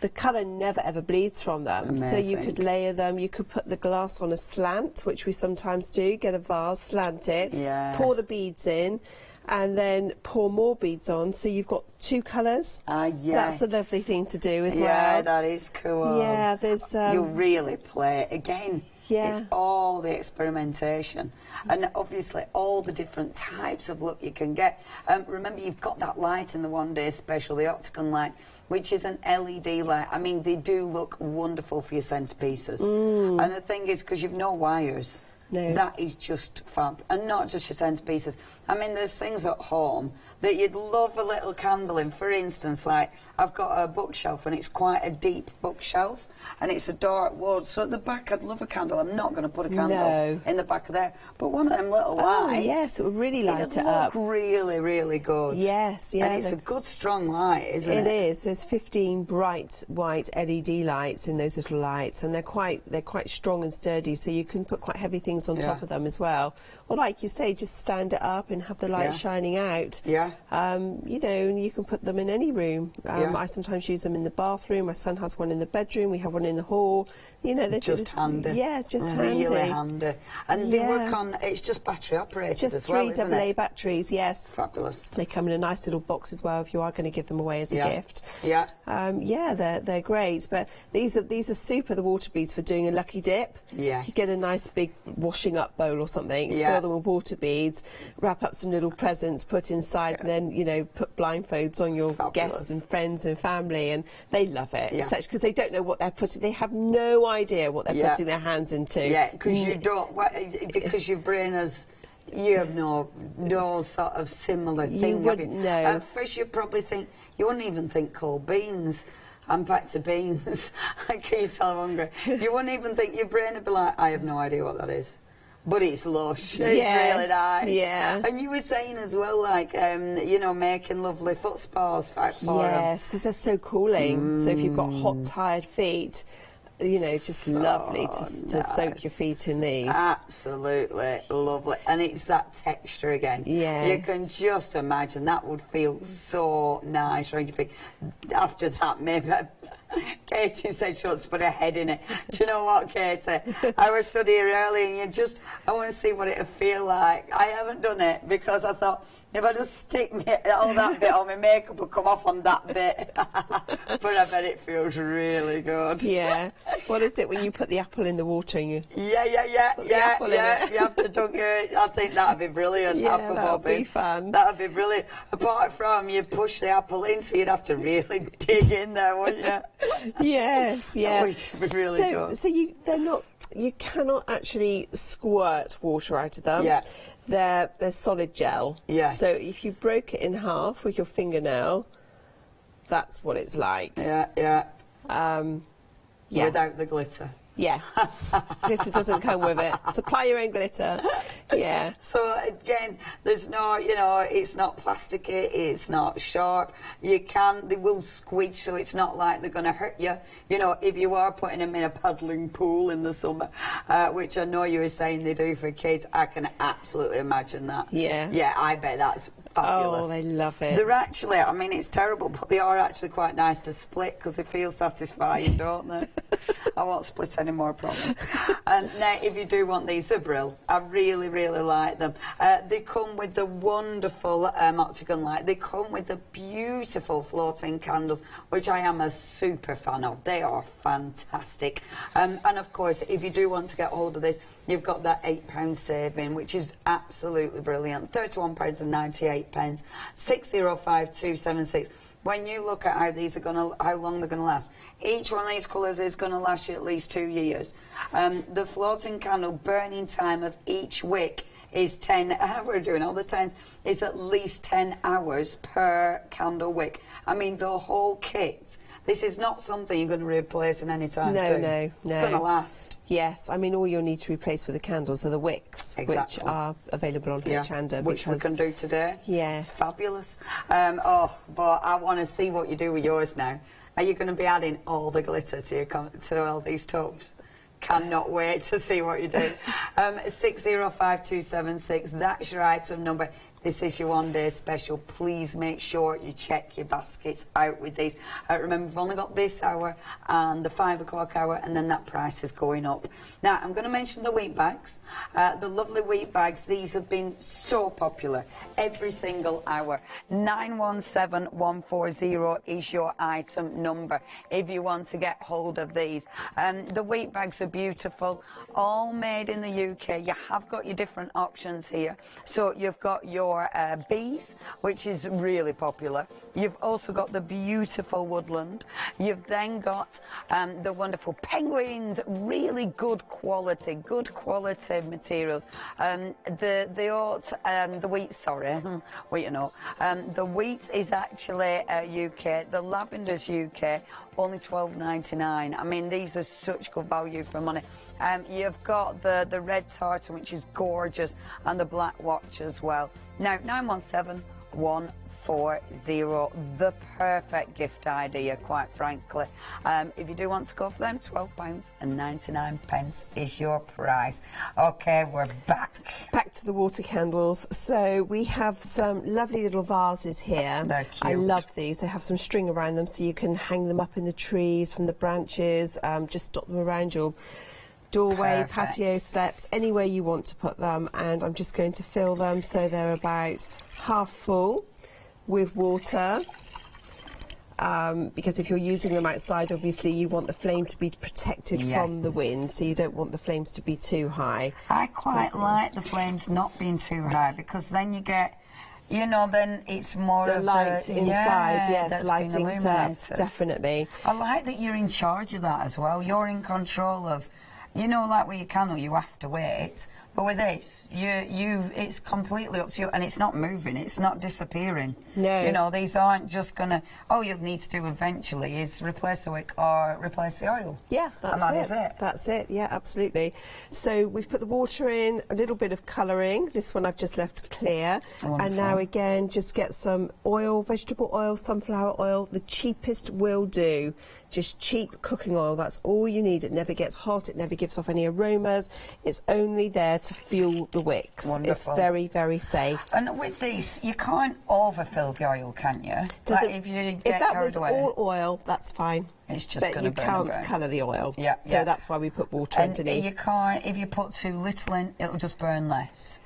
I: The colour never ever bleeds from them.
J: Amazing.
I: So you could layer them. You could put the glass on a slant, which we sometimes do. Get a vase, slant it, pour the beads in, and then pour more beads on, so you've got 2 colours.
J: Yes.
I: That's a lovely thing to do as well.
J: Yeah, that is cool.
I: Yeah, there's...
J: you really play again.
I: Yeah.
J: It's all the experimentation. And obviously all the different types of look you can get. Remember, you've got that light in the one-day special, the Octagon light, which is an LED light. I mean, they do look wonderful for your centerpieces. And the thing is, because you've no wires, that is just fab. And not just your centerpieces. I mean, there's things at home that you'd love a little candle in. For instance, like, I've got a bookshelf, and it's quite a deep bookshelf, and it's a dark wood. So at the back, I'd love a candle. I'm not going to put a candle in the back of there. But one of them little lights...
I: yes, it would really light it up.
J: Really, really good.
I: Yes, yeah.
J: And it's a good, strong light, isn't it?
I: It is. There's 15 bright white LED lights in those little lights, and they're quite strong and sturdy, so you can put quite heavy things on top of them as well. Or like you say, just stand it up and have the light shining out.
J: Yeah.
I: You know, and you can put them in any room. I sometimes use them in the bathroom. My son has one in the bedroom. We have one in the hall. You know, they're
J: just handy.
I: Yeah, just
J: really
I: handy.
J: handy. And they work on, it's just battery operated
I: just
J: as well,
I: Just 3 AA batteries, yes.
J: Fabulous.
I: They come in a nice little box as well if you are going to give them away as a gift.
J: Yeah.
I: They're great. But these are super, the water beads, for doing a lucky dip.
J: Yeah.
I: You get a nice big washing up bowl or something, fill them with water beads, wrap up some little presents, put inside, and then, you know, put blindfolds on your guests and friends and family, and they love it. Because they don't know what they're putting, they have no idea what they're putting their hands into.
J: Yeah, because you don't, because your brain has, you have no sort of similar thing.
I: You wouldn't know.
J: At first you'd probably think, you wouldn't even think cold beans. I'm back to beans. I keep so hungry. You wouldn't even think, your brain would be like, I have no idea what that is. But it's lush. It's really nice.
I: Yeah.
J: And you were saying as well, like, you know, making lovely foot spas for them.
I: Yes, because they're so cooling. So if you've got hot, tired feet, you know, just so lovely to soak your feet in these.
J: Absolutely lovely. And it's that texture again.
I: Yes.
J: You can just imagine that would feel so nice around your feet. After that, maybe... Katie said she wants to put her head in it. Do you know what, Katie? I was stood here early and I want to see what it'll feel like. I haven't done it because I thought, if I just stick all that bit on, my makeup will come off on that bit. But I bet it feels really good.
I: Yeah. What is it when you put the apple in the water and you...
J: Yeah. You have to dunk it. I think that'd be brilliant.
I: Yeah,
J: apple
I: that'd
J: bobbing.
I: be fun.
J: That'd be brilliant. Apart from you push the apple in, so you'd have to really dig in there, wouldn't you?
I: Yes, yeah.
J: That would be really good.
I: So you cannot actually squirt water out of them.
J: Yeah.
I: They're solid gel.
J: Yes.
I: So if you broke it in half with your fingernail, that's what it's like.
J: Yeah. Without the glitter.
I: Yeah. Glitter doesn't come with it. Supply your own glitter. Yeah.
J: So again, there's no, you know, it's not plasticky, it's not sharp. They will squidge, so it's not like they're going to hurt you. You know, if you are putting them in a paddling pool in the summer, which I know you were saying they do for kids, I can absolutely imagine that.
I: Yeah.
J: Yeah, I bet that's fabulous.
I: Oh, they love it.
J: They're actually, I mean, it's terrible, but they are actually quite nice to split because they feel satisfying, don't they? I won't split anymore, I promise. And now, if you do want these, they're brilliant. I really, really like them. They come with the wonderful Octagon light. They come with the beautiful floating candles, which I am a super fan of. They are fantastic. And of course, if you do want to get hold of this, you've got that £8 saving, which is absolutely brilliant. £31.98, 605276. When you look at how these are how long they're gonna last, each one of these colours is gonna last you at least 2 years. The floating candle burning time of each wick is 10. How we're doing all the times is at least 10 hours per candle wick. I mean, the whole kit. This is not something you're going to replace in any time soon.
I: No.
J: It's going to last.
I: Yes, I mean, all you'll need to replace with the candles are the wicks, which are available on Hochanda.
J: Which we can do today.
I: Yes.
J: It's fabulous. But I want to see what you do with yours now. Are you going to be adding all the glitter to all these tubs? Cannot wait to see what you do. 605276, that's your item number. This is your one-day special. Please make sure you check your baskets out with these. Remember, we've only got this hour and the 5 o'clock hour, and then that price is going up. Now, I'm going to mention the wheat bags. The lovely wheat bags, these have been so popular every single hour. 917140 is your item number if you want to get hold of these. The wheat bags are beautiful, all made in the UK. You have got your different options here. So you've got your bees, which is really popular. You've also got the beautiful woodland. You've then got the wonderful penguins, really good quality materials. The wheat, sorry, wheat and oat. The wheat is actually UK. The lavender's UK, only $12.99. I mean, these are such good value for money. You've got the red tartan, which is gorgeous, and the black watch as well. Now, 917140, the perfect gift idea, quite frankly. If you do want to go for them, £12.99 is your price. Okay, we're back.
I: Back to the water candles. So we have some lovely little vases here.
J: They're cute.
I: I love these. They have some string around them so you can hang them up in the trees from the branches, just dot them around your doorway,
J: Perfect.
I: patio steps, anywhere you want to put them. And I'm just going to fill them so they're about half full with water. Because if you're using them outside, obviously you want the flame to be protected from the wind, so you don't want the flames to be too high.
J: I quite like the flames not being too high, because then you get, you know, then it's more
I: The
J: of
I: light inside, yes,
J: that's
I: lighting
J: been
I: it up,
J: illuminated.
I: definitely.
J: I like that you're in charge of that as well. You're in control of, you know, like with your candle, you have to wait. But with this, it's completely up to you, and it's not moving, it's not disappearing.
I: No.
J: You know, these aren't just going to, all you'll need to do eventually is replace the wick or replace the oil.
I: Yeah,
J: and that is it.
I: That's it, yeah, absolutely. So we've put the water in, a little bit of colouring. This one I've just left clear.
J: Wonderful.
I: And now again, just get some oil, vegetable oil, sunflower oil. The cheapest will do. Just cheap cooking oil, that's all you need. It never gets hot, it never gives off any aromas. It's only there to fuel the wicks.
J: Wonderful.
I: It's very, very safe.
J: And with these, you can't overfill the oil, can you? Like if you get
I: if that
J: carried
I: was
J: away.
I: all oil, that's fine.
J: It's just
I: but
J: going
I: you
J: to burn
I: can't
J: and burn.
I: colour the oil.
J: Yeah,
I: so that's why we put water
J: and
I: underneath.
J: you can't, if you put too little in, it'll just burn less.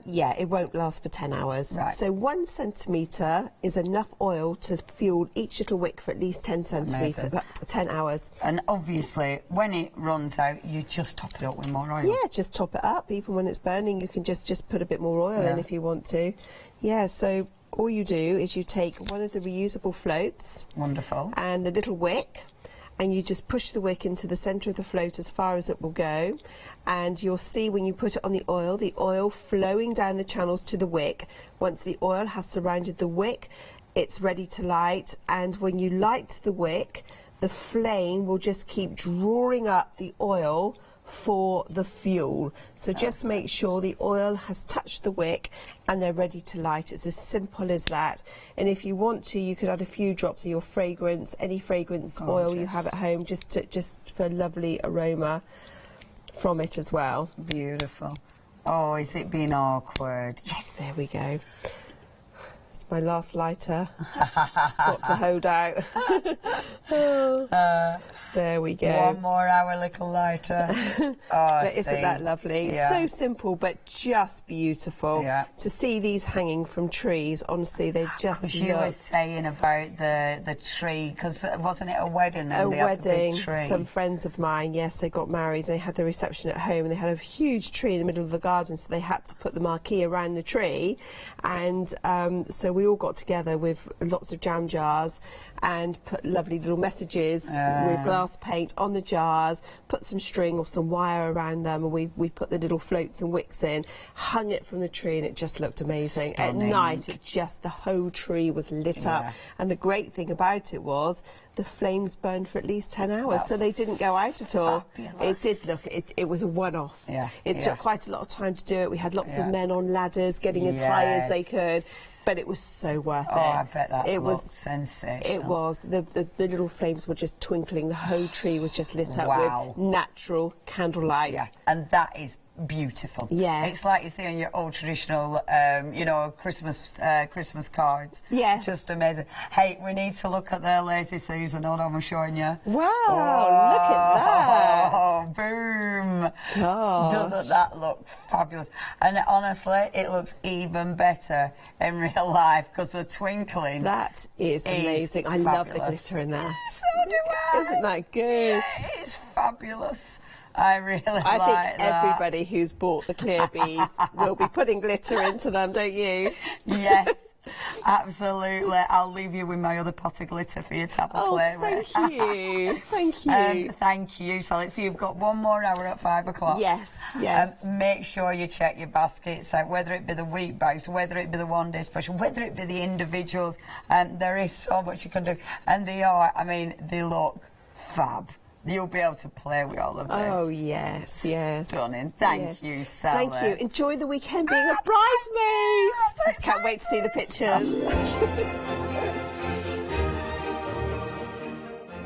I: Yeah, it won't last for 10 hours.
J: Right.
I: So 1 centimetre is enough oil to fuel each little wick for at least 10 centimetres, 10 hours.
J: And obviously, when it runs out, you just top it up with more oil.
I: Yeah, just top it up. Even when it's burning, you can just put a bit more oil in if you want to. Yeah, so all you do is you take one of the reusable floats.
J: Wonderful.
I: And the little wick, and you just push the wick into the centre of the float as far as it will go, and you'll see when you put it on the oil flowing down the channels to the wick. Once the oil has surrounded the wick, it's ready to light, and when you light the wick, the flame will just keep drawing up the oil for the fuel. So just make sure the oil has touched the wick and they're ready to light. It's as simple as that. And if you want to, you could add a few drops of your fragrance, any fragrance oil you have at home, just for a lovely aroma from it as well.
J: Beautiful. Oh, is it being awkward?
I: Yes. There we go. It's my last lighter. It's got to hold out. There we go.
J: One more hour, little lighter.
I: But isn't that lovely?
J: Yeah.
I: So simple, but just beautiful.
J: Yeah.
I: To see these hanging from trees, honestly, they just
J: Because you were saying about the tree, because wasn't it a wedding? Then
I: a
J: they had the big
I: wedding.
J: tree?
I: Some friends of mine, yes, they got married. They had the reception at home, and they had a huge tree in the middle of the garden, so they had to put the marquee around the tree. And so we all got together with lots of jam jars and put lovely little messages with glass paint on the jars, put some string or some wire around them, and we put the little floats and wicks in, hung it from the tree, and it just looked amazing.
J: Stunning.
I: At night, the whole tree was lit up. And the great thing about it was the flames burned for at least 10 hours, so they didn't go out at all.
J: Fabulous.
I: It did look, it was a one-off.
J: Yeah.
I: It took quite a lot of time to do it. We had lots of men on ladders getting as high as they could. but it was so worth it.
F: Oh, I bet that
I: it
F: was
I: was
F: sensational.
I: It was. The little flames were just twinkling. The whole tree was just lit up
F: Wow.
I: with natural candlelight.
F: Yeah, and that is beautiful.
I: Yeah.
F: It's like you see on your old traditional, you know, Christmas cards.
I: Yes.
F: Just amazing. Hey, we need to look at their lazy Susan. Hold on, I'm showing you.
I: Wow, look at that.
F: Oh, boom.
I: Gosh.
F: Doesn't that look fabulous? And honestly, it looks even better in real life because the twinkling.
I: That is amazing. I love the glitter in there.
F: So do I.
I: Isn't that good?
F: Yeah, it's fabulous. I really like that.
I: I think everybody who's bought the clear beads will be putting glitter into them, don't you?
F: Yes, absolutely. I'll leave you with my other pot of glitter for you to have a play with.
I: Thank you. Thank you.
F: Thank you, Sally. So you've got one more hour at 5 o'clock.
I: Yes, yes.
F: Make sure you check your baskets out, whether it be the week bags, whether it be the one-day special, whether it be the individuals. There is so much you can do. And they are, I mean, they look fab. You'll be able to play with all of this.
I: Oh, yes, yes.
F: Stunning. Thank you, Sally.
I: Thank you. Enjoy the weekend being a bridesmaid. Can't wait to see the pictures.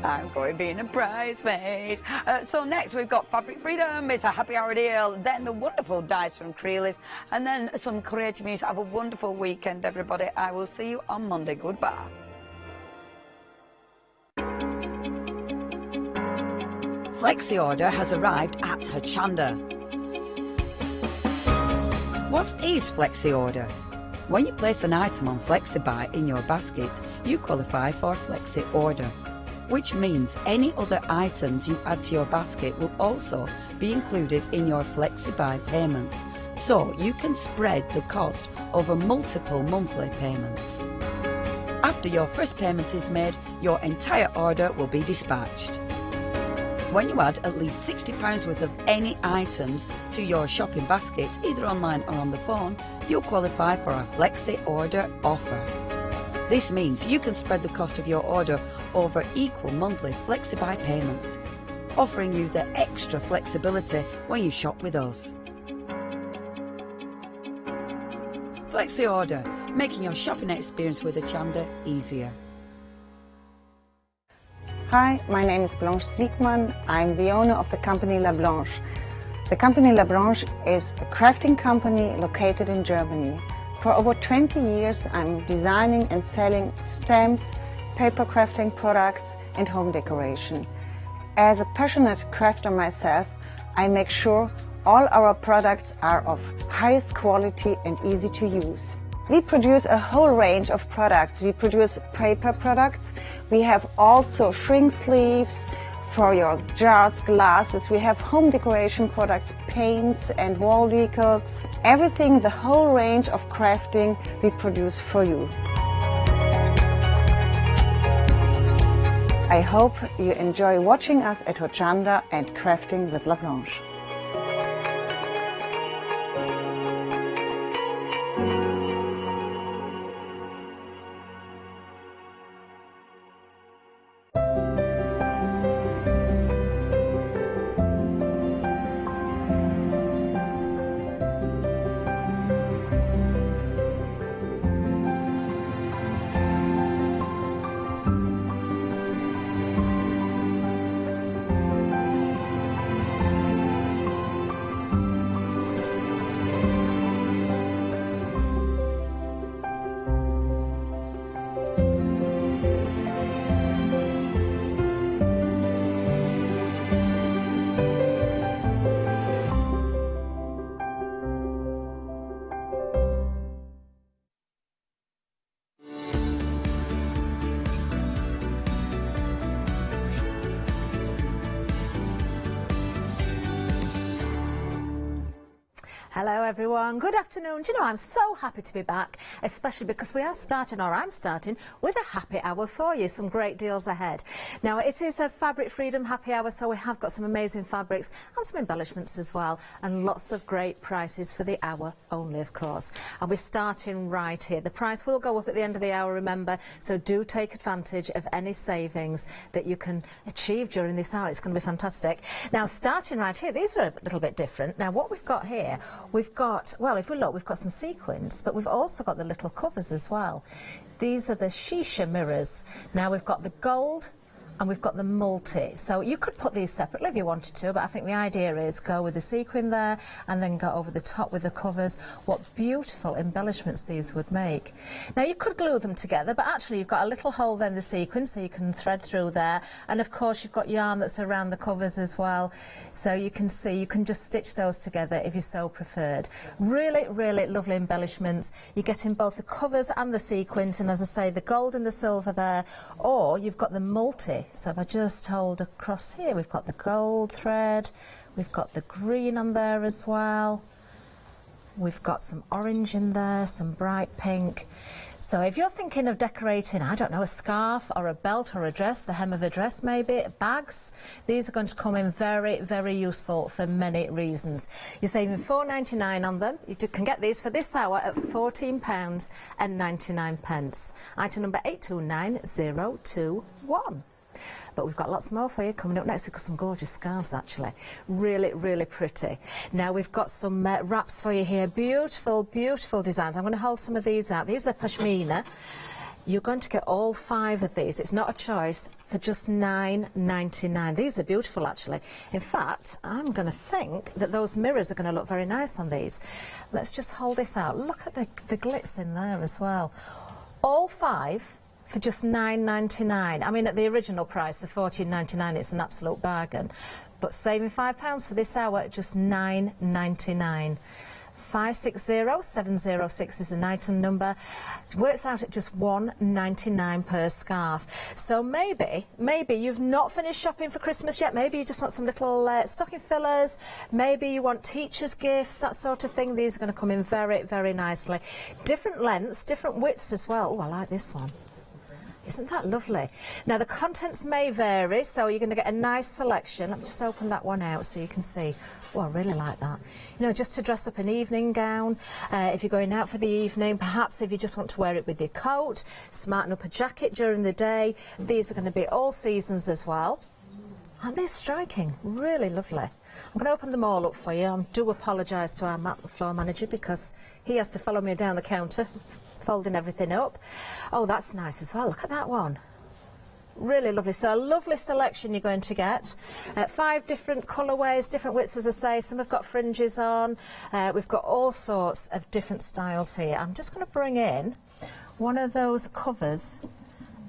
J: I'm going being a bridesmaid. So next we've got Fabric Freedom. It's a happy hour deal. Then the wonderful dies from Crealies. And then some creative music. Have a wonderful weekend, everybody. I will see you on Monday. Goodbye. Flexi order has arrived at Hochanda. What is Flexi order? When you place an item on FlexiBuy in your basket, you qualify for Flexi order, which means any other items you add to your basket will also be included in your FlexiBuy payments, so you can spread the cost over multiple monthly payments. After your first payment is made, your entire order will be dispatched. When you add at least £60 worth of any items to your shopping baskets, either online or on the phone, you'll qualify for our Flexi Order offer. This means you can spread the cost of your order over equal monthly FlexiBuy payments, offering you the extra flexibility when you shop with us. Flexi Order, making your shopping experience with Hochanda easier.
L: Hi, my name is Blanche Siegmann. I'm the owner of the company La Blanche. The company La Blanche is a crafting company located in Germany. For over 20 years, I'm designing and selling stamps, paper crafting products, and home decoration. As a passionate crafter myself, I make sure all our products are of highest quality and easy to use. We produce a whole range of products. We produce paper products. We have also shrink sleeves for your jars, glasses. We have home decoration products, paints and wall decals. Everything, the whole range of crafting we produce for you. I hope you enjoy watching us at Hochanda and crafting with La Blanche.
U: Hello everyone, good afternoon. Do you know, I'm so happy to be back, especially because we are starting, or I'm starting, with a happy hour for you, some great deals ahead. Now it is a Fabric Freedom happy hour, so we have got some amazing fabrics and some embellishments as well, and lots of great prices for the hour only, of course. And we're starting right here. The price will go up at the end of the hour, remember, so do take advantage of any savings that you can achieve during this hour. It's going to be fantastic. Now starting right here, these are a little bit different. Now what we've got here, We've got, well, if we look, we've got some sequins, but we've also got the little covers as well. These are the shisha mirrors. Now we've got the gold and we've got the multi. So you could put these separately if you wanted to, but I think the idea is go with the sequin there and then go over the top with the covers. What beautiful embellishments these would make. Now you could glue them together, but actually you've got a little hole there in the sequin so you can thread through there, and of course you've got yarn that's around the covers as well, so you can see you can just stitch those together if you so preferred. Really, really lovely embellishments. You're getting both the covers and the sequins, and as I say, the gold and the silver there, or you've got the multi. So if I just hold across here, we've got the gold thread, we've got the green on there as well, we've got some orange in there, some bright pink. So if you're thinking of decorating, I don't know, a scarf or a belt or a dress, the hem of a dress maybe, bags, these are going to come in very, very useful for many reasons. You're saving £4.99 on them. You can get these for this hour at £14.99. Item number 829021. But we've got lots more for you coming up next. We've got some gorgeous scarves, actually. Really, really pretty. Now, we've got some wraps for you here. Beautiful, beautiful designs. I'm going to hold some of these out. These are pashmina. You're going to get all 5 of these. It's not a choice, for just £9.99. These are beautiful, actually. In fact, I'm going to think that those mirrors are going to look very nice on these. Let's just hold this out. Look at the glitz in there as well. All 5... for just £9.99. I mean, at the original price of £14.99, it's an absolute bargain. But saving £5 for this hour at just £9.99. 560706 is an item number. It works out at just £1.99 per scarf. So maybe you've not finished shopping for Christmas yet. Maybe you just want some little stocking fillers. Maybe you want teachers' gifts, that sort of thing. These are going to come in very, very nicely. Different lengths, different widths as well. Oh, I like this one. Isn't that lovely? Now, the contents may vary, so you're going to get a nice selection. Let me just open that one out so you can see. Oh, I really like that. You know, just to dress up an evening gown, if you're going out for the evening, perhaps if you just want to wear it with your coat, smarten up a jacket during the day. These are going to be all seasons as well. Aren't they striking? Really lovely. I'm going to open them all up for you. I do apologise to our floor manager because he has to follow me down the counter, folding everything up. Oh, that's nice as well. Look at that one. Really lovely. So a lovely selection you're going to get. 5 different colourways, different widths, as I say. Some have got fringes on. We've got all sorts of different styles here. I'm just going to bring in one of those covers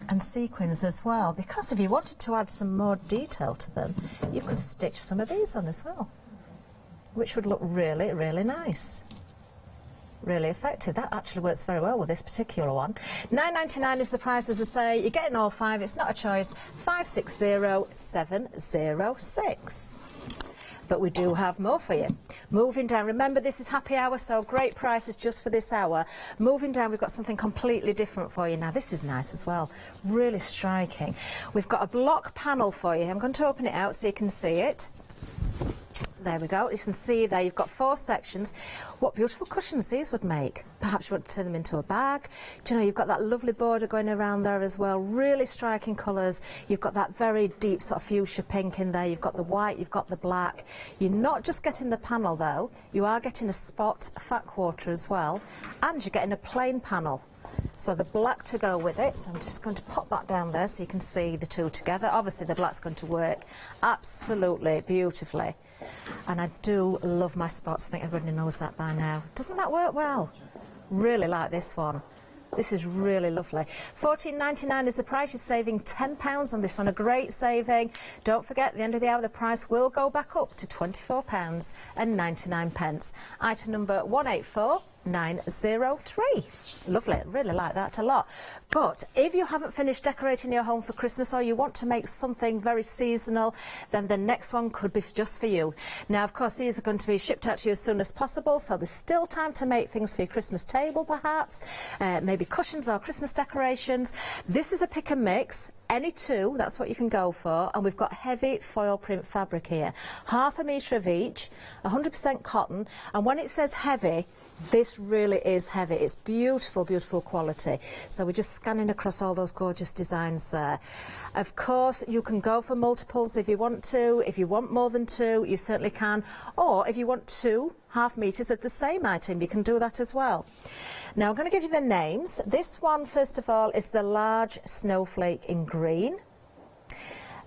U: and sequins as well, because if you wanted to add some more detail to them, you could stitch some of these on as well, which would look really, really nice. Really effective. That actually works very well with this particular one. £9.99 is the price, as I say. You're getting all 5. It's not a choice. 560706. But we do have more for you. Moving down, remember this is happy hour, so great prices just for this hour. Moving down, we've got something completely different for you. Now this is nice as well, really striking. We've got a block panel for you. I'm going to open it out so you can see it. There we go. You can see there you've got 4 sections. What beautiful cushions these would make. Perhaps you want to turn them into a bag. Do you know, you've got that lovely border going around there as well. Really striking colours. You've got that very deep sort of fuchsia pink in there. You've got the white, you've got the black. You're not just getting the panel though. You are getting a spot fat quarter as well. And you're getting a plain panel. So the black to go with it. So I'm just going to pop that down there so you can see the two together. Obviously the black's going to work absolutely beautifully. And I do love my spots. I think everybody knows that by now. Doesn't that work well? Really like this one. This is really lovely. £14.99 is the price. You're saving £10 on this one. A great saving. Don't forget, at the end of the hour, the price will go back up to £24.99. Item number 184903. Lovely. Really like that a lot. But if you haven't finished decorating your home for Christmas, or you want to make something very seasonal, then the next one could be just for you. Now, of course, these are going to be shipped out to you as soon as possible, so there's still time to make things for your Christmas table, perhaps. Maybe cushions or Christmas decorations. This is a pick and mix. Any 2, that's what you can go for. And we've got heavy foil print fabric here. ½ metre of each, 100% cotton. And when it says heavy, this really is heavy. It's beautiful, beautiful quality. So we're just scanning across all those gorgeous designs there. Of course, you can go for multiples if you want to. If you want more than 2, you certainly can. Or if you want 2 half metres of the same item. You can do that as well. Now I'm going to give you the names. This one, first of all, is the large snowflake in green.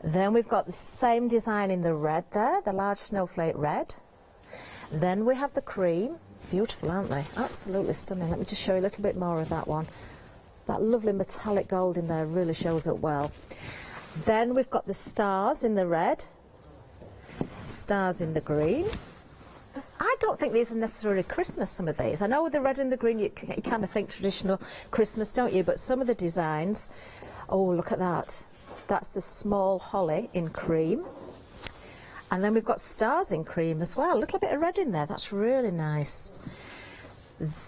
U: Then we've got the same design in the red there, the large snowflake red. Then we have the cream. Beautiful, aren't they? Absolutely stunning. Let me just show you a little bit more of that one. That lovely metallic gold in there really shows up well. Then we've got the stars in the red, stars in the green. I don't think these are necessarily Christmas, some of these. I know with the red and the green you kind of think traditional Christmas, don't you? But some of the designs, oh, look at that. That's the small holly in cream. And then we've got stars in cream as well. A little bit of red in there. That's really nice.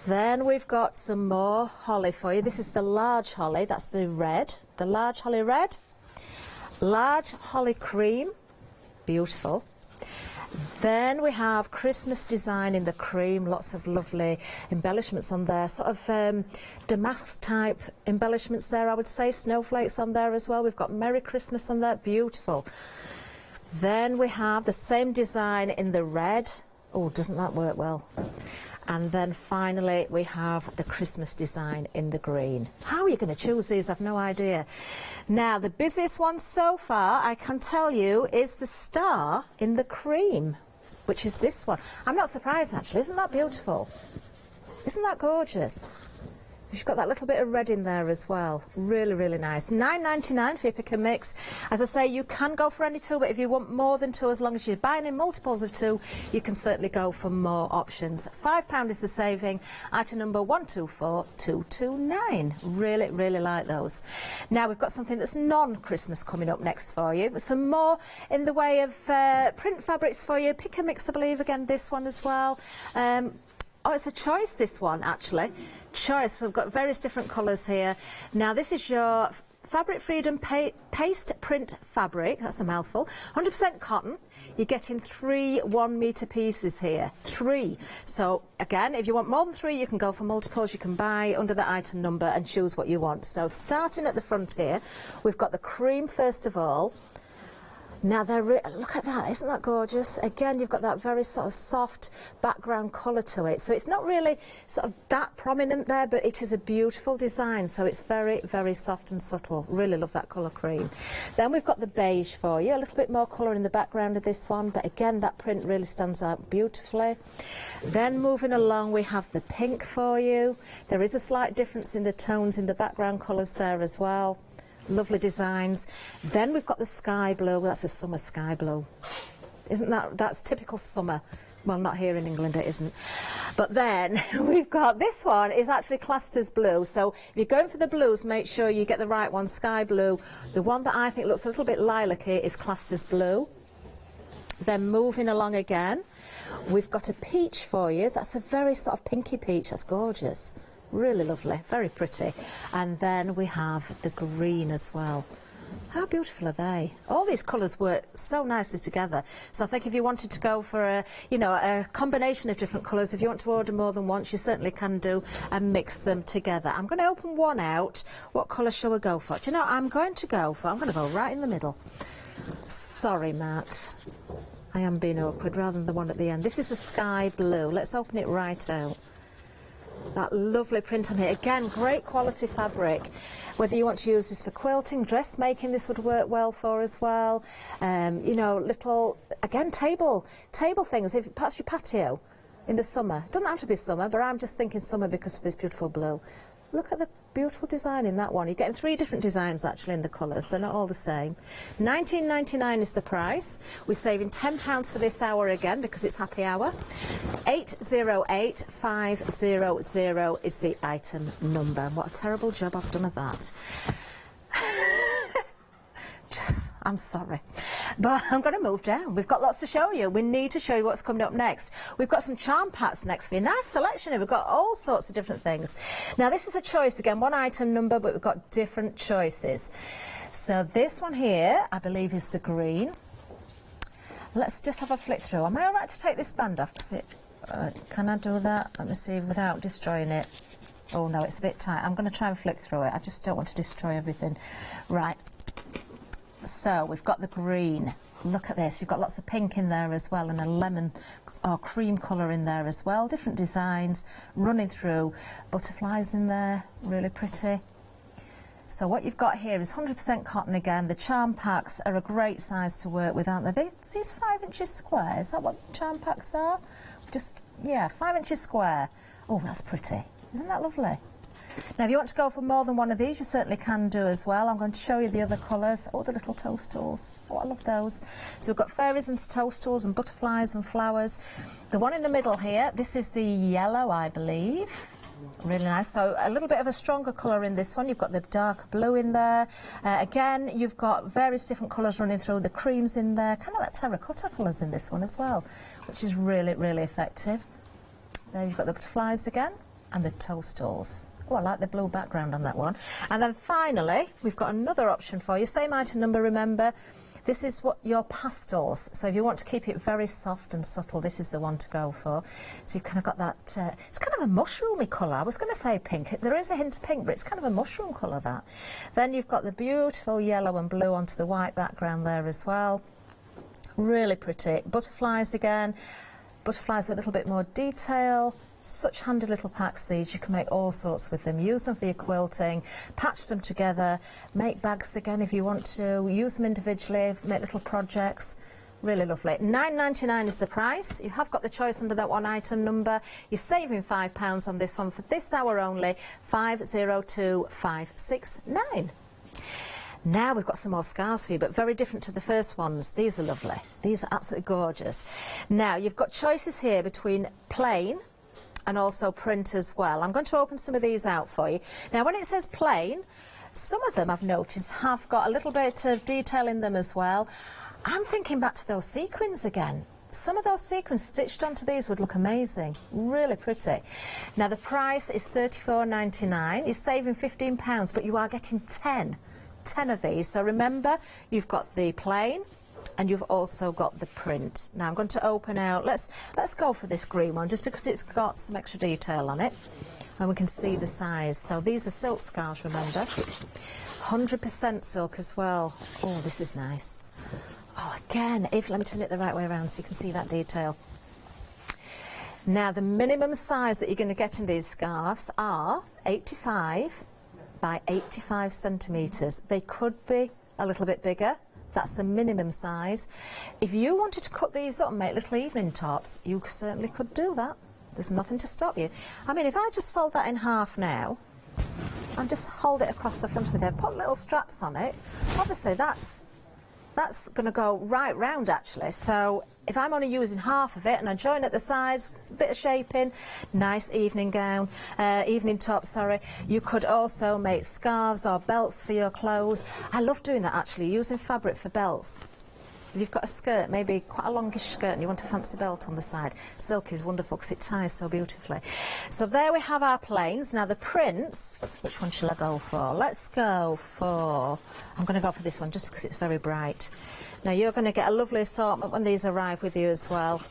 U: Then we've got some more holly for you. This is the large holly. That's the red. The large holly red. Large holly cream. Beautiful. Then we have Christmas design in the cream. Lots of lovely embellishments on there. Sort of damask type embellishments there, I would say. Snowflakes on there as well. We've got Merry Christmas on there. Beautiful. Then we have the same design in the red. Oh, doesn't that work well? And then finally we have the Christmas design in the green. How are you going to choose these? I've no idea. Now the busiest one so far, I can tell you, is the star in the cream, which is this one. I'm not surprised actually. Isn't that beautiful? Isn't that gorgeous? You've got that little bit of red in there as well. Really, really nice. £9.99 for your pick and mix. As I say, you can go for any two, but if you want more than two, as long as you're buying in multiples of two, you can certainly go for more options. £5 is the saving. Item number 124229. Really, really like those. Now we've got something that's non-Christmas coming up next for you. Some more in the way of print fabrics for you. Pick and mix, I believe, again, this one as well. Oh, it's a choice, this one, actually. Choice. So we've got various different colours here. Now, this is your Fabric Freedom paste print fabric. That's a mouthful. 100% cotton. You're getting 3 1-metre pieces here. 3. So, again, if you want more than 3, you can go for multiples. You can buy under the item number and choose what you want. So, starting at the front here, we've got the cream, first of all. Now, look at that, isn't that gorgeous? Again, you've got that very sort of soft background colour to it. So it's not really sort of that prominent there, but it is a beautiful design. So it's very, very soft and subtle. Really love that colour cream. Then we've got the beige for you. A little bit more colour in the background of this one. But again, that print really stands out beautifully. Then moving along, we have the pink for you. There is a slight difference in the tones in the background colours there as well. Lovely designs. Then we've got the sky blue. That's a summer sky blue. Isn't that's typical summer? Well, not here in England, it isn't. But then we've got this one is actually classed as blue. So if you're going for the blues, make sure you get the right one, sky blue. The one that I think looks a little bit lilac-y is classed as blue. Then moving along again, we've got a peach for you. That's a very sort of pinky peach. That's gorgeous. Really lovely, very pretty. And then we have the green as well. How beautiful are they? All these colours work so nicely together. So I think if you wanted to go for a combination of different colours, if you want to order more than once, you certainly can do and mix them together. I'm going to open one out. What colour shall we go for? Do you know, I'm going to go right in the middle. Sorry, Matt. I am being awkward rather than the one at the end. This is a sky blue. Let's open it right out. That lovely print on here. Again, great quality fabric. Whether you want to use this for quilting, dressmaking, this would work well for as well. Little, again, table things. If perhaps your patio in the summer. It doesn't have to be summer, but I'm just thinking summer because of this beautiful blue. Look at the beautiful design in that one. You're getting 3 different designs actually in the colours. They're not all the same. £19.99 is the price. We're saving £10 for this hour again because it's happy hour. 808500 is the item number. What a terrible job I've done of that. I'm sorry, but I'm going to move down. We've got lots to show you. We need to show you what's coming up next. We've got some charm pats next for you. Nice selection here. We've got all sorts of different things. Now, this is a choice. Again, one item number, but we've got different choices. So this one here, I believe, is the green. Let's just have a flick through. Am I all right to take this band off? Can I do that? Let me see, without destroying it. Oh, no, it's a bit tight. I'm going to try and flick through it. I just don't want to destroy everything. Right. So we've got the green. Look at this, you've got lots of pink in there as well, and a lemon or cream colour in there as well. Different designs running through. Butterflies in there, really pretty. So what you've got here is 100% cotton again. The charm packs are a great size to work with, aren't they? These 5 inches square, is that what charm packs are? Just, yeah, 5 inches square. Oh, that's pretty. Isn't that lovely? Now, if you want to go for more than one of these, you certainly can do as well. I'm going to show you the other colours. Oh, the little toadstools. Oh, I love those. So we've got fairies and toadstools and butterflies and flowers. The one in the middle here, this is the yellow, I believe. Really nice. So a little bit of a stronger colour in this one. You've got the dark blue in there. Again, you've got various different colours running through. The creams in there. Kind of like terracotta colours in this one as well, which is really, really effective. There you've got the butterflies again and the toadstools. Oh, I like the blue background on that one. And then finally, we've got another option for you. Same item number, remember. This is what your pastels. So if you want to keep it very soft and subtle, this is the one to go for. So you've kind of got that, it's kind of a mushroomy colour. I was going to say pink. There is a hint of pink, but it's kind of a mushroom colour, that. Then you've got the beautiful yellow and blue onto the white background there as well. Really pretty. Butterflies again. Butterflies with a little bit more detail. Such handy little packs, these. You can make all sorts with them. Use them for your quilting, patch them together, make bags again if you want to, use them individually, make little projects. Really lovely. £9.99 is the price. You have got the choice under that one item number. You're saving £5 on this one for this hour only, 502569. Now we've got some more scarves for you, but very different to the first ones. These are lovely. These are absolutely gorgeous. Now, you've got choices here between plain and also print as well. I'm going to open some of these out for you. Now, when it says plain, some of them I've noticed have got a little bit of detail in them as well. I'm thinking back to those sequins again. Some of those sequins stitched onto these would look amazing. Really pretty. Now, the price is $34.99. You're saving £15, but you are getting 10 of these. So remember, you've got the plain, and you've also got the print. Now I'm going to open out, let's go for this green one, just because it's got some extra detail on it, and we can see the size. So these are silk scarves, remember. 100% silk as well. Oh, this is nice. Oh, again, let me turn it the right way around so you can see that detail. Now, the minimum size that you're going to get in these scarves are 85 by 85 centimetres. They could be a little bit bigger. That's the minimum size. If you wanted to cut these up and make little evening tops, you certainly could do that. There's nothing to stop you. I mean, if I just fold that in half now and just hold it across the front of me there, put little straps on it, obviously that's going to go right round actually. So if I'm only using half of it and I join at the sides, bit of shaping, nice evening gown, evening top, sorry. You could also make scarves or belts for your clothes. I love doing that actually, using fabric for belts. If you've got a skirt, maybe quite a longish skirt, and you want a fancy belt on the side, silk is wonderful because it ties so beautifully. So there we have our plains. Now the prints, which one shall I go for? Let's go for, I'm going to go for this one just because it's very bright. Now you're going to get a lovely assortment when these arrive with you as well.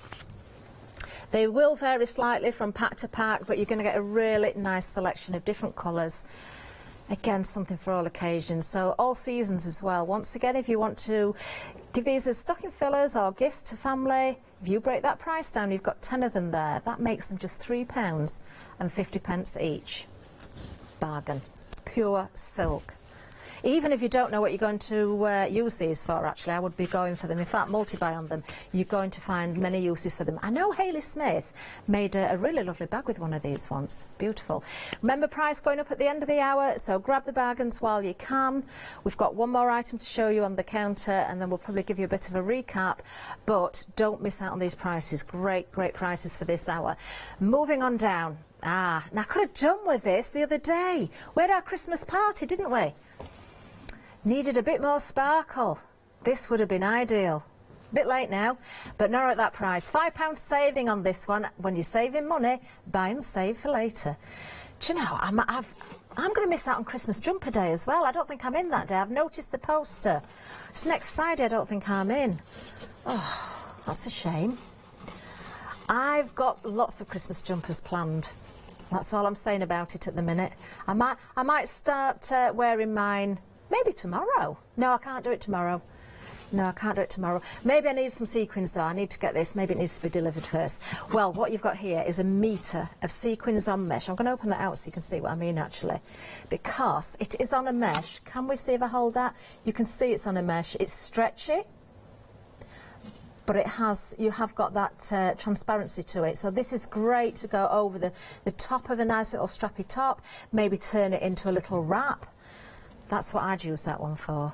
U: They will vary slightly from pack to pack, but you're going to get a really nice selection of different colours. Again, something for all occasions, so all seasons as well. Once again, if you want to give these as stocking fillers or gifts to family, if you break that price down, you've got 10 of them there. That makes them just £3.50 each. Bargain. Pure silk. Even if you don't know what you're going to use these for, actually, I would be going for them. In fact, multi-buy on them. You're going to find many uses for them. I know Hayley Smith made a really lovely bag with one of these once. Beautiful. Remember, price going up at the end of the hour, so grab the bargains while you can. We've got one more item to show you on the counter, and then we'll probably give you a bit of a recap. But don't miss out on these prices. Great, great prices for this hour. Moving on down. Now I could have done with this the other day. We had our Christmas party, didn't we? Needed a bit more sparkle. This would have been ideal. Bit late now, but not at that price. £5 saving on this one. When you're saving money, buy and save for later. Do you know, I'm going to miss out on Christmas jumper day as well. I don't think I'm in that day. I've noticed the poster. It's next Friday. I don't think I'm in. Oh, that's a shame. I've got lots of Christmas jumpers planned. That's all I'm saying about it at the minute. I might start wearing mine maybe tomorrow. No, I can't do it tomorrow. No, I can't do it tomorrow. Maybe I need some sequins though. I need to get this. Maybe it needs to be delivered first. Well, what you've got here is a metre of sequins on mesh. I'm going to open that out so you can see what I mean actually. Because it is on a mesh. Can we see if I hold that? You can see it's on a mesh. It's stretchy, but you have got that transparency to it. So this is great to go over the top of a nice little strappy top. Maybe turn it into a little wrap. That's what I'd use that one for.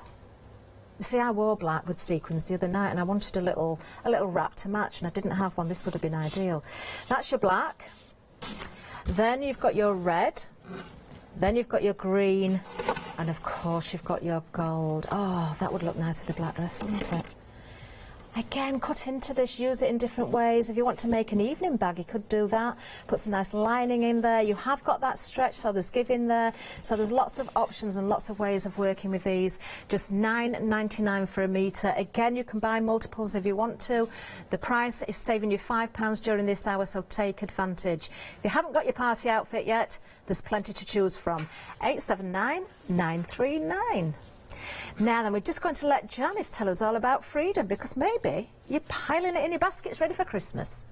U: See, I wore black with sequins the other night and I wanted a little wrap to match and I didn't have one. This would have been ideal. That's your black. Then you've got your red. Then you've got your green. And of course you've got your gold. Oh, that would look nice with a black dress, wouldn't it? Again, cut into this, use it in different ways. If you want to make an evening bag, you could do that. Put some nice lining in there. You have got that stretch, so there's give in there. So there's lots of options and lots of ways of working with these. Just £9.99 for a metre. Again, you can buy multiples if you want to. The price is saving you £5 during this hour, so take advantage. If you haven't got your party outfit yet, there's plenty to choose from. 879 939. Now then, we're just going to let Janice tell us all about Freedom, because maybe you're piling it in your baskets ready for Christmas.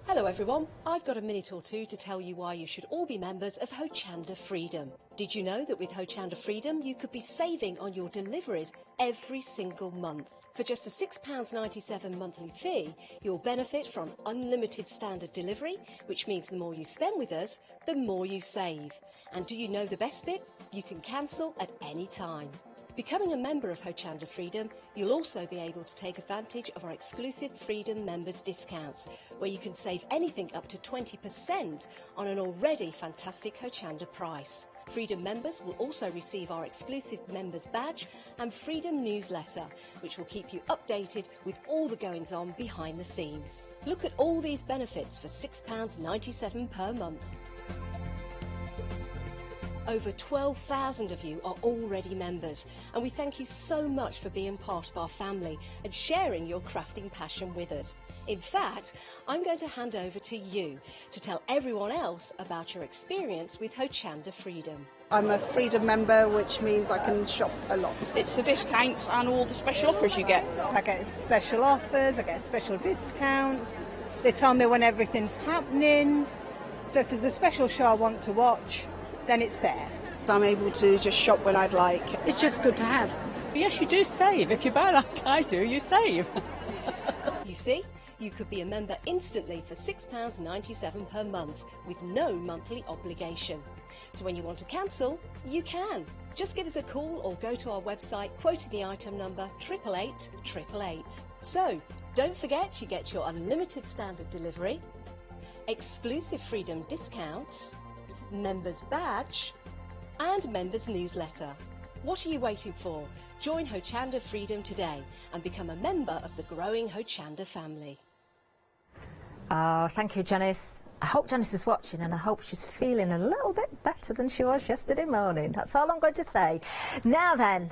A: Hello everyone, I've got a minute or two to tell you why you should all be members of Hochanda Freedom. Did you know that with Hochanda Freedom you could be saving on your deliveries every single month? For just a £6.97 monthly fee, you'll benefit from unlimited standard delivery, which means the more you spend with us, the more you save. And do you know the best bit? You can cancel at any time. Becoming a member of Hochanda Freedom, you'll also be able to take advantage of our exclusive Freedom members discounts, where you can save anything up to 20% on an already fantastic Hochanda price. Freedom members will also receive our exclusive members badge and Freedom newsletter, which will keep you updated with all the goings-on behind the scenes. Look at all these benefits for £6.97 per month. Over 12,000 of you are already members, and we thank you so much for being part of our family and sharing your crafting passion with us. In fact, I'm going to hand over to you to tell everyone else about your experience with Hochanda Freedom.
B: I'm a Freedom member, which means I can shop a lot.
H: It's the discounts and all the special offers you get.
B: I get special offers, I get special discounts. They tell me when everything's happening. So if there's a special show I want to watch, then it's there. I'm able to just shop when I'd like.
C: It's just good to have. Yes, you do save. If you buy like I do, you save.
A: You see, you could be a member instantly for £6.97 per month with no monthly obligation. So when you want to cancel, you can. Just give us a call or go to our website quoting the item number 888 888. So don't forget you get your unlimited standard delivery, exclusive Freedom discounts, members badge and members newsletter. What are you waiting for? Join Hochanda Freedom today and become a member of the growing Hochanda family.
U: Oh, thank you, Janice. I hope Janice is watching and I hope she's feeling a little bit better than she was yesterday morning. That's all I'm going to say. Now then,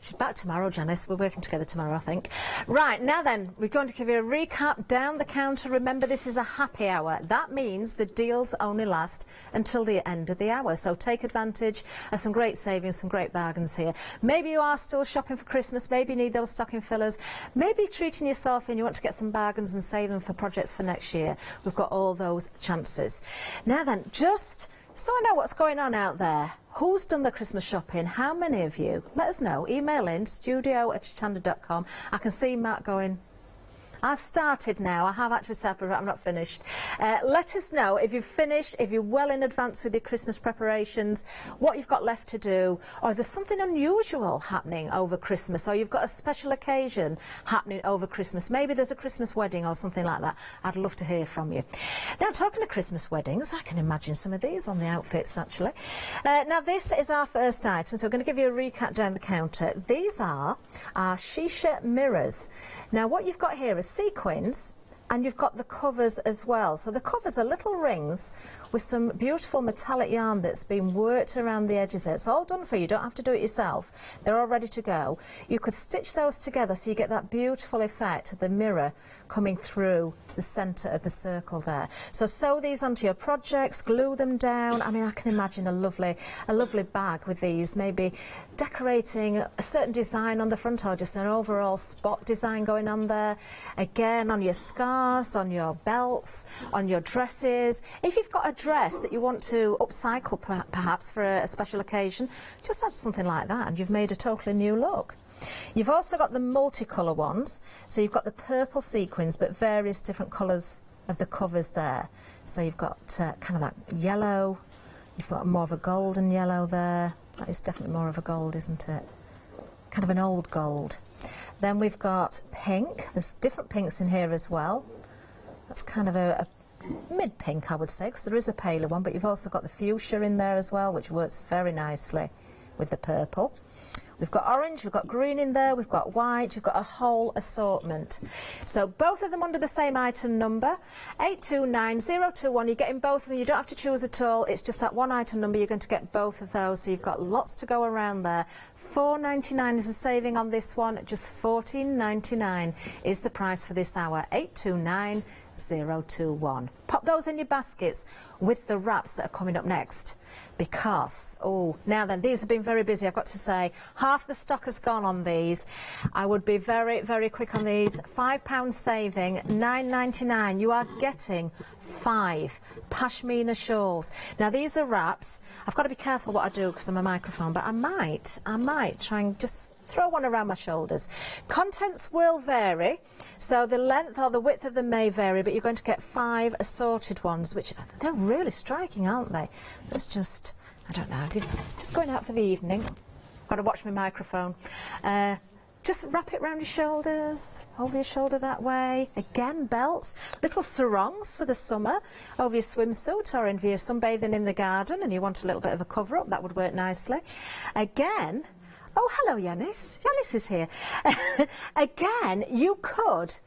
U: she's back tomorrow, Janice. We're working together tomorrow, I think. Right, now then, we're going to give you a recap down the counter. Remember, this is a happy hour. That means the deals only last until the end of the hour. So take advantage of some great savings, some great bargains here. Maybe you are still shopping for Christmas. Maybe you need those stocking fillers. Maybe treating yourself and you want to get some bargains and save them for projects for next year. We've got all those chances. Now then, just so I know what's going on out there, who's done the Christmas shopping? How many of you? Let us know. Email in studio@hochanda.com. I can see Matt going, I've started now. I have actually started, but I'm not finished. Let us know if you've finished, if you're well in advance with your Christmas preparations, what you've got left to do, or if there's something unusual happening over Christmas, or you've got a special occasion happening over Christmas. Maybe there's a Christmas wedding or something like that. I'd love to hear from you. Now, talking of Christmas weddings, I can imagine some of these on the outfits, actually. Now, this is our first item, so we're going to give you a recap down the counter. These are our shisha mirrors. Now, what you've got here is sequins And you've got the covers as well. So the covers are little rings with some beautiful metallic yarn that's been worked around the edges there. It's all done for you. You don't have to do it yourself. They're all ready to go. You could stitch those together so you get that beautiful effect of the mirror coming through the centre of the circle there. So sew these onto your projects, glue them down. I mean, I can imagine a lovely bag with these, maybe decorating a certain design on the front or just an overall spot design going on there. Again, on your scarves, on your belts, on your dresses. If you've got a dress that you want to upcycle perhaps for a special occasion, just add something like that and you've made a totally new look. You've also got the multicolour ones, so you've got the purple sequins but various different colours of the covers there. So you've got kind of that yellow, you've got more of a golden yellow there. That is definitely more of a gold, isn't it? Kind of an old gold. Then we've got pink. There's different pinks in here as well. That's kind of a mid-pink, I would say, because there is a paler one, but you've also got the fuchsia in there as well, which works very nicely with the purple. We've got orange, we've got green in there, we've got white, you've got a whole assortment. So both of them under the same item number, 829021. You're getting both of them, you don't have to choose at all, it's just that one item number, you're going to get both of those, so you've got lots to go around there. $4.99 is a saving on this one, just $14.99 is the price for this hour, 829021. Pop those in your baskets with the wraps that are coming up next, because, oh, now then, these have been very busy, I've got to say. Half the stock has gone on these. I would be very, very quick on these. £5 saving, $9.99. You are getting 5 pashmina shawls. Now, these are wraps. I've got to be careful what I do because I'm a microphone, but I might try and just throw one around my shoulders. Contents will vary, so the length or the width of them may vary, but you're going to get 5 assorted ones, which they're really striking, aren't they? That's just, I don't know, just going out for the evening. Got to watch my microphone. Just wrap it around your shoulders, over your shoulder that way. Again, belts, little sarongs for the summer, over your swimsuit, or if you're sunbathing in the garden and you want a little bit of a cover-up, that would work nicely. Again, oh, hello, Yanis. Yanis is here. Again, you could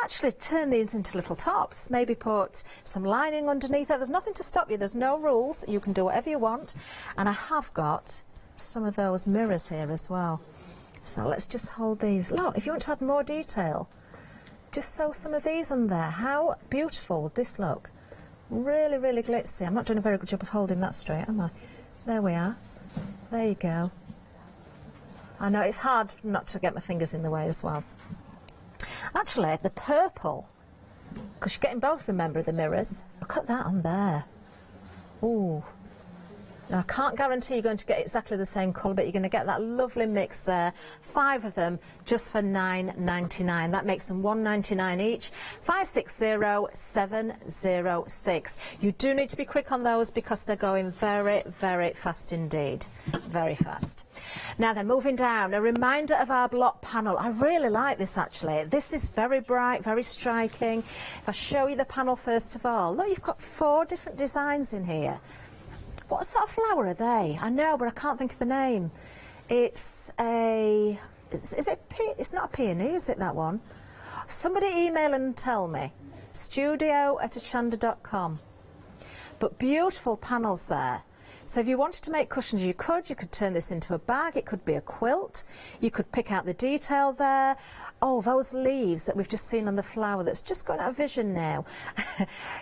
U: actually turn these into little tops, maybe put some lining underneath it. There's nothing to stop you. There's no rules. You can do whatever you want. And I have got some of those mirrors here as well. So let's just hold these. Look, if you want to add more detail, just sew some of these on there. How beautiful would this look? Really, really glitzy. I'm not doing a very good job of holding that straight, am I? There we are. There you go. I know it's hard not to get my fingers in the way as well. Actually, the purple, because you're getting both, remember, the mirrors. Look at that on there. Ooh. Now, I can't guarantee you're going to get exactly the same colour, but you're going to get that lovely mix there. 5 of them just for $9.99. That makes them $1.99 each. 560706. You do need to be quick on those because they're going very, very fast indeed. Very fast. Now then, moving down, a reminder of our block panel. I really like this actually. This is very bright, very striking. If I show you the panel first of all, look, you've got 4 different designs in here. What sort of flower are they? I know, but I can't think of the name. It's a... It's not a peony, is it, that one? Somebody email and tell me. studio@hochanda.com. But beautiful panels there. So if you wanted to make cushions, you could turn this into a bag, it could be a quilt, you could pick out the detail there. Oh, those leaves that we've just seen on the flower that's just gone out of vision now.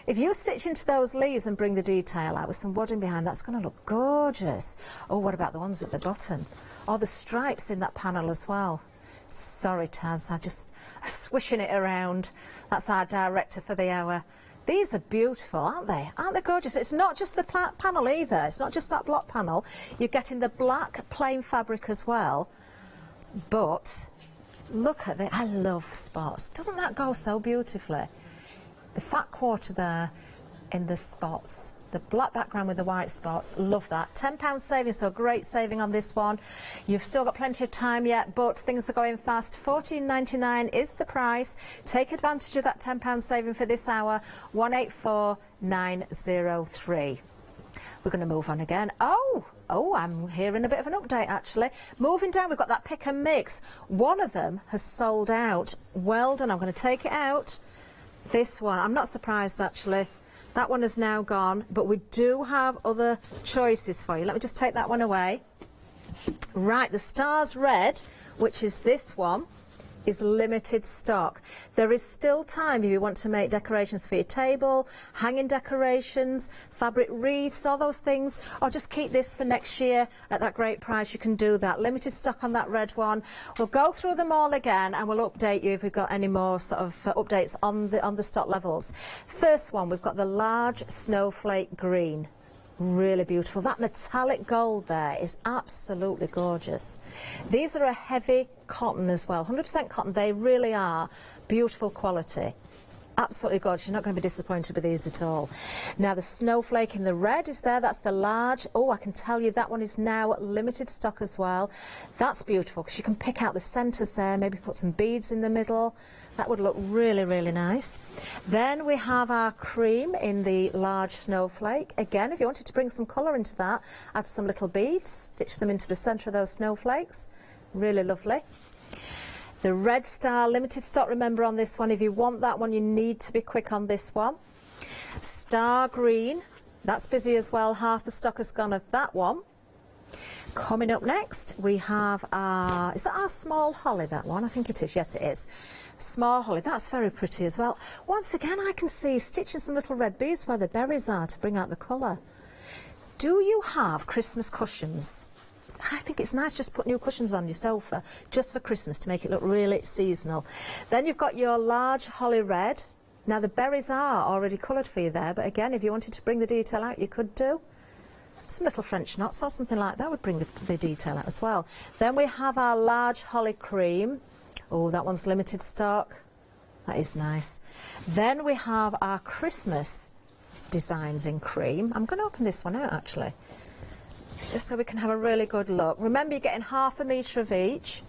U: If you stitch into those leaves and bring the detail out with some wadding behind, that's going to look gorgeous. Oh, what about the ones at the bottom? Oh, the stripes in that panel as well. Sorry, Taz, I'm just swishing it around. That's our director for the hour. These are beautiful, aren't they? Aren't they gorgeous? It's not just the panel either. It's not just that block panel. You're getting the black plain fabric as well. But look at it. I love spots. Doesn't that go so beautifully? The fat quarter there in the spots. The black background with the white spots. Love that. £10 saving, so great saving on this one. You've still got plenty of time yet, but things are going fast. $14.99 is the price. Take advantage of that £10 saving for this hour. 184903. We're going to move on again. Oh, I'm hearing a bit of an update actually. Moving down, we've got that pick and mix. One of them has sold out. Well done. I'm going to take it out. This one, I'm not surprised actually. That one is now gone, but we do have other choices for you. Let me just take that one away. Right, the Stars Red, which is this one, is limited stock. There is still time if you want to make decorations for your table, hanging decorations, fabric wreaths, all those things, or just keep this for next year at that great price. You can do that. Limited stock on that red one. We'll go through them all again and we'll update you if we've got any more sort of updates on the stock levels. First one, we've got the large snowflake green. Really beautiful. That metallic gold there is absolutely gorgeous. These are a heavy cotton as well, 100% cotton. They really are beautiful quality. Absolutely gorgeous. You're not going to be disappointed with these at all. Now the snowflake in the red is there. That's the large. Oh, I can tell you that one is now limited stock as well. That's beautiful because you can pick out the centres there, maybe put some beads in the middle. That would look really, really nice. Then we have our cream in the large snowflake. Again, if you wanted to bring some colour into that, add some little beads, stitch them into the centre of those snowflakes. Really lovely. The Red Star, limited stock, remember, on this one. If you want that one, you need to be quick on this one. Star Green, that's busy as well. Half the stock has gone of that one. Coming up next, we have our, is that our Small Holly, that one? I think it is, yes it is. Small Holly, that's very pretty as well. Once again, I can see stitching some little red beads where the berries are to bring out the colour. Do you have Christmas cushions? I think it's nice just put new cushions on your sofa just for Christmas to make it look really seasonal. Then you've got your large holly red. Now the berries are already coloured for you there, but again, if you wanted to bring the detail out, you could do. Some little French knots or something like that would bring the detail out as well. Then we have our large holly cream. Oh, that one's limited stock. That is nice. Then we have our Christmas designs in cream. I'm going to open this one out actually, just so we can have a really good look. Remember, you're getting ½ metre of each.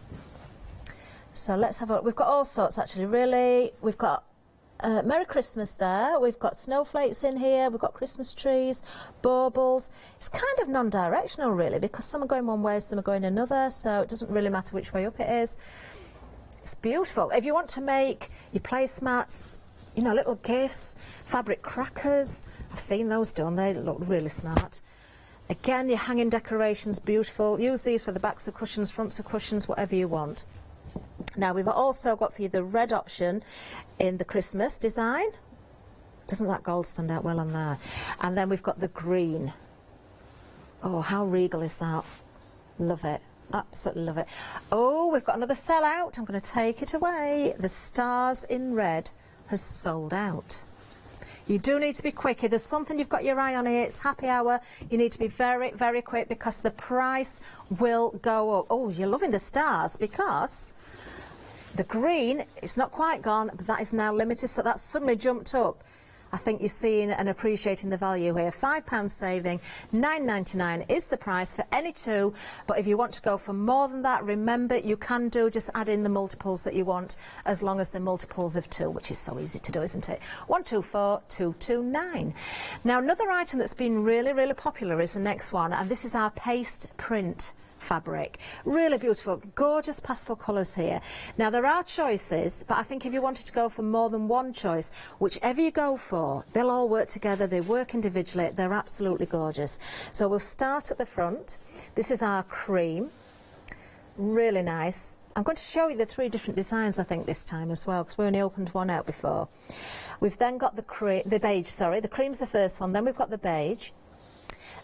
U: So let's have a look. We've got all sorts actually, really. We've got Merry Christmas there. We've got snowflakes in here. We've got Christmas trees, baubles. It's kind of non-directional really, because some are going one way, some are going another, so it doesn't really matter which way up it is. It's beautiful. If you want to make your placemats, you know, little gifts, fabric crackers, I've seen those done. They look really smart. Again, your hanging decorations, beautiful. Use these for the backs of cushions, fronts of cushions, whatever you want. Now, we've also got for you the red option in the Christmas design. Doesn't that gold stand out well on there? And then we've got the green. Oh, how regal is that? Love it. Absolutely love it. Oh, we've got another sellout. I'm going to take it away. The Stars in Red has sold out. You do need to be quick. If there's something you've got your eye on here, it's happy hour. You need to be very, very quick because the price will go up. Oh, you're loving the stars because the green, it's not quite gone, but that is now limited. So that's suddenly jumped up. I think you're seeing and appreciating the value here. £5 saving, £9.99 is the price for any two. But if you want to go for more than that, remember you can do, just add in the multiples that you want, as long as they're multiples of 2, which is so easy to do, isn't it? 124229. Now another item that's been really, really popular is the next one, and this is our paste print fabric. Really beautiful, gorgeous pastel colours here. Now there are choices, but I think if you wanted to go for more than one choice, whichever you go for, they'll all work together, they work individually, they're absolutely gorgeous. So we'll start at the front. This is our cream, really nice. I'm going to show you the 3 different designs I think this time as well, because we only opened one out before. We've then got the beige, sorry, the cream's the first one, then we've got the beige,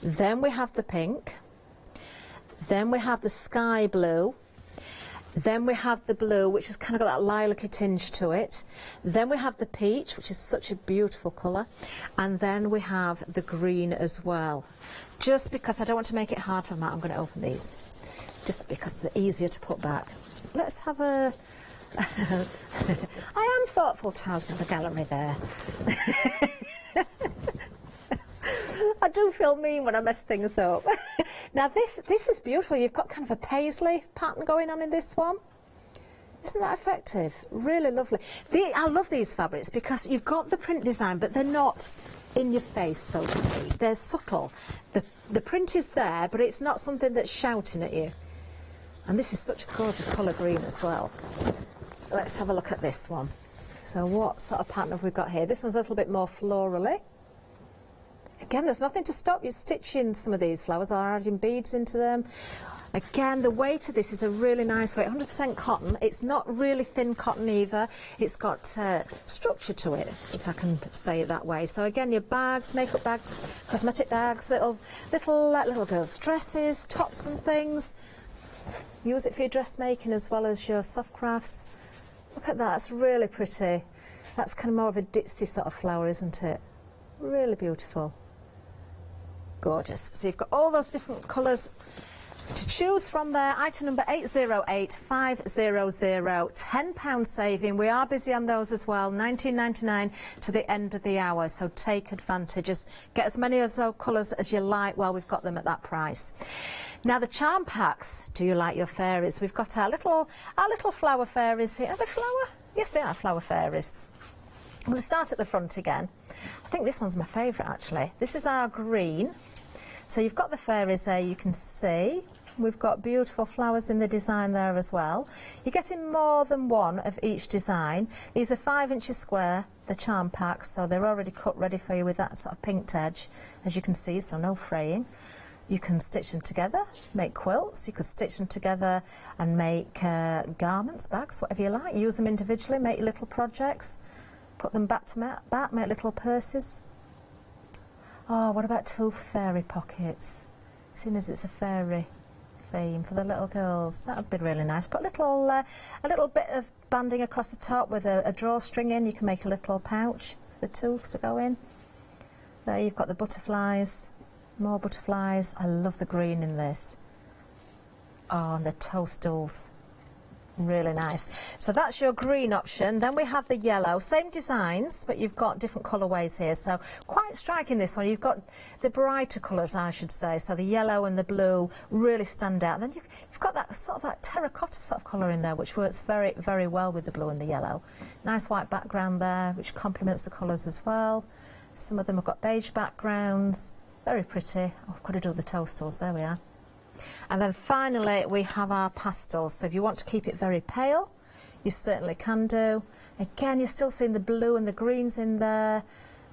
U: then we have the pink, then we have the sky blue, then we have the blue, which has kind of got that lilac-y tinge to it, then we have the peach, which is such a beautiful colour, and then we have the green as well. Just because I don't want to make it hard for Matt, I'm going to open these, just because they're easier to put back. Let's have a... I am thoughtful, Taz, in the gallery there. I do feel mean when I mess things up. Now this is beautiful. You've got kind of a paisley pattern going on in this one. Isn't that effective? Really lovely. I love these fabrics because you've got the print design, but they're not in your face, so to speak. They're subtle. The print is there, but it's not something that's shouting at you. And this is such a gorgeous colour green as well. Let's have a look at this one. So what sort of pattern have we got here? This one's a little bit more florally. Again, there's nothing to stop you stitching some of these flowers or adding beads into them. Again, the weight of this is a really nice weight, 100% cotton. It's not really thin cotton either. It's got structure to it, if I can say it that way. So again, your bags, makeup bags, cosmetic bags, little girls' dresses, tops and things. Use it for your dressmaking as well as your soft crafts. Look at that, that's really pretty. That's kind of more of a ditzy sort of flower, isn't it? Really beautiful. Gorgeous. So you've got all those different colours to choose from there. Item number 808500, £10 saving. We are busy on those as well, £19.99 to the end of the hour, so take advantage. Just get as many of those colours as you like while we've got them at that price. Now the charm packs, do you like your fairies? We've got our little flower fairies here. Are they flower? Yes, they are flower fairies. I'm going to start at the front again. I think this one's my favourite actually. This is our green. So you've got the fairies there, you can see. We've got beautiful flowers in the design there as well. You're getting more than one of each design. These are 5 inches square, the charm packs, so they're already cut ready for you with that sort of pinked edge, as you can see, so no fraying. You can stitch them together, make quilts. You could stitch them together and make garments, bags, whatever you like. Use them individually, make your little projects. Put them back to back, make little purses. Oh, what about tooth fairy pockets? Seeing as it's a fairy theme for the little girls, that would be really nice. Put a little bit of banding across the top with a drawstring in. You can make a little pouch for the tooth to go in. There you've got the butterflies, more butterflies. I love the green in this. Oh, and the toadstools. Really nice. So that's your green option. Then we have the yellow, same designs, but you've got different colourways here. So quite striking this one. You've got the brighter colours, I should say. So the yellow and the blue really stand out. Then you've got that sort of like terracotta sort of colour in there, which works very, very well with the blue and the yellow. Nice white background there, which complements the colours as well. Some of them have got beige backgrounds. Very pretty. Oh, I've got to do the toadstools. There we are. And then finally we have our pastels. So if you want to keep it very pale, you certainly can do. Again, you're still seeing the blue and the greens in there,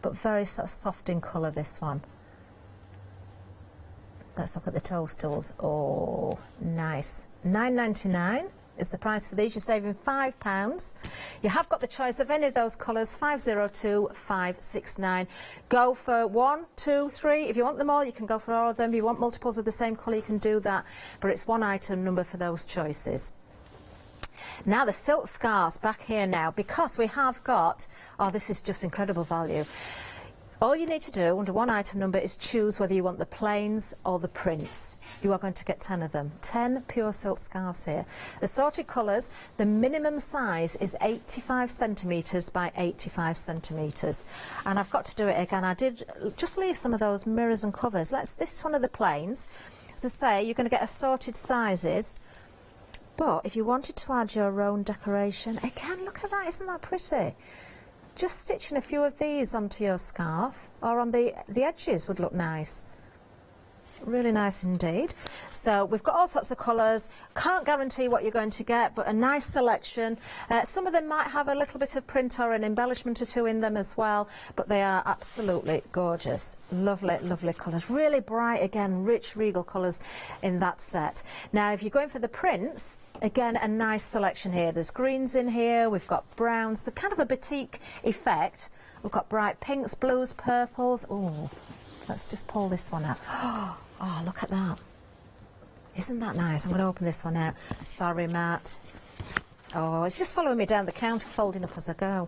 U: but very sort of soft in colour, this one. Let's look at the toadstools. Oh, nice. £9.99 is the price for these. You're saving £5. You have got the choice of any of those colours, 502, 569. Go for 1, 2, 3. If you want them all, you can go for all of them. If you want multiples of the same colour, you can do that. But it's one item number for those choices. Now the silk scarves back here now, because we have got, oh, this is just incredible value. All you need to do under one item number is choose whether you want the plains or the prints. You are going to get 10 of them. 10 pure silk scarves here. Assorted colours. The minimum size is 85 centimetres by 85 centimetres. And I've got to do it again. I did just leave some of those mirrors and covers. This is one of the plains. As I say, you're going to get assorted sizes. But if you wanted to add your own decoration, again, look at that. Isn't that pretty? Just stitching a few of these onto your scarf or on the edges would look nice. Really nice indeed. So we've got all sorts of colours. Can't guarantee what you're going to get, but a nice selection. Some of them might have a little bit of print or an embellishment or two in them as well, but they are absolutely gorgeous. Lovely, lovely colours. Really bright, again, rich, regal colours in that set. Now, if you're going for the prints, again, a nice selection here. There's greens in here. We've got browns. The kind of a batik effect. We've got bright pinks, blues, purples. Oh, let's just pull this one out. Oh, look at that. Isn't that nice? I'm going to open this one out. Sorry, Matt. Oh, it's just following me down the counter, folding up as I go.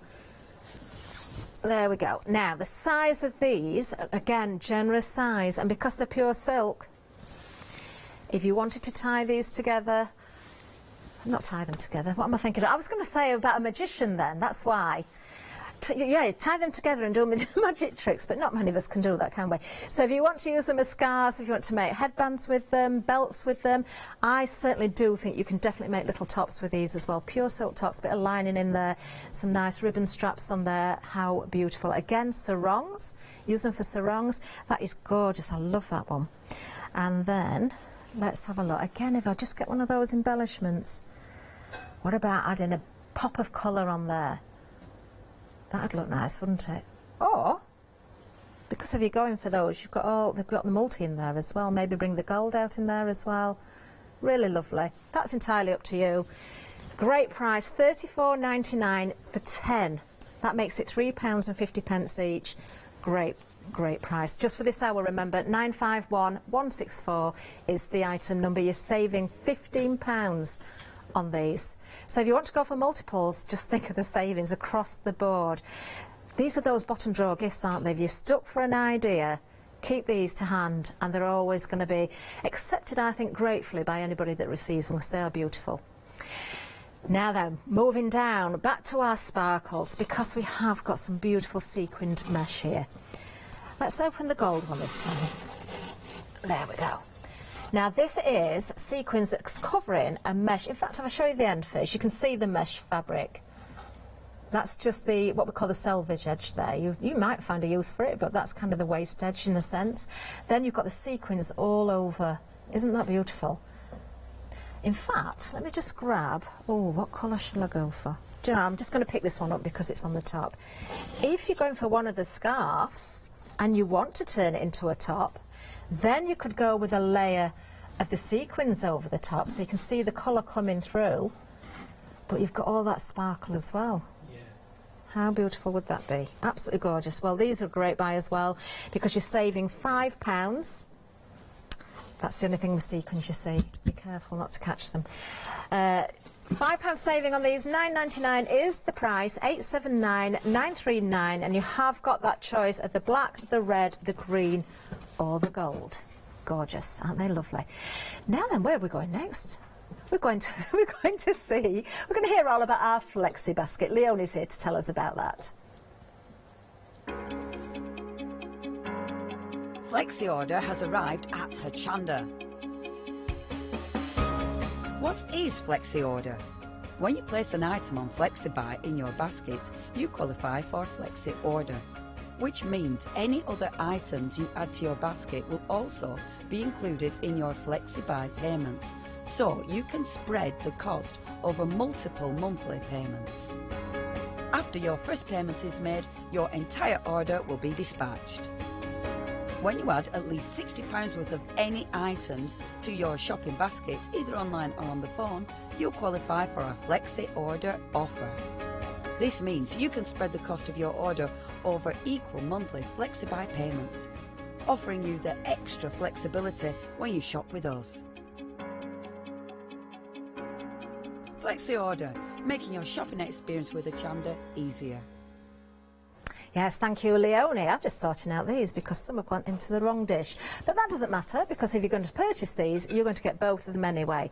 U: There we go. Now, the size of these, again, generous size. And because they're pure silk, if you wanted to tie these together, not tie them together, what am I thinking of? I was going to say about a magician then, that's why. Yeah, tie them together and do magic tricks, but not many of us can do that, can we? So if you want to use them as scarves, if you want to make headbands with them, belts with them, I certainly do think you can definitely make little tops with these as well. Pure silk tops, bit of lining in there, some nice ribbon straps on there. How beautiful. Again, sarongs. Use them for sarongs. That is gorgeous. I love that one. And then, let's have a look. Again, if I just get one of those embellishments, what about adding a pop of colour on there? That'd look nice, wouldn't it? Or, because if you're going for those, they've got the multi in there as well. Maybe bring the gold out in there as well. Really lovely. That's entirely up to you. Great price, $34.99 for 10. That makes it £3.50 each. Great price. Just for this hour, remember, 951164 is the item number. You're saving £15 on these. So if you want to go for multiples, just think of the savings across the board. These are those bottom drawer gifts, aren't they? If you're stuck for an idea, keep these to hand, and they're always going to be accepted, I think, gratefully by anybody that receives one, because they are beautiful. Now then, moving down, back to our sparkles, because we have got some beautiful sequined mesh here. Let's open the gold one this time. There we go. Now this is sequins that's covering a mesh. In fact, if I show you the end first, you can see the mesh fabric. That's just what we call the selvage edge there. You might find a use for it, but that's kind of the waist edge in a sense. Then you've got the sequins all over. Isn't that beautiful? In fact, let me just grab, what colour shall I go for? Do you know, I'm just going to pick this one up because it's on the top. If you're going for one of the scarves and you want to turn it into a top, then you could go with a layer of the sequins over the top so you can see the colour coming through, but you've got all that sparkle as well. How beautiful would that be? Absolutely gorgeous. Well, these are a great buy as well because you're saving £5. That's the only thing with sequins, you see. Be careful not to catch them. £5 saving on these. $9.99 is the price. $879.939, and you have got that choice of the black, the red, the green, or the gold. Gorgeous, aren't they lovely? Now then, where are we going next? We're going to hear all about our flexi basket. Leonie's here to tell us about that.
J: Flexi order has arrived at Hochanda. What is Flexi order? When you place an item on FlexiBuy in your basket, you qualify for Flexi order, which means any other items you add to your basket will also be included in your FlexiBuy payments, so you can spread the cost over multiple monthly payments. After your first payment is made, your entire order will be dispatched. When you add at least £60 worth of any items to your shopping baskets, either online or on the phone, you'll qualify for our Flexi Order offer. This means you can spread the cost of your order over equal monthly FlexiBuy payments, offering you the extra flexibility when you shop with us. Flexi Order, making your shopping experience with Hochanda easier.
U: Yes, thank you, Leonie. I'm just sorting out these because some have gone into the wrong dish. But that doesn't matter because if you're going to purchase these, you're going to get both of them anyway.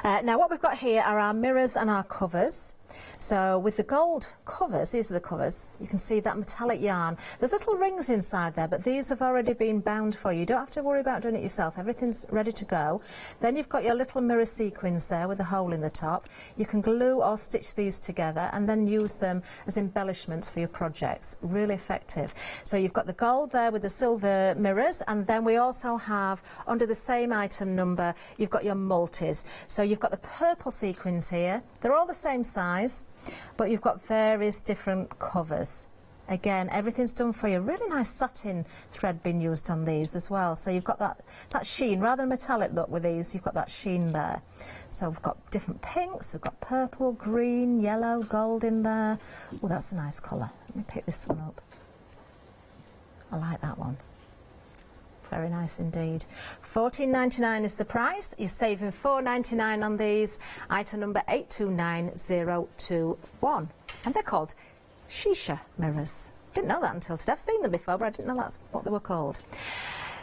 U: Now, what we've got here are our mirrors and our covers. So with the gold covers, these are the covers, you can see that metallic yarn. There's little rings inside there, but these have already been bound for you. You don't have to worry about doing it yourself. Everything's ready to go. Then you've got your little mirror sequins there with a hole in the top. You can glue or stitch these together and then use them as embellishments for your projects. Really effective. So you've got the gold there with the silver mirrors, and then we also have, under the same item number, you've got your multis. So you've got the purple sequins here. They're all the same size, but you've got various different covers. Again, everything's done for you. Really nice satin thread being used on these as well. So you've got that sheen, rather than metallic look with these, you've got that sheen there. So we've got different pinks, we've got purple, green, yellow, gold in there. Oh, that's a nice colour. Let me pick this one up. I like that one. Very nice indeed. $14.99 is the price. You're saving $4.99 on these. Item number 829021. And they're called Shisha mirrors. Didn't know that until today. I've seen them before, but I didn't know that's what they were called.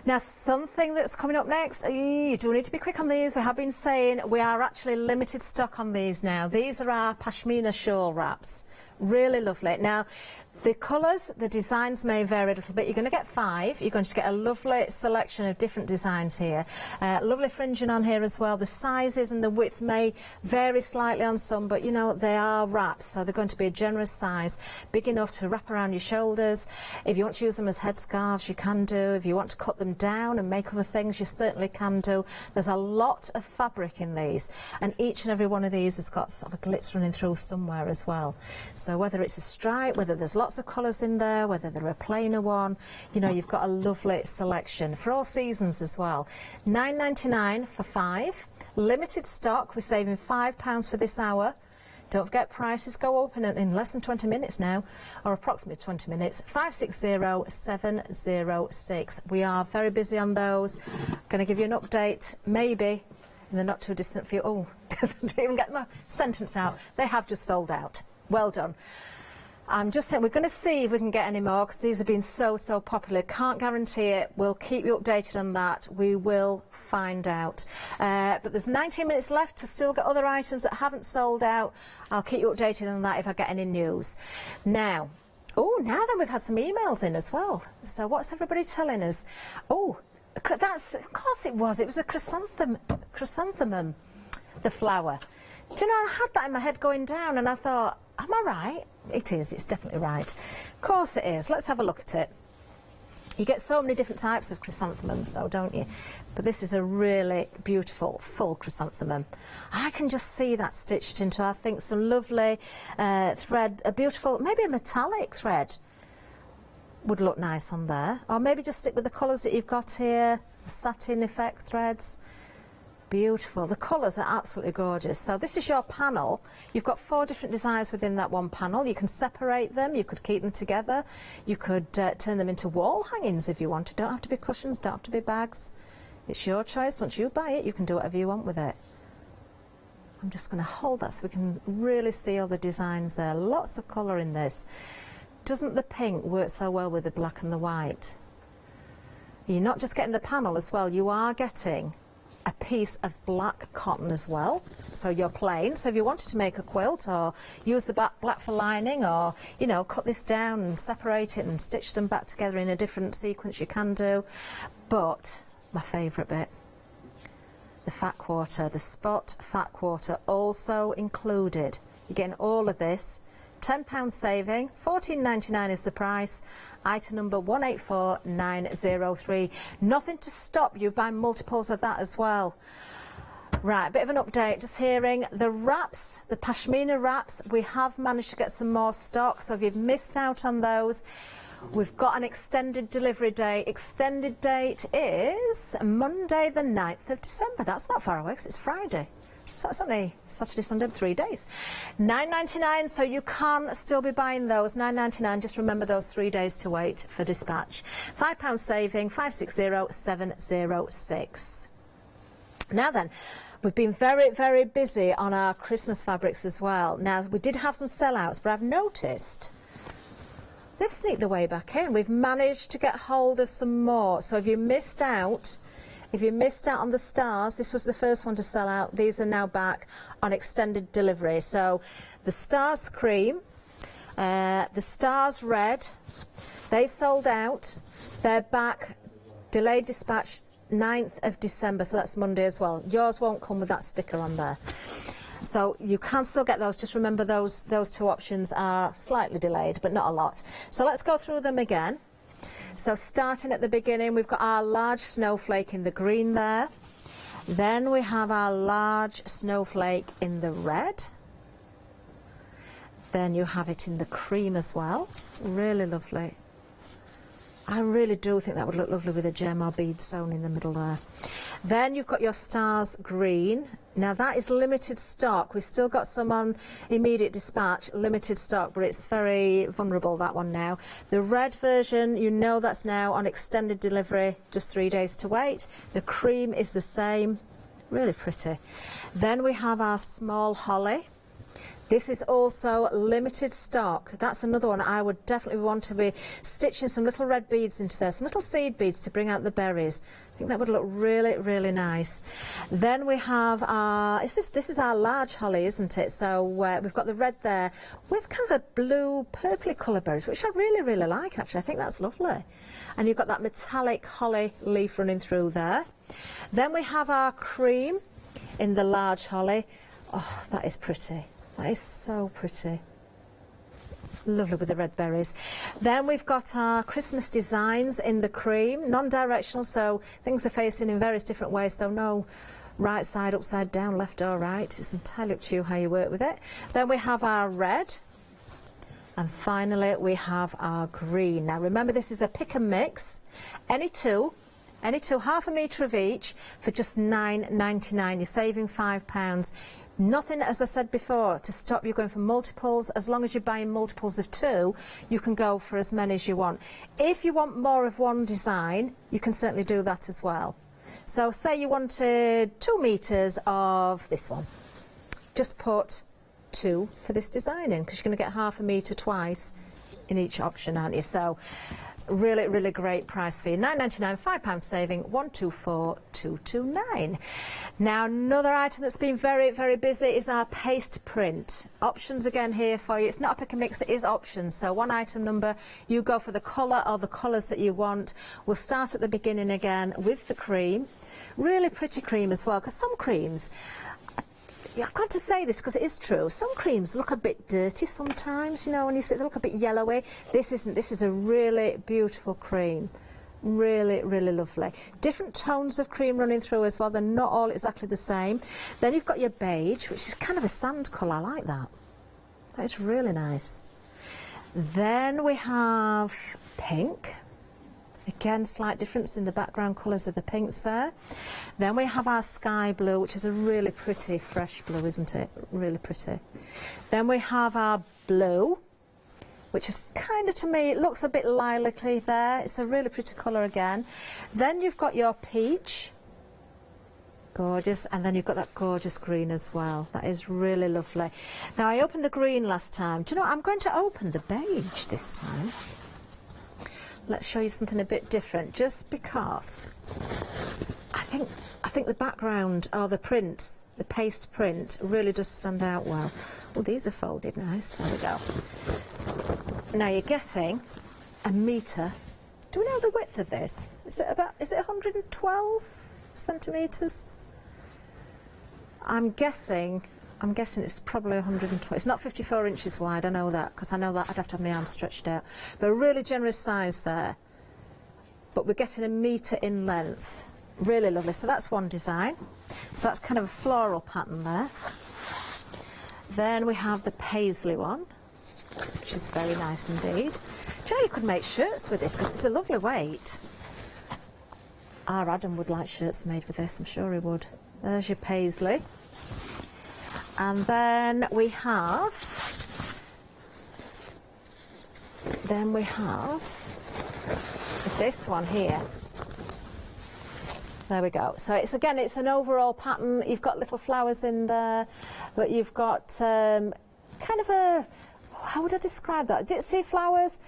U: Now, something that's coming up next, you do need to be quick on these. We have been saying we are actually limited stock on these now. These are our pashmina shawl wraps. Really lovely. Now, the colours, the designs may vary a little bit. You're going to get 5. You're going to get a lovely selection of different designs here. Lovely fringing on here as well. The sizes and the width may vary slightly on some, but you know, they are wraps, so they're going to be a generous size, big enough to wrap around your shoulders. If you want to use them as headscarves, you can do. If you want to cut them down and make other things, you certainly can do. There's a lot of fabric in these, and each and every one of these has got sort of a glitz running through somewhere as well. So So whether it's a stripe, whether there's lots of colours in there, whether they're a plainer one, you know, you've got a lovely selection for all seasons as well. £9.99 for 5. Limited stock, we're saving £5 for this hour. Don't forget, prices go up in less than 20 minutes now, or approximately 20 minutes. 560706. We are very busy on those. Going to give you an update, maybe, in the not too distant future. Oh, didn't even get my sentence out. They have just sold out. Well done. I'm just saying, we're going to see if we can get any more, because these have been so popular. Can't guarantee it. We'll keep you updated on that. We will find out. But there's 19 minutes left to still get other items that haven't sold out. I'll keep you updated on that if I get any news. Now then we've had some emails in as well. So what's everybody telling us? Oh, that's, of course it was a chrysanthemum, the flower. Do you know, I had that in my head going down and I thought, am I right? It is, it's definitely right. Of course it is. Let's have a look at it. You get so many different types of chrysanthemums though, don't you? But this is a really beautiful full chrysanthemum. I can just see that stitched into, I think, some lovely thread, a beautiful, maybe a metallic thread would look nice on there. Or maybe just stick with the colours that you've got here, the satin effect threads. Beautiful. The colours are absolutely gorgeous. So this is your panel. You've got 4 different designs within that one panel. You can separate them. You could keep them together. You could turn them into wall hangings if you wanted. Don't have to be cushions, don't have to be bags. It's your choice. Once you buy it, you can do whatever you want with it. I'm just going to hold that so we can really see all the designs there. Lots of colour in this. Doesn't the pink work so well with the black and the white? You're not just getting the panel as well. You are getting a piece of black cotton as well, so you're plain. So if you wanted to make a quilt or use the black for lining, or, you know, cut this down and separate it and stitch them back together in a different sequence, you can do. But my favourite bit, the fat quarter, the spot fat quarter also included. You're getting all of this. £10 saving, £14.99 is the price. Item number 184903. Nothing to stop you buying multiples of that as well. Right, a bit of an update. Just hearing the wraps, the pashmina wraps, we have managed to get some more stock, so if you've missed out on those, we've got an extended delivery date. Extended date is Monday the 9th of December. That's not far away because it's Friday. So it's only Saturday, Sunday, 3 days. £9.99, so you can still be buying those. £9.99, just remember those 3 days to wait for dispatch. £5 saving, 560706. Now then, we've been very busy on our Christmas fabrics as well. Now, we did have some sellouts, but I've noticed they've sneaked their way back in. We've managed to get hold of some more. So if you missed out on the stars, this was the first one to sell out. These are now back on extended delivery. So the stars cream, the stars red, they sold out. They're back, delayed dispatch 9th of December, so that's Monday as well. Yours won't come with that sticker on there. So you can still get those. Just remember those 2 options are slightly delayed, but not a lot. So let's go through them again. So starting at the beginning, we've got our large snowflake in the green there. Then we have our large snowflake in the red. Then you have it in the cream as well. Really lovely. I really do think that would look lovely with a gem or bead sewn in the middle there. Then you've got your stars green. Now that is limited stock. We've still got some on immediate dispatch, limited stock, but it's very vulnerable, that one now. The red version, you know that's now on extended delivery, just 3 days to wait. The cream is the same, really pretty. Then we have our small holly. This is also limited stock. That's another one I would definitely want to be stitching some little red beads into there, some little seed beads to bring out the berries. I think that would look really nice. Then we have our, this is our large holly, isn't it? So we've got the red there with kind of a blue purpley colour berries, which I really like actually. I think that's lovely. And you've got that metallic holly leaf running through there. Then we have our cream in the large holly. Oh, that is pretty. That is so pretty. Lovely with the red berries. Then we've got our Christmas designs in the cream, non-directional, so things are facing in various different ways, so no right side, upside down, left or right. It's entirely up to you how you work with it. Then we have our red. And finally, we have our green. Now, remember, this is a pick and mix. Any two, half a metre of each for just £9.99. You're saving £5. Nothing, as I said before, to stop you going for multiples. As long as you're buying multiples of 2, you can go for as many as you want. If you want more of one design, you can certainly do that as well. So say you wanted 2 metres of this one. Just put 2 for this design in, because you're going to get half a metre twice in each option, aren't you? So really, really great price for you. £9.99, £5 saving, 124,229. Now, another item that's been very, very busy is our paste print. Options again here for you. It's not a pick and mix, it is options. So one item number, you go for the colour or the colours that you want. We'll start at the beginning again with the cream. Really pretty cream as well, because some creams, I've got to say this because it is true. Some creams look a bit dirty sometimes, you know, when you see they look a bit yellowy. This isn't. This is a really beautiful cream. Really, really lovely. Different tones of cream running through as well. They're not all exactly the same. Then you've got your beige, which is kind of a sand colour. I like that. That is really nice. Then we have pink. Again, slight difference in the background colours of the pinks there. Then we have our sky blue, which is a really pretty fresh blue, isn't it? Really pretty. Then we have our blue, which is kind of, to me, it looks a bit lilac-y there. It's a really pretty colour again. Then you've got your peach. Gorgeous. And then you've got that gorgeous green as well. That is really lovely. Now, I opened the green last time. Do you know what? I'm going to open the beige this time. Let's show you something a bit different, just because I think the background or the print, the paste print, really does stand out well. Oh, these are folded nice. There we go. Now you're getting a metre. Do we know the width of this? Is it 112 centimetres? I'm guessing it's probably 120. It's not 54 inches wide, I know that, because I know that I'd have to have my arms stretched out. But a really generous size there. But we're getting a metre in length. Really lovely. So that's one design. So that's kind of a floral pattern there. Then we have the paisley one, which is very nice indeed. Do you know you could make shirts with this, because it's a lovely weight. Our Adam would like shirts made with this, I'm sure he would. There's your paisley. And then we have this one here. There we go. So it's an overall pattern. You've got little flowers in there, but you've got kind of a, how would I describe that? Did you see flowers?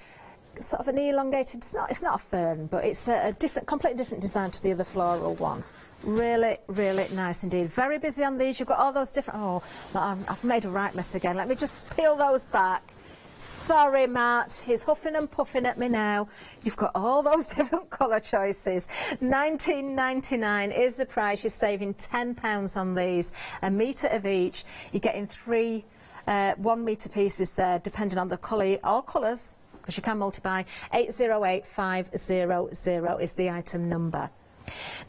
U: Sort of an elongated, it's not a fern, but it's a completely different design to the other floral one. Really, really nice indeed. Very busy on these. You've got all those different... Oh, I've made a right mess again. Let me just peel those back. Sorry, Matt. He's huffing and puffing at me now. You've got all those different colour choices. £19.99 is the price. You're saving £10 on these. A metre of each. You're getting 3 1 metre pieces there, depending on the colour or colours, because you can multi-buy. 808500 is the item number.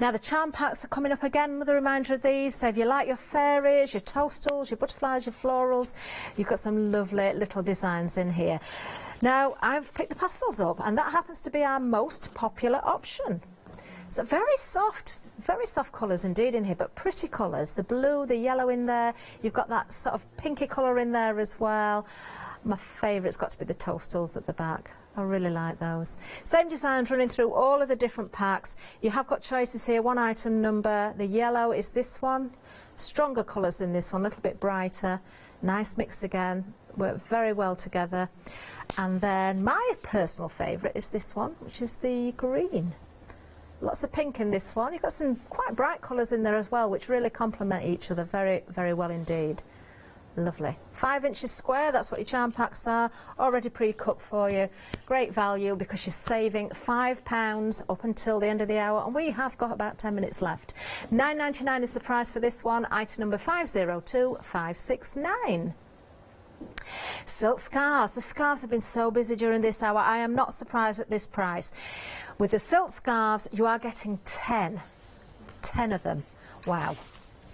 U: Now the charm packs are coming up again with a reminder of these. So if you like your fairies, your toastals, your butterflies, your florals, you've got some lovely little designs in here. Now I've picked the pastels up, and that happens to be our most popular option. So very soft colours indeed in here, but pretty colours. The blue, the yellow in there. You've got that sort of pinky colour in there as well. My favourite's got to be the toastals at the back. I really like those. Same designs running through all of the different packs. You have got choices here. One item number. The yellow is this one. Stronger colours in this one, a little bit brighter. Nice mix again. Work very well together. And then my personal favourite is this one, which is the green. Lots of pink in this one. You've got some quite bright colours in there as well, which really complement each other very, very well indeed. Lovely. 5 inches square, that's what your charm packs are, already pre-cut for you. Great value because you're saving £5 up until the end of the hour, and we have got about 10 minutes left. £9.99 is the price for this one, item number 502569. Silk scarves. The scarves have been so busy during this hour. I am not surprised at this price. With the silk scarves, you are getting 10 of them. Wow.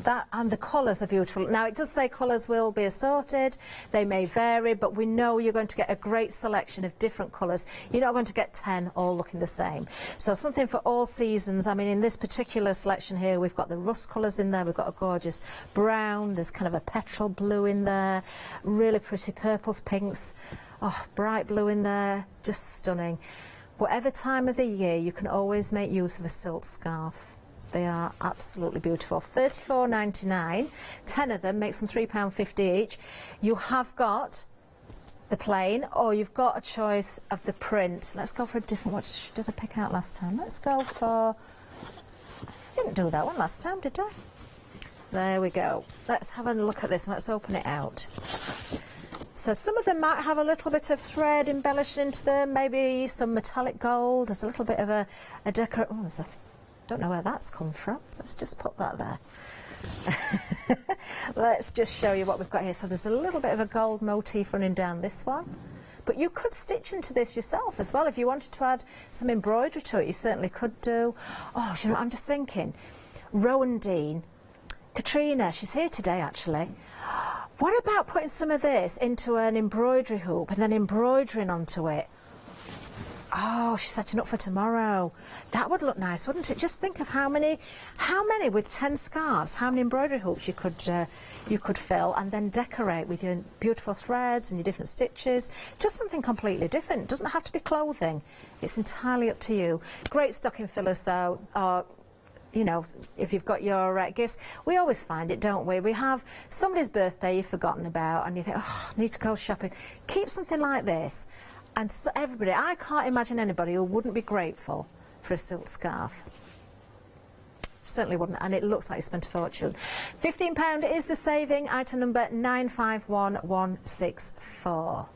U: That and the colours are beautiful. Now it does say colours will be assorted, they may vary, but we know you're going to get a great selection of different colours. You're not going to get 10 all looking the same. So something for all seasons. I mean, in this particular selection here, we've got the rust colours in there, we've got a gorgeous brown, there's kind of a petrol blue in there, really pretty purples, pinks, oh, bright blue in there, just stunning. Whatever time of the year, you can always make use of a silk scarf. They are absolutely beautiful. $34.99, 10 of them, makes them £3.50 each. You have got the plain, or you've got a choice of the print. Let's go for a different, what did I pick out last time? Let's go for, didn't do that one last time, did I? There we go. Let's have a look at this, and let's open it out. So some of them might have a little bit of thread embellished into them, maybe some metallic gold. There's a little bit of a decorate. Oh, there's a, don't know where that's come from. Let's just put that there. Let's just show you what we've got here. So there's a little bit of a gold motif running down this one. But you could stitch into this yourself as well. If you wanted to add some embroidery to it, you certainly could do. Oh, you know, I'm just thinking, Rowan Dean, Katrina, she's here today actually. What about putting some of this into an embroidery hoop and then embroidering onto it? Oh, she's setting up for tomorrow. That would look nice, wouldn't it? Just think of how many with 10 scarves, how many embroidery hoops you could fill and then decorate with your beautiful threads and your different stitches. Just something completely different. It doesn't have to be clothing. It's entirely up to you. Great stocking fillers though are, you know, if you've got your gifts, we always find it, don't we? We have somebody's birthday you've forgotten about and you think, oh, I need to go shopping. Keep something like this. And so everybody, I can't imagine anybody who wouldn't be grateful for a silk scarf. Certainly wouldn't, and it looks like you spent a fortune. £15 is the saving, item number 951164.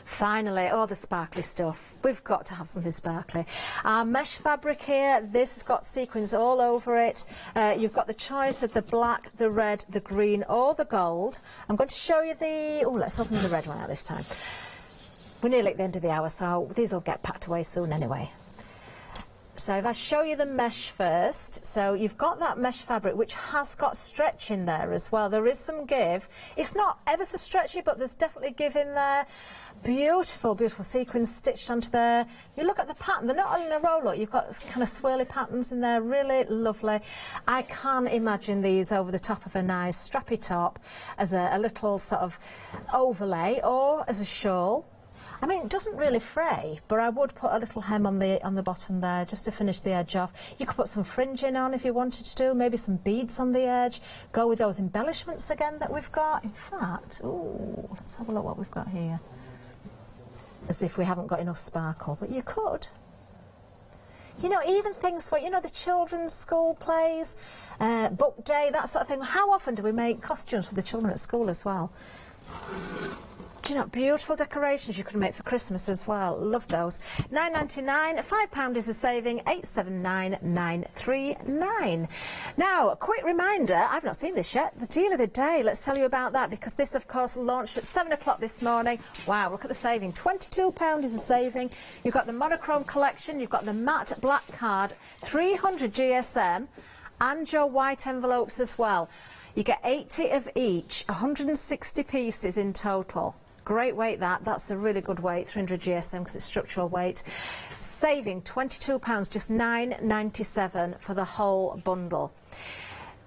U: Finally, all the sparkly stuff. We've got to have something sparkly. Our mesh fabric here, this has got sequins all over it. You've got the choice of the black, the red, the green, or the gold. I'm going to show you the... Oh, let's open the red one out this time. We're nearly at the end of the hour, so these will get packed away soon anyway. So if I show you the mesh first, so you've got that mesh fabric which has got stretch in there as well. There is some give. It's not ever so stretchy, but there's definitely give in there. Beautiful, beautiful sequins stitched onto there. You look at the pattern, they're not in a row, look, you've got kind of swirly patterns in there, really lovely. I can imagine these over the top of a nice strappy top as a little sort of overlay or as a shawl. I mean, it doesn't really fray, but I would put a little hem on the bottom there just to finish the edge off. You could put some fringing on if you wanted to do, maybe some beads on the edge. Go with those embellishments again that we've got. In fact, ooh, let's have a look what we've got here. As if we haven't got enough sparkle, but you could. You know, even things for, you know, the children's school plays, book day, that sort of thing. How often do we make costumes for the children at school as well? Do you know, beautiful decorations you can make for Christmas as well. Love those. £9.99, £5 is a saving, 879,939. Now, a quick reminder, I've not seen this yet, the deal of the day. Let's tell you about that because this, of course, launched at 7 o'clock this morning. Wow, look at the saving. £22 is a saving. You've got the monochrome collection, you've got the matte black card, 300 GSM, and your white envelopes as well. You get 80 of each, 160 pieces in total. Great weight that's a really good weight, 300 GSM because it's structural weight. Saving £22, just £9.97 for the whole bundle.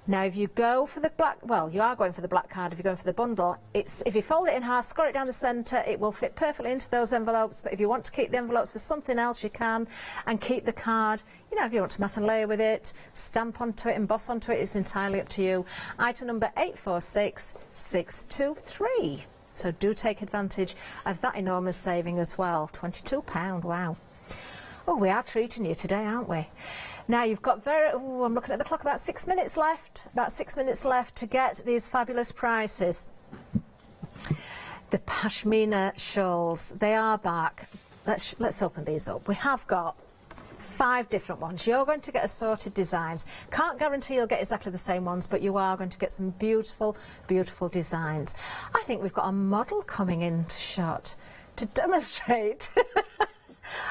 U: Now if you go for the black, well you are going for the black card if you're going for the bundle, it's if you fold it in half, score it down the centre, it will fit perfectly into those envelopes, but if you want to keep the envelopes for something else you can, and keep the card, you know, if you want to mat and layer with it, stamp onto it, emboss onto it, it's entirely up to you. Item number 846623. So do take advantage of that enormous saving as well. £22, wow. Oh, we are treating you today, aren't we? Now you've got I'm looking at the clock, about 6 minutes left. About 6 minutes left to get these fabulous prices. The pashmina shawls, they are back. Let's open these up. We have got 5 different ones. You're going to get assorted designs. Can't guarantee you'll get exactly the same ones, but you are going to get some beautiful, beautiful designs. I think we've got a model coming into shot to demonstrate.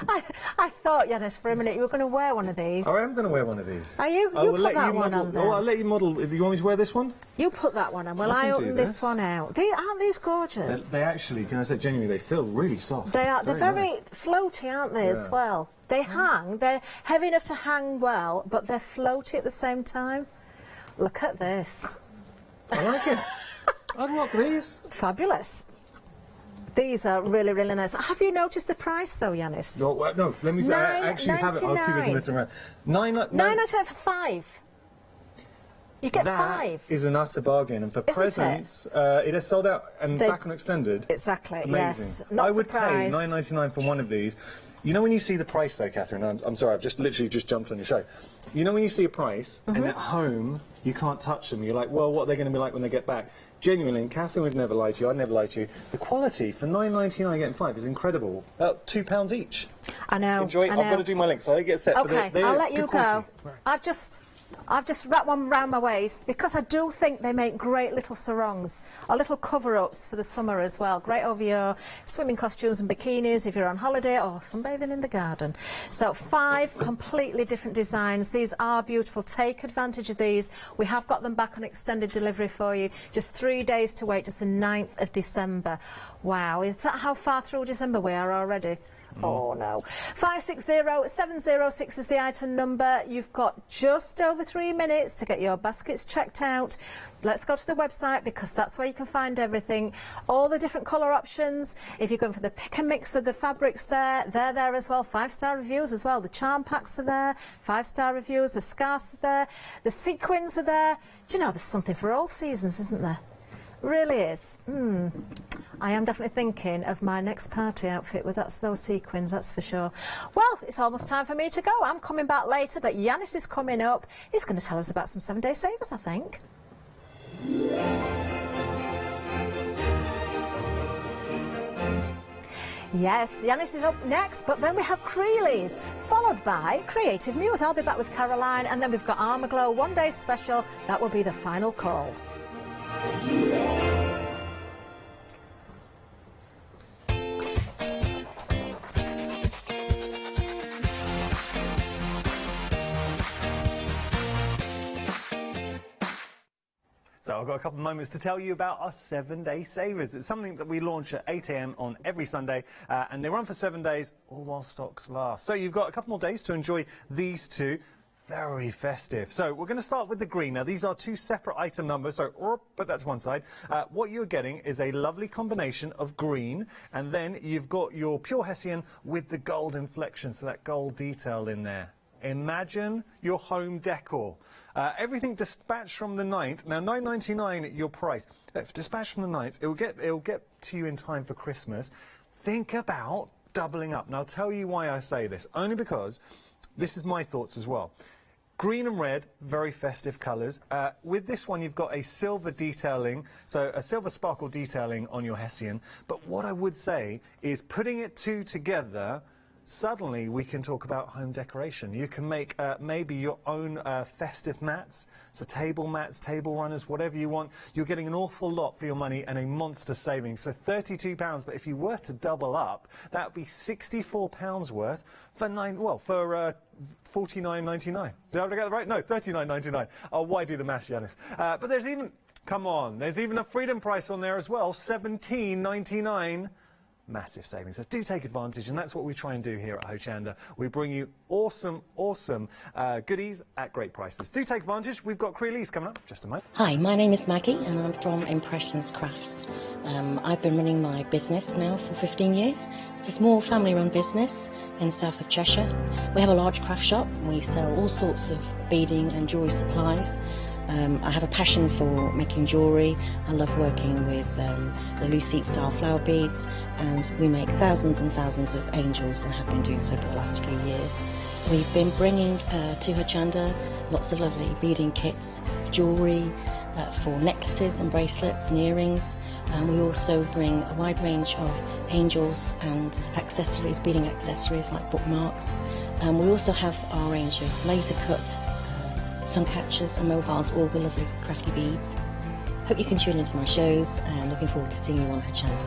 U: I thought, Yanis, for a minute you were going to wear one of these.
K: I am going to wear one of these.
U: Are you? You put that one on there.
K: I'll let you model. Do you want me to wear this one?
U: You put that one on. Well, I open this one out. Aren't these gorgeous?
K: They actually, can I say genuinely, they feel really soft.
U: They are. They're very floaty, aren't they, as well? They hang. They're heavy enough to hang well, but they're floaty at the same time. Look at this.
K: I like it. I'd rock these.
U: Fabulous. These are really, really nice. Have you noticed the price, though, Yanis?
K: No, let me say, I actually have it. I was too busy messing around.
U: £9.99 for 5. You get 5.
K: That is an utter bargain, and for presents, it is sold out and back on extended.
U: Exactly,
K: amazing.
U: yes. Not
K: I would pay
U: surprised.
K: £9.99 for one of these. You know when you see the price, though, Catherine, I'm sorry, I've just literally just jumped on your show. You know when you see a price, and at home, you can't touch them. You're like, well, what are they going to be like when they get back? Genuinely, and Catherine would never lie to you, I'd never lie to you. The quality for £9.99 getting 5 is incredible. About £2 each.
U: I know.
K: Enjoy. I've got to do my links, so I get set.
U: Okay,
K: but
U: I'll let you
K: quality.
U: go. I've just wrapped one round my waist because I do think they make great little sarongs or little cover-ups for the summer as well. Great over your swimming costumes and bikinis if you're on holiday or sunbathing in the garden. So 5 completely different designs. These are beautiful. Take advantage of these. We have got them back on extended delivery for you. Just 3 days to wait, just the 9th of December. Wow, is that how far through December we are already? Oh no. 560706 is the item number. You've got just over 3 minutes to get your baskets checked out. Let's go to the website because that's where you can find everything. All the different colour options. If you're going for the pick and mix of the fabrics they're there as well. 5-star reviews as well. The charm packs are there. 5-star reviews. The scarves are there. The sequins are there. Do you know there's something for all seasons, isn't there? Really is. I am definitely thinking of my next party outfit with those sequins, that's for sure. Well, it's almost time for me to go. I'm coming back later, but Yanis is coming up. He's going to tell us about some 7-day savers, I think. Yes, Yanis is up next, but then we have Crealies, followed by Creative Muse. I'll be back with Caroline, and then we've got Armaglow, 1 day special. That will be the final call.
G: So I've got a couple of moments to tell you about our 7-day savers. It's something that we launch at 8 AM on every Sunday, and they run for 7 days, all while stocks last. So you've got a couple more days to enjoy these two. Very festive. So we're going to start with the green. Now these are 2 separate item numbers, so put that to one side. What you're getting is a lovely combination of green, and then you've got your pure Hessian with the gold inflection, so that gold detail in there. Imagine your home decor. Everything dispatched from the 9th. Now, £9.99 your price. If dispatched from the 9th, it'll get to you in time for Christmas. Think about doubling up. Now, I'll tell you why I say this. Only because this is my thoughts as well. Green and red, very festive colours. With this one, you've got a silver detailing, so a silver sparkle detailing on your Hessian. But what I would say is putting it two together, suddenly we can talk about home decoration. You can make maybe your own festive mats, so table mats, table runners, whatever you want. You're getting an awful lot for your money and a monster saving. So £32, but if you were to double up, that would be £64 worth for £49.99. Did I get that right? No, £39.99. Oh, why do the maths, Yanis? But there's even, come on, there's even a freedom price on there as well, £17.99. Massive savings. So do take advantage, and that's what we try and do here at Hochanda. We bring you awesome goodies at great prices. Do take advantage. We've got Crealies coming up just a moment.
V: Hi, my name is Maggie and I'm from Impressions Crafts. I've been running my business now for 15 years. It's a small family-run business in the south of Cheshire. We have a large craft shop. We sell all sorts of beading and jewellery supplies. I have a passion for making jewellery. I love working with the Lucite style flower beads, and we make thousands and thousands of angels and have been doing so for the last few years. We've been bringing to Hochanda lots of lovely beading kits, jewellery for necklaces and bracelets and earrings, and we also bring a wide range of angels and accessories, beading accessories like bookmarks. We also have our range of laser cut sun catchers and mobiles, all the lovely crafty beads. Hope you can tune into my shows, and looking forward to seeing you on Hochanda.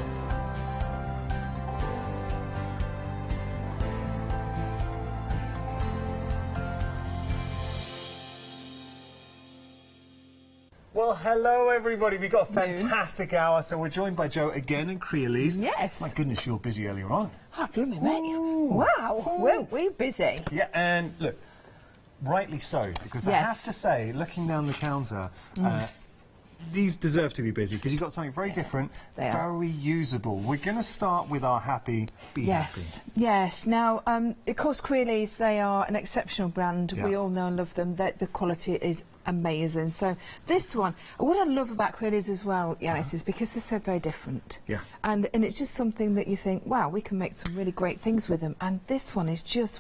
K: hello everybody. We've got a fantastic hour. So we're joined by Jo again in Crealies.
E: Yes.
K: My goodness, you were busy earlier on.
E: Oh, blooming mate. Wow, weren't we busy?
K: Yeah, and look, rightly so, because I have to say, looking down the counter, these deserve to be busy because you've got something very different, very usable. We're going to start with our Happy Be Happy.
M: Yes. Now, of course, Crealies, they are an exceptional brand. We all know and love them. The quality is amazing. So this one, what I love about Crealies as well, Yanis, is because they're so very different.
K: Yeah.
M: And it's just something that you think, wow, we can make some really great things with them. And this one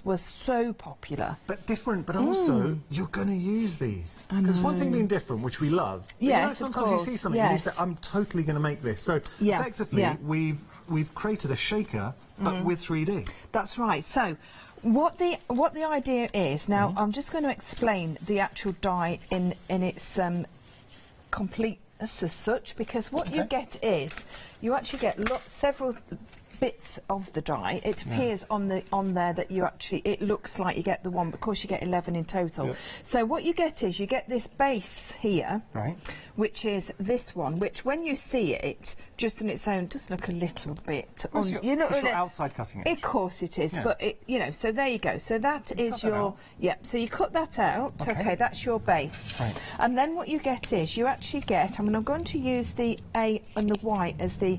M: was so popular.
K: But different, but also you're going to use these. Because one thing being different, which we love, you know, sometimes you see something and you say, I'm totally going to make this. So effectively, we've created a shaker, but with 3D.
M: That's right. So what the idea is now, I'm just going to explain the actual die in its completeness as such, because what you get is you actually get several bits of the die. It appears on there that you actually, it looks like you get the one, but of course you get 11 in total. So what you get is you get this base here, which is this one, which when you see it just on its own does look a little bit
K: you know, your outside cutting edge.
M: Of course it is, but it, you know, so there you go. So that is your so you cut that out. Okay, that's your base. And then what you get is you actually get, I mean, I'm going to use the A and the Y as the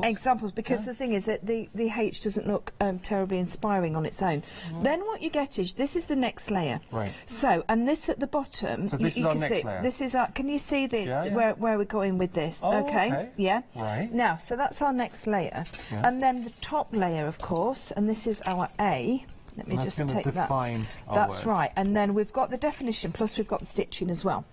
M: examples, because the thing is that the H doesn't look terribly inspiring on its own. Then what you get is, this is the next layer. So, and this at the bottom,
K: so this is our next layer.
M: This is our, can you see where we're going with this? Now, so that's our next layer. And then the top layer, of course, and this is our A. Let me just take that. That's right. And then we've got the definition, plus we've got the stitching as well.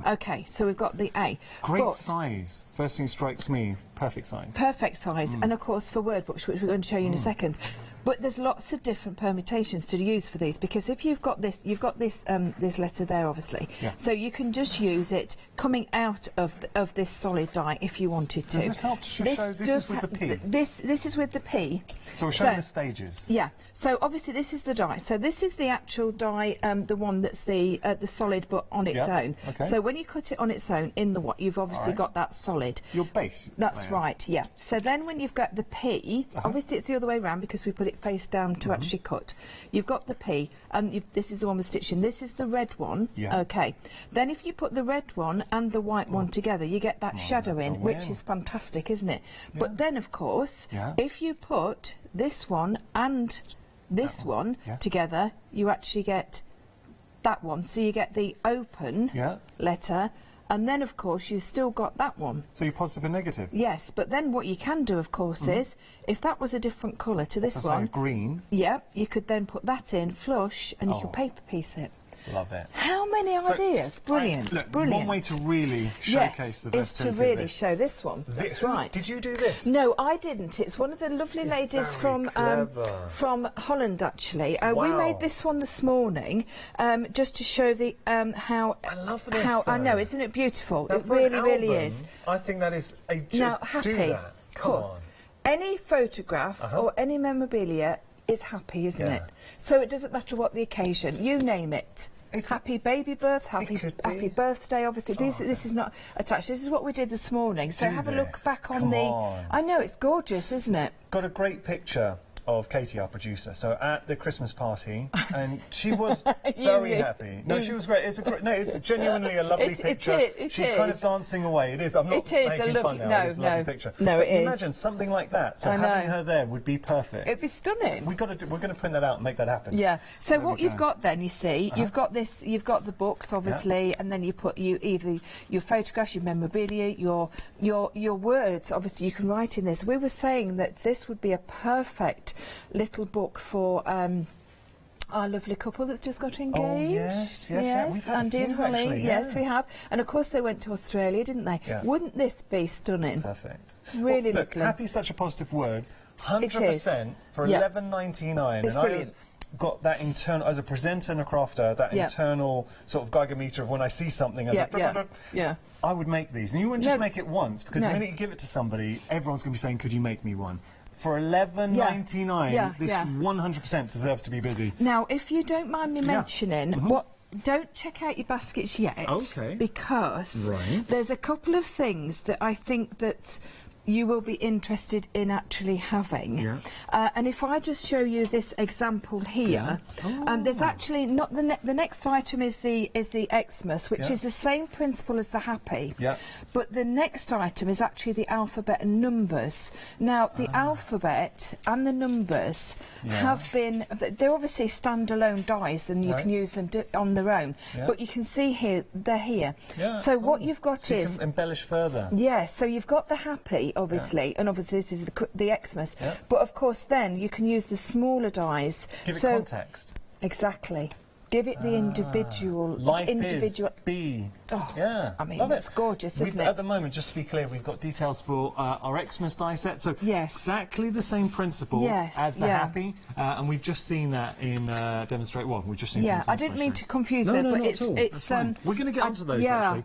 M: Okay, so we've got the A.
K: Great size. First thing strikes me, perfect size.
M: Perfect size. And of course for word books, which we're going to show you in a second. But there's lots of different permutations to use for these, because if you've got this, this letter there, obviously. So you can just use it coming out of this solid die if you wanted to.
K: Does this help to show? This is with the P.
M: This is with the P.
K: So we're showing the stages.
M: Yeah. So obviously this is the die. So this is the actual die, the one that's the solid but on its own. So when you cut it on its own in the what, you've obviously got that solid.
K: Your base.
M: That's right. Yeah. So then when you've got the P, obviously it's the other way around because we put it face down to actually cut. You've got the P, and this is the one with stitching. This is the red one. Okay. Then if you put the red one and the white one together, you get that shadowing, which is fantastic, isn't it? But then, of course, if you put this one and this one together, you actually get that one. So you get the open letter, and then of course you've still got that one.
K: So you're positive and negative?
M: Yes, but then what you can do, of course, is if that was a different colour to this one,
K: green,
M: you could then put that in flush, and you could paper piece it.
K: Love it.
M: How many ideas? Brilliant,
K: look,
M: brilliant.
K: One way to really showcase the versatility
M: is to really
K: of this.
M: show this one. That's right.
K: Did you do this?
M: No, I didn't. It's one of the lovely ladies from Holland, actually. We made this one this morning, just to show the how.
K: I love this.
M: I know, isn't it beautiful?
K: Now,
M: it really is.
K: I think that is a
M: now happy.
K: Do that. Come on.
M: Any photograph or any memorabilia is happy, isn't it? So it doesn't matter what the occasion. You name it. Happy baby birth, happy birthday, obviously. This is not attached. This is what we did this morning. So have a look back on I know, it's gorgeous, isn't it?
K: Got a great picture of Katie, our producer. So at the Christmas party, and she was very happy. No, she was great. It's genuinely a lovely picture. She's kind of dancing away. It is. I'm not making fun now. It's a lovely picture.
M: No,
K: but imagine something like that. So having her there would be perfect.
M: It'd be stunning.
K: We're going to print that out and make that happen.
M: Yeah. So what you've got then, you see, you've got this. You've got the books, obviously, and then you put either your photographs, your memorabilia, your words. Obviously, you can write in this. We were saying that this would be a perfect little book for our lovely couple that's just got engaged.
K: Oh, yes. We've had
M: Andy and Holly.
K: Actually,
M: yes, we have. And of course they went to Australia, didn't they? Wouldn't this be stunning?
K: Perfect.
M: Really
K: look,
M: lovely.
K: happy is such a positive word. 100% for $11.99.
M: It's brilliant.
K: Got that internal, as a presenter and a crafter, that internal sort of Geiger meter of when I see something, I would make these. And you wouldn't just make it once, because the minute you give it to somebody, everyone's going to be saying, could you make me one? For $11.99, this 100% deserves to be busy.
M: Now, if you don't mind me mentioning, don't check out your baskets yet.
K: Okay.
M: Because there's a couple of things that I think that you will be interested in actually having.
K: Yeah.
M: And if I just show you this example here, there's actually not the next item is the Xmas, which is the same principle as the Happy.
K: Yeah.
M: But the next item is actually the alphabet and numbers. Now, the alphabet and the numbers have been, they're obviously standalone dies and you can use them on their own.
K: Yeah.
M: But you can see here, they're here.
K: Yeah.
M: So what you've got
K: so
M: is...
K: you can embellish further.
M: Yeah, so you've got the Happy, obviously, and obviously this is the Xmas.
K: Yeah.
M: But of course then you can use the smaller dies.
K: Give it context.
M: Exactly. Give it the individual...
K: Life is B.
M: Oh,
K: yeah.
M: I mean,
K: love
M: it's gorgeous, isn't it?
K: At the moment, just to be clear, we've got details for our Xmas die set. So exactly the same principle as the Happy. And we've just seen that in demonstrate. Well, we've just seen some
M: I didn't mean to confuse
K: it,
M: but
K: not
M: it's...
K: at all.
M: it's
K: we're going to get onto those, actually.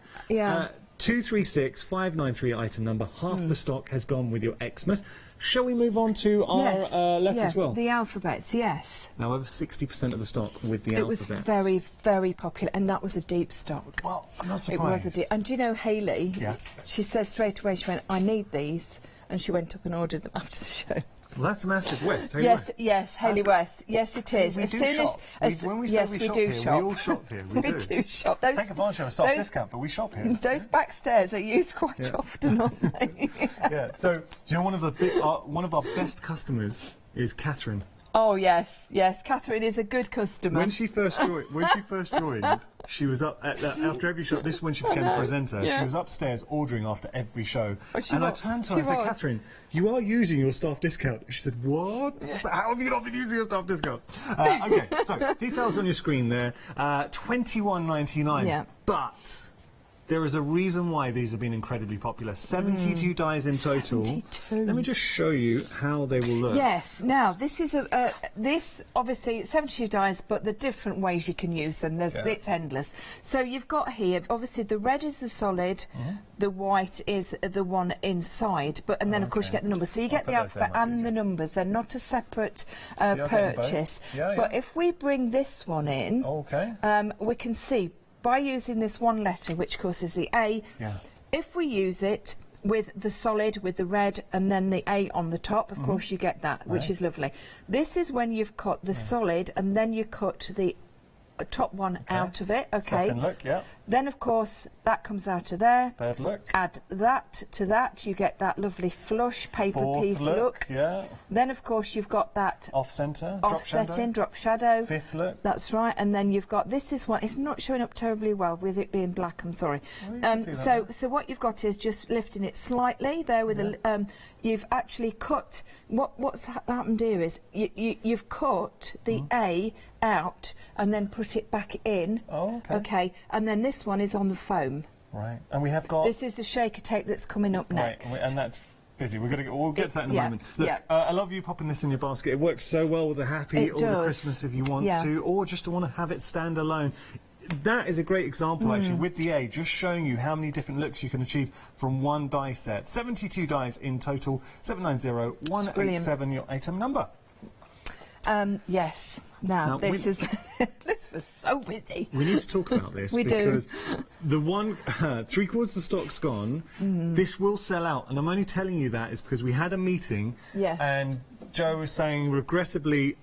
K: 236593 item number. Half the stock has gone with your Xmas. Shall we move on to our letters as well?
M: The alphabets, yes.
K: Now, over 60% of the stock with the alphabets.
M: It was very, very popular, and that was a deep stock.
K: Well, I'm not
M: surprised. It was a deep... And do you know, Hayley, she said straight away, she went, I need these, and she went up and ordered them after the show.
K: Well, that's a massive West. Hayley
M: yes,
K: West.
M: Yes, Hayley West. Yes, it is.
K: We
M: as
K: do
M: soon
K: shop.
M: as
K: when we say we
M: do
K: here,
M: shop.
K: we all shop here. We
M: do shop. Those,
K: take advantage of a stock discount, but we shop here.
M: Those backstairs are used quite often, aren't they?
K: Yeah. So, do you know one of our best customers is Catherine.
M: Oh yes, yes. Catherine is a good customer.
K: When she first joined, she was up after every show. This is when she became a presenter.
M: Yeah.
K: She was upstairs ordering after every show.
M: I
K: turned to her and said, "Catherine, you are using your staff discount." She said, "What? How have you not been using your staff discount?" Okay, so details on your screen there. $21.99.
M: Yeah.
K: But there is a reason why these have been incredibly popular. 72 dies in total. 72. Let me just show you how they will look.
M: Yes. Now, this is this obviously 72 dies, but the different ways you can use them. It's endless. So you've got here, obviously the red is the solid, the white is the one inside, and then of course you get the numbers. So you get the alphabet and the numbers. They're not a separate purchase. But if we bring this one in, we can see. By using this one letter, which of course is the A, if we use it with the solid, with the red, and then the A on the top, of course you get that, which is lovely. This is when you've cut the solid, and then you cut the top one out of it,
K: Second look,
M: Then, of course, that comes out of there.
K: Third look.
M: Add that to that, you get that lovely flush paper piece look. Then, of course, you've got that
K: off-centre,
M: drop shadow.
K: Fifth look.
M: That's right. And then you've got this is one. It's not showing up terribly well with it being black. I'm sorry. So what you've got is just lifting it slightly there with a. You've actually cut. What's happened here is you've cut the A out and then put it back in.
K: Oh, okay.
M: Okay, and then this one is on the foam.
K: Right, and we have got.
M: This is the shaker tape that's coming up next.
K: Right, and that's busy. We'll get to that in a moment. Look,
M: yeah.
K: I love you popping this in your basket. It works so well with the Happy or the Christmas if you want to, or just to want to have it stand alone. That is a great example, actually, with the A, just showing you how many different looks you can achieve from one die set. 72 dies in total, 790-187, your item number.
M: Yes. Now this is... this was so busy.
K: We need to talk about this because the one, 3/4 of the stock's gone. This will sell out, and I'm only telling you that is because we had a meeting and Joe was saying, regrettably,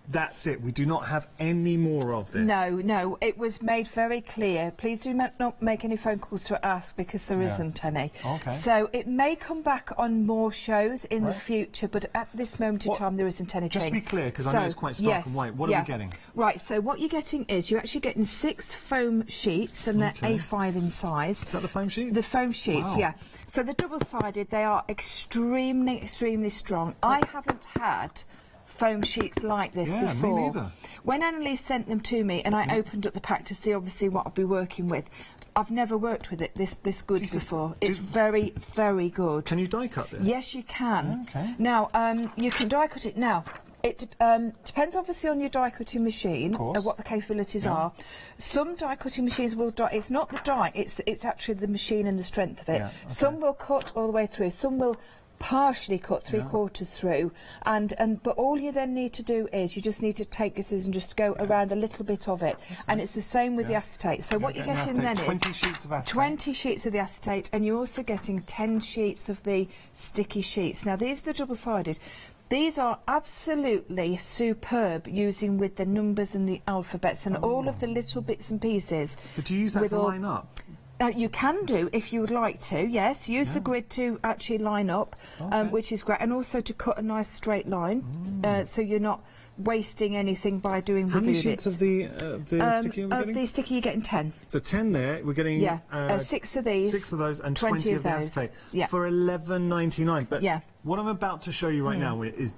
K: that's it. We do not have any more of this.
M: No, it was made very clear. Please do not make any phone calls to ask because there isn't any.
K: Okay.
M: So it may come back on more shows in the future, but at this moment in time there isn't anything.
K: Just to be clear, because I know it's quite stark and white. What are we getting?
M: Right, so what you're getting is you're actually getting 6 foam sheets and they're A5 in size.
K: Is that the foam sheets?
M: The foam sheets, yeah. So the double-sided, they are extremely, extremely strong. I haven't had foam sheets like this before.
K: Me neither.
M: When Annalise sent them to me and I opened up the pack to see obviously what I'd be working with, I've never worked with it this good before. It's very, very good.
K: Can you die cut this?
M: Yes, you can.
K: Okay.
M: Now, you can die cut it now. It depends obviously on your die cutting machine and what the capabilities are. Some die cutting machines will die. It's not the die. It's actually the machine and the strength of it. Some will cut all the way through. Some will partially cut 3/4 through, but all you then need to do is you just need to take your scissors and just go around a little bit of it, and it's the same with the acetate. So what you're getting then is
K: 20 sheets of acetate.
M: 20 sheets of the acetate, and you're also getting 10 sheets of the sticky sheets. Now these are the double-sided. These are absolutely superb, using with the numbers and the alphabets and all of the little bits and pieces.
K: So do you use that to line up?
M: You can do if you would like to, yes. Use the grid to actually line up, which is great, and also to cut a nice straight line, so you're not wasting anything by doing the
K: How many
M: glue
K: sheets
M: bits.
K: of the sticky are we
M: Of
K: getting?
M: the sticky, you're getting 10.
K: So 10 there, we're getting
M: 6 of these,
K: 6 of those, and 20 of the acetate for $11.99. But what I'm about to show you right now is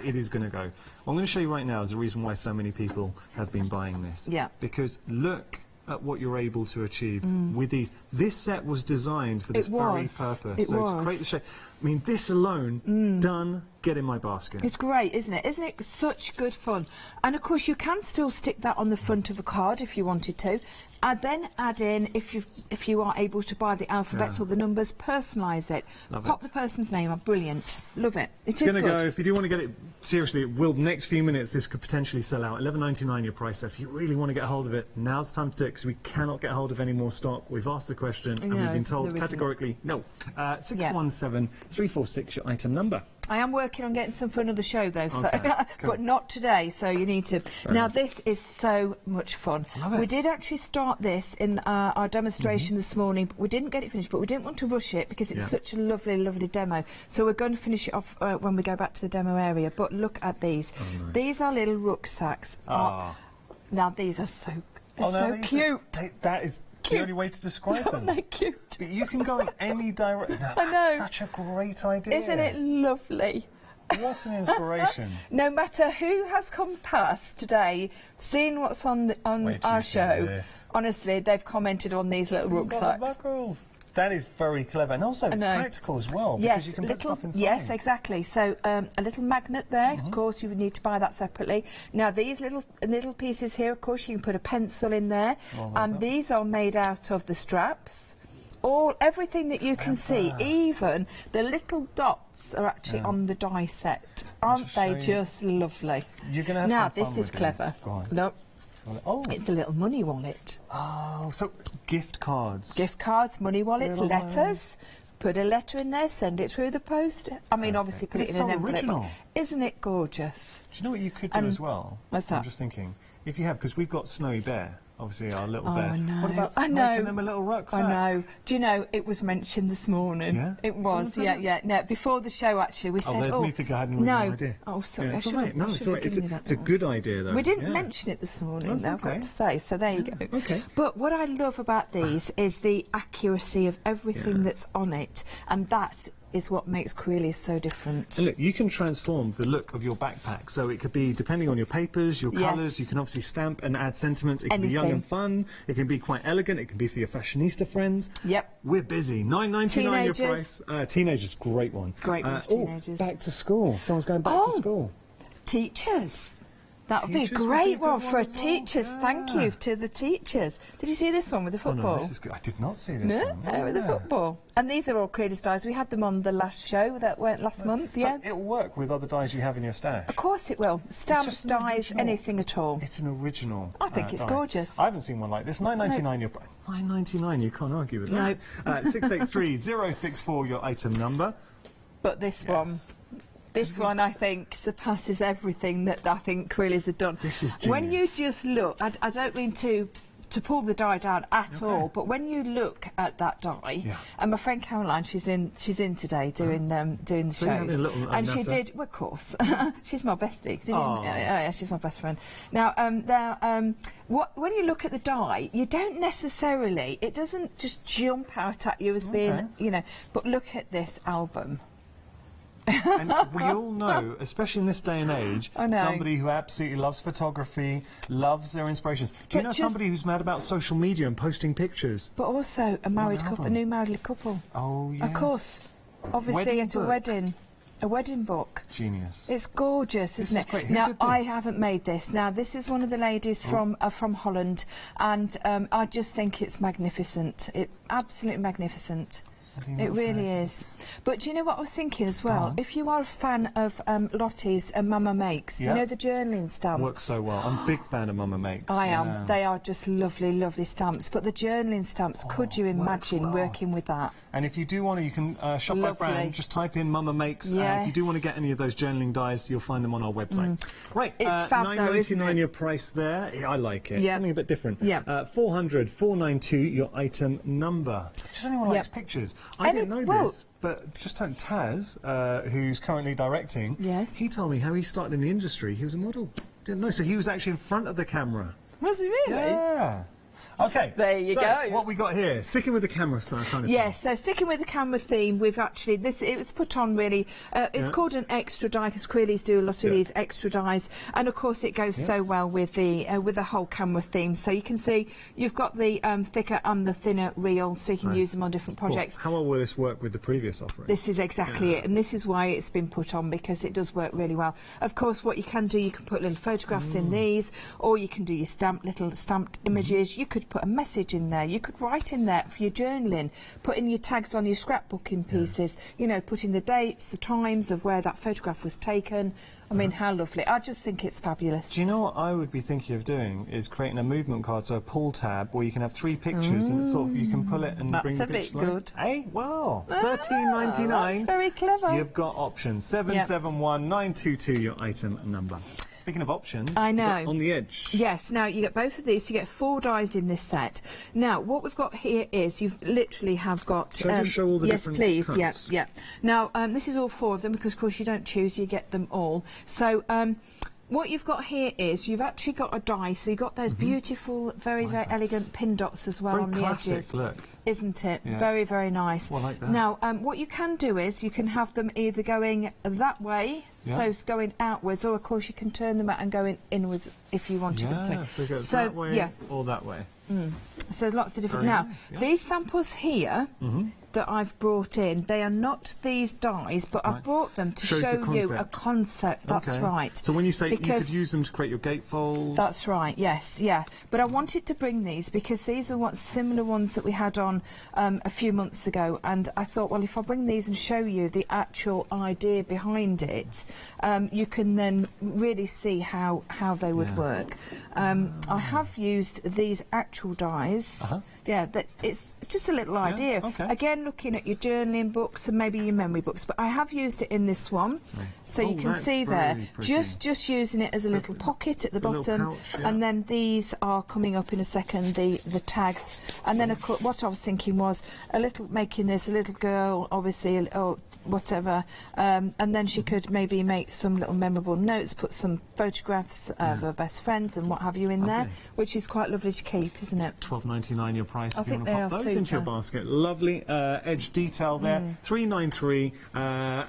K: it is going to go. What I'm going to show you right now is the reason why so many people have been buying this.
M: Yeah.
K: Because look at what you're able to achieve with these. This set was designed for this very purpose. To create the shape. I mean, this alone, done, get in my basket.
M: It's great, isn't it? Isn't it such good fun? And of course, you can still stick that on the front of a card if you wanted to. And then add in, if you are able to buy the alphabets or the numbers, personalise it. Pop the person's name on. Brilliant. Love it. It's
K: going to go, if you do want to get it, seriously, it will, next few minutes, this could potentially sell out. $11.99 your price. So if you really want to get hold of it, now's the time to do it, because we cannot get hold of any more stock. We've asked the question, and we've been told categorically, no. 617-346, your item number.
M: I am working on getting some for another show, though, so
K: cool.
M: but not today, so you need to. Now, this is so much fun. We did actually start this in our demonstration this morning, but we didn't get it finished, but we didn't want to rush it because it's such a lovely, lovely demo. So we're going to finish it off when we go back to the demo area. But look at these. Nice. These are little rucksacks. Now, these are so, cute.
K: That is the only way to describe them.
M: They're cute.
K: But you can go in any direction. That's such a great idea.
M: Isn't it lovely?
K: What an inspiration.
M: No matter who has come past today, seeing what's on our show, honestly, they've commented on these little rucksacks.
K: That is very clever, and also it's practical as well, because you can put stuff inside.
M: Yes, exactly. So a little magnet there, of course you would need to buy that separately. Now these little pieces here, of course, you can put a pencil in there, and these are made out of the straps. Everything that you can see, even the little dots are actually on the die set. Aren't they just lovely?
K: You're going to have
M: now
K: some fun
M: this
K: with
M: is clever.
K: Go on.
M: Look. It's a little money wallet.
K: Oh, so gift cards.
M: Gift cards, money wallets, letters. Put a letter in there, send it through the post. I mean, obviously put it in an envelope.
K: Original.
M: Isn't it gorgeous?
K: Do you know what you could do as well?
M: What's that?
K: I'm just thinking, if you have, because we've got Snowy Bear, obviously our little bear.
M: I know.
K: What about making them a little rucksack?
M: I know. Do you know, it was mentioned this morning.
K: Yeah?
M: It was, yeah. No, before the show, actually, we said,
K: there's me thinking I hadn't really no idea.
M: Oh, sorry,
K: it's all right. No, it's all right. It's a good idea, though.
M: We didn't mention it this morning, I've got to say, so there you go.
K: Okay.
M: But what I love about these is the accuracy of everything that's on it, and that is what makes Crealies so different.
K: And look, you can transform the look of your backpack, so it could be, depending on your papers, your colours, you can obviously stamp and add sentiments. It can be young and fun, it can be quite elegant, it can be for your fashionista friends.
M: Yep.
K: We're busy. $9.99 your price. Teenagers, great one.
M: Great one for teenagers.
K: Back to school. Someone's going back to school.
M: Teachers. That would be a great one for a teachers. Thank you to the teachers. Did you see this one with the football?
K: Oh, no, this is good. I did not see this one.
M: With the football. And these are all Crealies dies. We had them on the last show that went last month.
K: So it'll work with other dies you have in your stash?
M: Of course it will. Stamps, dies, anything at all.
K: It's an original.
M: I think it's gorgeous.
K: I haven't seen one like this. $9.99 your price. $9.99, you can't argue with that. No. 683-064 your item number.
M: But this one... This one, I think, surpasses everything that I think Crealies have done.
K: This is genius.
M: When you just look, I don't mean to pull the die down at all, but when you look at that die, and my friend Caroline, she's in today doing the shows, and she did, well, of course, she's my bestie. Yeah, she's my best friend. Now, when you look at the die, you don't necessarily, it doesn't just jump out at you as being, but look at this album.
K: And we all know, especially in this day and age, somebody who absolutely loves photography, loves their inspirations. Do you know somebody who's mad about social media and posting pictures?
M: But also a married couple, a new married couple.
K: Oh, yes.
M: Of course. Obviously at a wedding. A wedding book.
K: Genius.
M: It's gorgeous, isn't it?
K: Great.
M: Now, I haven't made this. Now, this is one of the ladies from Holland, and I just think it's magnificent. Absolutely magnificent. It really is. But do you know what I was thinking as well? If you are a fan of Lottie's and Mama Makes, do you know the journaling stamps?
K: Works so well. I'm a big fan of Mama Makes.
M: I am. They are just lovely, lovely stamps. But the journaling stamps, could you imagine working with that?
K: And if you do want to, you can shop by brand. Just type in Mama Makes. If you do want to get any of those journaling dies, you'll find them on our website. Right,
M: it's fab though, isn't it?
K: $9.99 your price there. Yeah, I like it.
M: Yeah.
K: Something a bit different.
M: Yeah.
K: 400 492 your item number. Does anyone likes pictures? I didn't know this. But just Taz, who's currently directing, he told me how he started in the industry. He was a model. Didn't know. So he was actually in front of the camera.
M: Was he really?
K: Yeah. Okay.
M: There you go.
K: What we got here? Sticking with the camera side kind of thing.
M: Yes, so sticking with the camera theme, we've actually, it was put on really, it's called an extra die because Crealies do a lot of these extra dies, and of course it goes so well with the whole camera theme. So you can see you've got the thicker and the thinner reel, so you can use them on different projects.
K: How well will this work with the previous offering?
M: This is exactly it, and this is why it's been put on, because it does work really well. Of course, what you can do, you can put little photographs in these, or you can do your little stamped images. You could put a message in there, you could write in there for your journaling, putting your tags on your scrapbooking pieces, you know, putting the dates, the times of where that photograph was taken. I mean, how lovely. I just think it's fabulous.
K: Do you know what I would be thinking of doing is creating a movement card, so a pull tab where you can have 3 pictures and it's sort of, you can pull it and bring the picture. That's a bit good. Hey, well, $13.99.
M: That's very clever.
K: You've got options. 771922 your item number. Speaking of options,
M: I know.
K: On the edge.
M: Yes, now you get both of these, you get 4 dies in this set. Now, what we've got here is, you've literally have got...
K: Shall I just show all the different
M: please,
K: cuts?
M: yeah. Now, this is all 4 of them, because of course you don't choose, you get them all. So, what you've got here is, you've actually got a die, so you've got those beautiful, very, very elegant pin dots as well on the edges.
K: Look.
M: Isn't it?
K: Yeah.
M: Very, very nice.
K: Well, I like that.
M: Now, what you can do is, you can have them either going that way, so it's going outwards, or of course you can turn them out and go inwards if you wanted them to.
K: So it goes that way or that way.
M: So there's lots of different...
K: Very
M: now,
K: nice,
M: these samples here that I've brought in, they are not these dies, but I've brought them to show you a concept. That's right.
K: So when you say you could use them to create your gatefolds...
M: That's right, yes, yeah. But I wanted to bring these because these are similar ones that we had on a few months ago, and I thought, well, if I bring these and show you the actual idea behind it, you can then really see how they would work. I have used these actual dies. Yeah, it's just a little idea. Again, looking at your journaling books and maybe your memory books, but I have used it in this one, so you can see there. Just using it as a little pocket at the bottom, pouch, and then these are coming up in a second. The tags, and then of course, what I was thinking was making this a little girl, obviously, or whatever, and then she could maybe make some little memorable notes, put some photographs of her best friends and what have you in there, which is quite lovely to keep, isn't it?
K: $12.99 your price if you want to pop those
M: super.
K: into your basket. Lovely edge detail there. $3.93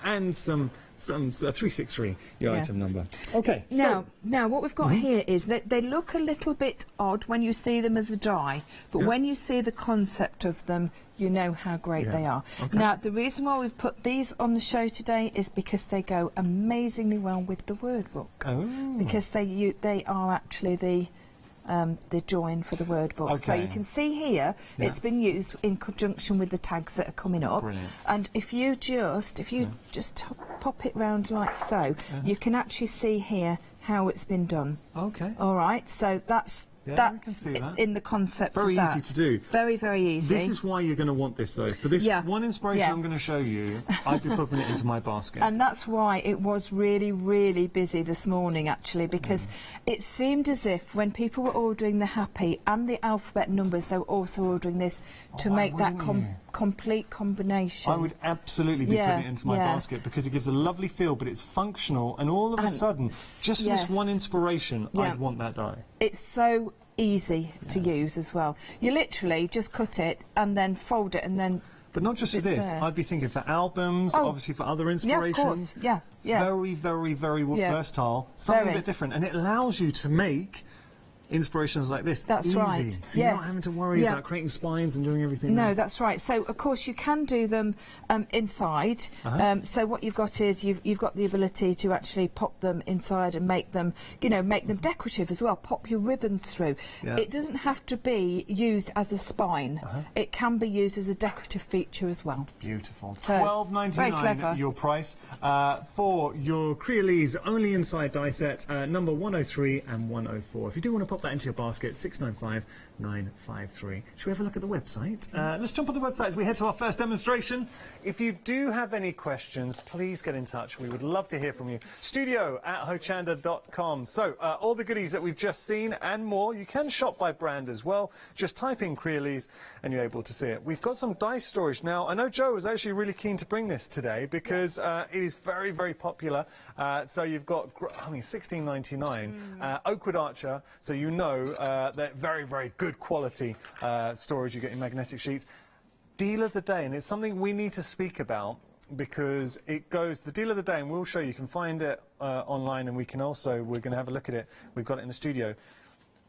K: and some 363 your item number. Okay.
M: Now what we've got here is that they look a little bit odd when you see them as a die, but when you see the concept of them, you know how great they are. Now, the reason why we've put these on the show today is because they go amazingly well with the word book. Because they are actually the join for the word book. So you can see here it's been used in conjunction with the tags that are coming up.
K: Brilliant.
M: And if you just pop it round like so, you can actually see here how it's been done. All right, so that's in the concept
K: very
M: of that.
K: easy to do.
M: Very, very easy.
K: This is why you're going to want this, though. For this one inspiration I'm going to show you, I'd be putting it into my basket.
M: And that's why it was really, really busy this morning, actually, because it seemed as if when people were ordering the Happy and the alphabet numbers, they were also ordering this to make that complete combination.
K: I would absolutely be putting it into my basket because it gives a lovely feel, but it's functional, and all of a sudden, just for this one inspiration, I'd want that die.
M: It's so easy to use as well. You literally just cut it and then fold it and then...
K: But not just for this, I'd be thinking for albums, obviously for other inspirations.
M: Yeah, of course.
K: Very, very, very versatile. Something a bit different. And it allows you to make inspirations like this.
M: That's
K: easy.
M: right.
K: So you're not having to worry about creating spines and doing everything.
M: No,
K: there.
M: that's right. So of course you can do them inside. So what you've got is you've got the ability to actually pop them inside and make them, you know, make them decorative as well. Pop your ribbons through.
K: Yeah.
M: It doesn't have to be used as a spine. It can be used as a decorative feature as well.
K: Beautiful.
M: So,
K: $12.99 your price for your Crealies only inside die sets, number 103 and 104. If you do want to pop that into your basket, 695-953. Should we have a look at the website? Let's jump on the website as we head to our first demonstration. If you do have any questions, please get in touch. We would love to hear from you. studio@hochanda.com. So, all the goodies that we've just seen and more, you can shop by brand as well. Just type in Crealies and you're able to see it. We've got some dice storage now. I know Joe was actually really keen to bring this today because it is very, very popular. So you've got, I mean, $16.99. Oakwood Archer, so you know they're very, very good quality storage. You get your magnetic sheets. Deal of the day, and it's something we need to speak about because it goes, the deal of the day, and we'll show you, can find it online, and we can also, we're going to have a look at it. We've got it in the studio.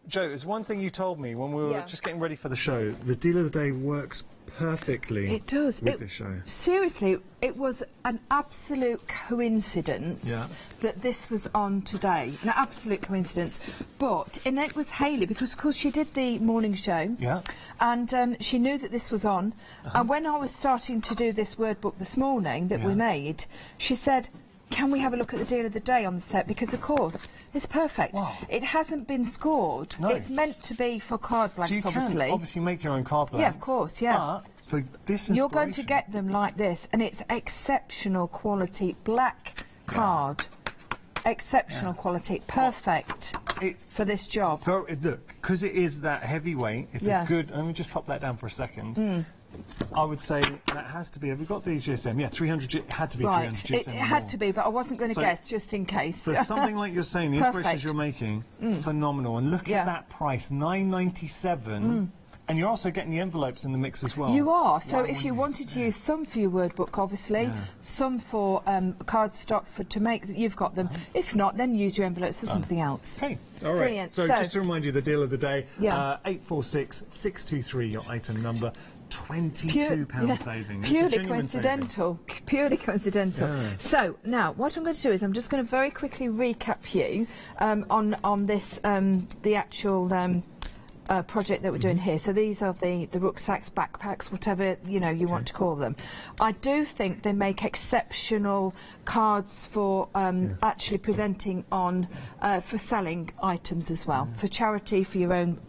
K: Joe, there's one thing you told me when we were just getting ready for the show. The deal of the day works perfectly.
M: It does.
K: With this show.
M: Seriously, it was an absolute coincidence that this was on today. An absolute coincidence. And it was Hayley, because of course she did the morning show.
K: Yeah.
M: And she knew that this was on. And when I was starting to do this word book this morning that we made, she said, can we have a look at the deal of the day on the set? Because, of course, it's perfect. Wow. It hasn't been scored.
K: No.
M: It's meant to be for card blanks,
K: so you
M: obviously.
K: can obviously make your own card blanks.
M: Yeah, of course, yeah.
K: But for this
M: you're going to get them like this, and it's exceptional quality black card. Exceptional quality, perfect for this job.
K: So, look, because it is that heavyweight, it's a good... Let me just pop that down for a second. I would say that has to be... Have we got the GSM? Yeah, 300... It had to be 300 GSM.
M: It had to be, but I wasn't going to guess, just in case.
K: For something like you're saying, the inspirations you're making, phenomenal. And look at that price, $9.97. And you're also getting the envelopes in the mix as well.
M: You are. So if you wanted to use some for your word book, obviously, some for cardstock to make, you've got them. If not, then use your envelopes for something else.
K: Okay, all right.
M: Brilliant.
K: So just to remind you, the deal of the day,
M: Yeah.
K: 846-623, your item number. £22 saving.
M: Purely coincidental. Saving. Purely coincidental.
K: Yeah.
M: So now, what I'm going to do is I'm just going to very quickly recap you on this the actual project that we're doing here. So these are the rucksacks, backpacks, whatever you want to call them. I do think they make exceptional cards for actually presenting on for selling items as well, for charity, for your own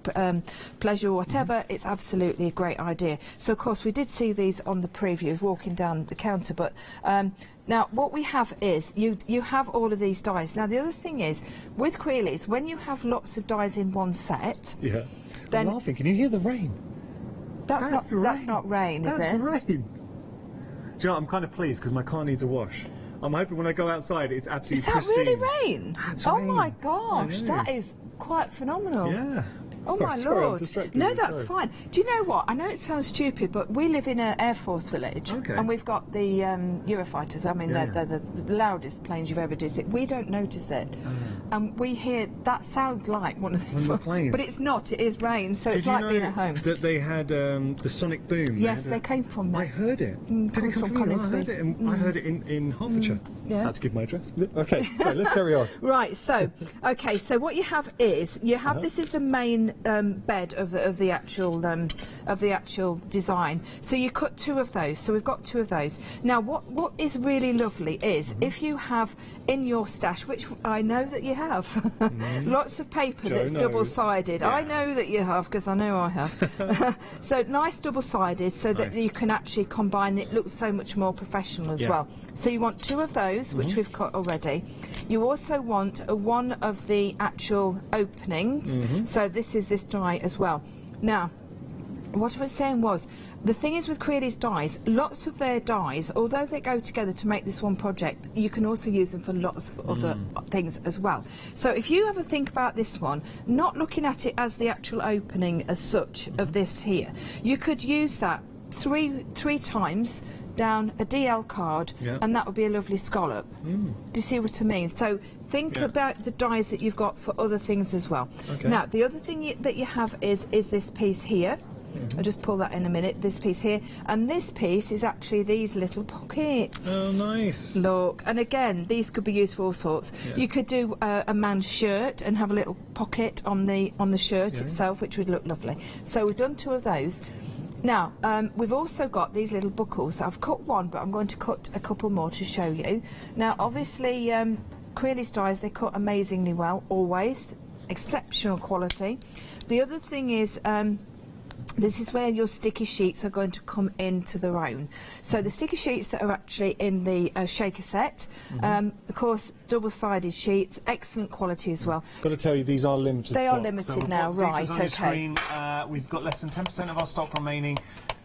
M: pleasure, whatever. It's absolutely a great idea. So of course we did see these on the preview, walking down the counter, but now, what we have is, you have all of these dies. Now, the other thing is, with Crealies, when you have lots of dies in one set...
K: Yeah.
M: Then
K: I'm laughing. Can you hear the rain?
M: That's not rain, is it?
K: That's rain. Do you know what? I'm kind of pleased because my car needs a wash. I'm hoping when I go outside, it's absolutely pristine.
M: Is that really rain?
K: That's
M: rain.
K: rain.
M: My gosh, that is quite phenomenal.
K: Yeah.
M: Oh my
K: sorry,
M: Lord. No, that's fine. Do you know what? I know it sounds stupid, but we live in an Air Force village, and we've got the Eurofighters. I mean, they're the loudest planes you've ever seen. We don't notice it. And we hear, that sounds like one of the
K: planes.
M: But it's not, it is rain, so it's like being at home.
K: That they had the sonic boom?
M: Yes, they came from there.
K: I heard it. Did it come from you? I heard it in Hertfordshire.
M: Yeah.
K: Had to give my address. Okay, so let's carry on.
M: Right, so, okay, so what you have is, this is the main bed of the actual design. So you cut two of those. So we've got two of those. Now, what is really lovely is if you have in your stash, which I know that you have, lots of paper that's double-sided. Yeah. I know that you have, because I know I have. So nice double-sided, so that you can actually combine. It looks so much more professional as well. So you want two of those, which we've cut already. You also want one of the actual openings. So this is this die as well. Now, what I was saying was, the thing is with Crealies dies, lots of their dies, although they go together to make this one project, you can also use them for lots of other things as well. So if you ever think about this one, not looking at it as the actual opening as such of this here, you could use that three times down a DL card, and that would be a lovely scallop. Do you see what I mean? So think about the dies that you've got for other things as well.
K: Okay.
M: Now, the other thing that you have is this piece here. I'll just pull that in a minute, this piece here. And this piece is actually these little pockets.
K: Oh, nice.
M: Look, and again, these could be used for all sorts. You could do a man's shirt and have a little pocket on the shirt itself, which would look lovely. So we've done 2 of those. Now, we've also got these little buckles. I've cut one, but I'm going to cut a couple more to show you. Now, obviously, Crealies dies, they cut amazingly well, always. Exceptional quality. The other thing is, this is where your sticky sheets are going to come into their own. So the sticky sheets that are actually in the shaker set, of course, double-sided sheets, excellent quality as well.
K: Got to tell you, these are limited
M: They
K: stock.
M: are limited
K: so
M: now, right,
K: on your screen. We've got less than 10% of our stock remaining.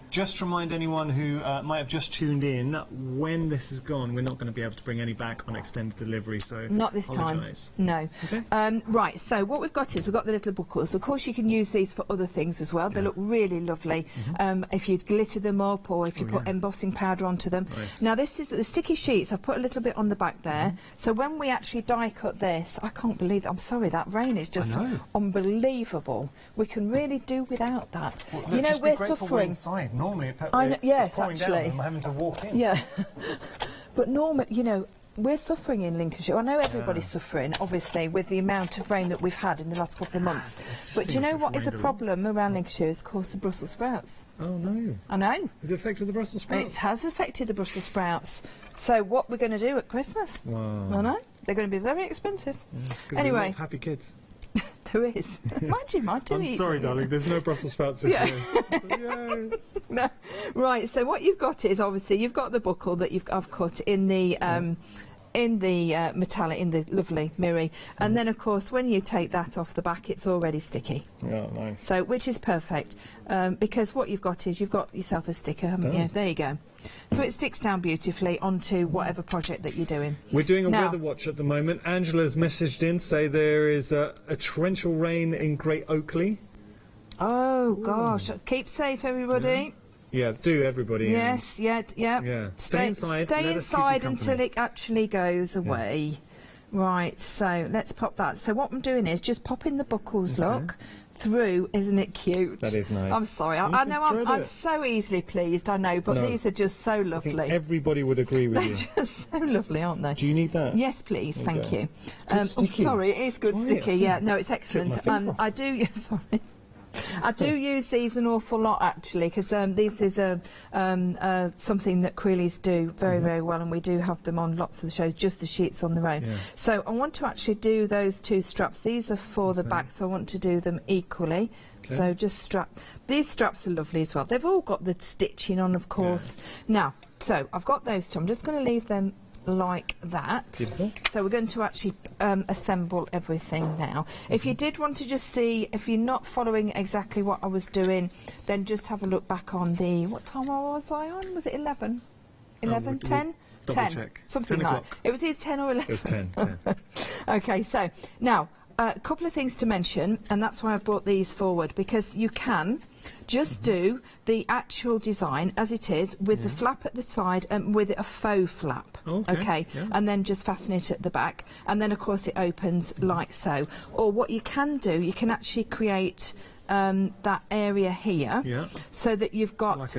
K: Just to remind anyone who might have just tuned in, when this is gone, we're not going to be able to bring any back on extended delivery, so
M: not this time. No.
K: Okay.
M: Right, so what we've got is we've got the little buckles. Of course, you can use these for other things as well. They look really lovely if you glitter them up or if you put embossing powder onto them.
K: Nice.
M: Now, this is the sticky sheets. I've put a little bit on the back there. So when we actually die cut this, I can't believe, I'm sorry, that rain is just unbelievable. We can really do without that.
K: Well,
M: you know,
K: just
M: we're
K: be grateful
M: suffering.
K: We're inside. Normally, it's pouring down and I'm having to walk in.
M: Yeah. But normally, you know, we're suffering in Lincolnshire. I know everybody's suffering, obviously, with the amount of rain that we've had in the last couple of months. But do you know what is a problem around Lincolnshire is, of course, the Brussels sprouts.
K: Oh, no.
M: I know.
K: Has it affected the Brussels sprouts?
M: It has affected the Brussels sprouts. So what we're going to do at Christmas?
K: Wow.
M: I know. They're going to be very expensive.
K: Anyway. Be a lot of happy kids.
M: There is. Mind you,
K: I'm sorry, darling, there's no Brussels sprouts this year.
M: No. Right, so what you've got is, obviously, you've got the buckle that I've cut in the metallic, in the lovely mirror, and then, of course, when you take that off the back, it's already sticky.
K: Yeah, nice.
M: So, which is perfect, because what you've got is you've got yourself a sticker, haven't you? There you go. So it sticks down beautifully onto whatever project that you're doing.
K: We're doing a weather watch at the moment. Angela's messaged in, say there is a torrential rain in Great Oakley.
M: Oh, gosh. Keep safe, everybody.
K: Yeah, do everybody.
M: Yes, yeah.
K: Stay inside.
M: Stay inside until it actually goes away. Right, so let's pop that. So what I'm doing is just popping the buckles, look, through. Isn't it cute?
K: That is nice.
M: I'm sorry. I know I'm so easily pleased, I know, but these are just so lovely.
K: I think everybody would agree with you.
M: They're just so lovely, aren't they?
K: Do you need that?
M: Yes, please. Thank you.
K: Good sticky.
M: Sorry, it is good sticky. Yeah, no, it's excellent. I do. Sorry. I do use these an awful lot, actually, because this is something that Crealies do very, very well, and we do have them on lots of the shows, just the sheets on their own. So I want to actually do those 2 straps. These are for the back, so I want to do them equally. So just strap. These straps are lovely as well. They've all got the stitching on, of course. Now, so I've got those 2. I'm just going to leave them like that.
K: Beautiful.
M: So we're going to actually assemble everything now. If you did want to just see, if you're not following exactly what I was doing, then just have a look back on the, what time was I on? Was it 11? 11? 10?
K: Double
M: 10.
K: check.
M: Something
K: 10
M: like
K: o'clock.
M: that. It was either 10 or 11.
K: It was 10.
M: Okay, so now a couple of things to mention, and that's why I've brought these forward, because you can just do the actual design as it is with the flap at the side and with a faux flap. Okay. And then just fasten it at the back, and then of course it opens like so. Or what you can do, you can actually create that area here, so that you've got
K: like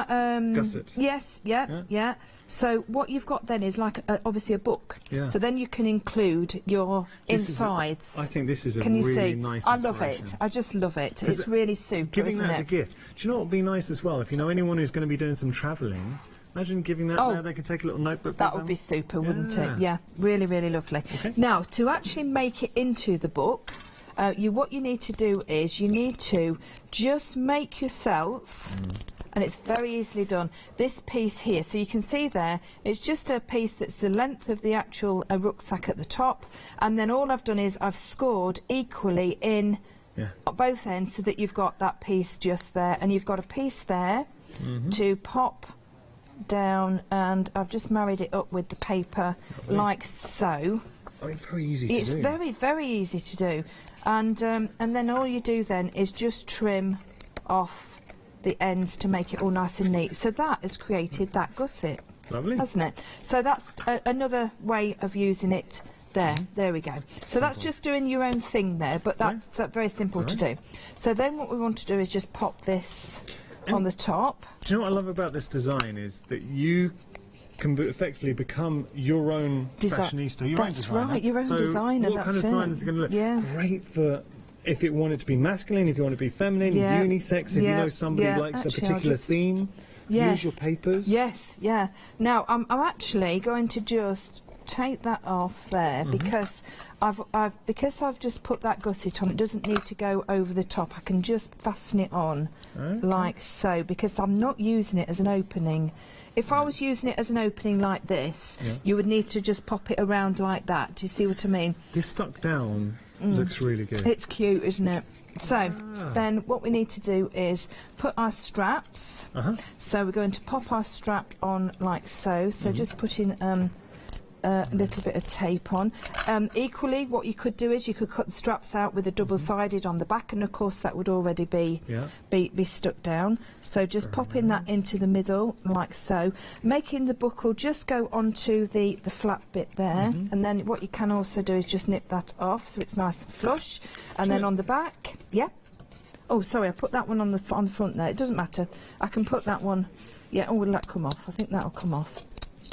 K: a gusset.
M: Yes, yeah. So what you've got then is like obviously a book. So then you can include your insides.
K: I think this is a
M: can you
K: really
M: see?
K: nice
M: I love it.
K: inspiration.
M: I just love it. It's really super.
K: Giving
M: isn't
K: that as
M: it?
K: a gift. Do you know what would be nice as well? If you know anyone who's going to be doing some travelling, imagine giving that there. They can take a little notebook.
M: That would be super, wouldn't it? Yeah, really, really lovely. Now, to actually make it into the book, what you need to do is you need to just make yourself, and it's very easily done, this piece here. So you can see there, it's just a piece that's the length of the actual rucksack at the top, and then all I've done is I've scored equally in both ends so that you've got that piece just there, and you've got a piece there to pop down, and I've just married it up with the paper like so.
K: Oh, it's very easy to do.
M: It's very, very easy to do. And then all you do then is just trim off the ends to make it all nice and neat. So that has created that gusset.
K: Lovely.
M: Hasn't it? So that's another way of using it there. There we go. So that's just doing your own thing there, but that's very simple to do. So then what we want to do is just pop this on the top.
K: Do you know what I love about this design is that you can effectively become your own fashionista, your own designer.
M: Right, your own designer.
K: What kind of design is going to look? Yeah. Great for if it wanted to be masculine, if you want to be feminine, unisex, if you know somebody likes a particular theme. Use your papers.
M: Yes, yeah. Now I'm actually going to just take that off there because I've just put that gusset on. It doesn't need to go over the top. I can just fasten it on like so because I'm not using it as an opening. If I was using it as an opening like this, you would need to just pop it around like that. Do you see what I mean?
K: This stuck down looks really good.
M: It's cute, isn't it? So then what we need to do is put our straps. So we're going to pop our strap on like so. So just putting a little bit of tape on. Equally, what you could do is you could cut the straps out with a double-sided on the back, and of course that would already be stuck down. So just popping that into the middle like so, making the buckle just go onto the flat bit there, and then what you can also do is just nip that off so it's nice and flush, and then on the back, oh sorry, I put that one on the front there. It doesn't matter. I can put that one. Oh, will that come off? I think that'll come off.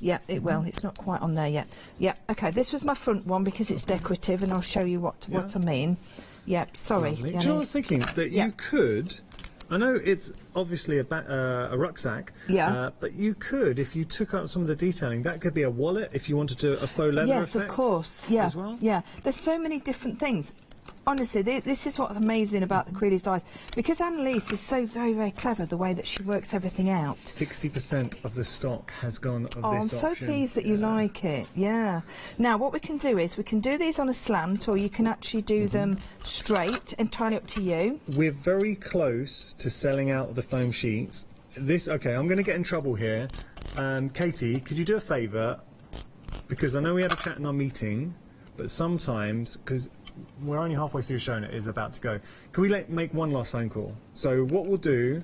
M: Yeah, it will. It's not quite on there yet. Yeah, okay, this was my front one because it's decorative, and I'll show you what I mean. Yeah, sorry.
K: Do you know what I was thinking? That you could, I know it's obviously a rucksack, but you could, if you took out some of the detailing, that could be a wallet if you wanted to a faux leather effect.
M: Yes, of course. Yeah, as well. Yeah, there's so many different things. Honestly, this is what's amazing about the Crealies dies, because Annalise is so very, very clever the way that she works everything out.
K: 60% of the stock has gone of this option.
M: I'm so pleased that you like it. Yeah. Now, what we can do is we can do these on a slant, or you can actually do them straight, entirely up to you.
K: We're very close to selling out the foam sheets. Okay, I'm going to get in trouble here. Katie, could you do a favour? Because I know we had a chat in our meeting, but sometimes, because we're only halfway through the show and it is about to go. Can we make one last phone call? So what we'll do,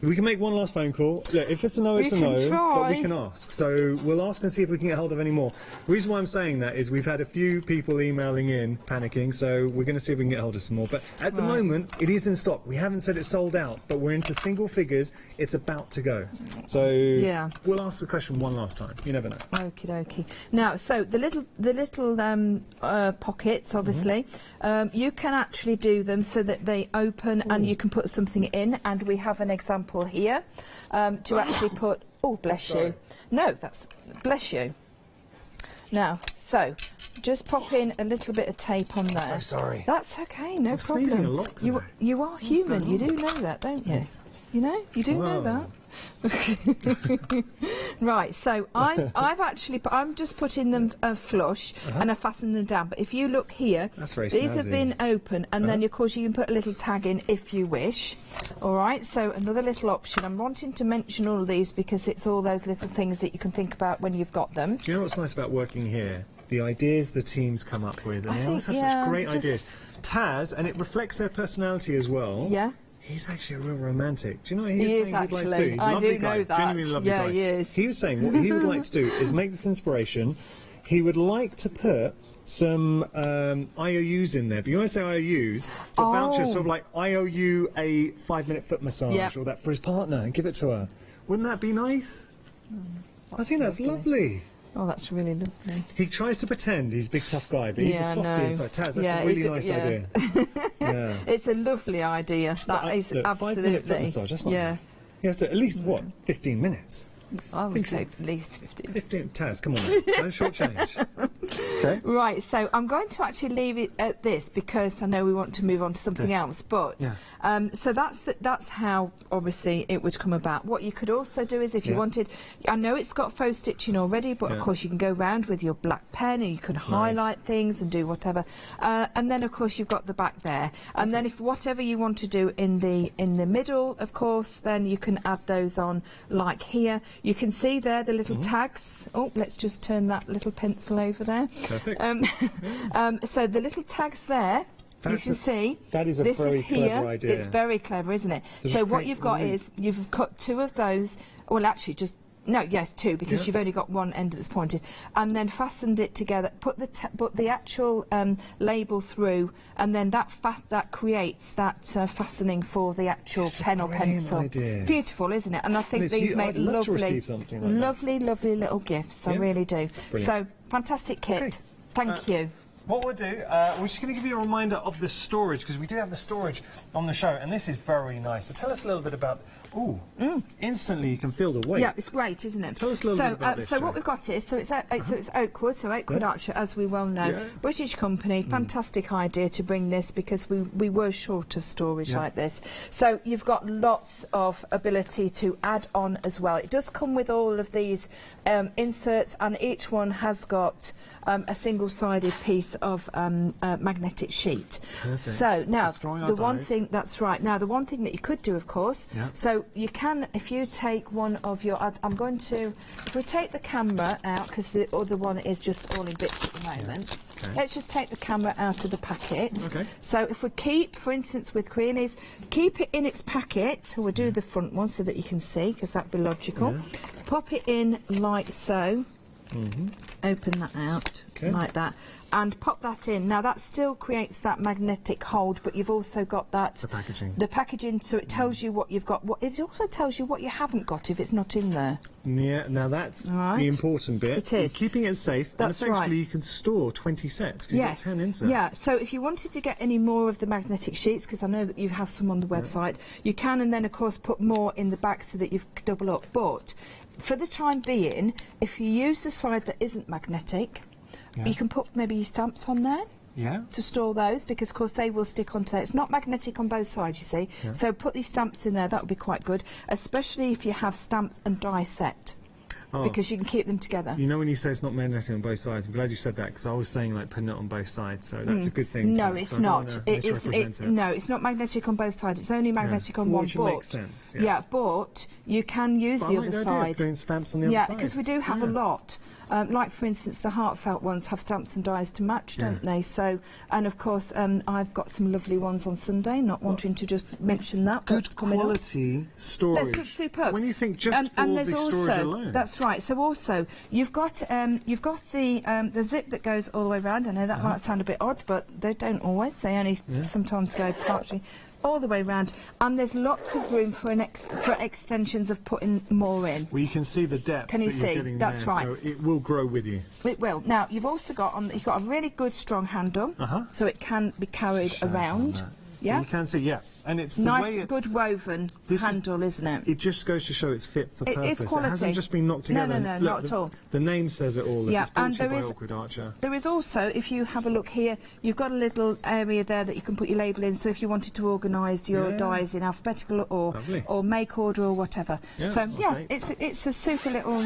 K: we can make one last phone call. Look, if it's a no, it's a no, but we can ask. So we'll ask and see if we can get hold of any more. The reason why I'm saying that is we've had a few people emailing in, panicking, so we're going to see if we can get hold of some more. But at the moment, it is in stock. We haven't said it's sold out, but we're into single figures. It's about to go. So we'll ask the question one last time. You never know.
M: Okie dokie. Now, so the little pockets, obviously, you can actually do them so that they open and you can put something in, and we have an example here to actually put. Oh, bless you. No, bless you. Now, so just pop in a little bit of tape on there.
K: I'm so sorry.
M: That's okay, no problem.
K: Sneezing a lot today.
M: You are human. You do know that, don't you? You know, you do know that. Right, so I'm just putting them flush and I fasten them down. But if you look here, these have been open, and then of course you can put a little tag in if you wish. All right, so another little option. I'm wanting to mention all of these because it's all those little things that you can think about when you've got them.
K: Do you know what's nice about working here? The ideas the teams come up with, and they always have such great ideas. Taz, and it reflects their personality as well.
M: Yeah.
K: He's actually a real romantic. Do you know what he was saying he'd like to do? He's a
M: I
K: lovely
M: do
K: guy,
M: know that.
K: genuinely lovely guy.
M: He is.
K: He was saying what he would like to do is make this inspiration. He would like to put some IOUs in there. But you want to say IOUs, so vouchers, sort of like I owe you a 5-minute foot massage or that for his partner, and give it to her. Wouldn't that be nice? I think that's lovely.
M: Oh, that's really lovely.
K: He tries to pretend he's a big tough guy, but he's a softie inside. Taz, that's a really nice idea.
M: It's a lovely idea. That is
K: look,
M: absolutely.
K: 5-minute foot massage, that's not bad. He has to at least, 15 minutes?
M: I would say at least 15.
K: 15. Taz, come on, don't shortchange. Okay.
M: Right, so I'm going to actually leave it at this because I know we want to move on to something else. But so that's how obviously it would come about. What you could also do is if you wanted, I know it's got faux stitching already, but of course you can go round with your black pen and you can highlight things and do whatever. And then of course you've got the back there. And then if whatever you want to do in the middle, of course, then you can add those on like here. You can see there the little tags. Oh, let's just turn that little pencil over there.
K: Perfect.
M: So the little tags there You can see.
K: That is a
M: this
K: very
M: is here.
K: clever idea.
M: It's very clever, isn't it?
K: So
M: So what you've got is you've cut 2 of those. Well, actually, just. No, yes, 2 because you've only got one end that's pointed, and then fastened it together. Put the actual label through, and then that creates that fastening for the actual pen or pencil.
K: Idea.
M: Beautiful, isn't it? And I think these made lovely, lovely little gifts. I really do.
K: Brilliant.
M: So fantastic kit. Thank you.
K: What we'll do, we're just going to give you a reminder of the storage, because we do have the storage on the show, and this is very nice. So tell us a little bit about. Instantly you can feel the weight.
M: Yeah, it's great, isn't it?
K: Tell us a little bit about this.
M: So what we've got is, it's Oakwood, so Oakwood Archer, as we well know, British company. Fantastic idea to bring this, because we were short of storage like this. So you've got lots of ability to add on as well. It does come with all of these inserts, and each one has got a single-sided piece of magnetic sheet. Perfect. So now the one thing the one thing that you could do, of course, so you can, if you take one of your, if we take the camera out, because the other one is just all in bits at the moment. Let's just take the camera out of the packet. So if we keep, for instance, with Crealies, keep it in its packet. So we'll do the front one so that you can see, because that'd be logical. Pop it in like so. Open that out like that, and pop that in. Now that still creates that magnetic hold, but you've also got that the packaging, so it tells you what you've got. It also tells you what you haven't got if it's not in there.
K: Yeah, now that's the important bit.
M: It is.
K: Keeping it safe,
M: That's
K: and essentially
M: right.
K: you can store 20 sets, because you've got 10 inserts.
M: Yeah, so if you wanted to get any more of the magnetic sheets, because I know that you have some on the website, you can, and then of course put more in the back so that you double up. But for the time being, if you use the side that isn't magnetic, you can put maybe your stamps on there to store those, because of course they will stick onto there. It's not magnetic on both sides, you see. So put these stamps in there, that would be quite good, especially if you have stamps and die set. Because you can keep them together.
K: You know, when you say it's not magnetic on both sides, I'm glad you said that, because I was saying like putting it on both sides, so that's a good thing.
M: No, it's not. No, it's not magnetic on both sides. It's only magnetic on one.
K: Which makes sense.
M: But you can use the other side.
K: Putting stamps on the other side.
M: Yeah, because we do have a lot. Like for instance, the heartfelt ones have stamps and dies to match, don't they? So, and of course, I've got some lovely ones on Sunday. Not wanting to just mention that.
K: Good quality storage.
M: That's superb.
K: When you think just for the storage alone.
M: That's right. So also, you've got the zip that goes all the way around. I know that might sound a bit odd, but they don't always. They only sometimes go partially all the way around, and there's lots of room for extensions of putting more in.
K: Well, you can see the depth.
M: Can you
K: that you're
M: see?
K: getting
M: That's
K: there,
M: right.
K: So it will grow with you.
M: It will. Now you've also got a really good strong handle, so it can be carried around.
K: So you can see, and it's the
M: nice,
K: way it's
M: good woven handle, isn't it?
K: It just goes to show it's fit for purpose.
M: It is quality.
K: It hasn't just been knocked together.
M: No,
K: Look,
M: not at all.
K: The name says it all.
M: Yeah,
K: it's brought
M: and
K: to you
M: there
K: by
M: is
K: Oakwood Archer.
M: There is also, if you have a look here, you've got a little area there that you can put your label in. So if you wanted to organise your dies in alphabetical or make order or whatever. So it's a super little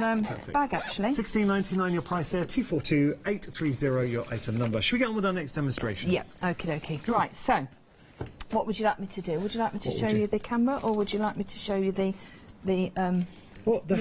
M: bag actually.
K: $16.99 your price there. 242830 your item number. Should we get on with our next demonstration?
M: Yeah. Okie dokie. Right. So. What would you like me to do? Would you like me to show you the camera, or would you like me to show you the you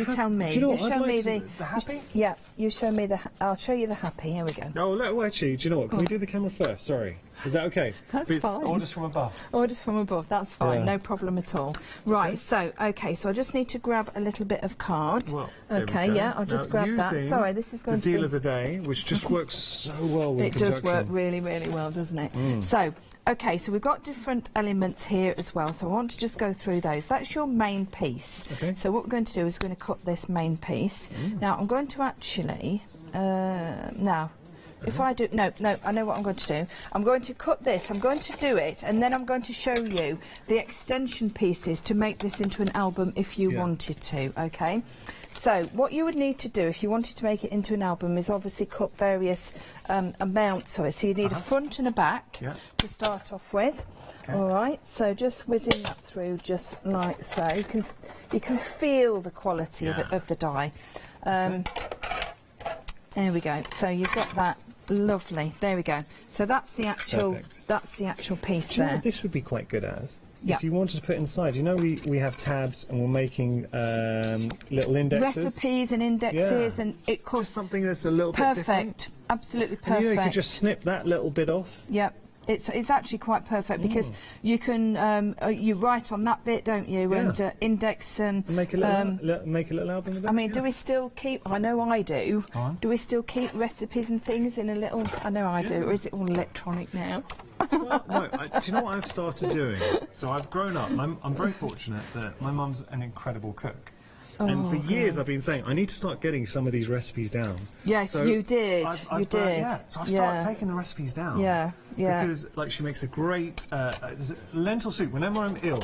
M: tell me.
K: Do you know what?
M: You show me
K: the happy?
M: Yeah, you show me the... I'll show you the happy. Here we go.
K: Oh, actually, do you know what? Can we do the camera first? Sorry. Is that okay?
M: That's fine.
K: Orders from above.
M: Orders from above, that's fine. No problem at all. Right, so I just need to grab a little bit of card.
K: Well,
M: okay, I'll just grab that. Sorry, this is going to be...
K: the deal of the day, which just works so well with conjunction.
M: It does work really, really well, doesn't it? So... Okay, so we've got different elements here as well, so I want to just go through those. That's your main piece.
K: Okay.
M: So what we're going to do is we're going to cut this main piece. Now, I'm going to actually... if I do... No, I know what I'm going to do. I'm going to cut this, I'm going to do it, and then I'm going to show you the extension pieces to make this into an album if you wanted to, okay? So, what you would need to do if you wanted to make it into an album is obviously cut various amounts of it. So you need a front and a back to start off with. Okay. All right, so just whizzing that through just like so. You can feel the quality of the die. There we go. So you've got that. Lovely. There we go. So that's the actual piece
K: Do you know
M: there.
K: what this would be quite good as? If you wanted to put inside, you know, we have tabs and we're making little indexes.
M: Recipes and indexes, and it costs
K: something that's a little bit different.
M: Absolutely perfect.
K: And, you could just snip that little bit off.
M: Yep. It's actually quite perfect because you can you write on that bit, don't you, and index and
K: make a little album with that.
M: I mean, do we still keep? I know I do. Do we still keep recipes and things in a little? I know I do. Or is it all electronic now?
K: Well, no. Do you know what I've started doing? So I've grown up. I'm very fortunate that my mum's an incredible cook. And for years I've been saying I need to start getting some of these recipes down.
M: Yes, so you did. You did.
K: Yeah, so I've started taking the recipes down.
M: Yeah.
K: Because like she makes a great lentil soup. Whenever I'm ill,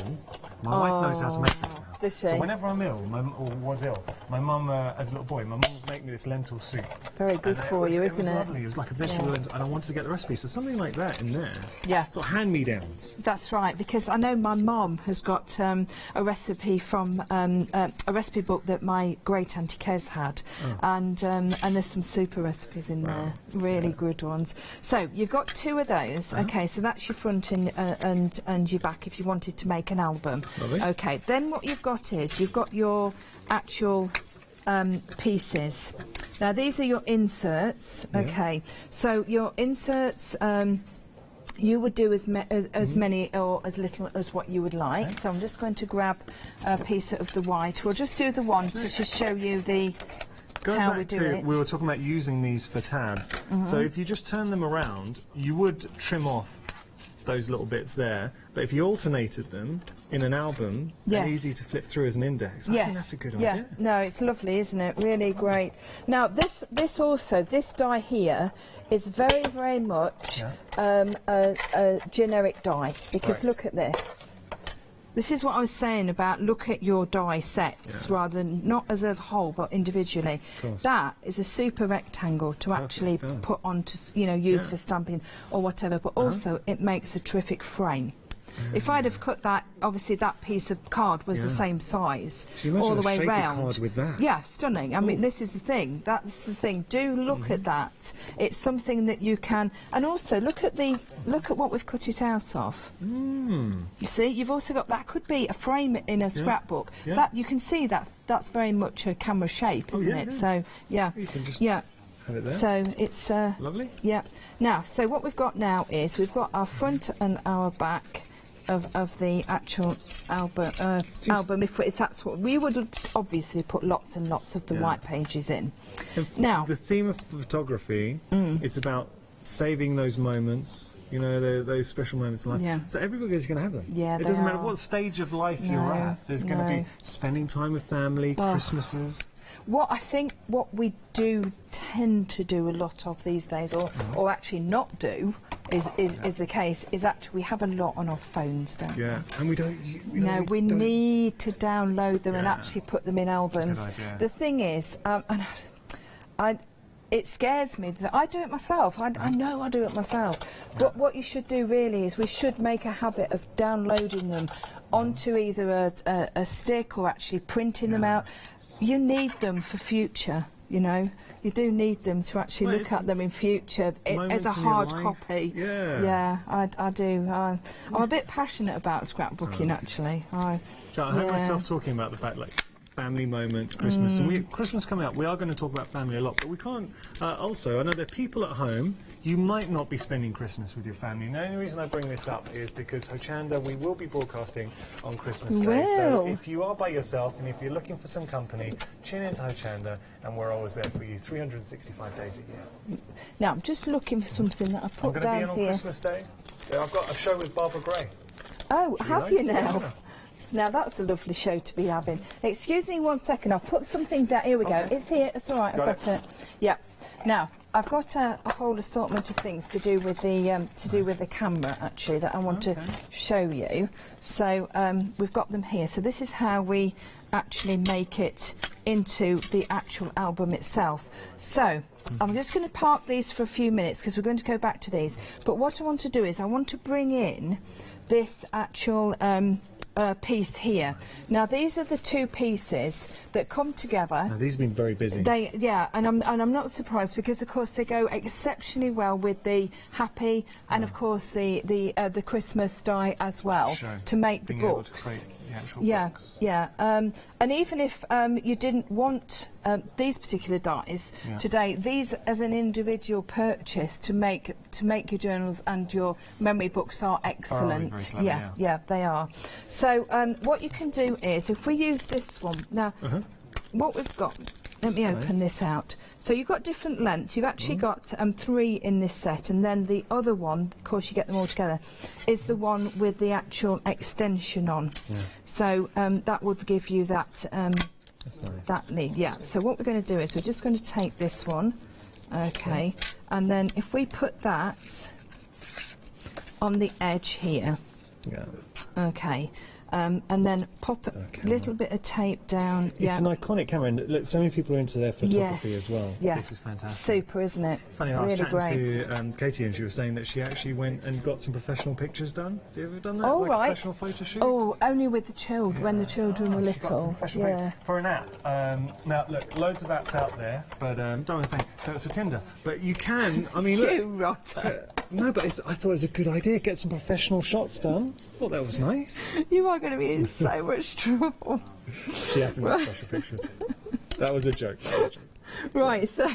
K: my wife knows how to make this now.
M: Does she?
K: So whenever I'm ill, or was ill, my mum, as a little boy, my mum would make me this lentil soup.
M: Very good for you, isn't it?
K: It was lovely. It was like a vegetable, and I wanted to get the recipe. So something like that in there.
M: Yeah.
K: Sort of hand-me-downs.
M: That's right, because I know my mum has got a recipe from a recipe book that my great auntie Kez had, and there's some super recipes in there, really good ones. So you've got 2 of those. Okay, so that's your front and your back if you wanted to make an album.
K: Lovely.
M: Okay, then what you've got is you've got your actual pieces. Now these are your inserts. Okay, so your inserts. You would do as many or as little as what you would like. Okay. So I'm just going to grab a piece of the white. We'll just do the one to just show you the how we do it.
K: We were talking about using these for tabs. So if you just turn them around, you would trim off those little bits there. But if you alternated them in an album, they're easy to flip through as an index. I think that's a good idea.
M: No, it's lovely, isn't it? Really great. Now this die here is very, very much a generic die, because look at this. This is what I was saying about look at your die sets rather than not as a whole but individually. That is a super rectangle to actually put on to use for stamping or whatever, but also it makes a terrific frame. If I'd have cut that, obviously that piece of card was the same size all the way round.
K: Card with that?
M: Yeah, stunning. I mean, this is the thing. That's the thing. Do look at that. It's something that you can, and also look at what we've cut it out of. You see, you've also got that could be a frame in a scrapbook. That you can see that's very much a camera shape, isn't it? So
K: you can just have it there.
M: So it's
K: lovely.
M: Yeah. Now, so what we've got now is we've got our front and our back of the actual album. If that's what we would obviously put lots and lots of the white pages in. Now,
K: the theme of photography, it's about saving those moments. Those special moments in life.
M: Yeah.
K: So everybody's going to have them.
M: Yeah,
K: it doesn't matter what stage of life you're at. There's going to be spending time with family, Christmases.
M: What we do tend to do a lot of these days, or actually not do, is the case, is actually we have a lot on our phones, don't we?
K: Yeah, and we don't...
M: We need to download them and actually put them in albums. The thing is, it scares me that I do it myself. I know I do it myself. But what you should do really is we should make a habit of downloading them onto either a stick or actually printing them out. You need them for future, You do need them to actually look at them in future as a hard copy.
K: Yeah,
M: I do. I'm a bit passionate about scrapbooking, actually.
K: I heard myself talking about the fact, family moments, Christmas, and Christmas coming up. We are going to talk about family a lot, but we can't. Also, I know there are people at home. You might not be spending Christmas with your family. And the only reason I bring this up is because Hochanda, we will be broadcasting on Christmas Day. So if you are by yourself and if you're looking for some company, tune into Hochanda, and we're always there for you 365 days a year.
M: Now, I'm just looking for something that I put down here.
K: I'm going to be in on Christmas Day. I've got a show with Barbara Gray.
M: Oh, have you now? Yeah. Now that's a lovely show to be having. Excuse me 1 second, I'll put something down. Here we go. It's here. It's all right. I've got it. Yeah. Now I've got a whole assortment of things to do with the camera actually that I want to show you. So we've got them here. So this is how we actually make it into the actual album itself. So I'm just going to park these for a few minutes because we're going to go back to these. But what I want to do is I want to bring in this actual piece here. Now these are the 2 pieces that come together.
K: Now, these have been very busy.
M: And I'm not surprised because of course they go exceptionally well with the happy and of course the Christmas die as well to make the books.
K: the actual
M: books. And even if you didn't want these particular dies today, these as an individual purchase to make your journals and your memory books are excellent.
K: Very clever,
M: They are. So what you can do is, if we use this one now, what we've got. Let me open this out. So you've got different lengths. You've actually got 3 in this set, and then the other one, of course you get them all together, is the one with the actual extension on. So that would give you that
K: that's nice.
M: that lead. So what we're going to do is we're just going to take this one, and then if we put that on the edge here, and then pop a little bit of tape down.
K: It's an iconic camera, and look, so many people are into their photography as well. This is fantastic.
M: Super, isn't it?
K: Funny, I was
M: really
K: chatting to Katie, and she was saying that she actually went and got some professional pictures done. Have you ever done that?
M: Oh,
K: like
M: right.
K: a professional photo shoot?
M: Oh, only with the children, when the children were
K: She got some
M: little.
K: professional pictures for an app. Now, look, loads of apps out there, but don't want to say, so it's for Tinder. But you can, I mean, look.
M: You rotter.
K: No, but I thought it was a good idea. Get some professional shots done. I thought that was nice.
M: You are going to be in so much trouble.
K: She hasn't got special pictures. That was a joke.
M: Right, so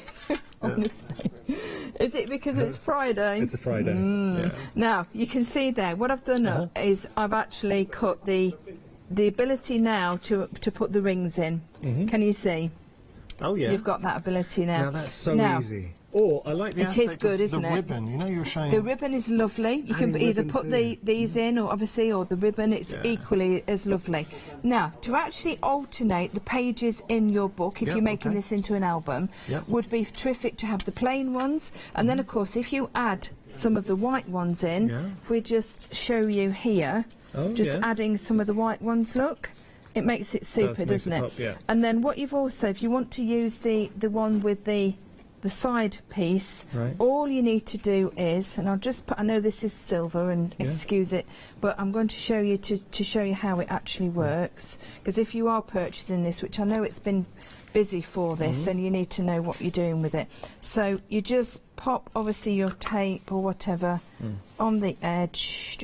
M: honestly, is it because it's Friday?
K: It's a Friday.
M: Now you can see there. What I've done is I've actually cut the ability now to put the rings in. Can you see?
K: Oh yeah.
M: You've got that ability now.
K: Now that's so easy. Or I like the
M: it
K: aspect
M: is good,
K: of
M: isn't
K: the
M: it?
K: ribbon. You know, you were showing
M: the ribbon is lovely. You can either put these in, or obviously, or the ribbon. It's equally as lovely. Now, to actually alternate the pages in your book, if you're making this into an album, would be terrific to have the plain ones, and then of course, if you add some of the white ones in, if we just show you here, adding some of the white ones, look. It makes it super, doesn't it?
K: Pop,
M: and then what you've also, if you want to use the one with the side piece, all you need to do is, and I'll just put, I know this is silver, and excuse it, but I'm going to show you to show you how it actually works, because if you are purchasing this, which I know it's been busy for this, then you need to know what you're doing with it. So you just pop, obviously, your tape or whatever on the edge.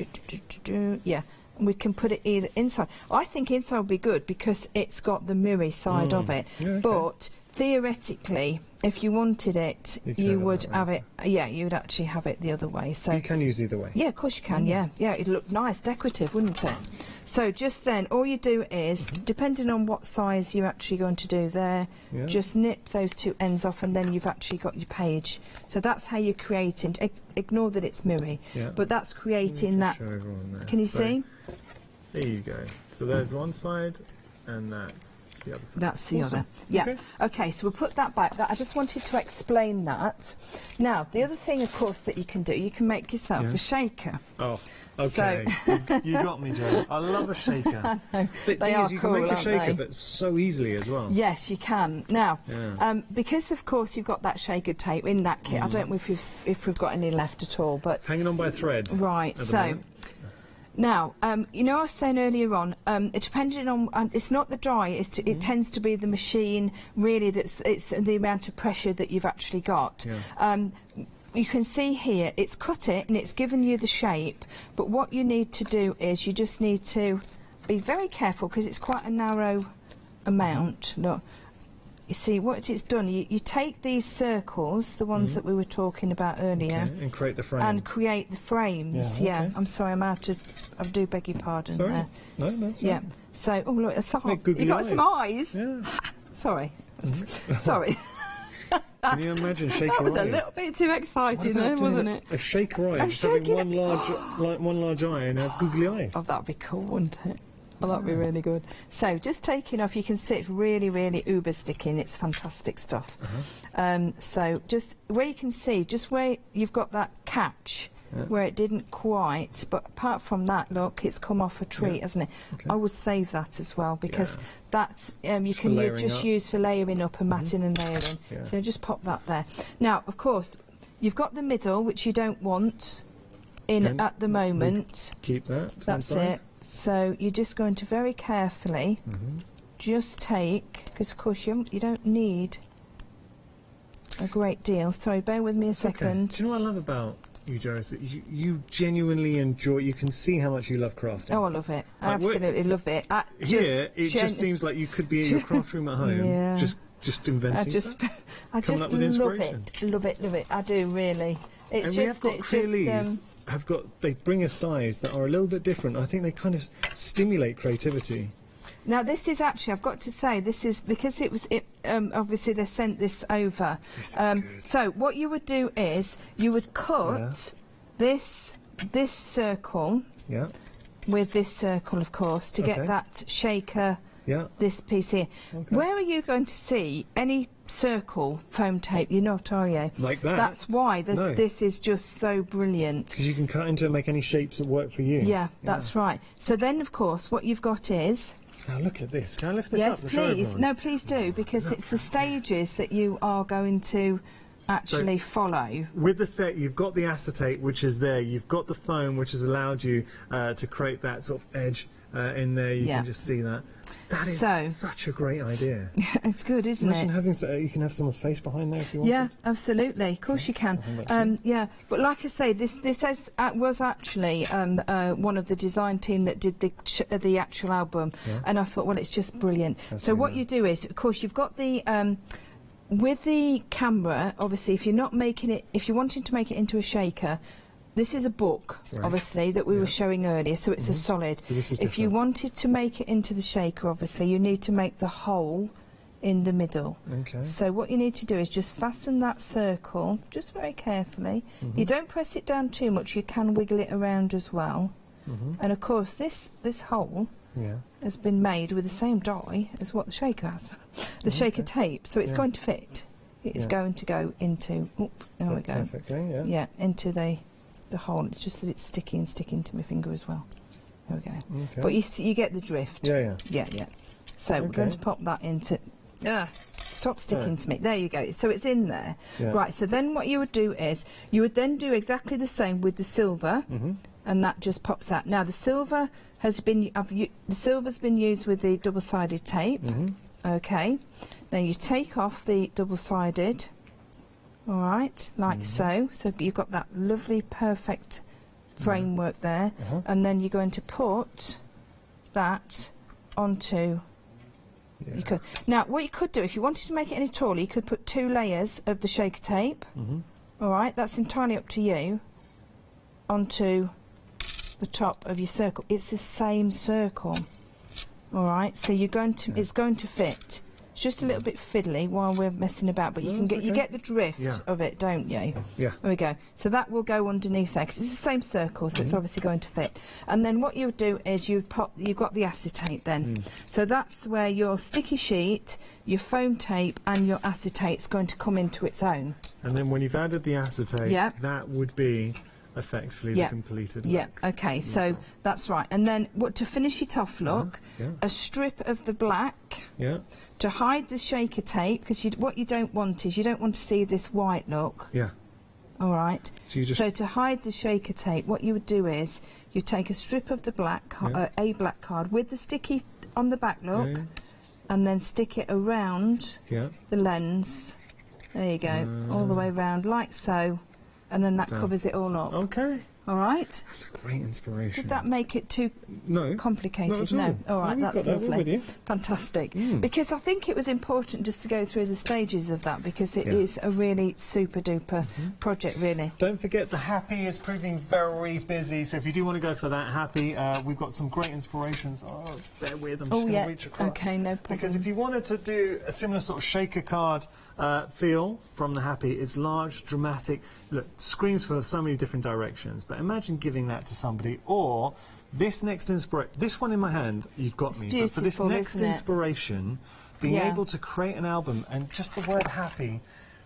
M: We can put it either inside. I think inside would be good because it's got the mirror side of it. But theoretically, if you wanted it, you would have it. Yeah, you would actually have it the other way. So
K: you can use either way.
M: Yeah, of course you can. Yeah, it'd look nice, decorative, wouldn't it? So just then, all you do is, depending on what size you're actually going to do there, just nip those two ends off, and then you've actually got your page. So that's how you're creating. Ignore that it's mirror, but that's creating that. Can you see?
K: There you go. So there's one side, and that's the other side.
M: That's the other. Yeah. Okay, so we'll put that back. I just wanted to explain that. Now, the other thing, of course, that you can do, you can make yourself a shaker.
K: Oh, okay. So you got me, Jo. I love a shaker.
M: I know.
K: They are cool, you can make a shaker,
M: they?
K: but so easily as well.
M: Yes, you can. Now, because, of course, you've got that shaker tape in that kit, I don't know if we've got any left at all, but...
K: It's hanging on by a thread.
M: Right, so... Now, you know, I was saying earlier on, it depending on, it's not the dry, it tends to be the machine, really, it's the amount of pressure that you've actually got. You can see here, it's cut it and it's given you the shape, but what you need to do is you just need to be very careful because it's quite a narrow amount. Look. You see what it's done, you take these circles, the ones that we were talking about earlier,
K: and create the frame.
M: And create the frames, I'm sorry, I do beg your pardon there.
K: No, that's right.
M: So, oh look, that's you got some eyes?
K: Yeah.
M: Sorry. Sorry.
K: Can you imagine shaker eyes?
M: That was a little bit too exciting there, wasn't it?
K: A shaker eye, just having one large eye and have googly eyes.
M: Oh, that'd be cool, wouldn't it? Oh, that'd be really good. So, just taking off, you can see it's really, really uber sticking. It's fantastic stuff. So, just where you can see, just where you've got that catch, where it didn't quite, but apart from that, look, it's come off a treat, hasn't it? I would save that as well, because that's, you can just use for layering up and matting and layering. So, just pop that there. Now, of course, you've got the middle, which you don't want in at the moment.
K: Keep that.
M: That's it. So you're just going to very carefully just take, because of course you don't need a great deal. Sorry, bear with me a second.
K: Do you know what I love about you, Joris, that you genuinely enjoy. You can see how much you love crafting.
M: Oh, I love it. I absolutely love it.
K: Here, it just seems like you could be in your craft room at home, just inventing stuff.
M: I just
K: up with inspiration.
M: love it. I do really. It's
K: and
M: just,
K: we have got Crealies. They bring us dyes that are a little bit different. I think they kind of stimulate creativity.
M: Now this is actually, I've got to say, this is because obviously they sent this over. So what you would do is you would cut this circle with this circle, of course, to get that shaker. This piece here. Where are you going to see any circle foam tape? You're not, are you?
K: Like that.
M: That's why this is just so brilliant.
K: Because you can cut into and make any shapes that work for you.
M: Yeah, that's right. So then, of course, what you've got is.
K: Now look at this. Can I lift this
M: yes,
K: up?
M: Yes, please. No, please do, because it's the stages that you are going to actually follow.
K: With the set, you've got the acetate, which is there. You've got the foam, which has allowed you to create that sort of edge in there. You can just see that. That is such a great idea.
M: It's good, isn't
K: Imagine
M: it?
K: Having you can have someone's face behind there if you want.
M: Yeah, absolutely. Of course you can. Yeah, but like I say, this was actually one of the design team that did the actual album, and I thought, well, it's just brilliant. So what you do is, of course, you've got the with the camera. Obviously, if you're not making it, if you're wanting to make it into a shaker. This is a book, obviously, that we were showing earlier, so it's a solid. So this is if you wanted to make it into the shaker, obviously, you need to make the hole in the middle. Okay. So what you need to do is just fasten that circle, just very carefully. You don't press it down too much, you can wiggle it around as well. And of course, this hole has been made with the same die as what the shaker has, the shaker tape, so it's going to fit. It's going to go into, there we go.
K: Perfectly,
M: yeah, into the hole. It's just that it's sticking to my finger as well. There we go. Okay. But you get the drift. Yeah. So we're going to pop that into. Stop sticking to me. There you go. So it's in there. Right. So then what you would do is you would then do exactly the same with the silver, and that just pops out. Now the silver has been silver's been used with the double-sided tape. Okay. Then you take off the double-sided. All right, like so. So you've got that lovely, perfect framework there, and then you're going to put that onto. You could now. What you could do, if you wanted to make it any taller, you could put 2 layers of the shaker tape. All right, that's entirely up to you. Onto the top of your circle. It's the same circle. All right, so you're going to. It's going to fit. It's just a little bit fiddly while we're messing about, but you get the drift of it, don't you? Yeah. There we go. So that will go underneath there, 'cause it's the same circle, so it's obviously going to fit. And then what you would do is you've got the acetate then. So that's where your sticky sheet, your foam tape, and your acetate's going to come into its own.
K: And then when you've added the acetate, that would be effectively the completed look.
M: Yeah, okay, so that's right. And then to finish it off, look, a strip of the black. To hide the shaker tape, because what you don't want is you don't want to see this white look. All right. So to hide the shaker tape, what you would do is you take a strip of the black, a black card with the sticky on the back look, and then stick it around the lens. There you go, all the way around like so, and then that covers it all up.
K: Okay.
M: All right.
K: That's a great inspiration.
M: Did that make it too complicated?
K: No.
M: All right, that's lovely. Fantastic. Because I think it was important just to go through the stages of that, because it is a really super duper project, really.
K: Don't forget the Happy is proving very busy, so if you do want to go for that Happy, we've got some great inspirations. Oh, bear with, I'm just going to reach across.
M: Okay, no problem.
K: Because if you wanted to do a similar sort of shaker card feel from the Happy, it's large, dramatic, look, screams for so many different directions, but imagine giving that to somebody, or this next inspiration, this one in my hand, you've got me, but for this next inspiration, being able to create an album, and just the word happy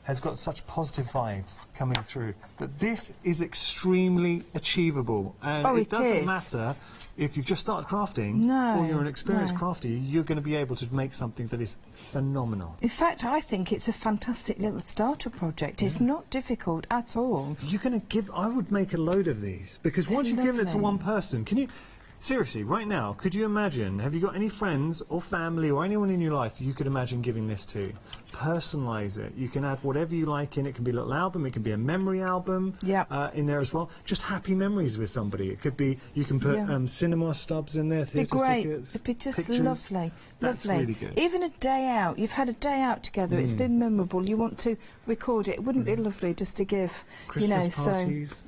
K: has got such positive vibes coming through, but this is extremely achievable, and it doesn't matter if you've just started crafting or you're an experienced crafter, you're going to be able to make something that is phenomenal.
M: In fact, I think it's a fantastic little starter project. It's not difficult at all.
K: You're going to I would make a load of these, because once you've given it to one person, can you, seriously, right now, could you imagine, have you got any friends or family or anyone in your life you could imagine giving this to? personalise it. You can add whatever you like in. It can be a little album, it can be a memory album in there as well. Just happy memories with somebody. It could be, you can put cinema stubs in there, theatre tickets.
M: It'd be just
K: pictures.
M: Lovely.
K: That's
M: Lovely.
K: really good.
M: Even a day out, you've had a day out together, it's been memorable, you want to record it. Wouldn't it be lovely just to give,
K: Christmas parties.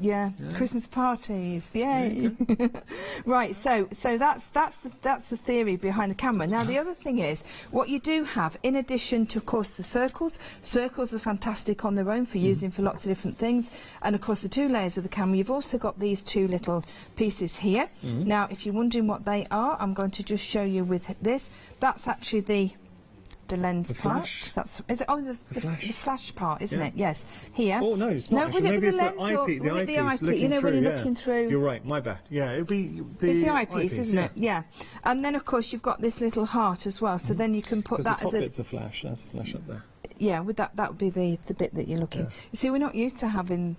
M: Christmas parties, yay. Right, so that's the theory behind the camera. Now the other thing is, what you do have, in addition to, of course, the circles are fantastic on their own for using for lots of different things, and of course the 2 layers of the camera. You've also got these 2 little pieces here. Now if you're wondering what they are, I'm going to just show you with this. That's actually the lens part. That's is it? Oh, the flash part, isn't it? Yes. Here.
K: Oh no, it's not.
M: No,
K: actually. Maybe it's the
M: lens
K: eyepiece. The eyepiece looking
M: you know,
K: through.
M: when you're looking through.
K: You're right. My bad. Yeah, it'll be the.
M: It's the eyepiece, isn't it? Yeah. And then of course you've got this little heart as well. So then you can put that
K: the top
M: as
K: bit's a flash. That's a flash up there.
M: Yeah, with that would be the bit that you're looking. You see, we're not used to having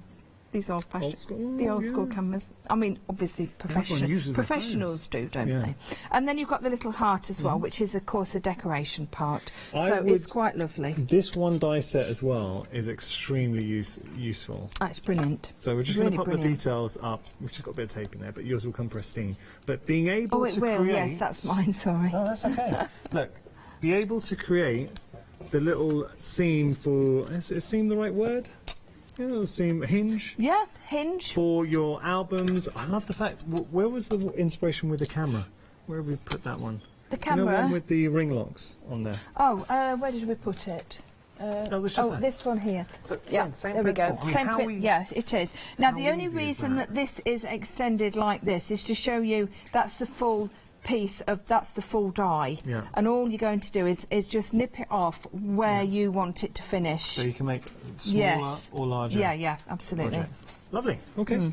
M: these old school cameras. I mean, obviously professionals do, don't they? And then you've got the little heart as well, which is of course a decoration part. So it's quite lovely.
K: This 1 die set as well is extremely useful.
M: That's brilliant.
K: So we're just going to pop the details up. We've just got a bit of tape in there, but yours will come pristine. But being able to create...
M: yes, that's mine, sorry.
K: Oh, that's okay. Look, be able to create the little seam for... Is seam the right word? Yeah, little seam hinge.
M: Yeah, hinge.
K: For your albums. I love the fact... Where was the inspiration with the camera? Where have we put that one?
M: The camera?
K: You know, one with the ring locks on there.
M: Oh, where did we put it? This one here.
K: So, same
M: there we go.
K: principle. I mean,
M: yeah, it is. Now, the only reason that this is extended like this is to show you that's the full piece of, that's the full die, and all you're going to do is just nip it off where you want it to finish.
K: So you can make smaller or larger.
M: Yeah, absolutely.
K: Projects. Lovely. Okay.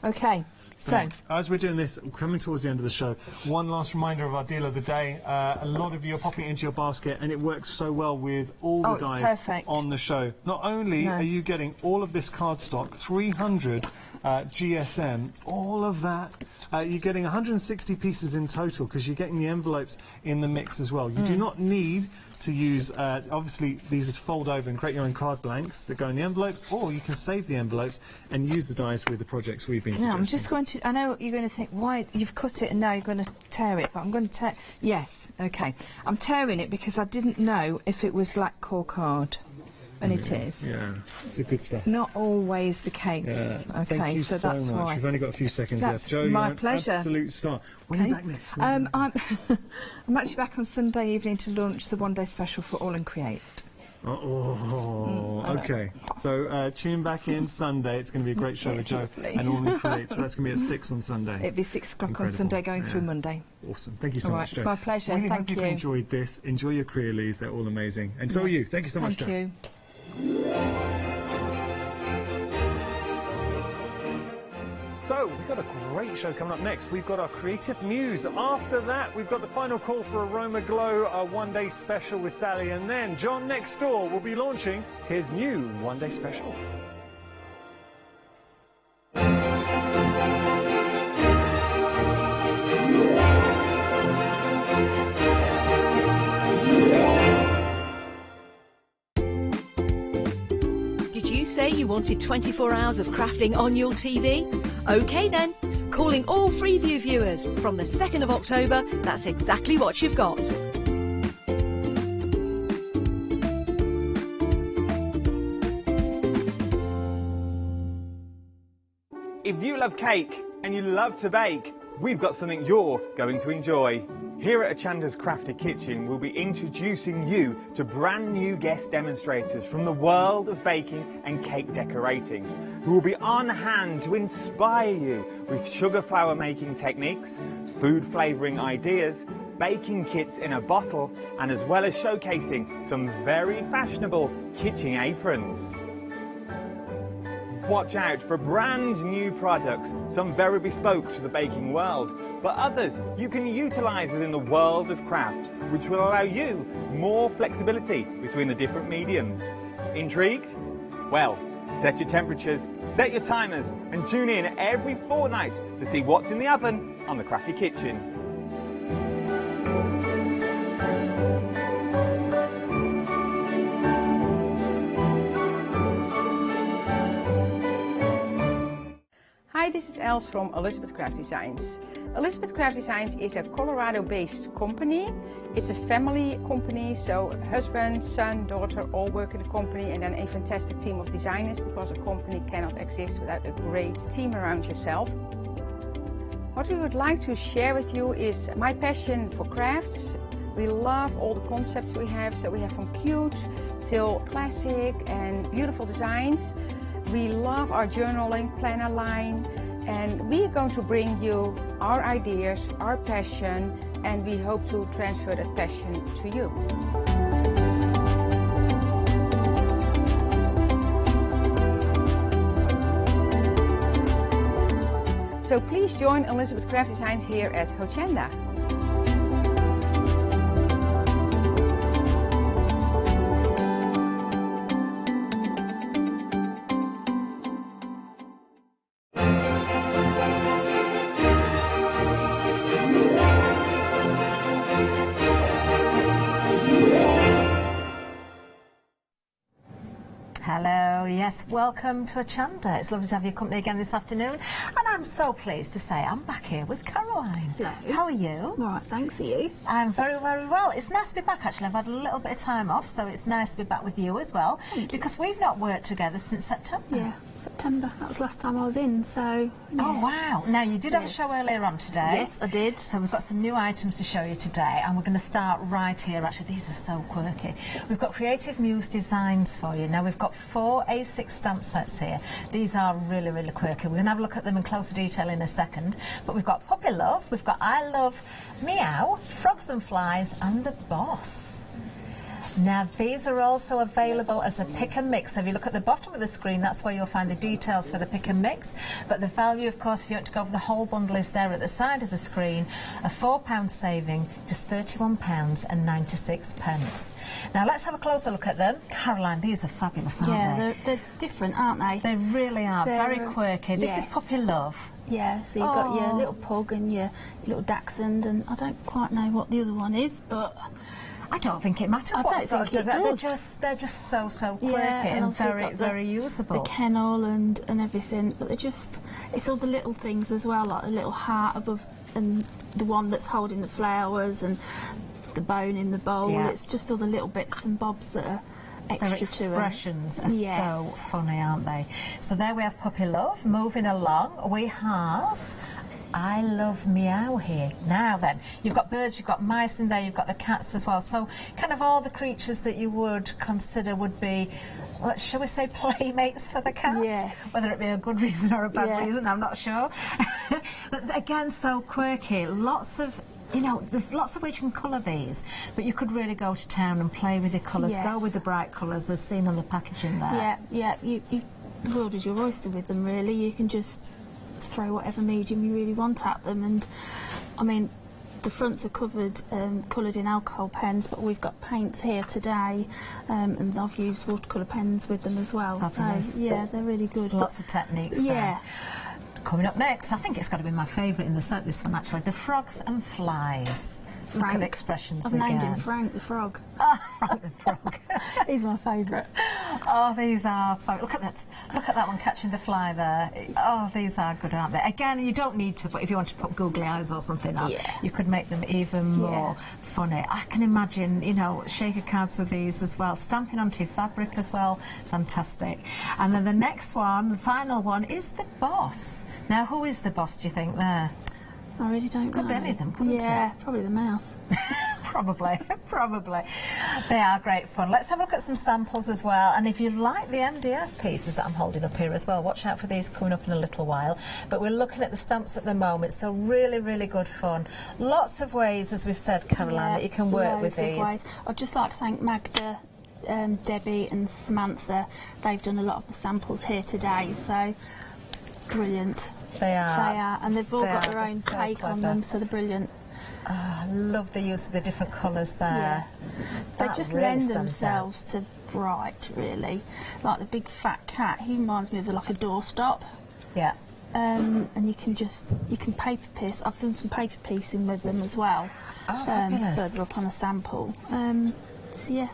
M: Okay. So,
K: as we're doing this, coming towards the end of the show, one last reminder of our deal of the day. A lot of you are popping it into your basket, and it works so well with all the dies on the show. Not only are you getting all of this cardstock, 300 GSM, all of that, you're getting 160 pieces in total because you're getting the envelopes in the mix as well. You do not need to use, obviously these are to fold over and create your own card blanks that go in the envelopes, or you can save the envelopes and use the dies with the projects we've been suggesting.
M: I'm just going to, I know you're going to think, why, you've cut it and now you're going to tear it, but I'm going to tear, yes, okay. I'm tearing it because I didn't know if it was black core card. And it is.
K: Yeah, it's a good stuff.
M: It's not always the case.
K: Yeah.
M: Okay,
K: Thank you
M: so
K: so
M: that's
K: much.
M: why.
K: We've only got a few seconds
M: That's
K: left. Joe,
M: my
K: you're
M: pleasure.
K: An absolute star. When are you back next?
M: I'm actually back on Sunday evening to launch the 1-day special for All and Create.
K: Okay. So tune back in Sunday. It's going to be a great show with Joe and All and Create. So that's going to be at 6 on Sunday.
M: It'll be 6 o'clock on Sunday going through Monday.
K: Awesome. Thank you so much, Joe.
M: It's my pleasure.
K: Really
M: Thank
K: hope you've enjoyed this. Enjoy your Crealies. They're all amazing. And so are you. Thank you so much, Joe.
M: Thank you.
K: So, we've got a great show coming up next. We've got our Creative Muse. After that, we've got the final call for Aroma Glow, a 1-day special with Sally. And then John next door will be launching his new 1-day special.
A: Say you wanted 24 hours of crafting on your TV? OK then, calling all Freeview viewers from the 2nd of October, that's exactly what you've got.
G: If you love cake and you love to bake, we've got something you're going to enjoy. Here at Hochanda's Crafty Kitchen, we'll be introducing you to brand new guest demonstrators from the world of baking and cake decorating, who will be on hand to inspire you with sugar flour making techniques, food flavouring ideas, baking kits in a bottle, and as well as showcasing some very fashionable kitchen aprons. Watch out for brand new products, some very bespoke to the baking world, but others you can utilise within the world of craft, which will allow you more flexibility between the different mediums. Intrigued? Well, set your temperatures, set your timers, and tune in every fortnight to see what's in the oven on the Crafty Kitchen.
N: Hi, this is Els from Elizabeth Craft Designs. Elizabeth Craft Designs is a Colorado-based company. It's a family company, so husband, son, daughter all work in the company, and then a fantastic team of designers, because a company cannot exist without a great team around yourself. What we would like to share with you is my passion for crafts. We love all the concepts we have, so we have from cute till classic and beautiful designs. We love our journaling planner line, and we're going to bring you our ideas, our passion, and we hope to transfer that passion to you. So please join Elizabeth Craft Designs here at Hochanda.
U: Hello, yes, welcome to Hochanda. It's lovely to have your company again this afternoon, and I'm so pleased to say I'm back here with Caroline.
T: Hello.
U: How are you?
T: All right, thanks. Are you?
U: I'm very, very well. It's nice to be back, actually. I've had a little bit of time off, so it's nice to be back with you as well, because we've not worked together since September.
T: Yeah, September. That was last time I was in, so... Yeah.
U: Oh, wow. Now, you did have a show earlier on today.
T: Yes, I did.
U: So we've got some new items to show you today, and we're going to start right here. Actually, these are so quirky. We've got Creative Muse designs for you. Now, we've got 4 A6 stamp sets here. These are really, really quirky. We're going to have a look at them in closer detail in a second. But we've got Puppy Love, we've got I Love Meow, Frogs and Flies, and The Boss. Now, these are also available as a pick and mix. So if you look at the bottom of the screen, that's where you'll find the details for the pick and mix. But the value, of course, if you want to go for the whole bundle, is there at the side of the screen. A £4 saving, just £31.96. Now, let's have a closer look at them. Caroline, these are fabulous, aren't they?
T: Yeah, they're different, aren't they?
U: They really are. Very quirky. This is Puppy Love.
T: Yeah, so you've got your little pug and your little dachshund, and I don't quite know what the other one is, but...
U: I don't think it matters what sort of
T: they're
U: just so quirky
T: and
U: very, very usable.
T: The kennel and everything, but it's all the little things as well, like the little heart above and the one that's holding the flowers and the bone in the bowl.
U: Yeah.
T: It's just all the little bits and bobs that are extra
U: Their expressions are so funny, aren't they? So there we have Puppy Love. Moving along, we have I Love Meow here. Now then, you've got birds, you've got mice in there, you've got the cats as well. So kind of all the creatures that you would consider would be, shall we say, playmates for the cat?
T: Yes.
U: Whether it be a good reason or a bad reason, I'm not sure. But again, so quirky. Lots of... You know, there's lots of ways you can colour these, but you could really go to town and play with the colours.
T: Yes.
U: Go with the bright colours as seen on the packaging there.
T: Yeah, the world is your oyster with them, really. You can just throw whatever medium you really want at them, and I mean, the fronts are covered, coloured in alcohol pens, but we've got paints here today, and I've used watercolour pens with them as well.
U: Fabulous.
T: So yeah, they're really good.
U: Lots of techniques there. Coming up next, I think it's got to be my favourite in the set, this one actually, the Frogs and Flies. Look at the expressions
T: I've
U: again.
T: named him Frank the Frog.
U: Frank the Frog.
T: He's my favourite.
U: Oh, these are fun. Look at that one catching the fly there. Oh, these are good, aren't they? Again, you don't need to, but if you want to put googly eyes or something on, you could make them even more funny. I can imagine, you know, shaker cards with these as well, stamping onto your fabric as well. Fantastic. And then the next one, the final one, is the Boss. Now, who is the Boss, do you think, there?
T: I really don't know.
U: Could be any of them, couldn't it?
T: Yeah, probably the mouse.
U: Probably. They are great fun. Let's have a look at some samples as well. And if you like the MDF pieces that I'm holding up here as well, watch out for these coming up in a little while. But we're looking at the stamps at the moment, so really, really good fun. Lots of ways, as we've said, Caroline, that you can work with these.
T: Ways. I'd just like to thank Magda, Debbie and Samantha. They've done a lot of the samples here today, so brilliant.
U: They are.
T: And they've all got their own take on them, so they're brilliant.
U: Oh, I love the use of the different colours there.
T: They just lend themselves to bright, really. Like the big fat cat, he reminds me of like a doorstop.
U: Yeah.
T: And you can paper piece. I've done some paper piecing with them as well.
U: Oh, fabulous.
T: Further up on a sample. So yeah.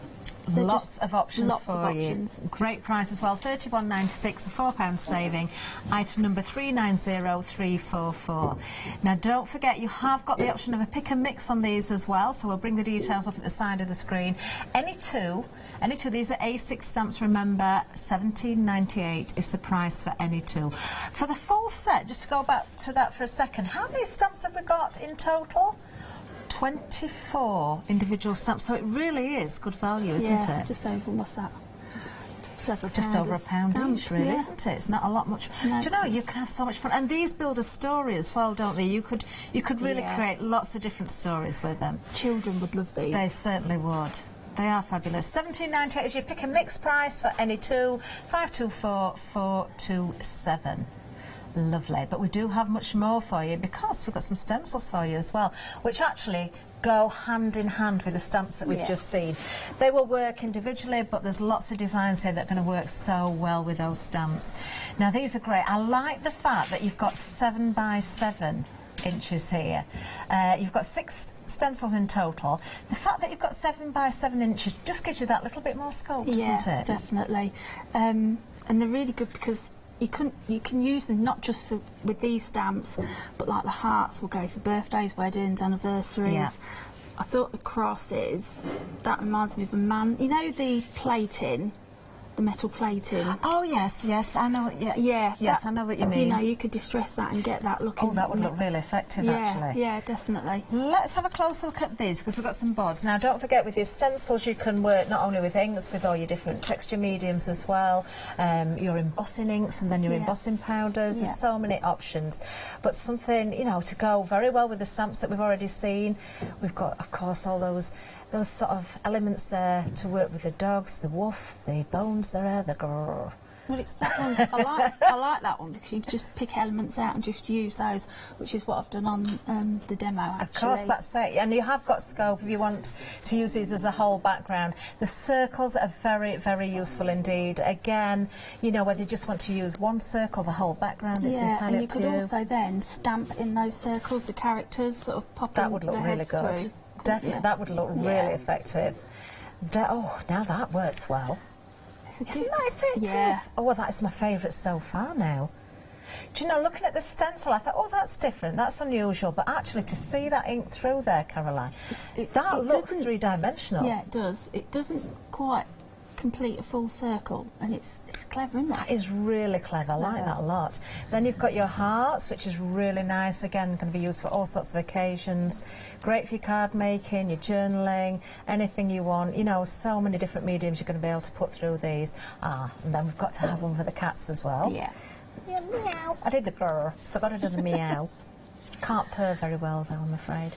U: Lots of options
T: lots
U: for
T: of
U: you.
T: options.
U: Great price as well, £31.96, a £4 saving. Item number 390344. Now don't forget you have got the option of a pick and mix on these as well, so we'll bring the details up at the side of the screen. Any two, these are A6 stamps, remember, £17.98 is the price for any two. For the full set, just to go back to that for a second, how many stamps have we got in total? 24 individual stamps, so it really is good value, isn't it?
T: Just over, what's that?
U: Just over £1 each, really, isn't it? It's not a lot much.
T: No.
U: Do you know, you can have so much fun, and these build a story as well, don't they? You could really create lots of different stories with them.
T: Children would love these.
U: They certainly would. They are fabulous. £17.98 is your pick and mix price for any two. 524427. Lovely. But we do have much more for you because we've got some stencils for you as well, which actually go hand in hand with the stamps that we've just seen. They will work individually, but there's lots of designs here that are going to work so well with those stamps. Now these are great. I like the fact that you've got 7 by 7 inches here. You've got 6 stencils in total. The fact that you've got 7 by 7 inches just gives you that little bit more scope, doesn't it?
T: Definitely. And they're really good because you can use them not just with these stamps, but like the hearts will go for birthdays, weddings, anniversaries.
U: Yeah.
T: I thought the crosses, that reminds me of a man. You know the plating, the metal plating?
U: Oh yes, I know. Yes, I know what you mean.
T: You know, you could distress that and get that looking.
U: Oh, that would look really effective, actually.
T: Yeah, definitely.
U: Let's have a closer look at these because we've got some boards. Now, don't forget with your stencils, you can work not only with inks, with all your different texture mediums as well. Your embossing inks and then your embossing powders. There's so many options. But something, you know, to go very well with the stamps that we've already seen. We've got, of course, all those sort of elements there to work with the dogs, the woof, the bones there, the grrr.
T: Well, that one's, I like that one because you just pick elements out and just use those, which is what I've done on the demo, actually.
U: Of course, that's it. And you have got scope if you want to use these as a whole background. The circles are very, very useful indeed. Again, you know, whether you just want to use one circle, the whole background, it's entirely
T: and you
U: up to
T: could also then stamp in those circles the characters, sort of popping
U: that would look really good.
T: Through.
U: Definitely, that would look really effective. Oh, now that works well. Isn't that effective?
T: Yeah.
U: Oh, well, that is my favourite so far now. Do you know, looking at the stencil, I thought, oh, that's different, that's unusual. But actually, to see that ink through there, Caroline, that looks three-dimensional.
T: Yeah, it does. It doesn't quite complete a full circle, and it's clever, isn't it?
U: That is really clever. I like that a lot. Then you've got your hearts, which is really nice. Again, going to be used for all sorts of occasions. Great for your card making, your journaling, anything you want. You know, so many different mediums you're going to be able to put through these. And then we've got to have one for the cats as well.
T: Yeah.
U: Yeah, meow. I did the grrr, so I got to do the meow. Can't purr very well though, I'm afraid.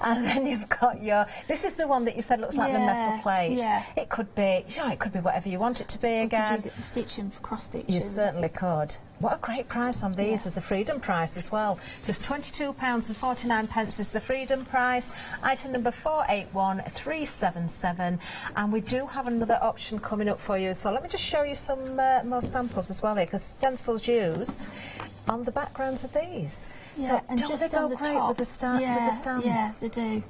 U: And then you've got your, this is the one that you said looks like the metal plate.
T: Yeah.
U: It could be, you know, it could be whatever you want it to be again.
T: You could use it for stitching, for cross stitching.
U: You certainly could. What a great price on these as a freedom price as well. Just £22.49 is the freedom price. Item number 481377. And we do have another option coming up for you as well. Let me just show you some more samples as well here, because stencils used on the backgrounds of these.
T: Yeah,
U: so
T: and
U: don't
T: just
U: they go
T: on the
U: great
T: top,
U: with the stamps?
T: Yeah, they do.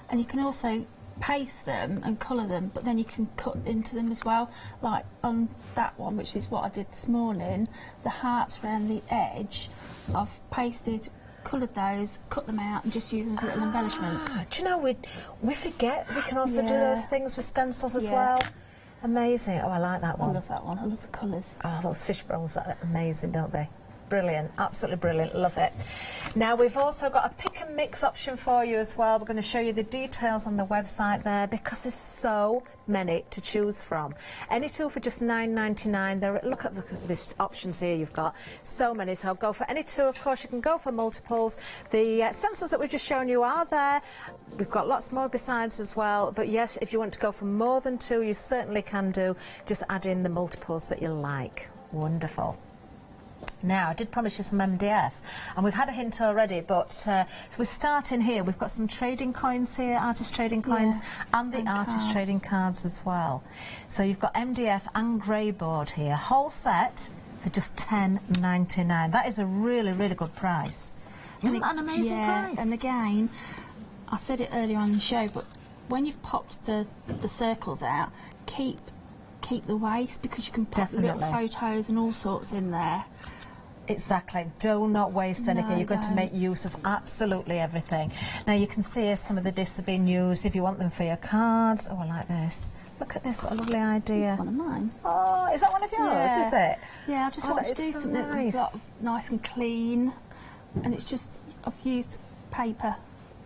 T: And you can also paste them and colour them, but then you can cut into them as well. Like on that one, which is what I did this morning, the hearts around the edge, I've pasted, coloured those, cut them out and just use them as little embellishments.
U: Do you know, we forget we can also do those things with stencils as well. Amazing. Oh, I like that one.
T: I love that one. I love the colours.
U: Oh, those fish bowls are amazing, don't they? Brilliant, absolutely brilliant, love it. Now we've also got a pick and mix option for you as well. We're going to show you the details on the website there because there's so many to choose from. Any two for just $9.99. Look at these options here you've got. So many, so go for any two. Of course, you can go for multiples. The stencils that we've just shown you are there. We've got lots more besides as well. But yes, if you want to go for more than two, you certainly can do. Just add in the multiples that you like. Wonderful. Now, I did promise you some MDF, and we've had a hint already, but so we're starting here. We've got some trading coins here, artist trading coins, and the artist trading cards as well. So you've got MDF and grey board here, whole set for just $10.99. That is a really, really good price. Isn't that an amazing price?
T: And again, I said it earlier on the show, but when you've popped the circles out, keep the waste, because you can put little photos and all sorts in there.
U: Exactly. Do not waste anything. You're going to make use of absolutely everything. Now you can see here some of the discs have been used if you want them for your cards. Oh, I like this. Look at this, what a lovely idea.
T: That's one of mine.
U: Oh, is that one of yours,
T: Yeah.
U: is it?
T: Yeah, I just wanted to do
U: so
T: something that was sort of nice and clean. And it's just, I've used paper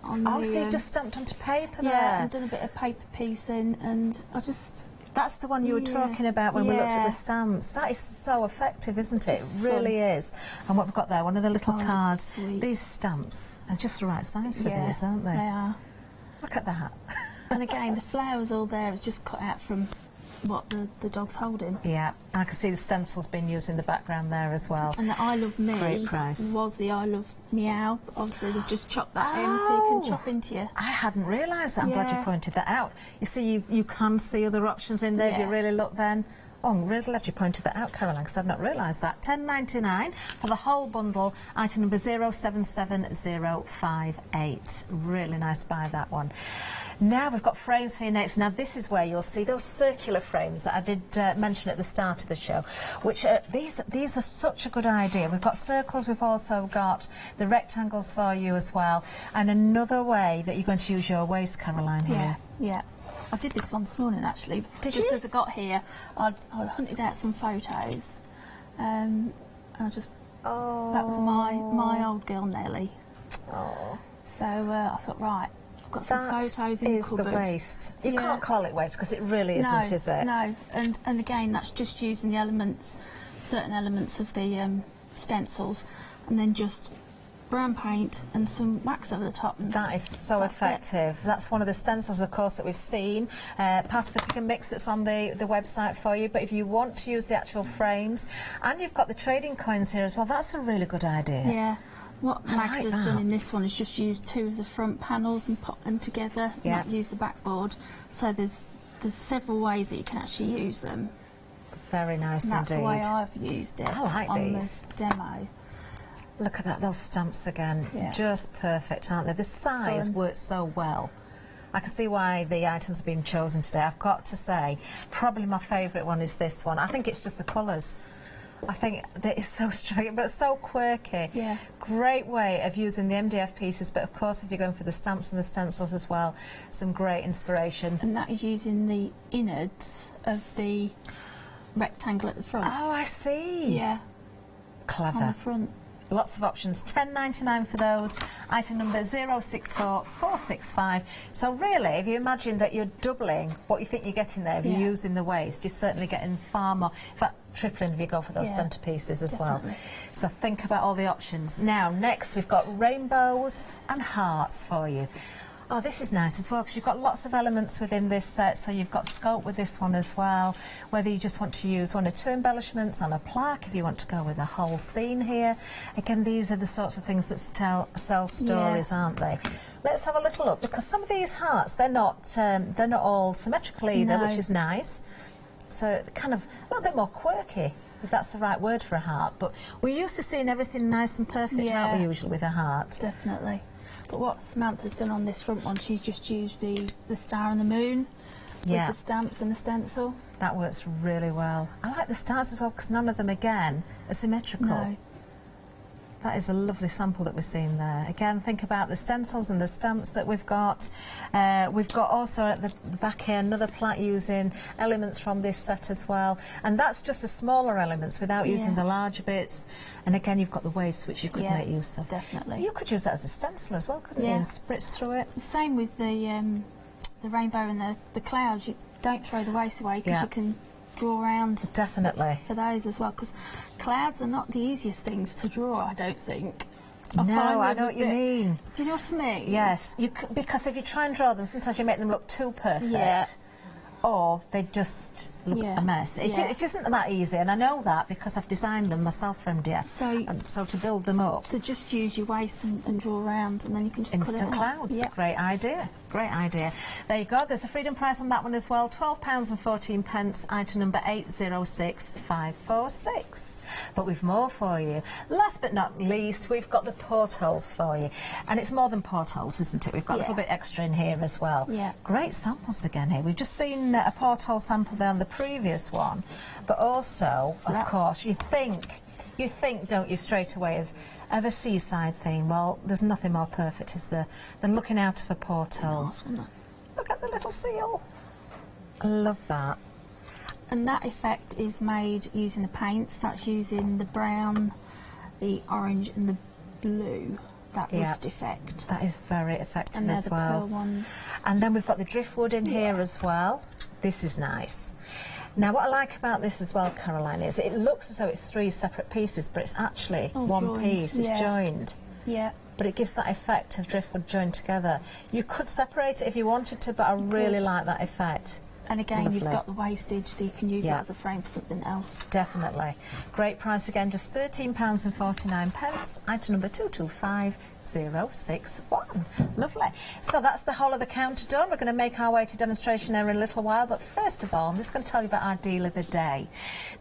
T: on
U: Oh,
T: the,
U: so you've just stamped onto paper there?
T: Yeah, and done a bit of paper piecing, and I just...
U: That's the one you were talking about when we looked at the stamps. That is so effective, isn't it? It really is. And what we've got there, one of the little cards.
T: Sweet.
U: These stamps are just the right size for these, aren't they?
T: They are.
U: Look at that.
T: And again, the flowers all there is just cut out from what the dog's holding.
U: Yeah, and I can see the stencils being used in the background there as well.
T: And the I Love Me
U: Great price.
T: was the I Love Meow. Obviously, they've just chopped that in so you can chop into you.
U: I hadn't realised that. I'm glad you pointed that out. You see, you can see other options in there if you really look then. Oh, I'm really glad you pointed that out, Caroline, because I've not realised that. £10.99 for the whole bundle, item number 077058. Really nice buy, that one. Now we've got frames for you next. Now this is where you'll see those circular frames that I did mention at the start of the show, which these are such a good idea. We've got circles, we've also got the rectangles for you as well, and another way that you're going to use your waste, Caroline, here.
T: Yeah. I did this one this morning, actually.
U: Did
T: you?
U: Just
T: as I got here, I hunted out some photos, and I just... Oh. That was my old girl, Nellie.
U: Oh.
T: So I thought, right, I've got some photos in the cupboard.
U: That is the waste. You can't call it waste, because it really isn't, is it?
T: No, and again, that's just using the elements, certain elements of the stencils, and then just brown paint and some wax over the top. And
U: that is so effective. That's one of the stencils, of course, that we've seen. Part of the pick and mix that's on the website for you. But if you want to use the actual frames, and you've got the trading coins here as well, that's a really good idea.
T: Yeah. What Magda's done in this one is just use two of the front panels and pop them together, not use the backboard. So there's several ways that you can actually use them.
U: Very nice
T: and that's
U: indeed.
T: the way I've used it.
U: I like
T: on
U: these.
T: The demo.
U: Look at that, those stamps again.
T: Yeah.
U: Just perfect, aren't they? The size works so well. I can see why the items have been chosen today. I've got to say, probably my favourite one is this one. I think it's just the colours. I think that is so striking, but so quirky.
T: Yeah.
U: Great way of using the MDF pieces, but of course if you're going for the stamps and the stencils as well, some great inspiration.
T: And that is using the innards of the rectangle at the front.
U: Oh, I see.
T: Yeah.
U: Clever.
T: On the front.
U: Lots of options. £10.99 for those. Item number 064465. So really, if you imagine that you're doubling what you think you're getting there, if you're using the waste, you're certainly getting far more. In fact, tripling if you go for those centerpieces as well. So think about all the options. Now, next we've got rainbows and hearts for you. Oh, this is nice as well, because you've got lots of elements within this set. So you've got scope with this one as well, whether you just want to use one or two embellishments on a plaque, if you want to go with a whole scene here. Again, these are the sorts of things that sell stories, aren't they? Let's have a little look, because some of these hearts, they're not all symmetrical either, which is nice. So kind of a little bit more quirky, if that's the right word for a heart. But we're used to seeing everything nice and perfect, aren't we, usually with a heart?
T: Definitely. But what Samantha's done on this front one, she's just used the star and the moon with the stamps and the stencil.
U: That works really well. I like the stars as well, because none of them, again, are symmetrical.
T: No.
U: That is a lovely sample that we're seeing there. Again, think about the stencils and the stamps that we've got. We've got also at the back here another plaque using elements from this set as well. And that's just the smaller elements without using the larger bits. And again, you've got the waves which you could make use of.
T: Definitely.
U: You could use that as a stencil as well, couldn't you? And spritz through it.
T: Same with the rainbow and the clouds. You don't throw the waste away, because you can draw around for those as well, because clouds are not the easiest things to draw, I don't think.
U: I know what you mean.
T: Do you know what I mean?
U: Yes, because if you try and draw them, sometimes you make them look too perfect, or they just look a mess. It isn't that easy, and I know that because I've designed them myself for MDF. So to build them up.
T: So just use your waist and draw around, and then you can just
U: instant clouds.
T: Yep.
U: Great idea. Great idea. There you go. There's a freedom price on that one as well. £12.14. Item number 806546. But we've more for you. Last but not least, we've got the portholes for you, and it's more than portholes, isn't it? We've got a little bit extra in here as well.
T: Yeah.
U: Great samples again here. We've just seen a porthole sample there on the previous one, but also, of course, you think, don't you, straight away of a seaside theme. Well, there's nothing more perfect, is there, than looking out of a porthole. Look at the little seal. I love that.
T: And that effect is made using the paints. That's using the brown, the orange and the blue. That rust effect.
U: That is very effective
T: and
U: as well.
T: The pearl ones.
U: And then we've got the driftwood in here as well. This is nice. Now, what I like about this as well, Caroline, is it looks as though it's 3 separate pieces, but it's actually one
T: joined.
U: piece. It's joined.
T: Yeah.
U: But it gives that effect of driftwood joined together. You could separate it if you wanted to, but I really like that effect.
T: And again, you've got the wastage, so you can use that as a frame for something else.
U: Definitely. Great price again, just £13.49. Item number 225061. Lovely. So that's the whole of the counter done. We're going to make our way to demonstration area in a little while, but first of all, I'm just going to tell you about our deal of the day.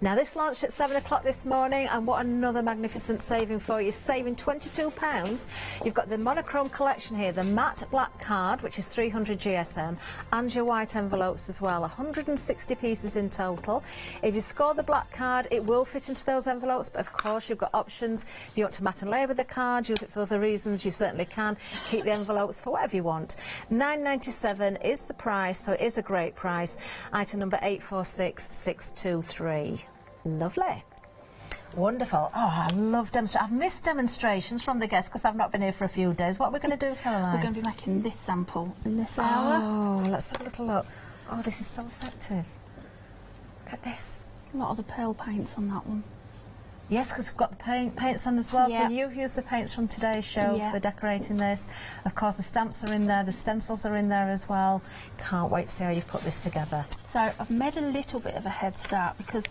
U: Now, this launched at 7 o'clock this morning, and what another magnificent saving for you. Saving £22. You've got the monochrome collection here, the matte black card, which is 300 GSM, and your white envelopes as well. 160 pieces in total. If you score the black card, it will fit into those envelopes, but of course you've got options. If you want to mat and layer the card, use it for other reasons, you certainly can. Keep the envelopes for whatever you want. £9.97 is the price, so it is a great price. Item number 846623. Lovely. Wonderful. Oh, I love demonstrations. I've missed demonstrations from the guests because I've not been here for a few days. What are we going to do, Caroline?
T: We're going to be making this sample in this hour.
U: Oh, let's have a little look. Oh, this is so effective. Look at this.
T: A lot of the pearl paints on that one.
U: Yes, because we've got the paints on as well.
T: Yep.
U: So you've used the paints from today's show for decorating this. Of course, the stamps are in there, the stencils are in there as well. Can't wait to see how you've put this together.
T: So I've made a little bit of a head start because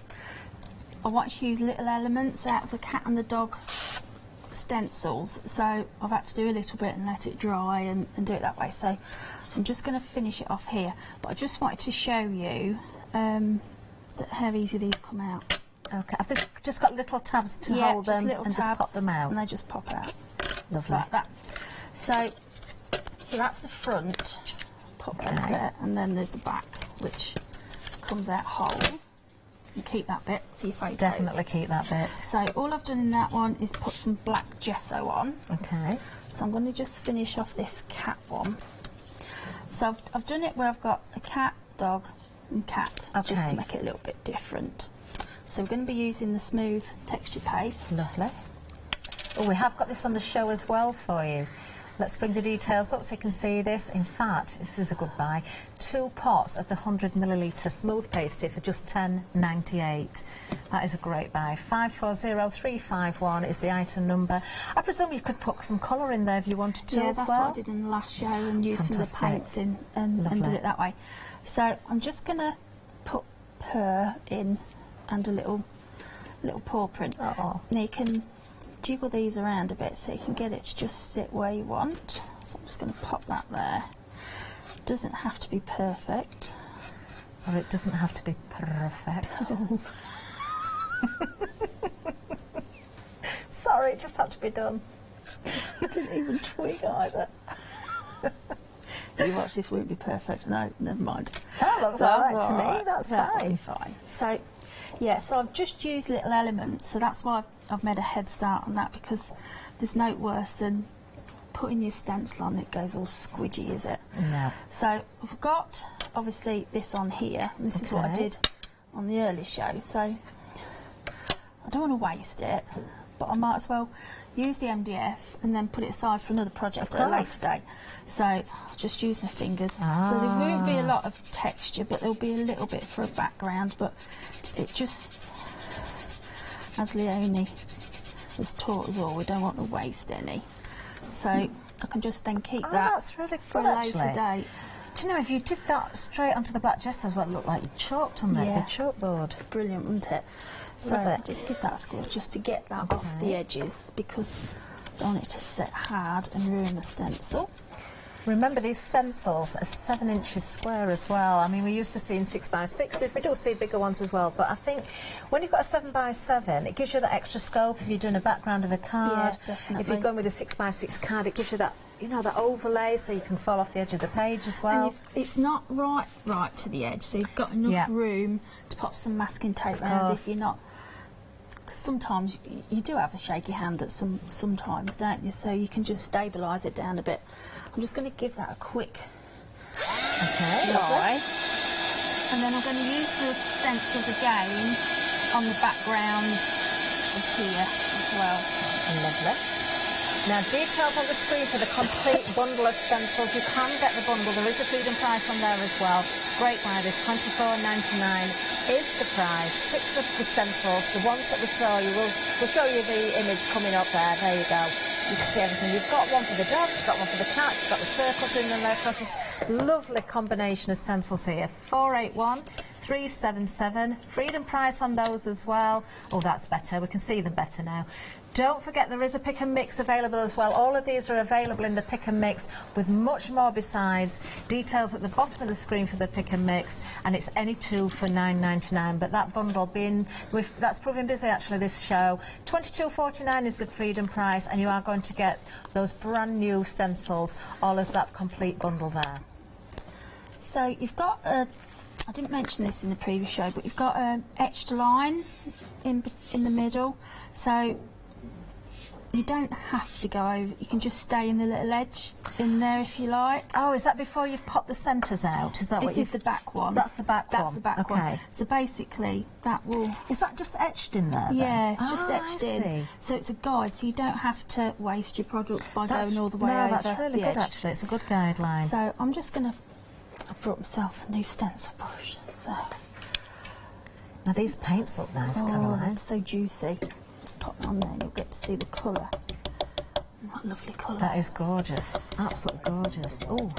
T: I want to use little elements out of the cat and the dog stencils. So I've had to do a little bit and let it dry and do it that way. So I'm just going to finish it off here. But I just wanted to show you how easy these come out.
U: Okay, I've just got little tabs to hold them and just pop them out.
T: And they just pop out.
U: Lovely.
T: Like that. So that's the front. Pop those there. And then there's the back, which comes out whole. You keep that bit for your photos.
U: Definitely keep that bit.
T: So all I've done in that one is put some black gesso on.
U: Okay.
T: So I'm going to just finish off this cat one. So I've done it where I've got a cat, dog and cat, just to make it a little bit different. So we're going to be using the smooth texture paste.
U: Lovely. Oh, we have got this on the show as well for you. Let's bring the details up so you can see this. In fact, this is a good buy. 2 pots of the 100ml smooth paste here for just £10.98. That is a great buy. 540351 is the item number. I presume you could put some colour in there if you wanted to as well.
T: Yeah, that's what I did in the last show and use some of the paints in and do it that way. So I'm just going to put purr in and a little paw print. Now you can jiggle these around a bit so you can get it to just sit where you want. So I'm just going to pop that there. It doesn't have to be perfect.
U: Or it doesn't have to be perfect. Sorry, it just had to be done.
T: I didn't even twig either. You watch this, won't be perfect. No, never mind.
U: That looks alright to me, that's fine.
T: Fine. So, yeah, so I've just used little elements, so that's why I've made a head start on that, because there's no worse than putting your stencil on, it goes all squidgy, is it?
U: No.
T: So I've got, obviously, this on here, and this is what I did on the early show, so I don't want to waste it, but I might as well use the MDF and then put it aside for another project at a later date. So I'll just use my fingers. So there won't be a lot of texture, but there'll be a little bit for a background, but it just, as Leonie has taught us all, we don't want to waste any. So I can just then keep that
U: that's really
T: for
U: good,
T: a later date.
U: Do Do you know, if you did that straight onto the black gesso as well, it looked like you chalked on there,
T: Yeah.
U: a chalkboard.
T: Brilliant, wouldn't it? So
U: Love it.
T: just give that a squish just to get that off the edges, because I don't want it to set hard and ruin the stencil.
U: Remember, these stencils are 7 inches square as well. I mean, we're used to seeing 6x6s. We do see bigger ones as well, but I think when you've got a 7x7, it gives you that extra scope if you're doing a background of a card.
T: Yeah, definitely.
U: If you're going with a 6x6 card, it gives you that, you know, that overlay, so you can fall off the edge of the page as well.
T: And it's not right to the edge, so you've got enough room to pop some masking tape around if you're not. Because sometimes you do have a shaky hand at sometimes, don't you? So you can just stabilise it down a bit. I'm just going to give that a quick dry. And then I'm going to use the stencils again on the background of here as well.
U: Lovely. Now, details on the screen for the complete bundle of stencils. You can get the bundle. There is a freedom price on there as well. Great buy this, $24.99 is the price. 6 of the stencils, the ones that we saw, we'll show you the image coming up there. There you go. You can see everything. You've got one for the dogs, you've got one for the cat, you've got the circles in there across this lovely combination of stencils here. 481-377. Freedom price on those as well. Oh, that's better. We can see them better now. Don't forget, there is a pick and mix available as well. All of these are available in the pick and mix with much more besides. Details at the bottom of the screen for the pick and mix, and it's any two for $9.99. But that bundle that's proving busy actually this show. $22.49 is the freedom price, and you are going to get those brand new stencils, all as that complete bundle there.
T: So you've got I didn't mention this in the previous show, but you've got an etched line in the middle. So you don't have to go over, you can just stay in the little edge in there if you like.
U: Oh, is that before you've popped the centres out? Is that
T: this is the back one.
U: That's the back one.
T: That's the back one. So basically, that will...
U: Is that just etched in there then?
T: Yeah, it's just etched
U: I
T: in.
U: see.
T: So it's a guide, so you don't have to waste your product by going all the way over.
U: No, that's really good actually. It's a good guideline.
T: So I'm just going to... I brought myself a new stencil brush. So...
U: Now these paints look nice, Caroline.
T: They're so juicy. Just pop them on there and you'll get to see the colour. That lovely colour.
U: That is gorgeous. Absolutely gorgeous. Oh,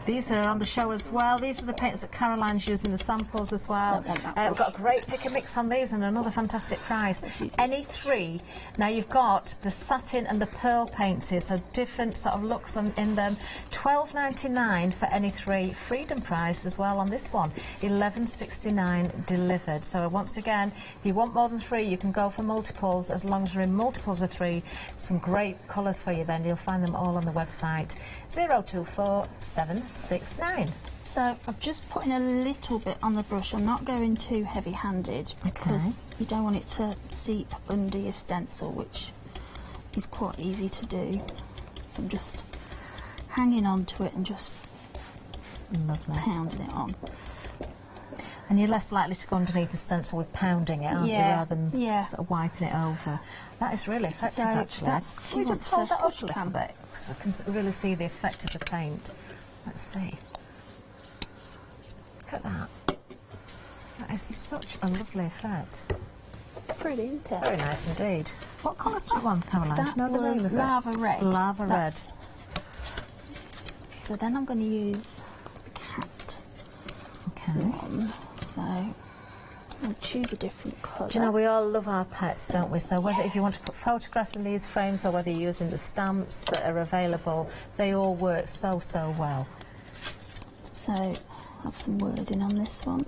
U: these are on the show as well. These are the paints that Caroline's using, the samples as well. We've got a great pick and mix on these and another fantastic price. Any three. Now you've got the satin and the pearl paints here, so different sort of looks in them. $12.99 for any three. Freedom price as well on this one. $11.69 delivered. So once again, if you want more than three, you can go for multiples as long as you're in multiples of three. Some great colours for you then. You'll find them all on the website. 024769.
T: So I'm just putting a little bit on the brush. I'm not going too heavy-handed because you don't want it to seep under your stencil, which is quite easy to do. So I'm just hanging on to it and just pounding it on.
U: And you're less likely to go underneath the stencil with pounding it, aren't you, rather than sort of wiping it over. That is really effective, actually. Can you just hold that up a little bit so we can really see the effect of the paint? Let's see. Look at that. That is such a lovely effect.
T: Pretty, isn't it?
U: Very nice indeed. What colour's that one, Caroline?
T: That
U: Do you know the name
T: was
U: of it?
T: Lava Red.
U: Lava Red.
T: So then I'm going to use the cat one. So I'll choose a different colour.
U: Do you know, we all love our pets, don't we? So whether if you want to put photographs in these frames or whether you're using the stamps that are available, they all work so, so well.
T: So I have some wording on this one.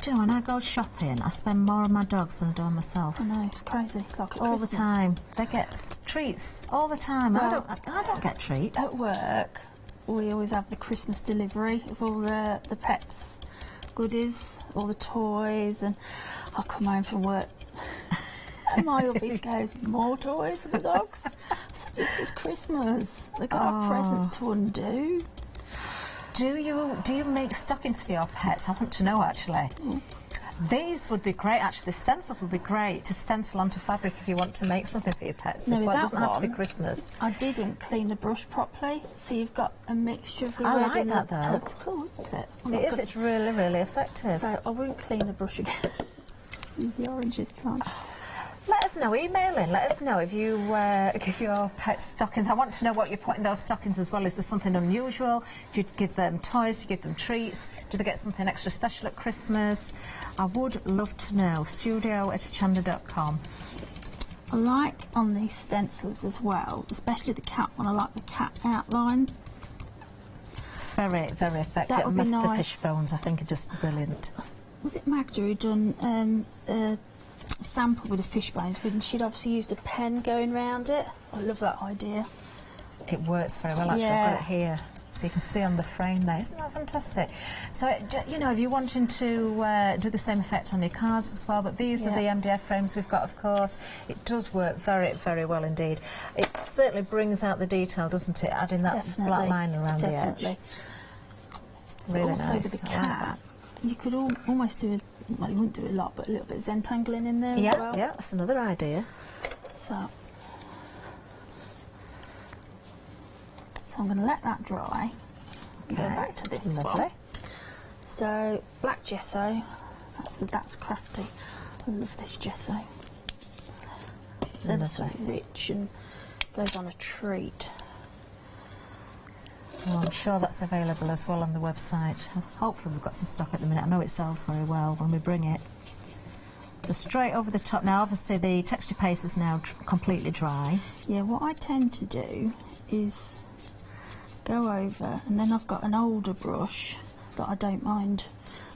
U: Do you know, when I go shopping, I spend more on my dogs than I do on myself.
T: I know, it's crazy. It's like
U: all the time. They get treats all the time.
T: Well,
U: I don't get treats.
T: At work, we always have the Christmas delivery of all the pets' goodies, all the toys, and I'll come home from work and my hubby goes, more toys for the dogs? I said, it's Christmas. They've got to have presents to undo.
U: Do you make stockings for your pets? I want to know, actually. These would be great, actually. The stencils would be great to stencil onto fabric if you want to make something for your pets as well. It doesn't have to be Christmas.
T: I didn't clean the brush properly, so you've got a mixture of the red
U: like
T: and
U: that,
T: the...
U: though.
T: It's cool, isn't it?
U: It is, it's really, really effective.
T: So I won't clean the brush again. Use the orange this time.
U: Let us know, email in, let us know if you give your pets stockings. I want to know what you put in those stockings as well. Is there something unusual? Do you give them toys? Do you give them treats? Do they get something extra special at Christmas? I would love to know. studio@hochanda.com.
T: I like on these stencils as well, especially the cat one. I like the cat outline.
U: It's very, very effective.
T: That would be
U: The
T: nice.
U: fish bones, I think, are just brilliant.
T: Was it Magda who done a sample with the fish bones, and she'd obviously used a pen going round it? I love that idea.
U: It works very well, actually.
T: Yeah.
U: I've got it here, so you can see on the frame there. Isn't that fantastic? So, you know, if you're wanting to do the same effect on your cards as well, but these are the MDF frames we've got, of course. It does work very, very well indeed. It certainly brings out the detail, doesn't it? Adding that black line around the edge. Really
T: also
U: nice.
T: with the
U: I like
T: cat,
U: that.
T: you could almost do well, you wouldn't do a lot, but a little bit of Zentangling in there
U: Yeah,
T: as well.
U: yeah, that's another idea.
T: So I'm going to let that dry. Go back to this
U: Lovely.
T: one. So black gesso, that's crafty. I love this gesso. It's ever so rich and goes on a treat.
U: Well, I'm sure that's available as well on the website. Hopefully we've got some stock at the minute. I know it sells very well when we bring it. So straight over the top. Now obviously the texture paste is now completely dry.
T: Yeah, what I tend to do is go over, and then I've got an older brush that I don't mind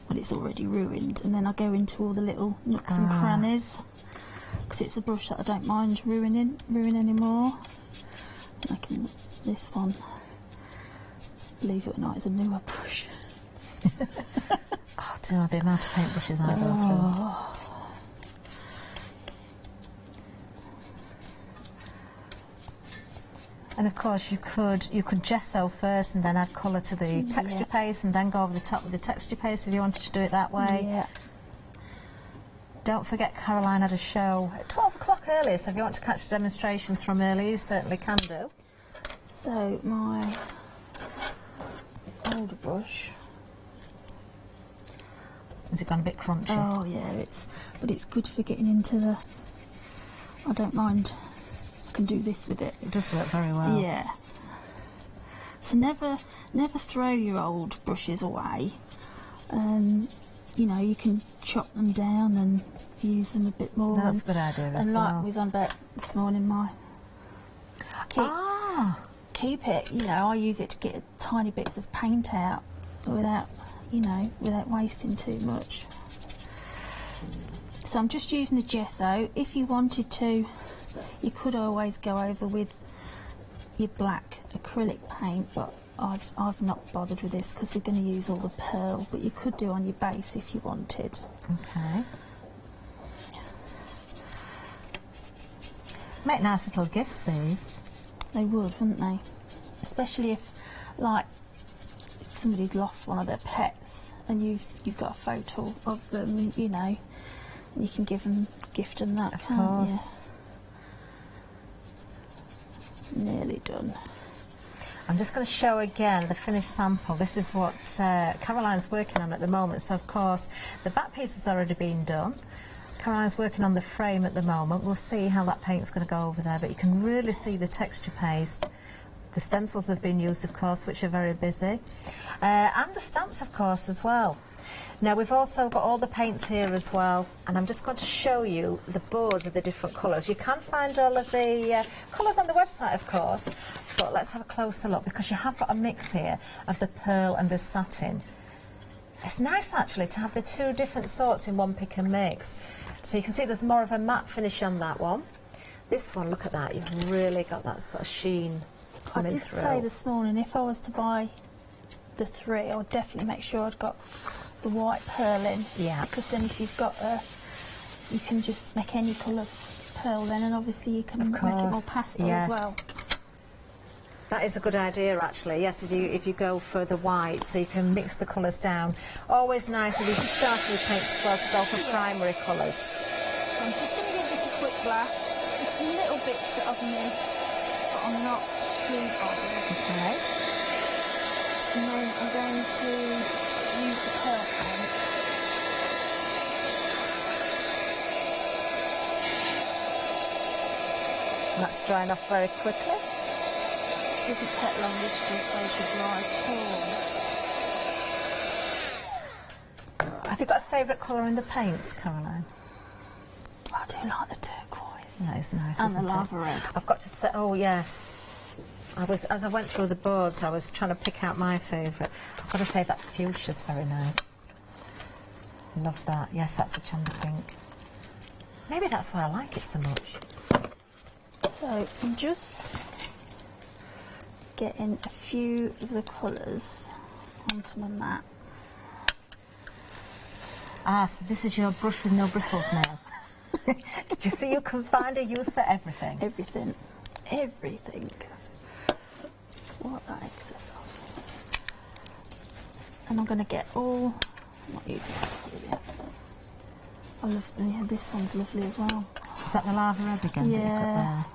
T: when it's already ruined, and then I go into all the little nooks and crannies, because it's a brush that I don't mind ruin anymore. I can, this one, believe it or not, is a newer brush.
U: Oh, do you know the amount of paintbrushes I go through? And of course you could gesso first and then add colour to the texture paste and then go over the top with the texture paste if you wanted to do it that way.
T: Yeah.
U: Don't forget Caroline had a show at 12 o'clock earlier, so if you want to catch the demonstrations from early, you certainly can do.
T: So my older brush.
U: Has it gone a bit crunchy?
T: Oh yeah, but it's good for getting into the. I don't mind. I can do this with it.
U: It does work very well.
T: Yeah. So never throw your old brushes away. You know, you can chop them down and use them a bit more.
U: That's a good idea as
T: and
U: well.
T: like we was on about this morning, keep it. You know, I use it to get tiny bits of paint out without wasting too much. So I'm just using the gesso. If you wanted to, you could always go over with your black acrylic paint, but I've not bothered with this because we're going to use all the pearl, but you could do on your base if you wanted.
U: Okay. Make nice little gifts, these.
T: They would, wouldn't they? Especially if, like, somebody's lost one of their pets and you've got a photo of them, you know, you can gift them that,
U: of
T: can't
U: course.
T: You? Nearly done.
U: I'm just going to show again the finished sample. This is what Caroline's working on at the moment. So, of course, the back piece has already been done. Caroline's working on the frame at the moment. We'll see how that paint's going to go over there, but you can really see the texture paste. The stencils have been used, of course, which are very busy. And the stamps, of course, as well. Now, we've also got all the paints here as well, and I'm just going to show you the boards of the different colours. You can find all of the colours on the website, of course, but let's have a closer look, because you have got a mix here of the pearl and the satin. It's nice, actually, to have the two different sorts in one pick and mix. So you can see there's more of a matte finish on that one. This one, look at that, you've really got that sort of sheen coming through.
T: I did say this morning, if I was to buy the three, I would definitely make sure I'd got the white pearl in.
U: Yeah.
T: Because then if you've got you can just make any colour pearl then, and obviously you can make it more pastel as well.
U: That is a good idea, actually. Yes, if you go for the white, so you can mix the colours down. Always nice if you just start with paints as well to go for primary colours.
T: So I'm just going to give this a quick blast. There's some little bits that I've missed, but I'm not too bothered.
U: Okay.
T: And then I'm going to use the pearl paint.
U: That's drying off very quickly.
T: It doesn't take long, this to so to dry at all.
U: Have you got a favourite colour in the paints, Caroline?
T: I do like the turquoise.
U: That is nice,
T: and
U: isn't
T: the lava red.
U: I've got to say, oh yes. As I went through the boards, I was trying to pick out my favourite. I've got to say that fuchsia's very nice. Love that. Yes, that's a Hochanda pink. Maybe that's why I like it so much.
T: So I'm just getting a few of the colours onto my mat.
U: Ah, so this is your brush with no bristles now. You see, you can find a use for everything.
T: Everything. Everything. What that excess of. And I'm going to get all... I'm not using that colour yet. I love... Yeah, this one's lovely as well.
U: Is that the lava red again that you've got there?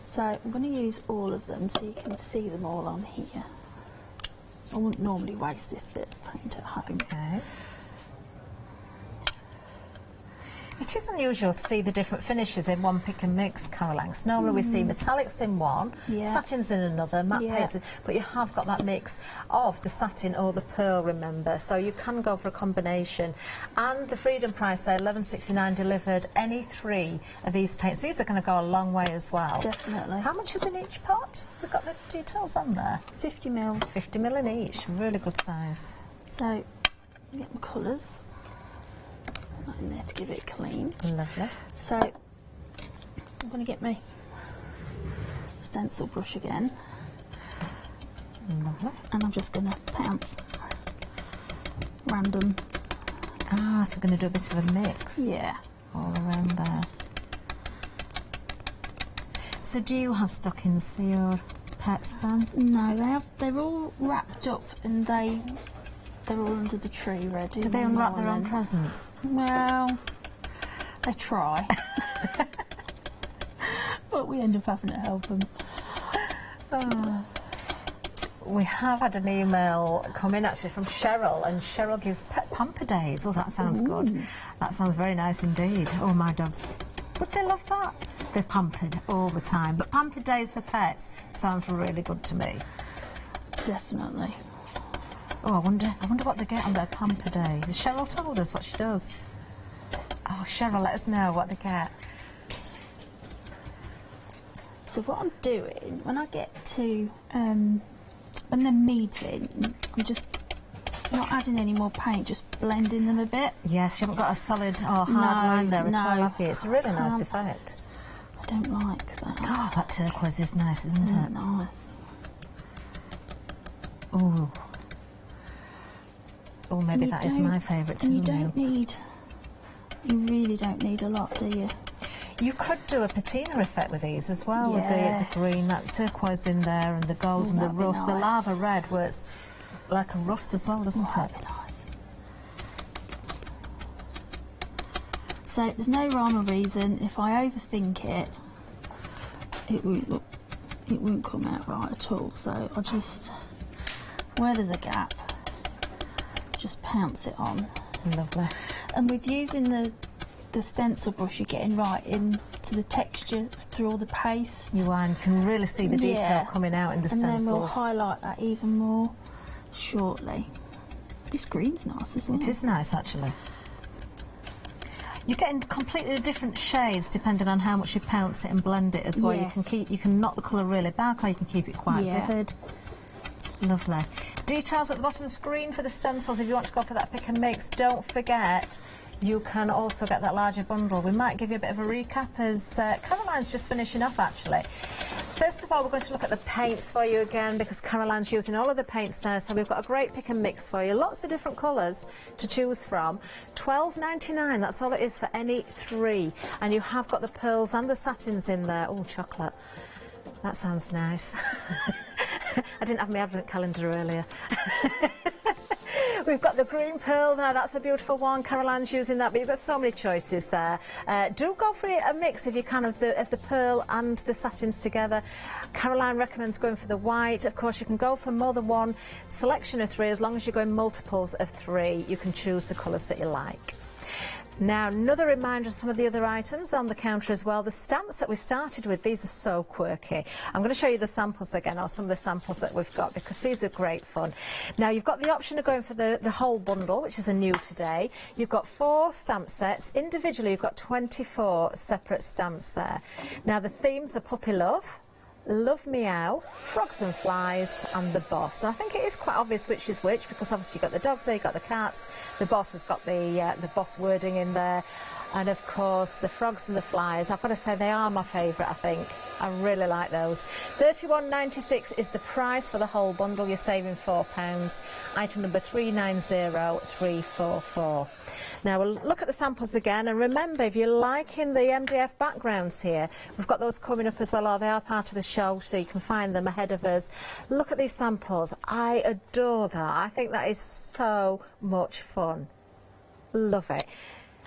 T: So I'm going to use all of them so you can see them all on here. I wouldn't normally waste this bit of paint at home.
U: Okay. It is unusual to see the different finishes in one pick and mix, Caroline. Normally we see metallics in one, satins in another, matte paints in, but you have got that mix of the satin or the pearl, remember, so you can go for a combination. And the Freedom price there, $11.69 delivered, any 3 of these paints. These are going to go a long way as well.
T: Definitely.
U: How much is in each pot? We've got the details on there.
T: 50ml.
U: 50ml in each, really good size.
T: So, get my colours in there to give it clean.
U: Lovely.
T: So I'm going to get my stencil brush again.
U: Lovely.
T: And I'm just going to pounce random.
U: Ah, so we're going to do a bit of a mix.
T: Yeah.
U: All around there. So do you have stockings for your pets then?
T: No, they're all wrapped up and they're all under the tree ready.
U: Do they unwrap their own presents?
T: Well, they try. But we end up having to help them.
U: We have had an email come in actually from Cheryl, and Cheryl gives pet pamper days. Oh, that sounds good. That sounds very nice indeed. Oh, my dogs. Would they love that? They're pampered all the time. But pamper days for pets sounds really good to me.
T: Definitely.
U: Oh, I wonder what they get on their pamper day. Has Cheryl told us what she does? Oh, Cheryl, let us know what they get.
T: So what I'm doing, when I get to, when they're meeting, I'm just not adding any more paint, just blending them a bit.
U: Yes, you haven't got a solid or hard line there at all, have you? It's a really nice effect.
T: I don't like that.
U: Oh, that turquoise is nice, isn't it?
T: Nice.
U: Oh. Oh, maybe that is my favourite too.
T: You really don't need a lot, do you?
U: You could do a patina effect with these as well, with the green, that turquoise in there, and the golds and the rust. The lava red, where it's like a rust as well, doesn't it?
T: That'd be nice. So there's no rhyme or reason. If I overthink it, it won't come out right at all. So I'll just, where there's a gap, just pounce it on.
U: Lovely.
T: And with using the stencil brush, you're getting right into the texture through all the paste.
U: You are, and you can really see the detail coming out in the stencils.
T: And then we'll highlight that even more shortly. This green's nice as well.
U: It is nice, actually. You're getting completely different shades depending on how much you pounce it and blend it as well.
T: Yes.
U: You can knock the colour really back, or you can keep it quite vivid. Lovely. Details at the bottom of the screen for the stencils if you want to go for that pick and mix. Don't forget, you can also get that larger bundle. We might give you a bit of a recap as Caroline's just finishing off, actually. First of all, we're going to look at the paints for you again, because Caroline's using all of the paints there, so we've got a great pick and mix for you. Lots of different colours to choose from. $12.99, that's all it is for any 3. And you have got the pearls and the satins in there. Oh, chocolate. That sounds nice. I didn't have my advent calendar earlier. We've got the green pearl there, that's a beautiful one. Caroline's using that, but you've got so many choices there. Do go for a mix if you can of the pearl and the satins together. Caroline recommends going for the white. Of course, you can go for more than one selection of 3, as long as you're going multiples of 3. You can choose the colours that you like. Now, another reminder of some of the other items on the counter as well. The stamps that we started with, these are so quirky. I'm going to show you the samples again, or some of the samples that we've got, because these are great fun. Now, you've got the option of going for the whole bundle, which is a new today. You've got 4 stamp sets. Individually, you've got 24 separate stamps there. Now, the themes are Puppy Love, Love Meow, Frogs and Flies, and the Boss. And I think it is quite obvious which is which, because obviously you've got the dogs there, you've got the cats, the Boss has got the Boss wording in there, and of course the Frogs and the Flies. I've got to say they are my favourite, I think. I really like those. £31.96 is the price for the whole bundle. You're saving £4. Item number 390344. Now we'll look at the samples again, and remember, if you're liking the MDF backgrounds here, we've got those coming up as well, or they are part of the show, so you can find them ahead of us. Look at these samples. I adore that. I think that is so much fun. Love it.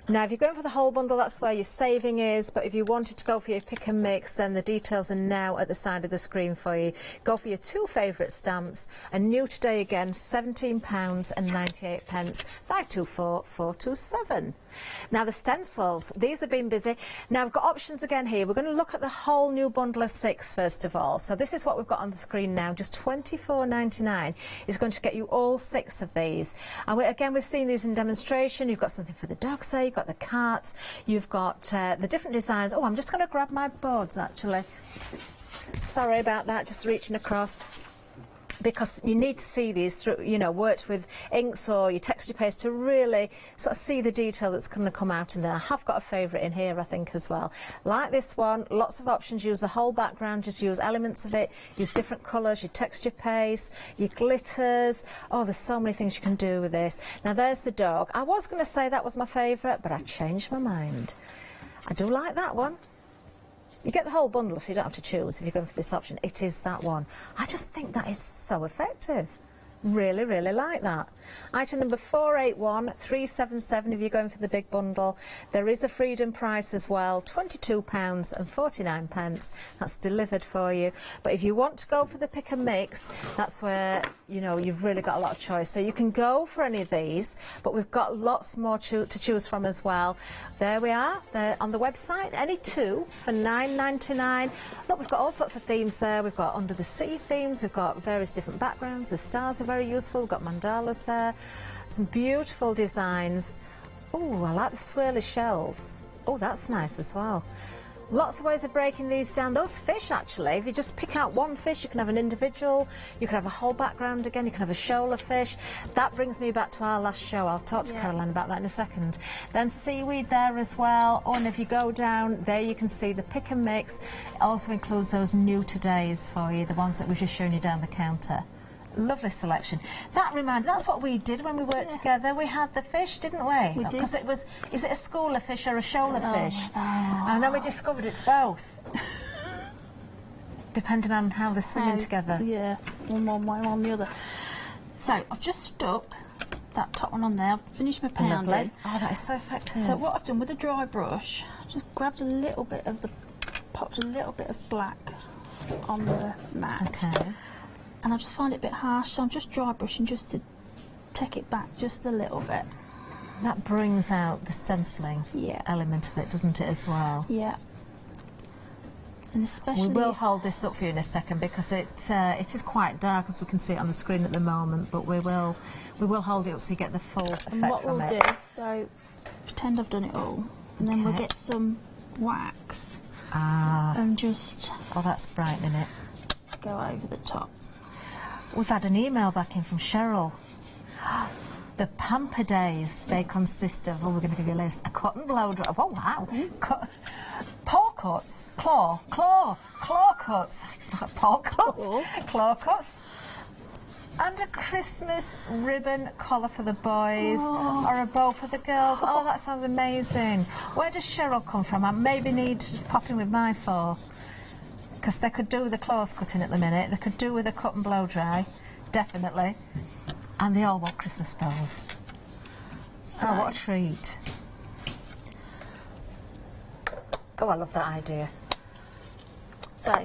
U: Now, if you're going for the whole bundle, that's where your saving is, but if you wanted to go for your pick and mix, then the details are now at the side of the screen for you. Go for your 2 favourite stamps, and new today again, £17.98, 524427. Now, the stencils, these have been busy. Now, we've got options again here. We're going to look at the whole new bundle of 6 first of all. So this is what we've got on the screen now. Just £24.99 is going to get you all 6 of these. And again, we've seen these in demonstration. You've got something for the dogs there, you've got the cats, you've got the different designs. Oh, I'm just going to grab my boards, actually. Sorry about that, just reaching across. Because you need to see these through, you know, worked with inks or your texture paste to really sort of see the detail that's going to come out in there. I have got a favourite in here, I think, as well. Like this one, lots of options. Use the whole background, just use elements of it, use different colours, your texture paste, your glitters. Oh, there's so many things you can do with this. Now, there's the dog. I was going to say that was my favourite, but I changed my mind. I do like that one. You get the whole bundle, so you don't have to choose if you're going for this option. It is that one. I just think that is so effective. Really, really like that. Item number 481377 if you're going for the big bundle. There is a freedom price as well, £22.49. That's delivered for you. But if you want to go for the pick and mix, that's where, you know, you've really got a lot of choice. So you can go for any of these, but we've got lots more to choose from as well. There we are. They're on the website. Any 2 for £9.99. Look, we've got all sorts of themes there. We've got under the sea themes. We've got various different backgrounds. The stars are very useful. We've got mandalas there. Some beautiful designs. Oh, I like the swirly shells. Oh, that's nice as well. Lots of ways of breaking these down. Those fish, actually, if you just pick out one fish, you can have an individual, you can have a whole background again, you can have a shoal of fish. That brings me back to our last show. I'll talk to Caroline about that in a second. Then seaweed there as well. Oh, and if you go down, there you can see the pick and mix. It also includes those new todays for you, the ones that we've just shown you down the counter. Lovely selection. That's what we did when we worked together. We had the fish, didn't we?
T: We did.
U: Because it was, is it a school of fish or a shoal of fish? And then we discovered it's both. Depending on how they're swimming together.
T: Yeah, one way, one the other. So I've just stuck that top one on there. I've finished my pounding.
U: Lovely. Oh, that is so effective.
T: So what I've done with a dry brush, just grabbed a little bit of popped a little bit of black on the mat.
U: Okay.
T: And I just find it a bit harsh, so I'm just dry brushing just to take it back just a little bit.
U: That brings out the stenciling element of it, doesn't it, as well?
T: Yeah. And especially...
U: We will hold this up for you in a second because it is quite dark, as we can see it on the screen at the moment, but we will hold it up so you get the full effect from it.
T: And what we'll do, so pretend I've done it all, and then we'll get some wax and just...
U: Oh, that's brightening it.
T: Go over the top.
U: We've had an email back in from Cheryl. The pamper days, they consist of, we're going to give you a list, a cotton blow dry, oh wow, paw cuts, claw cuts, claw cuts, and a Christmas ribbon collar for the boys, or a bow for the girls. Oh, that sounds amazing. Where does Cheryl come from? I maybe need to pop in with my 4. Because they could do with the claws cutting at the minute, they could do with a cut and blow dry, definitely. And they all want Christmas bows. So what a treat. Oh, I love that idea.
T: So,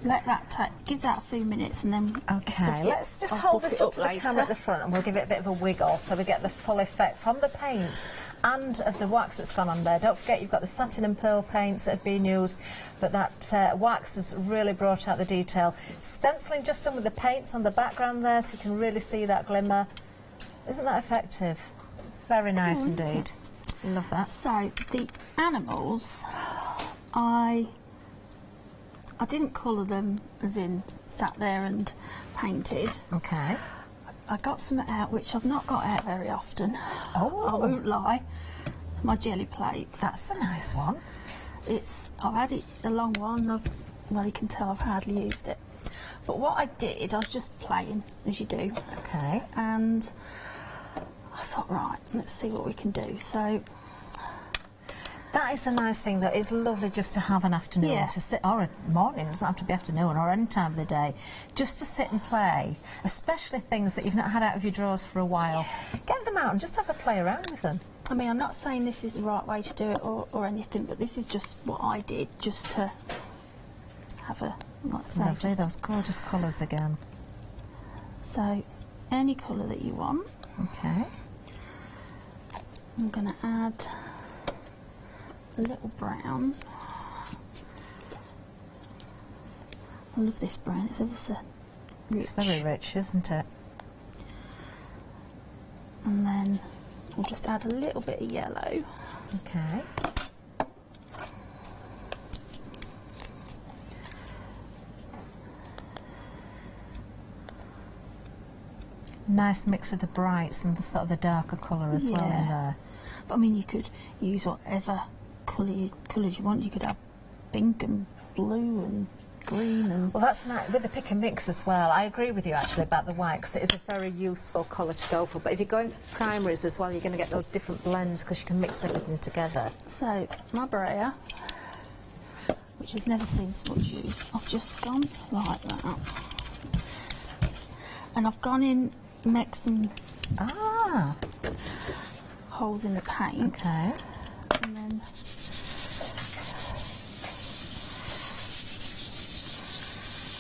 T: let that give that a few minutes and then...
E: Okay, let's just hold this up to the camera at the front and we'll give it a bit of a wiggle so we get the full effect from the paints and of the wax that's gone on there. Don't forget you've got the satin and pearl paints that have been used, but that wax has really brought out the detail. Stenciling just done with the paints on the background there so you can really see that glimmer. Isn't that effective? Very nice indeed. Love that.
T: So, the animals, I didn't colour them as in sat there and painted.
E: Okay.
T: I got some out which I've not got out very often.
E: Oh.
T: I won't lie. My jelly plate.
E: That's a nice one.
T: I've had it a long one. Well, you can tell I've hardly used it. But what I did, I was just playing, as you do.
E: Okay.
T: And I thought, right, let's see what we can do. So
E: that is a nice thing, though. It's lovely just to have an afternoon to sit, or a morning, it doesn't have to be afternoon, or any time of the day, just to sit and play, especially things that you've not had out of your drawers for a while. Get them out and just have a play around with them.
T: I mean, I'm not saying this is the right way to do it or anything, but this is just what I did, just to have a, let's say,
E: lovely, those gorgeous colours again.
T: So, any colour that you want.
E: Okay.
T: I'm going to add a little brown. I love this brown, it's ever so rich.
E: It's very rich, isn't it?
T: And then we'll just add a little bit of yellow.
E: Okay. Nice mix of the brights and the sort of the darker colour as well in there.
T: But I mean, you could use whatever colours you want. You could have pink and blue and green and...
E: Well, that's nice with the pick and mix as well. I agree with you actually about the white, because it is a very useful colour to go for. But if you're going for the primaries as well, you're going to get those different blends because you can mix everything together.
T: So my brayer, which has never seen so much use, I've just gone like that, and I've gone in, make some holes in the paint.
E: Okay.
T: And then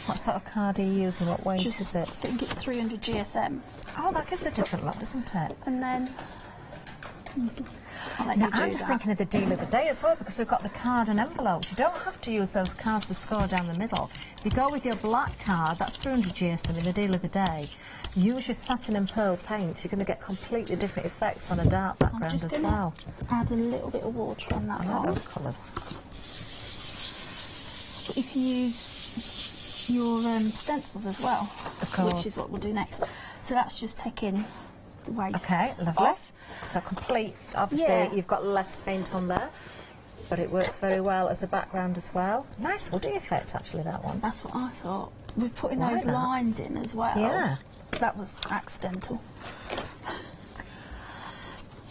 E: what sort of card are you using? What weight is it?
T: I think it's 300 GSM.
E: Oh, that gives a different look, doesn't it?
T: And then
E: now, I'm just thinking of the deal of the day as well, because we've got the card and envelope. You don't have to use those cards to score down the middle. If you go with your black card, that's 300 GSM in the deal of the day. Use your satin and pearl paints, you're going to get completely different effects on a dark background as well.
T: Add a little bit of water on that.
E: I like those colours.
T: But you can use your stencils as well,
E: of course,
T: which is what we'll do next. So that's just taking the waste.
E: Okay, lovely.
T: Off.
E: So complete, obviously you've got less paint on there, but it works very well as a background as well. Nice woody effect actually, that one.
T: That's what I thought. We're putting
E: Why
T: those
E: not?
T: lines in as well.
E: Yeah.
T: That was accidental.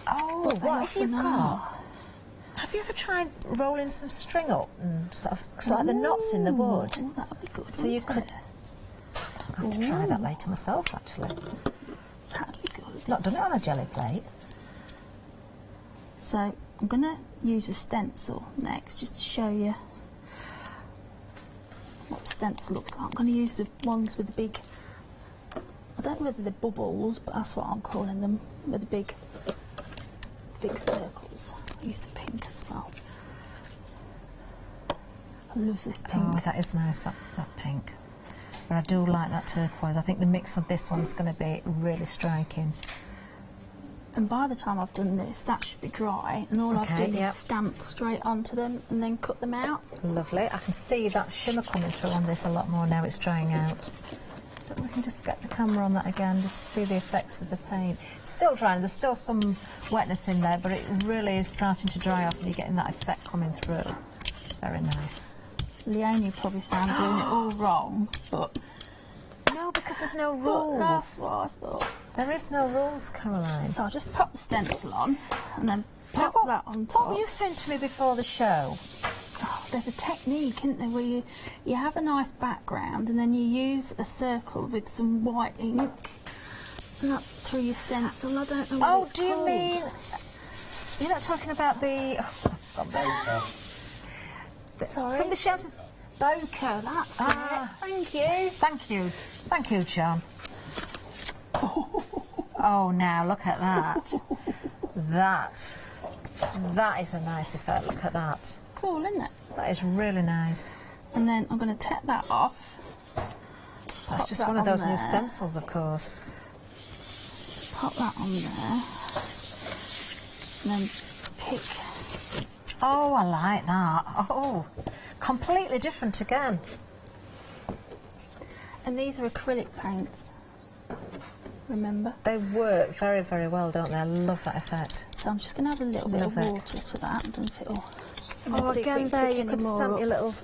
E: Oh, what have you got? Have you ever tried rolling some string up and sort of like the knots in the wood?
T: Oh, that would be good.
E: So you could... I'll have to try that later myself actually.
T: That'd be good.
E: Not done it on a jelly plate.
T: So I'm going to use a stencil next, just to show you what the stencil looks like. I'm going to use the ones with the big, I don't know whether they're bubbles, but that's what I'm calling them, with the big circles. I use the pink as well. I love this pink.
E: Oh, that is nice, that pink. But I do like that turquoise. I think the mix of this one's going to be really striking.
T: And by the time I've done this, that should be dry, and all I've done is stamped straight onto them and then cut them out.
E: Lovely. I can see that shimmer coming through on this a lot more now it's drying out. But we can just get the camera on that again, just to see the effects of the paint. It's still drying, there's still some wetness in there, but it really is starting to dry off and you're getting that effect coming through. Very nice.
T: Leonie probably say I'm doing it all wrong, but...
E: No, because there's no rules.
T: That's what I thought.
E: There is no rules, Caroline.
T: So I'll just pop the stencil on and then pop that on top.
E: What were you saying to me before the show?
T: Oh, there's a technique, isn't there, where you have a nice background and then you use a circle with some white ink and that's through your stencil. I don't know what it's
E: do you
T: called.
E: mean... You're not talking about the...
T: Sorry?
E: Somebody shouted...
U: bokeh, that's it. Thank you.
E: Thank you. Thank you, John. Oh, now look at that. That is a nice effect. Look at that.
U: Cool, isn't it?
E: That is really nice.
U: And then I'm going to take that off.
E: That's just one of those new stencils, of course.
U: Pop that on there. And then pick.
E: Oh, I like that. Oh, completely different again.
U: And these are acrylic paints. Remember?
E: They work very, very well, don't they? I love that effect.
U: So I'm just going to add a little bit of water to that. I don't know if it'll...
E: Oh, again there, you could stamp your little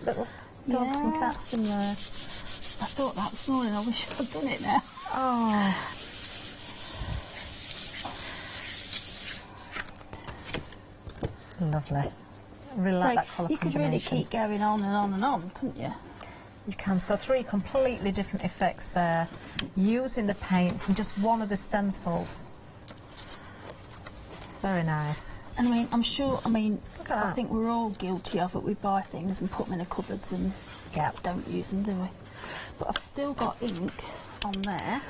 E: dogs and
U: Yeah.
E: cats in there.
U: I thought that this morning. I wish I'd done it now.
E: Oh. Lovely. I really like that colour
U: you could really
E: combination.
U: keep going on and on and on, couldn't you?
E: You can. So 3 completely different effects there, using the paints and just one of the stencils. Very nice.
U: And I mean, I'm sure, I
E: at
U: think
E: that.
U: we're all guilty of it. We buy things and put them in the cupboards and don't use them, do we? But I've still got ink on there.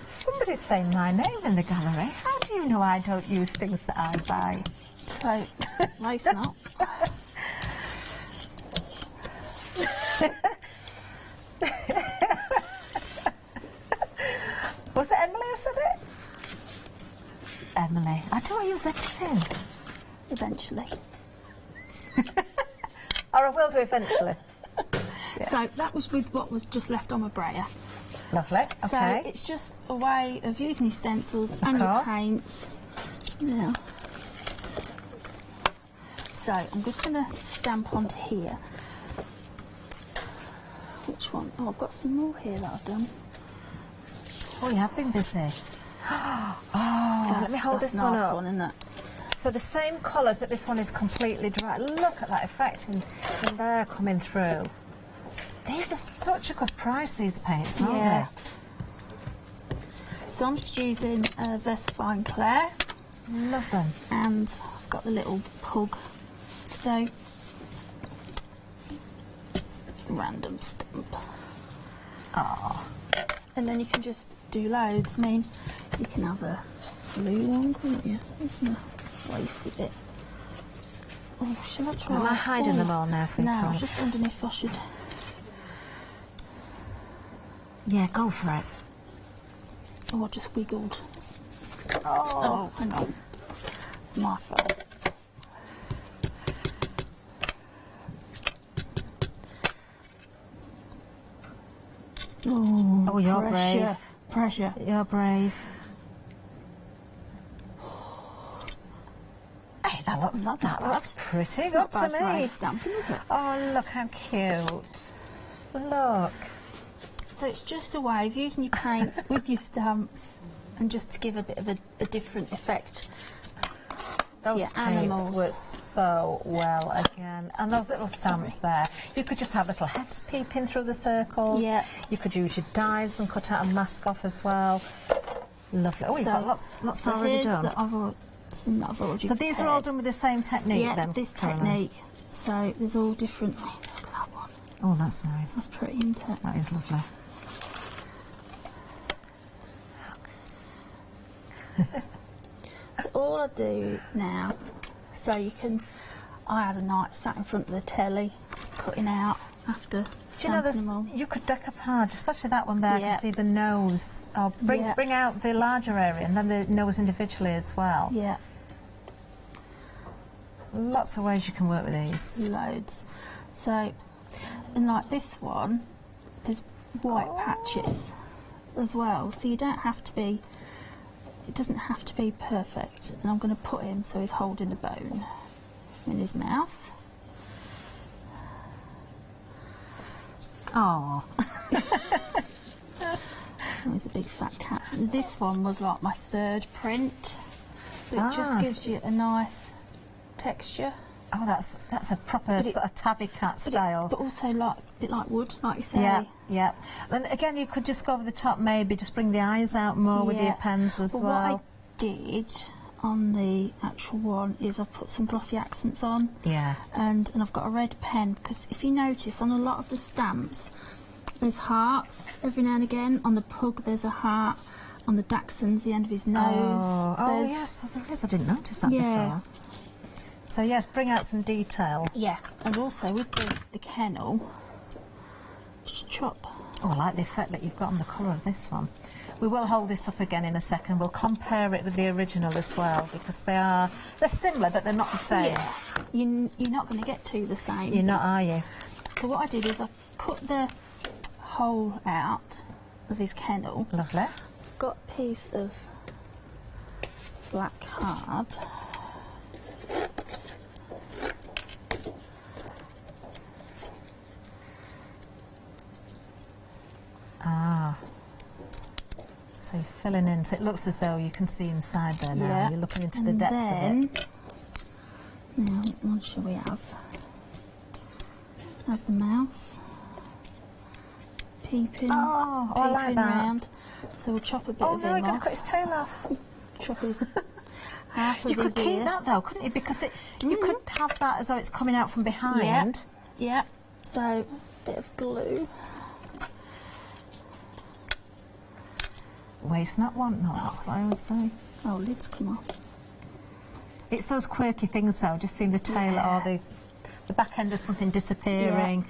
E: Somebody's saying my name in the gallery. How do you know I don't use things that I buy?
U: So, no, it's not.
E: Was it Emily who said it? Emily. I don't use everything.
U: Eventually.
E: Or I will do eventually. Yeah.
U: So that was with what was just left on my brayer.
E: Lovely. Okay.
U: So it's just a way of using your stencils and your
E: course.
U: paints. Now, so I'm just going to stamp onto here. Which one? Oh, I've got some more here that I've done.
E: Oh, you have been busy. Oh, let me hold
U: that's
E: this one
U: nice
E: up.
U: one, isn't it?
E: So the same colours, but this one is completely dry. Look at that effect in there coming through. These are such a good price, these paints, aren't
U: Yeah. So I'm just using Versafine Claire.
E: Love them.
U: And I've got the little pug. So, random stamp.
E: Oh.
U: And then you can just do loads. I mean, you can have a blue one, couldn't you? There's my wasted bit. Oh, shall I try?
E: Am I hiding
U: Oh,
E: them all now, Feefo?
U: No, I was just wondering if I should...
E: Yeah, go for it.
U: Oh, I just wiggled.
E: Oh,
U: hang on. It's my fault.
E: Oh, you're
U: pressure.
E: brave.
U: Pressure.
E: You're brave. Hey, that looks pretty
U: It's
E: good
U: not
E: to
U: bad for
E: me.
U: a stamping, is it?
E: Oh, look how cute. Look.
U: So it's just a way of using your paints with your stamps and just to give a bit of a different effect
E: Those
U: to your
E: paints
U: animals.
E: work so well again. And those little stamps there. You could just have little heads peeping through the circles.
U: Yeah.
E: You could use your dies and cut out a mask off as well. Lovely. Oh, you've got lots already
U: here's
E: done.
U: The other, some that I've already
E: So these are all
U: prepared.
E: done with the same technique
U: Yeah,
E: then?
U: this
E: Caroline?
U: technique. So there's all different. Oh, look at that one.
E: Oh, that's nice.
U: That's pretty, isn't it?
E: That is lovely.
U: So all I do now, so you can, I had a night sat in front of the telly, cutting out after
E: Do you know
U: stamping
E: this?
U: them all.
E: You could decoupage, especially that one there. I
U: Yeah.
E: can see the nose. Oh, bring out the larger area and then the nose individually as well.
U: Yeah.
E: Lots of ways you can work with these.
U: Loads. So, and like this one, there's white patches as well. So you don't have to be, it doesn't have to be perfect. And I'm going to put him so he's holding the bone in his mouth.
E: Oh.
U: He's a big fat cat. This one was like my third print. It just gives you a nice texture.
E: Oh, that's a proper
U: But it-
E: sort of tabby cat style.
U: But also like a bit like wood, like you say.
E: Yeah, yeah. And again, you could just go over the top, maybe just bring the eyes out more with your pens as well.
U: What I did,
T: on the actual one is I've put some glossy accents on.
E: Yeah.
T: And I've got a red pen, because if you notice on a lot of the stamps there's hearts every now and again. On the pug there's a heart, on the dachshund's the end of his nose.
E: Oh yes, there is. I didn't notice that before. So yes, bring out some detail.
T: Yeah, and also with the kennel, just chop.
E: Oh, I like the effect that you've got on the colour of this one. We will hold this up again in a second. We'll compare it with the original as well, because they're similar, but they're not the same.
T: Yeah, you're not going to get two the same.
E: You're not, are you?
T: So what I did is I cut the hole out of his kennel.
E: Lovely.
T: Got a piece of black card.
E: Ah. So you're filling in, so it looks as though you can see inside there now.
T: Yeah.
E: You're looking into the depth of it.
T: Now, what shall we have? Have the mouse peeping.
E: Oh, I like
T: peeping
E: that.
T: Round. So we'll chop a bit
E: Oh
T: of
E: no,
T: him
E: you're going to
T: off.
E: cut his tail off.
T: Chop his half of
E: You could
T: his
E: keep
T: ear.
E: that though, couldn't you? Because you could have that as though it's coming out from behind.
T: Yeah. So a bit of glue.
E: Waste not, want not, that's what I always say.
T: Oh, lid's come off.
E: It's those quirky things though, just seeing the tail or the back end of something disappearing.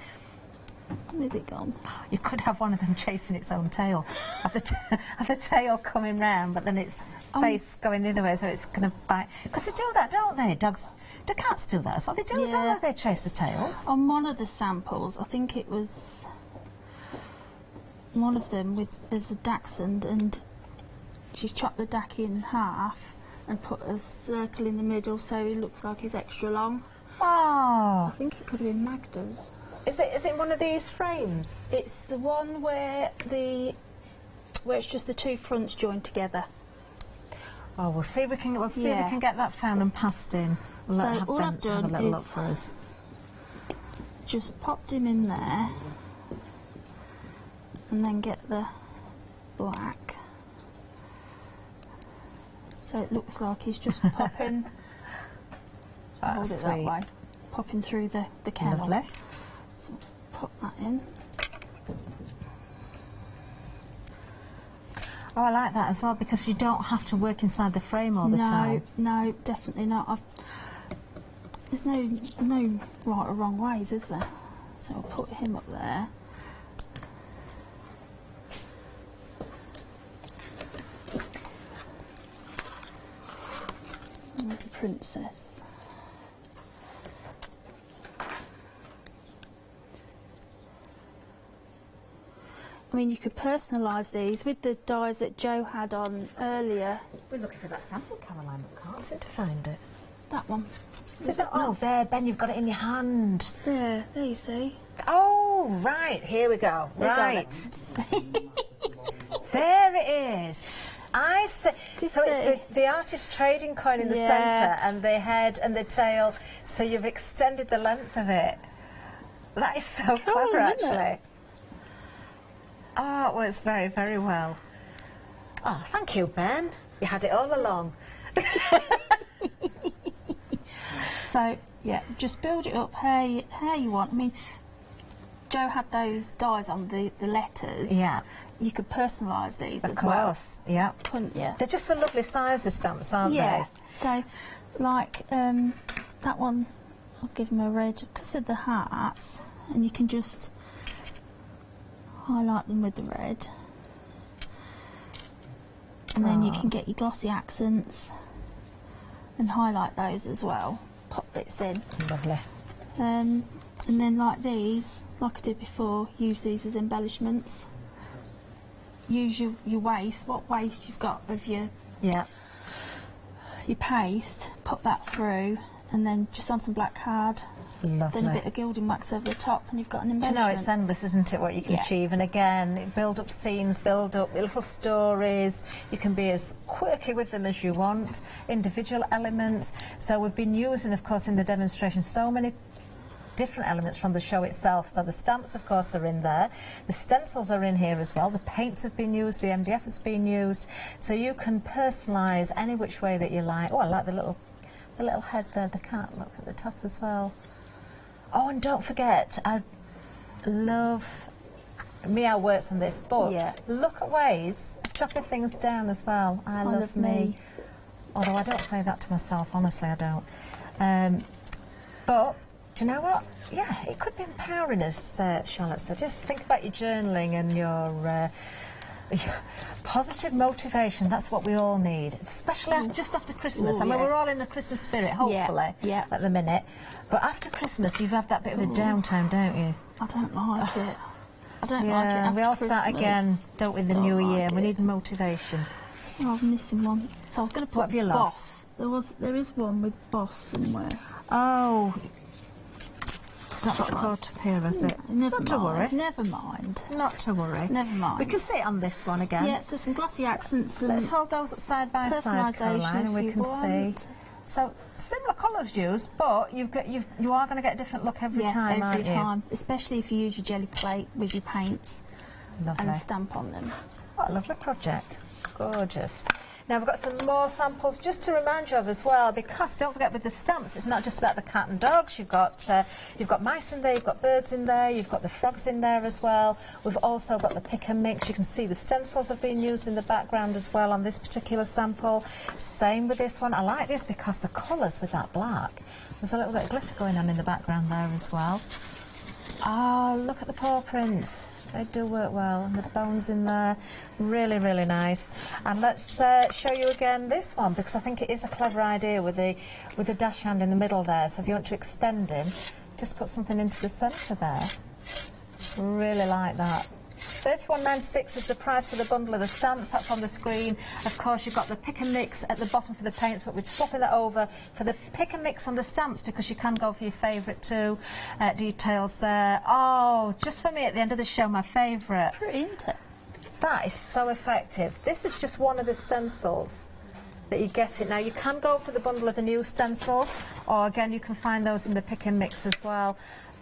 T: Where's it gone?
E: You could have one of them chasing its own tail. Have the tail coming round, but then its face going the other way, so it's going to bite. Because they do that, don't they? The cats do that as well. They do, don't they? They chase the tails.
T: On one of the samples, I think it was one of them there's a dachshund, and she's chopped the dak in half and put a circle in the middle so it looks like he's extra long.
E: Oh.
T: I think it could have been Magda's.
E: Is it one of these frames?
T: It's the one where it's just the two fronts joined together.
E: Oh, we'll see if we can get that found and passed in. We'll
T: So
E: have
T: all
E: Ben
T: I've done
E: have a little look
T: is
E: for us.
T: just popped him in there and then get the black. So it looks like he's just popping. Hold it that way. Popping through the kennel.
E: Lovely.
T: So pop that in.
E: Oh, I like that as well, because you don't have to work inside the frame all the time.
T: No, definitely not. There's no right or wrong ways, is there? So I'll put him up there. There's the princess. I mean, you could personalise these with the dies that Joe had on earlier.
E: We're looking for that sample, Caroline, but can't seem to find it.
T: That one.
E: Is it that? Oh, there, Ben, you've got it in your hand.
T: There you see.
E: Oh, right, here we go. Right. There it is. I see. So it's the artist trading coin in the centre, and the head and the tail, so you've extended the length of it. That is so clever, actually. Oh, it works very, very well. Oh, thank you, Ben. You had it all along.
T: So, yeah, just build it up how you want. I mean, Joe had those dies on the letters.
E: Yeah.
T: You could personalise these
E: Of course, yeah.
T: Couldn't you?
E: They're just a lovely size, the stamps, aren't
T: they? So, like, that one, I'll give him a red because of the hearts, and you can just highlight them with the red. And then you can get your glossy accents and highlight those as well. Pop bits in.
E: Lovely.
T: And then like these, like I did before, use these as embellishments. Use your waste, what waste you've got of your paste, pop that through, and then just on some black card.
E: Lovely.
T: Then a bit of gilding wax over the top, and you've got an
E: Do you
T: embellishment.
E: know, it's endless, isn't it, what you can achieve? And again, build up scenes, build up little stories. You can be as quirky with them as you want, individual elements. So we've been using, of course, in the demonstration, so many
U: different elements from the show itself. So the stamps, of course, are in there. The stencils are in here as well. The paints have been used. The MDF has been used. So you can personalise any which way that you like. Oh, I like the little head there, the cat. Look at the top as well. Oh, and don't forget, I love Meow works on this, but look at ways of chopping things down as well. I love me. Although I don't say that to myself, honestly, I don't. But do you know what? Yeah, it could be empowering, as Charlotte said. Just think about your journaling and your positive motivation. That's what we all need, especially just after Christmas. I mean, we're all in the Christmas spirit, hopefully, at the minute. But after Christmas, you've had that bit of a downtime, don't you?
T: I don't like it. I don't like it after
U: we all start
T: Christmas.
U: again, don't we, the new year. We need motivation.
T: Oh, I'm missing one. So I was going to put
U: What have you
T: Boss. There is one with Boss somewhere.
U: Oh. It's not got caught up here, has it?
T: Not
U: to worry.
T: Never mind.
U: Not to worry.
T: Never mind.
U: We can sit on this one again.
T: Yeah, so some glossy accents. And
U: let's hold those side by side, Caroline, and we can see. So similar colours used, but you are going to get a different look every time, aren't you?
T: Every time, especially if you use your jelly plate with your paints and stamp on them.
U: What a lovely project. Gorgeous. Now we've got some more samples just to remind you of as well, because don't forget with the stamps, it's not just about the cat and dogs. You've got mice in there, you've got birds in there, you've got the frogs in there as well. We've also got the pick and mix. You can see the stencils have been used in the background as well on this particular sample. Same with this one. I like this because the colours with that black. There's a little bit of glitter going on in the background there as well. Oh, look at the paw prints. They do work well, and the bones in there, really, really nice. And let's show you again this one, because I think it is a clever idea with the dash hand in the middle there. So if you want to extend him, just put something into the centre there. Really like that. $31.96 is the price for the bundle of the stamps. That's on the screen. Of course, you've got the pick and mix at the bottom for the paints, but we're swapping that over for the pick and mix on the stamps, because you can go for your favourite too. Details there. Oh, just for me at the end of the show, my favourite.
T: Pretty, isn't it?
U: That is so effective. This is just one of the stencils that you get it. Now, you can go for the bundle of the new stencils, or again, you can find those in the pick and mix as well.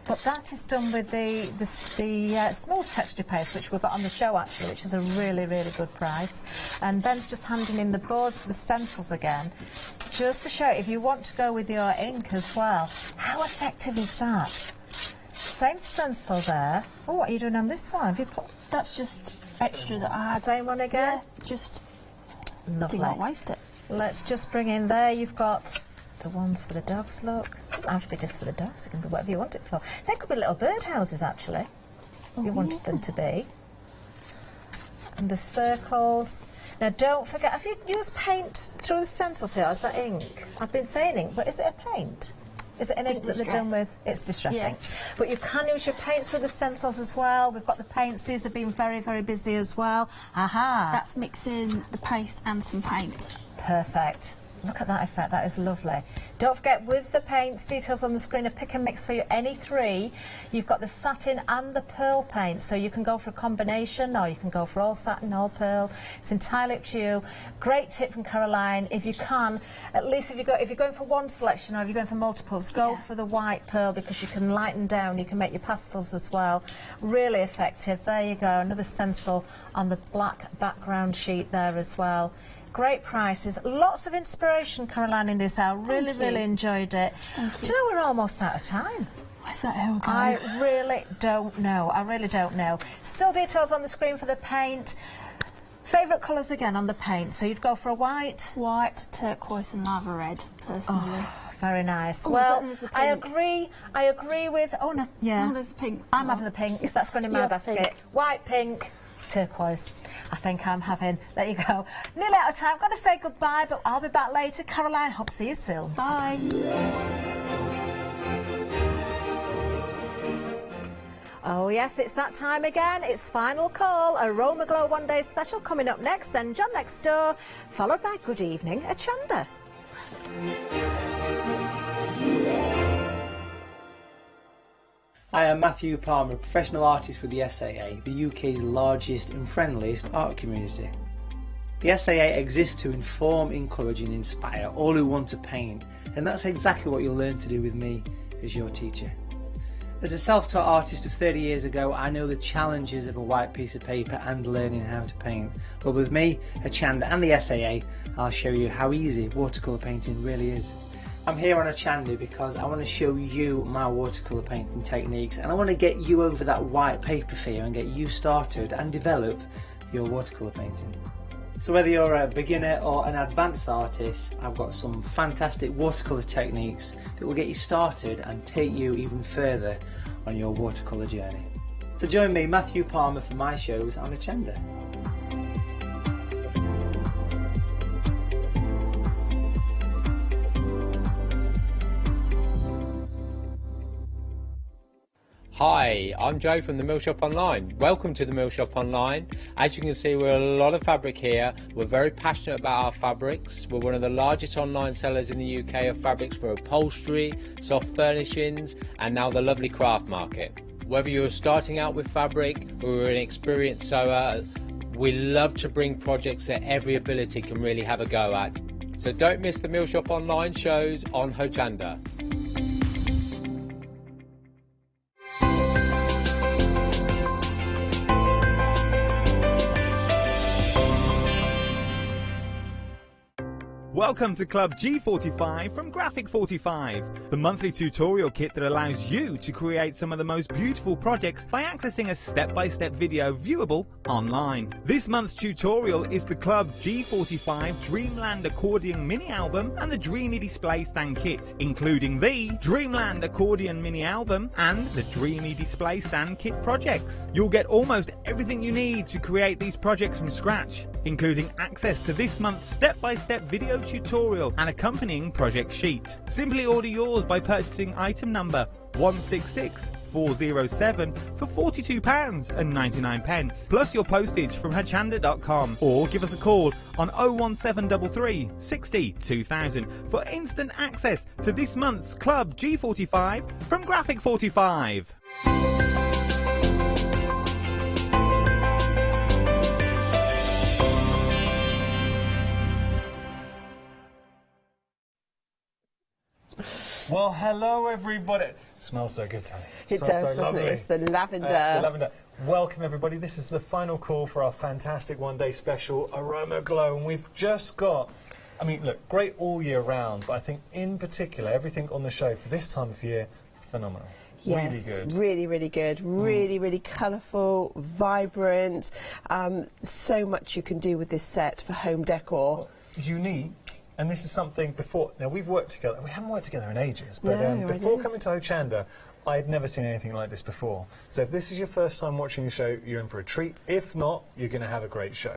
U: But that is done with the smooth texture paste, which we've got on the show actually, which is a really, really good price. And Ben's just handing in the boards for the stencils again, just to show if you want to go with your ink as well. How effective is that? Same stencil there. Oh, what are you doing on this one? Have you put?
T: That's just extra that I had.
U: Same one again?
T: Yeah, just
U: lovely.
T: do not waste it.
U: Let's just bring in there. You've got the ones for the dogs, look. It doesn't have to be just for the dogs, it can be whatever you want it for. They could be little bird houses, actually, if you wanted them to be. And the circles. Now, don't forget, have you used paint through the stencils here, or is that ink? I've been saying ink, but is it a paint? Is it an ink that they're done with? It's distressing. Yeah. But you can use your paints through the stencils as well. We've got the paints. These have been very, very busy as well. Aha!
T: That's mixing the paste and some paint.
U: Perfect. Look at that effect, that is lovely. Don't forget, with the paints, details on the screen, a pick and mix for you, any three. You've got the satin and the pearl paint, so you can go for a combination, or you can go for all satin, all pearl. It's entirely up to you. Great tip from Caroline. If you can, at least if you're going for one selection, or if you're going for multiples, go for the white pearl, because you can lighten down, you can make your pastels as well. Really effective. There you go, another stencil on the black background sheet there as well. Great prices, lots of inspiration, Caroline, in this hour. Really, really enjoyed it. Do you know we're almost out of time?
T: Is that how it goes?
U: I really don't know. I really don't know. Still details on the screen for the paint. Favourite colours again on the paint. So you'd go for a white?
T: White, turquoise and lava red, personally.
U: Oh, very nice. Well, I agree with... Oh, no, yeah.
T: Oh, there's the pink.
U: I'm having the pink. That's going in my basket. Pink. White, pink, turquoise. I think I'm having. There you go. Nearly out of time. I've got to say goodbye, but I'll be back later. Caroline, hope to see you soon.
T: Bye.
U: Oh yes, it's that time again. It's final call. Aroma Glow One Day Special coming up next. Then John Next Door, followed by Good Evening Hochanda.
D: I am Matthew Palmer, a professional artist with the SAA, the UK's largest and friendliest art community. The SAA exists to inform, encourage and inspire all who want to paint, and that's exactly what you'll learn to do with me as your teacher. As a self-taught artist of 30 years ago, I know the challenges of a white piece of paper and learning how to paint. But with me, Hochanda and the SAA, I'll show you how easy watercolour painting really is. I'm here on Hochanda because I want to show you my watercolour painting techniques, and I want to get you over that white paper fear and get you started and develop your watercolour painting. So whether you're a beginner or an advanced artist, I've got some fantastic watercolour techniques that will get you started and take you even further on your watercolour journey. So join me, Matthew Palmer, for my shows on Hochanda.
P: Hi, I'm Joe from the Mill Shop Online. Welcome to the Mill Shop Online. As you can see, we're a lot of fabric here. We're very passionate about our fabrics. We're one of the largest online sellers in the UK of fabrics for upholstery, soft furnishings, and now the lovely craft market. Whether you're starting out with fabric or you're an experienced sewer, we love to bring projects that every ability can really have a go at. So don't miss the Mill Shop Online shows on Hochanda.
G: Welcome to Club G45 from Graphic 45, the monthly tutorial kit that allows you to create some of the most beautiful projects by accessing a step-by-step video viewable online. This month's tutorial is the Club G45 Dreamland Accordion Mini Album and the Dreamy Display Stand Kit, including the Dreamland Accordion Mini Album and the Dreamy Display Stand Kit projects. You'll get almost everything you need to create these projects from scratch, including access to this month's step-by-step video tutorial and accompanying project sheet. Simply order yours by purchasing item number 166407 for £42.99 plus your postage from hochanda.com, or give us a call on 01733 60 2000 for instant access to this month's Club G45 from Graphic 45.
K: Well, hello everybody. It smells so good, Sally.
I: It does, doesn't it? It's the lavender.
K: The lavender. Welcome everybody. This is the final call for our fantastic one-day special, Aroma Glow, and we've just got, I mean, look, great all year round, but I think in particular, everything on the show for this time of year, phenomenal.
I: Yes,
K: really good.
I: Really, really good. Really, really colourful, vibrant. So much you can do with this set for home decor.
K: Unique. And this is something before, now we've worked together, we haven't worked together in ages, but before coming to Hochanda, I'd never seen anything like this before. So if this is your first time watching the show, you're in for a treat. If not, you're going to have a great show.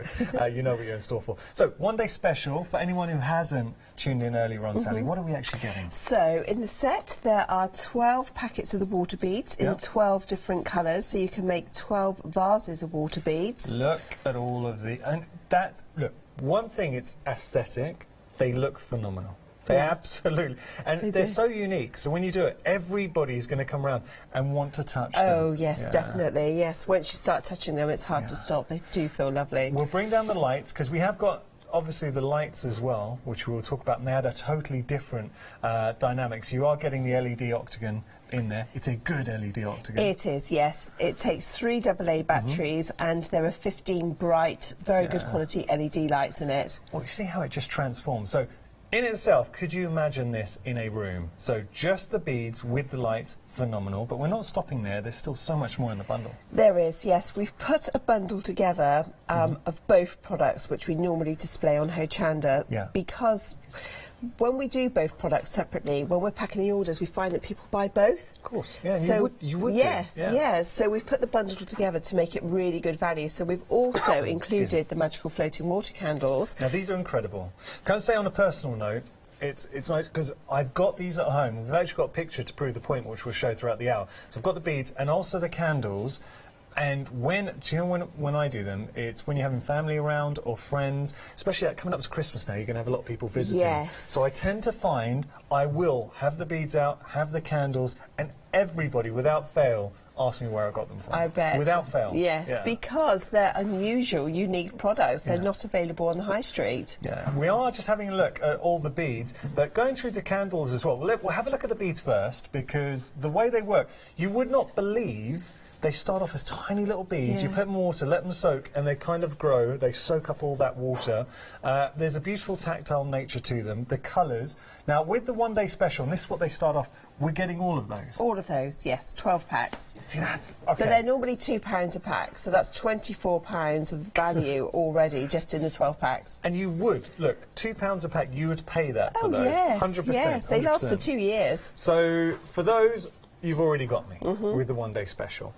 K: You know what you're in store for. So, one day special, for anyone who hasn't tuned in earlier on, Sally, what are we actually getting?
I: So, in the set, there are 12 packets of the water beads in 12 different colours, so you can make 12 vases of water beads.
K: Look at all of the, and that's, look, one thing, it's aesthetic. They look phenomenal. They absolutely, and they're so unique. So when you do it, everybody's going to come around and want to touch them.
I: Oh yes, definitely. Yes, once you start touching them, it's hard to stop. They do feel lovely.
K: We'll bring down the lights because we have got obviously the lights as well, which we'll talk about. And they add a totally different dynamics. You are getting the LED octagon in there. It's a good LED octagon.
I: It is, yes. It takes 3 AA batteries and there are 15 bright, very good quality LED lights in it.
K: Well, you see how it just transforms. So in itself, could you imagine this in a room? So just the beads with the lights, phenomenal. But we're not stopping there. There's still so much more in the bundle.
I: There is, yes. We've put a bundle together of both products, which we normally display on Hochanda, because when we do both products separately, when we're packing the orders, we find that people buy both.
K: Of course, yeah,
I: so
K: you would
I: yes,
K: do. Yeah.
I: yes. So we've put the bundle together to make it really good value. So we've also included the magical floating water candles.
K: Now these are incredible. Can I say on a personal note, it's nice because I've got these at home. We've actually got a picture to prove the point, which we'll show throughout the hour. So I've got the beads and also the candles. And do you know when I do them, it's when you're having family around or friends, especially coming up to Christmas now, you're going to have a lot of people visiting.
I: Yes.
K: So I tend to find I will have the beads out, have the candles, and everybody, without fail, ask me where I got them from.
I: I bet.
K: Without fail.
I: Yes, because they're unusual, unique products. They're not available on the high street.
K: Yeah, we are just having a look at all the beads, but going through the candles as well. We'll have a look at the beads first, because the way they work, you would not believe. They start off as tiny little beads. You put them in water, let them soak, and they kind of grow. They soak up all that water. There's a beautiful tactile nature to them. The colours. Now, with the one-day special, and this is what they start off, we're getting all of those.
I: All of those, yes. 12 packs.
K: See, that's... Okay.
I: So they're normally £2 a pack. So that's £24 of value already just in the 12 packs.
K: And you would, look, £2 a pack, you would pay that for those.
I: Yes,
K: 100%.
I: yes. They last for 2 years.
K: So, for those... You've already got me with the one-day special.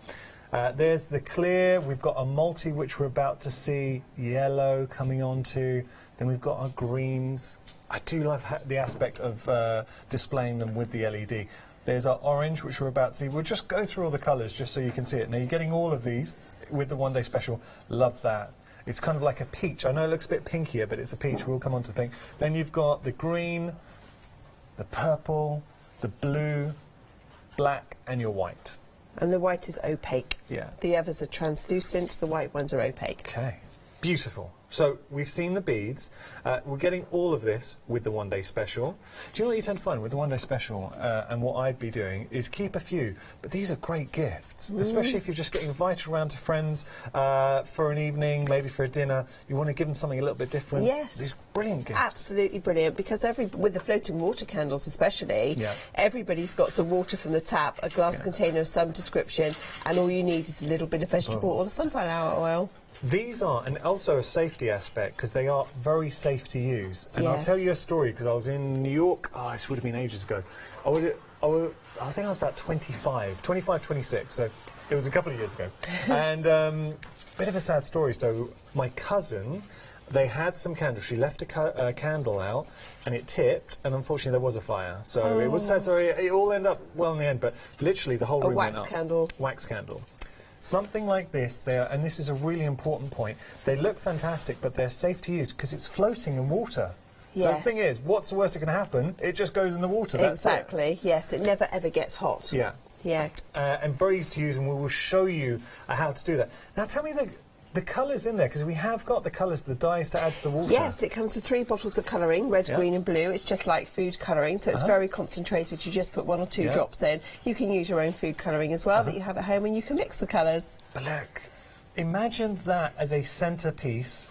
K: There's the clear. We've got a multi, which we're about to see. Yellow coming on to. Then we've got our greens. I do love the aspect of displaying them with the LED. There's our orange, which we're about to see. We'll just go through all the colours just so you can see it. Now, you're getting all of these with the one-day special. Love that. It's kind of like a peach. I know it looks a bit pinkier, but it's a peach. We'll come on to the pink. Then you've got the green, the purple, the blue, black, and your white.
I: And the white is opaque.
K: Yeah.
I: The others are translucent, the white ones are opaque.
K: Okay. Beautiful. So we've seen the beads. We're getting all of this with the one-day special. Do you know what you tend to find with the one-day special, and what I'd be doing, is keep a few. But these are great gifts, especially if you're just getting invited around to friends for an evening, maybe for a dinner. You want to give them something a little bit different.
I: Yes.
K: These brilliant gifts.
I: Absolutely brilliant, because with the floating water candles especially, everybody's got some water from the tap, a glass container of some description, and all you need is a little bit of vegetable oil or sunflower oil.
K: These are, and also a safety aspect, because they are very safe to use. And I'll tell you a story, because I was in New York, this would have been ages ago. I think I was about 25, 26, so it was a couple of years ago. And bit of a sad story. So my cousin, they had some candles. She left a candle out, and it tipped, and unfortunately there was a fire. So it was sad story. It all ended up well in the end, but literally the whole room went up.
I: Wax candle.
K: Wax candle. Something like this, and this is a really important point, they look fantastic, but they're safe to use because it's floating in water.
I: Yes.
K: So the thing is, what's the worst that can happen? It just goes in the water, that's
I: exactly, yes, it never ever gets hot.
K: Yeah.
I: Yeah.
K: And very easy to use, and we will show you how to do that. Now tell me the colours in there, because we have got the colours, the dyes to add to the water.
I: Yes, it comes with 3 bottles of colouring, red, green and blue. It's just like food colouring, so it's very concentrated. You just put 1 or 2 drops in. You can use your own food colouring as well that you have at home, and you can mix the colours.
K: But look, imagine that as a centrepiece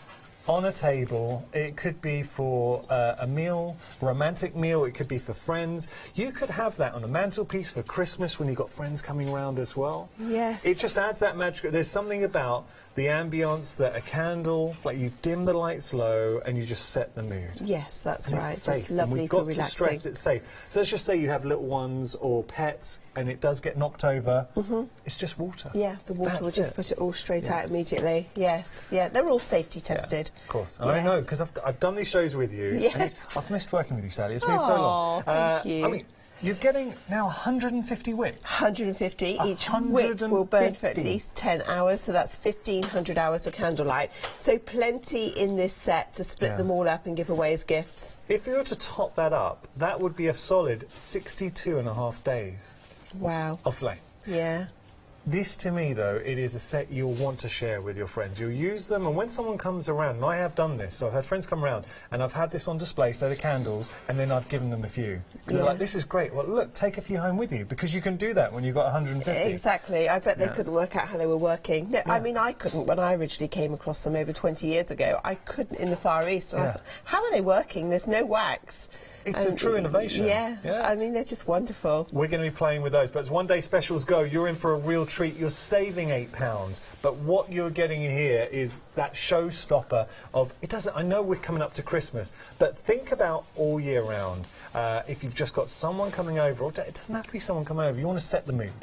K: on a table. It could be for a meal, romantic meal. It could be for friends. You could have that on a mantelpiece for Christmas when you've got friends coming around as well.
I: Yes.
K: It just adds that magic. There's something about the ambience that a candle, like you dim the lights low and you just set the mood.
I: Yes, that's
K: and
I: right.
K: It's safe.
I: It's lovely
K: and we've got
I: for relaxing.
K: to stress it's safe. So let's just say you have little ones or pets and it does get knocked over. It's just water.
I: Yeah, the water will just put it all straight out immediately. Yes, yeah, they're all safety tested.
K: Of course. I know, because I've done these shows with you.
I: Yes.
K: And I've missed working with you, Sally. It's been so long.
I: Thank you.
K: I mean, you're getting now 150 wicks.
I: 150. Each wick will burn for at least 10 hours, so that's 1,500 hours of candlelight. So plenty in this set to split them all up and give away as gifts.
K: If you were to top that up, that would be a solid 62.5 days.
I: Wow.
K: Of flame.
I: Yeah.
K: This, to me, though, it is a set you'll want to share with your friends. You'll use them, and when someone comes around, and I have done this, so I've had friends come around, and I've had this on display, so the candles, and then I've given them a few. Because they're like, this is great. Well, look, take a few home with you, because you can do that when you've got 150.
I: Exactly. I bet they couldn't work out how they were working. No, I mean, I couldn't when I originally came across them over 20 years ago. I couldn't in the Far East. And I thought, how are they working? There's no wax.
K: It's a true innovation.
I: Yeah, I mean, they're just wonderful.
K: We're going to be playing with those, but as one day specials go, you're in for a real treat. You're saving £8, but what you're getting in here is that showstopper of, it doesn't, I know we're coming up to Christmas, but think about all year round. If you've just got someone coming over, or it doesn't have to be someone coming over, you want to set the mood.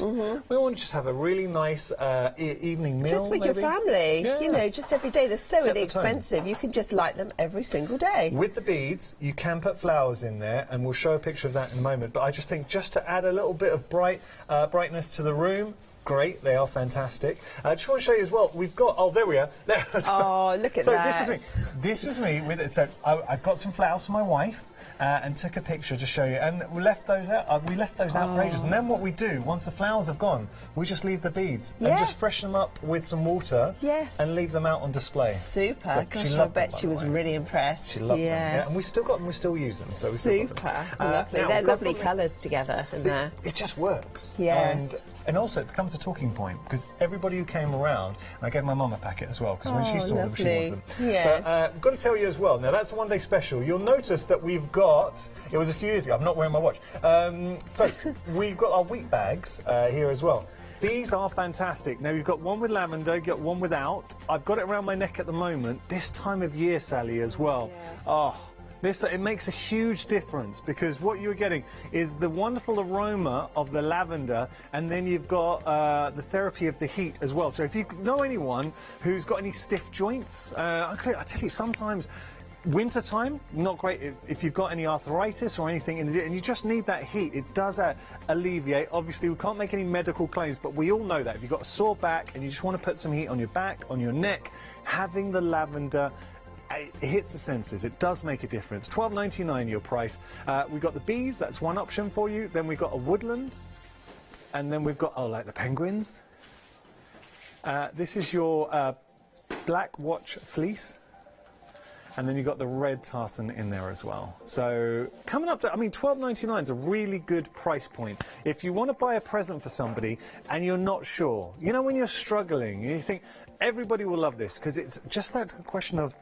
K: We want to just have a really nice evening meal.
I: Just with your family, you know, just every day. They're so inexpensive, you can just light them every single day.
K: With the beads, you can put flowers in there, and we'll show a picture of that in a moment, but I just think just to add a little bit of brightness to the room, great. They are fantastic. I just want to show you as well. We've got. Oh, there we are.
I: Oh, look at that.
K: So this was me with it. So I've got some flowers for my wife. And took a picture to show you, and we left those out. We left those out for ages, and then what we do once the flowers have gone, we just leave the beads and just freshen them up with some water, and leave them out on display.
I: Super.
K: So
I: Gosh, I bet she was really impressed.
K: She loved them, yeah, and we still got them. We still use them. So we still got them.
I: Lovely.
K: Now,
I: they're lovely colours together in there.
K: It just works.
I: Yes.
K: And also it becomes a talking point because everybody who came around, and I gave my mum a packet as well because when she saw them, she wanted them.
I: Yes.
K: But I've got to tell you as well. Now that's a one-day special. You'll notice that we've got. It was a few years ago. I'm not wearing my watch. So we've got our wheat bags here as well. These are fantastic. Now you've got one with lavender, you've got one without. I've got it around my neck at the moment. This time of year, Sally, as well. Yes. Oh. It makes a huge difference because what you're getting is the wonderful aroma of the lavender, and then you've got the therapy of the heat as well. So if you know anyone who's got any stiff joints, I tell you, sometimes winter time, not great if you've got any arthritis or anything, and you just need that heat. It does alleviate. Obviously, we can't make any medical claims, but we all know that if you've got a sore back and you just want to put some heat on your back, on your neck, having the lavender, it hits the senses. It does make a difference. $12.99 your price. We've got the bees. That's one option for you. Then we've got a woodland, and then we've got like the penguins. This is your black watch fleece. And then you've got the red tartan in there as well. So coming up to, I mean, $12.99 is a really good price point. If you want to buy a present for somebody and you're not sure, you know, when you're struggling, you think everybody will love this because it's just that question of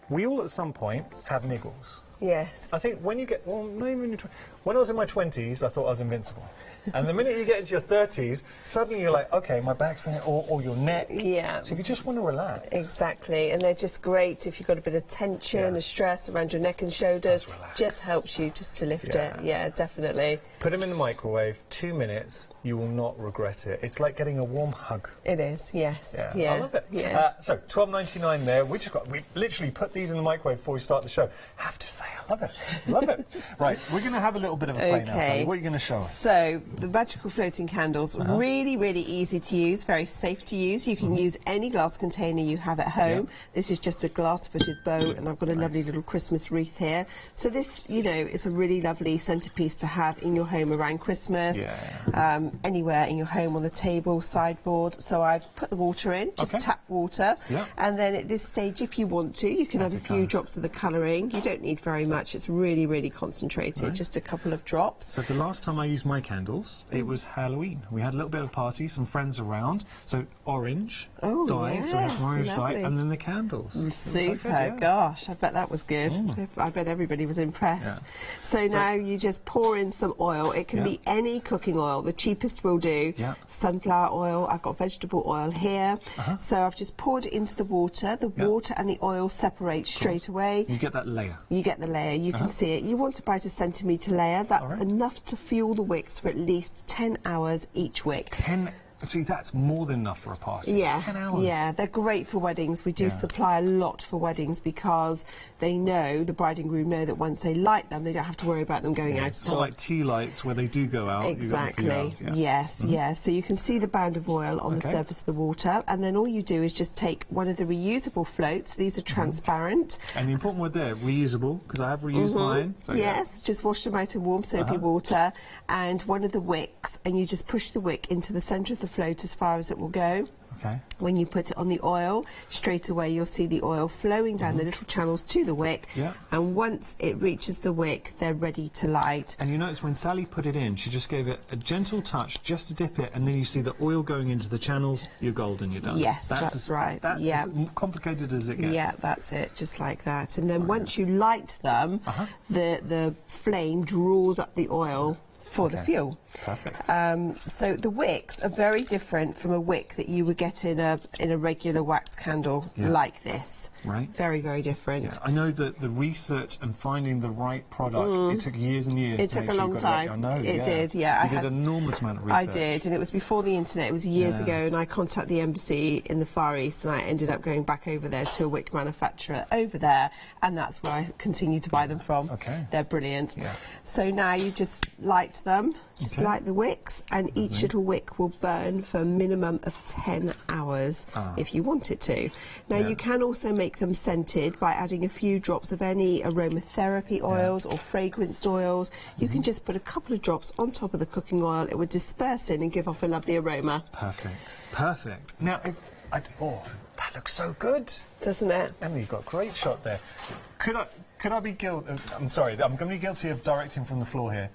K: we all at some point have niggles.
I: Yes.
K: I think when you get, well, not even in your when I was in my 20s, I thought I was invincible. And the minute you get into your 30s, suddenly you're like, okay, my back's feeling, or your neck.
I: Yeah.
K: So if you just want to relax.
I: Exactly. And they're just great if you've got a bit of tension, a stress around your neck and shoulders. Just helps you just to lift it. Yeah, definitely.
K: Put them in the microwave, 2 minutes, you will not regret it. It's like getting a warm hug.
I: It is, yes.
K: Yeah. I love it.
I: Yeah.
K: So $12.99 there. We've literally put these in the microwave before we start the show. I have to say, I love it. Love it. Right, we're going to have a little bit of a play now, Sally. What are you going to show us?
I: So, the magical floating candles, really, really easy to use, very safe to use. You can use any glass container you have at home. This is just a glass-footed bow, and I've got a lovely little Christmas wreath here. So this, you know, is a really lovely centrepiece to have in your home around Christmas, anywhere in your home, on the table, sideboard. So I've put the water in, just tap water, and then at this stage, if you want to, you can add a few drops of the colouring. You don't need very much. It's really, really concentrated, just a couple of drops.
K: So the last time I used my candles, it was Halloween. We had a little bit of a party, some friends around, so orange dye, so we had some orange dye, and then the candles.
I: Super, gosh, I bet that was good. I bet everybody was impressed. So now you just pour in some oil. It can be any cooking oil, the cheapest will do. Sunflower oil, I've got vegetable oil here. So I've just poured it into the water. The water and the oil separate straight away.
K: You get that layer.
I: You get the layer, you can see it. You want about a centimetre layer. That's enough to fuel the wicks for at least 10 hours each wick.
K: See, that's more than enough for a party.
I: Yeah,
K: 10 hours.
I: Yeah, they're great for weddings. We do supply a lot for weddings because they know, the bride and groom know that once they light them, they don't have to worry about them going out
K: It's
I: at all.
K: not like tea lights where they do go out.
I: Exactly.
K: Hours,
I: Yes, yes. So you can see the band of oil on the surface of the water, and then all you do is just take one of the reusable floats. These are transparent.
K: And the important word there, reusable, because I have reused mine. So
I: yes, just wash them out in warm soapy water, and one of the wicks, and you just push the wick into the centre of the float as far as it will go. When you put it on the oil, straight away you'll see the oil flowing down the little channels to the wick, and once it reaches the wick, they're ready to light.
K: And you notice when Sally put it in, she just gave it a gentle touch just to dip it, and then you see the oil going into the channels. You're golden, you're done.
I: Yes, that's right.
K: That's as complicated as it gets.
I: Yeah, that's it, just like that. And then once you light them, the flame draws up the oil for the fuel.
K: Perfect.
I: So the wicks are very different from a wick that you would get in a regular wax candle like this.
K: Right.
I: Very, very different.
K: Yeah. I know that the research and finding the right product, it took years and years.
I: It took a long time.
K: I know.
I: It did, yeah.
K: You did an enormous amount of research.
I: I did, and it was before the internet. It was years ago, and I contacted the embassy in the Far East, and I ended up going back over there to a wick manufacturer over there, and that's where I continue to buy them from.
K: Okay.
I: They're brilliant. So now you just light them. Just light the wicks, and each little wick will burn for a minimum of 10 hours if you want it to. Now you can also make them scented by adding a few drops of any aromatherapy oils or fragranced oils. You can just put a couple of drops on top of the cooking oil. It would disperse in and give off a lovely aroma.
K: Perfect. Perfect. Now, that looks so good,
I: doesn't it?
K: Emily, you've got a great shot there. Could I be guilty? I'm sorry, I'm going to be guilty of directing from the floor here.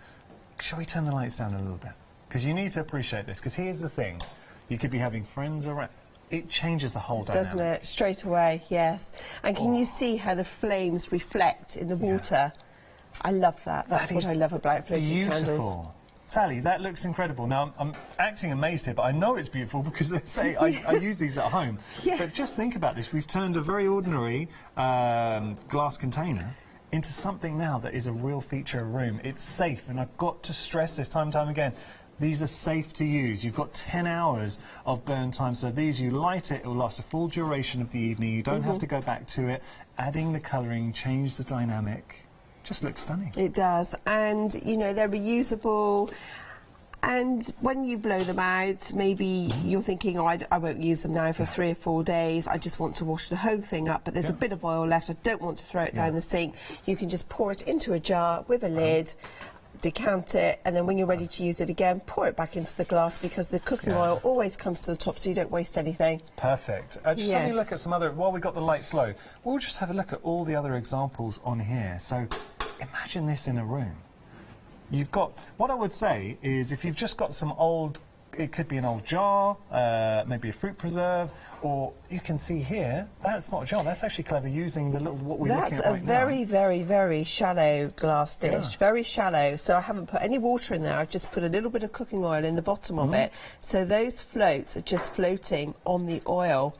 K: Shall we turn the lights down a little bit? Because you need to appreciate this. Because here's the thing: you could be having friends around. It changes the whole dynamic.
I: Doesn't it? Straight away, yes. And can you see how the flames reflect in the water? I love that. That's what I love about floating candles.
K: Sally, that looks incredible. Now, I'm acting amazed here, but I know it's beautiful because they say I use these at home. But just think about this. We've turned a very ordinary glass container into something now that is a real feature of a room. It's safe, and I've got to stress this time and time again. These are safe to use. You've got 10 hours of burn time, so these, you light it, it will last the full duration of the evening. You don't have to go back to it. Adding the colouring, change the dynamic. Just looks stunning.
I: It does, and you know, they're reusable. And when you blow them out, maybe you're thinking, oh, I won't use them now for 3 or 4 days. I just want to wash the whole thing up, but there's a bit of oil left. I don't want to throw it down the sink. You can just pour it into a jar with a lid, decant it, and then when you're ready to use it again, pour it back into the glass, because the cooking oil always comes to the top, so you don't waste anything.
K: Perfect. Just let me look at some other, while we got the lights low, we'll just have a look at all the other examples on here. So imagine this in a room. You've got, what I would say is, if you've just got some old, it could be an old jar, maybe a fruit preserve, or you can see here, that's not a jar, that's actually clever, using the little, what we're looking at right now.
I: That's a very, very, very shallow glass dish, very shallow, so I haven't put any water in there, I've just put a little bit of cooking oil in the bottom of it, so those floats are just floating on the oil.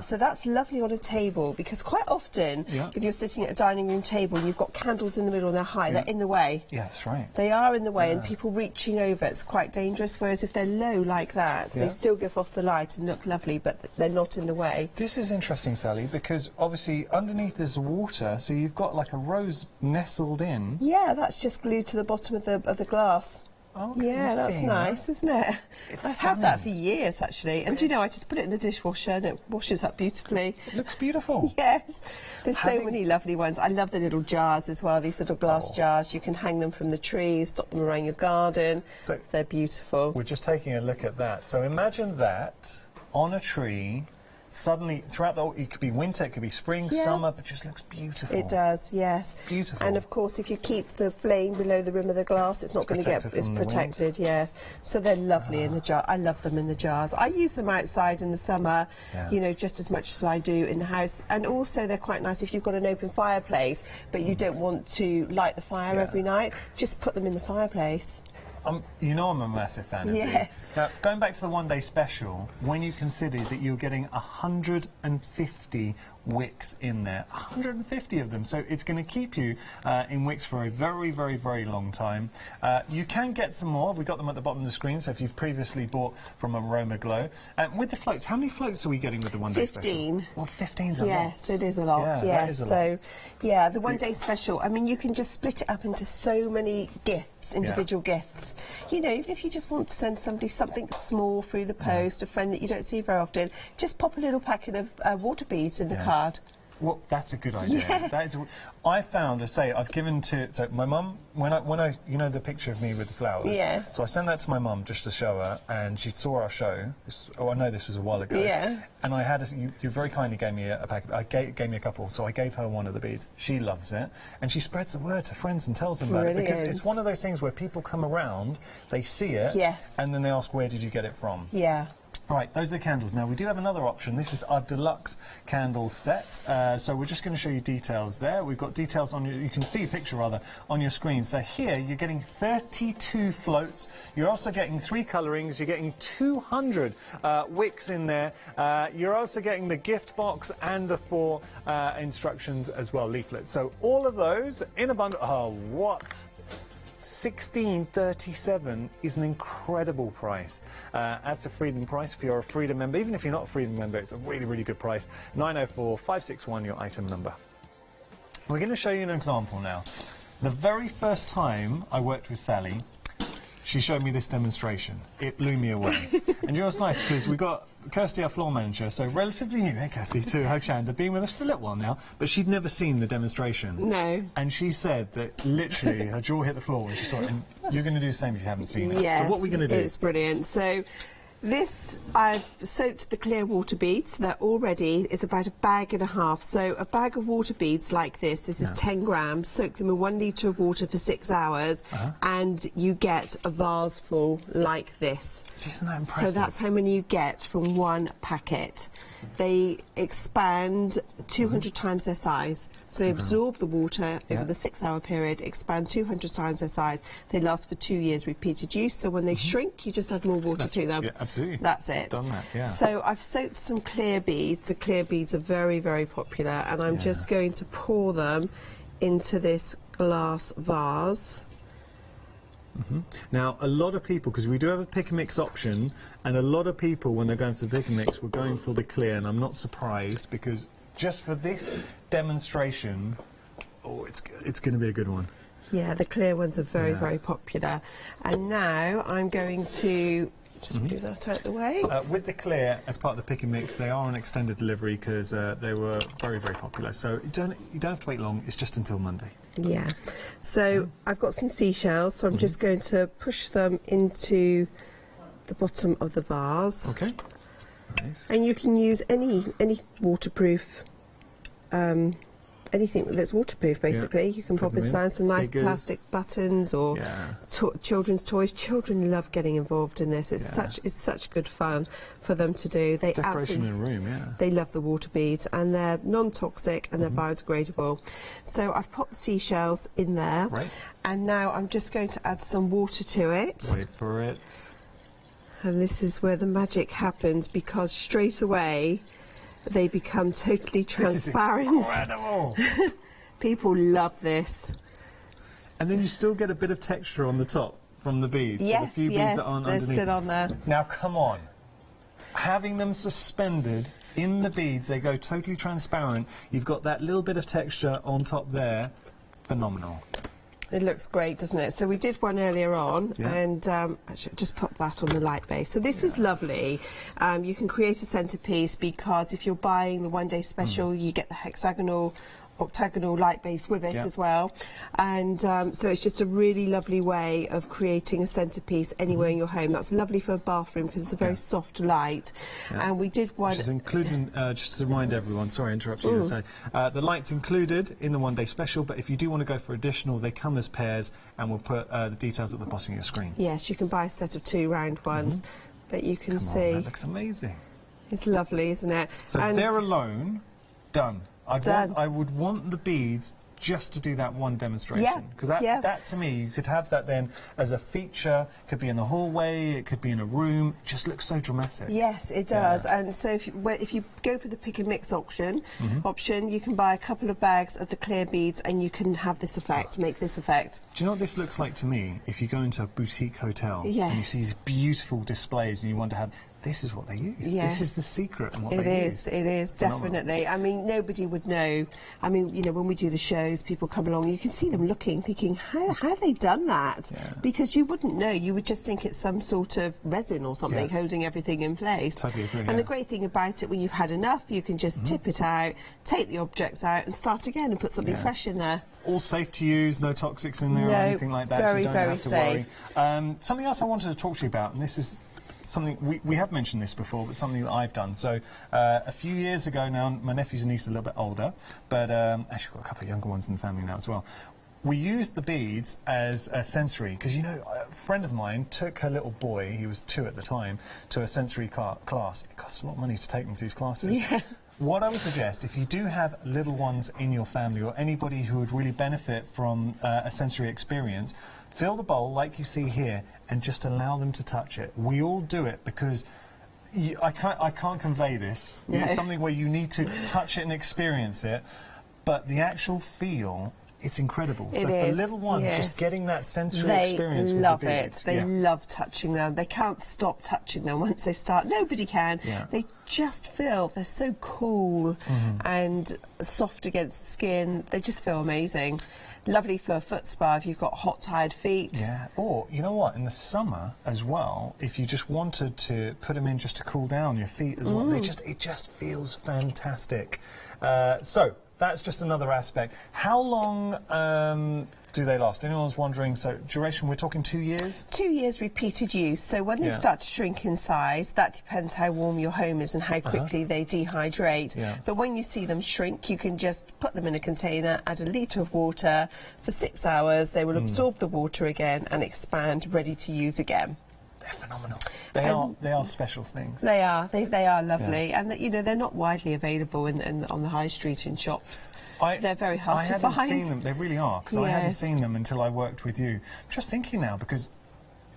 I: So that's lovely on a table, because quite often, if you're sitting at a dining room table and you've got candles in the middle and they're high, they're in the way.
K: Yeah, that's right.
I: They are in the way, and people reaching over, it's quite dangerous, whereas if they're low like that, they still give off the light and look lovely, but they're not in the way.
K: This is interesting, Sally, because obviously underneath there's water, so you've got like a rose nestled in.
I: Yeah, that's just glued to the bottom of the glass.
K: Okay,
I: yeah, that's nice, isn't it? I've had that for years, actually. And you know, I just put it in the dishwasher and it washes up beautifully.
K: It looks beautiful.
I: Yes. There's so many lovely ones. I love the little jars as well, these little glass jars. You can hang them from the trees, stop them around your garden. So they're beautiful.
K: We're just taking a look at that. So imagine that on a tree. Suddenly, throughout it could be winter, it could be spring, summer, but just looks beautiful.
I: It does, yes.
K: Beautiful.
I: And of course, if you keep the flame below the rim of the glass, it's not going to get, it's protected, yes. So they're lovely in the jar. I love them in the jars. I use them outside in the summer, you know, just as much as I do in the house. And also, they're quite nice if you've got an open fireplace, but you don't want to light the fire every night. Just put them in the fireplace.
K: You know I'm a massive fan of these. Now, going back to the one-day special, when you consider that you're getting 150 wicks in there, 150 of them, so it's going to keep you in wicks for a very, very, very long time. You can get some more. We've got them at the bottom of the screen, so if you've previously bought from Aroma Glow. With the floats, how many floats are we getting with the one-day special?
I: 15.
K: Well, 15's a lot.
I: Yes, it is a lot,
K: that is a lot.
I: Yeah, the one-day special, I mean, you can just split it up into so many gifts, individual gifts. You know, even if you just want to send somebody something small through the post, a friend that you don't see very often, just pop a little packet of water beads in the card.
K: Well, that's a good idea. That is. I found, I've given to my mum when I you know the picture of me with the flowers.
I: Yes.
K: So I sent that to my mum just to show her, and she saw our show. I know this was a while ago.
I: Yeah.
K: And I had you very kindly gave me a packet. Gave me a couple, so I gave her one of the beads. She loves it, and she spreads the word to friends and tells them about it, because it's one of those things where people come around, they see it, and then they ask, where did you get it from?
I: Yeah.
K: Right, those are the candles. Now, we do have another option. This is our deluxe candle set. So we're just going to show you details there. We've got details on you can see a picture, rather, on your screen. So here, you're getting 32 floats. You're also getting 3 colourings. You're getting 200 wicks in there. You're also getting the gift box and the 4 instructions as well, leaflets. So all of those in a bundle. Oh, what? $16.37 is an incredible price. That's a Freedom price if you're a Freedom member. Even if you're not a Freedom member, it's a really, really good price. 904-561, your item number. We're going to show you an example now. The very first time I worked with Sally, she showed me this demonstration. It blew me away. And you know what's nice? Because we got Kirsty, our floor manager, so relatively new, hey Kirsty, to Hochanda, been with us for a little while now, but she'd never seen the demonstration.
I: No.
K: And she said that literally her jaw hit the floor when she saw it, and you're going to do the same if you haven't seen it.
I: Yes,
K: so what are we going to do?
I: It's brilliant. So this, I've soaked the clear water beads. They're all ready. It's about 1.5 bags. So a bag of water beads like this is 10 grams. Soak them in 1 litre of water for 6 hours, and you get a vase full like this.
K: Isn't that impressive?
I: So that's how many you get from one packet. They expand 200 times their size. So they absorb the water over the 6-hour period, expand 200 times their size. They last for 2 years, repeated use. So when they shrink, you just add more water to them.
K: Yeah, absolutely.
I: That's it.
K: Done that, yeah.
I: So I've soaked some clear beads. The clear beads are very, very popular, and I'm just going to pour them into this glass vase.
K: Now, a lot of people, because we do have a pick and mix option, and a lot of people, when they're going to the pick and mix, were going for the clear, and I'm not surprised, because just for this demonstration, it's going to be a good one.
I: Yeah, the clear ones are very, very popular. And now I'm going to just move that out of the way.
K: With the clear, as part of the pick and mix, they are on extended delivery because they were very, very popular. So you don't have to wait long. It's just until Monday.
I: Yeah. So I've got some seashells, so I'm just going to push them into the bottom of the vase.
K: Okay. Nice.
I: And you can use any waterproof. Anything that's waterproof, basically. You can pop inside some nice plastic buttons or children's toys. Children love getting involved in this. It's such good fun for them to do. They
K: decoration in a room,
I: They love the water beads, and they're non-toxic and they're biodegradable. So I've popped the seashells in there, and now I'm just going to add some water to it.
K: Wait for it.
I: And this is where the magic happens, because straight away they become totally transparent.
K: This is incredible.
I: People love this.
K: And then you still get a bit of texture on the top from the beads.
I: Yes,
K: so the few beads that aren't
I: they're
K: underneath.
I: still on there.
K: Now, come on. Having them suspended in the beads, they go totally transparent. You've got that little bit of texture on top there. Phenomenal.
I: It looks great, doesn't it? So we did one earlier on, and actually just put that on the light base. So this is lovely. You can create a centrepiece, because if you're buying the one-day special, you get the octagonal light base with it as well. And so it's just a really lovely way of creating a centrepiece anywhere in your home. That's lovely for a bathroom because it's a very soft light. And we did one...
K: Which is including, just to remind everyone, sorry I interrupted you to say, the light's included in the one-day special, but if you do want to go for additional, they come as pairs, and we'll put the details at the bottom of your screen.
I: Yes, you can buy a set of 2 round ones, but you can see...
K: that looks amazing.
I: It's lovely, isn't it?
K: So
I: and
K: they're alone, done. I would want the beads just to do that one demonstration. Because that to me, you could have that then as a feature, could be in the hallway, it could be in a room, it just looks so dramatic.
I: Yes, it does. And so if you go for the pick and mix option, you can buy a couple of bags of the clear beads and you can have this effect, make this effect.
K: Do you know what this looks like to me? If you go into a boutique hotel and you see these beautiful displays and you wonder how... This is what they use.
I: Yes.
K: This is the secret and what
I: they
K: use.
I: It is, definitely. I mean, nobody would know. I mean, you know, when we do the shows, people come along, you can see them looking, thinking, how have they done that? Because you wouldn't know. You would just think it's some sort of resin or something holding everything in place.
K: Totally agree,
I: and the great thing about it, when you've had enough, you can just tip it out, take the objects out and start again and put something fresh in there.
K: All safe to use, no toxics in there or anything like that, so you don't have to worry. Something else I wanted to talk to you about, and this is something we have mentioned this before, but something that I've done. So a few years ago now, my nephews and niece are a little bit older, but actually got a couple of younger ones in the family now as well. We used the beads as a sensory, because, you know, a friend of mine took her little boy, he was 2 at the time, to a sensory class. It costs a lot of money to take them to these classes. What I would suggest, if you do have little ones in your family or anybody who would really benefit from a sensory experience, fill the bowl like you see here and just allow them to touch it. We all do it because I can't convey this. It's something where you need to touch it and experience it, but the actual feel, it's incredible. So for little ones, just getting that sensory experience with the beads.
I: They love touching them. They can't stop touching them once they start. Nobody can. They just feel, they're so cool and soft against the skin. They just feel amazing. lovely for a foot spa if you've got hot, tired feet.
K: Yeah, or you know what, in the summer as well, if you just wanted to put them in just to cool down your feet as well, it just feels fantastic. So that's just another aspect. How long do they last? Anyone's wondering, so duration, we're talking 2 years?
I: 2 years repeated use. So when they start to shrink in size, that depends how warm your home is and how quickly they dehydrate. But when you see them shrink, you can just put them in a container, add a litre of water for 6 hours. They will absorb the water again and expand, ready to use again.
K: They're phenomenal. They are special things.
I: They are. They are lovely, and you know they're not widely available on the high street in shops. They're very hard to find.
K: I haven't seen them. They really are, because I hadn't seen them until I worked with you. I'm just thinking now, because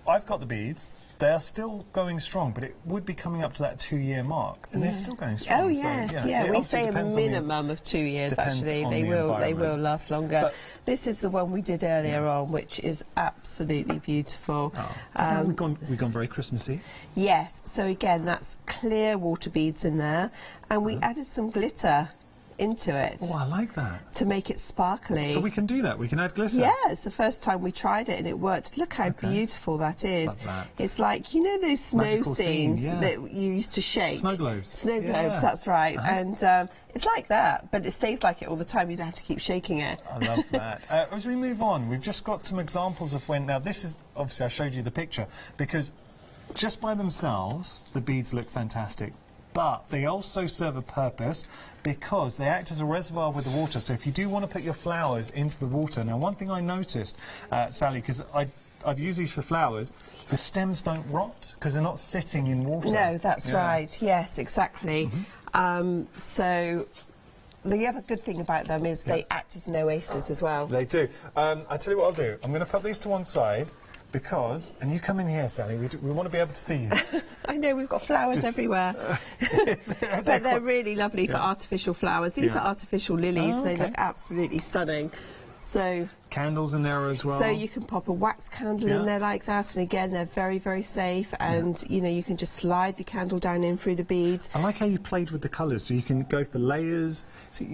K: I've got the beads. They are still going strong, but it would be coming up to that 2-year mark, and they're still going strong.
I: Oh yes,
K: so,
I: we say a minimum of 2 years. Actually, they will last longer. But this is the one we did earlier on, which is absolutely beautiful.
K: So we've gone very Christmassy.
I: Yes. So again, that's clear water beads in there, and we added some glitter into it.
K: Oh, I like that.
I: To make it sparkly.
K: So we can do that, we can add glitter?
I: Yeah, it's the first time we tried it and it worked. Look how beautiful that is.
K: Love that.
I: It's like, you know those snow
K: Magical
I: scenes
K: scene,
I: that you used to shake?
K: Snow globes.
I: Snow globes, that's right. And it's like that, but it stays like it all the time. You don't have to keep shaking it.
K: I love that. As we move on, we've just got some examples of when, now this is, obviously I showed you the picture, because just by themselves, the beads look fantastic. But they also serve a purpose because they act as a reservoir with the water. So if you do want to put your flowers into the water, now one thing I noticed, Sally, because I've used these for flowers, the stems don't rot because they're not sitting in water.
I: No, that's right. Yes, exactly. So the other good thing about them is they act as an oasis as well.
K: They do. I tell you what I'll do. I'm going to put these to one side. Because, and you come in here, Sally, we want to be able to see you.
I: I know, we've got flowers everywhere. But they're really lovely for artificial flowers. These are artificial lilies. They look absolutely stunning. So
K: candles in there as well.
I: So you can pop a wax candle in there like that, and again, they're very, very safe. And you know, you can just slide the candle down in through the beads.
K: I like how you played with the colours, so you can go for layers. So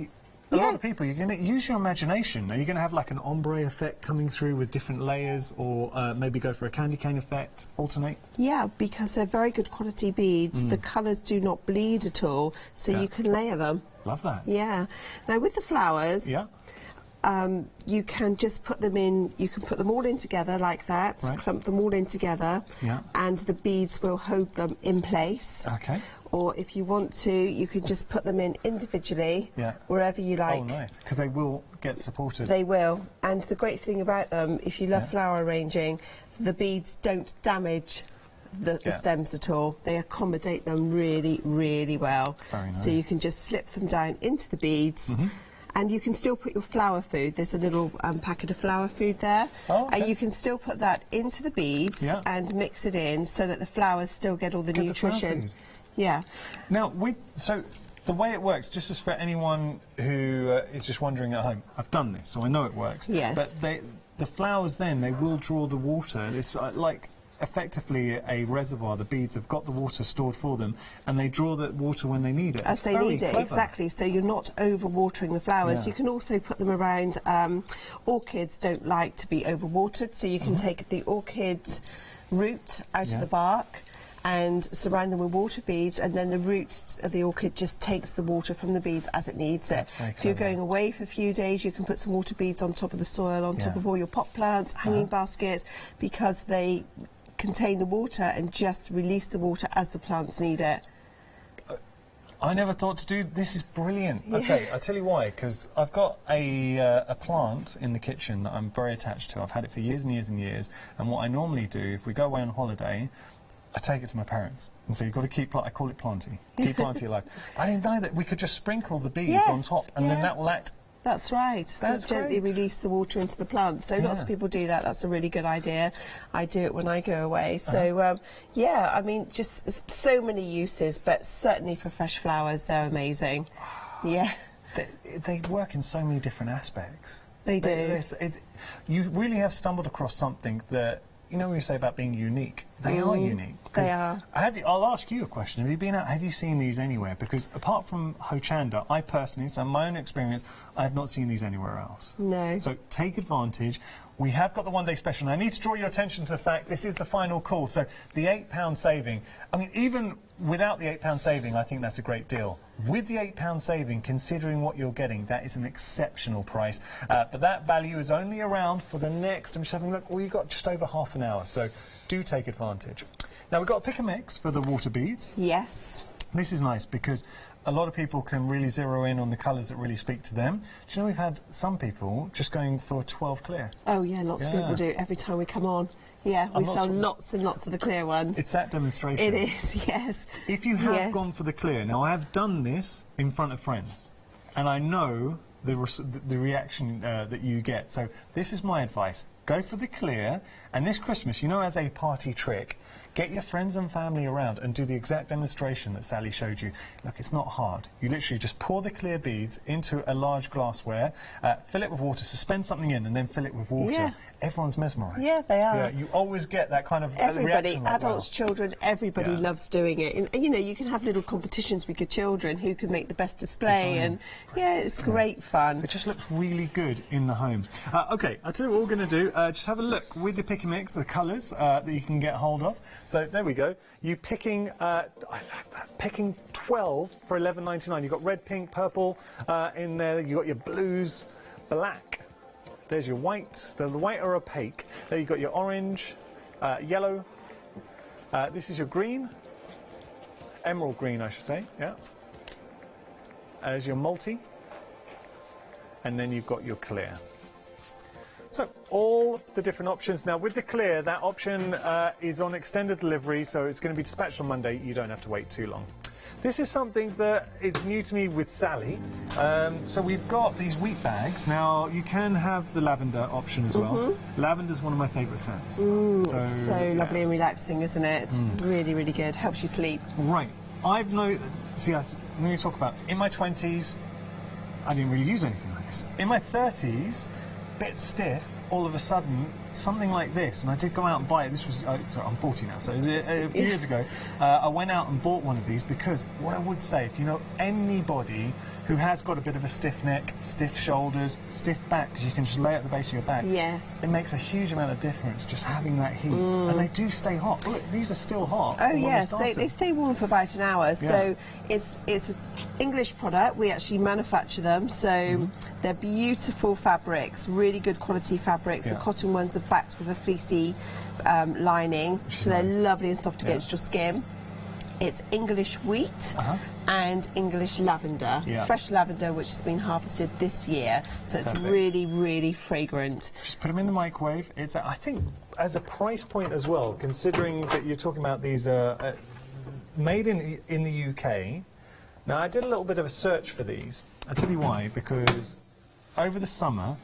K: a lot of people, you're going to use your imagination. Are you going to have like an ombre effect coming through with different layers, or maybe go for a candy cane effect, alternate?
I: Yeah, because they're very good quality beads. The colours do not bleed at all, so you can layer them.
K: Love that.
I: Yeah. Now with the flowers, you can just put them in, you can put them all in together like that, clump them all in together, and the beads will hold them in place.
K: Okay.
I: Or if you want to, you can just put them in individually, wherever you like.
K: Oh, nice, because they will get supported.
I: They will. And the great thing about them, if you love flower arranging, the beads don't damage the stems at all. They accommodate them really, really well.
K: Very nice.
I: So you can just slip them down into the beads. And you can still put your flower food. There's a little packet of flower food there. And you can still put that into the beads and mix it in so that the flowers still get all the nutrition. Yeah.
K: Now, so the way it works, just as for anyone who is just wondering at home, I've done this, so I know it works.
I: Yes.
K: But the flowers then, they will draw the water. It's like effectively a reservoir. The beads have got the water stored for them, and they draw the water when they need it.
I: As they need it, exactly. So you're not over-watering the flowers. You can also put them around. Orchids don't like to be over-watered, so you can take the orchid root out of the bark and surround them with water beads, and then the root of the orchid just takes the water from the beads as it needs it. If you're going away for a few days, you can put some water beads on top of the soil, on top of all your pot plants, hanging baskets, because they contain the water and just release the water as the plants need it.
K: I never thought to do this. Is brilliant. Okay, I'll tell you why, because I've got a plant in the kitchen that I'm very attached to. I've had it for years and years and years, and what I normally do, if we go away on holiday, I take it to my parents and say, you've got to keep, I call it planty, keep planty alive. I didn't know that we could just sprinkle the beads on top, and then that will act.
I: That's right.
K: That's
I: gently release the water into the plant. So lots of people do that. That's a really good idea. I do it when I go away. So yeah, I mean, just so many uses, but certainly for fresh flowers, they're amazing. Yeah.
K: They work in so many different aspects.
I: They do.
K: You really have stumbled across something that, you know, when you say about being unique, they are unique.
I: They are.
K: I'll ask you a question. Have you seen these anywhere? Because apart from Hochanda, I personally, so my own experience, I have not seen these anywhere else.
I: No.
K: So take advantage. We have got the one-day special. And I need to draw your attention to the fact this is the final call. So the £8 saving, I mean, even without the £8 saving, I think that's a great deal. With the £8 saving, considering what you're getting, that is an exceptional price. But that value is only around for the next, I'm just having a look, well, you've got just over half an hour. So do take advantage. Now, we've got a pick and mix for the water beads.
I: Yes.
K: This is nice because a lot of people can really zero in on the colours that really speak to them. Do you know we've had some people just going for 12 clear?
I: Oh, yeah, lots of people do every time we come on. Yeah, we sell lots and lots of the clear ones.
K: It's that demonstration.
I: It is, yes.
K: If you have gone for the clear, now I have done this in front of friends, and I know the reaction that you get. So this is my advice. Go for the clear, and this Christmas, you know, as a party trick, get your friends and family around and do the exact demonstration that Sally showed you. Look, it's not hard. You literally just pour the clear beads into a large glassware, fill it with water, suspend something in, and then fill it with water.
I: Yeah.
K: Everyone's mesmerised.
I: Yeah, they are.
K: Yeah, you always get that kind of
I: everybody,
K: reaction. Like,
I: adults, children, everybody loves doing it. And, you know, you can have little competitions with your children who can make the best display. And, yeah, it's great fun.
K: It just looks really good in the home. OK, I'll tell you what we're going to do. Just have a look with the pick and mix, the colours that you can get hold of. So there we go. You picking, I like that, picking 12 for £11.99. You've got red, pink, purple in there. You've got your blues, black. There's your white. The white are opaque. There you've got your orange, yellow. This is your green. Emerald green, I should say, yeah. There's your multi. And then you've got your clear. So all the different options. Now with the clear, that option is on extended delivery, so it's going to be dispatched on Monday. You don't have to wait too long. This is something that is new to me with Sally. So we've got these wheat bags. Now you can have the lavender option as well. Lavender's one of my favourite scents.
I: So lovely and relaxing, isn't it? Really, really good. Helps you sleep.
K: Right. I've when you talk about in my 20s, I didn't really use anything like this. In my 30s, bit stiff, all of a sudden, something like this, and I did go out and buy it. This was, I'm 40 now, so it was a few years ago. I went out and bought one of these because what I would say, if you know anybody who has got a bit of a stiff neck, stiff shoulders, stiff back, because you can just lay at the base of your back, it makes a huge amount of difference just having that heat. And they do stay hot. Look, these are still hot.
I: Oh yes, they stay warm for about an hour. So it's an English product. We actually manufacture them, so they're beautiful fabrics, really good quality fabrics. The cotton ones are backed with a fleecy lining, so they're lovely and soft against your skin. It's English wheat and English lavender, fresh lavender, which has been harvested this year, so it's really, really fragrant.
K: Just put them in the microwave. It's, I think, as a price point as well, considering that you're talking about these made in the UK. Now, I did a little bit of a search for these. I'll tell you why, because over the summer,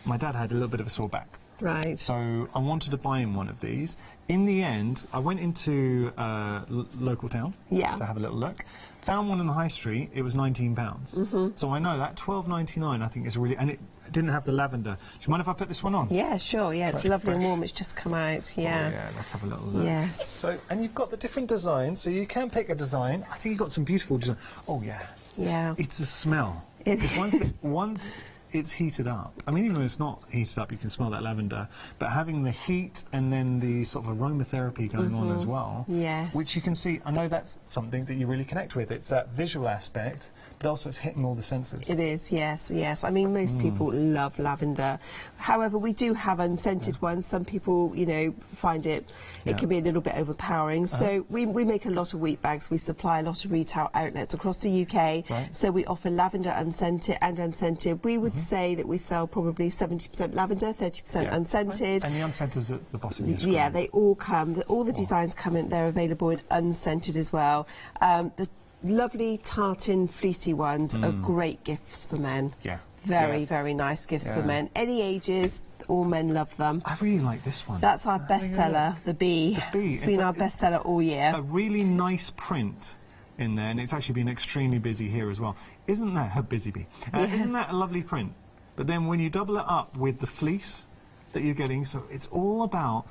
K: my dad had a little bit of a sore back.
I: Right.
K: So I wanted to buy him one of these. In the end, I went into local town to have a little look. Found one on the high street. It was £19. So I know that £12.99 I think is really, and it didn't have the lavender. Do you mind if I put this one on?
I: Yeah, sure. Yeah, it's lovely and warm. It's just come out. Yeah.
K: Oh, yeah. Let's have a little look.
I: Yes.
K: So, and you've got the different designs, so you can pick a design. I think you've got some beautiful design. Oh yeah.
I: Yeah.
K: It's a smell. Because once it's heated up. I mean, even when it's not heated up, you can smell that lavender. But having the heat and then the sort of aromatherapy going on as well, which you can see, I know that's something that you really connect with. It's that visual aspect, but also it's hitting all the senses.
I: It is, yes, yes. I mean, most people love lavender. However, we do have unscented ones. Some people, you know, find it can be a little bit overpowering. So we make a lot of wheat bags. We supply a lot of retail outlets across the UK. So we offer lavender unscented and unscented. We would say that we sell probably 70% lavender, 30% unscented.
K: And the unscented at the bottom of your screen.
I: Yeah, they all come. All the designs come in. They're available in unscented as well. The lovely tartan fleecy ones are great gifts for men.
K: Yeah.
I: Very, very nice gifts for men. Any ages, all men love them.
K: I really like this one.
I: That's our bestseller, the bee.
K: The bee.
I: It's been our bestseller all year.
K: A really nice print in there, and it's actually been extremely busy here as well. Isn't that a busy bee? Isn't that a lovely print? But then when you double it up with the fleece that you're getting, so it's all about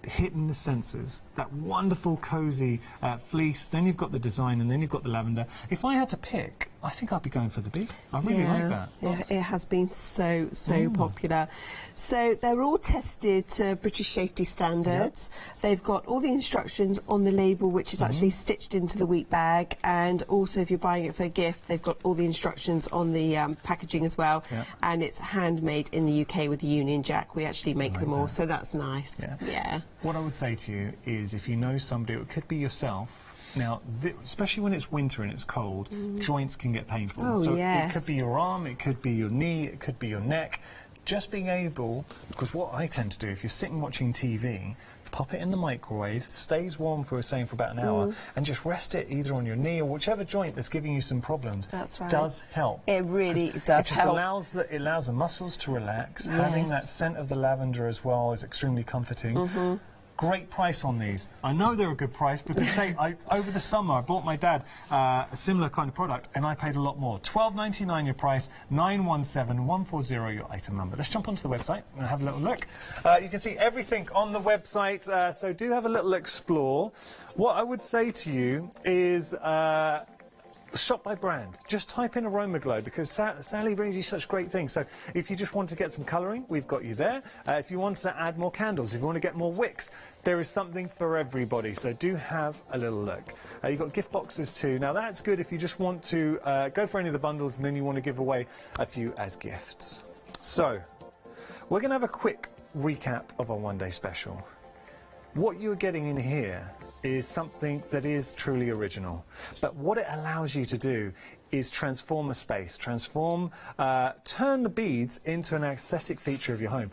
K: hitting the senses. That wonderful, cosy fleece. Then you've got the design, and then you've got the lavender. If I had to pick, I think I'd be going for the bee. I really like that.
I: Yeah, it has been so popular. So they're all tested to British safety standards. Yep. They've got all the instructions on the label, which is actually stitched into the wheat bag, and also if you're buying it for a gift, they've got all the instructions on the packaging as well. Yep. And it's handmade in the UK with the Union Jack. We actually make them all, so that's nice. Yeah.
K: What I would say to you is, if you know somebody, it could be yourself. Now, especially when it's winter and it's cold, joints can get painful.
I: Oh,
K: so
I: yes.
K: It could be your arm, it could be your knee, it could be your neck. Just being able, because what I tend to do, if you're sitting watching TV, pop it in the microwave, stays warm for about an hour, and just rest it either on your knee or whichever joint that's giving you some problems.
I: That's right.
K: Does help.
I: It really does
K: help. It allows the muscles to relax.
I: Yes.
K: Having that scent of the lavender as well is extremely comforting. Great price on these. I know they're a good price because over the summer I bought my dad a similar kind of product and I paid a lot more. $12.99 your price, 917140 your item number. Let's jump onto the website and have a little look. You can see everything on the website, so do have a little explore. What I would say to you is shop by brand. Just type in Aroma Glow because Sally brings you such great things. So if you just want to get some colouring, we've got you there. If you want to add more candles, if you want to get more wicks, there is something for everybody. So do have a little look. You've got gift boxes too. Now that's good if you just want to go for any of the bundles and then you want to give away a few as gifts. So we're going to have a quick recap of our one-day special. What you're getting in here is something that is truly original. But what it allows you to do is transform a space, turn the beads into an aesthetic feature of your home.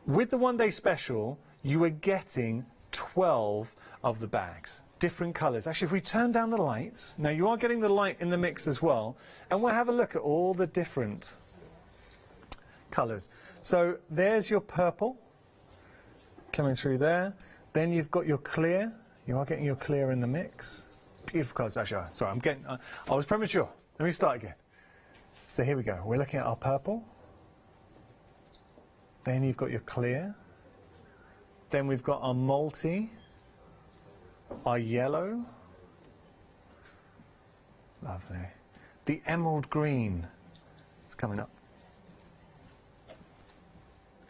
K: With the one-day special, you are getting 12 of the bags. Different colours. Actually, if we turn down the lights, now you are getting the light in the mix as well, and we'll have a look at all the different colours. So there's your purple coming through there. Then you've got your clear. You are getting your clear in the mix. Beautiful colours. Actually, sorry, I was premature. Let me start again. So here we go. We're looking at our purple. Then you've got your clear. Then we've got our multi, our yellow. Lovely. The emerald green. It's coming up.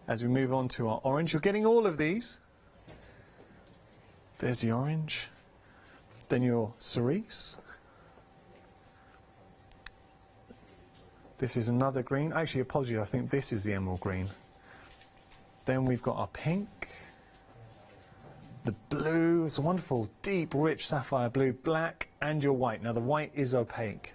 K: As we move on to our orange, you're getting all of these. There's the orange, then your cerise. This is another green. Actually, apologies, I think this is the emerald green. Then we've got our pink, the blue. It's a wonderful, deep, rich sapphire blue, black, and your white. Now, the white is opaque.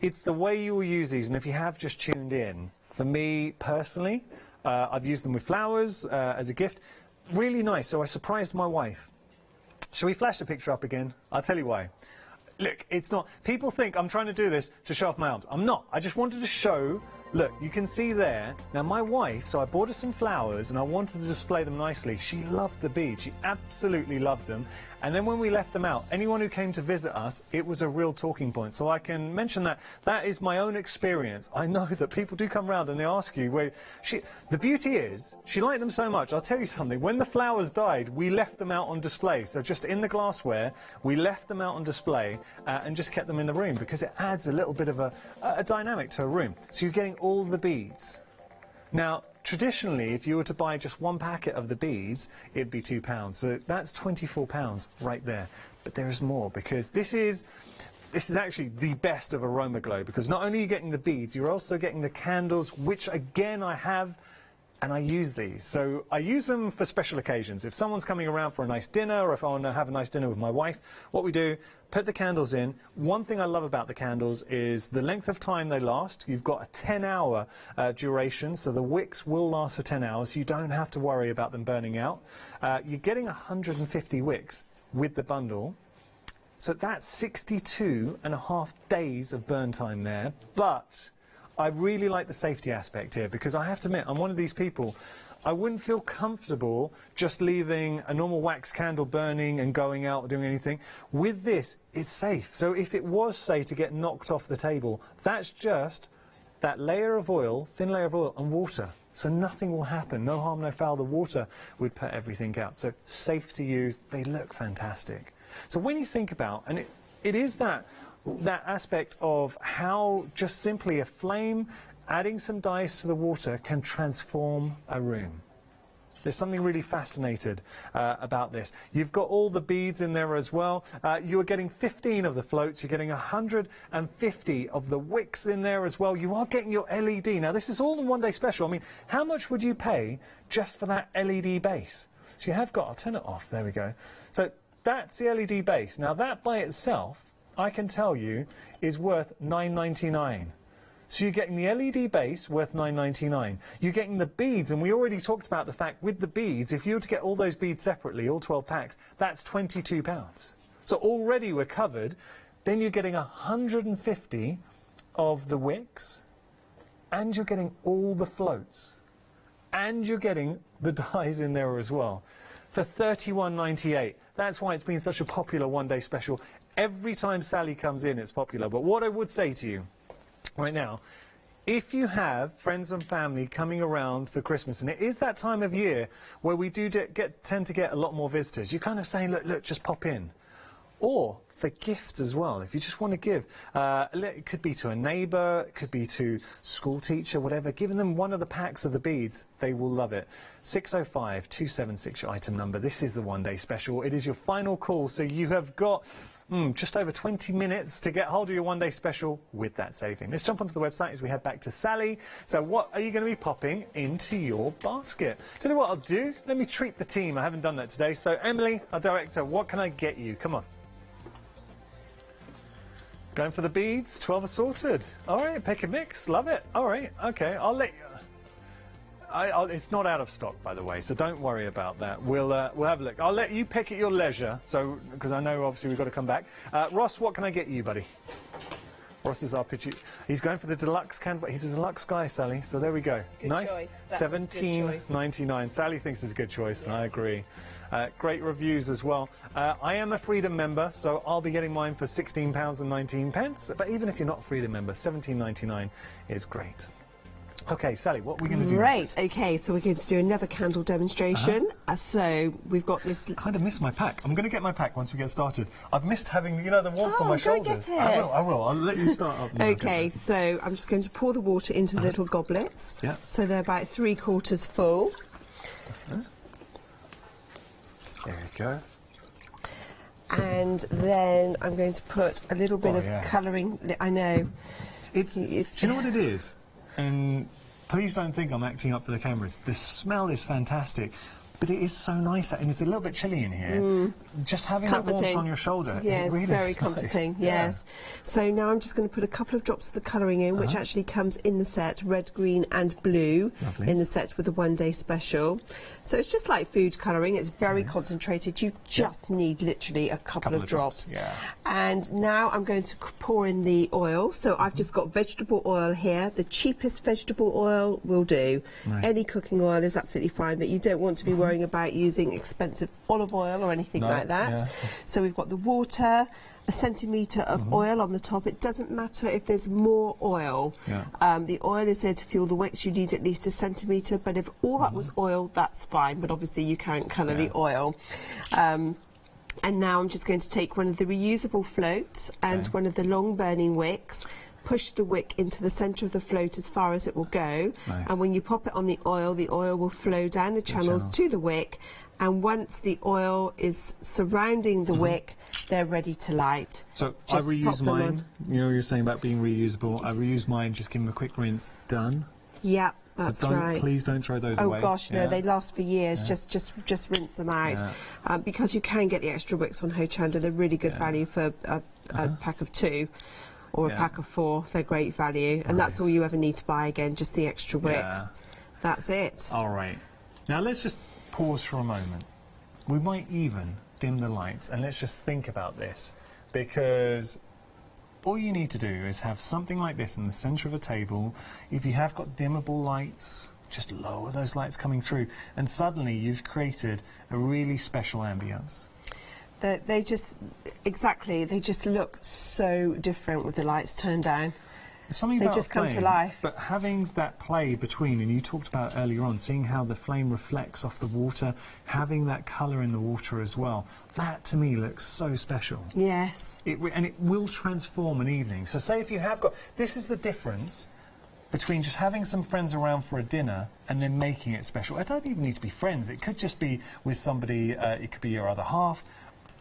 K: It's the way you will use these, and if you have just tuned in, for me personally, I've used them with flowers as a gift. Really nice. So I surprised my wife. Shall we flash the picture up again? I'll tell you why. Look, it's not... People think I'm trying to do this to show off my arms. I'm not. I just wanted to show... Look, you can see there. Now, my wife, so I bought her some flowers and I wanted to display them nicely. She loved the beads. She absolutely loved them. And then when we left them out, anyone who came to visit us, it was a real talking point. So I can mention that. That is my own experience. I know that people do come round and they ask you where... The beauty is, she liked them so much. I'll tell you something. When the flowers died, we left them out on display. So just in the glassware, we left them out on display and just kept them in the room because it adds a little bit of a dynamic to a room. So you're getting all the beads. Now, traditionally, if you were to buy just one packet of the beads, it'd be £2. So that's £24 right there. But there is more because this is actually the best of Aroma Glow because not only are you getting the beads, you're also getting the candles, which again I have and I use these. So I use them for special occasions. If someone's coming around for a nice dinner or if I want to have a nice dinner with my wife, what we do, put the candles in. One thing I love about the candles is the length of time they last. You've got a 10-hour duration, so the wicks will last for 10 hours. You don't have to worry about them burning out. You're getting 150 wicks with the bundle. So that's 62.5 days of burn time there. But I really like the safety aspect here because I have to admit, I'm one of these people, I wouldn't feel comfortable just leaving a normal wax candle burning and going out or doing anything. With this, it's safe. So if it was, say, to get knocked off the table, that's just that layer of oil, thin layer of oil and water. So nothing will happen, no harm, no foul. The water would put everything out. So safe to use, they look fantastic. So when you think about, and it is that aspect of how just simply a flame, adding some dyes to the water can transform a room. There's something really fascinated about this. You've got all the beads in there as well. You are getting 15 of the floats. You're getting 150 of the wicks in there as well. You are getting your LED. Now, this is all in one day special. I mean, how much would you pay just for that LED base? So you have got, I'll turn it off. There we go. So that's the LED base. Now, that by itself, I can tell you, is worth $9.99. So you're getting the LED base worth $9.99. You're getting the beads, and we already talked about the fact with the beads, if you were to get all those beads separately, all 12 packs, that's £22. So already we're covered. Then you're getting 150 of the wicks, and you're getting all the floats, and you're getting the dyes in there as well for $31.98. That's why it's been such a popular one-day special. Every time Sally comes in, it's popular. But what I would say to you right now, if you have friends and family coming around for Christmas, and it is that time of year where we do tend to get a lot more visitors, you kind of say, look, just pop in. Or for gifts as well, if you just want to give, it could be to a neighbour, it could be to school teacher, whatever, giving them one of the packs of the beads, they will love it. 605-276 your item number. This is the one-day special. It is your final call, so you have got just over 20 minutes to get hold of your one-day special with that saving. Let's jump onto the website as we head back to Sally. So what are you going to be popping into your basket? Do you know what I'll do? Let me treat the team. I haven't done that today. So Emily, our director, what can I get you? Come on. Going for the beads, 12 assorted. All right, pick a mix, love it. All right, okay, I'll let you. It's not out of stock, by the way, so don't worry about that. We'll have a look. I'll let you pick at your leisure, so because I know obviously we've got to come back. Ross, what can I get you, buddy? Ross is our pitchy. He's going for the deluxe canvas. He's a deluxe guy, Sally. So there we go.
I: Good
K: nice.
I: Choice.
K: $17.99. Sally thinks it's a good choice, and I agree. Great reviews as well. I am a Freedom member, so I'll be getting mine for £16.19. But even if you're not a Freedom member, $17.99 is great. Okay, Sally, what are we going to do next?
I: Okay, so we're going to do another candle demonstration. So we've got this...
K: I kind of missed my pack. I'm going to get my pack once we get started. I've missed having, you know, the warmth on my shoulders.
I: Get it.
K: I will. I'll let you start up.
I: Okay, so I'm just going to pour the water into the little goblets.
K: Yeah.
I: So they're about 3/4 full.
K: There we go.
I: And then I'm going to put a little bit of colouring. I know.
K: Do you know what it is? And please don't think I'm acting up for the cameras. The smell is fantastic, but it is so nice, and it's a little bit chilly in here. Just having that warmth on your shoulder,
I: yeah,
K: it really
I: it's very
K: is
I: comforting.
K: Nice.
I: Yes. So now I'm just going to put a couple of drops of the colouring in, which actually comes in the set, red, green, and blue.
K: Lovely.
I: In the set with the one-day special. So it's just like food colouring. It's very concentrated. You just need literally a couple of drops.
K: Yeah.
I: And now I'm going to pour in the oil. So I've just got vegetable oil here. The cheapest vegetable oil will do.
K: Right.
I: Any cooking oil is absolutely fine, but you don't want to be worrying about using expensive olive oil or anything like that.
K: Yeah.
I: So we've got the water, a centimetre of oil on the top. It doesn't matter if there's more oil.
K: Yeah.
I: The oil is there to fuel the wicks. You need at least a centimetre, but if all that was oil, that's fine. But obviously you can't colour the oil. And now I'm just going to take one of the reusable floats and one of the long burning wicks, push the wick into the centre of the float as far as it will go.
K: Nice.
I: And when you pop it on the oil will flow down the channels to the wick. And once the oil is surrounding the wick, they're ready to light.
K: So
I: Just
K: I reuse
I: pop them
K: mine.
I: on.
K: You know, you're saying about being reusable. I reuse mine, just give them a quick rinse. Done.
I: Yeah, that's
K: so
I: right.
K: Please don't throw those away.
I: Oh gosh, no,
K: Yeah.
I: they last for years. Just rinse them out. Because you can get the extra wicks on Hochanda. They're really good value for a pack of 2. Or a pack of 4, they're great value. And that's all you ever need to buy again, just the extra wicks.
K: Yeah.
I: That's it.
K: All right. Now let's just pause for a moment. We might even dim the lights, and let's just think about this, because all you need to do is have something like this in the centre of a table. If you have got dimmable lights, just lower those lights coming through, and suddenly you've created a really special ambience.
I: They just look so different with the lights turned down.
K: Something
F: they
K: about
F: just
K: a flame,
F: come to life.
K: But having that play between, and you talked about earlier on, seeing how the flame reflects off the water, having that colour in the water as well, that to me looks so special.
F: Yes.
K: And it will transform an evening. So say if you have got, this is the difference between just having some friends around for a dinner and then making it special. It don't even need to be friends. It could just be with somebody, it could be your other half.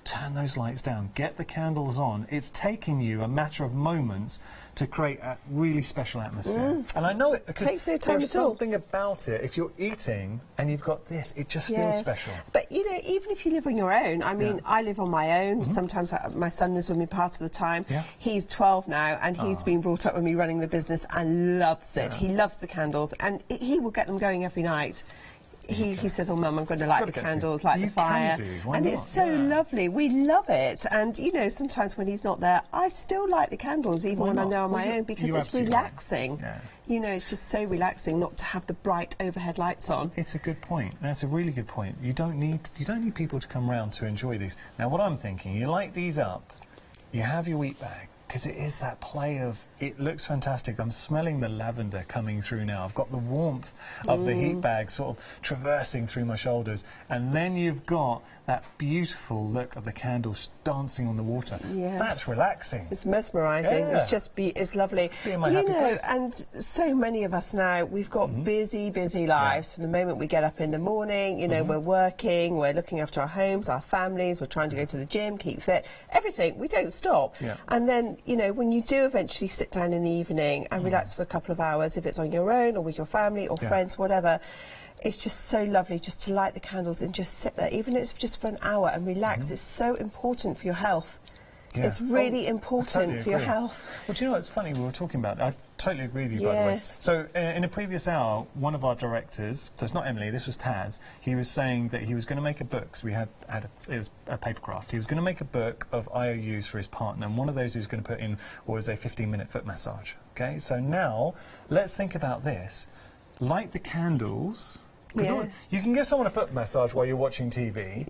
K: Turn those lights down, get the candles on. It's taking you a matter of moments to create a really special atmosphere. And I know it because
F: takes no time
K: there's
F: at all.
K: something about it. If you're eating and you've got this, it just feels special.
I: But you know, even if you live on your own, I mean, I live on my own. Sometimes my son lives with me part of the time. He's 12 now, and he's been brought up with me running the business and loves it. He loves the candles, and he will get them going every night. He says, "Oh, Mum, I'm going to light the candles, light the fire," and it's so lovely. We love it, and you know, sometimes when he's not there, I still light the candles, even when I'm there on my own, because it's relaxing. You know, it's just so relaxing not to have the bright overhead lights on.
K: It's a good point. That's a really good point. You don't need people to come round to enjoy these. Now, what I'm thinking, you light these up, you have your wheat bag, because it is that play of, it looks fantastic. I'm smelling the lavender coming through now. I've got the warmth of the heat bag sort of traversing through my shoulders. And then you've got that beautiful look of the candles dancing on the water. That's relaxing.
I: It's mesmerising. It's just it's lovely.
K: Be in my happy place.
I: And so many of us now, we've got busy lives. From the moment we get up in the morning, you know, we're working, we're looking after our homes, our families, we're trying to go to the gym, keep fit, everything. We don't stop. And then, you know, when you do eventually sit down in the evening and relax for a couple of hours, if it's on your own or with your family or friends, whatever, it's just so lovely just to light the candles and just sit there, even if it's just for an hour, and relax. It's so important for your health. It's really important for your health.
K: Well, do you know what's funny? We were talking about, I totally agree with you, by the way. So, in a previous hour, one of our directors, so it's not Emily, this was Taz, he was saying that he was going to make a book, because we it was a paper craft. He was going to make a book of IOUs for his partner, and one of those he was going to put in was a 15-minute foot massage. Okay, so now, let's think about this. Light the candles. Because you can give someone a foot massage while you're watching TV.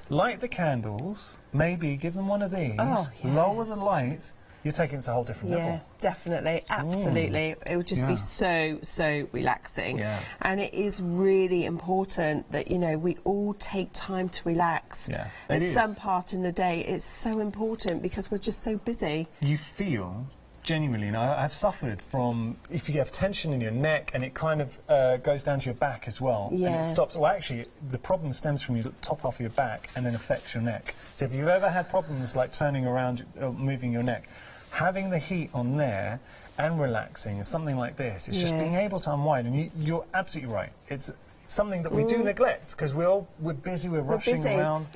K: Light the candles, maybe give them one of these, lower the lights, you're taking it to a whole different level.
I: Definitely, absolutely. It would just be so relaxing. And it is really important that, you know, we all take time to relax. At some part in the day, it's so important because we're just so busy.
K: You feel... Genuinely, and I've suffered from, if you have tension in your neck and it kind of goes down to your back as well, and it stops. Well, actually, the problem stems from your top half of your back and then affects your neck. So if you've ever had problems like turning around or moving your neck, having the heat on there and relaxing, something like this, it's just being able to unwind. And you're absolutely right. It's something that we do neglect because we're busy, we're rushing around.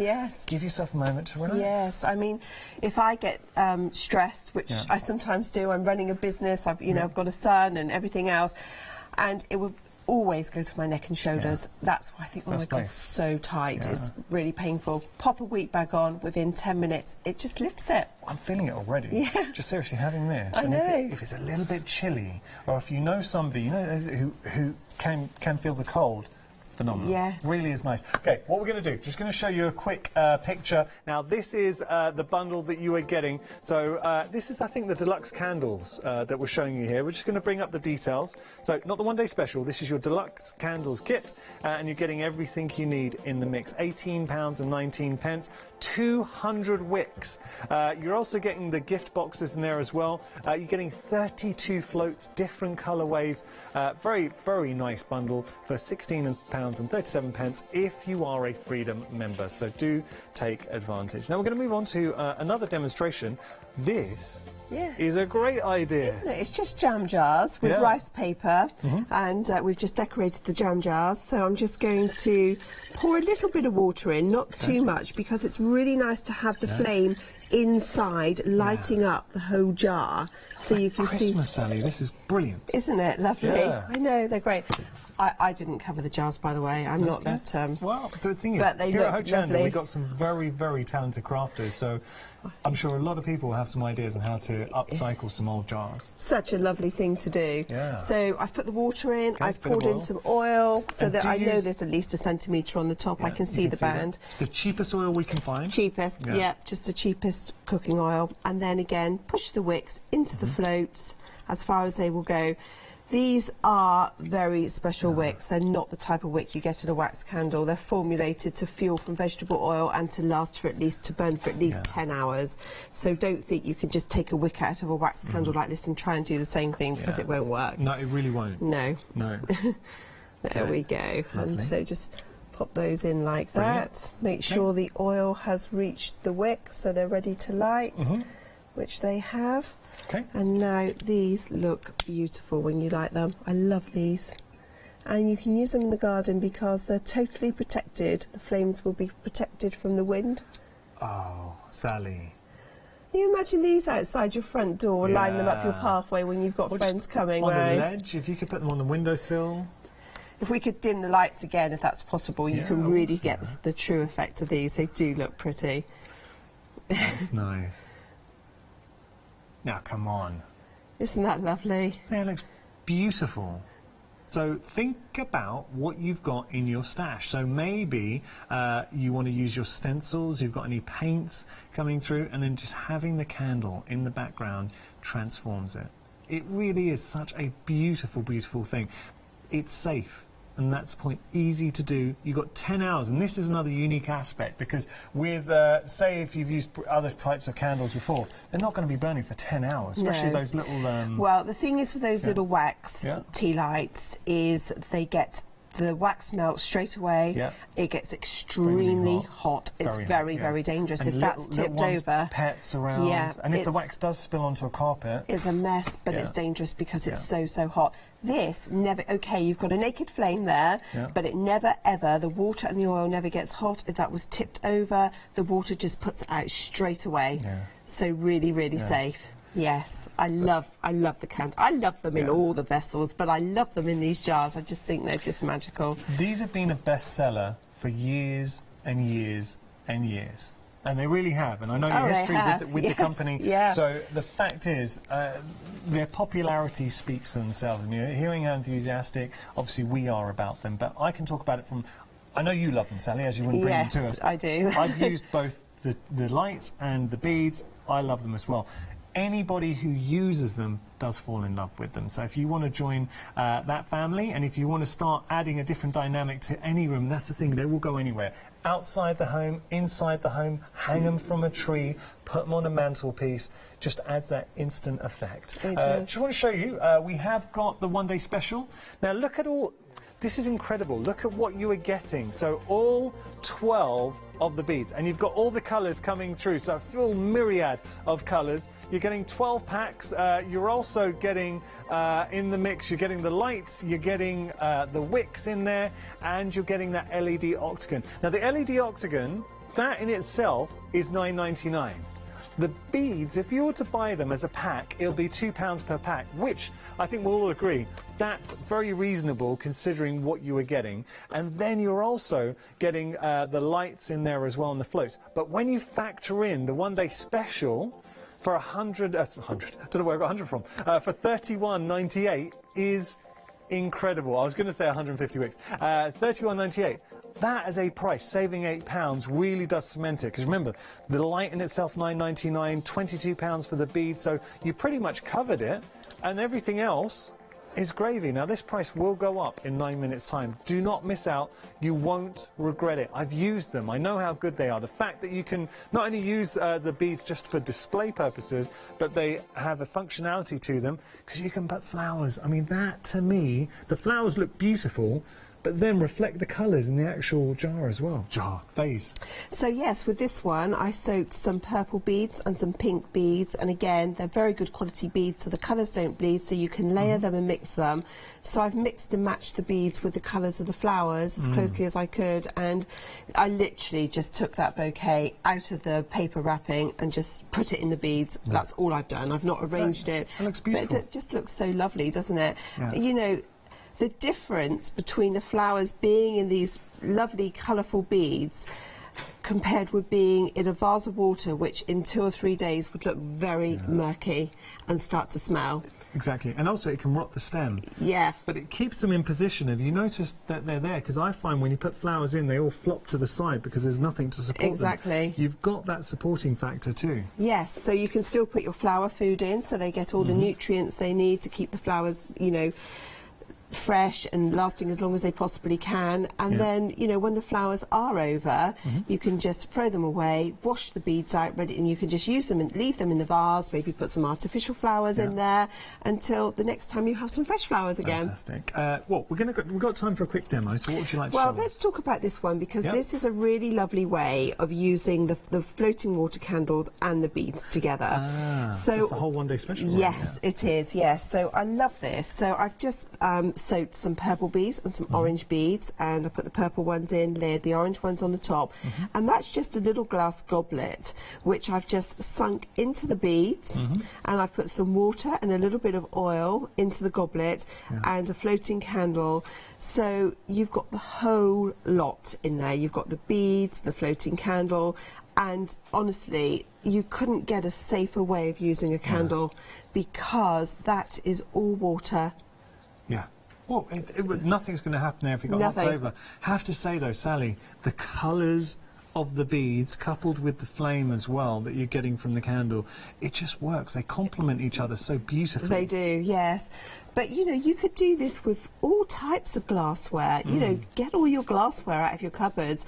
K: Give yourself a moment to relax.
I: I mean, if I get stressed, which I sometimes do, I'm running a business, I've got a son and everything else, and it would always go to my neck and shoulders. That's why I think, oh my God, so tight. It's really painful. Pop a wheat bag on, within 10 minutes, it just lifts it.
K: I'm feeling it already. Just seriously having this.
I: I know.
K: If it's a little bit chilly, or if you know somebody, you know, who can feel the cold, phenomenal. Really is nice. Okay, what we're going to do, just going to show you a quick picture. Now, this is the bundle that you are getting. So this is, I think, the deluxe candles that we're showing you here. We're just going to bring up the details. So not the one-day special. This is your deluxe candles kit, and you're getting everything you need in the mix. £18.19, 200 wicks. You're also getting the gift boxes in there as well. You're getting 32 floats, different colourways. Very, very nice bundle for £16.37 if you are a Freedom member. So do take advantage. Now we're going to move on to another demonstration. This is a great idea.
I: Isn't it? It's just jam jars with rice paper, and we've just decorated the jam jars. So I'm just going to pour a little bit of water in, not too much, because it's really nice to have the flame inside lighting up the whole jar, so you can see.
K: Christmas, Sally, this is brilliant.
I: Isn't it lovely? I know, they're great. I didn't cover the jars, by the way. I'm not that...
K: well, the thing is, here at Hochanda, we've got some very, very talented crafters, so I'm sure a lot of people have some ideas on how to upcycle some old jars.
I: Such a lovely thing to do. So I've put the water in, I've poured in some oil, so that I know there's at least a centimetre on the top. I can see the band.
K: The cheapest oil we can find?
I: Cheapest, just the cheapest cooking oil. And then again, push the wicks into the floats, as far as they will go. These are very special wicks. They're not the type of wick you get in a wax candle. They're formulated to fuel from vegetable oil and to last for at least, to burn for at least 10 hours. So don't think you can just take a wick out of a wax candle like this and try and do the same thing, because it won't work.
K: No, it really won't.
I: No.
K: No.
I: There we go.
K: Lovely.
I: And so just pop those in like that. Make sure the oil has reached the wick so they're ready to light, which they have.
K: Okay.
I: And now these look beautiful when you light them. I love these. And you can use them in the garden because they're totally protected. The flames will be protected from the wind.
K: Oh, Sally.
I: Can you imagine these outside your front door, line them up your pathway when you've got friends coming?
K: On the ledge, if you could put them on the windowsill.
I: If we could dim the lights again, if that's possible, you can really get the true effect of these. They do look pretty.
K: That's nice. Now, come on.
I: Isn't that lovely?
K: That looks beautiful. So think about what you've got in your stash. So maybe you want to use your stencils, you've got any paints coming through, and then just having the candle in the background transforms it. It really is such a beautiful, beautiful thing. It's safe. And that's the point, easy to do. You've got 10 hours, and this is another unique aspect, because with, say, if you've used other types of candles before, they're not going to be burning for 10 hours, especially those little...
I: Well, the thing is with those little wax tea lights is they get... The wax melts straight away. It gets extremely hot. It's very, very dangerous.
K: And
I: if that's tipped over,
K: pets around. And if the wax does spill onto a carpet,
I: it's a mess. But it's dangerous because it's so hot. This never. Okay, you've got a naked flame there, but it never ever. The water and the oil never gets hot. If that was tipped over, the water just puts it out straight away. So really, really safe. Yes, I love the candle. I love them in all the vessels, but I love them in these jars. I just think they're just magical.
K: These have been a bestseller for years and years and years. And they really have. And I know your history with the company. So the fact is, their popularity speaks for themselves. And you're hearing how enthusiastic, obviously we are about them. But I can talk about it from... I know you love them, Sally, as you wouldn't bring them to us.
I: Yes, I do.
K: I've used both the lights and the beads. I love them as well. Anybody who uses them does fall in love with them. So if you want to join that family, and if you want to start adding a different dynamic to any room, that's the thing, they will go anywhere. Outside the home, inside the home, hang them from a tree, put them on a mantelpiece, just adds that instant effect. Just want to show you, we have got the one-day special. Now look at all... This is incredible. Look at what you are getting. So all 12 of the beads, and you've got all the colours coming through, so a full myriad of colours. You're getting 12 packs. You're also getting, in the mix, you're getting the lights, you're getting the wicks in there, and you're getting that LED octagon. Now the LED octagon, that in itself is £9.99. The beads, if you were to buy them as a pack, it'll be £2 per pack, which I think we'll all agree, that's very reasonable considering what you were getting. And then you're also getting the lights in there as well, and the floats. But when you factor in the one-day special for 100, I don't know where I got 100 from, for £31.98 is incredible. I was going to say 150 wicks. £31.98. That as a price, saving £8 really does cement it. Because remember, the light in itself £9.99, £22 for the beads, so you pretty much covered it, and everything else is gravy. Now this price will go up in 9 minutes time. Do not miss out. You won't regret it. I've used them. I know how good they are. The fact that you can not only use the beads just for display purposes, but they have a functionality to them because you can put flowers. I mean, that to me, the flowers look beautiful, but then reflect the colours in the actual jar as well. Vase.
I: So yes, with this one, I soaked some purple beads and some pink beads, and again, they're very good quality beads, so the colours don't bleed, so you can layer them and mix them. So I've mixed and matched the beads with the colours of the flowers as closely as I could, and I literally just took that bouquet out of the paper wrapping and just put it in the beads. That's all I've done. I've not arranged it.
K: It looks beautiful.
I: But it just looks so lovely, doesn't it? You know, the difference between the flowers being in these lovely colourful beads compared with being in a vase of water, which in 2 or 3 days would look very murky and start to smell.
K: Exactly, and also it can rot the stem.
I: Yeah.
K: But it keeps them in position. Have you noticed that they're there? Because I find when you put flowers in, they all flop to the side because there's nothing to support them.
I: Exactly.
K: You've got that supporting factor too.
I: Yes, so you can still put your flower food in, so they get all the nutrients they need to keep the flowers, you know, fresh and lasting as long as they possibly can. And then, you know, when the flowers are over, you can just throw them away, wash the beads out, ready, and you can just use them and leave them in the vase, maybe put some artificial flowers in there until the next time you have some fresh flowers again.
K: Fantastic. We've got time for a quick demo, so what would you like to show us?
I: Well, let's talk about this one, because this is a really lovely way of using the floating water candles and the beads together.
K: So it's the whole one-day special.
I: Yes, it is, yes. So I love this. So I've just soaked some purple beads and some orange beads, and I put the purple ones in, layered the orange ones on the top, and that's just a little glass goblet which I've just sunk into the beads, and I've put some water and a little bit of oil into the goblet and a floating candle. So you've got the whole lot in there. You've got the beads, the floating candle, and honestly, you couldn't get a safer way of using a candle, because that is all water.
K: Yeah. Well, nothing's going to happen there if it got knocked over. Have to say though, Sally, the colours of the beads coupled with the flame as well that you're getting from the candle, it just works. They complement each other so beautifully.
I: They do, yes. But you know, you could do this with all types of glassware. You know, get all your glassware out of your cupboards.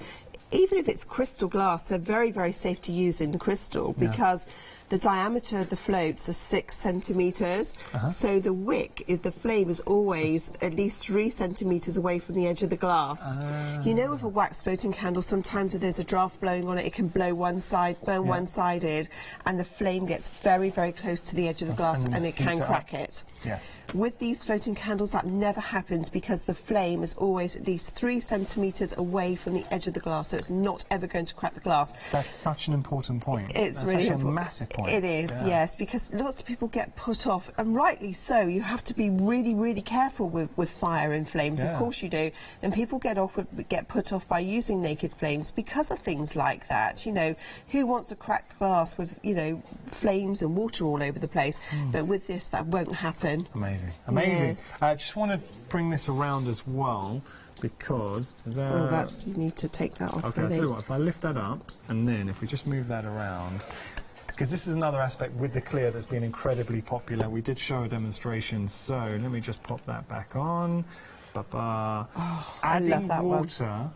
I: Even if it's crystal glass, they're very, very safe to use in crystal, because the diameter of the floats are 6 centimetres, so the wick, the flame is always at least 3 centimetres away from the edge of the glass. You know, with a wax floating candle, sometimes if there's a draft blowing on it, it can blow one side, burn one-sided, and the flame gets very, very close to the edge of the glass, and it can crack it.
K: Yes.
I: With these floating candles, that never happens, because the flame is always at least 3 centimetres away from the edge of the glass, so it's not ever going to crack the glass.
K: That's such an important point.
I: It's really
K: a massive point.
I: It is, yes, because lots of people get put off, and rightly so. You have to be really, really careful with fire and flames. Of course you do. And people get put off by using naked flames because of things like that. You know, who wants a cracked glass with, you know, flames and water all over the place? But with this, that won't happen.
K: Amazing, amazing.
I: Yes.
K: I just want to bring this around as well, because
I: you need to take that off.
K: Okay, I'll tell you what, if I lift that up, and then if we just move that around, because this is another aspect with the clear that's been incredibly popular. We did show a demonstration, so let me just pop that back on. Adding water,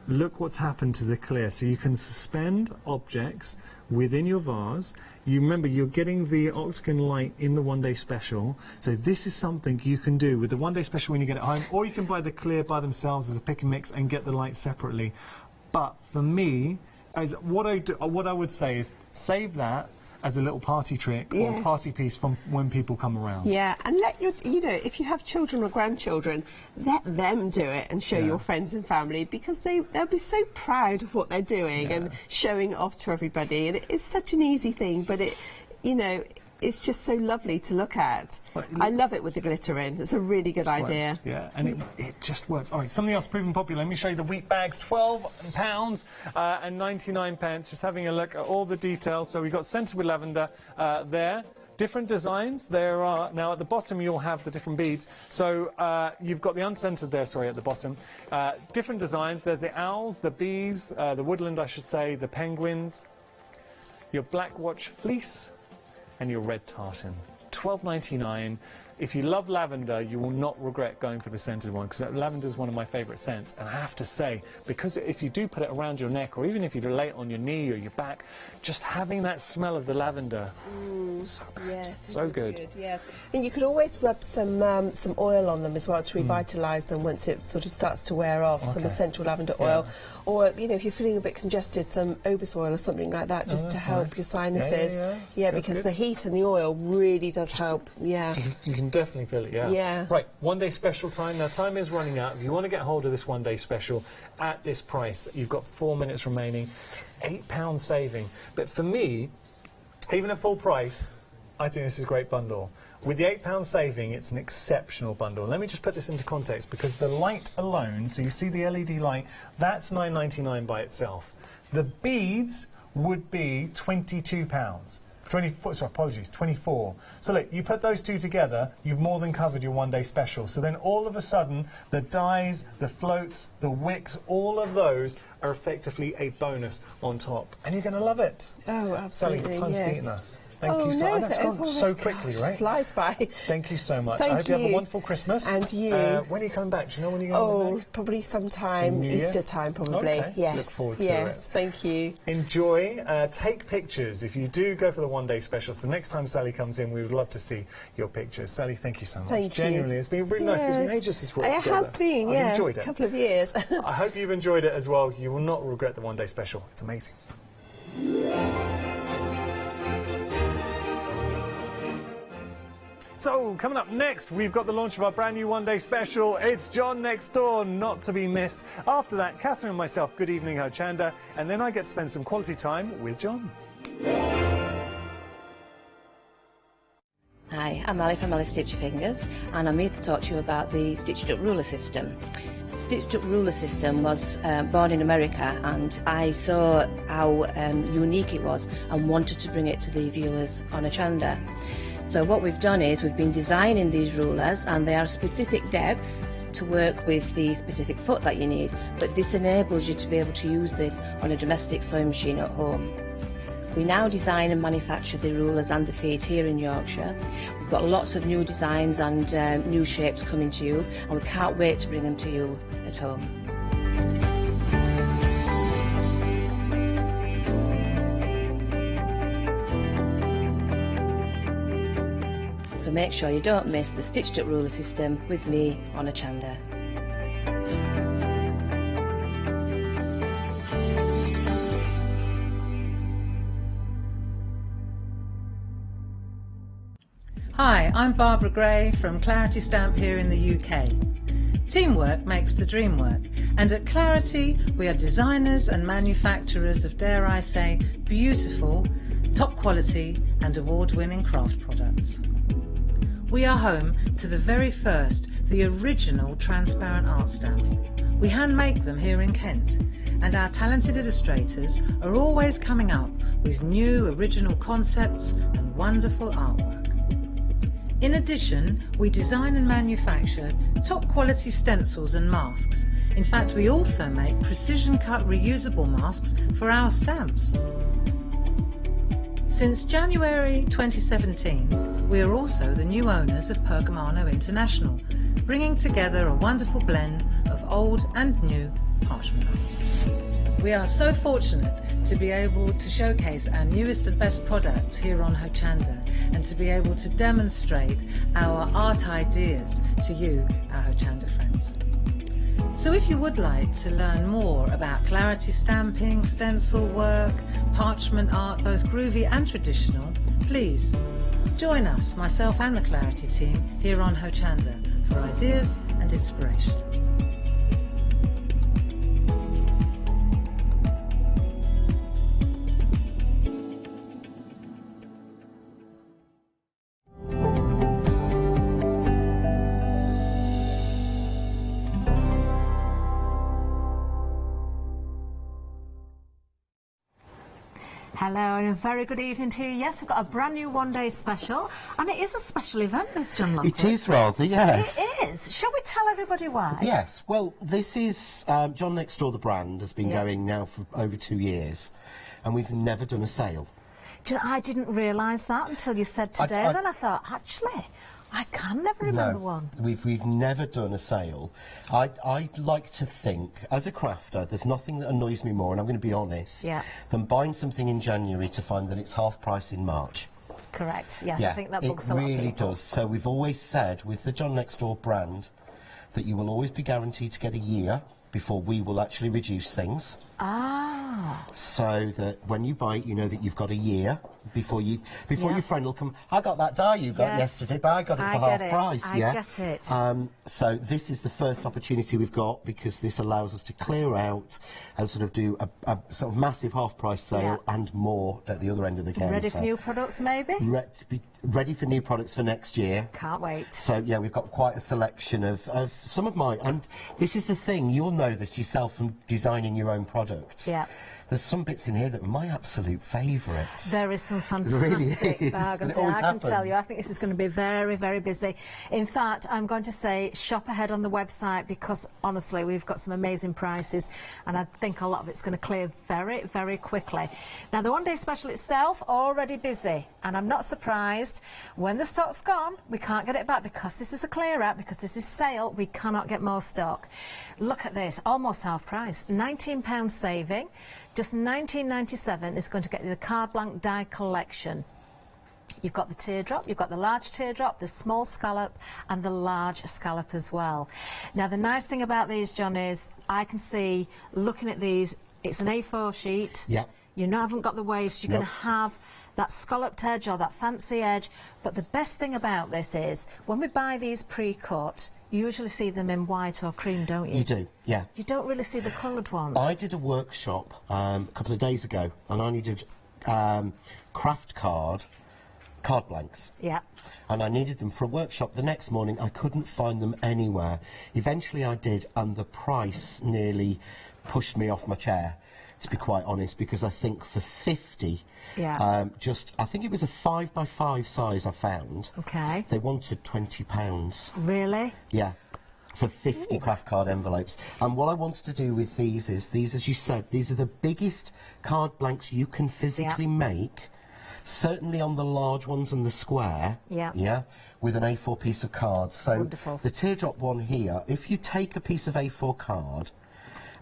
K: look what's happened to the clear. So you can suspend objects within your vase. You remember, you're getting the octagon light in the one-day special, so this is something you can do with the one-day special when you get it home, or you can buy the clear by themselves as a pick and mix and get the light separately. But for me, what I would say is save that as a little party trick or party piece from when people come around.
I: Yeah, and let your, you know, if you have children or grandchildren, let them do it and show your friends and family, because they'll be so proud of what they're doing and showing it off to everybody. And it's such an easy thing, but it, you know, it's just so lovely to look at. I love it with the glitter in. It's a really good idea.
K: Yeah, and it just works. All right, something else proven popular. Let me show you the wheat bags, £12 and 99 pence. Just having a look at all the details. So we've got scented with lavender there. Different designs. There are, now at the bottom you'll have the different beads. So you've got the unscented there, sorry, at the bottom. Different designs. There's the owls, the bees, the woodland, I should say, the penguins, your black watch fleece, and your red tartan. £12.99. If you love lavender, you will not regret going for the scented one, because lavender is one of my favourite scents. And I have to say, because if you do put it around your neck, or even if you lay it on your knee or your back, just having that smell of the lavender, so good, so good.
I: Yes, and you could always rub some oil on them as well to revitalise them once it sort of starts to wear off. Some essential lavender oil, or you know, if you're feeling a bit congested, some obus oil or something like that, just to help your sinuses. Yeah, because the heat and the oil really does help. Yeah.
K: You can definitely feel it,
I: yeah.
K: Right, one-day special time. Now, time is running out. If you want to get hold of this one-day special at this price, you've got 4 minutes remaining. £8 saving. But for me, even at full price, I think this is a great bundle. With the £8 saving, it's an exceptional bundle. Let me just put this into context, because the light alone, so you see the LED light, that's £9.99 by itself. The beads would be £22. 24, sorry, apologies, 24. So look, you put those two together, you've more than covered your one-day special. So then all of a sudden, the dies, the floats, the wicks, all of those are effectively a bonus on top. And you're going to love it.
I: Oh, absolutely,
K: Sally, time's
I: yes.
K: beaten us. Thank you so much. That's gone so quickly, right?
I: Flies by.
K: Thank you so much.
I: Thank
K: I hope you have a
I: you.
K: wonderful Christmas.
I: And you.
K: When are you coming back? Do you know when you're going back?
I: Probably sometime
K: New Year?
I: Easter time, probably.
K: Okay.
I: Yes.
K: Look forward to it.
I: Yes, thank you.
K: Enjoy. Take pictures. If you do go for the one-day specials, the next time Sally comes in, we would love to see your pictures. Sally, thank you so much.
I: Thank you.
K: Genuinely, it's been really nice. It's been ages since we've worked together.
I: It has been,
K: I've enjoyed it.
I: a couple of years.
K: I hope you've enjoyed it as well. You will not regret the one-day special. It's amazing. So, coming up next, we've got the launch of our brand new one-day special. It's John Next Door, not to be missed. After that, Catherine and myself, Good Evening Hochanda, and then I get to spend some quality time with John.
Q: Hi, I'm Ali from Ali Stitch Your Fingers, and I'm here to talk to you about the Stitched Up Ruler System. Stitched Up Ruler System was born in America, and I saw how unique it was and wanted to bring it to the viewers on Hochanda. So what we've done is we've been designing these rulers, and they are specific depth to work with the specific foot that you need, but this enables you to be able to use this on a domestic sewing machine at home. We now design and manufacture the rulers and the feet here in Yorkshire. We've got lots of new designs and new shapes coming to you, and we can't wait to bring them to you at home. So make sure you don't miss the Stitched Up Ruler System with me on Hochanda.
S: Hi, I'm Barbara Gray from Clarity Stamp here in the UK. Teamwork makes the dream work, and at Clarity we are designers and manufacturers of, dare I say, beautiful, top quality and award-winning craft products. We are home to the very first, the original transparent art stamp. We hand make them here in Kent, and our talented illustrators are always coming up with new original concepts and wonderful artwork. In addition, we design and manufacture top quality stencils and masks. In fact, we also make precision cut reusable masks for our stamps. Since January 2017, we are also the new owners of Pergamano International, bringing together a wonderful blend of old and new parchment art. We are so fortunate to be able to showcase our newest and best products here on Hochanda, and to be able to demonstrate our art ideas to you, our Hochanda friends. So if you would like to learn more about Clarity stamping, stencil work, parchment art, both groovy and traditional, please join us, myself and the Clarity team, here on Hochanda for ideas and inspiration.
U: Hello and a very good evening to you. Yes, we've got a brand new one-day special, and it is a special event, this John Lambert.
W: It is rather, yes.
U: It is. Shall we tell everybody why?
W: Yes, well, this is John Next Door, the brand, has been going now for over 2 years, and we've never done a sale.
U: Do you know, I didn't realise that until you said today, then I thought, actually, I can never remember one.
W: We've never done a sale. I like to think, as a crafter, there's nothing that annoys me more, and I'm going to be honest, than buying something in January to find that it's half price in March.
U: Correct, yes, I think that bugs a lot of people.
W: It really does. So we've always said, with the John Next Door brand, that you will always be guaranteed to get a year before we will actually reduce things.
U: Ah.
W: So that when you buy it, you know that you've got a year before your friend will come. I got that die you got yesterday, but I got it for half price.
U: I get it.
W: So this is the first opportunity we've got, because this allows us to clear out and sort of do a sort of massive half price sale and more at the other end of the counter.
U: Ready for new products, maybe?
W: Ready for new products for next year.
U: Can't wait.
W: So yeah, we've got quite a selection of some of mine, and this is the thing, you'll know this yourself from designing your own products.
U: Yeah.
W: There's some bits in here that are my absolute favourites.
U: There is some
W: It really
U: fantastic
W: is.
U: bargains
W: It
U: here.
W: always
U: I can tell
W: happens.
U: you, I think this is going to be very, very busy. In fact, I'm going to say shop ahead on the website because, honestly, we've got some amazing prices and I think a lot of it's going to clear very, very quickly. Now, the one-day special itself, already busy, and I'm not surprised. When the stock's gone, we can't get it back because this is a clear out, because this is sale, we cannot get more stock. Look at this, almost half price, £19 saving. Just $19.97 is going to get you the card blank die collection. You've got the teardrop, you've got the large teardrop, the small scallop and the large scallop as well. Now the nice thing about these, John, is I can see, looking at these, it's an A4 sheet.
W: Yeah.
U: You haven't got the waste, you're
W: Nope.
U: going to have that scalloped edge or that fancy edge. But the best thing about this is, when we buy these pre-cut, you usually see them in white or cream, don't you?
W: You do, yeah.
U: You don't really see the coloured ones.
W: I did a workshop a couple of days ago, and I needed craft card blanks.
U: Yeah.
W: And I needed them for a workshop. The next morning, I couldn't find them anywhere. Eventually, I did, and the price nearly pushed me off my chair, to be quite honest, because I think for 50,
U: yeah.
W: I think it was a 5x5 size I found.
U: Okay.
W: They wanted £20.
U: Really?
W: Yeah. For 50 craft card envelopes. And what I wanted to do with these, as you said, these are the biggest card blanks you can physically make. Certainly on the large ones and the square.
U: Yeah.
W: Yeah. With an A4 piece of card. So
U: wonderful.
W: The teardrop one here, if you take a piece of A4 card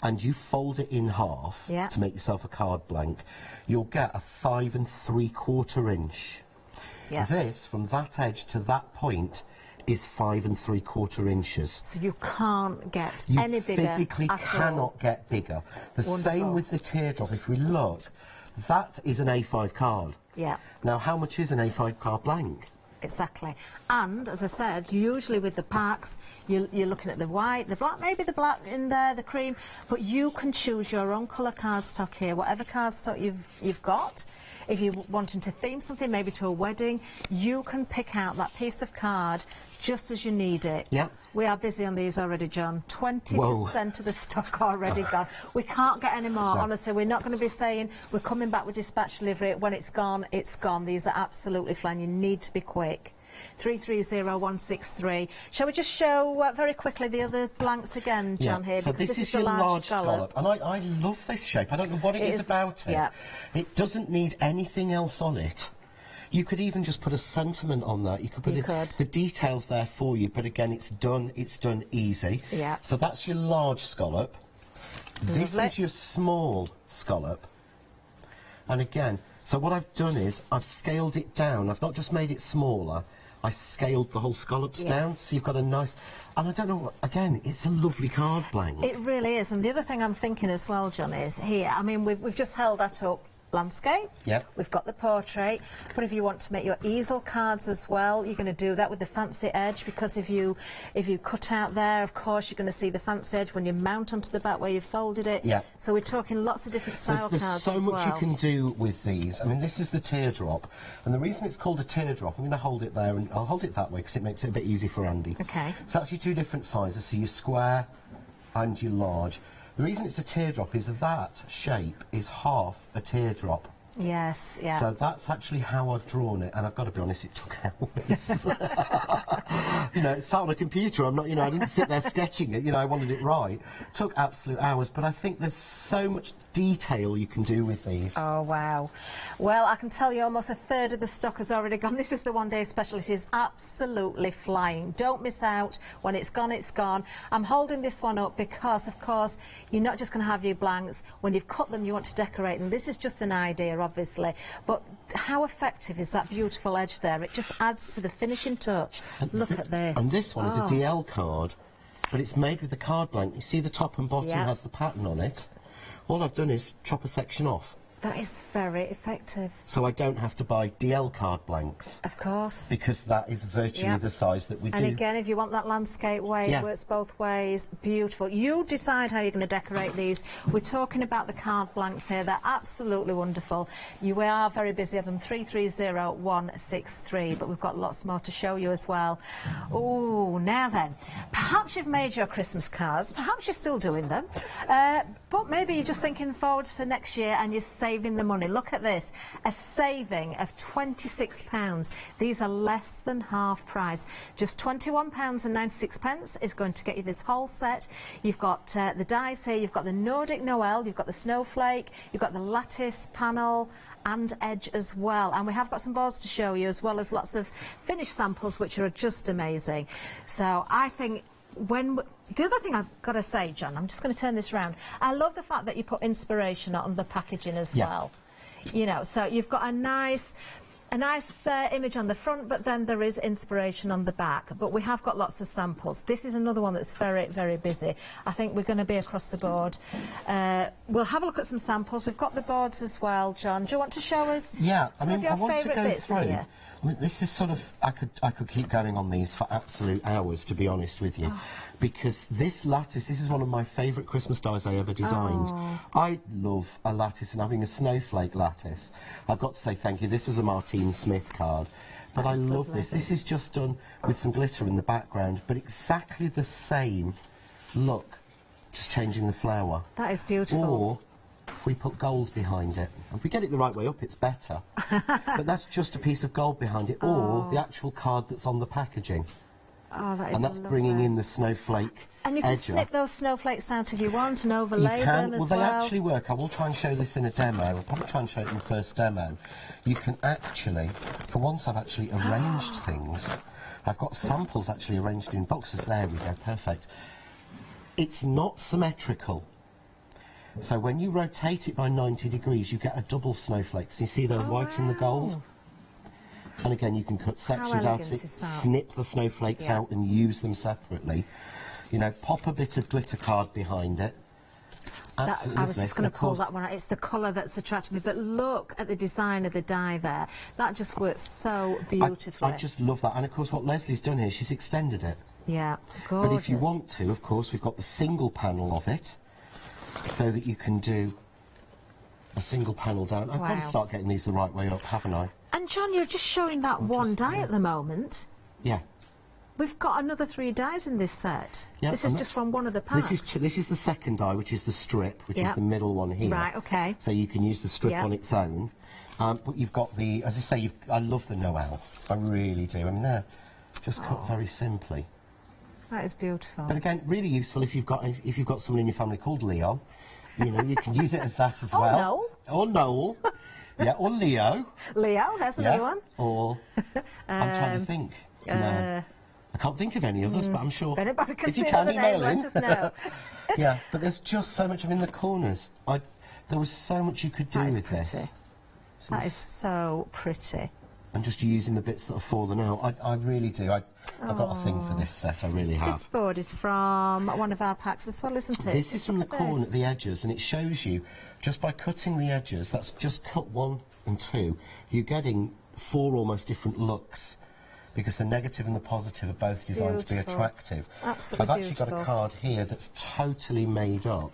W: and you fold it in half to make yourself a card blank, you'll get a 5 3/4 inch.
U: Yeah.
W: This, from that edge to that point, is 5 3/4 inches.
U: So you can't get
W: You
U: any bigger
W: physically
U: at
W: cannot
U: all.
W: get bigger. The
U: Wonderful.
W: same with the teardrop. If we look, that is an A5 card.
U: Yeah.
W: Now, how much is an A5 card blank?
U: Exactly. And, as I said, usually with the packs, you're looking at the white, the black, maybe the black in there, the cream, but you can choose your own colour cardstock here, whatever cardstock you've got. If you're wanting to theme something, maybe to a wedding, you can pick out that piece of card just as you need it.
W: Yeah.
U: We are busy on these already, John. 20% of the stock already gone. We can't get any more, honestly. We're not going to be saying we're coming back with dispatch delivery. When it's gone, it's gone. These are absolutely flying. You need to be quick. 330163. Shall we just show very quickly the other blanks again, John, here?
W: So
U: because
W: this is
U: the
W: your large
U: scallop.
W: scallop. And I love this shape. I don't know what it is about it.
U: Yeah.
W: It doesn't need anything else on it. You could even just put a sentiment on that. You could put the details there for you, but again, it's done easy.
U: Yeah.
W: So that's your large scallop. This is your small scallop. And again, so what I've done is I've scaled it down. I've not just made it smaller, I scaled the whole scallops down, so you've got a nice... And I don't know what... Again, it's a lovely card blank.
U: It really is. And the other thing I'm thinking as well, John, is here, I mean, we've just held that up. Landscape.
W: Yep.
U: We've got the portrait, but if you want to make your easel cards as well, you're going to do that with the fancy edge, because if you cut out there, of course, you're going to see the fancy edge when you mount onto the back where you folded it.
W: Yeah.
U: So we're talking lots of different style
W: There's
U: cards
W: so
U: as
W: much
U: well.
W: you can do with these. I mean, this is the teardrop, and the reason it's called a teardrop, I'm going to hold it there, and I'll hold it that way because it makes it a bit easy for Andy.
U: Okay.
W: So that's your two different sizes, so your square and your large. The reason it's a teardrop is that shape is half a teardrop.
U: Yes, yeah.
W: So that's actually how I've drawn it, and I've got to be honest, it took hours. You know, it's sat on a computer. I'm not, you know, I didn't sit there sketching it. You know, I wanted it right. It took absolute hours, but I think there's so much detail you can do with these.
U: Oh, wow. Well, I can tell you almost a third of the stock has already gone. This is the one-day special. It is absolutely flying. Don't miss out. When it's gone, it's gone. I'm holding this one up because, of course, you're not just going to have your blanks. When you've cut them, you want to decorate them. This is just an idea, obviously. But how effective is that beautiful edge there? It just adds to the finishing touch. Look at this.
W: And this one is a DL card, but it's made with a card blank. You see the top and bottom has the pattern on it. All I've done is chop a section off.
U: That is very effective.
W: So I don't have to buy DL card blanks.
U: Of course.
W: Because that is virtually the size that we do.
U: And again, if you want that landscape way, it works both ways. Beautiful. You decide how you're going to decorate these. We're talking about the card blanks here. They're absolutely wonderful. You are very busy of them, 330163, but we've got lots more to show you as well. Oh, now then, perhaps you've made your Christmas cards, perhaps you're still doing them, but maybe you're just thinking forward for next year and you're saving the money. Look at this, a saving of £26. These are less than half price. Just £21.96 is going to get you this whole set. You've got the dies here, you've got the Nordic Noel, you've got the snowflake, you've got the lattice panel and edge as well, and we have got some boards to show you as well as lots of finished samples which are just amazing. So I think the other thing I've got to say, John, I'm just going to turn this round, I love the fact that you put inspiration on the packaging as well. You know, so you've got a nice image on the front, but then there is inspiration on the back. But we have got lots of samples. This is another one that's very, very busy. I think we're going to be across the board. We'll have a look at some samples. We've got the boards as well, John. Do you want to show us some of your favourite bits here?
W: I mean, this is sort of, I could keep going on these for absolute hours, to be honest with you, because this lattice, this is one of my favourite Christmas dies I ever designed. I love a lattice, and having a snowflake lattice, I've got to say thank you. This was a Martine Smith card, but I love this. This is just done with some glitter in the background, but exactly the same look, just changing the flower.
U: That is beautiful.
W: Or if we put gold behind it. If we get it the right way up, it's better. But that's just a piece of gold behind it, or the actual card that's on the packaging.
U: Oh, that is
W: and that's bringing in the snowflake
U: And you can
W: edger.
U: snip those snowflakes out if you want and overlay them as well.
W: Well, they actually work. I will try and show this in a demo. I'll probably try and show it in the first demo. You can actually, for once I've actually arranged things. I've got samples actually arranged in boxes. There we go, perfect. It's not symmetrical. So when you rotate it by 90 degrees, you get a double snowflake. So you see the white and the gold? And again, you can cut sections out of it, snip the snowflakes out and use them separately. You know, pop a bit of glitter card behind it.
U: I was just going to pull that one out. It's the colour that's attracted me. But look at the design of the die there. That just works so beautifully.
W: I just love that. And of course, what Leslie's done here, she's extended it.
U: Yeah, gorgeous.
W: But if you want to, of course, we've got the single panel of it, so that you can do a single panel down. I've got to start getting these the right way up, haven't I?
U: And John, you're just showing that one die at the moment.
W: Yeah.
U: We've got another 3 dies in this set.
W: Yeah,
U: this is just from one of the parts.
W: This is the second die, which is the strip, which is the middle one here.
U: Right, okay.
W: So you can use the strip on its own. But you've got the, as I say, I love the Noel. I really do. I mean, they're just cut very simply.
U: That is beautiful.
W: But again, really useful if you've got someone in your family called Leon. You know, you can use it as that as well. Or Noel. Yeah, or Leo.
U: Leo, that's another one.
W: Or I'm trying to think. No. I can't think of any others, but I'm sure if you can email in.
U: Let us know.
W: Yeah, but there's just so much. I mean, the corners. There was so much you could do with this.
U: That is so pretty.
W: And just using the bits that have fallen out. I really do. I've got a thing for this set. I really have.
U: This board is from one of our packs as well, isn't it?
W: This is from the corner, the edges, and it shows you just by cutting the edges. That's just cut 1 and 2. You're getting 4 almost different looks, because the negative and the positive are both designed to be attractive.
U: Absolutely
W: I've actually got a card here that's totally made up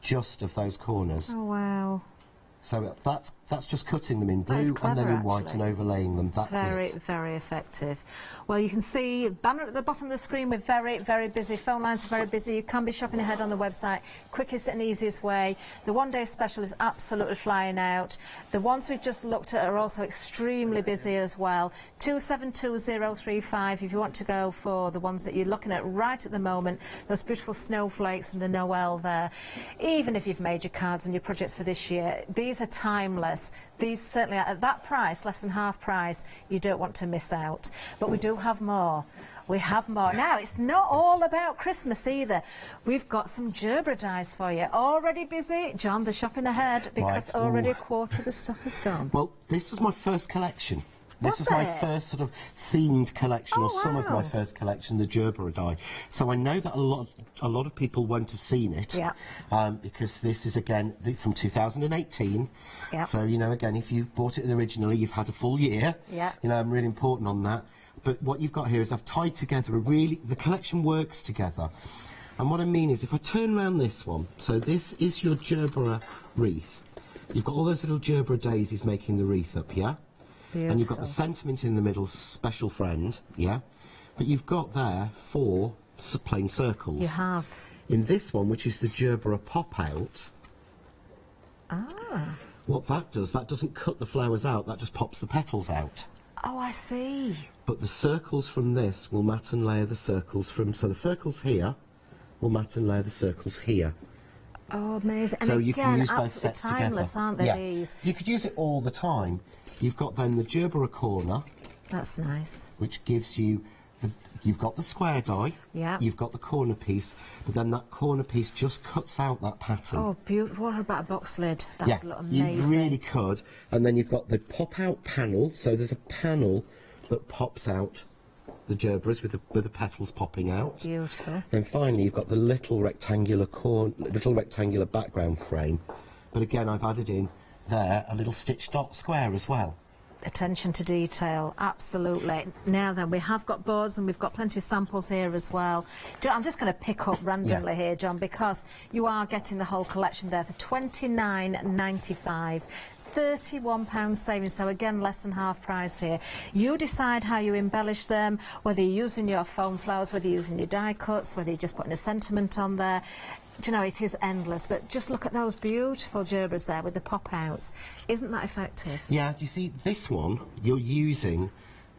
W: just of those corners.
U: Oh wow.
W: So that's just cutting them in blue and then in white and overlaying them. That's
U: very, very effective. Well, you can see banner at the bottom of the screen. We're very, very busy. Phone lines are very busy. You can be shopping ahead on the website. Quickest and easiest way. The one-day special is absolutely flying out. The ones we've just looked at are also extremely busy as well. 272035 if you want to go for the ones that you're looking at right at the moment. Those beautiful snowflakes and the Noel there. Even if you've made your cards and your projects for this year, these are timeless. These certainly are at that price, less than half price. You don't want to miss out. But we do have more. We have more. Now, it's not all about Christmas either. We've got some Gerbera dies for you. Already busy? John, they're shopping ahead because already a quarter of the stock is gone.
W: Well, this was my first collection. This was my first sort of themed collection, or some of my first collection, the Gerbera die. So I know that a lot of people won't have seen it, because this is again from 2018. So you know, again, if you bought it originally, you've had a full year. You know, I'm really important on that. But what you've got here is I've tied together the collection works together. And what I mean is, if I turn around this one, so this is your Gerbera wreath. You've got all those little Gerbera daisies making the wreath up, Beautiful. And you've got the sentiment in the middle, special friend, But you've got there 4 plain circles.
U: You have.
W: In this one, which is the Gerbera pop-out, what that does, that doesn't cut the flowers out, that just pops the petals out.
U: Oh, I see.
W: But the circles from this will mat and layer the circles from... So the circles here will mat and layer the circles here.
U: Oh, amazing.
W: So
U: and
W: you
U: again,
W: can use both
U: absolutely
W: sets
U: timeless,
W: together.
U: aren't they, these?
W: You could use it all the time. You've got then the Gerbera corner.
U: That's nice.
W: Which gives you... You've got the square die, you've got the corner piece, but then that corner piece just cuts out that pattern.
U: Oh, beautiful. What about a box lid? That would look amazing.
W: You really could. And then you've got the pop-out panel, so there's a panel that pops out the Gerberas with the petals popping out.
U: Beautiful.
W: And finally, you've got the little rectangular background frame. But again, I've added in there a little stitch dot square as well.
U: Attention to detail, absolutely. Now then, we have got boards and we've got plenty of samples here as well. I'm just going to pick up randomly here, John, because you are getting the whole collection there for £29.95. £31 saving, so again less than half price here. You decide how you embellish them, whether you're using your foam flowers, whether you're using your die cuts, whether you're just putting a sentiment on there. Do you know, it is endless, but just look at those beautiful Gerberas there with the pop-outs. Isn't that effective?
W: Yeah, you see, this one, you're using,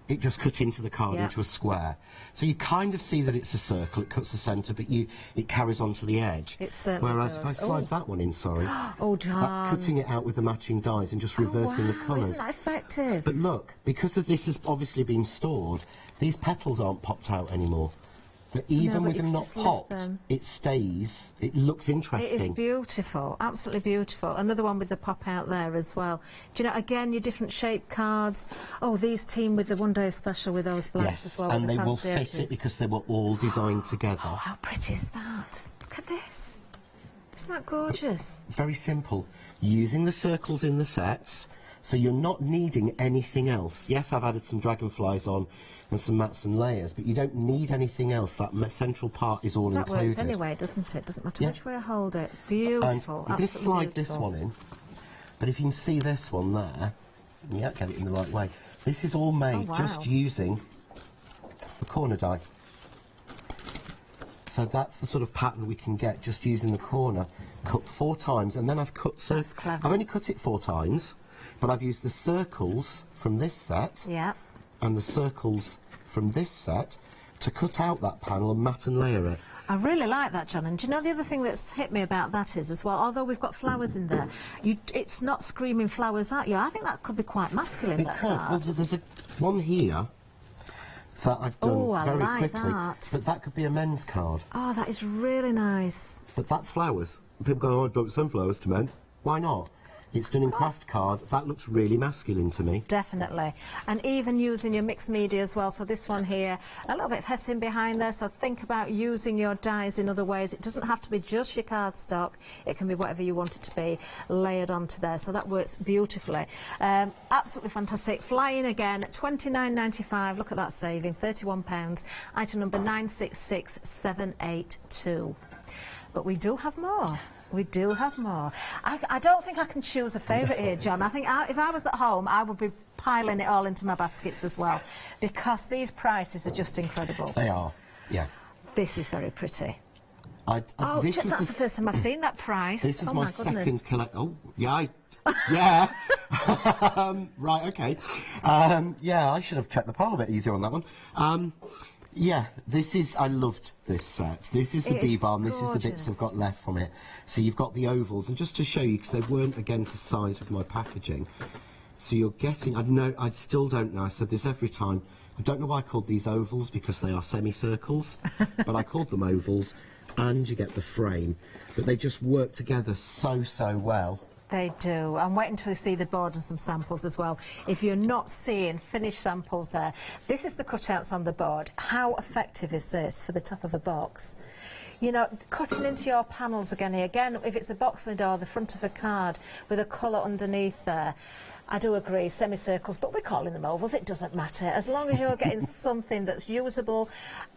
W: it just cut into the card into a square. So you kind of see that it's a circle, it cuts the centre, but it carries on to the edge.
U: It certainly
W: Whereas
U: does.
W: if I slide that one in, sorry,
U: John.
W: that's cutting it out with the matching dies and just reversing the colours.
U: Isn't that effective?
W: But look, because of this has obviously been stored, these petals aren't popped out anymore. But even with them not popped, it stays. It looks interesting.
U: It is beautiful, absolutely beautiful. Another one with the pop out there as well. Do you know, again, your different shaped cards. Oh, these team with the one day special with those blanks as well.
W: And they will fit it because they were all designed together.
U: Oh, how pretty is that? Look at this. Isn't that gorgeous?
W: Very simple. Using the circles in the sets, so you're not needing anything else. Yes, I've added some dragonflies on and some mats and layers, but you don't need anything else. That central part is all included.
U: That works anyway, doesn't it? Doesn't matter which way I hold it. Beautiful.
W: I'm going to slide this one in, but if you can see this one there, get it in the right way. This is all made just using the corner die. So that's the sort of pattern we can get just using the corner, cut 4 times, and then I've cut... So I've only cut it 4 times, but I've used the circles from this set and the circles from this set to cut out that panel and mat and layer it.
U: I really like that, John. And do you know the other thing that's hit me about that is as well, although we've got flowers in there, it's not screaming flowers at you. I think that could be quite masculine,
W: It could. Well, there's one here that I've done very quickly. But that could be a men's card.
U: Oh, that is really nice.
W: But that's flowers. People go, oh, I bought sunflowers to men. Why not? It's done in craft card. That looks really masculine to me.
U: Definitely. And even using your mixed media as well. So this one here, a little bit of hessian behind there. So think about using your dies in other ways. It doesn't have to be just your cardstock. It can be whatever you want it to be layered onto there. So that works beautifully. Absolutely fantastic. Flying again, £29.95. Look at that saving, £31. Item number 966782. But we do have more. We do have more. I don't think I can choose a favourite here, John. I think if I was at home, I would be piling it all into my baskets as well, because these prices are just incredible.
W: They are, yeah.
U: This is very pretty.
W: That's
U: the first time I've seen that price.
W: This was my second collection. Oh, yeah. Right, okay. Yeah, I should have checked the poll a bit easier on that one. Yeah, I loved this set. This is the bee-balm, this is the bits I've got left from it. So you've got the ovals, and just to show you, because they weren't, again, to size with my packaging, so you're getting, I still don't know, I said this every time, I don't know why I called these ovals, because they are semicircles, but I called them ovals, and you get the frame. But they just work together so well.
U: They do. And wait until you see the board and some samples as well. If you're not seeing finished samples there, this is the cutouts on the board. How effective is this for the top of a box? You know, cutting into your panels again, if it's a box lid or the front of a card with a colour underneath there, I do agree, semicircles, but we're calling them ovals, it doesn't matter. As long as you're getting something that's usable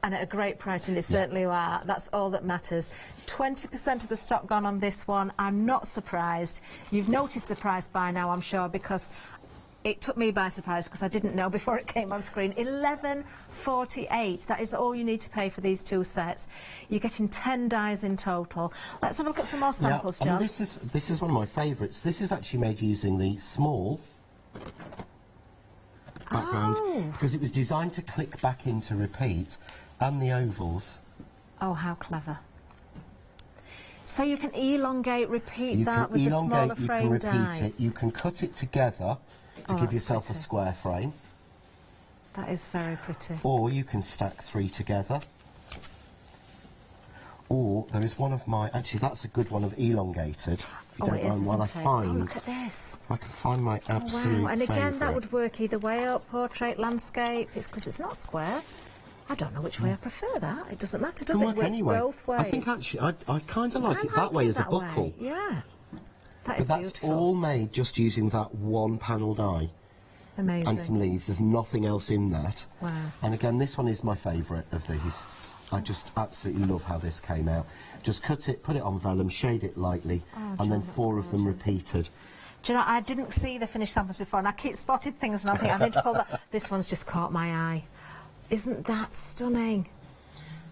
U: and at a great price, and it certainly are, that's all that matters. 20% of the stock gone on this one. I'm not surprised. You've noticed the price by now, I'm sure, because it took me by surprise because I didn't know before it came on screen. $11.48. That is all you need to pay for these 2 sets. You're getting 10 dies in total. Let's have a look at some more samples, John.
W: I mean, this is one of my favourites. This is actually made using the small background because it was designed to click back into repeat, and the ovals.
U: Oh, how clever. So you can elongate, repeat that with the smaller frame die.
W: You can repeat it. You can cut it together to give yourself a square frame.
U: That is very pretty.
W: Or you can stack 3 together. Or there is one of my... Actually, that's a good one of elongated. If you don't mind, while I find...
U: look at this.
W: I can find my absolute
U: And again,
W: favourite.
U: that would work either way up, portrait, landscape. It's because it's not square. I don't know which way I prefer that. It doesn't matter, does it? It works both ways.
W: I think actually, I kind of like it that way as a buckle.
U: Yeah. That is
W: But that's all made just using that one panel die.
U: Amazing.
W: And some leaves. There's nothing else in that.
U: Wow.
W: And again, this one is my favourite of these. I just absolutely love how this came out. Just cut it, put it on vellum, shade it lightly, and then 4 of them repeated.
U: Do you know, I didn't see the finished samples before, and I keep spotted things, and I think I need to pull that. This one's just caught my eye. Isn't that stunning?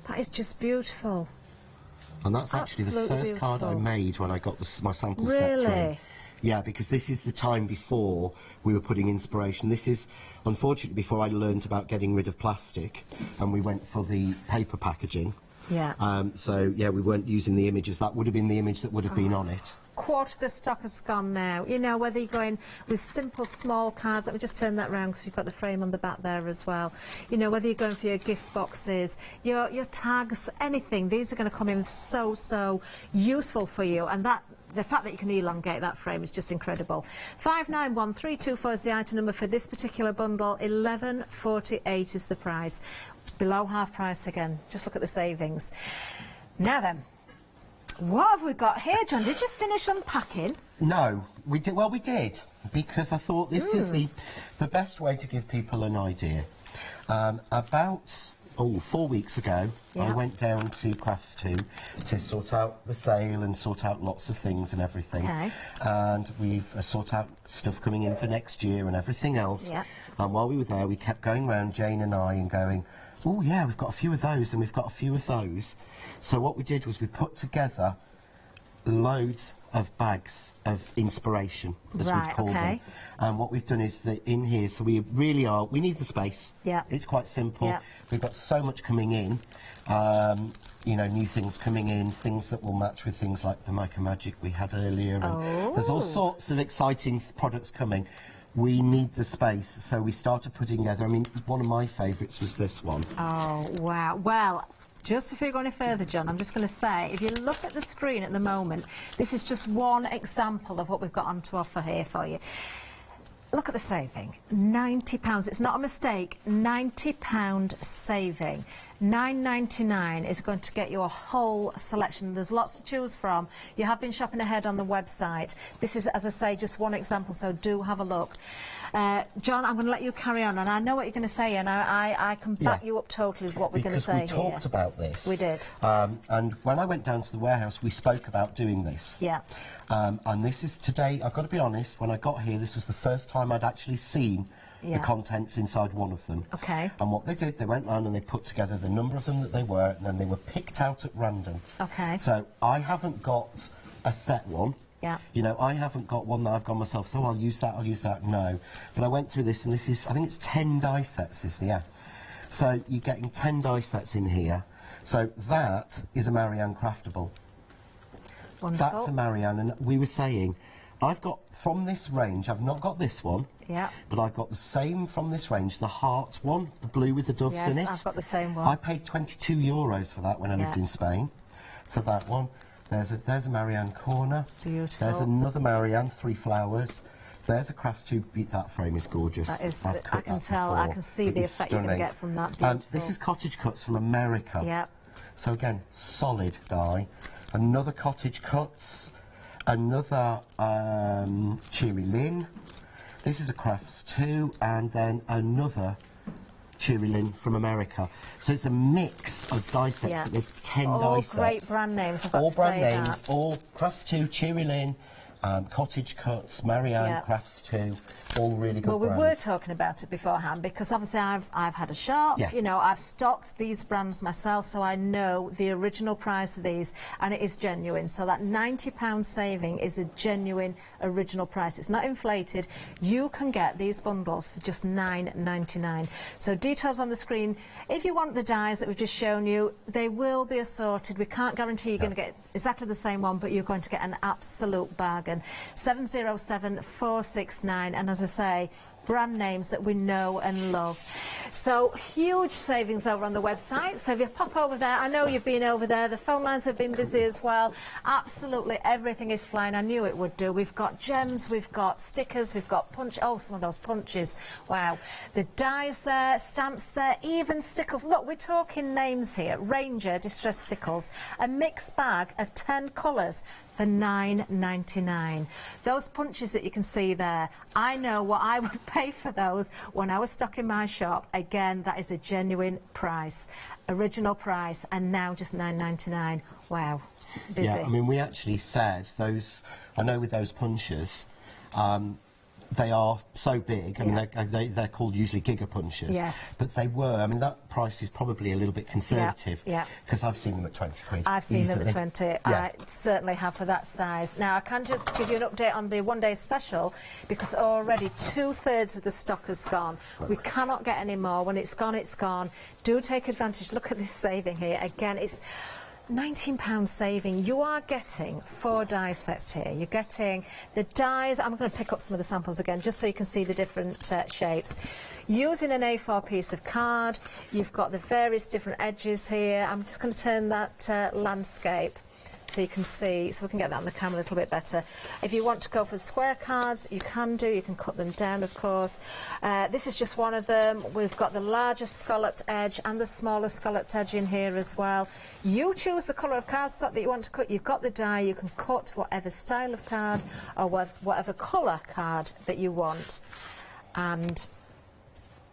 U: That is just beautiful.
W: And that's actually the first card I made when I got my sample set through. Yeah, because this is the time before we were putting inspiration. This is, unfortunately, before I learned about getting rid of plastic, and we went for the paper packaging.
U: Yeah.
W: So, yeah, we weren't using the images. That would have been the image that would have been on it.
U: Quarter of the stock has gone now. You know, whether you're going with simple small cards, let me just turn that round because you've got the frame on the back there as well. You know, whether you're going for your gift boxes, your tags, anything, these are going to come in so useful for you, and that the fact that you can elongate that frame is just incredible. 591324 is the item number for this particular bundle. $11.48 is the price. Below half price again. Just look at the savings. Now then, what have we got here, John? Did you finish unpacking?
W: No, we did. Well, we did, because I thought this is the best way to give people an idea. About 4 weeks ago, I went down to Crafts 2 to sort out the sale and sort out lots of things and everything.
U: Okay.
W: And we've sort out stuff coming in for next year and everything else.
U: Yeah.
W: And while we were there, we kept going around, Jane and I, and going, oh yeah, we've got a few of those and we've got a few of those. So what we did was we put together loads of bags of inspiration, as we'd call them. And what we've done is that in here, so we really are, we need the space.
U: Yeah.
W: It's quite simple.
U: Yeah.
W: We've got so much coming in, you know, new things coming in, things that will match with things like the Mica Magic we had earlier. And there's all sorts of exciting products coming. We need the space, so we started putting together, I mean, one of my favourites was this one.
U: Oh, wow. Well, just before you go any further, John, I'm just going to say, if you look at the screen at the moment, this is just one example of what we've got on to offer here for you. Look at the saving, £90. It's not a mistake, £90 saving. $9.99 is going to get you a whole selection. There's lots to choose from. You have been shopping ahead on the website. This is, as I say, just one example, so do have a look. John, I'm going to let you carry on, and I know what you're going to say, and I can back you up totally with what we're going to say here.
W: Because we talked about this.
U: We did.
W: And when I went down to the warehouse, we spoke about doing this.
U: Yeah.
W: And this is today, I've got to be honest, when I got here, this was the first time I'd actually seen the contents inside one of them.
U: Okay.
W: And what they did, they went round and they put together the number of them that they were, and then they were picked out at random.
U: Okay.
W: So I haven't got a set one.
U: Yeah.
W: You know, I haven't got one that I've gone myself, so I'll use that, no. But I went through this, and this is, I think it's 10 die sets, So you're getting 10 die sets in here. So that is a Marianne Craftable.
U: Wonderful.
W: That's a Marianne, and we were saying, I've got, from this range, I've not got this one, but I've got the same from this range, the heart one, the blue with the doves in it.
U: Yes, I've got the same one.
W: I paid €22 for that when I lived in Spain. So that one. There's a Marianne corner.
U: Beautiful.
W: There's another Marianne, 3 flowers. There's a crafts tube. That frame is gorgeous.
U: That is,
W: I've cut
U: I can
W: that
U: tell,
W: before.
U: I can see
W: It
U: the
W: is
U: effect you're going to
W: stunning.
U: get from that. Beautiful.
W: This is cottage cuts from America.
U: Yep.
W: So again, solid die. Another cottage cuts. Another Cheery Lynn. This is a crafts too, and then another Cheery Lynn from America. So it's a mix of die sets, but there's 10 die sets.
U: All great brand names, I've got
W: all
U: to
W: brand
U: say
W: names,
U: that.
W: all crafts too, Cheery Lynn, cottage cuts, Marianne, crafts too, all really good
U: Well, we
W: brands.
U: were talking about it beforehand because obviously I've had a shop,
W: Yeah.
U: you know, I've stocked these brands myself, so I know the original price of these, and it is genuine. So that £90 saving is a genuine original price. It's not inflated. You can get these bundles for just £9.99. So details on the screen. If you want the dies that we've just shown you, they will be assorted. We can't guarantee you're going to get exactly the same one, but you're going to get an absolute bargain. 707-469, and as I say, brand names that we know and love. So huge savings over on the website. So if you pop over there, I know you've been over there, the phone lines have been busy as well. Absolutely everything is flying. I knew it would do. We've got gems, we've got stickers, we've got some of those punches. Wow. The dies there, stamps there, even stickers. Look, we're talking names here. Ranger Distress Stickers, a mixed bag of 10 colours for £9.99. Those punches that you can see there, I know what I would pay for those when I was stocking my shop. Again, that is a genuine price, original price, and now just £9.99. Wow, busy.
W: Yeah, I mean, we actually said those, I know with those punches, they are so big. I mean, they're called usually giga punches.
U: Yes.
W: But they were, I mean, that price is probably a little bit conservative.
U: Yeah.
W: Because I've seen them at 20 quid.
U: I've seen them at 20.
W: Yeah.
U: I certainly have for that size. Now, I can just give you an update on the one-day special because already 2/3 of the stock has gone. We cannot get any more. When it's gone, it's gone. Do take advantage. Look at this saving here. Again, it's £19 saving. You are getting 4 die sets here. You're getting the dies. I'm going to pick up some of the samples again just so you can see the different shapes. Using an A4 piece of card, you've got the various different edges here. I'm just going to turn that landscape so you can see, so we can get that on the camera a little bit better. If you want to go for the square cards, you can do. You can cut them down, of course. This is just one of them. We've got the larger scalloped edge and the smaller scalloped edge in here as well. You choose the colour of cardstock that you want to cut. You've got the die. You can cut whatever style of card or whatever colour card that you want. And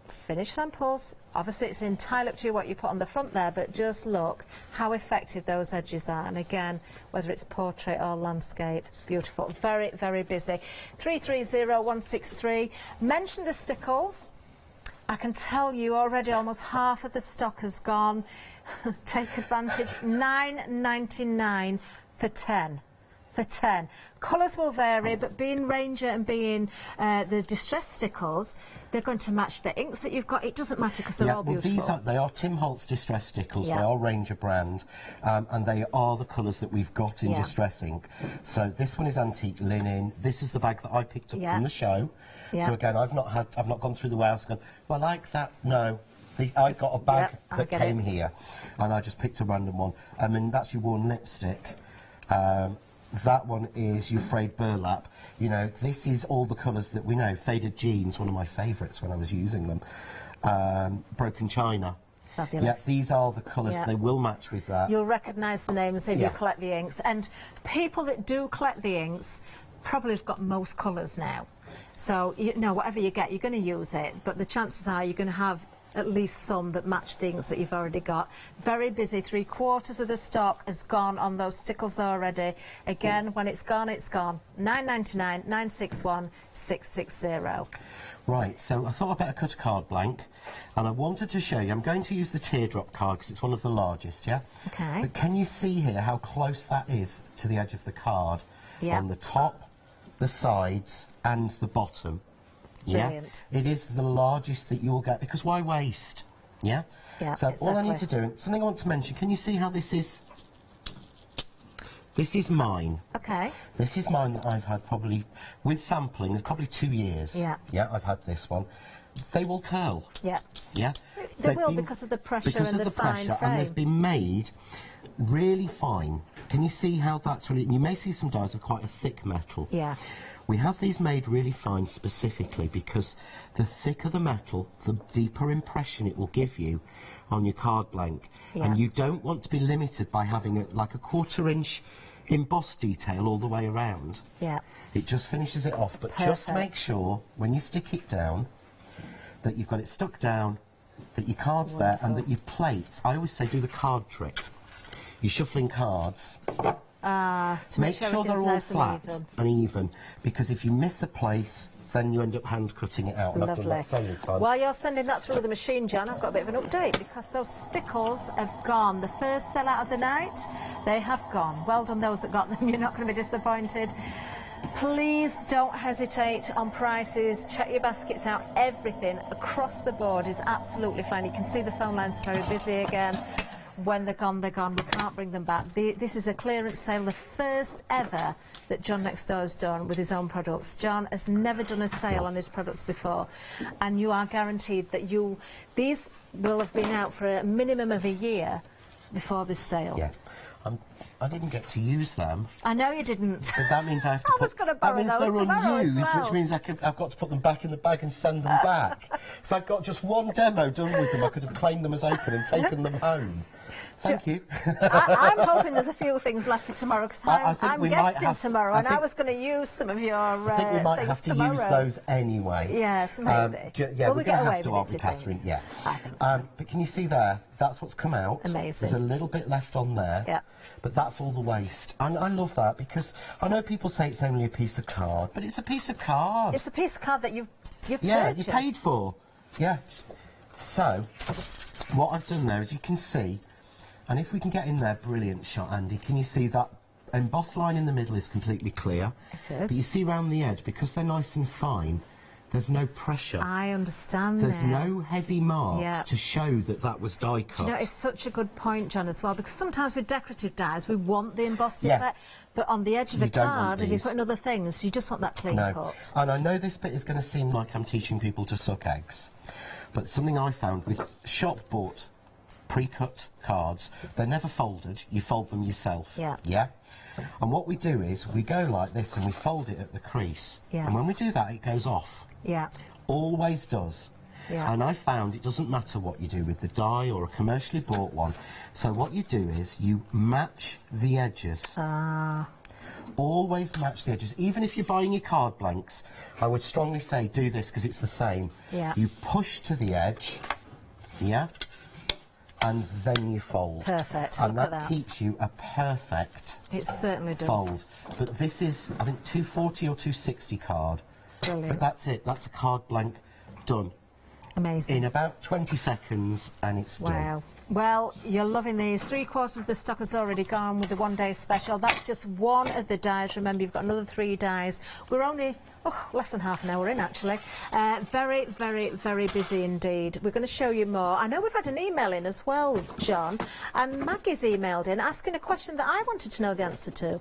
U: finish samples. Obviously, it's entirely up to you what you put on the front there, but just look how effective those edges are. And again, whether it's portrait or landscape, beautiful. Very, very busy. 330163. Mention the stickles. I can tell you already almost half of the stock has gone. Take advantage. £9.99 for 10. For 10. Colours will vary, but being Ranger and being the distress stickles, they're going to match the inks that you've got. It doesn't matter because they're all beautiful.
W: They are Tim Holtz distress stickles.
U: Yeah.
W: They are Ranger brand, and they are the colours that we've got in distress ink. So this one is antique linen. This is the bag that I picked up from the show.
U: Yeah.
W: So again, I've not gone through the warehouse and gone, well, I like that. No. I got a bag that came here, and I just picked a random one. I mean, that's your worn lipstick. That one is your frayed burlap. You know, this is all the colours that we know. Faded jeans, one of my favourites when I was using them. Broken china.
U: Fabulous.
W: Yeah, these are the colours.
U: Yeah.
W: They will match with that.
U: You'll recognise the names if you collect the inks. And people that do collect the inks probably have got most colours now. So, you know, whatever you get, you're going to use it. But the chances are you're going to have at least some that match things that you've already got. Very busy. 3/4 of the stock has gone on those stickles already. Again, when it's gone, it's gone. £9.99, 961 660.
W: Right, so I thought I'd better cut a card blank, and I wanted to show you, I'm going to use the teardrop card because it's one of the largest, yeah?
U: Okay.
W: But can you see here how close that is to the edge of the card?
U: Yeah.
W: On the top, the sides, and the bottom. Yeah?
U: Brilliant.
W: It is the largest that you'll get, because why waste? Yeah?
U: Yeah,
W: so all I need to
U: exactly.
W: do, something I want to mention, can you see how this is? This is mine.
U: Okay.
W: This is mine that I've had probably, with sampling, it's probably 2 years.
U: Yeah.
W: Yeah, I've had this one. They will curl.
U: Yeah.
W: Yeah?
U: They will because of the pressure and the fine frame.
W: And they've been made really fine. Can you see how that's really... You may see some dyes with quite a thick metal.
U: Yeah.
W: We have these made really fine specifically because the thicker the metal, the deeper impression it will give you on your card blank.
U: Yeah.
W: And you don't want to be limited by having like a 1/4 inch embossed detail all the way around.
U: Yeah.
W: It just finishes it off, but just make sure when you stick it down that you've got it stuck down, that your card's there, and that your plates, I always say do the card trick. You're shuffling cards.
U: To
W: make sure they're all
U: nice
W: flat
U: and
W: even, because if you miss a place, then you end up hand cutting it out. And I've done that so many times.
U: While you're sending that through the machine, John, I've got a bit of an update because those stickles have gone. The first sellout of the night, they have gone. Well done those that got them. You're not going to be disappointed. Please don't hesitate on prices. Check your baskets out. Everything across the board is absolutely fine. You can see the phone lines are very busy again. When they're gone, they're gone. We can't bring them back. This is a clearance sale, the first ever that John Next Door has done with his own products. John has never done a sale on his products before, and you are guaranteed that these will have been out for a minimum of a year before this sale.
W: Yeah. I didn't get to use them.
U: I know you didn't.
W: But that means I have to
U: I was going to borrow those tomorrow as well.
W: Which means I've got to put them back in the bag and send them back. If I'd got just one demo done with them, I could have claimed them as open and taken them home. Thank you.
U: I'm hoping there's a few things left for tomorrow because I'm guesting tomorrow, and I was going to use some of your
W: I think we might have to use those anyway.
U: Yes, maybe.
W: Yeah, we're going to have to, aren't we, Catherine? Yeah.
U: I think so.
W: But can you see there? That's what's come out.
U: Amazing.
W: There's a little bit left on there.
U: Yeah.
W: But that's all the waste. And I love that because I know people say it's only a piece of card, but it's a piece of card.
U: It's a piece of card that you've
W: yeah,
U: purchased.
W: you paid for. Yeah. So, what I've done there, as you can see, and if we can get in there, brilliant shot, Andy. Can you see that embossed line in the middle is completely clear?
U: It is.
W: But you see around the edge, because they're nice and fine, there's no pressure.
U: I understand.
W: There's no heavy marks to show that that was die cut.
U: Do you know, it's such a good point, John, as well, because sometimes with decorative dyes, we want the embossed effect, but on the edge of a card, if you put in other things, you just want that clean cut.
W: And I know this bit is going to seem like I'm teaching people to suck eggs, but something I found with shop-bought pre-cut cards, they're never folded, you fold them yourself.
U: Yeah.
W: And what we do is we go like this and we fold it at the crease.
U: Yeah.
W: And when we do that, it goes off.
U: Yeah.
W: Always does.
U: Yeah.
W: And I found it doesn't matter what you do with the die or a commercially bought one. So what you do is you match the edges. Always match the edges. Even if you're buying your card blanks, I would strongly say do this because it's the same.
U: Yeah.
W: You push to the edge, and then you fold.
U: Perfect.
W: And
U: Look
W: that
U: at that.
W: keeps you a perfect
U: It certainly does.
W: fold. But this is, I think, 240 or 260 card.
U: Brilliant.
W: But that's it. That's a card blank done.
U: Amazing.
W: In about 20 seconds, and it's done.
U: Wow. Well, you're loving these. 3/4 of the stock has already gone with the one-day special. That's just one of the dies. Remember, you've got another 3 dies. We're only less than half an hour in, actually. Very, very, very busy indeed. We're going to show you more. I know we've had an email in as well, John, and Maggie's emailed in asking a question that I wanted to know the answer to.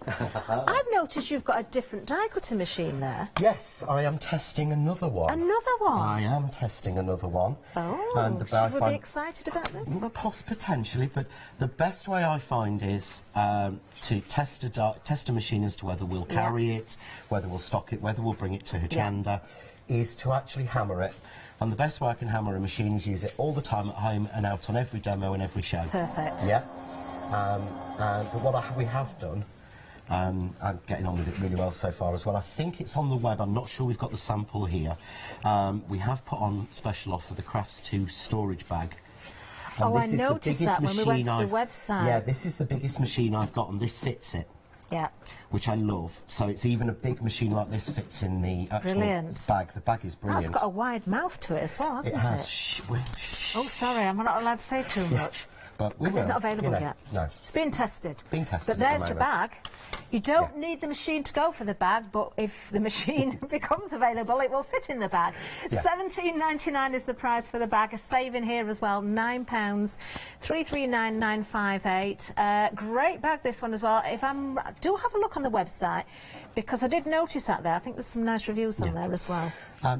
U: I've noticed you've got a different die cutting machine there.
W: Yes, I am testing another one.
U: Another one?
W: I am testing another one.
U: Oh, should we be excited about this?
W: Well, potentially, but the best way I find is to test a machine as to whether we'll carry it, whether we'll stock it, whether we'll bring it to Hochanda, is to actually hammer it. And the best way I can hammer a machine is use it all the time at home and out on every demo and every show.
U: Perfect.
W: Yeah. But what we have done, I'm getting on with it really well so far as well. I think it's on the web. I'm not sure we've got the sample here. We have put on special offer the Crafts 2 storage bag. And
U: I noticed that when we went to the website.
W: Yeah, this is the biggest machine I've got, and this fits it.
U: Yeah.
W: Which I love. So it's even a big machine like this fits in the actual bag. The bag is brilliant.
U: That's got a wide mouth to it as well, hasn't it?
W: It has.
U: Oh, sorry, I'm not allowed to say too much.
W: But
U: because it's not available yet.
W: No.
U: It's being tested.
W: Being tested.
U: But there's the bag. You don't need the machine to go for the bag, but if the machine becomes available, it will fit in the bag.
W: Yeah.
U: £17.99 is the price for the bag. A saving here as well, £9, 339,958. Great bag, this one as well. Do have a look on the website, because I did notice that there. I think there's some nice reviews on there as well.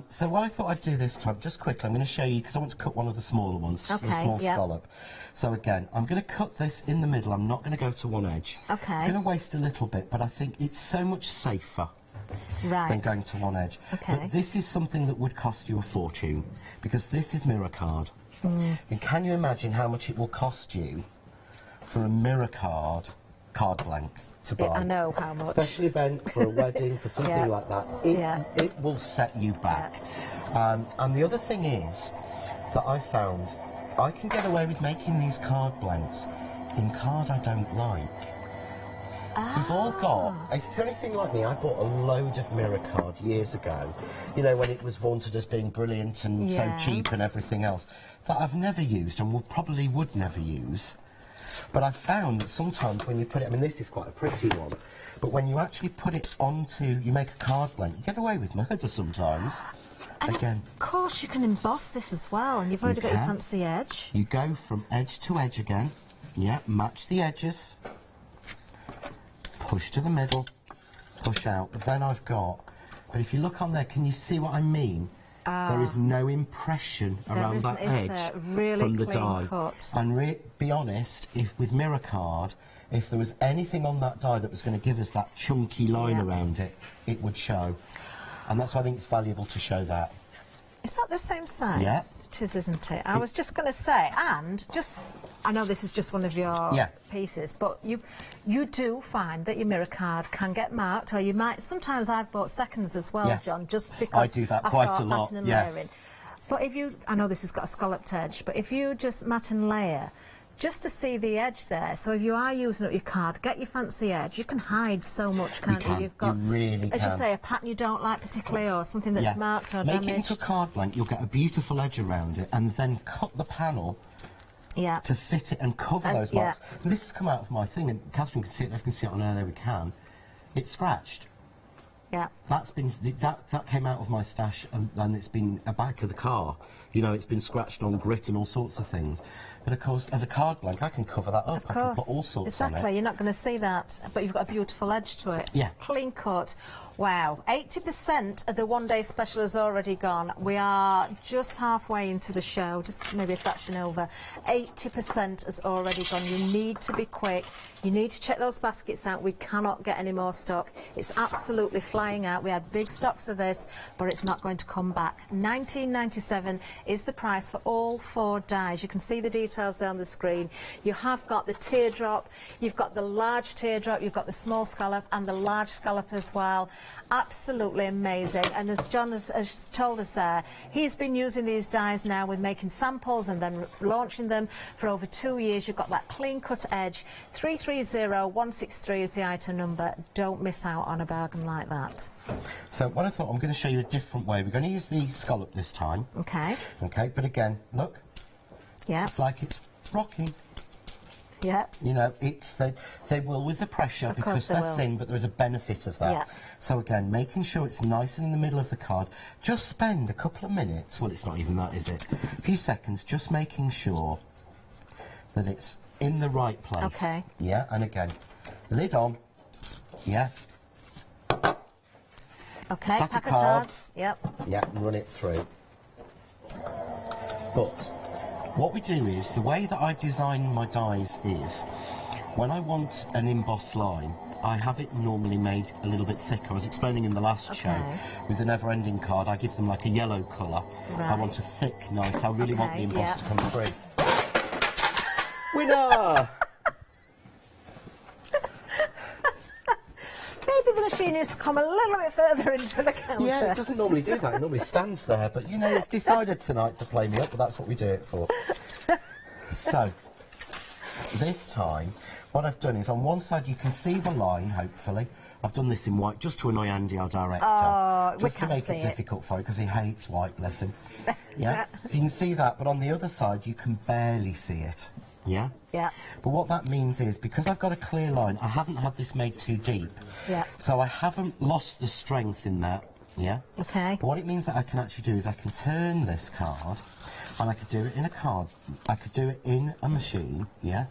W: So what I thought I'd do this time, just quickly, I'm going to show you, because I want to cut one of the smaller ones, the small scallop. So again, I'm going to cut this in the middle. I'm not going to go to one edge.
U: Okay.
W: I'm going to waste a little bit, but I think it's so much safer than going to one edge.
U: Okay.
W: But this is something that would cost you a fortune, because this is mirror card. And can you imagine how much it will cost you for a mirror card blank to buy?
U: I know how much.
W: Special event, for a wedding, for something like that. It will set you back. And the other thing is that I found I can get away with making these card blanks in card I don't like. We've all got, if you're anything like me, I bought a load of mirror card years ago, you know, when it was vaunted as being brilliant and so cheap and everything else, that I've never used and probably would never use. But I've found that sometimes when you put it, I mean, this is quite a pretty one, but when you actually put it onto, you make a card blank, you get away with murder sometimes.
U: And
W: again,
U: of course you can emboss this as well, and you've already got your fancy edge.
W: You go from edge to edge again, match the edges. Push to the middle, push out, but then I've got, but if you look on there, can you see what I mean? There is no impression around that edge
U: really
W: from the
U: clean
W: die.
U: cut.
W: And be honest, if with mirror card, if there was anything on that die that was going to give us that chunky line around it, it would show. And that's why I think it's valuable to show that.
U: Is that the same size?
W: Yeah.
U: It is, isn't it? I was just going to say, and just, I know this is just one of your pieces, but you do find that your mirror card can get marked, or you might, sometimes I've bought seconds as well, John, just because
W: I do that
U: I've
W: quite
U: got
W: a lot,
U: matte and layering. But if you, I know this has got a scalloped edge, but if you just matte and layer, just to see the edge there, so if you are using up your card, get your fancy edge, you can hide so much, can't you? You've got,
W: you really
U: as
W: can.
U: you say, a pattern you don't like particularly, or something that's marked or
W: Make
U: damaged.
W: it into a card blank, you'll get a beautiful edge around it, and then cut the panel to fit it and cover those marks. And this has come out of my thing, and Catherine can see it, I can see it on her, there we can. It's scratched.
U: Yeah.
W: That's been, that came out of my stash, and it's been a back of the car. You know, it's been scratched on grit and all sorts of things. But of course, as a card blank, I can cover that up.
U: Of course.
W: I can put all sorts on it.
U: Exactly, you're not going to see that, but you've got a beautiful edge to it.
W: Yeah.
U: Clean cut. Wow, 80% of the one-day special has already gone. We are just halfway into the show, just maybe a fraction over. 80% has already gone. You need to be quick. You need to check those baskets out. We cannot get any more stock. It's absolutely flying out. We had big stocks of this, but it's not going to come back. $19.97 is the price for all 4 dies. You can see the details down the screen. You have got the teardrop, you've got the large teardrop, you've got the small scallop and the large scallop as well. Absolutely amazing. And as John has told us there, he's been using these dies now with making samples and then launching them for over 2 years. You've got that clean cut edge. 330163 is the item number. Don't miss out on a bargain like that.
W: So what I thought, I'm going to show you a different way. We're going to use the scallop this time.
U: Okay.
W: Okay, but again, look.
U: Yeah.
W: It's like it's rocking.
U: Yeah.
W: You know, it's they will with the pressure because they're thin, but there is a benefit of that.
U: Yeah.
W: So again, making sure it's nice and in the middle of the card. Just spend a couple of minutes. Well, it's not even that, is it? A few seconds, just making sure that it's in the right place.
U: Okay.
W: Yeah, and again, lid on. Yeah.
U: Okay.
W: Stack
U: Pack
W: of cards.
U: Yep.
W: Yeah, run it through. But what we do is, the way that I design my dies is, when I want an embossed line, I have it normally made a little bit thicker. I was explaining in the last show, with the never-ending card, I give them like a yellow colour.
U: Right.
W: I want a thick, nice, I really want the emboss to come through.
U: Winner! Maybe the machine needs to come a little bit further into the counter.
W: Yeah, it doesn't normally do that. It normally stands there. But, you know, it's decided tonight to play me up, but that's what we do it for. So, this time, what I've done is, on one side you can see the line, hopefully. I've done this in white just to annoy Andy, our director.
U: Oh,
W: just to make it difficult for him, because he hates white, bless him. Yeah? So you can see that, but on the other side you can barely see it. Yeah?
U: Yeah.
W: But what that means is, because I've got a clear line, I haven't had this made too deep.
U: Yeah.
W: So I haven't lost the strength in that. Yeah?
U: Okay.
W: But what it means that I can actually do is I can turn this card, and I could do it in a card, I could do it in a machine, yeah?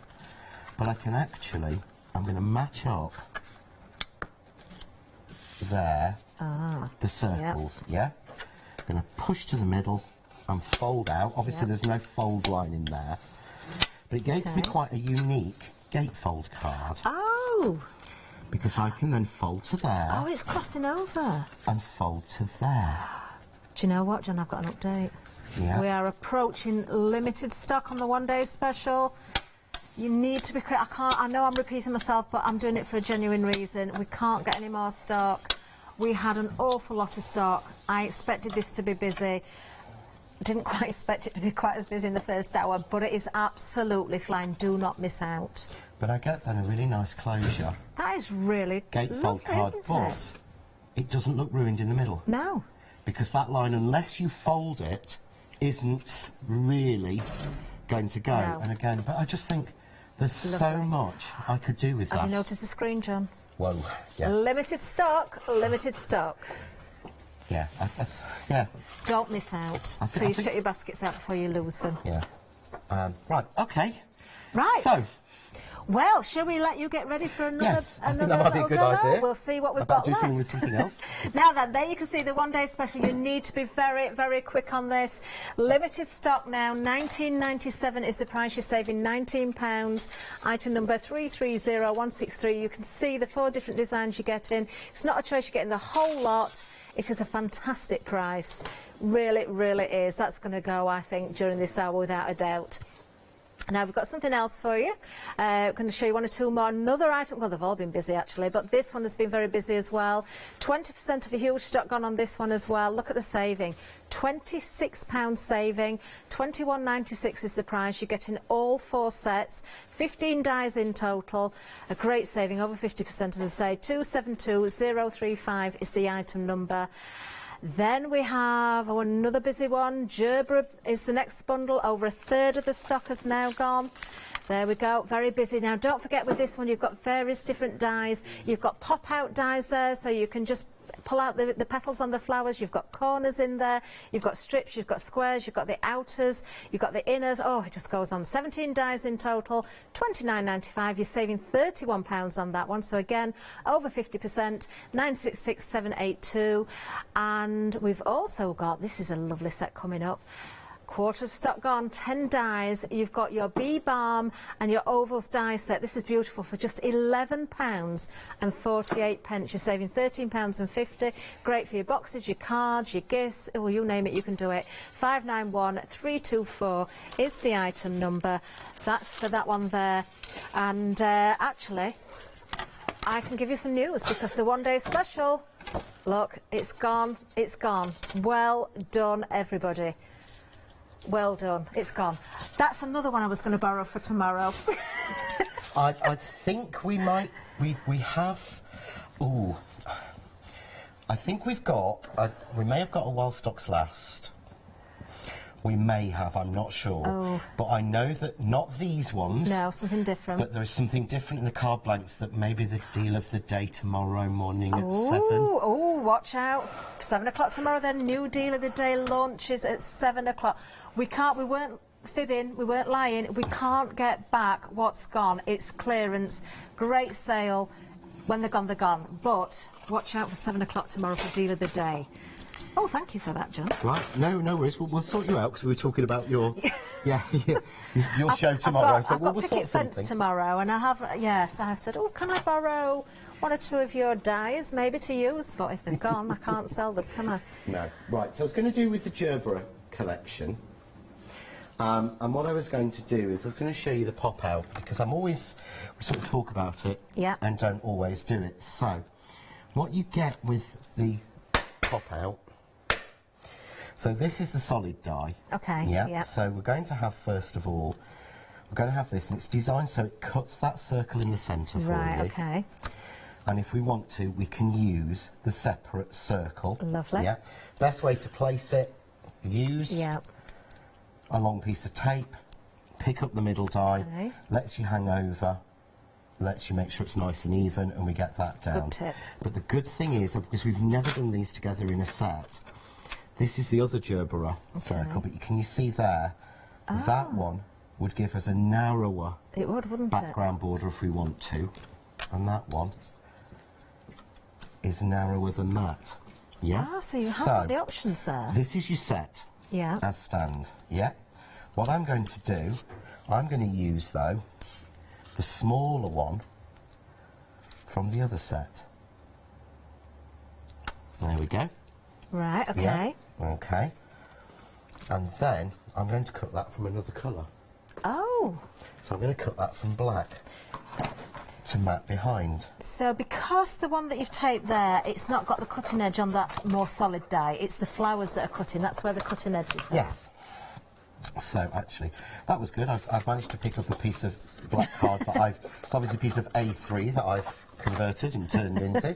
W: But I can actually, I'm going to match up there, the circles, yeah? I'm going to push to the middle and fold out. Obviously, there's no fold line in there, but it gives me quite a unique gatefold card.
U: Oh!
W: Because I can then fold to there.
U: Oh, it's crossing over.
W: And fold to there.
U: Do you know what, John? I've got an update.
W: Yeah.
U: We are approaching limited stock on the one-day special. You need to be quick. I know I'm repeating myself, but I'm doing it for a genuine reason. We can't get any more stock. We had an awful lot of stock. I expected this to be busy. Didn't quite expect it to be quite as busy in the first hour, but it is absolutely flying. Do not miss out.
W: But I get then a really nice closure.
U: That is really
W: gatefold
U: lovely,
W: card,
U: isn't
W: but
U: it?
W: It doesn't look ruined in the middle.
U: No.
W: Because that line, unless you fold it, isn't really going to go.
U: No.
W: And again, but I just think there's so much I could do with that.
U: Have you noticed the screen, John?
W: Whoa, yeah.
U: Limited stock, limited stock.
W: Yeah, yeah.
U: Don't miss out. Please check your baskets out before you lose them.
W: Yeah. Right, okay.
U: Right.
W: So.
U: Well, shall we let you get ready for another?
W: Yes, I think that might be a good idea.
U: We'll see what we've
W: got
U: got
W: do something
U: left.
W: with something else.
U: Now then, there you can see the one-day special. You need to be very, very quick on this. Limited stock now. £19.97 is the price. You're saving £19. Item number 330163. You can see the 4 different designs you get in. It's not a choice. You're getting the whole lot. It is a fantastic price. Really, really is. That's going to go, I think, during this hour without a doubt. Now we've got something else for you. I'm going to show you 1 or 2 more. Another item, well, they've all been busy actually, but this one has been very busy as well. 20% of a huge stock gone on this one as well. Look at the saving. £26 saving. £21.96 is the price. You're getting all 4 sets. 15 dies in total. A great saving, over 50%, as I say. 272035 is the item number. Then we have another busy one. Gerbera is the next bundle. Over 1/3 of the stock has now gone. There we go, very busy. Now don't forget with this one you've got various different dies. You've got pop-out dies there, so you can just pull out the petals on the flowers. You've got corners in there, you've got strips, you've got squares, you've got the outers, you've got the inners. Oh, it just goes on. 17 dies in total, £29.95. You're saving £31 on that one. So again, over 50%, 966782. And we've also got, this is a lovely set coming up. Quarter stock gone, 10 dies. You've got your bee balm and your ovals die set. This is beautiful for just £11.48. You're saving £13.50. Great for your boxes, your cards, your gifts. Oh, you name it, you can do it. 591324 is the item number. That's for that one there. And actually, I can give you some news because the one-day special, look, it's gone. It's gone. Well done, everybody. Well done. It's gone. That's another one I was going to borrow for tomorrow.
W: I think we might. We have. Ooh. I think we've got. We may have got a while stocks last. We may have. I'm not sure.
U: Oh.
W: But I know that not these ones.
U: No, something different.
W: But there is something different in the card blanks that may be the deal of the day tomorrow morning at 7.
U: Oh, watch out. 7 o'clock tomorrow then. New deal of the day launches at 7 o'clock. We weren't fibbing, we weren't lying. We can't get back what's gone. It's clearance. Great sale. When they're gone, they're gone. But watch out for 7 o'clock tomorrow for deal of the day. Oh, thank you for that, John.
W: Right, no worries. We'll sort you out because we were talking about your your show tomorrow.
U: I've got
W: we'll
U: picket
W: sort
U: fence
W: something
U: tomorrow, and I have I said, oh, can I borrow 1 or 2 of your dies, maybe to use? But if they're gone, I can't sell them, can I?
W: No. Right. So I was going to do with the Gerbera collection. And what I was going to do is I was going to show you the pop-out because we sort of talk about it and don't always do it. So what you get with the pop-out, so this is the solid die.
U: Okay,
W: yeah. So we're going to have, first of all, we're going to have this, and it's designed so it cuts that circle in the centre for you.
U: Right, okay.
W: And if we want to, we can use the separate circle.
U: Lovely.
W: Yeah. Best way to place it, use a long piece of tape, pick up the middle die, lets you hang over, lets you make sure it's nice and even, and we get that down.
U: Good tip.
W: But the good thing is, because we've never done these together in a set, this is the other Gerbera circle, but can you see there, that one would give us a narrower background border if we want to, and that one is narrower than that. Yeah.
U: Ah, so you have got the options there.
W: This is your set.
U: Yeah.
W: As stand. Yeah. What I'm going to do, I'm going to use, though, the smaller one from the other set. There we go.
U: Right, okay.
W: Yeah. Okay. And then I'm going to cut that from another colour.
U: Oh.
W: So I'm going to cut that from black to matte behind.
U: So because the one that you've taped there, it's not got the cutting edge on that more solid die, it's the flowers that are cutting, that's where the cutting edge is.
W: Yes. So actually, that was good. I've managed to pick up a piece of black card that it's obviously a piece of A3 that I've converted and turned into.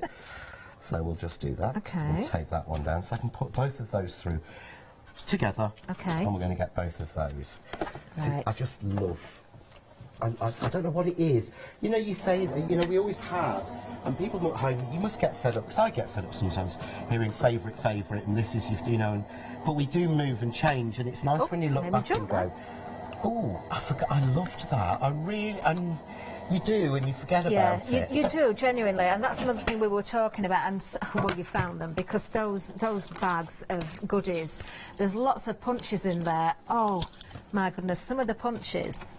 W: So we'll just do that.
U: Okay.
W: We'll take that one down so I can put both of those through together.
U: Okay.
W: And we're going to get both of those. See,
U: Right.
W: I just love... I don't know what it is. You know, you say that, you know, we always have, and people at home, you must get fed up, because I get fed up sometimes, hearing favourite, and this is, you know, but we do move and change, and it's nice when you look back and go, oh, I forgot, I loved that. You do, and you forget about it.
U: You do, genuinely, and that's another thing we were talking about, and well, you found them, because those bags of goodies, there's lots of punches in there. Oh, my goodness, some of the punches,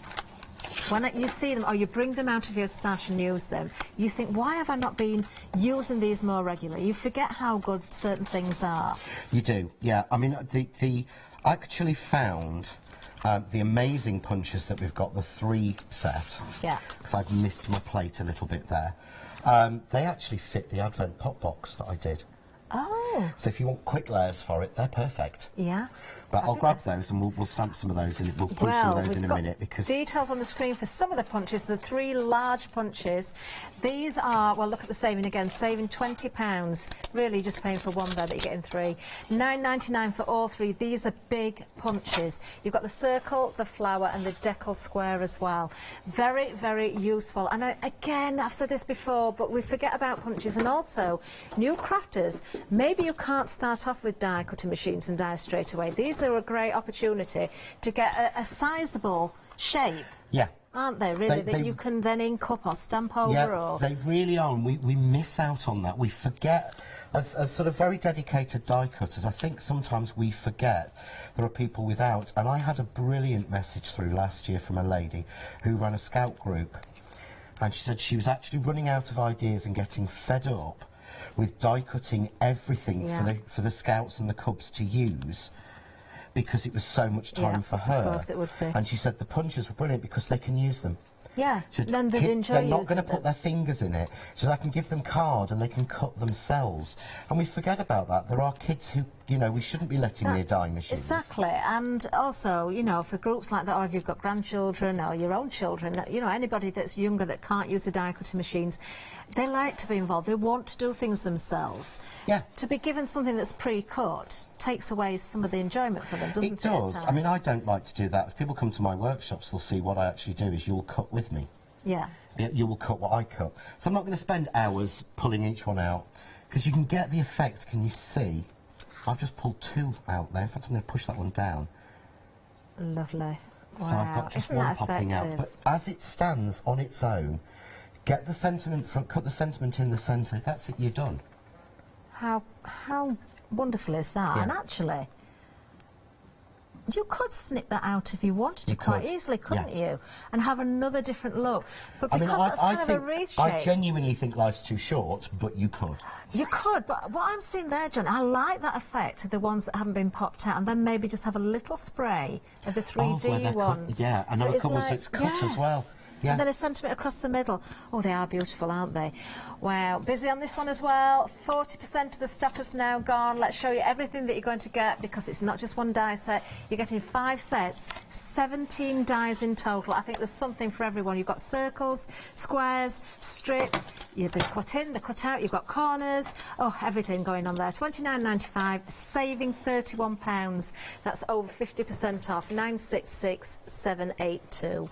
U: when you see them, or you bring them out of your stash and use them, you think, why have I not been using these more regularly? You forget how good certain things are.
W: You do, yeah. I mean, I actually found... the amazing punches that we've got, the 3 set, because I've missed my plate a little bit there, they actually fit the Advent pop box that I did.
U: Oh.
W: So if you want quick layers for it, they're perfect.
U: Yeah.
W: But I'll grab those and we'll stamp some of those in. We'll punch some of those in a minute, because
U: details on the screen for some of the punches, the 3 large punches. These are, well, look at the saving again, saving £20. Really just paying for one there that you're getting 3. £9.99 for all 3. These are big punches. You've got the circle, the flower, and the decal square as well. Very, very useful. And again, I've said this before, but we forget about punches. And also, new crafters, maybe you can't start off with die cutting machines and die straight away. These are a great opportunity to get a sizable shape.
W: Yeah.
U: Aren't they, really, that you can then ink up or stamp over?
W: Yeah, they really are, and we miss out on that. We forget, as sort of very dedicated die cutters, I think sometimes we forget there are people without, and I had a brilliant message through last year from a lady who ran a scout group, and she said she was actually running out of ideas and getting fed up with die cutting everything for the scouts and the cubs to use, because it was so much time for her.
U: Of course it would be.
W: And she said the punches were brilliant because they can use them.
U: Yeah, then they'd enjoy
W: they're not
U: using
W: going to put their fingers in it. She said I can give them card and they can cut themselves. And we forget about that. There are kids who, you know, we shouldn't be letting near die machines.
U: Exactly, and also, you know, for groups like that, or if you've got grandchildren or your own children, you know, anybody that's younger that can't use the die cutting machines, they like to be involved. They want to do things themselves.
W: Yeah.
U: To be given something that's pre-cut takes away some of the enjoyment for them, doesn't it?
W: It does. I mean, I don't like to do that. If people come to my workshops, they'll see what I actually do is you'll cut with me.
U: Yeah.
W: You will cut what I cut. So I'm not going to spend hours pulling each one out, because you can get the effect. Can you see? I've just pulled 2 out there. In fact, I'm going to push that one down.
U: Lovely. Wow.
W: So I've got just
U: Isn't
W: one
U: that
W: popping out.
U: effective?
W: But as it stands on its own, get the sentiment from, cut the sentiment in the centre. That's it. You're done.
U: How wonderful is that?
W: Yeah.
U: And actually, you could snip that out if you wanted to quite easily, couldn't you? And have another different look. But because that's kind of a wreath shape.
W: I genuinely think life's too short, but you could.
U: You could, but what I'm seeing there, John, I like that effect of the ones that haven't been popped out, and then maybe just have a little spray of the 3D ones.
W: Yeah, and have a couple so it's cut as well. Yeah.
U: And then a centimetre across the middle. Oh, they are beautiful, aren't they? Wow, busy on this one as well. 40% of the stock has now gone. Let's show you everything that you're going to get, because it's not just one die set. You're getting 5 sets, 17 dies in total. I think there's something for everyone. You've got circles, squares, strips. You've been cut in, the cut out. You've got corners. Oh, everything going on there. £29.95, saving £31. That's over 50% off. 966782.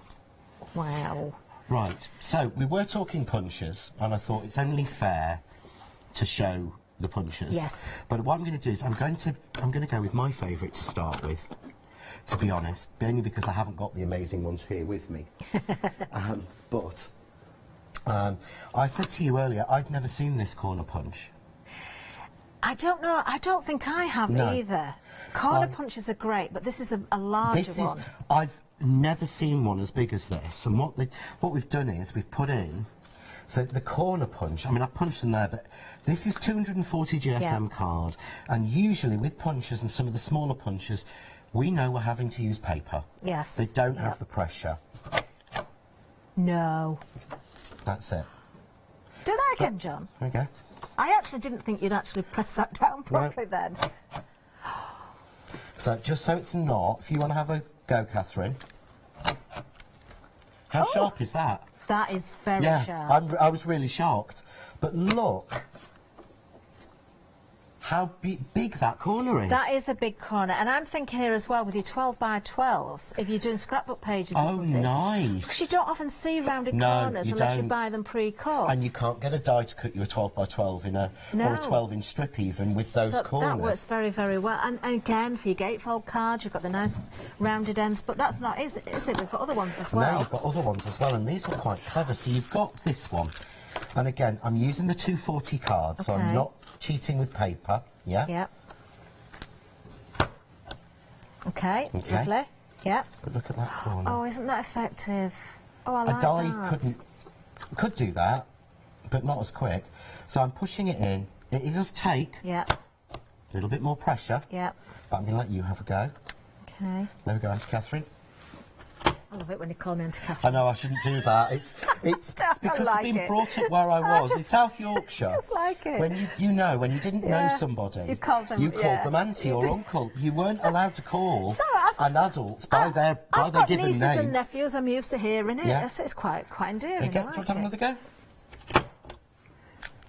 U: Wow.
W: Right, so we were talking punches, and I thought it's only fair to show the punches.
U: Yes.
W: But what I'm going to do is I'm going to go with my favourite to start with, to be honest, only because I haven't got the amazing ones here with me. I said to you earlier, I'd never seen this corner punch.
U: I don't know. I don't think I have either. Corner punches are great, but this is a larger one.
W: I've never seen one as big as this. And what we've done is we've put in, so the corner punch, I mean, I've punched them there, but this is 240 GSM card. And usually with punches and some of the smaller punches, we know we're having to use paper.
U: Yes.
W: They don't have the pressure.
U: No.
W: That's it.
U: Do that again, John.
W: Okay.
U: I actually didn't think you'd actually press that down properly then.
W: So just so it's not, if you want to have a go, Catherine. How sharp is that?
U: That is very sharp.
W: I was really shocked. But look how big that corner is.
U: That is a big corner. And I'm thinking here as well with your 12 by 12s, if you're doing scrapbook pages or something.
W: Oh, nice.
U: Because you don't often see rounded corners unless you buy them pre-cut.
W: And you can't get a die to cut you a 12 by 12 in or a 12-inch strip even with those corners.
U: That works very, very well. And again, for your gatefold cards, you've got the nice rounded ends, but that's not, is it? We've got other ones as well.
W: No, you've got other ones as well, and these were quite clever. So you've got this one. And again, I'm using the 240 card, so I'm not cheating with paper. Yeah?
U: Yep. Okay, lovely. Yep.
W: But look at that corner.
U: Oh, isn't that effective? Oh, I like
W: that. A die could do that, but not as quick. So I'm pushing it in. It does take a little bit more pressure.
U: Yep.
W: But I'm going to let you have a go.
U: Okay.
W: There we go, Auntie Catherine.
U: I love it when you call me Auntie Catherine.
W: I know, I shouldn't do that. It's because I've been brought up where I was in South Yorkshire.
U: Just like it.
W: When when you didn't know somebody,
U: you called them
W: auntie or uncle. You weren't allowed to call an adult by their given name.
U: I've got nieces and nephews. I'm used to hearing it. Yeah. So it's quite endearing.
W: Do you want to have another go?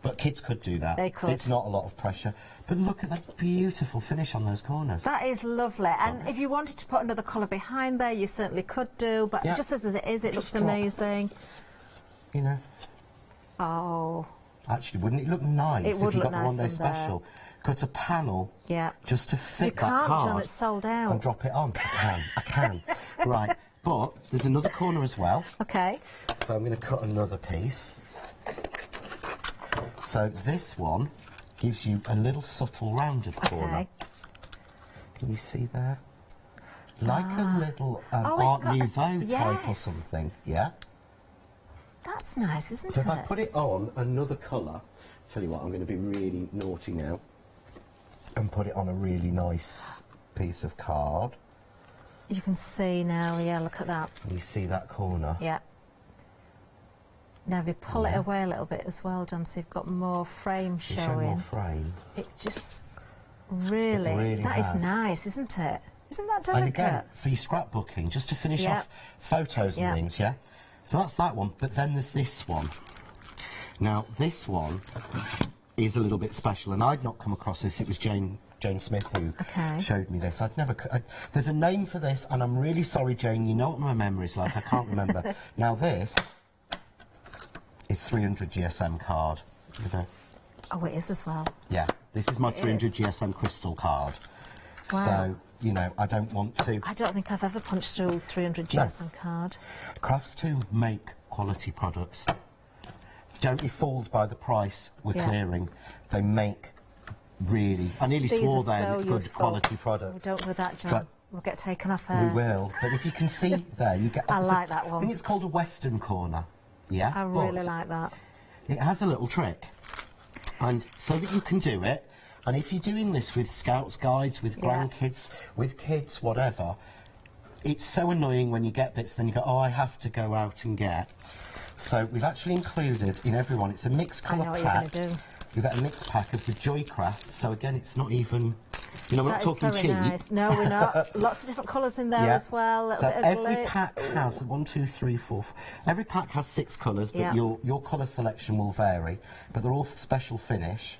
W: But kids could do that.
U: They could.
W: It's not a lot of pressure. But look at that beautiful finish on those corners.
U: That is lovely. And if you wanted to put another colour behind there, you certainly could do. But just as it is, it looks amazing.
W: You know.
U: Oh.
W: Actually, wouldn't it look nice if you got the one day special? Cut a panel just to fit that card.
U: You can't, John, it's sold out.
W: And drop it on. I can. Right. But there's another corner as well.
U: Okay.
W: So I'm going to cut another piece. So this one gives you a little subtle rounded corner. Can you see there? Like a little Art Nouveau type or something, yeah?
U: That's nice, isn't it?
W: So if I put it on another colour, tell you what, I'm going to be really naughty now and put it on a really nice piece of card.
U: You can see now, look at that.
W: You see that corner?
U: Yeah. Now, if you pull it away a little bit as well, John, so you've got more frame showing.
W: Show more frame.
U: It just really that is nice, isn't it? Isn't that delicate?
W: And again, for your scrapbooking, just to finish off photos and things, yeah? So that's that one, but then there's this one. Now, this one is a little bit special, and I'd not come across this. It was Jane Smith who showed me this. There's a name for this, and I'm really sorry, Jane. You know what my memory's like. I can't remember. Now, this is 300 GSM card.
U: Oh, it is as well.
W: Yeah, this is my 300 GSM crystal card.
U: Wow.
W: So, you know, I don't want to...
U: I don't think I've ever punched through 300 GSM card.
W: Crafts to make quality products. Don't be fooled by the price we're clearing. They make really... I nearly swore then, good quality products.
U: We don't do that, John.
W: But
U: we'll get taken off air.
W: We will. But if you can see there, you get...
U: I like that one.
W: I think it's called a Western corner. Yeah,
U: I really like that.
W: It has a little trick, and so that you can do it, and if you're doing this with scouts guides, with grandkids, with kids, whatever, it's so annoying when you get bits, then you go, oh, I have to go out and get. So we've actually included in everyone, it's a mixed colour pack.
U: I know what you're going to do.
W: We've got a mixed pack of the Joycraft, so again, it's not even, you know, we're not talking cheap.
U: Nice. No, we're not. Lots of different colours in there as well.
W: So every pack has 1, 2, 3, 4. Every pack has 6 colours, but your colour selection will vary. But they're all special finish.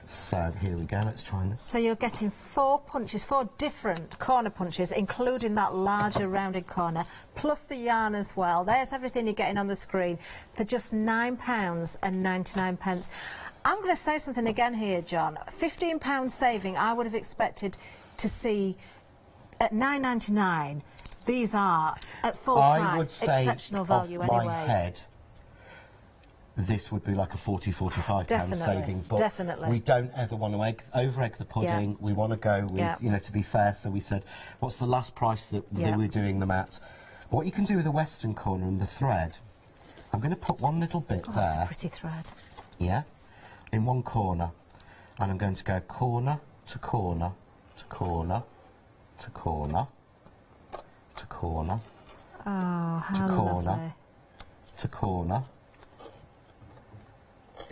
W: So here we go. Let's try and.
U: So you're getting 4 punches, 4 different corner punches, including that larger rounded corner, plus the yarn as well. There's everything you're getting on the screen for just £9.99. I'm going to say something again here, John. £15 saving, I would have expected to see at £9.99. These are at full price,
W: I would say
U: exceptional value
W: off
U: anyway.
W: My head, this would be like a £40–45 saving. But
U: definitely.
W: we don't ever want to over-egg the pudding.
U: Yeah.
W: We want to go with, you know, to be fair. So we said, what's the last price that we're doing them at? What you can do with the western corner and the thread, I'm going to put one little bit there.
U: That's a pretty thread.
W: Yeah, in one corner. And I'm going to go corner to corner to corner to corner to corner.
U: Oh, how
W: to corner,
U: lovely.
W: To corner,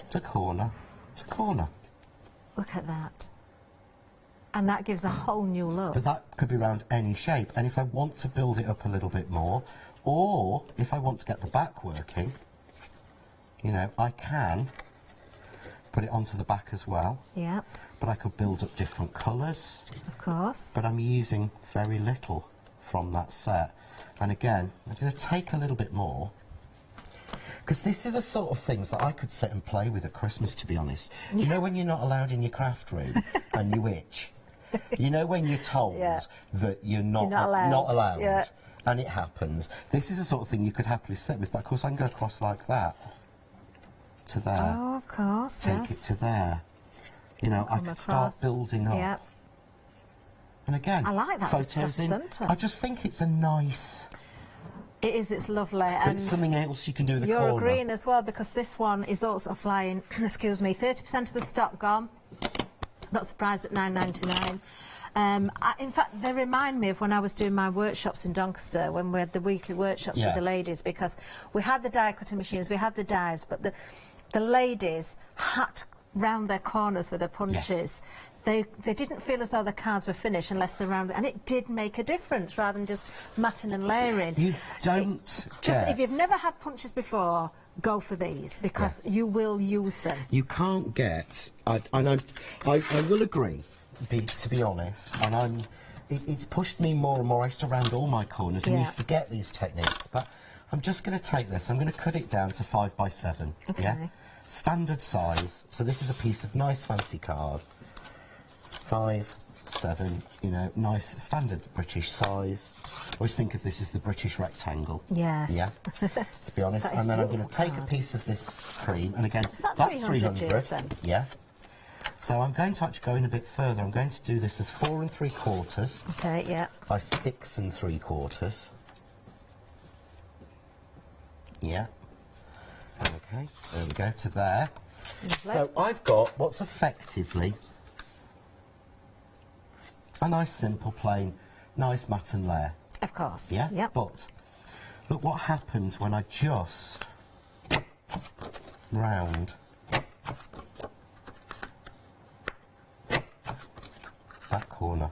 W: to corner, to corner.
U: Look at that. And that gives a whole new look.
W: But that could be round any shape. And if I want to build it up a little bit more, or if I want to get the back working, you know, I can put it onto the back as well.
U: Yeah.
W: But I could build up different colours.
U: Of course.
W: But I'm using very little from that set. And again, I'm going to take a little bit more, because this is the sort of things that I could sit and play with at Christmas, to be honest. You know when you're not allowed in your craft room and you itch? You know when you're told that you're not allowed.
U: Yeah.
W: And it happens. This is the sort of thing you could happily sit with, but of course I can go across like that to there.
U: Oh, of course,
W: Take it to there. You know, I could start building up.
U: Yeah.
W: And again,
U: I like that
W: photos in.
U: centre.
W: I just think it's a nice...
U: It is, it's lovely.
W: But
U: And
W: it's something else you can do with the
U: you're
W: corner.
U: agreeing as well, because this one is also flying, excuse me, 30% of the stock gone. Not surprised at £9.99. In fact, they remind me of when I was doing my workshops in Doncaster, when we had the weekly workshops with the ladies, because we had the die cutting machines, we had the dies, but the ladies had round their corners with their punches.
W: Yes.
U: They didn't feel as though the cards were finished unless they're round, and it did make a difference rather than just matting and layering.
W: You don't
U: just if you've never had punches before, go for these, because you will use them.
W: You can't get... I will agree, to be honest, and it's pushed me more and more. I used to round all my corners, and you forget these techniques, but I'm just going to take this, I'm going to cut it down to 5x7.
U: Okay.
W: Yeah? Standard size, so this is a piece of nice fancy card. 5, 7, you know, nice standard British size. I always think of this as the British rectangle.
U: Yes.
W: Yeah, to be honest. And then I'm going to take a piece of this cream, and again,
U: that's
W: 300. Yeah. So I'm going to actually go in a bit further. I'm going to do this as 4 3/4.
U: Okay, yeah.
W: By 6 3/4. Yeah. Okay, there we go, to there.
U: Lovely.
W: So I've got what's effectively a nice, simple, plain, nice mat and layer.
U: Of course.
W: Yeah?
U: Yep.
W: But look what happens when I just round that corner.